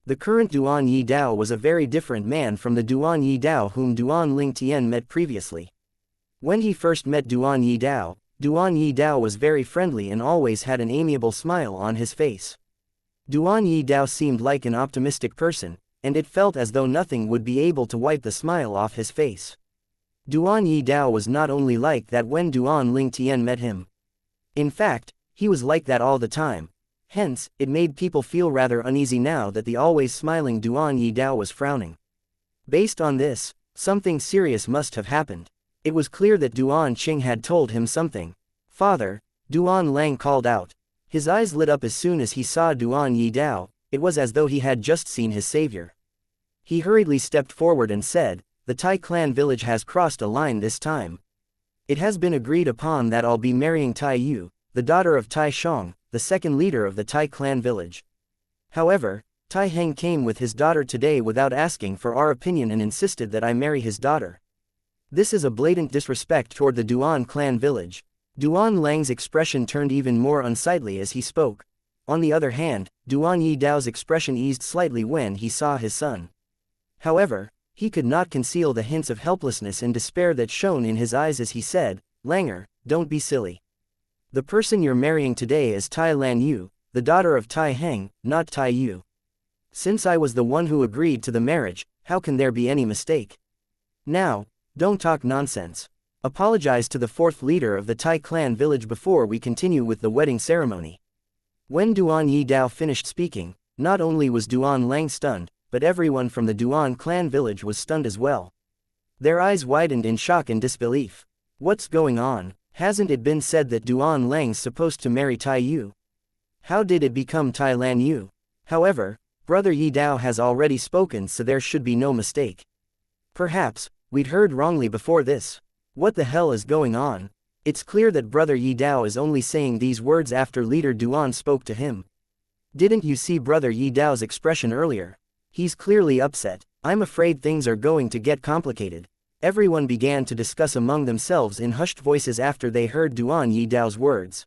S1: The current Duan Yidao was a very different man from the Duan Yidao whom Duan Ling Tian met previously. When he first met Duan Yidao was very friendly and always had an amiable smile on his face. Duan Yidao seemed like an optimistic person, and it felt as though nothing would be able to wipe the smile off his face. Duan Yidao was not only like that when Duan Ling Tian met him. In fact, he was like that all the time. Hence, it made people feel rather uneasy now that the always smiling Duan Yidao was frowning. Based on this, something serious must have happened. It was clear that Duan Qing had told him something. "Father," Duan Lang called out. His eyes lit up as soon as he saw Duan Yidao. It was as though he had just seen his savior. He hurriedly stepped forward and said, "The Tai clan village has crossed a line this time. It has been agreed upon that I'll be marrying Tai Yu, the daughter of Tai Shang, the second leader of the Tai clan village. However, Tai Heng came with his daughter today without asking for our opinion and insisted that I marry his daughter. This is a blatant disrespect toward the Duan clan village." Duan Lang's expression turned even more unsightly as he spoke. On the other hand, Duan Yidao's expression eased slightly when he saw his son. However, he could not conceal the hints of helplessness and despair that shone in his eyes as he said, "Langer, don't be silly. The person you're marrying today is Tai Lan Yu, the daughter of Tai Heng, not Tai Yu. Since I was the one who agreed to the marriage, how can there be any mistake? Now, don't talk nonsense. Apologize to the fourth leader of the Tai clan village before we continue with the wedding ceremony." When Duan Yidao finished speaking, not only was Duan Lang stunned, but everyone from the Duan clan village was stunned as well. Their eyes widened in shock and disbelief. What's going on? Hasn't it been said that Duan Lang's supposed to marry Tai Yu? How did it become Tai Lan Yu? However, Brother Yidao has already spoken, so there should be no mistake. Perhaps, we'd heard wrongly before this. What the hell is going on? It's clear that Brother Yidao is only saying these words after leader Duan spoke to him. Didn't you see Brother Yidao's expression earlier? He's clearly upset. I'm afraid things are going to get complicated. Everyone began to discuss among themselves in hushed voices after they heard Duan Yidao's words.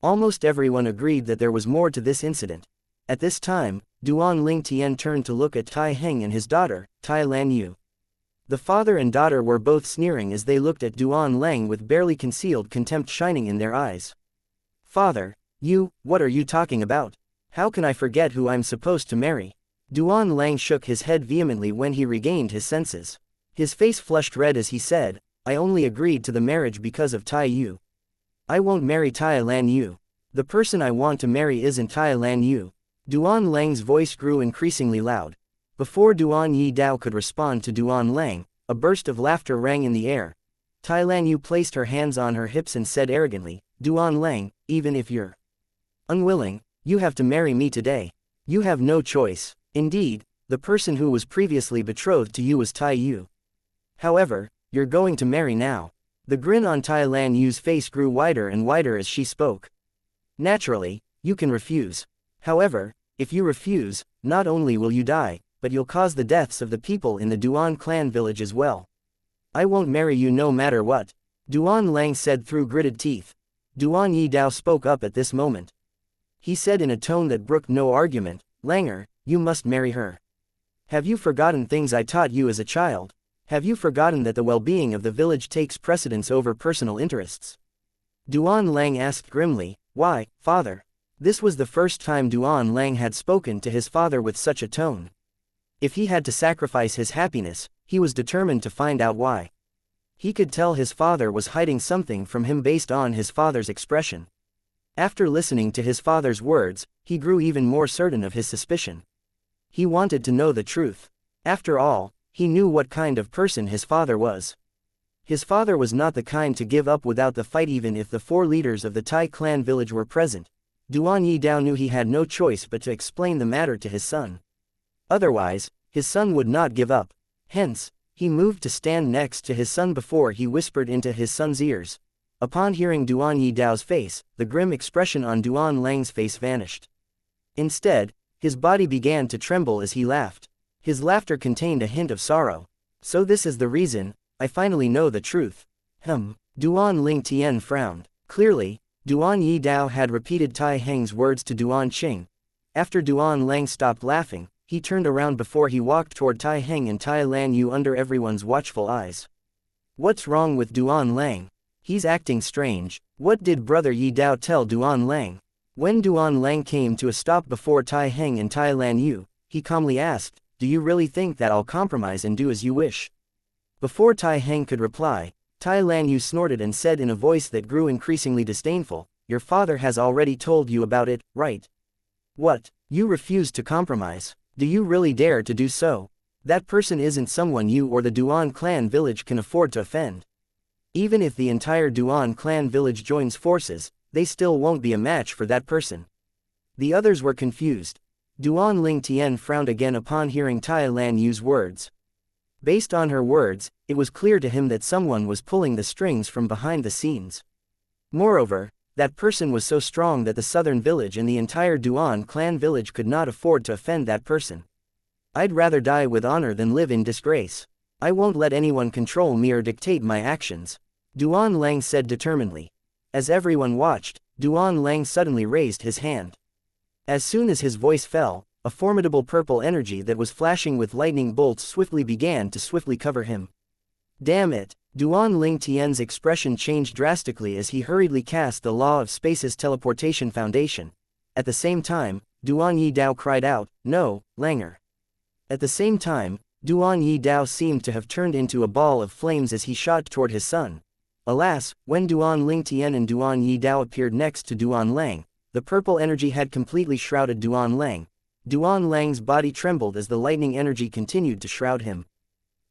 S1: Almost everyone agreed that there was more to this incident. At this time, Duan Ling Tian turned to look at Tai Heng and his daughter, Tai Lan Yu. The father and daughter were both sneering as they looked at Duan Lang with barely concealed contempt shining in their eyes. "Father, what are you talking about? How can I forget who I'm supposed to marry?" Duan Lang shook his head vehemently when he regained his senses. His face flushed red as he said, "I only agreed to the marriage because of Tai Yu. I won't marry Tai Lan Yu. The person I want to marry isn't Tai Lan Yu." Duan Lang's voice grew increasingly loud. Before Duan Yidao could respond to Duan Lang, a burst of laughter rang in the air. Tai Lan Yu placed her hands on her hips and said arrogantly, "Duan Lang, even if you're unwilling, you have to marry me today." You have no choice. Indeed, the person who was previously betrothed to you was Tai Yu. However, you're going to marry now. The grin on Tai Lan Yu's face grew wider and wider as she spoke. Naturally, you can refuse. However, if you refuse, not only will you die, but you'll cause the deaths of the people in the Duan clan village as well. I won't marry you no matter what, Duan Lang said through gritted teeth. Duan Yi Dao spoke up at this moment. He said in a tone that brooked no argument, Langer, you must marry her. Have you forgotten things I taught you as a child? Have you forgotten that the well-being of the village takes precedence over personal interests? Duan Lang asked grimly, why, father? This was the first time Duan Lang had spoken to his father with such a tone. If he had to sacrifice his happiness, he was determined to find out why. He could tell his father was hiding something from him based on his father's expression. After listening to his father's words, he grew even more certain of his suspicion. He wanted to know the truth. After all, he knew what kind of person his father was. His father was not the kind to give up without the fight even if the 4 leaders of the Tai clan village were present. Duan Yi Dao knew he had no choice but to explain the matter to his son. Otherwise, his son would not give up. Hence, he moved to stand next to his son before he whispered into his son's ears. Upon hearing Duan Yi Dao's face, the grim expression on Duan Lang's face vanished. Instead, his body began to tremble as he laughed. His laughter contained a hint of sorrow. So this is the reason, I finally know the truth. Duan Ling Tian frowned. Clearly, Duan Yi Dao had repeated Tai Heng's words to Duan Qing. After Duan Lang stopped laughing, he turned around before he walked toward Tai Heng and Tai Lan Yu under everyone's watchful eyes. What's wrong with Duan Lang? He's acting strange. What did brother Yi Dao tell Duan Lang? When Duan Lang came to a stop before Tai Heng and Tai Lan Yu, he calmly asked, do you really think that I'll compromise and do as you wish? Before Tai Heng could reply, Tai Lan Yu snorted and said in a voice that grew increasingly disdainful, your father has already told you about it, right? What? You refuse to compromise? Do you really dare to do so? That person isn't someone you or the Duan clan village can afford to offend. Even if the entire Duan clan village joins forces, they still won't be a match for that person. The others were confused. Duan Ling Tian frowned again upon hearing Tai Lan Yu's words. Based on her words, it was clear to him that someone was pulling the strings from behind the scenes. Moreover, that person was so strong that the southern village and the entire Duan clan village could not afford to offend that person. I'd rather die with honor than live in disgrace. I won't let anyone control me or dictate my actions, Duan Lang said determinedly. As everyone watched, Duan Lang suddenly raised his hand. As soon as his voice fell, a formidable purple energy that was flashing with lightning bolts began to swiftly cover him. Damn it! Duan Ling Tian's expression changed drastically as he hurriedly cast the Law of Space's teleportation foundation. At the same time, Duan Yi Dao cried out, no, Langer. At the same time, Duan Yi Dao seemed to have turned into a ball of flames as he shot toward his son. Alas, when Duan Ling Tian and Duan Yi Dao appeared next to Duan Lang, the purple energy had completely shrouded Duan Lang. Duan Lang's body trembled as the lightning energy continued to shroud him.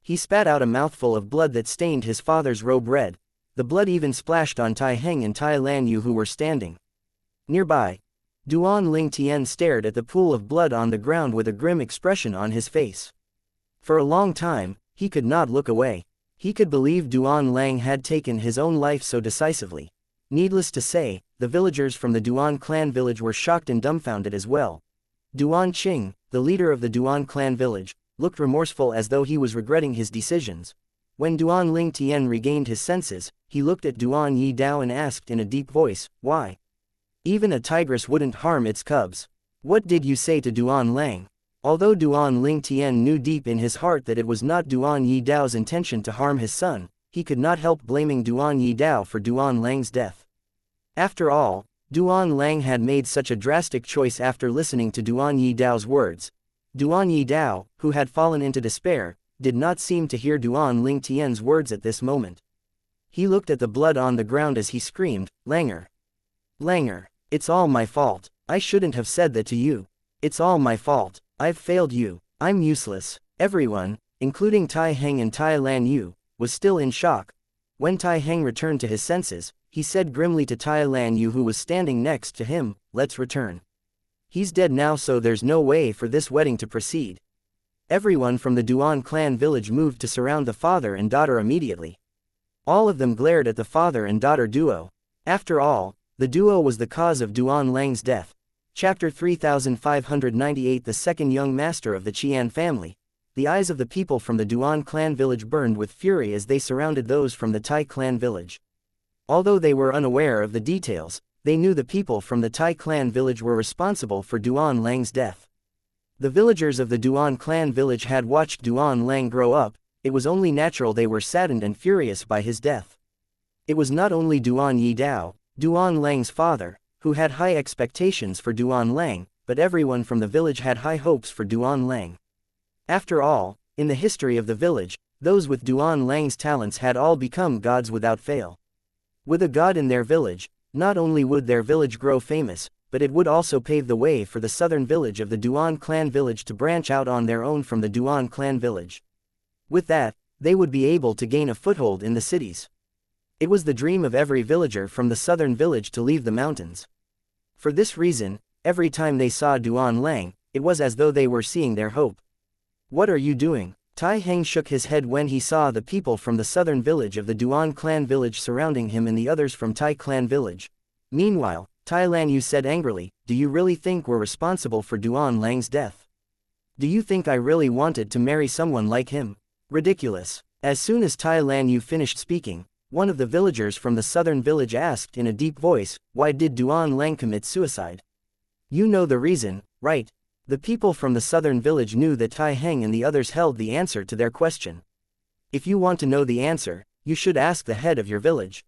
S1: He spat out a mouthful of blood that stained his father's robe red. The blood even splashed on Tai Heng and Tai Lan Yu who were standing nearby. Duan Ling Tian stared at the pool of blood on the ground with a grim expression on his face. For a long time, he could not look away. He could believe Duan Lang had taken his own life so decisively. Needless to say, the villagers from the Duan clan village were shocked and dumbfounded as well. Duan Qing, the leader of the Duan clan village, looked remorseful as though he was regretting his decisions. When Duan Ling Tian regained his senses, he looked at Duan Yi Dao and asked in a deep voice, why? Even a tigress wouldn't harm its cubs. What did you say to Duan Lang? Although Duan Ling Tian knew deep in his heart that it was not Duan Yi Dao's intention to harm his son, he could not help blaming Duan Yi Dao for Duan Lang's death. After all, Duan Lang had made such a drastic choice after listening to Duan Yi Dao's words. Duan Yi Dao, who had fallen into despair, did not seem to hear Duan Ling Tian's words at this moment. He looked at the blood on the ground as he screamed, Langer. Langer, it's all my fault. I shouldn't have said that to you. It's all my fault. I've failed you. I'm useless. Everyone, including Tai Heng and Tai Lan Yu, was still in shock. When Tai Heng returned to his senses, he said grimly to Tai Lan Yu who was standing next to him, let's return. He's dead now, so there's no way for this wedding to proceed. Everyone from the Duan clan village moved to surround the father and daughter immediately. All of them glared at the father and daughter duo. After all, the duo was the cause of Duan Lang's death. Chapter 3598. The second young master of the Qian family. The eyes of the people from the Duan clan village burned with fury as they surrounded those from the Tai clan village. Although they were unaware of the details, they knew the people from the Tai clan village were responsible for Duan Lang's death. The villagers of the Duan clan village had watched Duan Lang grow up. It was only natural they were saddened and furious by his death. It was not only Duan Yidao, Duan Lang's father, who had high expectations for Duan Lang, but everyone from the village had high hopes for Duan Lang. After all, in the history of the village, those with Duan Lang's talents had all become gods without fail. With a god in their village, not only would their village grow famous, but it would also pave the way for the southern village of the Duan clan village to branch out on their own from the Duan clan village. With that, they would be able to gain a foothold in the cities. It was the dream of every villager from the southern village to leave the mountains. For this reason, every time they saw Duan Lang, it was as though they were seeing their hope. "What are you doing?" Tai Heng shook his head when he saw the people from the southern village of the Duan clan village surrounding him and the others from Tai clan village. Meanwhile, Tai Lanyu said angrily, "Do you really think we're responsible for Duan Lang's death? Do you think I really wanted to marry someone like him? Ridiculous." As soon as Tai Lanyu finished speaking, one of the villagers from the southern village asked in a deep voice, "Why did Duan Lang commit suicide?" "You know the reason, right?" The people from the southern village knew that Tai Heng and the others held the answer to their question. "If you want to know the answer, you should ask the head of your village."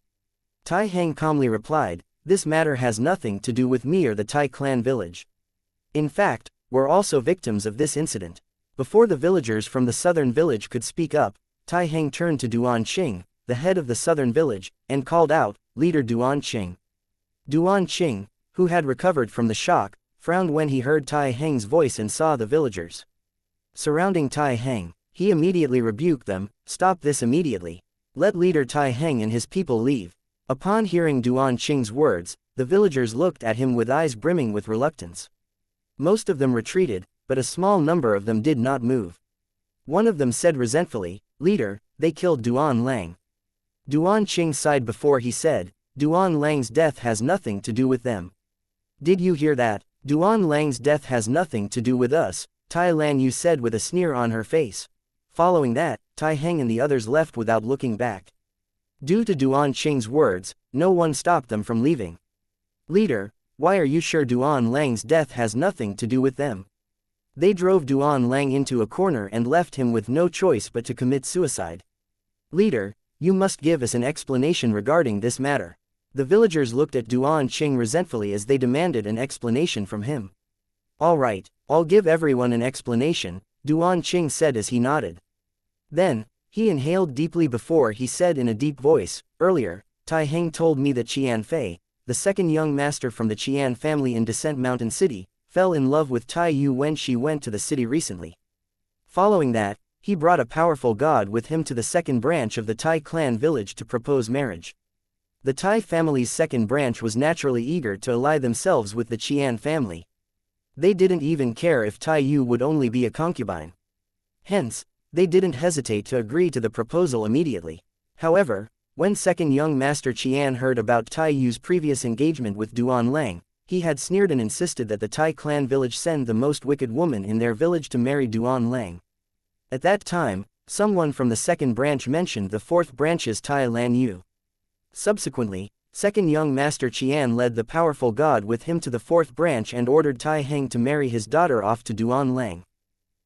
S1: Tai Heng calmly replied, "This matter has nothing to do with me or the Tai clan village. In fact, we're also victims of this incident." Before the villagers from the southern village could speak up, Tai Heng turned to Duan Qing, the head of the southern village, and called out, "Leader Duan Qing." Duan Qing, who had recovered from the shock, frowned when he heard Tai Heng's voice and saw the villagers surrounding Tai Heng. He immediately rebuked them, "Stop this immediately. Let leader Tai Heng and his people leave." Upon hearing Duan Qing's words, the villagers looked at him with eyes brimming with reluctance. Most of them retreated, but a small number of them did not move. One of them said resentfully, "Leader, they killed Duan Lang." Duan Qing sighed before he said, "Duan Lang's death has nothing to do with them." "Did you hear that? Duan Lang's death has nothing to do with us," Tai Lanyu said with a sneer on her face. Following that, Tai Heng and the others left without looking back. Due to Duan Qing's words, no one stopped them from leaving. "Leader, why are you sure Duan Lang's death has nothing to do with them? They drove Duan Lang into a corner and left him with no choice but to commit suicide. Leader, you must give us an explanation regarding this matter." The villagers looked at Duan Qing resentfully as they demanded an explanation from him. "All right, I'll give everyone an explanation," Duan Qing said as he nodded. Then, he inhaled deeply before he said in a deep voice, "Earlier, Tai Heng told me that Qian Fei, the second young master from the Qian family in Descent Mountain City, fell in love with Tai Yu when she went to the city recently. Following that, he brought a powerful god with him to the second branch of the Tai clan village to propose marriage. The Tai family's second branch was naturally eager to ally themselves with the Qian family. They didn't even care if Tai Yu would only be a concubine. Hence, they didn't hesitate to agree to the proposal immediately. However, when second young master Qian heard about Tai Yu's previous engagement with Duan Lang, he had sneered and insisted that the Tai clan village send the most wicked woman in their village to marry Duan Lang. At that time, someone from the second branch mentioned the fourth branch's Tai Lanyu. Subsequently, second young master Qian led the powerful god with him to the fourth branch and ordered Tai Heng to marry his daughter off to Duan Lang.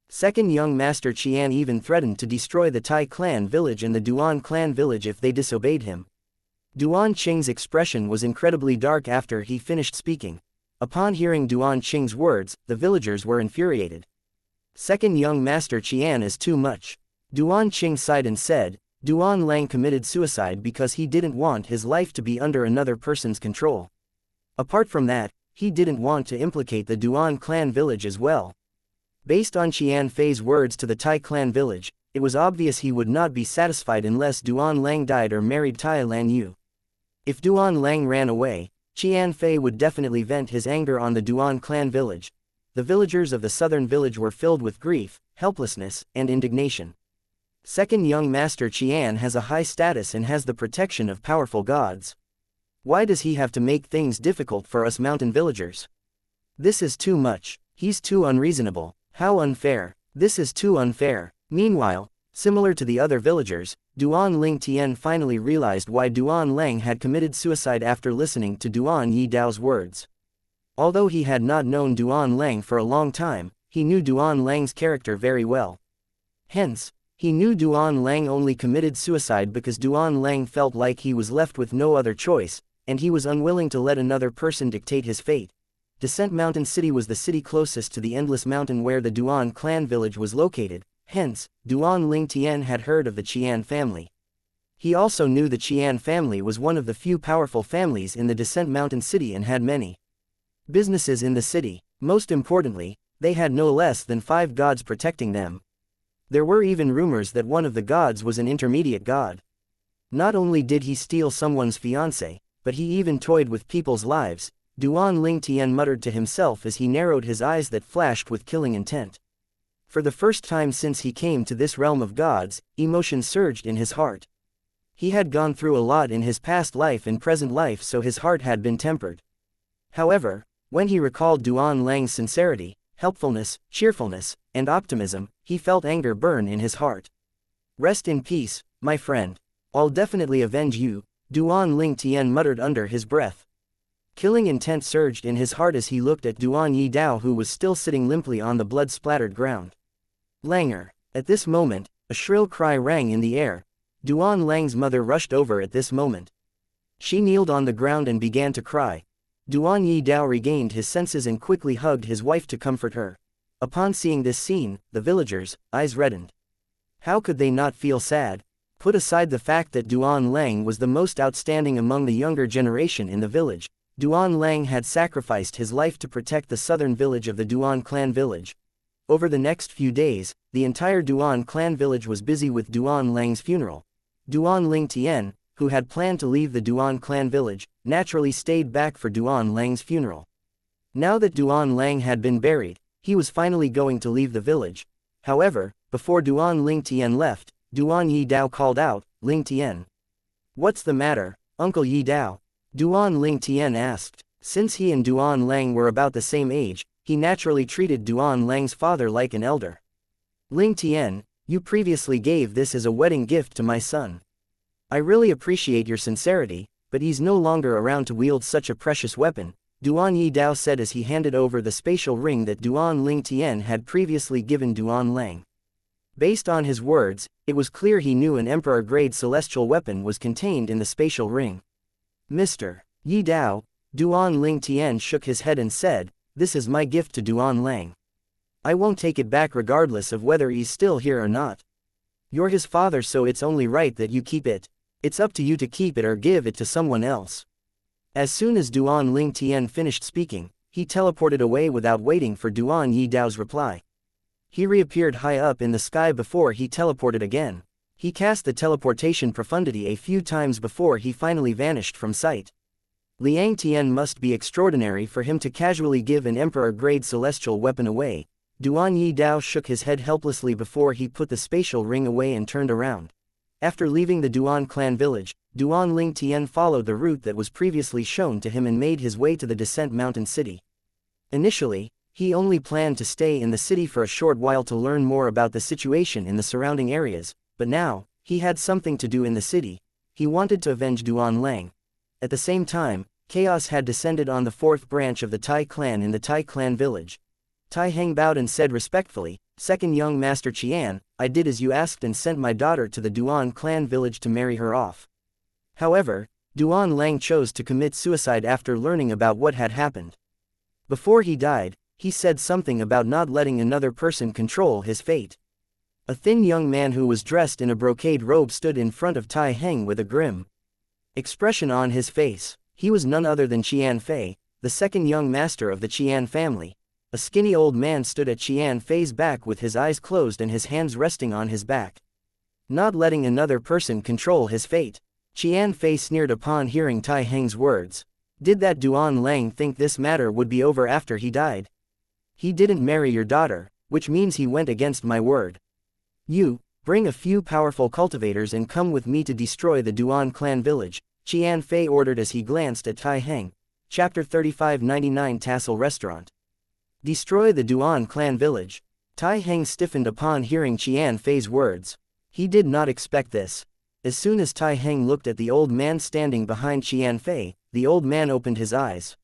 S1: Second young master Qian even threatened to destroy the Tai clan village and the Duan clan village if they disobeyed him. Duan Qing's expression was incredibly dark after he finished speaking. Upon hearing Duan Qing's words, the villagers were infuriated. "Second young master Qian is too much." Duan Qing sighed and said, "Duan Lang committed suicide because he didn't want his life to be under another person's control. Apart from that, he didn't want to implicate the Duan clan village as well." Based on Qian Fei's words to the Tai clan village, it was obvious he would not be satisfied unless Duan Lang died or married Tai Lanyu. If Duan Lang ran away, Xianfei would definitely vent his anger on the Duan clan village. The villagers of the southern village were filled with grief, helplessness, and indignation. Second young master Qian has a high status and has the protection of powerful gods. Why does he have to make things difficult for us mountain villagers? This is too much. He's too unreasonable. How unfair. This is too unfair. Meanwhile, similar to the other villagers, Duan Ling Tian finally realized why Duan Lang had committed suicide after listening to Duan Yi Dao's words. Although he had not known Duan Lang for a long time, he knew Duan Lang's character very well. Hence, he knew Duan Lang only committed suicide because Duan Lang felt like he was left with no other choice, and he was unwilling to let another person dictate his fate. Descent Mountain City was the city closest to the Endless Mountain where the Duan clan village was located, hence, Duan Ling Tian had heard of the Qian family. He also knew the Qian family was one of the few powerful families in the Descent Mountain City and had many businesses in the city. Most importantly, they had no less than 5 gods protecting them. There were even rumors that one of the gods was an intermediate god. Not only did he steal someone's fiancé, but he even toyed with people's lives, Duan Ling Tian muttered to himself as he narrowed his eyes that flashed with killing intent. For the first time since he came to this realm of gods, emotion surged in his heart. He had gone through a lot in his past life and present life, so his heart had been tempered. However, when he recalled Duan Lang's sincerity, helpfulness, cheerfulness, and optimism, he felt anger burn in his heart. Rest in peace, my friend. I'll definitely avenge you, Duan Ling Tian muttered under his breath. Killing intent surged in his heart as he looked at Duan Yi Dao, who was still sitting limply on the blood-splattered ground. Langer. At this moment, a shrill cry rang in the air. Duan Lang's mother rushed over at this moment. She kneeled on the ground and began to cry. Duan Yi Dao regained his senses and quickly hugged his wife to comfort her. Upon seeing this scene, the villagers' eyes reddened. How could they not feel sad? Put aside the fact that Duan Lang was the most outstanding among the younger generation in the village, Duan Lang had sacrificed his life to protect the southern village of the Duan clan village. Over the next few days, the entire Duan clan village was busy with Duan Lang's funeral. Duan Ling Tian, who had planned to leave the Duan clan village, naturally stayed back for Duan Lang's funeral. Now that Duan Lang had been buried, he was finally going to leave the village. However, before Duan Ling Tian left, Duan Yi Dao called out, "Ling Tian. What's the matter, Uncle Yi Dao?" Duan Ling Tian asked. Since he and Duan Lang were about the same age, he naturally treated Duan Lang's father like an elder. "Ling Tian, you previously gave this as a wedding gift to my son. I really appreciate your sincerity, but he's no longer around to wield such a precious weapon," Duan Yi Dao said as he handed over the spatial ring that Duan Ling Tian had previously given Duan Lang. Based on his words, it was clear he knew an emperor-grade celestial weapon was contained in the spatial ring. "Mr. Yi Dao," Duan Ling Tian shook his head and said, "This is my gift to Duan Lang. I won't take it back regardless of whether he's still here or not. You're his father, so it's only right that you keep it. It's up to you to keep it or give it to someone else." As soon as Duan Ling Tian finished speaking, he teleported away without waiting for Duan Yi Dao's reply. He reappeared high up in the sky before he teleported again. He cast the teleportation profundity a few times before he finally vanished from sight. Liang Tian must be extraordinary for him to casually give an emperor-grade celestial weapon away. Duan Yi Dao shook his head helplessly before he put the spatial ring away and turned around. After leaving the Duan clan village, Duan Ling Tian followed the route that was previously shown to him and made his way to the Descent Mountain City. Initially, he only planned to stay in the city for a short while to learn more about the situation in the surrounding areas, but now, he had something to do in the city. He wanted to avenge Duan Lang. At the same time, chaos had descended on the 4th branch of the Tai clan in the Tai clan village. Tai Heng bowed and said respectfully, "Second young master Qian, I did as you asked and sent my daughter to the Duan clan village to marry her off. However, Duan Lang chose to commit suicide after learning about what had happened. Before he died, he said something about not letting another person control his fate." A thin young man who was dressed in a brocade robe stood in front of Tai Heng with a grim expression on his face. He was none other than Xianfei, the second young master of the Qian family. A skinny old man stood at Xianfei's back with his eyes closed and his hands resting on his back. Not letting another person control his fate. Xianfei sneered upon hearing Tai Heng's words. Did that Duan Lang think this matter would be over after he died? He didn't marry your daughter, which means he went against my word. You, bring a few powerful cultivators and come with me to destroy the Duan clan village, Qian Fei ordered as he glanced at Tai Heng. Chapter 3599 Tassel Restaurant. Destroy the Duan clan village. Tai Heng stiffened upon hearing Qian Fei's words. He did not expect this. As soon as Tai Heng looked at the old man standing behind Qian Fei, the old man opened his eyes.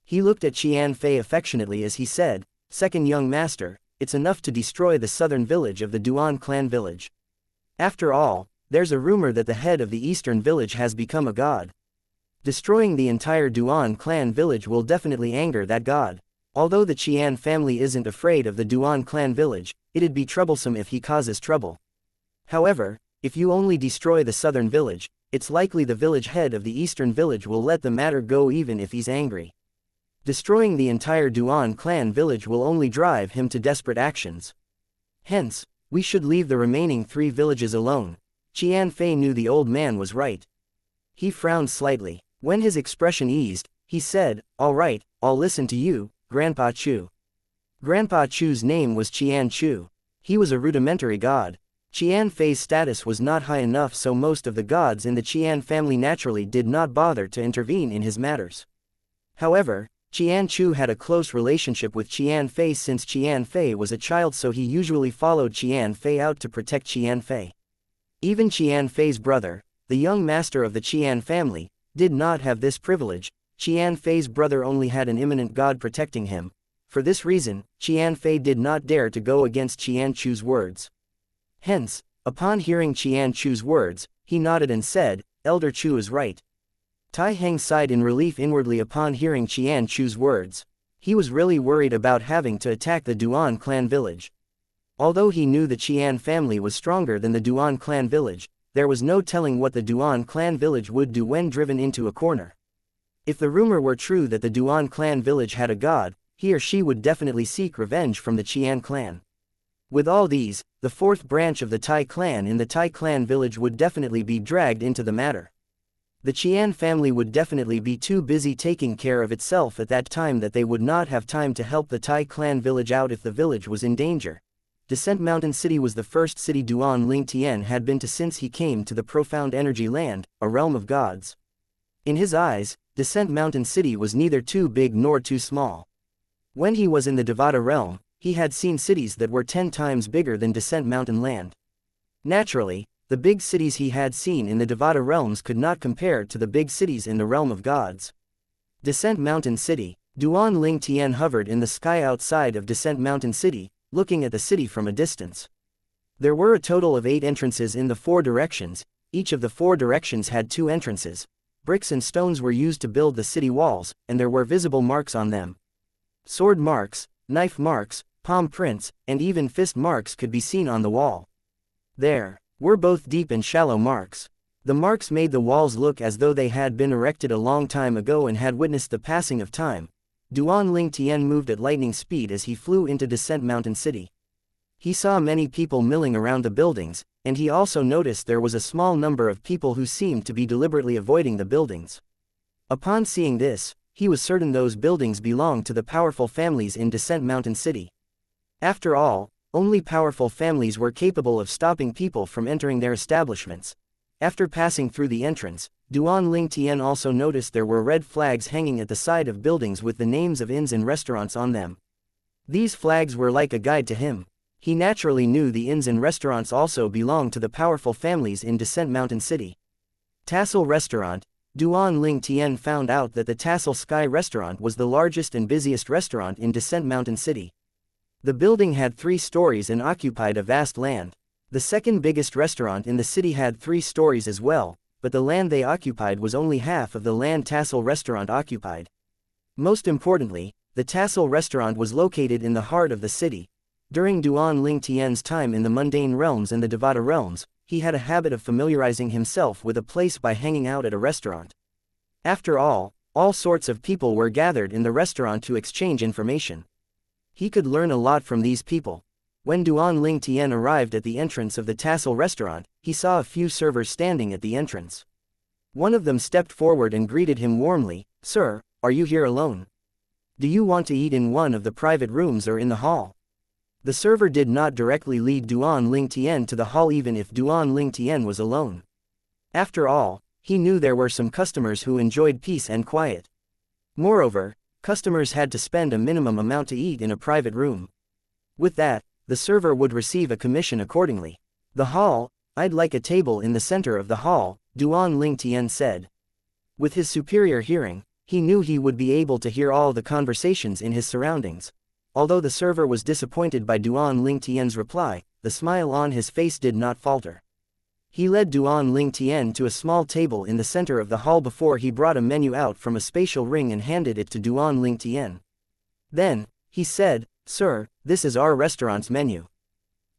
S1: He looked at Qian Fei affectionately as he said, "Second young master, it's enough to destroy the southern village of the Duan clan village. After all, there's a rumor that the head of the eastern village has become a god. Destroying the entire Duan clan village will definitely anger that god. Although the Qian family isn't afraid of the Duan clan village, it'd be troublesome if he causes trouble. However, if you only destroy the southern village, it's likely the village head of the eastern village will let the matter go even if he's angry. Destroying the entire Duan clan village will only drive him to desperate actions. Hence, we should leave the remaining 3 villages alone." Qian Fei knew the old man was right. He frowned slightly. When his expression eased, he said, "All right, I'll listen to you, Grandpa Chu." Grandpa Chu's name was Qian Chu. He was a rudimentary god. Qian Fei's status was not high enough, so most of the gods in the Qian family naturally did not bother to intervene in his matters. However, Qian Chu had a close relationship with Qian Fei since Qian Fei was a child, so he usually followed Qian Fei out to protect Qian Fei. Even Qian Fei's brother, the young master of the Qian family, did not have this privilege. Qian Fei's brother only had an imminent god protecting him. For this reason, Qian Fei did not dare to go against Qian Chu's words. Hence, upon hearing Qian Chu's words, he nodded and said, "Elder Chu is right." Tai Heng sighed in relief inwardly upon hearing Qian Chu's words. He was really worried about having to attack the Duan clan village. Although he knew the Qian family was stronger than the Duan clan village, there was no telling what the Duan clan village would do when driven into a corner. If the rumor were true that the Duan clan village had a god, he or she would definitely seek revenge from the Qian clan. With all these, the 4th branch of the Tai clan in the Tai clan village would definitely be dragged into the matter. The Qian family would definitely be too busy taking care of itself at that time that they would not have time to help the Tai clan village out if the village was in danger. Descent Mountain City was the first city Duan Ling Tian had been to since he came to the Profound Energy Land, a realm of gods. In his eyes, Descent Mountain City was neither too big nor too small. When he was in the Devata realm, he had seen cities that were 10 times bigger than Descent Mountain Land. Naturally, the big cities he had seen in the Devata realms could not compare to the big cities in the realm of gods. Descent Mountain City. Duan Ling Tian hovered in the sky outside of Descent Mountain City, looking at the city from a distance. There were a total of 8 entrances in the 4 directions. Each of the 4 directions had 2 entrances. Bricks and stones were used to build the city walls, and there were visible marks on them. Sword marks, knife marks, palm prints, and even fist marks could be seen on the wall. There were both deep and shallow marks. The marks made the walls look as though they had been erected a long time ago and had witnessed the passing of time. Duan Ling Tian moved at lightning speed as he flew into Descent Mountain City. He saw many people milling around the buildings, and he also noticed there was a small number of people who seemed to be deliberately avoiding the buildings. Upon seeing this, he was certain those buildings belonged to the powerful families in Descent Mountain City. After all, only powerful families were capable of stopping people from entering their establishments. After passing through the entrance, Duan Ling Tian also noticed there were red flags hanging at the side of buildings with the names of inns and restaurants on them. These flags were like a guide to him. He naturally knew the inns and restaurants also belonged to the powerful families in Descent Mountain City. Tassel Restaurant. Duan Ling Tian found out that the Tassel Sky Restaurant was the largest and busiest restaurant in Descent Mountain City. The building had 3 stories and occupied a vast land. The second biggest restaurant in the city had 3 stories as well, but the land they occupied was only half of the land Tassel Restaurant occupied. Most importantly, the Tassel Restaurant was located in the heart of the city. During Duan Ling Tian's time in the mundane realms and the Devata realms, he had a habit of familiarizing himself with a place by hanging out at a restaurant. After all sorts of people were gathered in the restaurant to exchange information. He could learn a lot from these people. When Duan Ling Tian arrived at the entrance of the Tassel Restaurant, he saw a few servers standing at the entrance. One of them stepped forward and greeted him warmly, "Sir, are you here alone? Do you want to eat in one of the private rooms or in the hall?" The server did not directly lead Duan Lingtian to the hall even if Duan Lingtian was alone. After all, he knew there were some customers who enjoyed peace and quiet. Moreover, customers had to spend a minimum amount to eat in a private room. With that, the server would receive a commission accordingly. "The hall, I'd like a table in the center of the hall," Duan Lingtian said. With his superior hearing, he knew he would be able to hear all the conversations in his surroundings. Although the server was disappointed by Duan Lingtian's reply, the smile on his face did not falter. He led Duan Lingtian to a small table in the center of the hall before he brought a menu out from a spatial ring and handed it to Duan Lingtian. Then, he said, "Sir, this is our restaurant's menu.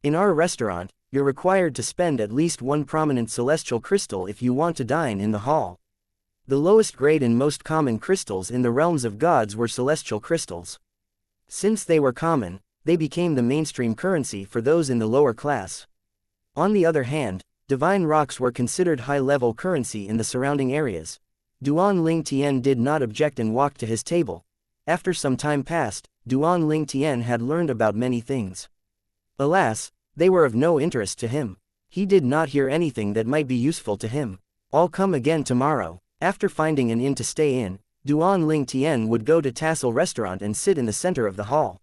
S1: In our restaurant, you're required to spend at least one prominent celestial crystal if you want to dine in the hall. The lowest grade and most common crystals in the realms of gods were celestial crystals. Since they were common, they became the mainstream currency for those in the lower class. On the other hand, divine rocks were considered high-level currency in the surrounding areas." Duan Lingtian did not object and walked to his table. After some time passed, Duan Lingtian had learned about many things. Alas, they were of no interest to him. He did not hear anything that might be useful to him. "I'll come again tomorrow." After finding an inn to stay in, Duan Lingtian would go to Tassel Restaurant and sit in the center of the hall.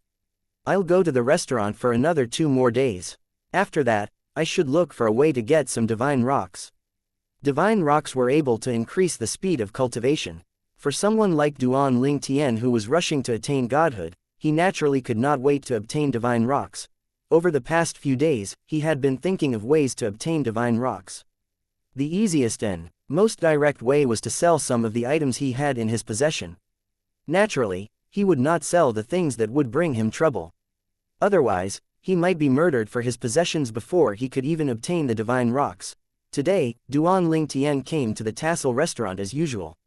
S1: "I'll go to the restaurant for another 2 more days. After that, I should look for a way to get some divine rocks." Divine rocks were able to increase the speed of cultivation. For someone like Duan Lingtian who was rushing to attain godhood, he naturally could not wait to obtain divine rocks. Over the past few days, he had been thinking of ways to obtain divine rocks. The easiest and most direct way was to sell some of the items he had in his possession. Naturally, he would not sell the things that would bring him trouble. Otherwise, he might be murdered for his possessions before he could even obtain the divine rocks. Today, Duan Lingtian came to the Tassel Restaurant as usual.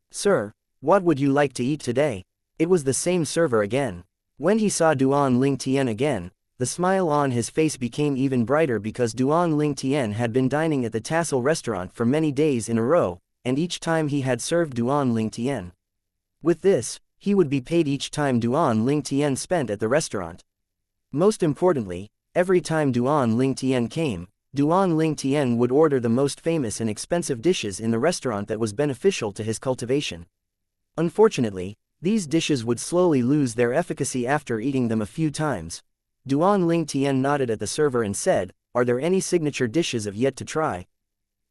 S1: "Sir, what would you like to eat today?" It was the same server again. When he saw Duan Lingtian again, the smile on his face became even brighter because Duan Lingtian had been dining at the Tassel Restaurant for many days in a row, and each time he had served Duan Lingtian. With this, he would be paid each time Duan Lingtian spent at the restaurant. Most importantly, every time Duan Lingtian came, Duan Lingtian would order the most famous and expensive dishes in the restaurant that was beneficial to his cultivation. Unfortunately, these dishes would slowly lose their efficacy after eating them a few times. Duan Lingtian nodded at the server and said, "Are there any signature dishes I've yet to try?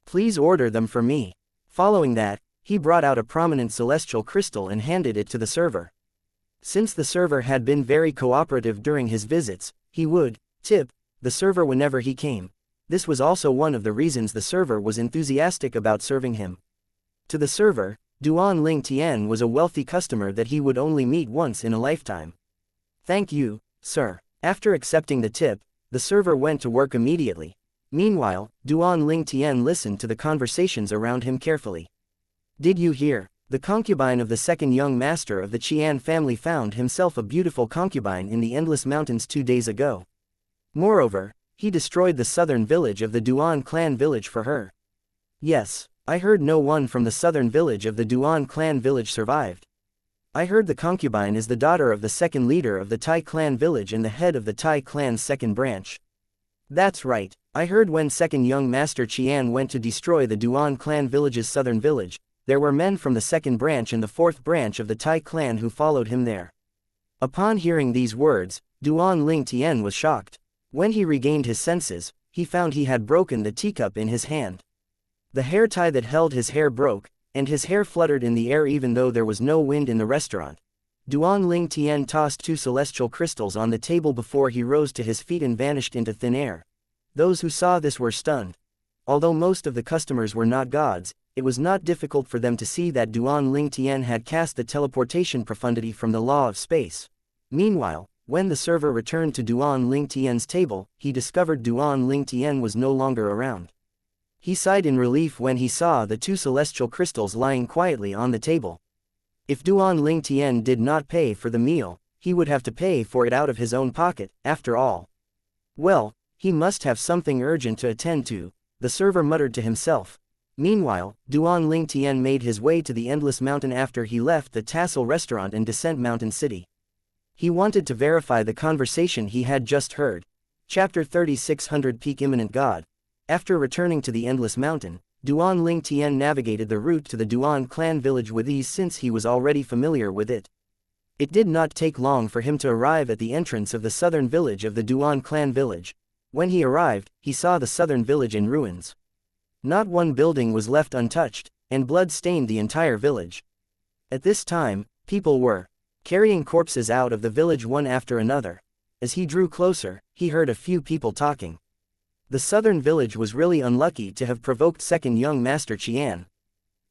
S1: Please order them for me." Following that, he brought out a prominent celestial crystal and handed it to the server. Since the server had been very cooperative during his visits, he would tip the server whenever he came. This was also one of the reasons the server was enthusiastic about serving him. To the server, Duan Lingtian was a wealthy customer that he would only meet once in a lifetime. "Thank you, sir." After accepting the tip, the server went to work immediately. Meanwhile, Duan Lingtian listened to the conversations around him carefully. "Did you hear? The concubine of the second young master of the Qian family found himself a beautiful concubine in the Endless Mountains 2 days ago. Moreover, he destroyed the southern village of the Duan clan village for her." "Yes, I heard no one from the southern village of the Duan clan village survived. I heard the concubine is the daughter of the second leader of the Tai clan village and the head of the Tai clan's second branch." "That's right, I heard when second young master Qian went to destroy the Duan clan village's southern village, there were men from the second branch and the fourth branch of the Tai clan who followed him there." Upon hearing these words, Duan Lingtian was shocked. When he regained his senses, he found he had broken the teacup in his hand. The hair tie that held his hair broke, and his hair fluttered in the air even though there was no wind in the restaurant. Duan Lingtian tossed 2 celestial crystals on the table before he rose to his feet and vanished into thin air. Those who saw this were stunned. Although most of the customers were not gods, it was not difficult for them to see that Duan Lingtian had cast the teleportation profundity from the law of space. Meanwhile, when the server returned to Duan Lingtian's table, he discovered Duan Lingtian was no longer around. He sighed in relief when he saw the 2 celestial crystals lying quietly on the table. If Duan Lingtian did not pay for the meal, he would have to pay for it out of his own pocket, after all. "Well, he must have something urgent to attend to," the server muttered to himself. Meanwhile, Duan Ling Tian made his way to the Endless Mountain after he left the Tassel Restaurant in Descent Mountain City. He wanted to verify the conversation he had just heard. Chapter 3600 Peak Imminent God. After returning to the Endless Mountain, Duan Ling Tian navigated the route to the Duan clan village with ease since he was already familiar with it. It did not take long for him to arrive at the entrance of the southern village of the Duan clan village. When he arrived, he saw the southern village in ruins. Not one building was left untouched, and blood stained the entire village. At this time, people were carrying corpses out of the village one after another. As he drew closer, he heard a few people talking. The southern village was really unlucky to have provoked second young Master Qian.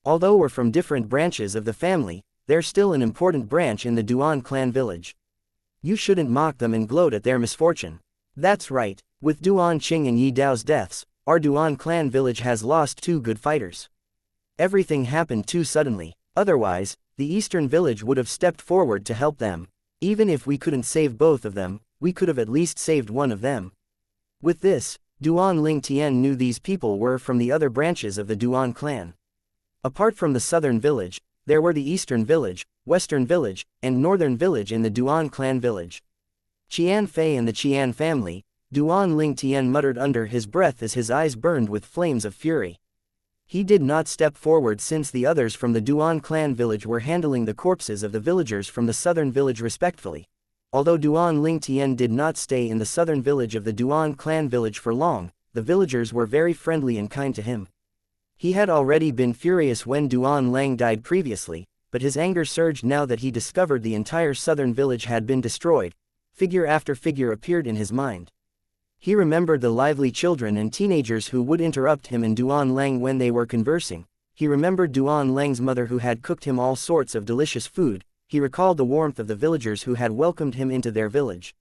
S1: Although we're from different branches of the family, they're still an important branch in the Duan clan village. You shouldn't mock them and gloat at their misfortune. That's right, with Duan Qing and Yi Dao's deaths, our Duan clan village has lost two good fighters. Everything happened too suddenly, otherwise, the eastern village would have stepped forward to help them. Even if we couldn't save both of them, we could have at least saved one of them. With this, Duan Ling Tian knew these people were from the other branches of the Duan clan. Apart from the southern village, there were the eastern village, western village, and northern village in the Duan clan village. Qian Fei and the Qian family, Duan Ling Tian muttered under his breath as his eyes burned with flames of fury. He did not step forward since the others from the Duan clan village were handling the corpses of the villagers from the southern village respectfully. Although Duan Ling Tian did not stay in the southern village of the Duan clan village for long, the villagers were very friendly and kind to him. He had already been furious when Duan Lang died previously, but his anger surged now that he discovered the entire southern village had been destroyed. Figure after figure appeared in his mind. He remembered the lively children and teenagers who would interrupt him and Duan Lang when they were conversing. He remembered Duan Lang's mother who had cooked him all sorts of delicious food. He recalled the warmth of the villagers who had welcomed him into their village.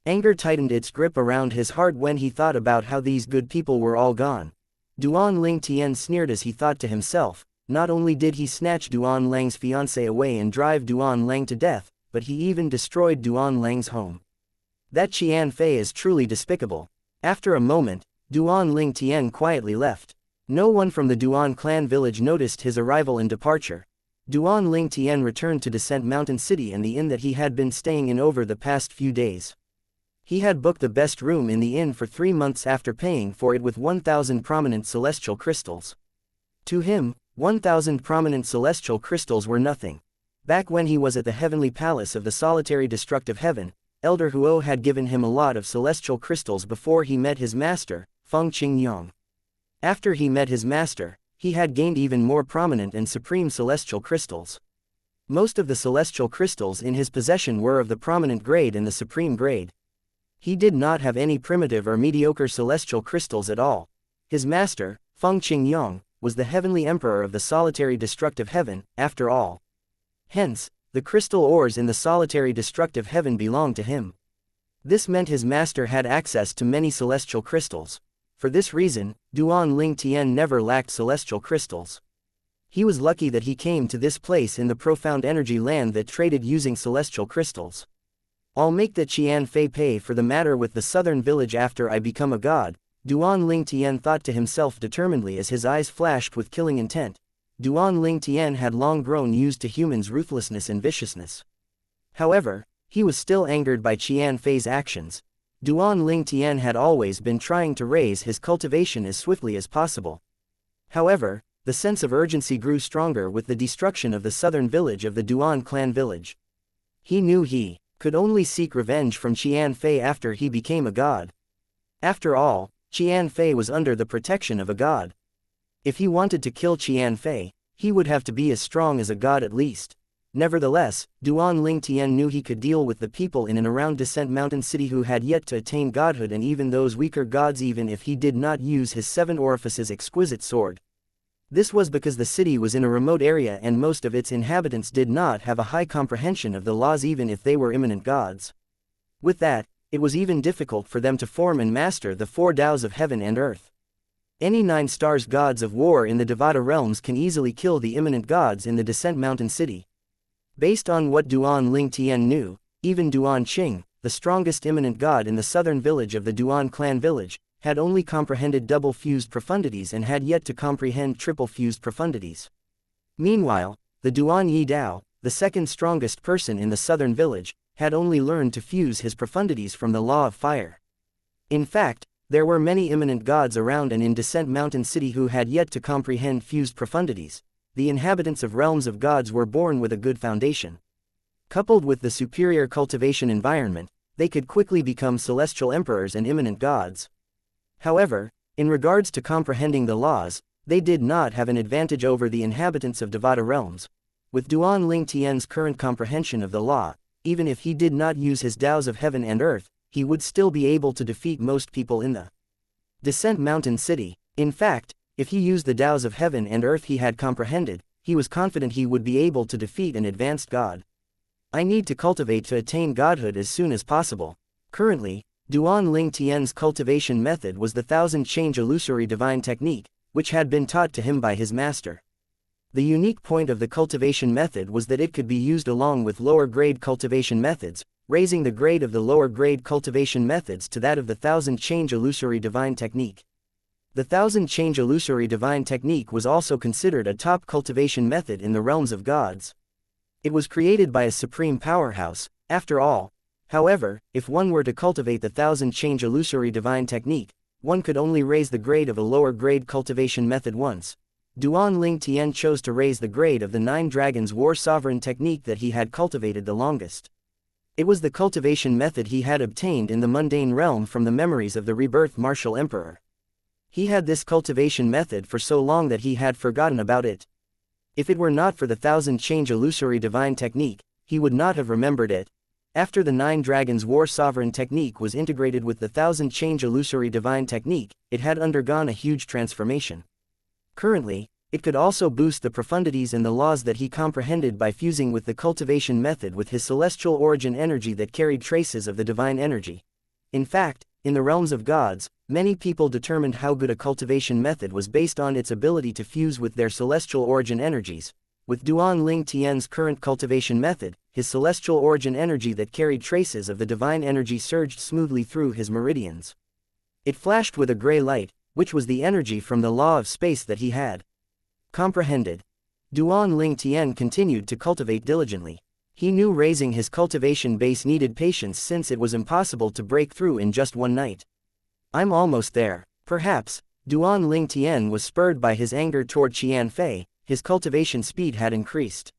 S1: Anger tightened its grip around his heart when he thought about how these good people were all gone. Duan Ling Tian sneered as he thought to himself, not only did he snatch Duan Lang's fiancée away and drive Duan Lang to death, but he even destroyed Duan Lang's home. That Qian Fei is truly despicable. After a moment, Duan Ling Tian quietly left. No one from the Duan clan village noticed his arrival and departure. Duan Ling Tian returned to Descent Mountain City and the inn that he had been staying in over the past few days. He had booked the best room in the inn for 3 months after paying for it with 1,000 prominent celestial crystals. To him, 1,000 prominent celestial crystals were nothing. Back when he was at the heavenly palace of the solitary destructive heaven, Elder Huo had given him a lot of celestial crystals before he met his master, Feng Qingyang. After he met his master, he had gained even more prominent and supreme celestial crystals. Most of the celestial crystals in his possession were of the prominent grade and the supreme grade. He did not have any primitive or mediocre celestial crystals at all. His master, Feng Qingyang, was the heavenly emperor of the solitary destructive heaven, after all. Hence, the crystal ores in the solitary destructive heaven belonged to him. This meant his master had access to many celestial crystals. For this reason, Duan Ling Tian never lacked celestial crystals. He was lucky that he came to this place in the profound energy land that traded using celestial crystals. I'll make the Qian Fei pay for the matter with the southern village after I become a god, Duan Ling Tian thought to himself determinedly as his eyes flashed with killing intent. Duan Ling Tian had long grown used to humans' ruthlessness and viciousness. However, he was still angered by Qian Fei's actions. Duan Ling Tian had always been trying to raise his cultivation as swiftly as possible. However, the sense of urgency grew stronger with the destruction of the southern village of the Duan clan village. He knew he could only seek revenge from Qian Fei after he became a god. After all, Qian Fei was under the protection of a god. If he wanted to kill Qian Fei, he would have to be as strong as a god at least. Nevertheless, Duan Ling Tian knew he could deal with the people in and around Descent Mountain City who had yet to attain godhood and even those weaker gods even if he did not use his 7 orifices exquisite sword. This was because the city was in a remote area and most of its inhabitants did not have a high comprehension of the laws even if they were imminent gods. With that, it was even difficult for them to form and master the 4 Taoes of heaven and earth. Any 9 stars gods of war in the Devata realms can easily kill the imminent gods in the Descent Mountain City. Based on what Duan Ling Tian knew, even Duan Qing, the strongest imminent god in the southern village of the Duan clan village, had only comprehended double-fused profundities and had yet to comprehend triple-fused profundities. Meanwhile, the Duan Yi Dao, the second strongest person in the southern village, had only learned to fuse his profundities from the law of fire. In fact, there were many eminent gods around and in Descent Mountain City who had yet to comprehend fused profundities. The inhabitants of realms of gods were born with a good foundation. Coupled with the superior cultivation environment, they could quickly become celestial emperors and eminent gods. However, in regards to comprehending the laws, they did not have an advantage over the inhabitants of Devata realms. With Duan Ling Tian's current comprehension of the law, even if he did not use his Taos of heaven and earth, he would still be able to defeat most people in the Descent Mountain City. In fact, if he used the Taos of heaven and earth he had comprehended, he was confident he would be able to defeat an advanced god. I need to cultivate to attain godhood as soon as possible. Currently, Duan Ling Tian's cultivation method was the thousand change illusory divine technique, which had been taught to him by his master. The unique point of the cultivation method was that it could be used along with lower-grade cultivation methods, raising the grade of the lower-grade cultivation methods to that of the thousand change illusory divine technique. The thousand change illusory divine technique was also considered a top cultivation method in the realms of gods. It was created by a supreme powerhouse, after all. However, if one were to cultivate the thousand change illusory divine technique, one could only raise the grade of a lower-grade cultivation method once. Duan Ling Tian chose to raise the grade of the Nine Dragons War Sovereign technique that he had cultivated the longest. It was the cultivation method he had obtained in the mundane realm from the memories of the rebirth martial emperor. He had this cultivation method for so long that he had forgotten about it. If it were not for the thousand change illusory divine technique, he would not have remembered it. After the Nine Dragons War Sovereign technique was integrated with the thousand change illusory divine technique, it had undergone a huge transformation. Currently, it could also boost the profundities and the laws that he comprehended by fusing with the cultivation method with his celestial origin energy that carried traces of the divine energy. In fact, in the realms of gods, many people determined how good a cultivation method was based on its ability to fuse with their celestial origin energies. With Duan Ling Tian's current cultivation method, his celestial origin energy that carried traces of the divine energy surged smoothly through his meridians. It flashed with a gray light, which was the energy from the law of space that he had comprehended. Duan Ling Tian continued to cultivate diligently. He knew raising his cultivation base needed patience since it was impossible to break through in just one night. I'm almost there. Perhaps, Duan Ling Tian was spurred by his anger toward Qian Fei. His cultivation speed had increased.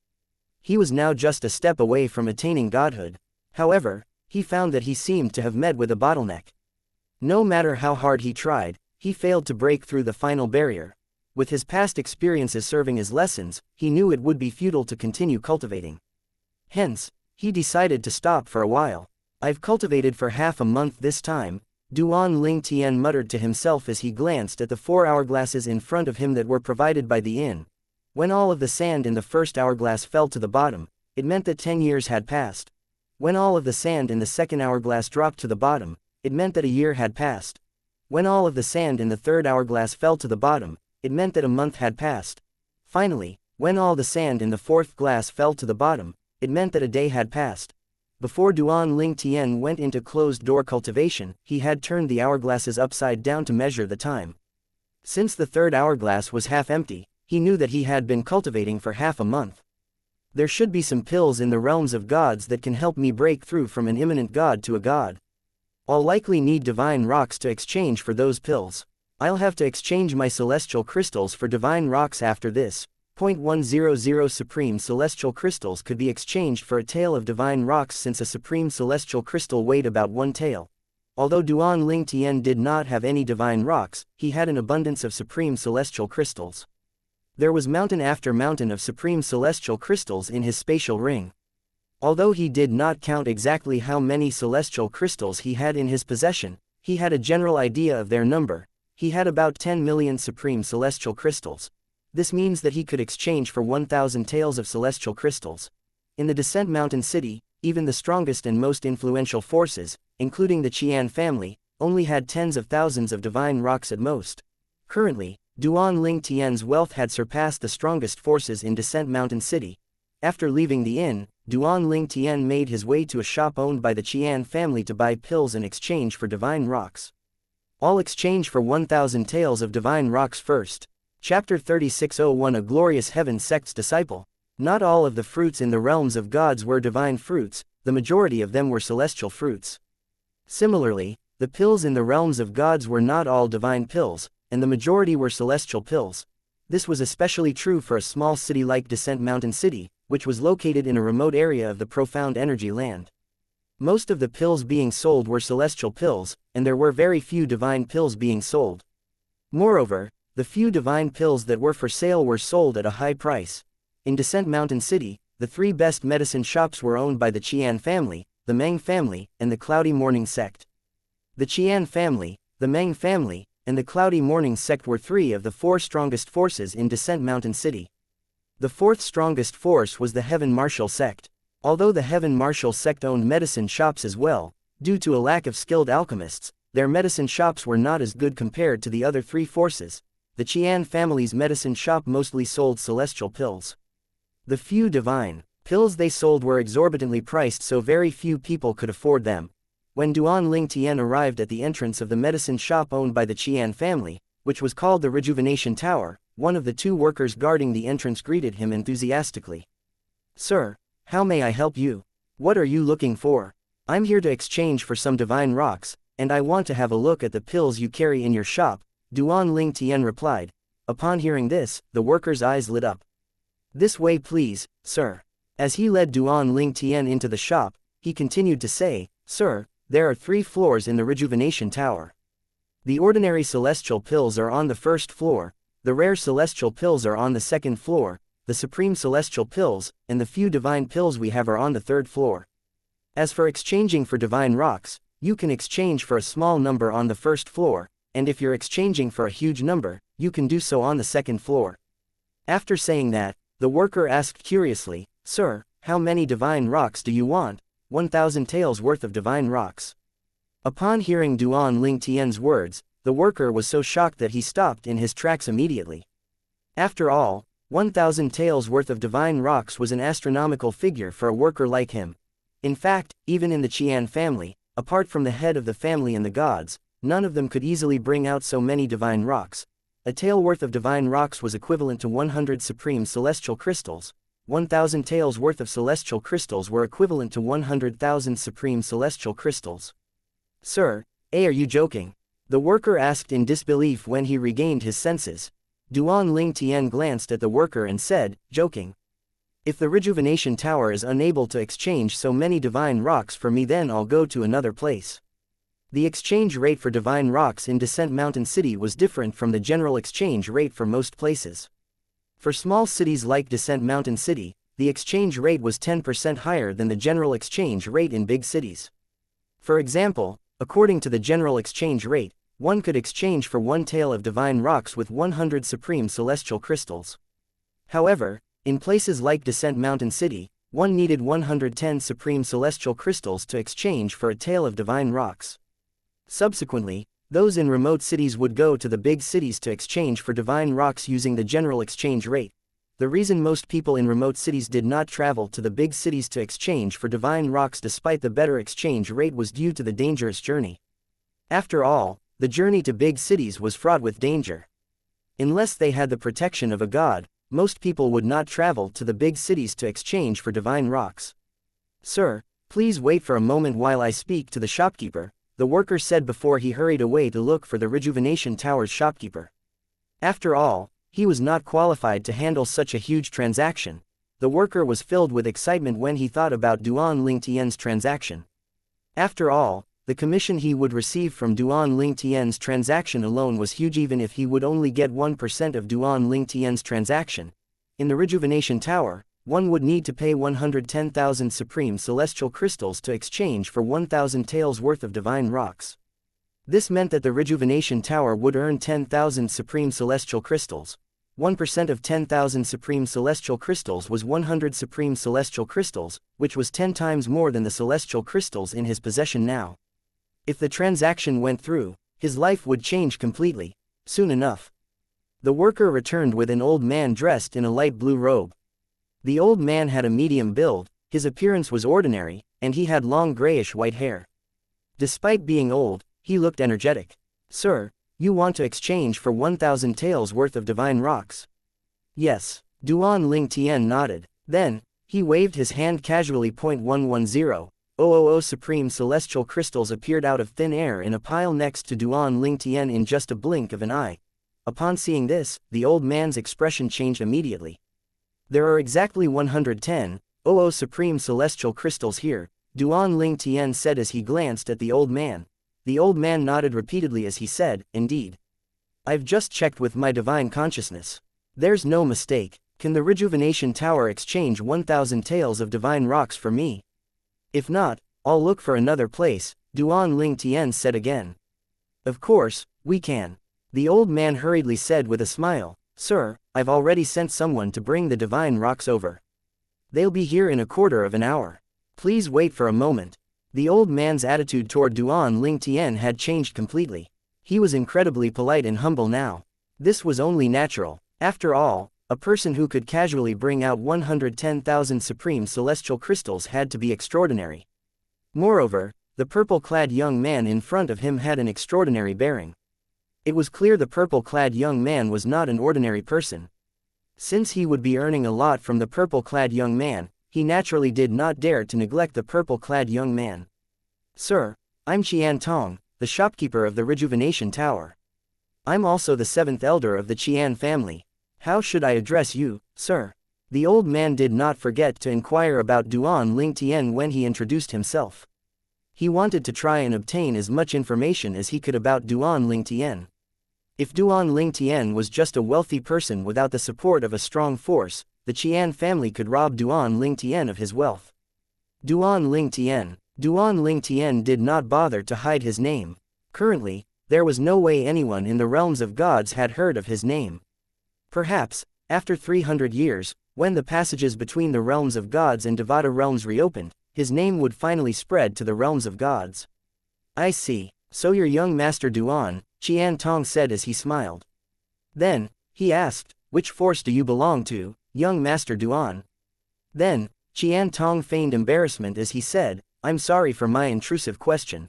S1: He was now just a step away from attaining godhood. However, he found that he seemed to have met with a bottleneck. No matter how hard he tried, he failed to break through the final barrier. With his past experiences serving as lessons, he knew it would be futile to continue cultivating. Hence, he decided to stop for a while. I've cultivated for half a month this time, Duan Ling Tian muttered to himself as he glanced at the 4 hourglasses in front of him that were provided by the inn. When all of the sand in the first hourglass fell to the bottom, it meant that 10 years had passed. When all of the sand in the second hourglass dropped to the bottom, it meant that a year had passed. When all of the sand in the third hourglass fell to the bottom, it meant that a month had passed. Finally, when all the sand in the fourth glass fell to the bottom, it meant that a day had passed. Before Duan Ling Tian went into closed-door cultivation, he had turned the hourglasses upside down to measure the time. Since the third hourglass was half empty, he knew that he had been cultivating for half a month. There should be some pills in the realms of gods that can help me break through from an imminent god to a god. I'll likely need divine rocks to exchange for those pills. I'll have to exchange my celestial crystals for divine rocks after this. 100 supreme celestial crystals could be exchanged for a tael of divine rocks since a supreme celestial crystal weighed about 1 tael. Although Duan Ling Tian did not have any divine rocks, he had an abundance of supreme celestial crystals. There was mountain after mountain of supreme celestial crystals in his spatial ring. Although he did not count exactly how many celestial crystals he had in his possession, he had a general idea of their number. He had about 10 million supreme celestial crystals. This means that he could exchange for 1,000 taels of celestial crystals. In the Descent Mountain City, even the strongest and most influential forces, including the Qian family, only had tens of thousands of divine rocks at most. Currently, Duan Ling Tian's wealth had surpassed the strongest forces in Descent Mountain City. After leaving the inn, Duan Ling Tian made his way to a shop owned by the Qian family to buy pills in exchange for divine rocks. All exchange for 1,000 tales of divine rocks first. Chapter 36:01 A glorious heaven sect's disciple. Not all of the fruits in the realms of gods were divine fruits, the majority of them were celestial fruits. Similarly, the pills in the realms of gods were not all divine pills, and the majority were celestial pills. This was especially true for a small city like Descent Mountain City, which was located in a remote area of the profound energy land. Most of the pills being sold were celestial pills, and there were very few divine pills being sold. Moreover, the few divine pills that were for sale were sold at a high price. In Descent Mountain City, the three best medicine shops were owned by the Qian family, the Meng family, and the Cloudy Morning sect. The Qian family, the Meng family, and the Cloudy Morning sect were three of the four strongest forces in Descent Mountain City. The fourth strongest force was the Heaven Martial sect. Although the Heaven Martial sect owned medicine shops as well, due to a lack of skilled alchemists, their medicine shops were not as good compared to the other three forces. The Qian family's medicine shop mostly sold celestial pills. The few divine pills they sold were exorbitantly priced, so very few people could afford them. When Duan Ling Tian arrived at the entrance of the medicine shop owned by the Qian family, which was called the Rejuvenation Tower, one of the two workers guarding the entrance greeted him enthusiastically. "Sir, how may I help you? What are you looking for?" "I'm here to exchange for some divine rocks, and I want to have a look at the pills you carry in your shop," Duan Ling Tian replied. Upon hearing this, the worker's eyes lit up. "This way please, sir." As he led Duan Ling Tian into the shop, he continued to say, "Sir, there are 3 floors in the Rejuvenation Tower. The ordinary celestial pills are on the first floor, the rare celestial pills are on the second floor, the supreme celestial pills, and the few divine pills we have are on the third floor. As for exchanging for divine rocks, you can exchange for a small number on the first floor, and if you're exchanging for a huge number, you can do so on the second floor." After saying that, the worker asked curiously, "Sir, how many divine rocks do you want?" 1,000 taels worth of divine rocks. Upon hearing Duan Ling Tian's words, the worker was so shocked that he stopped in his tracks immediately. After all, 1,000 taels worth of divine rocks was an astronomical figure for a worker like him. In fact, even in the Qian family, apart from the head of the family and the gods, none of them could easily bring out so many divine rocks. A tael worth of divine rocks was equivalent to 100 supreme celestial crystals. 1,000 taels worth of celestial crystals were equivalent to 100,000 supreme celestial crystals. "Sir, are you joking?" the worker asked in disbelief when he regained his senses. Duan Ling Tian glanced at the worker and said, "Joking? If the Rejuvenation Tower is unable to exchange so many divine rocks for me, then I'll go to another place." The exchange rate for divine rocks in Descent Mountain City was different from the general exchange rate for most places. For small cities like Descent Mountain City, the exchange rate was 10% higher than the general exchange rate in big cities. For example, according to the general exchange rate, one could exchange for 1 tael of divine rocks with 100 supreme celestial crystals. However, in places like Descent Mountain City, one needed 110 supreme celestial crystals to exchange for a tael of divine rocks. Subsequently, those in remote cities would go to the big cities to exchange for divine rocks using the general exchange rate. The reason most people in remote cities did not travel to the big cities to exchange for divine rocks despite the better exchange rate was due to the dangerous journey. After all, the journey to big cities was fraught with danger. Unless they had the protection of a god, most people would not travel to the big cities to exchange for divine rocks. "Sir, please wait for a moment while I speak to the shopkeeper," the worker said before he hurried away to look for the Rejuvenation Tower's shopkeeper. After all, he was not qualified to handle such a huge transaction. The worker was filled with excitement when he thought about Duan Ling Tian's transaction. After all, the commission he would receive from Duan Ling Tian's transaction alone was huge, even if he would only get 1% of Duan Ling Tian's transaction. In the Rejuvenation Tower, one would need to pay 110,000 supreme celestial crystals to exchange for 1,000 taels worth of divine rocks. This meant that the Rejuvenation Tower would earn 10,000 supreme celestial crystals. 1% of 10,000 supreme celestial crystals was 100 supreme celestial crystals, which was 10 times more than the celestial crystals in his possession now. If the transaction went through, his life would change completely, soon enough. The worker returned with an old man dressed in a light blue robe. The old man had a medium build, his appearance was ordinary, and he had long grayish-white hair. Despite being old, he looked energetic. Sir, you want to exchange for 1,000 taels worth of divine rocks? Yes. Duan Ling Tian nodded. Then, he waved his hand casually. 110,000 supreme celestial crystals appeared out of thin air in a pile next to Duan Ling Tian in just a blink of an eye. Upon seeing this, the old man's expression changed immediately. There are exactly 110,000 supreme celestial crystals here, Duan Ling Tian said as he glanced at the old man. The old man nodded repeatedly as he said, indeed. I've just checked with my divine consciousness. There's no mistake. Can the rejuvenation tower exchange 1,000 taels of divine rocks for me? If not, I'll look for another place, Duan Ling Tian said again. Of course, we can. The old man hurriedly said with a smile, Sir, I've already sent someone to bring the divine rocks over. They'll be here in a quarter of an hour. Please wait for a moment. The old man's attitude toward Duan Ling Tian had changed completely. He was incredibly polite and humble now. This was only natural. After all, a person who could casually bring out 110,000 supreme celestial crystals had to be extraordinary. Moreover, the purple-clad young man in front of him had an extraordinary bearing. It was clear the purple-clad young man was not an ordinary person. Since he would be earning a lot from the purple-clad young man, he naturally did not dare to neglect the purple-clad young man. Sir, I'm Qian Tong, the shopkeeper of the Rejuvenation Tower. I'm also the seventh elder of the Qian family. How should I address you, sir? The old man did not forget to inquire about Duan Ling Tian when he introduced himself. He wanted to try and obtain as much information as he could about Duan Ling Tian. If Duan Ling Tian was just a wealthy person without the support of a strong force, the Qian family could rob Duan Ling Tian of his wealth. Duan Ling Tian. Duan Ling Tian did not bother to hide his name. Currently, there was no way anyone in the realms of gods had heard of his name. Perhaps, after 300 years, when the passages between the realms of gods and Devata realms reopened, his name would finally spread to the realms of gods. I see. So your young master Duan, Qian Tong said as he smiled. Then, he asked, which force do you belong to, young master Duan? Then, Qian Tong feigned embarrassment as he said, I'm sorry for my intrusive question.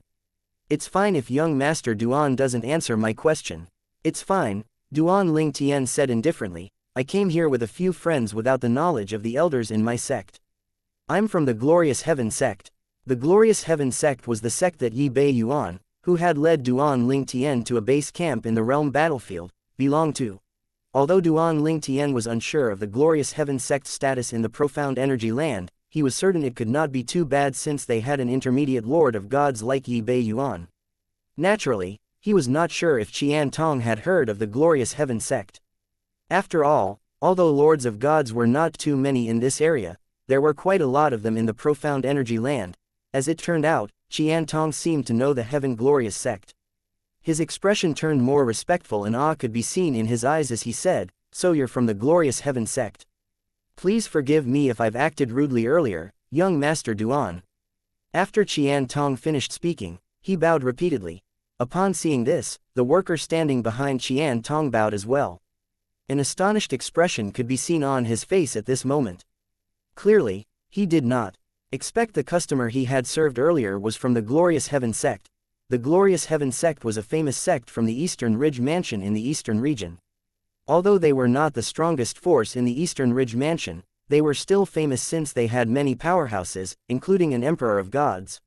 S1: It's fine if young master Duan doesn't answer my question. It's fine, Duan Ling Tian said indifferently. I came here with a few friends without the knowledge of the elders in my sect. I'm from the Glorious Heaven sect. The Glorious Heaven sect was the sect that Yi Bei Yuan, who had led Duan Ling Tian to a base camp in the realm battlefield, belonged to. Although Duan Ling Tian was unsure of the Glorious Heaven sect's status in the Profound Energy Land, he was certain it could not be too bad since they had an intermediate lord of gods like Yi Bei Yuan. Naturally, he was not sure if Qian Tong had heard of the Glorious Heaven sect. After all, although lords of gods were not too many in this area, there were quite a lot of them in the Profound Energy Land. As it turned out, Qian Tong seemed to know the Heaven Glorious sect. His expression turned more respectful and awe could be seen in his eyes as he said, So you're from the Glorious Heaven sect. Please forgive me if I've acted rudely earlier, young Master Duan. After Qian Tong finished speaking, he bowed repeatedly. Upon seeing this, the worker standing behind Qian Tong bowed as well. An astonished expression could be seen on his face at this moment. Clearly, he did not expect the customer he had served earlier was from the Glorious Heaven sect. The Glorious Heaven sect was a famous sect from the Eastern Ridge Mansion in the Eastern region. Although they were not the strongest force in the Eastern Ridge Mansion, they were still famous since they had many powerhouses, including an Emperor of Gods.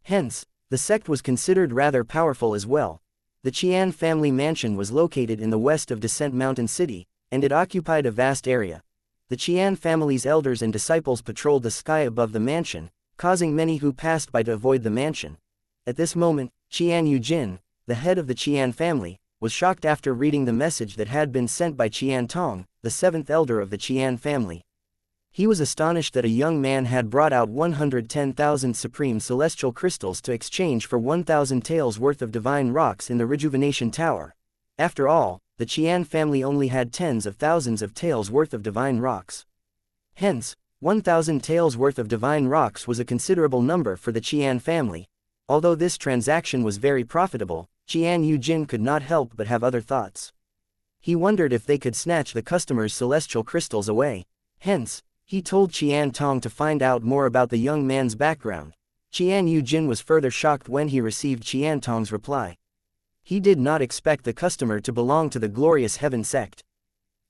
S1: Hence, the sect was considered rather powerful as well. The Qian family mansion was located in the west of Descent Mountain City, and it occupied a vast area. The Qian family's elders and disciples patrolled the sky above the mansion, causing many who passed by to avoid the mansion. At this moment, Qian Yujin, the head of the Qian family, was shocked after reading the message that had been sent by Qian Tong, the seventh elder of the Qian family. He was astonished that a young man had brought out 110,000 supreme celestial crystals to exchange for 1,000 taels worth of divine rocks in the Rejuvenation Tower. After all, the Qian family only had tens of thousands of taels worth of divine rocks. Hence, 1,000 taels worth of divine rocks was a considerable number for the Qian family. Although this transaction was very profitable, Qian Yujin could not help but have other thoughts. He wondered if they could snatch the customer's celestial crystals away. Hence, he told Qian Tong to find out more about the young man's background. Qian Yujin was further shocked when he received Qian Tong's reply. He did not expect the customer to belong to the Glorious Heaven sect.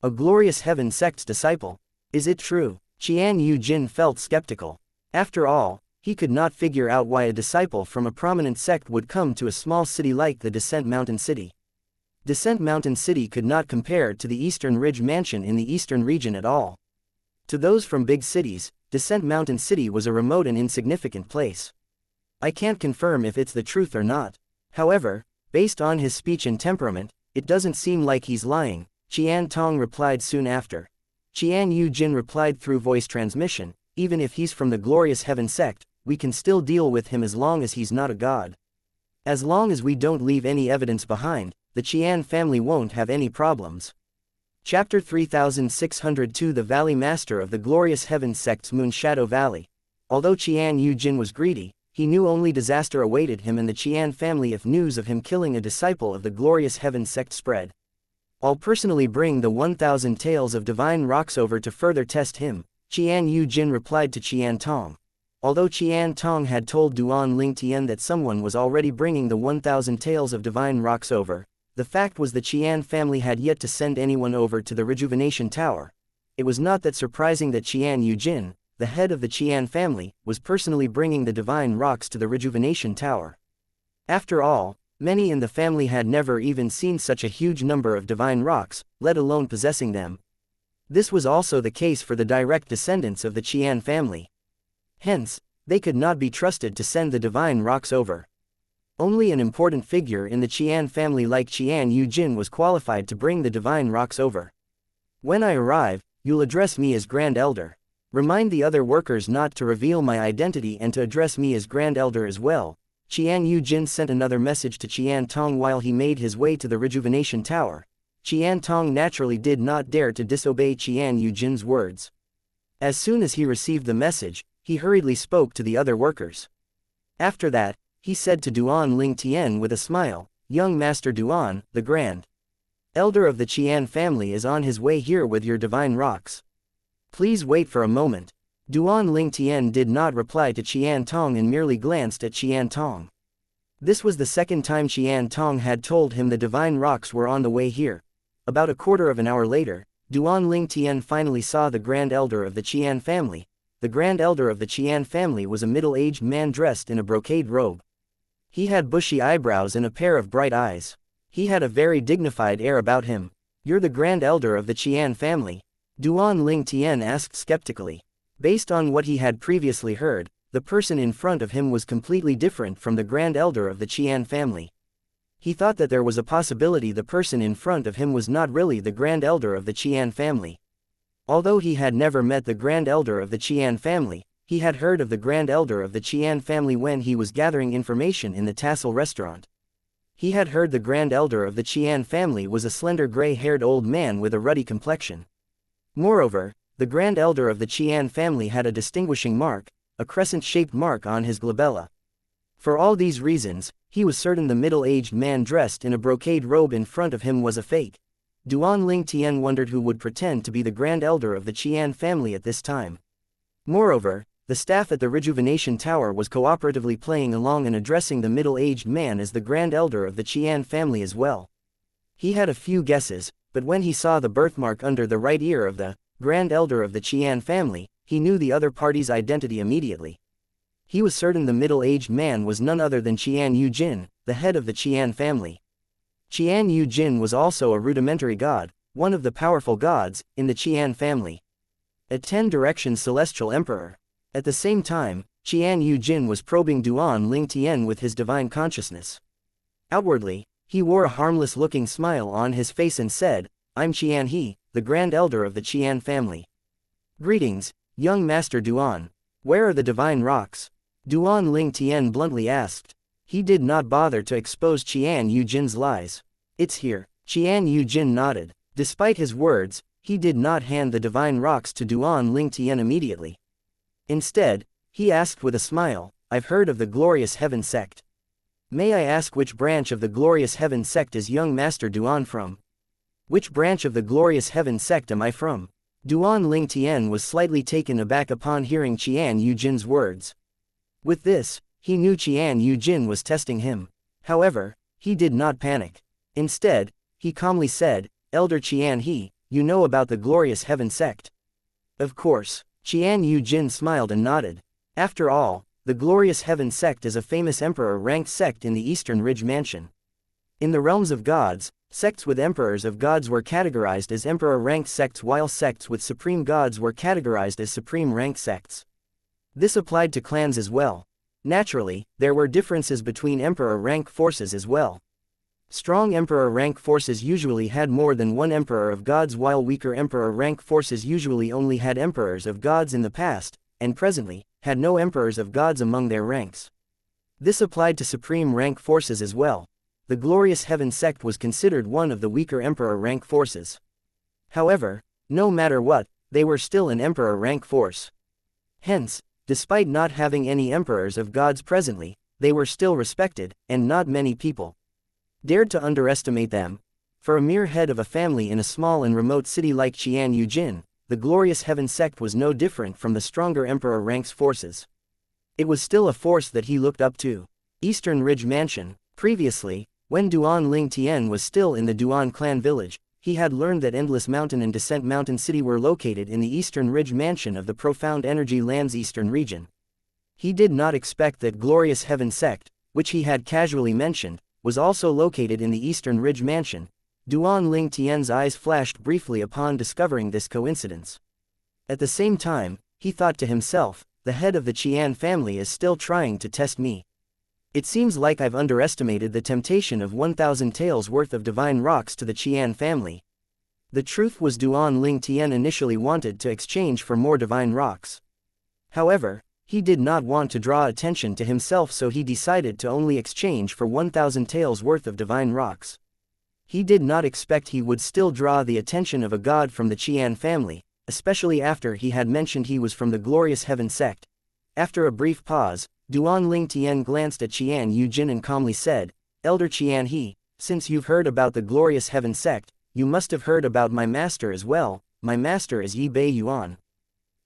S1: A Glorious Heaven sect's disciple? Is it true? Qian Yujin felt skeptical. After all, he could not figure out why a disciple from a prominent sect would come to a small city like the Descent Mountain City. Descent Mountain City could not compare to the Eastern Ridge Mansion in the eastern region at all. To those from big cities, Descent Mountain City was a remote and insignificant place. I can't confirm if it's the truth or not. However, based on his speech and temperament, it doesn't seem like he's lying, Qian Tong replied soon after. Qian Yujin replied through voice transmission, even if he's from the Glorious Heaven sect, we can still deal with him as long as he's not a god. As long as we don't leave any evidence behind, the Qian family won't have any problems. Chapter 3602 The Valley Master of the Glorious Heaven sect's Moonshadow Valley. Although Qian Yujin was greedy, he knew only disaster awaited him and the Qian family if news of him killing a disciple of the Glorious Heaven sect spread. I'll personally bring the 1,000 tails of divine rocks over to further test him, Qian Yujin replied to Qian Tong. Although Qian Tong had told Duan Lingtian that someone was already bringing the 1,000 tails of divine rocks over, the fact was the Qian family had yet to send anyone over to the Rejuvenation Tower. It was not that surprising that Qian Yujin, the head of the Qian family, was personally bringing the divine rocks to the Rejuvenation Tower. After all, many in the family had never even seen such a huge number of divine rocks, let alone possessing them. This was also the case for the direct descendants of the Qian family. Hence, they could not be trusted to send the divine rocks over. Only an important figure in the Qian family like Qian Yujin was qualified to bring the divine rocks over. When I arrive, you'll address me as Grand Elder. Remind the other workers not to reveal my identity and to address me as Grand Elder as well. Qian Yujin sent another message to Qian Tong while he made his way to the Rejuvenation Tower. Qian Tong naturally did not dare to disobey Qian Yujin's words. As soon as he received the message, he hurriedly spoke to the other workers. After that, he said to Duan Lingtian with a smile, "Young Master Duan, the Grand Elder of the Qian family is on his way here with your divine rocks. Please wait for a moment." Duan Lingtian did not reply to Qian Tong and merely glanced at Qian Tong. This was the second time Qian Tong had told him the divine rocks were on the way here. About a quarter of an hour later, Duan Lingtian finally saw the Grand Elder of the Qian family. The Grand Elder of the Qian family was a middle-aged man dressed in a brocade robe. He had bushy eyebrows and a pair of bright eyes. He had a very dignified air about him. "You're the Grand Elder of the Qian family?" Duan Lingtian asked skeptically. Based on what he had previously heard, the person in front of him was completely different from the Grand Elder of the Qian family. He thought that there was a possibility the person in front of him was not really the Grand Elder of the Qian family. Although he had never met the Grand Elder of the Qian family, he had heard of the Grand Elder of the Qian family when he was gathering information in the Tassel restaurant. He had heard the Grand Elder of the Qian family was a slender gray-haired old man with a ruddy complexion. Moreover, the Grand Elder of the Qian family had a distinguishing mark, a crescent-shaped mark on his glabella. For all these reasons, he was certain the middle-aged man dressed in a brocade robe in front of him was a fake. Duan Lingtian wondered who would pretend to be the Grand Elder of the Qian family at this time. Moreover, the staff at the Rejuvenation Tower was cooperatively playing along and addressing the middle-aged man as the Grand Elder of the Qian family as well. He had a few guesses, but when he saw the birthmark under the right ear of the Grand Elder of the Qian family, he knew the other party's identity immediately. He was certain the middle-aged man was none other than Qian Yujin, the head of the Qian family. Qian Yujin was also a rudimentary god, one of the powerful gods, in the Qian family. A 10-direction celestial emperor. At the same time, Qian Yujin was probing Duan Lingtian with his divine consciousness. Outwardly, he wore a harmless-looking smile on his face and said, "I'm Qian He, the Grand Elder of the Qian family. Greetings, young Master Duan. Where are the divine rocks?" Duan Lingtian bluntly asked. He did not bother to expose Qian Yujin's lies. "It's here." Qian Yujin nodded. Despite his words, he did not hand the divine rocks to Duan Lingtian immediately. Instead, he asked with a smile, "I've heard of the Glorious Heaven sect. May I ask which branch of the Glorious Heaven sect is young Master Duan from?" "Which branch of the Glorious Heaven sect am I from?" Duan Lingtian was slightly taken aback upon hearing Qian Yujin's words. With this, he knew Qian Yujin was testing him. However, he did not panic. Instead, he calmly said, Elder Qian He, you know about the glorious heaven sect. Of course. Qian Yu-jin smiled and nodded. After all, the glorious heaven sect is a famous emperor-ranked sect in the Eastern Ridge Mansion. In the realms of gods, sects with emperors of gods were categorized as emperor-ranked sects, while sects with supreme gods were categorized as supreme-ranked sects. This applied to clans as well. Naturally, there were differences between emperor-rank forces as well. Strong emperor-rank forces usually had more than one emperor of gods, while weaker emperor-rank forces usually only had emperors of gods in the past, and presently, had no emperors of gods among their ranks. This applied to supreme-rank forces as well. The glorious heaven sect was considered one of the weaker emperor-rank forces. However, no matter what, they were still an emperor-rank force. Hence, despite not having any emperors of gods presently, they were still respected, and not many people dared to underestimate them. For a mere head of a family in a small and remote city like Qian Yujin, the glorious heaven sect was no different from the stronger emperor ranks forces. It was still a force that he looked up to. Eastern Ridge Mansion. Previously, when Duan Ling Tian was still in the Duan clan village, he had learned that Endless Mountain and Descent Mountain City were located in the Eastern Ridge Mansion of the Profound Energy Land's eastern region. He did not expect that glorious heaven sect, which he had casually mentioned, was also located in the Eastern Ridge Mansion. Duan Ling Tian's eyes flashed briefly upon discovering this coincidence. At the same time, he thought to himself, the head of the Qian family is still trying to test me. It seems like I've underestimated the temptation of 1,000 taels worth of divine rocks to the Qian family. The truth was, Duan Ling Tian initially wanted to exchange for more divine rocks. However, he did not want to draw attention to himself, so he decided to only exchange for 1,000 taels worth of divine rocks. He did not expect he would still draw the attention of a god from the Qian family, especially after he had mentioned he was from the glorious heaven sect. After a brief pause, Duan Ling Tian glanced at Qian Yujin and calmly said, Elder Qian He, since you've heard about the glorious heaven sect, you must have heard about my master as well. My master is Yi Bei Yuan.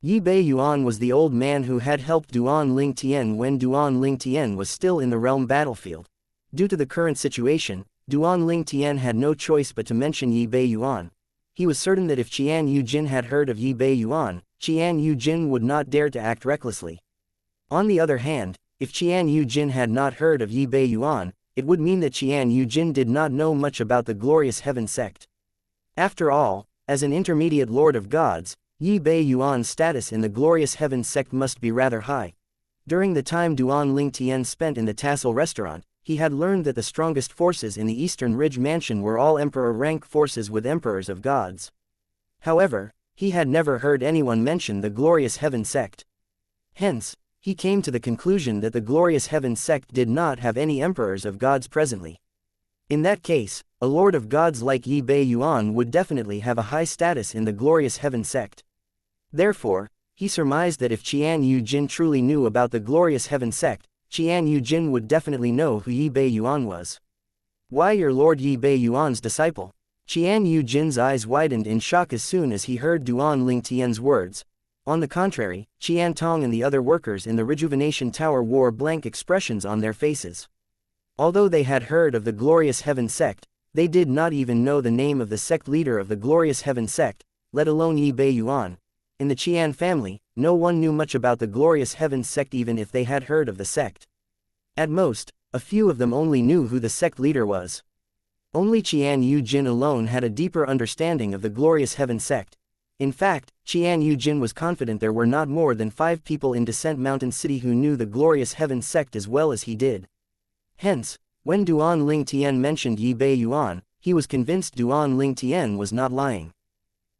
S1: Yi Bei Yuan was the old man who had helped Duan Ling Tian when Duan Ling Tian was still in the realm battlefield. Due to the current situation, Duan Ling Tian had no choice but to mention Yi Bei Yuan. He was certain that if Qian Yujin had heard of Yi Bei Yuan, Qian Yujin would not dare to act recklessly. On the other hand, if Qian Yujin had not heard of Yi Bei Yuan, it would mean that Qian Yujin did not know much about the glorious heaven sect. After all, as an intermediate lord of gods, Yi Bei Yuan's status in the glorious heaven sect must be rather high. During the time Duan Ling Tian spent in the Tassel restaurant, he had learned that the strongest forces in the Eastern Ridge Mansion were all emperor-rank forces with emperors of gods. However, he had never heard anyone mention the glorious heaven sect. Hence, he came to the conclusion that the glorious heaven sect did not have any emperors of gods presently. In that case, a lord of gods like Yi Bei Yuan would definitely have a high status in the glorious heaven sect. Therefore, he surmised that if Qian Yujin truly knew about the glorious heaven sect, Qian Yujin would definitely know who Yi Bei Yuan was. Why, your lord Yi Bei Yuan's disciple? Qian Yujin's eyes widened in shock as soon as he heard Duan Ling Tian's words. On the contrary, Qian Tong and the other workers in the Rejuvenation Tower wore blank expressions on their faces. Although they had heard of the glorious heaven sect, they did not even know the name of the sect leader of the glorious heaven sect, let alone Yi Bei Yuan. In the Qian family, no one knew much about the glorious heaven sect even if they had heard of the sect. At most, a few of them only knew who the sect leader was. Only Qian Yujin alone had a deeper understanding of the glorious heaven sect. In fact, Qian Yujin was confident there were not more than 5 people in Descent Mountain City who knew the glorious heaven sect as well as he did. Hence, when Duan Ling Tian mentioned Yi Bei Yuan, he was convinced Duan Ling Tian was not lying.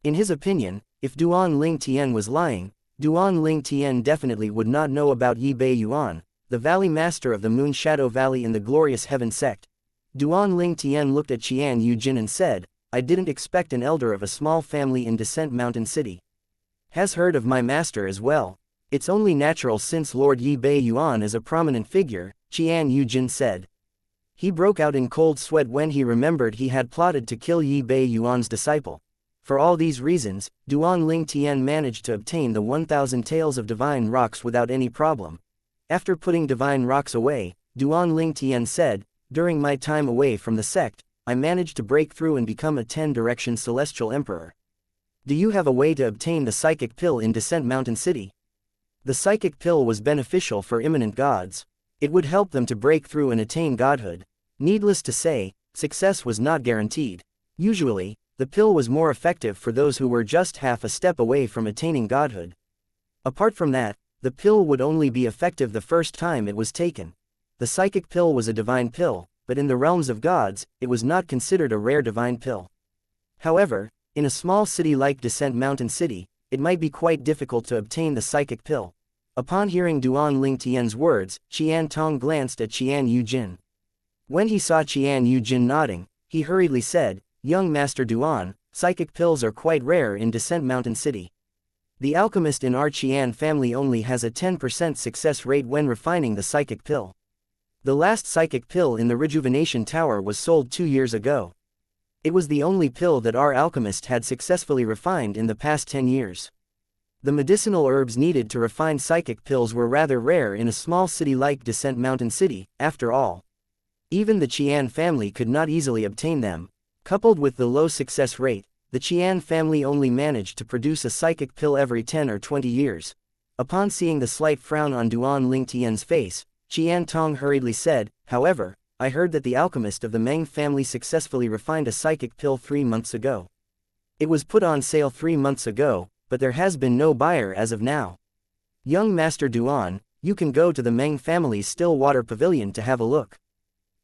S1: In his opinion, if Duan Ling Tian was lying, Duan Ling Tian definitely would not know about Yi Bei Yuan, the valley master of the Moon Shadow Valley in the glorious heaven sect. Duan Ling Tian looked at Qian Yujin and said, I didn't expect an elder of a small family in Descent Mountain City has heard of my master as well. It's only natural since Lord Yi Bei Yuan is a prominent figure, Qian Yujin said. He broke out in cold sweat when he remembered he had plotted to kill Yi Bei Yuan's disciple. For all these reasons, Duan Ling Tian managed to obtain the 1,000 taels of divine rocks without any problem. After putting divine rocks away, Duan Ling Tian said, During my time away from the sect, I managed to break through and become a 10-direction celestial emperor. Do you have a way to obtain the psychic pill in Descent Mountain City? The psychic pill was beneficial for imminent gods. It would help them to break through and attain godhood. Needless to say, success was not guaranteed. Usually, the pill was more effective for those who were just half a step away from attaining godhood. Apart from that, the pill would only be effective the first time it was taken. The psychic pill was a divine pill, but in the realms of gods, it was not considered a rare divine pill. However, in a small city like Descent Mountain City, it might be quite difficult to obtain the psychic pill. Upon hearing Duan Ling Tian's words, Qian Tong glanced at Qian Yujin. When he saw Qian Yujin nodding, he hurriedly said, "Young Master Duan, psychic pills are quite rare in Descent Mountain City. The alchemist in our Qian family only has a 10% success rate when refining the psychic pill. The last psychic pill in the Rejuvenation Tower was sold 2 years ago. It was the only pill that our alchemist had successfully refined in the past 10 years. The medicinal herbs needed to refine psychic pills were rather rare in a small city like Descent Mountain City, after all. Even the Qian family could not easily obtain them. Coupled with the low success rate, the Qian family only managed to produce a psychic pill every 10 or 20 years. Upon seeing the slight frown on Duan Ling Tian's face, Qian Tong hurriedly said, "However, I heard that the alchemist of the Meng family successfully refined a psychic pill 3 months ago. It was put on sale 3 months ago, but there has been no buyer as of now. Young Master Duan, you can go to the Meng family's still water pavilion to have a look."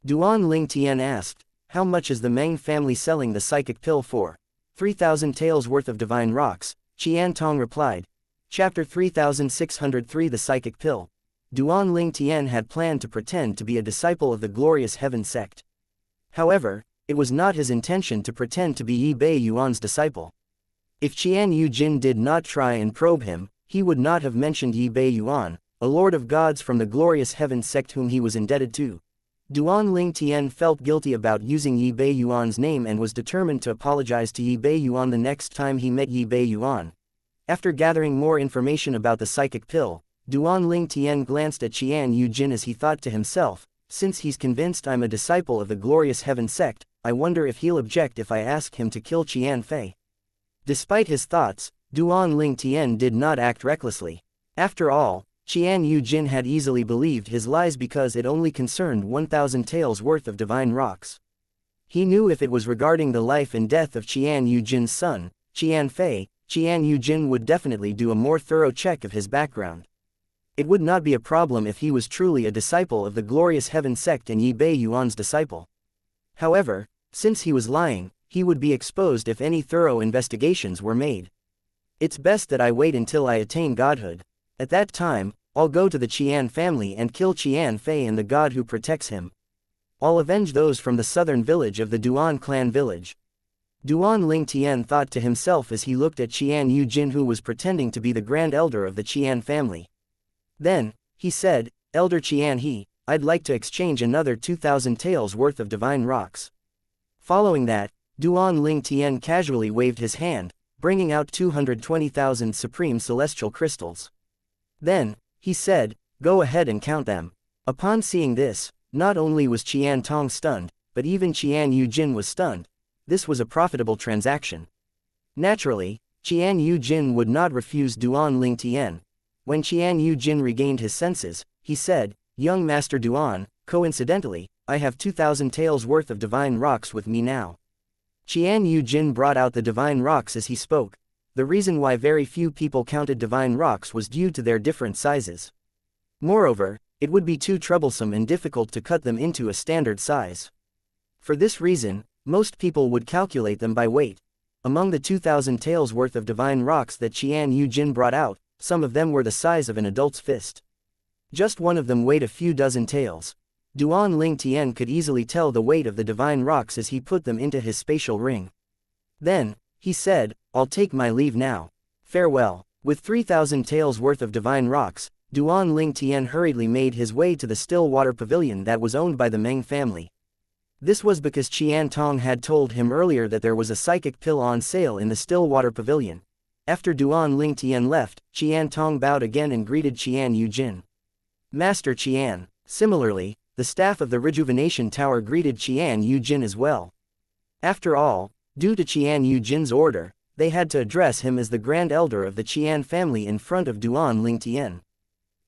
S1: Duan Ling Tian asked, "How much is the Meng family selling the psychic pill for?" 3,000 taels worth of divine rocks, Qian Tong replied. Chapter 3603 The Psychic Pill. Duan Ling Tian had planned to pretend to be a disciple of the glorious Heaven sect. However, it was not his intention to pretend to be Yi Bei Yuan's disciple. If Qian Yujin did not try and probe him, he would not have mentioned Yi Bei Yuan, a lord of gods from the glorious Heaven sect whom he was indebted to. Duan Ling Tian felt guilty about using Yi Bei Yuan's name and was determined to apologize to Yi Bei Yuan the next time he met Yi Bei Yuan. After gathering more information about the psychic pill, Duan Ling Tian glanced at Qian Yujin as he thought to himself, "Since he's convinced I'm a disciple of the glorious Heaven sect, I wonder if he'll object if I ask him to kill Qian Fei." Despite his thoughts, Duan Ling Tian did not act recklessly. After all, Qian Yujin had easily believed his lies because it only concerned 1,000 taels worth of divine rocks. He knew if it was regarding the life and death of Qian Yujin's son, Qian Fei, Qian Yujin would definitely do a more thorough check of his background. It would not be a problem if he was truly a disciple of the glorious Heaven sect and Yi Bei Yuan's disciple. However, since he was lying, he would be exposed if any thorough investigations were made. It's best that I wait until I attain godhood. At that time, I'll go to the Qian family and kill Qian Fei and the god who protects him. I'll avenge those from the southern village of the Duan clan village. Duan Ling Tian thought to himself as he looked at Qian Yujin, who was pretending to be the grand elder of the Qian family. Then, he said, "Elder Qian He, I'd like to exchange another 2,000 taels worth of divine rocks." Following that, Duan Ling Tian casually waved his hand, bringing out 220,000 supreme celestial crystals. Then, he said, "Go ahead and count them." Upon seeing this, not only was Qian Tong stunned, but even Qian Yujin was stunned. This was a profitable transaction. Naturally, Qian Yujin would not refuse Duan Ling Tian. When Qian Yujin regained his senses, he said, "Young Master Duan, coincidentally, I have 2,000 taels worth of divine rocks with me now." Qian Yujin brought out the divine rocks as he spoke. The reason why very few people counted divine rocks was due to their different sizes. Moreover, it would be too troublesome and difficult to cut them into a standard size. For this reason, most people would calculate them by weight. Among the 2,000 taels worth of divine rocks that Qian Yujin brought out, some of them were the size of an adult's fist. Just one of them weighed a few dozen taels. Duan Ling Tian could easily tell the weight of the divine rocks as he put them into his spatial ring. Then, he said, "I'll take my leave now. Farewell." With 3,000 taels worth of divine rocks, Duan Ling Tian hurriedly made his way to the still water pavilion that was owned by the Meng family. This was because Qian Tong had told him earlier that there was a psychic pill on sale in the still water pavilion. After Duan Ling Tian left, Qian Tong bowed again and greeted Qian Yujin. "Master Qian." Similarly, the staff of the Rejuvenation Tower greeted Qian Yujin as well. After all, due to Qian Yujin's order, they had to address him as the Grand Elder of the Qian family in front of Duan Lingtian.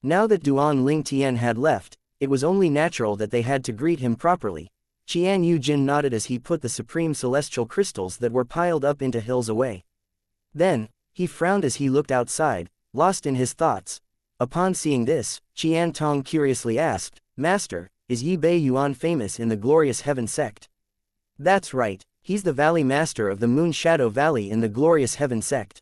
S1: Now that Duan Lingtian had left, it was only natural that they had to greet him properly. Qian Yujin nodded as he put the supreme celestial crystals that were piled up into hills away. Then, he frowned as he looked outside, lost in his thoughts. Upon seeing this, Qian Tong curiously asked, "Master, is Yi Bei Yuan famous in the Glorious Heaven sect?" "That's right, he's the Valley Master of the Moon Shadow Valley in the Glorious Heaven sect.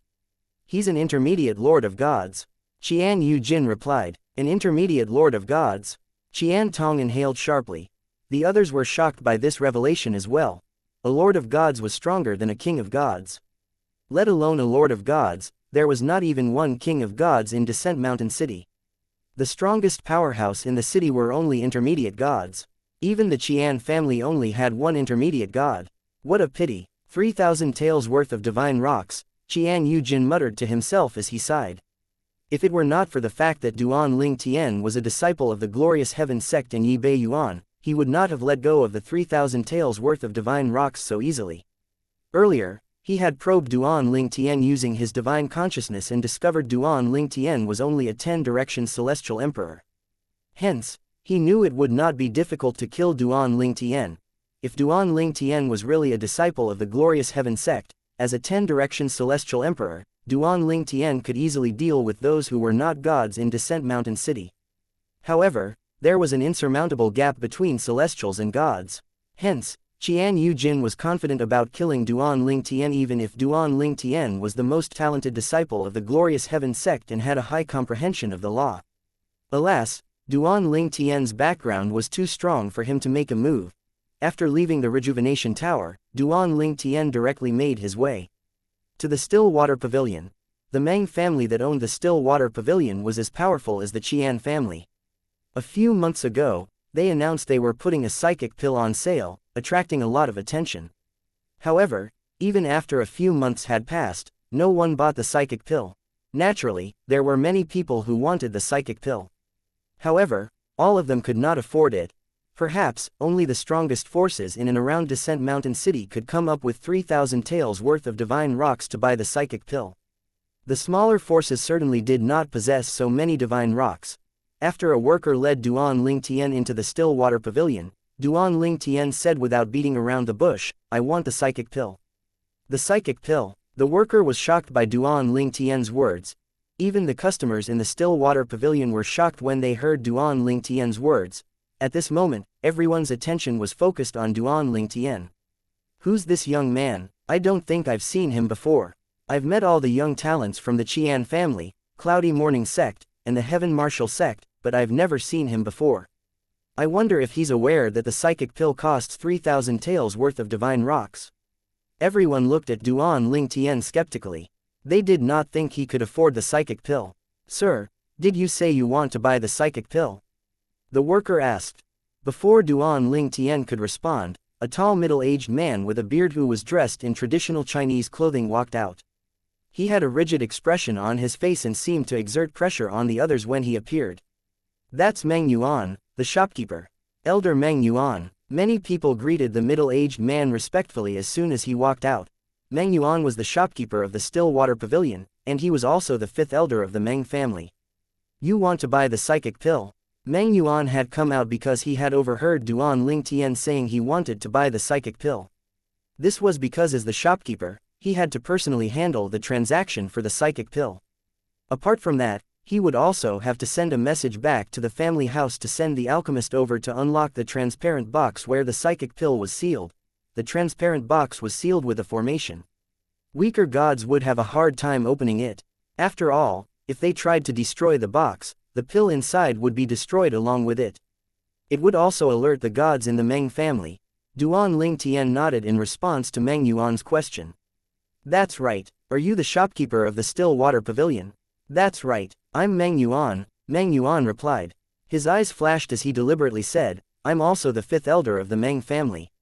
S1: He's an intermediate Lord of Gods," Qian Yujin replied. "An intermediate Lord of Gods?" Qian Tong inhaled sharply. The others were shocked by this revelation as well. A Lord of Gods was stronger than a King of Gods. Let alone a Lord of Gods, there was not even one King of Gods in Descent Mountain City. The strongest powerhouse in the city were only intermediate gods. Even the Qian family only had one intermediate god. What a pity. 3,000 taels worth of divine rocks, Qian Yujin muttered to himself as he sighed. If it were not for the fact that Duan Lingtian was a disciple of the Glorious Heaven sect and Yi Bei Yuan, he would not have let go of the 3,000 taels worth of divine rocks so easily. Earlier, he had probed Duan Lingtian using his divine consciousness and discovered Duan Lingtian was only a 10-direction celestial emperor. Hence, he knew it would not be difficult to kill Duan Lingtian. If Duan Lingtian was really a disciple of the Glorious Heaven sect, as a 10-direction celestial emperor, Duan Lingtian could easily deal with those who were not gods in Descent Mountain City. However, there was an insurmountable gap between celestials and gods. Hence, Qian Yujin was confident about killing Duan Lingtian even if Duan Lingtian was the most talented disciple of the Glorious Heaven sect and had a high comprehension of the law. Alas, Duan Lingtian's background was too strong for him to make a move. After leaving the Rejuvenation Tower, Duan Lingtian directly made his way to the Still Water Pavilion. The Meng family that owned the Still Water Pavilion was as powerful as the Qian family. A few months ago, they announced they were putting a psychic pill on sale, attracting a lot of attention. However, even after a few months had passed, no one bought the psychic pill. Naturally, there were many people who wanted the psychic pill. However, all of them could not afford it. Perhaps, only the strongest forces in and around Descent Mountain City could come up with 3,000 taels worth of divine rocks to buy the psychic pill. The smaller forces certainly did not possess so many divine rocks. After a worker led Duan Lingtian into the Still Water Pavilion, Duan Lingtian said without beating around the bush, "I want the psychic pill." The psychic pill. The worker was shocked by Duan Lingtian's words. Even the customers in the Still Water Pavilion were shocked when they heard Duan Lingtian's words. At this moment, everyone's attention was focused on Duan Lingtian. Who's this young man? I don't think I've seen him before. I've met all the young talents from the Qian family, Cloudy Morning sect, and the Heaven Martial sect, but I've never seen him before. I wonder if he's aware that the psychic pill costs 3,000 taels worth of divine rocks. Everyone looked at Duan Lingtian skeptically. They did not think he could afford the psychic pill. "Sir, did you say you want to buy the psychic pill?" the worker asked. Before Duan Lingtian could respond, a tall middle-aged man with a beard who was dressed in traditional Chinese clothing walked out. He had a rigid expression on his face and seemed to exert pressure on the others when he appeared. "That's Meng Yuan, the shopkeeper. Elder Meng Yuan." Many people greeted the middle-aged man respectfully as soon as he walked out. Meng Yuan was the shopkeeper of the Still Water Pavilion, and he was also the fifth elder of the Meng family. "You want to buy the psychic pill?" Meng Yuan had come out because he had overheard Duan Lingtian saying he wanted to buy the psychic pill. This was because as the shopkeeper, he had to personally handle the transaction for the psychic pill. Apart from that, he would also have to send a message back to the family house to send the alchemist over to unlock the transparent box where the psychic pill was sealed. The transparent box was sealed with a formation. Weaker gods would have a hard time opening it. After all, if they tried to destroy the box, the pill inside would be destroyed along with it. It would also alert the gods in the Meng family. Duan Lingtian nodded in response to Meng Yuan's question. "That's right. Are you the shopkeeper of the Still Water Pavilion?" "That's right. I'm Meng Yuan," Meng Yuan replied. His eyes flashed as he deliberately said, "I'm also the fifth elder of the Meng family."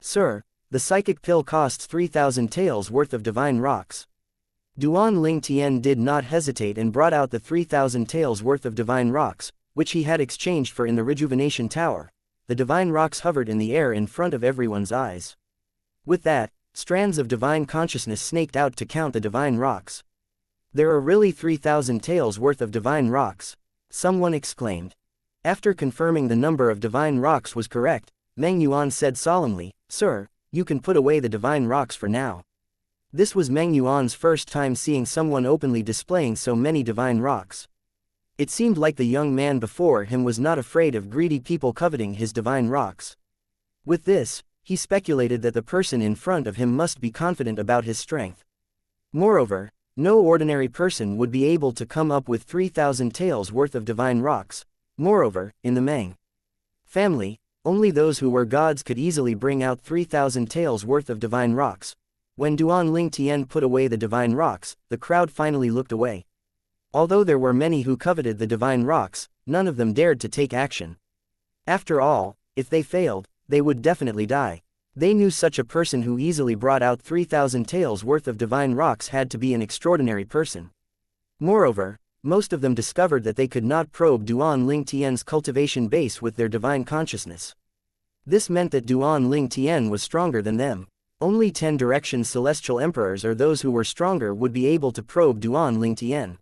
S1: "Sir, the psychic pill costs 3,000 taels worth of divine rocks." Duan Lingtian did not hesitate and brought out the 3,000 taels worth of divine rocks, which he had exchanged for in the Rejuvenation Tower. the divine rocks hovered in the air in front of everyone's eyes. With that, strands of divine consciousness snaked out to count the divine rocks. There are really 3,000 taels worth of divine rocks, someone exclaimed. After confirming the number of divine rocks was correct, Meng Yuan said solemnly, "Sir, you can put away the divine rocks for now." This was Meng Yuan's first time seeing someone openly displaying so many divine rocks. It seemed like the young man before him was not afraid of greedy people coveting his divine rocks. With this, he speculated that the person in front of him must be confident about his strength. Moreover, no ordinary person would be able to come up with 3,000 taels worth of divine rocks. Moreover, in the Meng family, only those who were gods could easily bring out 3,000 taels worth of divine rocks. When Duan Ling Tian put away the divine rocks, the crowd finally looked away. Although there were many who coveted the divine rocks, none of them dared to take action. After all, if they failed, they would definitely die. They knew such a person who easily brought out 3,000 taels worth of divine rocks had to be an extraordinary person. Moreover, most of them discovered that they could not probe Duan Ling Tian's cultivation base with their divine consciousness. This meant that Duan Ling Tian was stronger than them. Only 10 direction celestial emperors or those who were stronger would be able to probe Duan Ling Tian.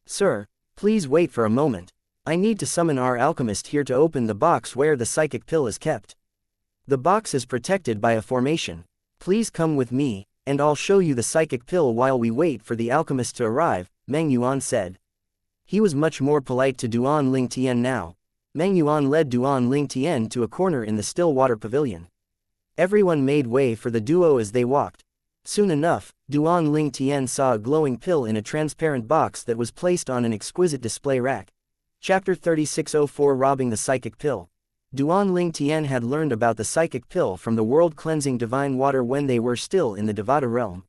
S1: "Sir, please wait for a moment. I need to summon our alchemist here to open the box where the psychic pill is kept. The box is protected by a formation. Please come with me, and I'll show you the psychic pill while we wait for the alchemist to arrive," Meng Yuan said. He was much more polite to Duan Ling Tian now. Meng Yuan led Duan Ling Tian to a corner in the still water pavilion. Everyone made way for the duo as they walked. Soon enough, Duan Ling Tian saw a glowing pill in a transparent box that was placed on an exquisite display rack. Chapter 3604 Robbing the Psychic Pill. Duan Ling Tian had learned about the psychic pill from the world-cleansing divine water when they were still in the Devata realm.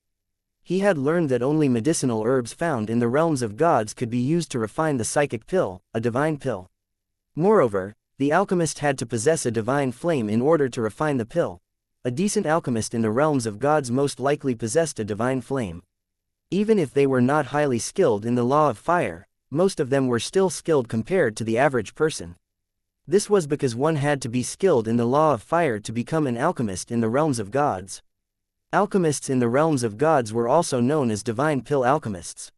S1: He had learned that only medicinal herbs found in the realms of gods could be used to refine the psychic pill, a divine pill. Moreover, the alchemist had to possess a divine flame in order to refine the pill. A decent alchemist in the realms of gods most likely possessed a divine flame. Even if they were not highly skilled in the law of fire, most of them were still skilled compared to the average person. This was because one had to be skilled in the law of fire to become an alchemist in the realms of gods. Alchemists in the realms of gods were also known as divine pill alchemists.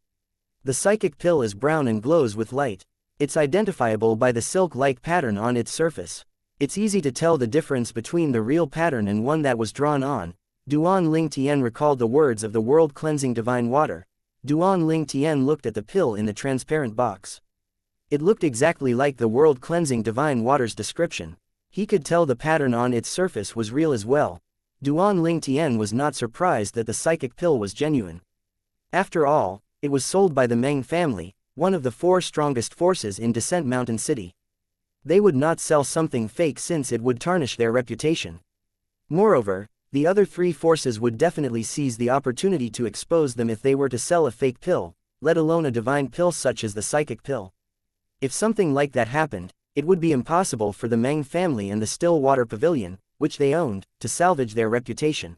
S1: The psychic pill is brown and glows with light. It's identifiable by the silk-like pattern on its surface. It's easy to tell the difference between the real pattern and one that was drawn on. Duan Ling Tian recalled the words of the world-cleansing divine water. Duan Ling Tian looked at the pill in the transparent box. It looked exactly like the world-cleansing divine water's description. He could tell the pattern on its surface was real as well. Duan Ling Tian was not surprised that the psychic pill was genuine. After all, it was sold by the Meng family, one of the 4 strongest forces in Descent Mountain City. They would not sell something fake since it would tarnish their reputation. Moreover, the other 3 forces would definitely seize the opportunity to expose them if they were to sell a fake pill, let alone a divine pill such as the psychic pill. If something like that happened, it would be impossible for the Meng family and the still water pavilion, which they owned, to salvage their reputation.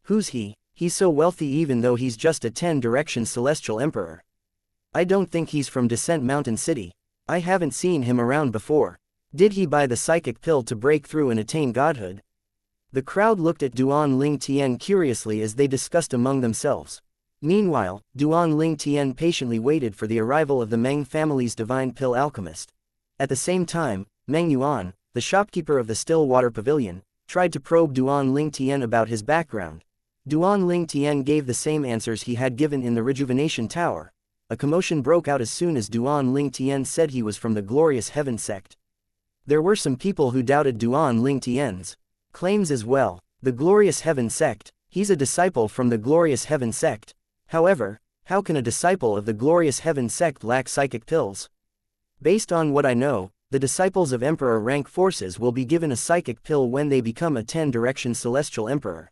S1: Who's he? He's so wealthy even though he's just a 10-direction celestial emperor. I don't think he's from Descent Mountain City. I haven't seen him around before. Did he buy the psychic pill to break through and attain godhood? The crowd looked at Duan Ling Tian curiously as they discussed among themselves. Meanwhile, Duan Ling Tian patiently waited for the arrival of the Meng family's divine pill alchemist. At the same time, Meng Yuan, the shopkeeper of the still water pavilion, tried to probe Duan Ling Tian about his background. Duan Ling Tian gave the same answers he had given in the rejuvenation tower. A commotion broke out as soon as Duan Ling Tian said he was from the Glorious Heaven sect. There were some people who doubted Duan Ling Tian's claims as well. The Glorious Heaven sect, he's a disciple from the Glorious Heaven sect. However, how can a disciple of the Glorious Heaven sect lack psychic pills? Based on what I know, the disciples of Emperor rank forces will be given a psychic pill when they become a 10-direction celestial emperor.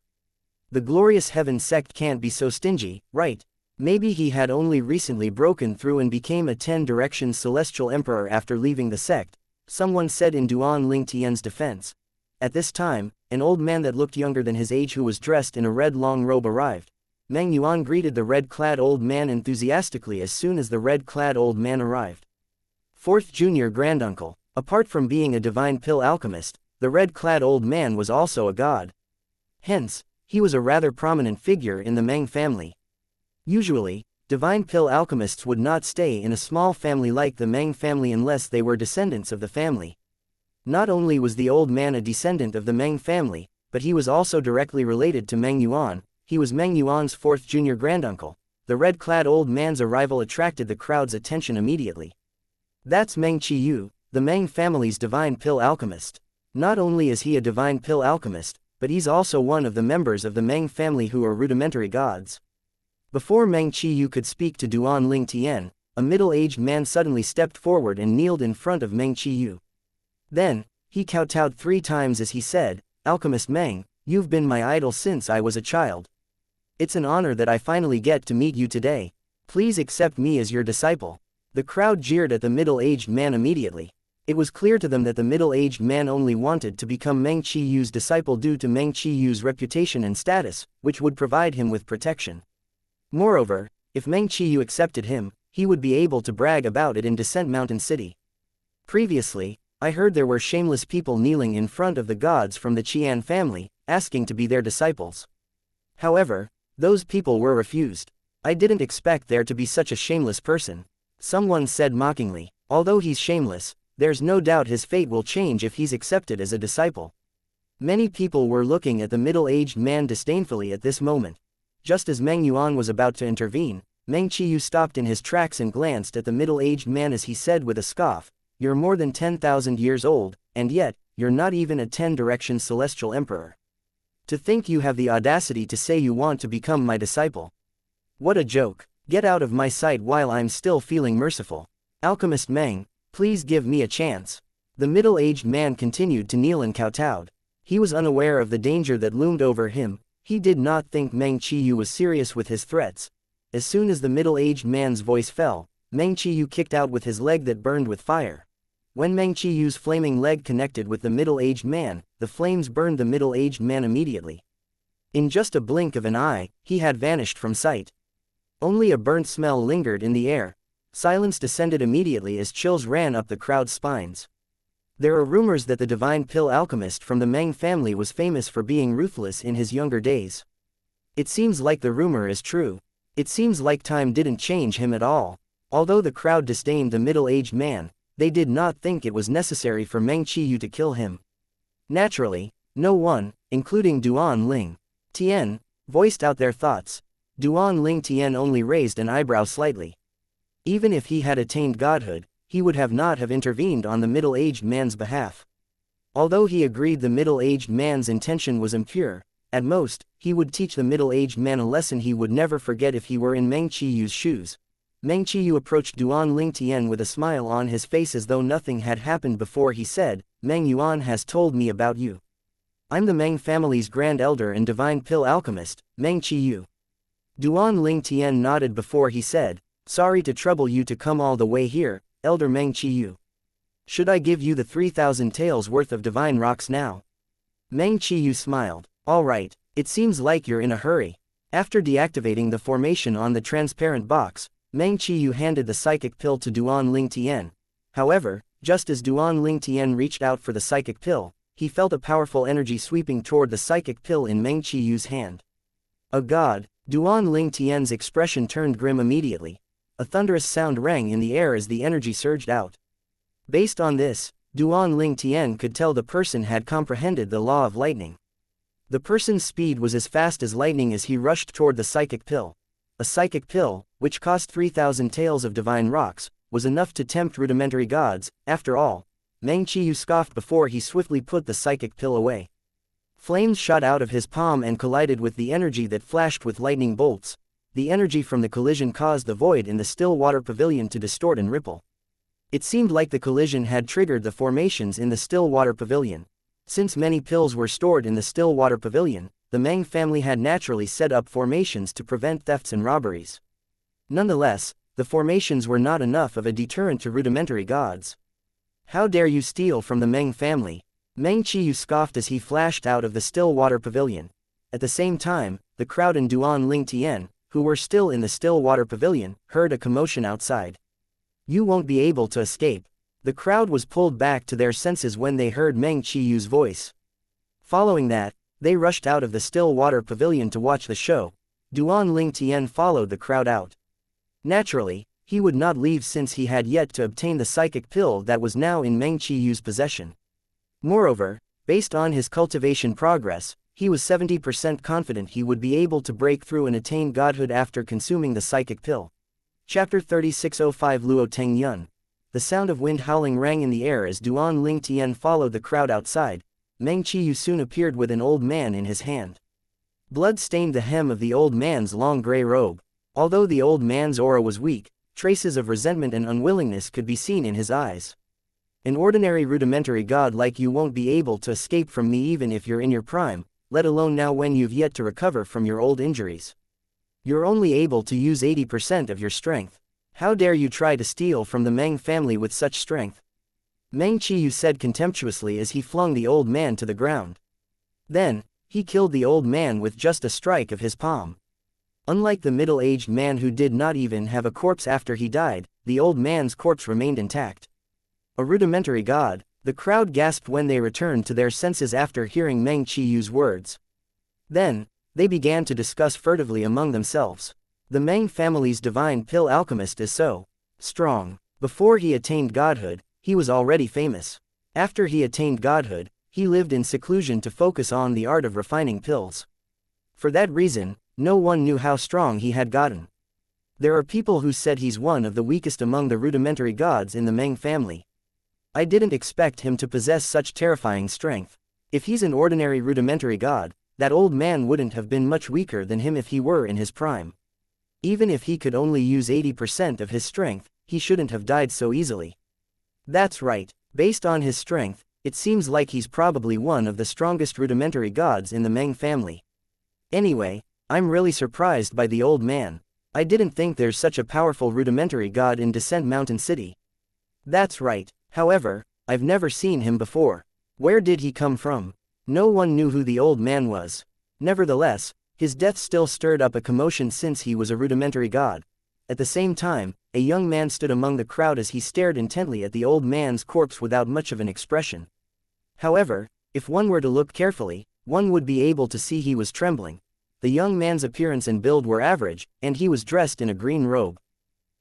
S1: The Glorious Heaven sect can't be so stingy, right? Maybe he had only recently broken through and became a 10-direction celestial emperor after leaving the sect, someone said in Duan Ling Tian's defense. At this time, an old man that looked younger than his age who was dressed in a red long robe arrived. Meng Yuan greeted the red-clad old man enthusiastically as soon as the red-clad old man arrived. 4th Junior Granduncle. Apart from being a divine pill alchemist, the red-clad old man was also a god. Hence, he was a rather prominent figure in the Meng family. Usually, divine pill alchemists would not stay in a small family like the Meng family unless they were descendants of the family. Not only was the old man a descendant of the Meng family, but he was also directly related to Meng Yuan. He was Meng Yuan's fourth junior granduncle. The red-clad old man's arrival attracted the crowd's attention immediately. That's Meng Qiyu, the Meng family's divine pill alchemist. Not only is he a divine pill alchemist, but he's also one of the members of the Meng family who are rudimentary gods. Before Meng Qiyu could speak to Duan Ling Tian, a middle-aged man suddenly stepped forward and kneeled in front of Meng Qiyu. Then, he kowtowed 3 times as he said, "Alchemist Meng, you've been my idol since I was a child. It's an honor that I finally get to meet you today. Please accept me as your disciple." The crowd jeered at the middle-aged man immediately. It was clear to them that the middle-aged man only wanted to become Meng Qiyu's disciple due to Meng Qiyu's reputation and status, which would provide him with protection. Moreover, if Meng Qiyu accepted him, he would be able to brag about it in Descent Mountain City. Previously, I heard there were shameless people kneeling in front of the gods from the Qian family, asking to be their disciples. However, those people were refused. I didn't expect there to be such a shameless person. Someone said mockingly, although he's shameless, there's no doubt his fate will change if he's accepted as a disciple. Many people were looking at the middle-aged man disdainfully at this moment. Just as Meng Yuan was about to intervene, Meng Qiyu stopped in his tracks and glanced at the middle-aged man as he said with a scoff, "You're more than 10,000 years old, and yet, you're not even a 10-direction celestial emperor. To think you have the audacity to say you want to become my disciple. What a joke. Get out of my sight while I'm still feeling merciful. Alchemist Meng, please give me a chance." The middle-aged man continued to kneel and kowtowed. He was unaware of the danger that loomed over him. He did not think Meng Qiyu was serious with his threats. As soon as the middle-aged man's voice fell, Meng Qiyu kicked out with his leg that burned with fire. When Meng Qiyu's flaming leg connected with the middle-aged man, the flames burned the middle-aged man immediately. In just a blink of an eye, he had vanished from sight. Only a burnt smell lingered in the air. Silence descended immediately as chills ran up the crowd's spines. There are rumors that the divine pill alchemist from the Meng family was famous for being ruthless in his younger days. It seems like the rumor is true. It seems like time didn't change him at all. Although the crowd disdained the middle-aged man, they did not think it was necessary for Meng Qiyu to kill him. Naturally, no one, including Duan Ling Tian, voiced out their thoughts. Duan Ling Tian only raised an eyebrow slightly. Even if he had attained godhood, he would not have intervened on the middle-aged man's behalf. Although he agreed the middle-aged man's intention was impure, at most, he would teach the middle-aged man a lesson he would never forget if he were in Meng Qiyu's shoes. Meng Qiyu approached Duan Ling Tian with a smile on his face as though nothing had happened before he said, "Meng Yuan has told me about you. I'm the Meng family's grand elder and divine pill alchemist, Meng Qiyu." Duan Ling Tian nodded before he said, "Sorry to trouble you to come all the way here, Elder Meng Qiyu. Should I give you the 3,000 taels worth of divine rocks now?" Meng Qiyu smiled. "All right, it seems like you're in a hurry." After deactivating the formation on the transparent box, Meng Qiyu handed the psychic pill to Duan Ling Tian. However, just as Duan Ling Tian reached out for the psychic pill, he felt a powerful energy sweeping toward the psychic pill in Meng Qiyu's hand. A god, Duan Ling Tian's expression turned grim immediately. A thunderous sound rang in the air as the energy surged out. Based on this, Duan Ling Tian could tell the person had comprehended the law of lightning. The person's speed was as fast as lightning as he rushed toward the psychic pill. A psychic pill, which cost 3,000 taels of divine rocks, was enough to tempt rudimentary gods. After all, Meng Qiyu scoffed before he swiftly put the psychic pill away. Flames shot out of his palm and collided with the energy that flashed with lightning bolts. The energy from the collision caused the void in the still water pavilion to distort and ripple. It seemed like the collision had triggered the formations in the still water pavilion. Since many pills were stored in the still water pavilion, the Meng family had naturally set up formations to prevent thefts and robberies. Nonetheless, the formations were not enough of a deterrent to rudimentary gods. "How dare you steal from the Meng family?" Meng Qiyu scoffed as he flashed out of the still water pavilion. At the same time, the crowd and Duan Ling Tian, who were still in the still water pavilion, heard a commotion outside. "You won't be able to escape. The crowd was pulled back to their senses when they heard Meng Qiyu's voice. Following that, they rushed out of the still water pavilion to watch the show. Duan Lingtian followed the crowd out. Naturally, he would not leave since he had yet to obtain the psychic pill that was now in Meng Qiyu's possession. Moreover, based on his cultivation progress, he was 70% confident he would be able to break through and attain godhood after consuming the psychic pill. Chapter 3605 Luo Teng Yun. The sound of wind howling rang in the air as Duan Lingtian followed the crowd outside. Meng Qiyu soon appeared with an old man in his hand. Blood stained the hem of the old man's long gray robe. Although the old man's aura was weak, traces of resentment and unwillingness could be seen in his eyes. An ordinary rudimentary god like you won't be able to escape from me even if you're in your prime, let alone now when you've yet to recover from your old injuries. You're only able to use 80% of your strength. How dare you try to steal from the Meng family with such strength? Meng Qiyu said contemptuously as he flung the old man to the ground. Then, he killed the old man with just a strike of his palm. Unlike the middle-aged man who did not even have a corpse after he died, the old man's corpse remained intact. A rudimentary god, the crowd gasped when they returned to their senses after hearing Meng Qiyu's words. Then, they began to discuss furtively among themselves. The Meng family's divine pill alchemist is so strong. Before he attained godhood, he was already famous. After he attained godhood, he lived in seclusion to focus on the art of refining pills. For that reason, no one knew how strong he had gotten. There are people who said he's one of the weakest among the rudimentary gods in the Meng family. I didn't expect him to possess such terrifying strength. If he's an ordinary rudimentary god, that old man wouldn't have been much weaker than him if he were in his prime. Even if he could only use 80% of his strength, he shouldn't have died so easily. That's right, based on his strength, it seems like he's probably one of the strongest rudimentary gods in the Meng family. Anyway, I'm really surprised by the old man. I didn't think there's such a powerful rudimentary god in Descent Mountain City. That's right, however, I've never seen him before. Where did he come from? No one knew who the old man was. Nevertheless, his death still stirred up a commotion since he was a rudimentary god. At the same time, a young man stood among the crowd as he stared intently at the old man's corpse without much of an expression. However, if one were to look carefully, one would be able to see he was trembling. The young man's appearance and build were average, and he was dressed in a green robe.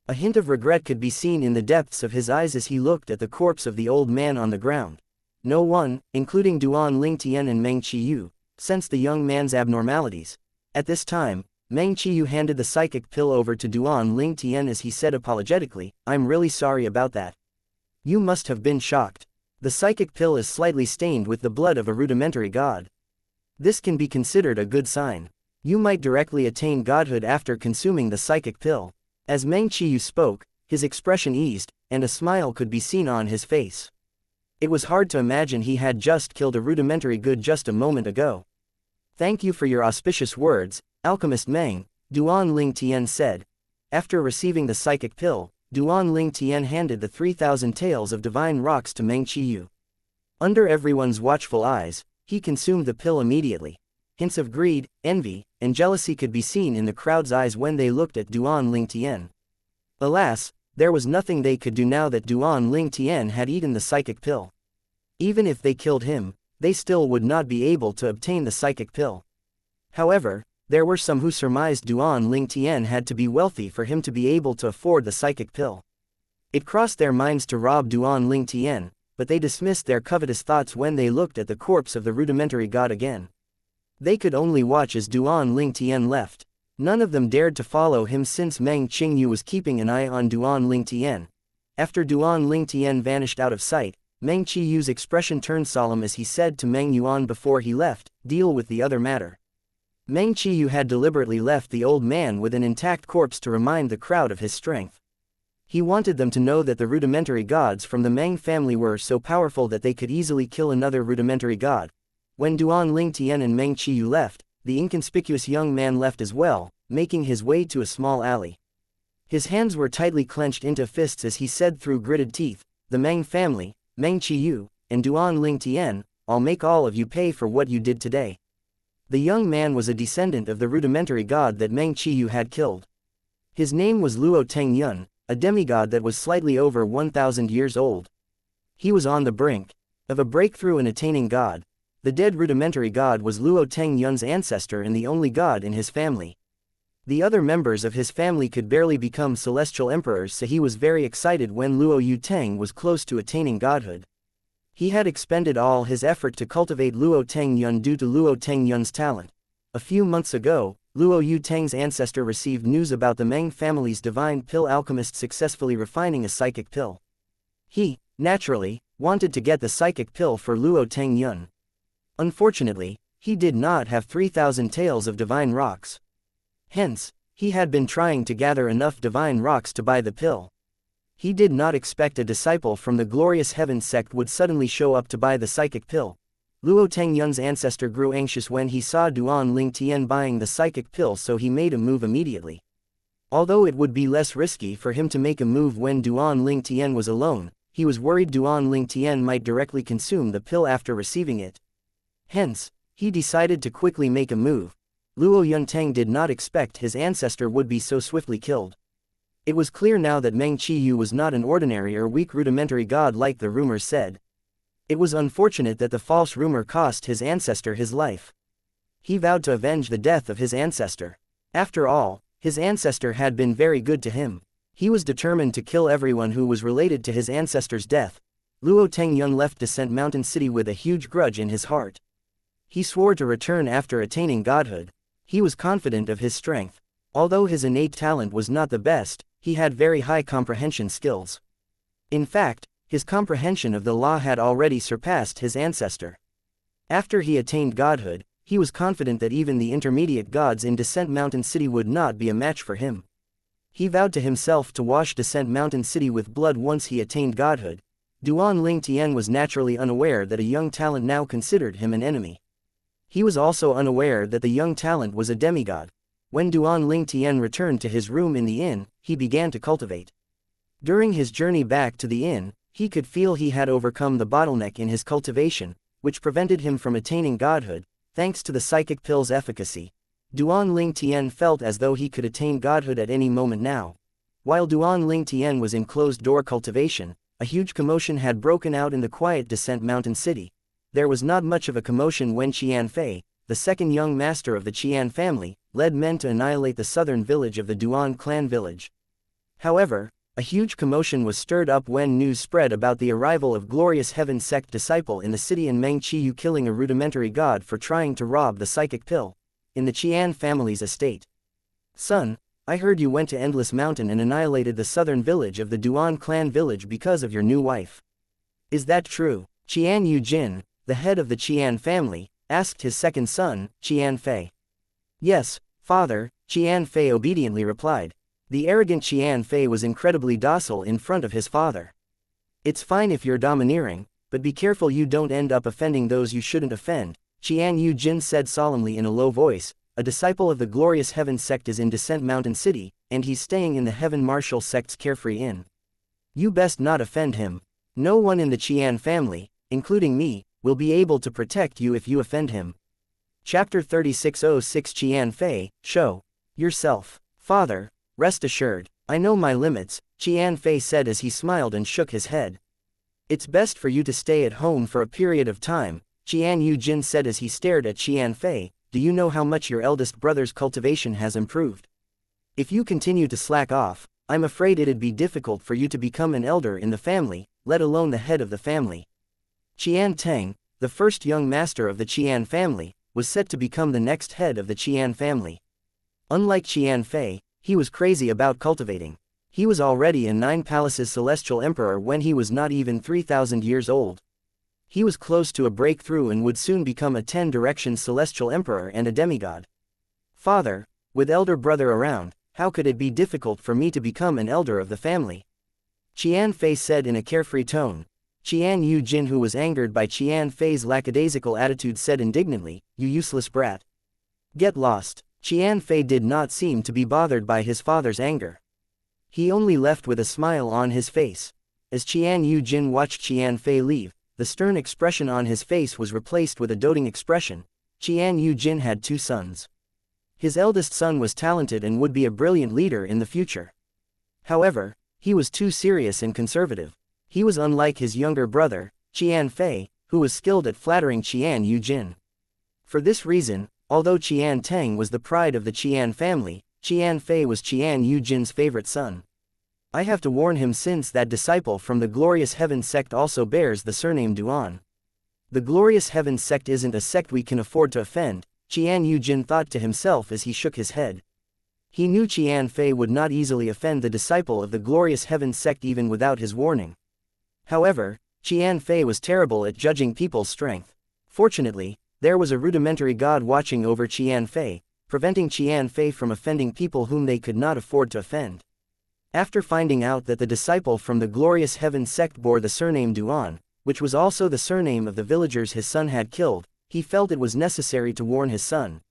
S1: A hint of regret could be seen in the depths of his eyes as he looked at the corpse of the old man on the ground. No one, including Duan Lingtian and Meng Qiyu, sensed the young man's abnormalities. At this time, Meng Qiyu handed the psychic pill over to Duan Lingtian as he said apologetically, "I'm really sorry about that. You must have been shocked. The psychic pill is slightly stained with the blood of a rudimentary god. This can be considered a good sign. You might directly attain godhood after consuming the psychic pill." As Meng Qiyu spoke, his expression eased, and a smile could be seen on his face. It was hard to imagine he had just killed a rudimentary god just a moment ago. "Thank you for your auspicious words, Alchemist Meng," Duan Lingtian said. After receiving the psychic pill, Duan Lingtian handed the 3,000 taels of divine rocks to Meng Qiyu. Under everyone's watchful eyes, he consumed the pill immediately. Hints of greed, envy, and jealousy could be seen in the crowd's eyes when they looked at Duan Lingtian. Alas, there was nothing they could do now that Duan Lingtian had eaten the psychic pill. Even if they killed him, they still would not be able to obtain the psychic pill. However, there were some who surmised Duan Lingtian had to be wealthy for him to be able to afford the psychic pill. It crossed their minds to rob Duan Lingtian, but they dismissed their covetous thoughts when they looked at the corpse of the rudimentary god again. They could only watch as Duan Lingtian left. None of them dared to follow him since Meng Qingyu was keeping an eye on Duan Lingtian. After Duan Lingtian vanished out of sight, Meng Qiyu's expression turned solemn as he said to Meng Yuan before he left, "Deal with the other matter." Meng Qiyu had deliberately left the old man with an intact corpse to remind the crowd of his strength. He wanted them to know that the rudimentary gods from the Meng family were so powerful that they could easily kill another rudimentary god. When Duan Lingtian and Meng Qiyu left, the inconspicuous young man left as well, making his way to a small alley. His hands were tightly clenched into fists as he said through gritted teeth, "The Meng family, Meng Qiyu, and Duan Lingtian, I'll make all of you pay for what you did today." The young man was a descendant of the rudimentary god that Meng Qiyu had killed. His name was Luo Teng Yun, a demigod that was slightly over 1,000 years old. He was on the brink of a breakthrough in attaining God. The dead rudimentary god was Luo Tengyun's ancestor and the only god in his family. The other members of his family could barely become celestial emperors, so he was very excited when Luo Yuteng was close to attaining godhood. He had expended all his effort to cultivate Luo Tengyun due to Luo Tengyun's talent. A few months ago, Luo Yuteng's ancestor received news about the Meng family's divine pill alchemist successfully refining a psychic pill. He, naturally, wanted to get the psychic pill for Luo Tengyun. Unfortunately, he did not have 3,000 taels of divine rocks. Hence, he had been trying to gather enough divine rocks to buy the pill. He did not expect a disciple from the glorious heaven sect would suddenly show up to buy the psychic pill. Luo Tengyun's ancestor grew anxious when he saw Duan Lingtian buying the psychic pill, so he made a move immediately. Although it would be less risky for him to make a move when Duan Lingtian was alone, he was worried Duan Lingtian might directly consume the pill after receiving it. Hence, he decided to quickly make a move. Luo Yunteng did not expect his ancestor would be so swiftly killed. It was clear now that Meng Qiyu was not an ordinary or weak rudimentary god like the rumors said. It was unfortunate that the false rumor cost his ancestor his life. He vowed to avenge the death of his ancestor. After all, his ancestor had been very good to him. He was determined to kill everyone who was related to his ancestor's death. Luo Tengyun left Descent Mountain City with a huge grudge in his heart. He swore to return after attaining godhood. He was confident of his strength. Although his innate talent was not the best, he had very high comprehension skills. In fact, his comprehension of the law had already surpassed his ancestor. After he attained godhood, he was confident that even the intermediate gods in Descent Mountain City would not be a match for him. He vowed to himself to wash Descent Mountain City with blood once he attained godhood. Duan Lingtian was naturally unaware that a young talent now considered him an enemy. He was also unaware that the young talent was a demigod. When Duan Lingtian returned to his room in the inn, he began to cultivate. During his journey back to the inn, he could feel he had overcome the bottleneck in his cultivation, which prevented him from attaining godhood, thanks to the psychic pill's efficacy. Duan Lingtian felt as though he could attain godhood at any moment now. While Duan Lingtian was in closed-door cultivation, a huge commotion had broken out in the quiet Descent Mountain City. There was not much of a commotion when Xianfei, the second young master of the Qian family, led men to annihilate the southern village of the Duan clan village. However, a huge commotion was stirred up when news spread about the arrival of glorious heaven sect disciple in the city and Meng Qiyu killing a rudimentary god for trying to rob the psychic pill in the Qian family's estate. Son, I heard you went to Endless Mountain and annihilated the southern village of the Duan clan village because of your new wife. Is that true? Qian Yujin, the head of the Qian family, asked his second son, Qianfei. Yes, father, Qianfei obediently replied. The arrogant Qianfei was incredibly docile in front of his father. It's fine if you're domineering, but be careful you don't end up offending those you shouldn't offend, Qian Yujin said solemnly in a low voice. A disciple of the glorious heaven sect is in Descent Mountain City, and he's staying in the heaven martial sect's carefree inn. You best not offend him. No one in the Qian family, including me, will be able to protect you if you offend him. Chapter 3606 Qianfei, show yourself. Father, rest assured, I know my limits, Qianfei said as he smiled and shook his head. It's best for you to stay at home for a period of time, Qian Yujin said as he stared at Qianfei. Do you know how much your eldest brother's cultivation has improved? If you continue to slack off, I'm afraid it'd be difficult for you to become an elder in the family, let alone the head of the family. Qian Teng, the first young master of the Qian family, was set to become the next head of the Qian family. Unlike Qianfei, he was crazy about cultivating. He was already a 9 palaces celestial emperor when he was not even 3,000 years old. He was close to a breakthrough and would soon become a 10 directions celestial emperor and a demigod. Father, with elder brother around, how could it be difficult for me to become an elder of the family? Qianfei said in a carefree tone. Qian Yujin, who was angered by Qianfei's lackadaisical attitude, said indignantly, "You useless brat. Get lost." Qianfei did not seem to be bothered by his father's anger. He only left with a smile on his face. As Qian Yujin watched Qianfei leave, the stern expression on his face was replaced with a doting expression. Qian Yujin had 2 sons. His eldest son was talented and would be a brilliant leader in the future. However, he was too serious and conservative. He was unlike his younger brother, Qian Fei, who was skilled at flattering Qian Yujin. For this reason, although Qian Teng was the pride of the Qian family, Qian Fei was Qian Yujin's favorite son. I have to warn him since that disciple from the Glorious Heaven sect also bears the surname Duan. The Glorious Heaven sect isn't a sect we can afford to offend, Qian Yujin thought to himself as he shook his head. He knew Qian Fei would not easily offend the disciple of the Glorious Heaven sect even without his warning. However, Qian Fei was terrible at judging people's strength. Fortunately, there was a rudimentary god watching over Qian Fei, preventing Qian Fei from offending people whom they could not afford to offend. After finding out that the disciple from the Glorious Heaven sect bore the surname Duan, which was also the surname of the villagers his son had killed, he felt it was necessary to warn his son.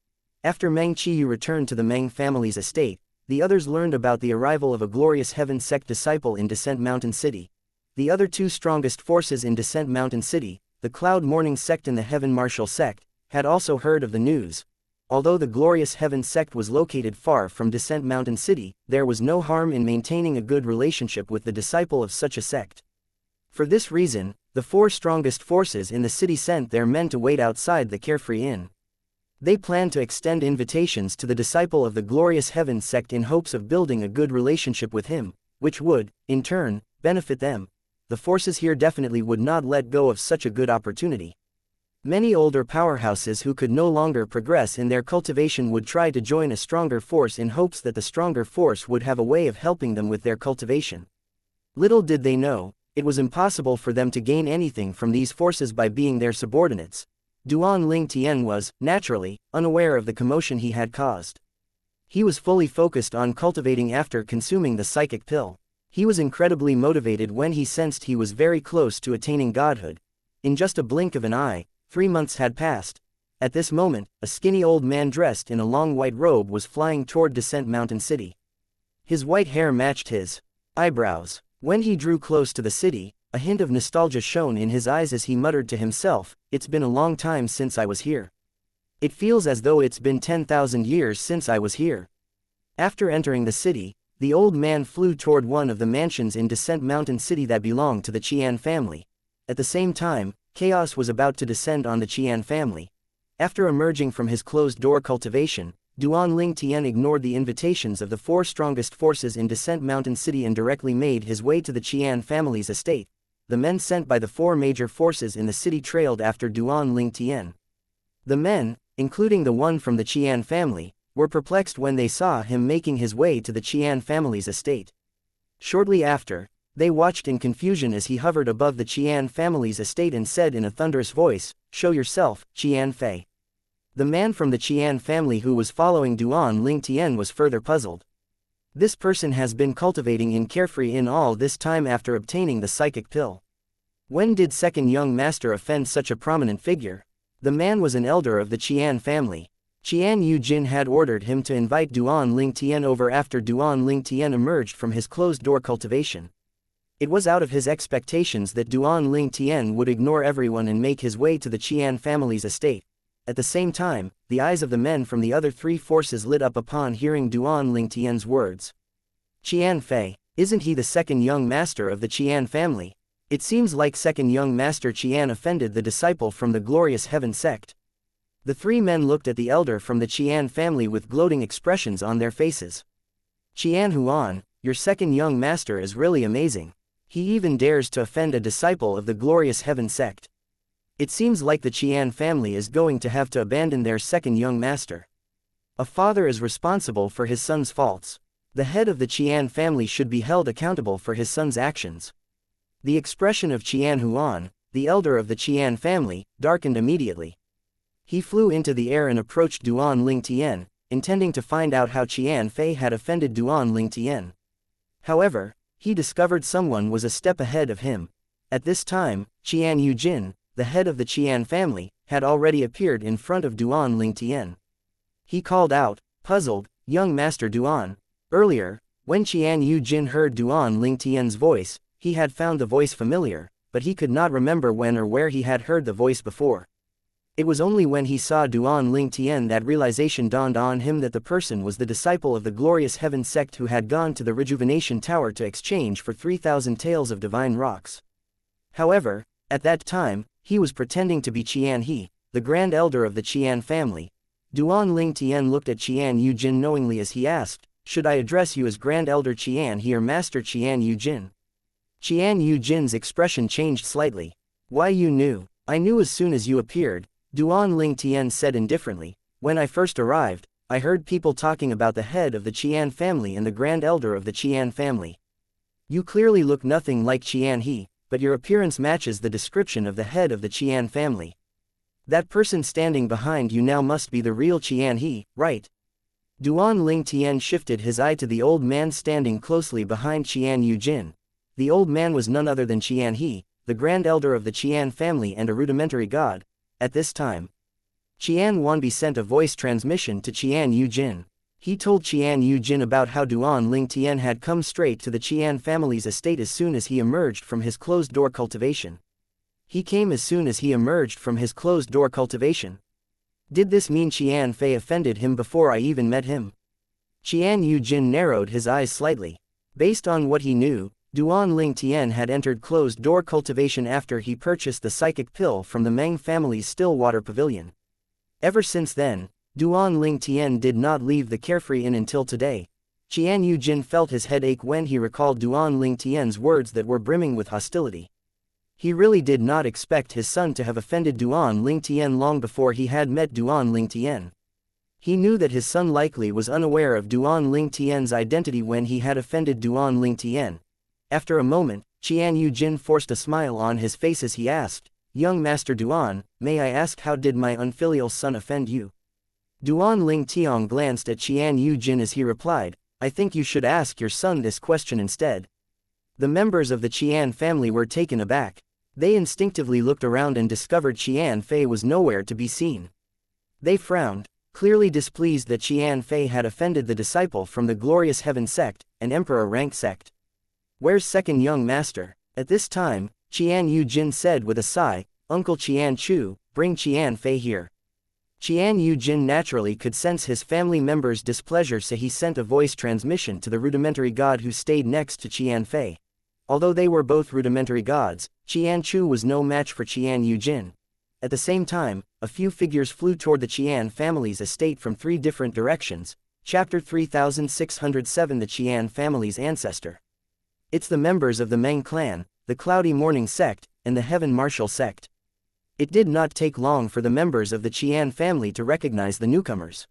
S1: After Meng Qiyu returned to the Meng family's estate, the others learned about the arrival of a Glorious Heaven sect disciple in Descent Mountain City. The other two strongest forces in Descent Mountain City, the Cloud Morning sect and the Heaven Martial sect, had also heard of the news. Although the Glorious Heaven sect was located far from Descent Mountain City, there was no harm in maintaining a good relationship with the disciple of such a sect. For this reason, the four strongest forces in the city sent their men to wait outside the Carefree Inn. They planned to extend invitations to the disciple of the Glorious Heaven sect in hopes of building a good relationship with him, which would, in turn, benefit them. The forces here definitely would not let go of such a good opportunity. Many older powerhouses who could no longer progress in their cultivation would try to join a stronger force in hopes that the stronger force would have a way of helping them with their cultivation. Little did they know, it was impossible for them to gain anything from these forces by being their subordinates. Duan Ling Tian was, naturally, unaware of the commotion he had caused. He was fully focused on cultivating after consuming the psychic pill. He was incredibly motivated when he sensed he was very close to attaining godhood. In just a blink of an eye, 3 months had passed. At this moment, a skinny old man dressed in a long white robe was flying toward Descent Mountain City. His white hair matched his eyebrows. When he drew close to the city, a hint of nostalgia shone in his eyes as he muttered to himself, "It's been a long time since I was here. It feels as though it's been 10,000 years since I was here." After entering the city, the old man flew toward one of the mansions in Descent Mountain City that belonged to the Qian family. At the same time, chaos was about to descend on the Qian family. After emerging from his closed-door cultivation, Duan Ling Tian ignored the invitations of the four strongest forces in Descent Mountain City and directly made his way to the Qian family's estate. The men sent by the four major forces in the city trailed after Duan Ling Tian. The men, including the one from the Qian family, were perplexed when they saw him making his way to the Qian family's estate. Shortly after, they watched in confusion as he hovered above the Qian family's estate and said in a thunderous voice, "Show yourself, Qian Fei." The man from the Qian family who was following Duan Ling Tian was further puzzled. This person has been cultivating in Carefree Inn all this time after obtaining the psychic pill. When did second young master offend such a prominent figure? The man was an elder of the Qian family. Qian Yujin had ordered him to invite Duan Ling Tian over after Duan Ling Tian emerged from his closed-door cultivation. It was out of his expectations that Duan Ling Tian would ignore everyone and make his way to the Qian family's estate. At the same time, the eyes of the men from the other three forces lit up upon hearing Duan Ling Tian's words. "Qian Fei, isn't he the second young master of the Qian family? It seems like second young master Qian offended the disciple from the Glorious Heaven sect." The three men looked at the elder from the Qian family with gloating expressions on their faces. "Qian Huan, your second young master is really amazing. He even dares to offend a disciple of the Glorious Heaven sect. It seems like the Qian family is going to have to abandon their second young master. A father is responsible for his son's faults. The head of the Qian family should be held accountable for his son's actions." The expression of Qian Huan, the elder of the Qian family, darkened immediately. He flew into the air and approached Duan Ling Tian, intending to find out how Qian Fei had offended Duan Ling Tian. However, he discovered someone was a step ahead of him. At this time, Qian Yujin, the head of the Qian family, had already appeared in front of Duan Ling Tian. He called out, puzzled, "Young Master Duan." Earlier, when Qian Yujin heard Duan Ling Tian's voice, he had found the voice familiar, but he could not remember when or where he had heard the voice before. It was only when he saw Duan Ling Tian that realization dawned on him that the person was the disciple of the Glorious Heaven sect who had gone to the Rejuvenation Tower to exchange for 3,000 taels of divine rocks. However, at that time, he was pretending to be Qian He, the Grand Elder of the Qian family. Duan Ling Tian looked at Qian Yujin knowingly as he asked, "Should I address you as Grand Elder Qian He or Master Qian Yujin?" Qian Yujin's expression changed slightly. "Why, you knew? I knew as soon as you appeared," Duan Ling Tian said indifferently. "When I first arrived, I heard people talking about the head of the Qian family and the Grand Elder of the Qian family. You clearly look nothing like Qian He, but your appearance matches the description of the head of the Qian family. That person standing behind you now must be the real Qian He, right?" Duan Ling Tian shifted his eye to the old man standing closely behind Qian Yujin. The old man was none other than Qian He, the Grand Elder of the Qian family and a rudimentary god. At this time, Qian Wanbi sent a voice transmission to Qian Yujin. He told Qian Yujin about how Duan Ling Tian had come straight to the Qian family's estate as soon as he emerged from his closed-door cultivation. He came as soon as he emerged from his closed-door cultivation. Did this mean Qian Fei offended him before I even met him? Qian Yujin narrowed his eyes slightly. Based on what he knew, Duan Ling Tian had entered closed-door cultivation after he purchased the psychic pill from the Meng family's Stillwater Pavilion. Ever since then, Duan Ling Tian did not leave the Carefree Inn until today. Qian Yujin felt his head ache when he recalled Duan Ling Tian's words that were brimming with hostility. He really did not expect his son to have offended Duan Ling Tian long before he had met Duan Ling Tian. He knew that his son likely was unaware of Duan Ling Tian's identity when he had offended Duan Ling Tian. After a moment, Qian Yujin forced a smile on his face as he asked, "Young Master Duan, may I ask how did my unfilial son offend you?" Duan Ling Tian glanced at Qian Yujin as he replied, "I think you should ask your son this question instead." The members of the Qian family were taken aback. They instinctively looked around and discovered Qian Fei was nowhere to be seen. They frowned, clearly displeased that Qian Fei had offended the disciple from the Glorious Heaven sect, an emperor-rank sect. "Where's second young master?" At this time, Qian Yujin said with a sigh, "Uncle Qian Chu, bring Qian Fei here." Qian Yujin naturally could sense his family members' displeasure, so he sent a voice transmission to the rudimentary god who stayed next to Qian Fei. Although they were both rudimentary gods, Qian Chu was no match for Qian Yujin. At the same time, a few figures flew toward the Qian family's estate from 3 different directions. Chapter 3607, the Qian family's ancestor. It's the members of the Meng clan, the Cloudy Morning sect, and the Heaven Martial sect. It did not take long for the members of the Qian family to recognize the newcomers.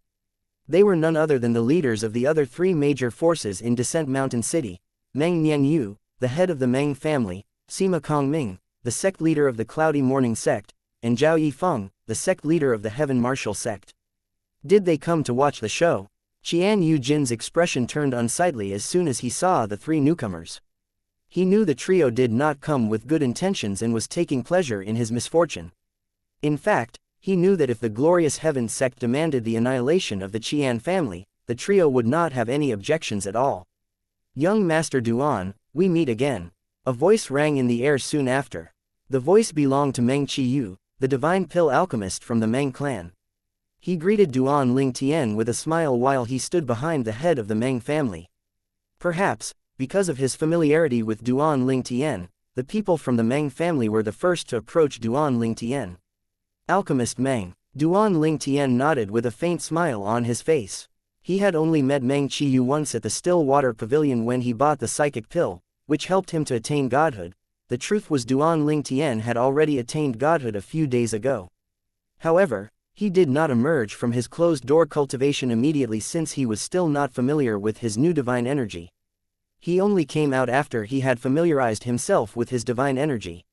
S1: They were none other than the leaders of the other 3 major forces in Descent Mountain City: Meng Nianyu, the head of the Meng family; Sima Kongming, the sect leader of the Cloudy Morning sect; and Zhao Yifeng, the sect leader of the Heaven Martial sect. Did they come to watch the show? Qian Yujin's expression turned unsightly as soon as he saw the 3 newcomers. He knew the trio did not come with good intentions and was taking pleasure in his misfortune. In fact, he knew that if the Glorious Heaven sect demanded the annihilation of the Qian family, the trio would not have any objections at all. "Young Master Duan, we meet again." A voice rang in the air soon after. The voice belonged to Meng Qiyu, the divine pill alchemist from the Meng clan. He greeted Duan Ling Tian with a smile while he stood behind the head of the Meng family. Perhaps, because of his familiarity with Duan Ling Tian, the people from the Meng family were the first to approach Duan Ling Tian. "Alchemist Meng." Duan Ling Tian nodded with a faint smile on his face. He had only met Meng Qiyu once at the Stillwater Pavilion when he bought the psychic pill, which helped him to attain godhood. The truth was Duan Ling Tian had already attained godhood a few days ago. However, he did not emerge from his closed-door cultivation immediately since he was still not familiar with his new divine energy. He only came out after he had familiarized himself with his divine energy.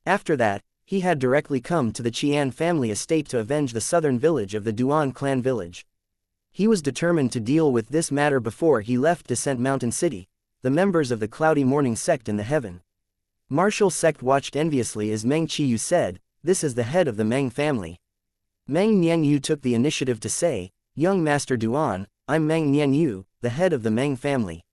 S1: After that, he had directly come to the Qian family estate to avenge the southern village of the Duan clan village. He was determined to deal with this matter before he left Descent Mountain City. The members of the Cloudy Morning sect in the Heaven Martial sect watched enviously as Meng Qiyu said, "This is the head of the Meng family." Meng Nianyu took the initiative to say, "Young Master Duan, I'm Meng Nianyu, the head of the Meng family."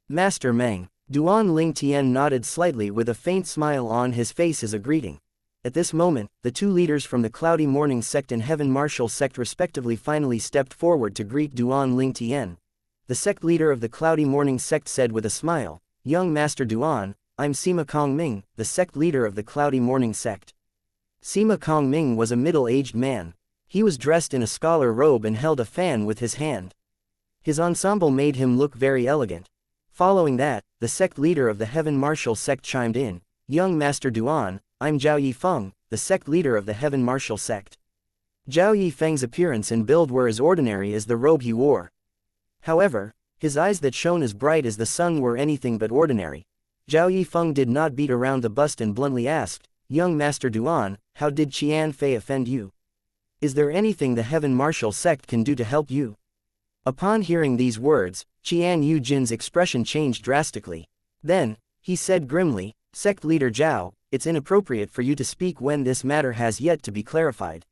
S1: "Master Meng." Duan Ling Tian nodded slightly with a faint smile on his face as a greeting. At this moment, the 2 leaders from the Cloudy Morning sect and Heaven Martial sect respectively finally stepped forward to greet Duan Ling Tian. The sect leader of the Cloudy Morning sect said with a smile, "Young Master Duan, I'm Sima Kongming, the sect leader of the Cloudy Morning sect. Sima Kongming was a middle-aged man. He was dressed in a scholar robe and held a fan with his hand. His ensemble made him look very elegant. Following that, the sect leader of the Heaven Martial sect chimed in, Young Master Duan, I'm Zhao Yifeng, the sect leader of the Heaven Martial sect. Zhao Yifeng's appearance and build were as ordinary as the robe he wore. However, his eyes that shone as bright as the sun were anything but ordinary. Zhao Yifeng did not beat around the bust and bluntly asked, Young Master Duan, how did Qian Fei offend you? Is there anything the Heaven Martial sect can do to help you? Upon hearing these words, Qian Yujin's expression changed drastically. Then, he said grimly, Sect leader Zhao, it's inappropriate for you to speak when this matter has yet to be clarified.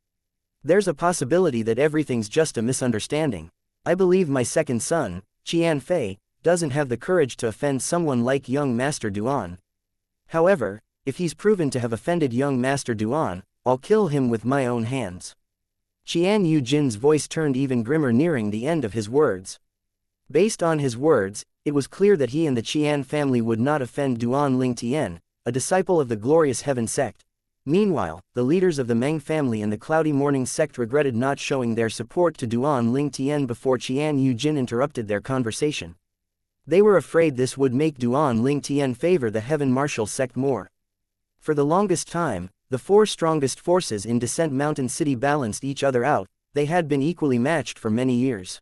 S1: There's a possibility that everything's just a misunderstanding. I believe my second son, Qian Fei, doesn't have the courage to offend someone like young Master Duan. However, if he's proven to have offended young Master Duan, I'll kill him with my own hands. Qian Yujin's voice turned even grimmer nearing the end of his words. Based on his words, it was clear that he and the Qian family would not offend Duan Lingtian, a disciple of the glorious Heaven sect. Meanwhile, the leaders of the Meng family and the Cloudy Morning sect regretted not showing their support to Duan Lingtian before Qian Yujin interrupted their conversation. They were afraid this would make Duan Lingtian favor the Heaven Martial sect more. For the longest time, the four strongest forces in Descent Mountain City balanced each other out. They had been equally matched for many years.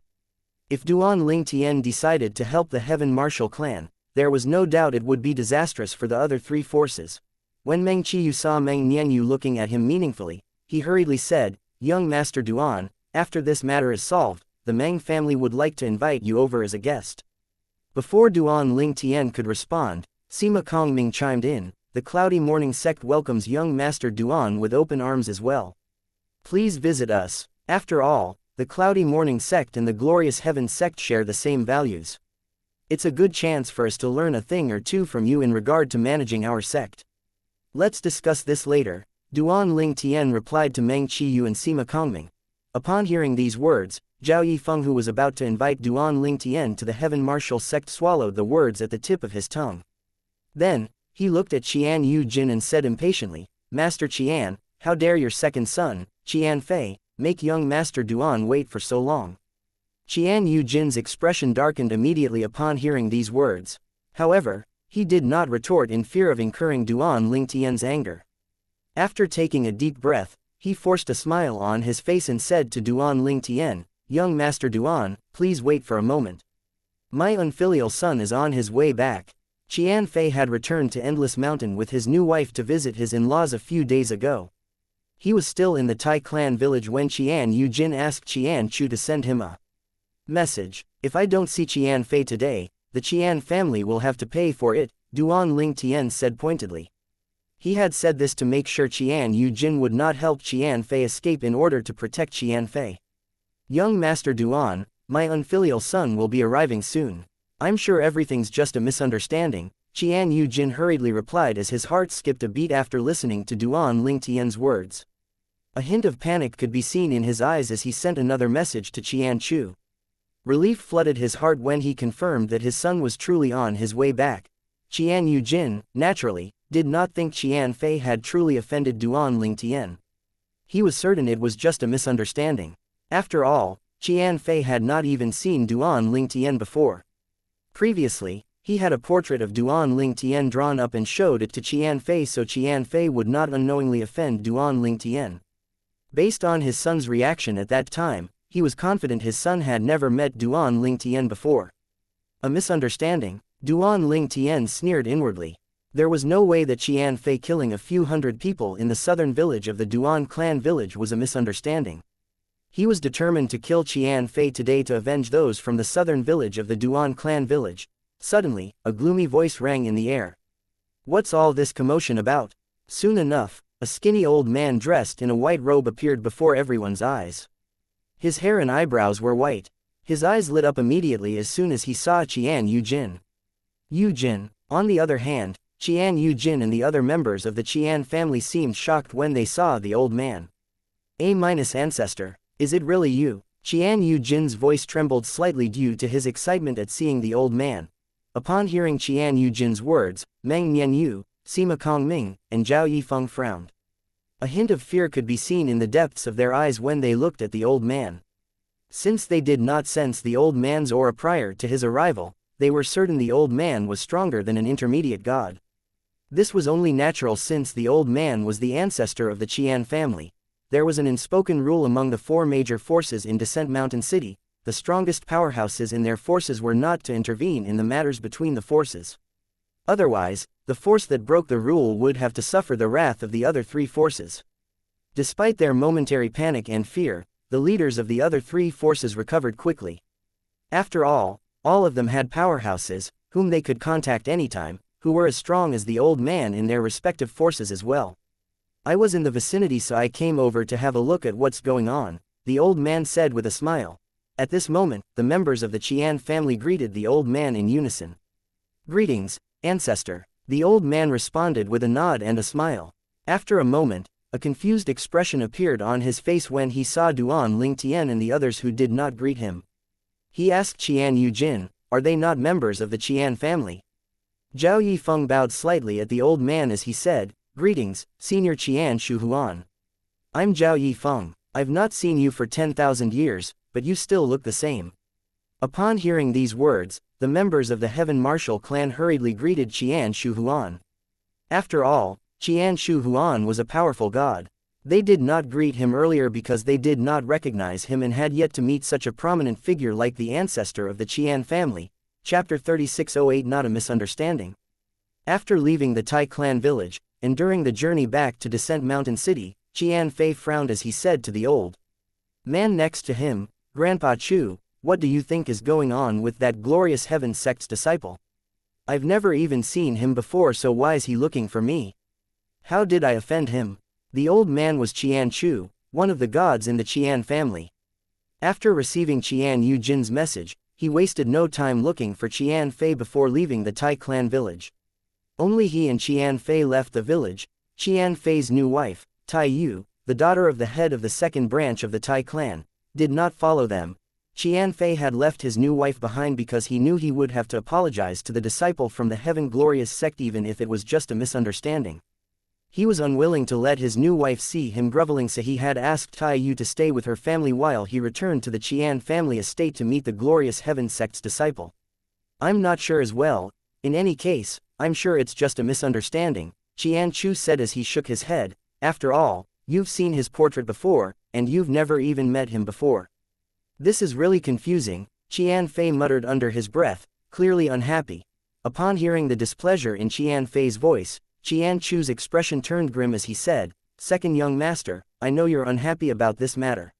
S1: If Duan Lingtian decided to help the Heaven Martial clan, there was no doubt it would be disastrous for the other three forces. When Meng Qiyu saw Meng Nianyu looking at him meaningfully, he hurriedly said, Young Master Duan, after this matter is solved, the Meng family would like to invite you over as a guest. Before Duan Lingtian could respond, Sima Kongming chimed in, the Cloudy Morning sect welcomes young Master Duan with open arms as well. Please visit us. After all, the Cloudy Morning sect and the Glorious Heaven sect share the same values. It's a good chance for us to learn a thing or two from you in regard to managing our sect. Let's discuss this later, Duan Lingtian replied to Meng Qiyu and Sima Kongming. Upon hearing these words, Zhao Yifeng, who was about to invite Duan Lingtian to the Heaven Martial sect, swallowed the words at the tip of his tongue. Then, he looked at Qian Yujin and said impatiently, Master Qian, how dare your second son, Qian Fei, make young Master Duan wait for so long? Qian Yujin's expression darkened immediately upon hearing these words. However, he did not retort in fear of incurring Duan Lingtian's anger. After taking a deep breath, he forced a smile on his face and said to Duan Lingtian, Young Master Duan, please wait for a moment. My unfilial son is on his way back. Qian Fei had returned to Endless Mountain with his new wife to visit his in-laws a few days ago. He was still in the Tai clan village when Qian Yujin asked Qian Chu to send him a message. If I don't see Qian Fei today, the Qian family will have to pay for it, Duan Lingtian said pointedly. He had said this to make sure Qian Yujin would not help Qian Fei escape in order to protect Qian Fei. Young Master Duan, my unfilial son will be arriving soon. I'm sure everything's just a misunderstanding, Qian Yujin hurriedly replied as his heart skipped a beat after listening to Duan Lingtian's words. A hint of panic could be seen in his eyes as he sent another message to Qian Chu. Relief flooded his heart when he confirmed that his son was truly on his way back. Qian Yujin, naturally, did not think Qian Fei had truly offended Duan Lingtian. He was certain it was just a misunderstanding. After all, Qian Fei had not even seen Duan Lingtian before. Previously, he had a portrait of Duan Lingtian drawn up and showed it to Qian Fei so Qian Fei would not unknowingly offend Duan Lingtian. Based on his son's reaction at that time, he was confident his son had never met Duan Lingtian before. A misunderstanding? Duan Lingtian sneered inwardly. There was no way that Qian Fei killing a few hundred people in the southern village of the Duan clan village was a misunderstanding. He was determined to kill Qian Fei today to avenge those from the southern village of the Duan clan village. Suddenly, a gloomy voice rang in the air. What's all this commotion about? Soon enough, a skinny old man dressed in a white robe appeared before everyone's eyes. His hair and eyebrows were white. His eyes lit up immediately as soon as he saw Qian Yujin. Yujin, on the other hand, Qian Yujin and the other members of the Qian family seemed shocked when they saw the old man. Ancestor, is it really you? Qian Yujin's voice trembled slightly due to his excitement at seeing the old man. Upon hearing Qian Yujin's words, Meng Nianyu, Sima Kongming, and Zhao Yifeng frowned. A hint of fear could be seen in the depths of their eyes when they looked at the old man. Since they did not sense the old man's aura prior to his arrival, they were certain the old man was stronger than an intermediate god. This was only natural since the old man was the ancestor of the Qian family. There was an unspoken rule among the four major forces in Descent Mountain City: the strongest powerhouses in their forces were not to intervene in the matters between the forces. Otherwise, the force that broke the rule would have to suffer the wrath of the other three forces. Despite their momentary panic and fear, the leaders of the other three forces recovered quickly. After all of them had powerhouses, whom they could contact anytime, who were as strong as the old man in their respective forces as well. I was in the vicinity, so I came over to have a look at what's going on, the old man said with a smile. At this moment, the members of the Qian family greeted the old man in unison. "Greetings, ancestor," the old man responded with a nod and a smile. After a moment, a confused expression appeared on his face when he saw Duan Lingtian and the others who did not greet him. He asked Qian Yujin, "Are they not members of the Qian family?" Zhao Yifeng bowed slightly at the old man as he said, "Greetings, Senior Qian Shu Huan. I'm Zhao Yifeng. I've not seen you for 10,000 years, but you still look the same." Upon hearing these words, the members of the Heaven Martial clan hurriedly greeted Qian Shu Huan. After all, Qian Shu Huan was a powerful god. They did not greet him earlier because they did not recognize him and had yet to meet such a prominent figure like the ancestor of the Qian family. Chapter 3608 Not a Misunderstanding. After leaving the Tai clan village, and during the journey back to Descent Mountain City, Qian Fei frowned as he said to the old man next to him, "Grandpa Chu, what do you think is going on with that glorious Heaven sect's disciple? I've never even seen him before, so why is he looking for me? How did I offend him?" The old man was Qian Chu, one of the gods in the Qian family. After receiving Qian Yujin's message, he wasted no time looking for Qian Fei before leaving the Tai clan village. Only he and Qian Fei left the village. Qian Fei's new wife, Tai Yu, the daughter of the head of the second branch of the Tai clan, did not follow them. Qian Fei had left his new wife behind because he knew he would have to apologize to the disciple from the Heaven Glorious sect even if it was just a misunderstanding. He was unwilling to let his new wife see him groveling, so he had asked Tai Yu to stay with her family while he returned to the Qian family estate to meet the glorious Heaven sect's disciple. "I'm not sure as well. In any case, I'm sure it's just a misunderstanding," Qian Chu said as he shook his head. "After all, you've seen his portrait before, and you've never even met him before. This is really confusing," Qian Fei muttered under his breath, clearly unhappy. Upon hearing the displeasure in Qian Fei's voice, Qian Chu's expression turned grim as he said, "Second young master, I know you're unhappy about this matter.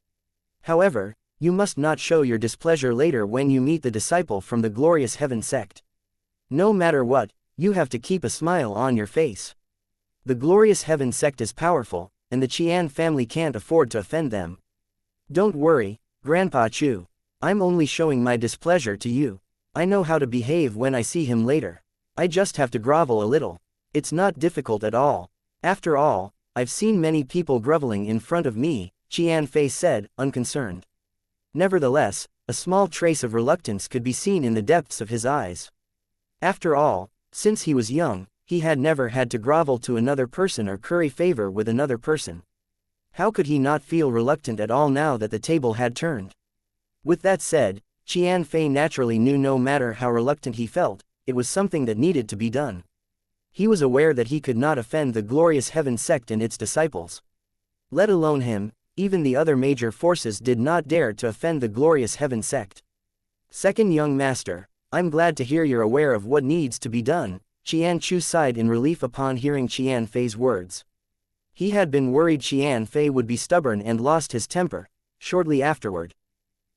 S1: However, you must not show your displeasure later when you meet the disciple from the glorious Heaven sect. No matter what, you have to keep a smile on your face. The glorious Heaven sect is powerful, and the Qian family can't afford to offend them. Don't worry, Grandpa Chu. I'm only showing my displeasure to you. I know how to behave when I see him later. I just have to grovel a little. It's not difficult at all. After all, I've seen many people groveling in front of me," Qian Fei said, unconcerned. Nevertheless, a small trace of reluctance could be seen in the depths of his eyes. After all, since he was young, he had never had to grovel to another person or curry favor with another person. How could he not feel reluctant at all now that the table had turned? With that said, Qian Fei naturally knew no matter how reluctant he felt, it was something that needed to be done. He was aware that he could not offend the glorious Heaven sect and its disciples. Let alone him, even the other major forces did not dare to offend the glorious Heaven sect. "Second young master, I'm glad to hear you're aware of what needs to be done," Qian Chu sighed in relief upon hearing Qian Fei's words. He had been worried Qian Fei would be stubborn and lost his temper. Shortly afterward,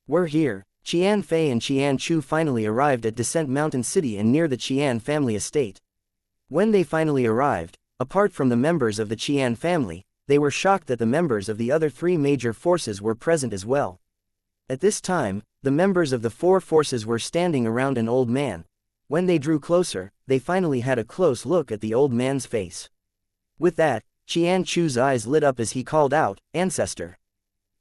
S1: "We're here." Qian Fei and Qian Chu finally arrived at Descent Mountain City and near the Qian family estate. When they finally arrived, apart from the members of the Qian family, they were shocked that the members of the other three major forces were present as well. At this time, the members of the four forces were standing around an old man. When they drew closer, they finally had a close look at the old man's face. With that, Qian Chu's eyes lit up as he called out, "Ancestor."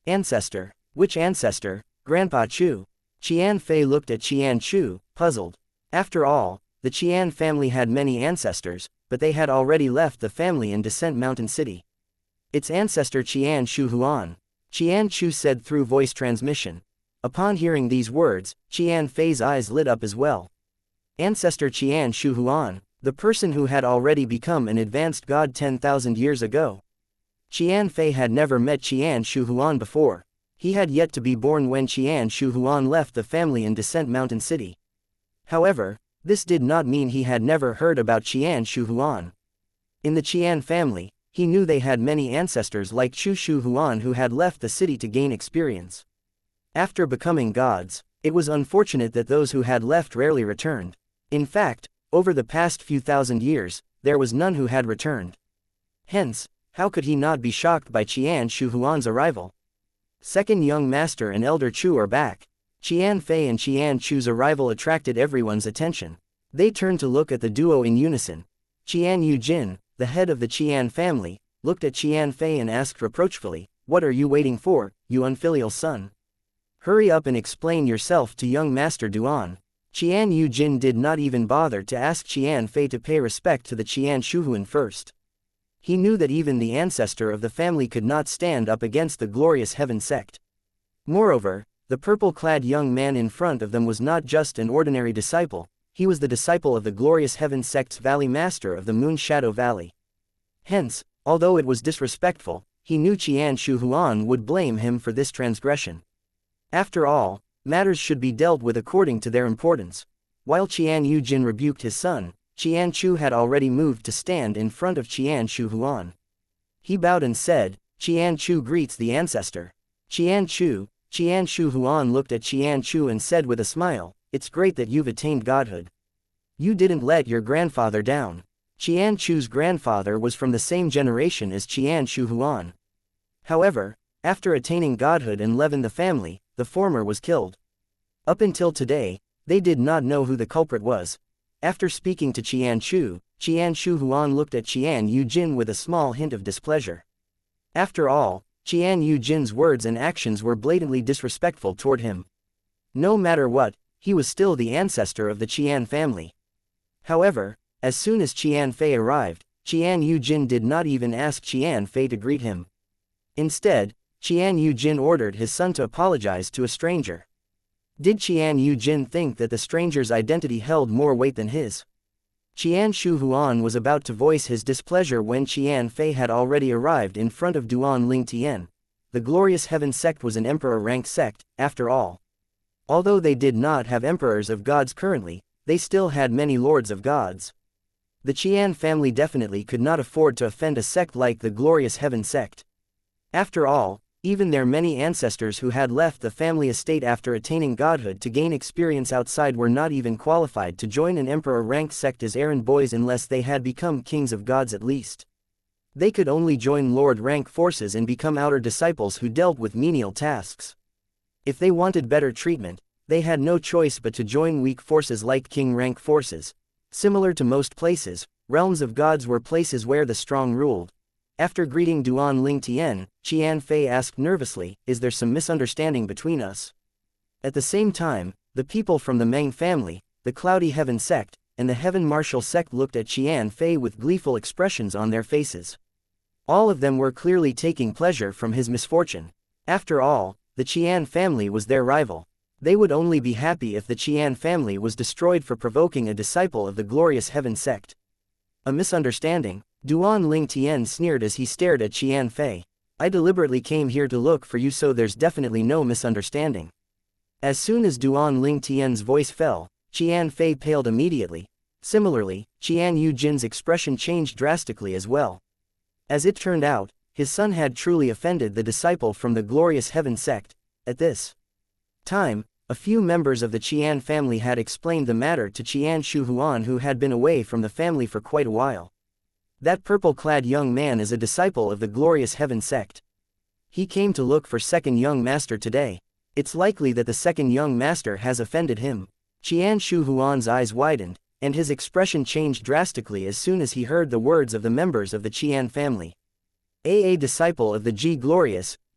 S1: "Ancestor? Which ancestor, Grandpa Chu?" Qian Fei looked at Qian Chu, puzzled. After all, the Qian family had many ancestors, but they had already left the family in Descent Mountain City. Its ancestor Qian Shu Huan, Qian Chu said through voice transmission. Upon hearing these words, Qian Fei's eyes lit up as well. Ancestor Qian Shu Huan, the person who had already become an advanced god 10,000 years ago. Qian Fei had never met Qian Shu Huan before. He had yet to be born when Qian Shu Huan left the family in Descent Mountain City. However, this did not mean he had never heard about Qian Shu Huan. In the Qian family, he knew they had many ancestors like Chu Shu Huan who had left the city to gain experience. After becoming gods, it was unfortunate that those who had left rarely returned. In fact, over the past few thousand years, there was none who had returned. Hence, how could he not be shocked by Qian Shu Huan's arrival? Second young master and elder Chu are back. Qian Fei and Qian Chu's arrival attracted everyone's attention. They turned to look at the duo in unison. Qian Yujin, the head of the Qian family, looked at Qian Fei and asked reproachfully, "What are you waiting for, you unfilial son? Hurry up and explain yourself to young Master Duan." Qian Yujin did not even bother to ask Qian Fei to pay respect to the Qian Shuhuan first. He knew that even the ancestor of the family could not stand up against the glorious heaven sect. Moreover, the purple-clad young man in front of them was not just an ordinary disciple, he was the disciple of the glorious heaven sect's valley master of the Moon Shadow Valley. Hence, although it was disrespectful, he knew Qian Shu Huan would blame him for this transgression. After all, matters should be dealt with according to their importance. While Qian Yujin rebuked his son, Qian Chu had already moved to stand in front of Qian Shu Huan. He bowed and said, "Qian Chu greets the ancestor." Qian Shu Huan looked at Qian Chu and said with a smile, "It's great that you've attained godhood. You didn't let your grandfather down." Qian Chu's grandfather was from the same generation as Qian Shu Huan. However, after attaining godhood and leavened the family, the former was killed. Up until today, they did not know who the culprit was. After speaking to Qian Shu Huan looked at Qian Yujin with a small hint of displeasure. After all, Qian Yujin's words and actions were blatantly disrespectful toward him. No matter what, he was still the ancestor of the Qian family. However, as soon as Qian Fei arrived, Qian Yujin did not even ask Qian Fei to greet him. Instead, Qian Yujin ordered his son to apologize to a stranger. Did Qian Yujin think that the stranger's identity held more weight than his? Qian Shu Huan was about to voice his displeasure when Qian Fei had already arrived in front of Duan Ling Tian. The glorious heaven sect was an emperor-rank sect, after all. Although they did not have emperors of gods currently, they still had many lords of gods. The Qian family definitely could not afford to offend a sect like the glorious heaven sect. After all, even their many ancestors who had left the family estate after attaining godhood to gain experience outside were not even qualified to join an emperor-ranked sect as errand boys unless they had become kings of gods at least. They could only join lord-rank forces and become outer disciples who dealt with menial tasks. If they wanted better treatment, they had no choice but to join weak forces like king-rank forces. Similar to most places, realms of gods were places where the strong ruled. After greeting Duan Ling Tian, Qian Fei asked nervously, "Is there some misunderstanding between us?" At the same time, the people from the Meng family, the Cloudy Heaven sect, and the Heaven Martial sect looked at Qian Fei with gleeful expressions on their faces. All of them were clearly taking pleasure from his misfortune. After all, the Qian family was their rival. They would only be happy if the Qian family was destroyed for provoking a disciple of the glorious heaven sect. A misunderstanding? Duan Ling Tian sneered as he stared at Qian Fei. "I deliberately came here to look for you, so there's definitely no misunderstanding." As soon as Duan Ling Tian's voice fell, Qian Fei paled immediately. Similarly, Qian Yujin's expression changed drastically as well. As it turned out, his son had truly offended the disciple from the glorious heaven sect. At this time, a few members of the Qian family had explained the matter to Qian Shu Huan, who had been away from the family for quite a while. "That purple-clad young man is a disciple of the glorious heaven sect. He came to look for second young master today. It's likely that the second young master has offended him." Qian Shu Huan's eyes widened, and his expression changed drastically as soon as he heard the words of the members of the Qian family. A disciple of the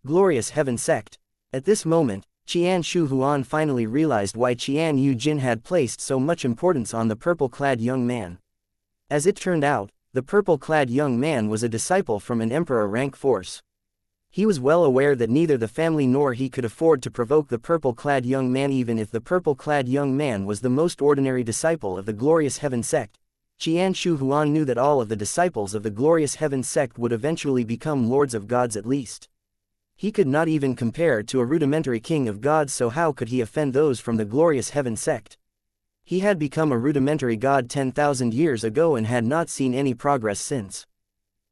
S1: glorious heaven sect. At this moment, Xianxia Huan finally realized why Qian Yu Jin had placed so much importance on the purple-clad young man. As it turned out, the purple-clad young man was a disciple from an emperor rank force. He was well aware that neither the family nor he could afford to provoke the purple-clad young man, even if the purple-clad young man was the most ordinary disciple of the Glorious Heaven sect. Xianxia Huan knew that all of the disciples of the Glorious Heaven sect would eventually become lords of gods at least. He could not even compare to a rudimentary king of gods, so how could he offend those from the Glorious Heaven sect? He had become a rudimentary god 10,000 years ago and had not seen any progress since.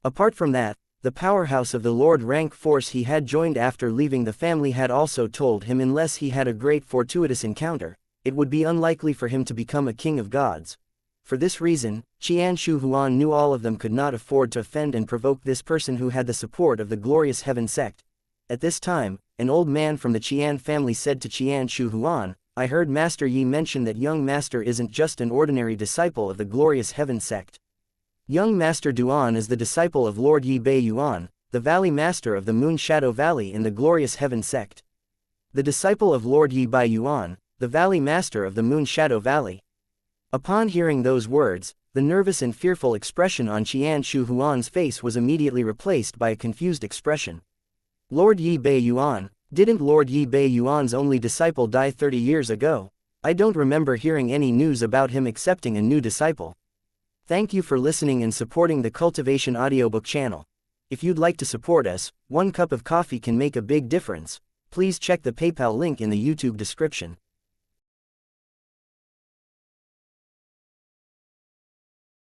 S1: Apart from that, the powerhouse of the Lord rank force he had joined after leaving the family had also told him unless he had a great fortuitous encounter, it would be unlikely for him to become a king of gods. For this reason, Xianxia Huan knew all of them could not afford to offend and provoke this person who had the support of the Glorious Heaven sect. At this time, an old man from the Qian family said to Xianxia Huan, "I heard Master Yi mention that young master isn't just an ordinary disciple of the Glorious Heaven sect. Young Master Duan is the disciple of Lord Yi Bei Yuan, the Valley Master of the Moon Shadow Valley in the Glorious Heaven sect." The disciple of Lord Yi Bei Yuan, the Valley Master of the Moon Shadow Valley. Upon hearing those words, the nervous and fearful expression on Xianxia Huan's face was immediately replaced by a confused expression. Lord Yi Bei Yuan, didn't Lord Yi Bei Yuan's only disciple die 30 years ago? I don't remember hearing any news about him accepting a new disciple. Thank you for listening and supporting the Cultivation audiobook channel. If you'd like to support us, 1 cup of coffee can make a big difference. Please check the PayPal link in the YouTube description.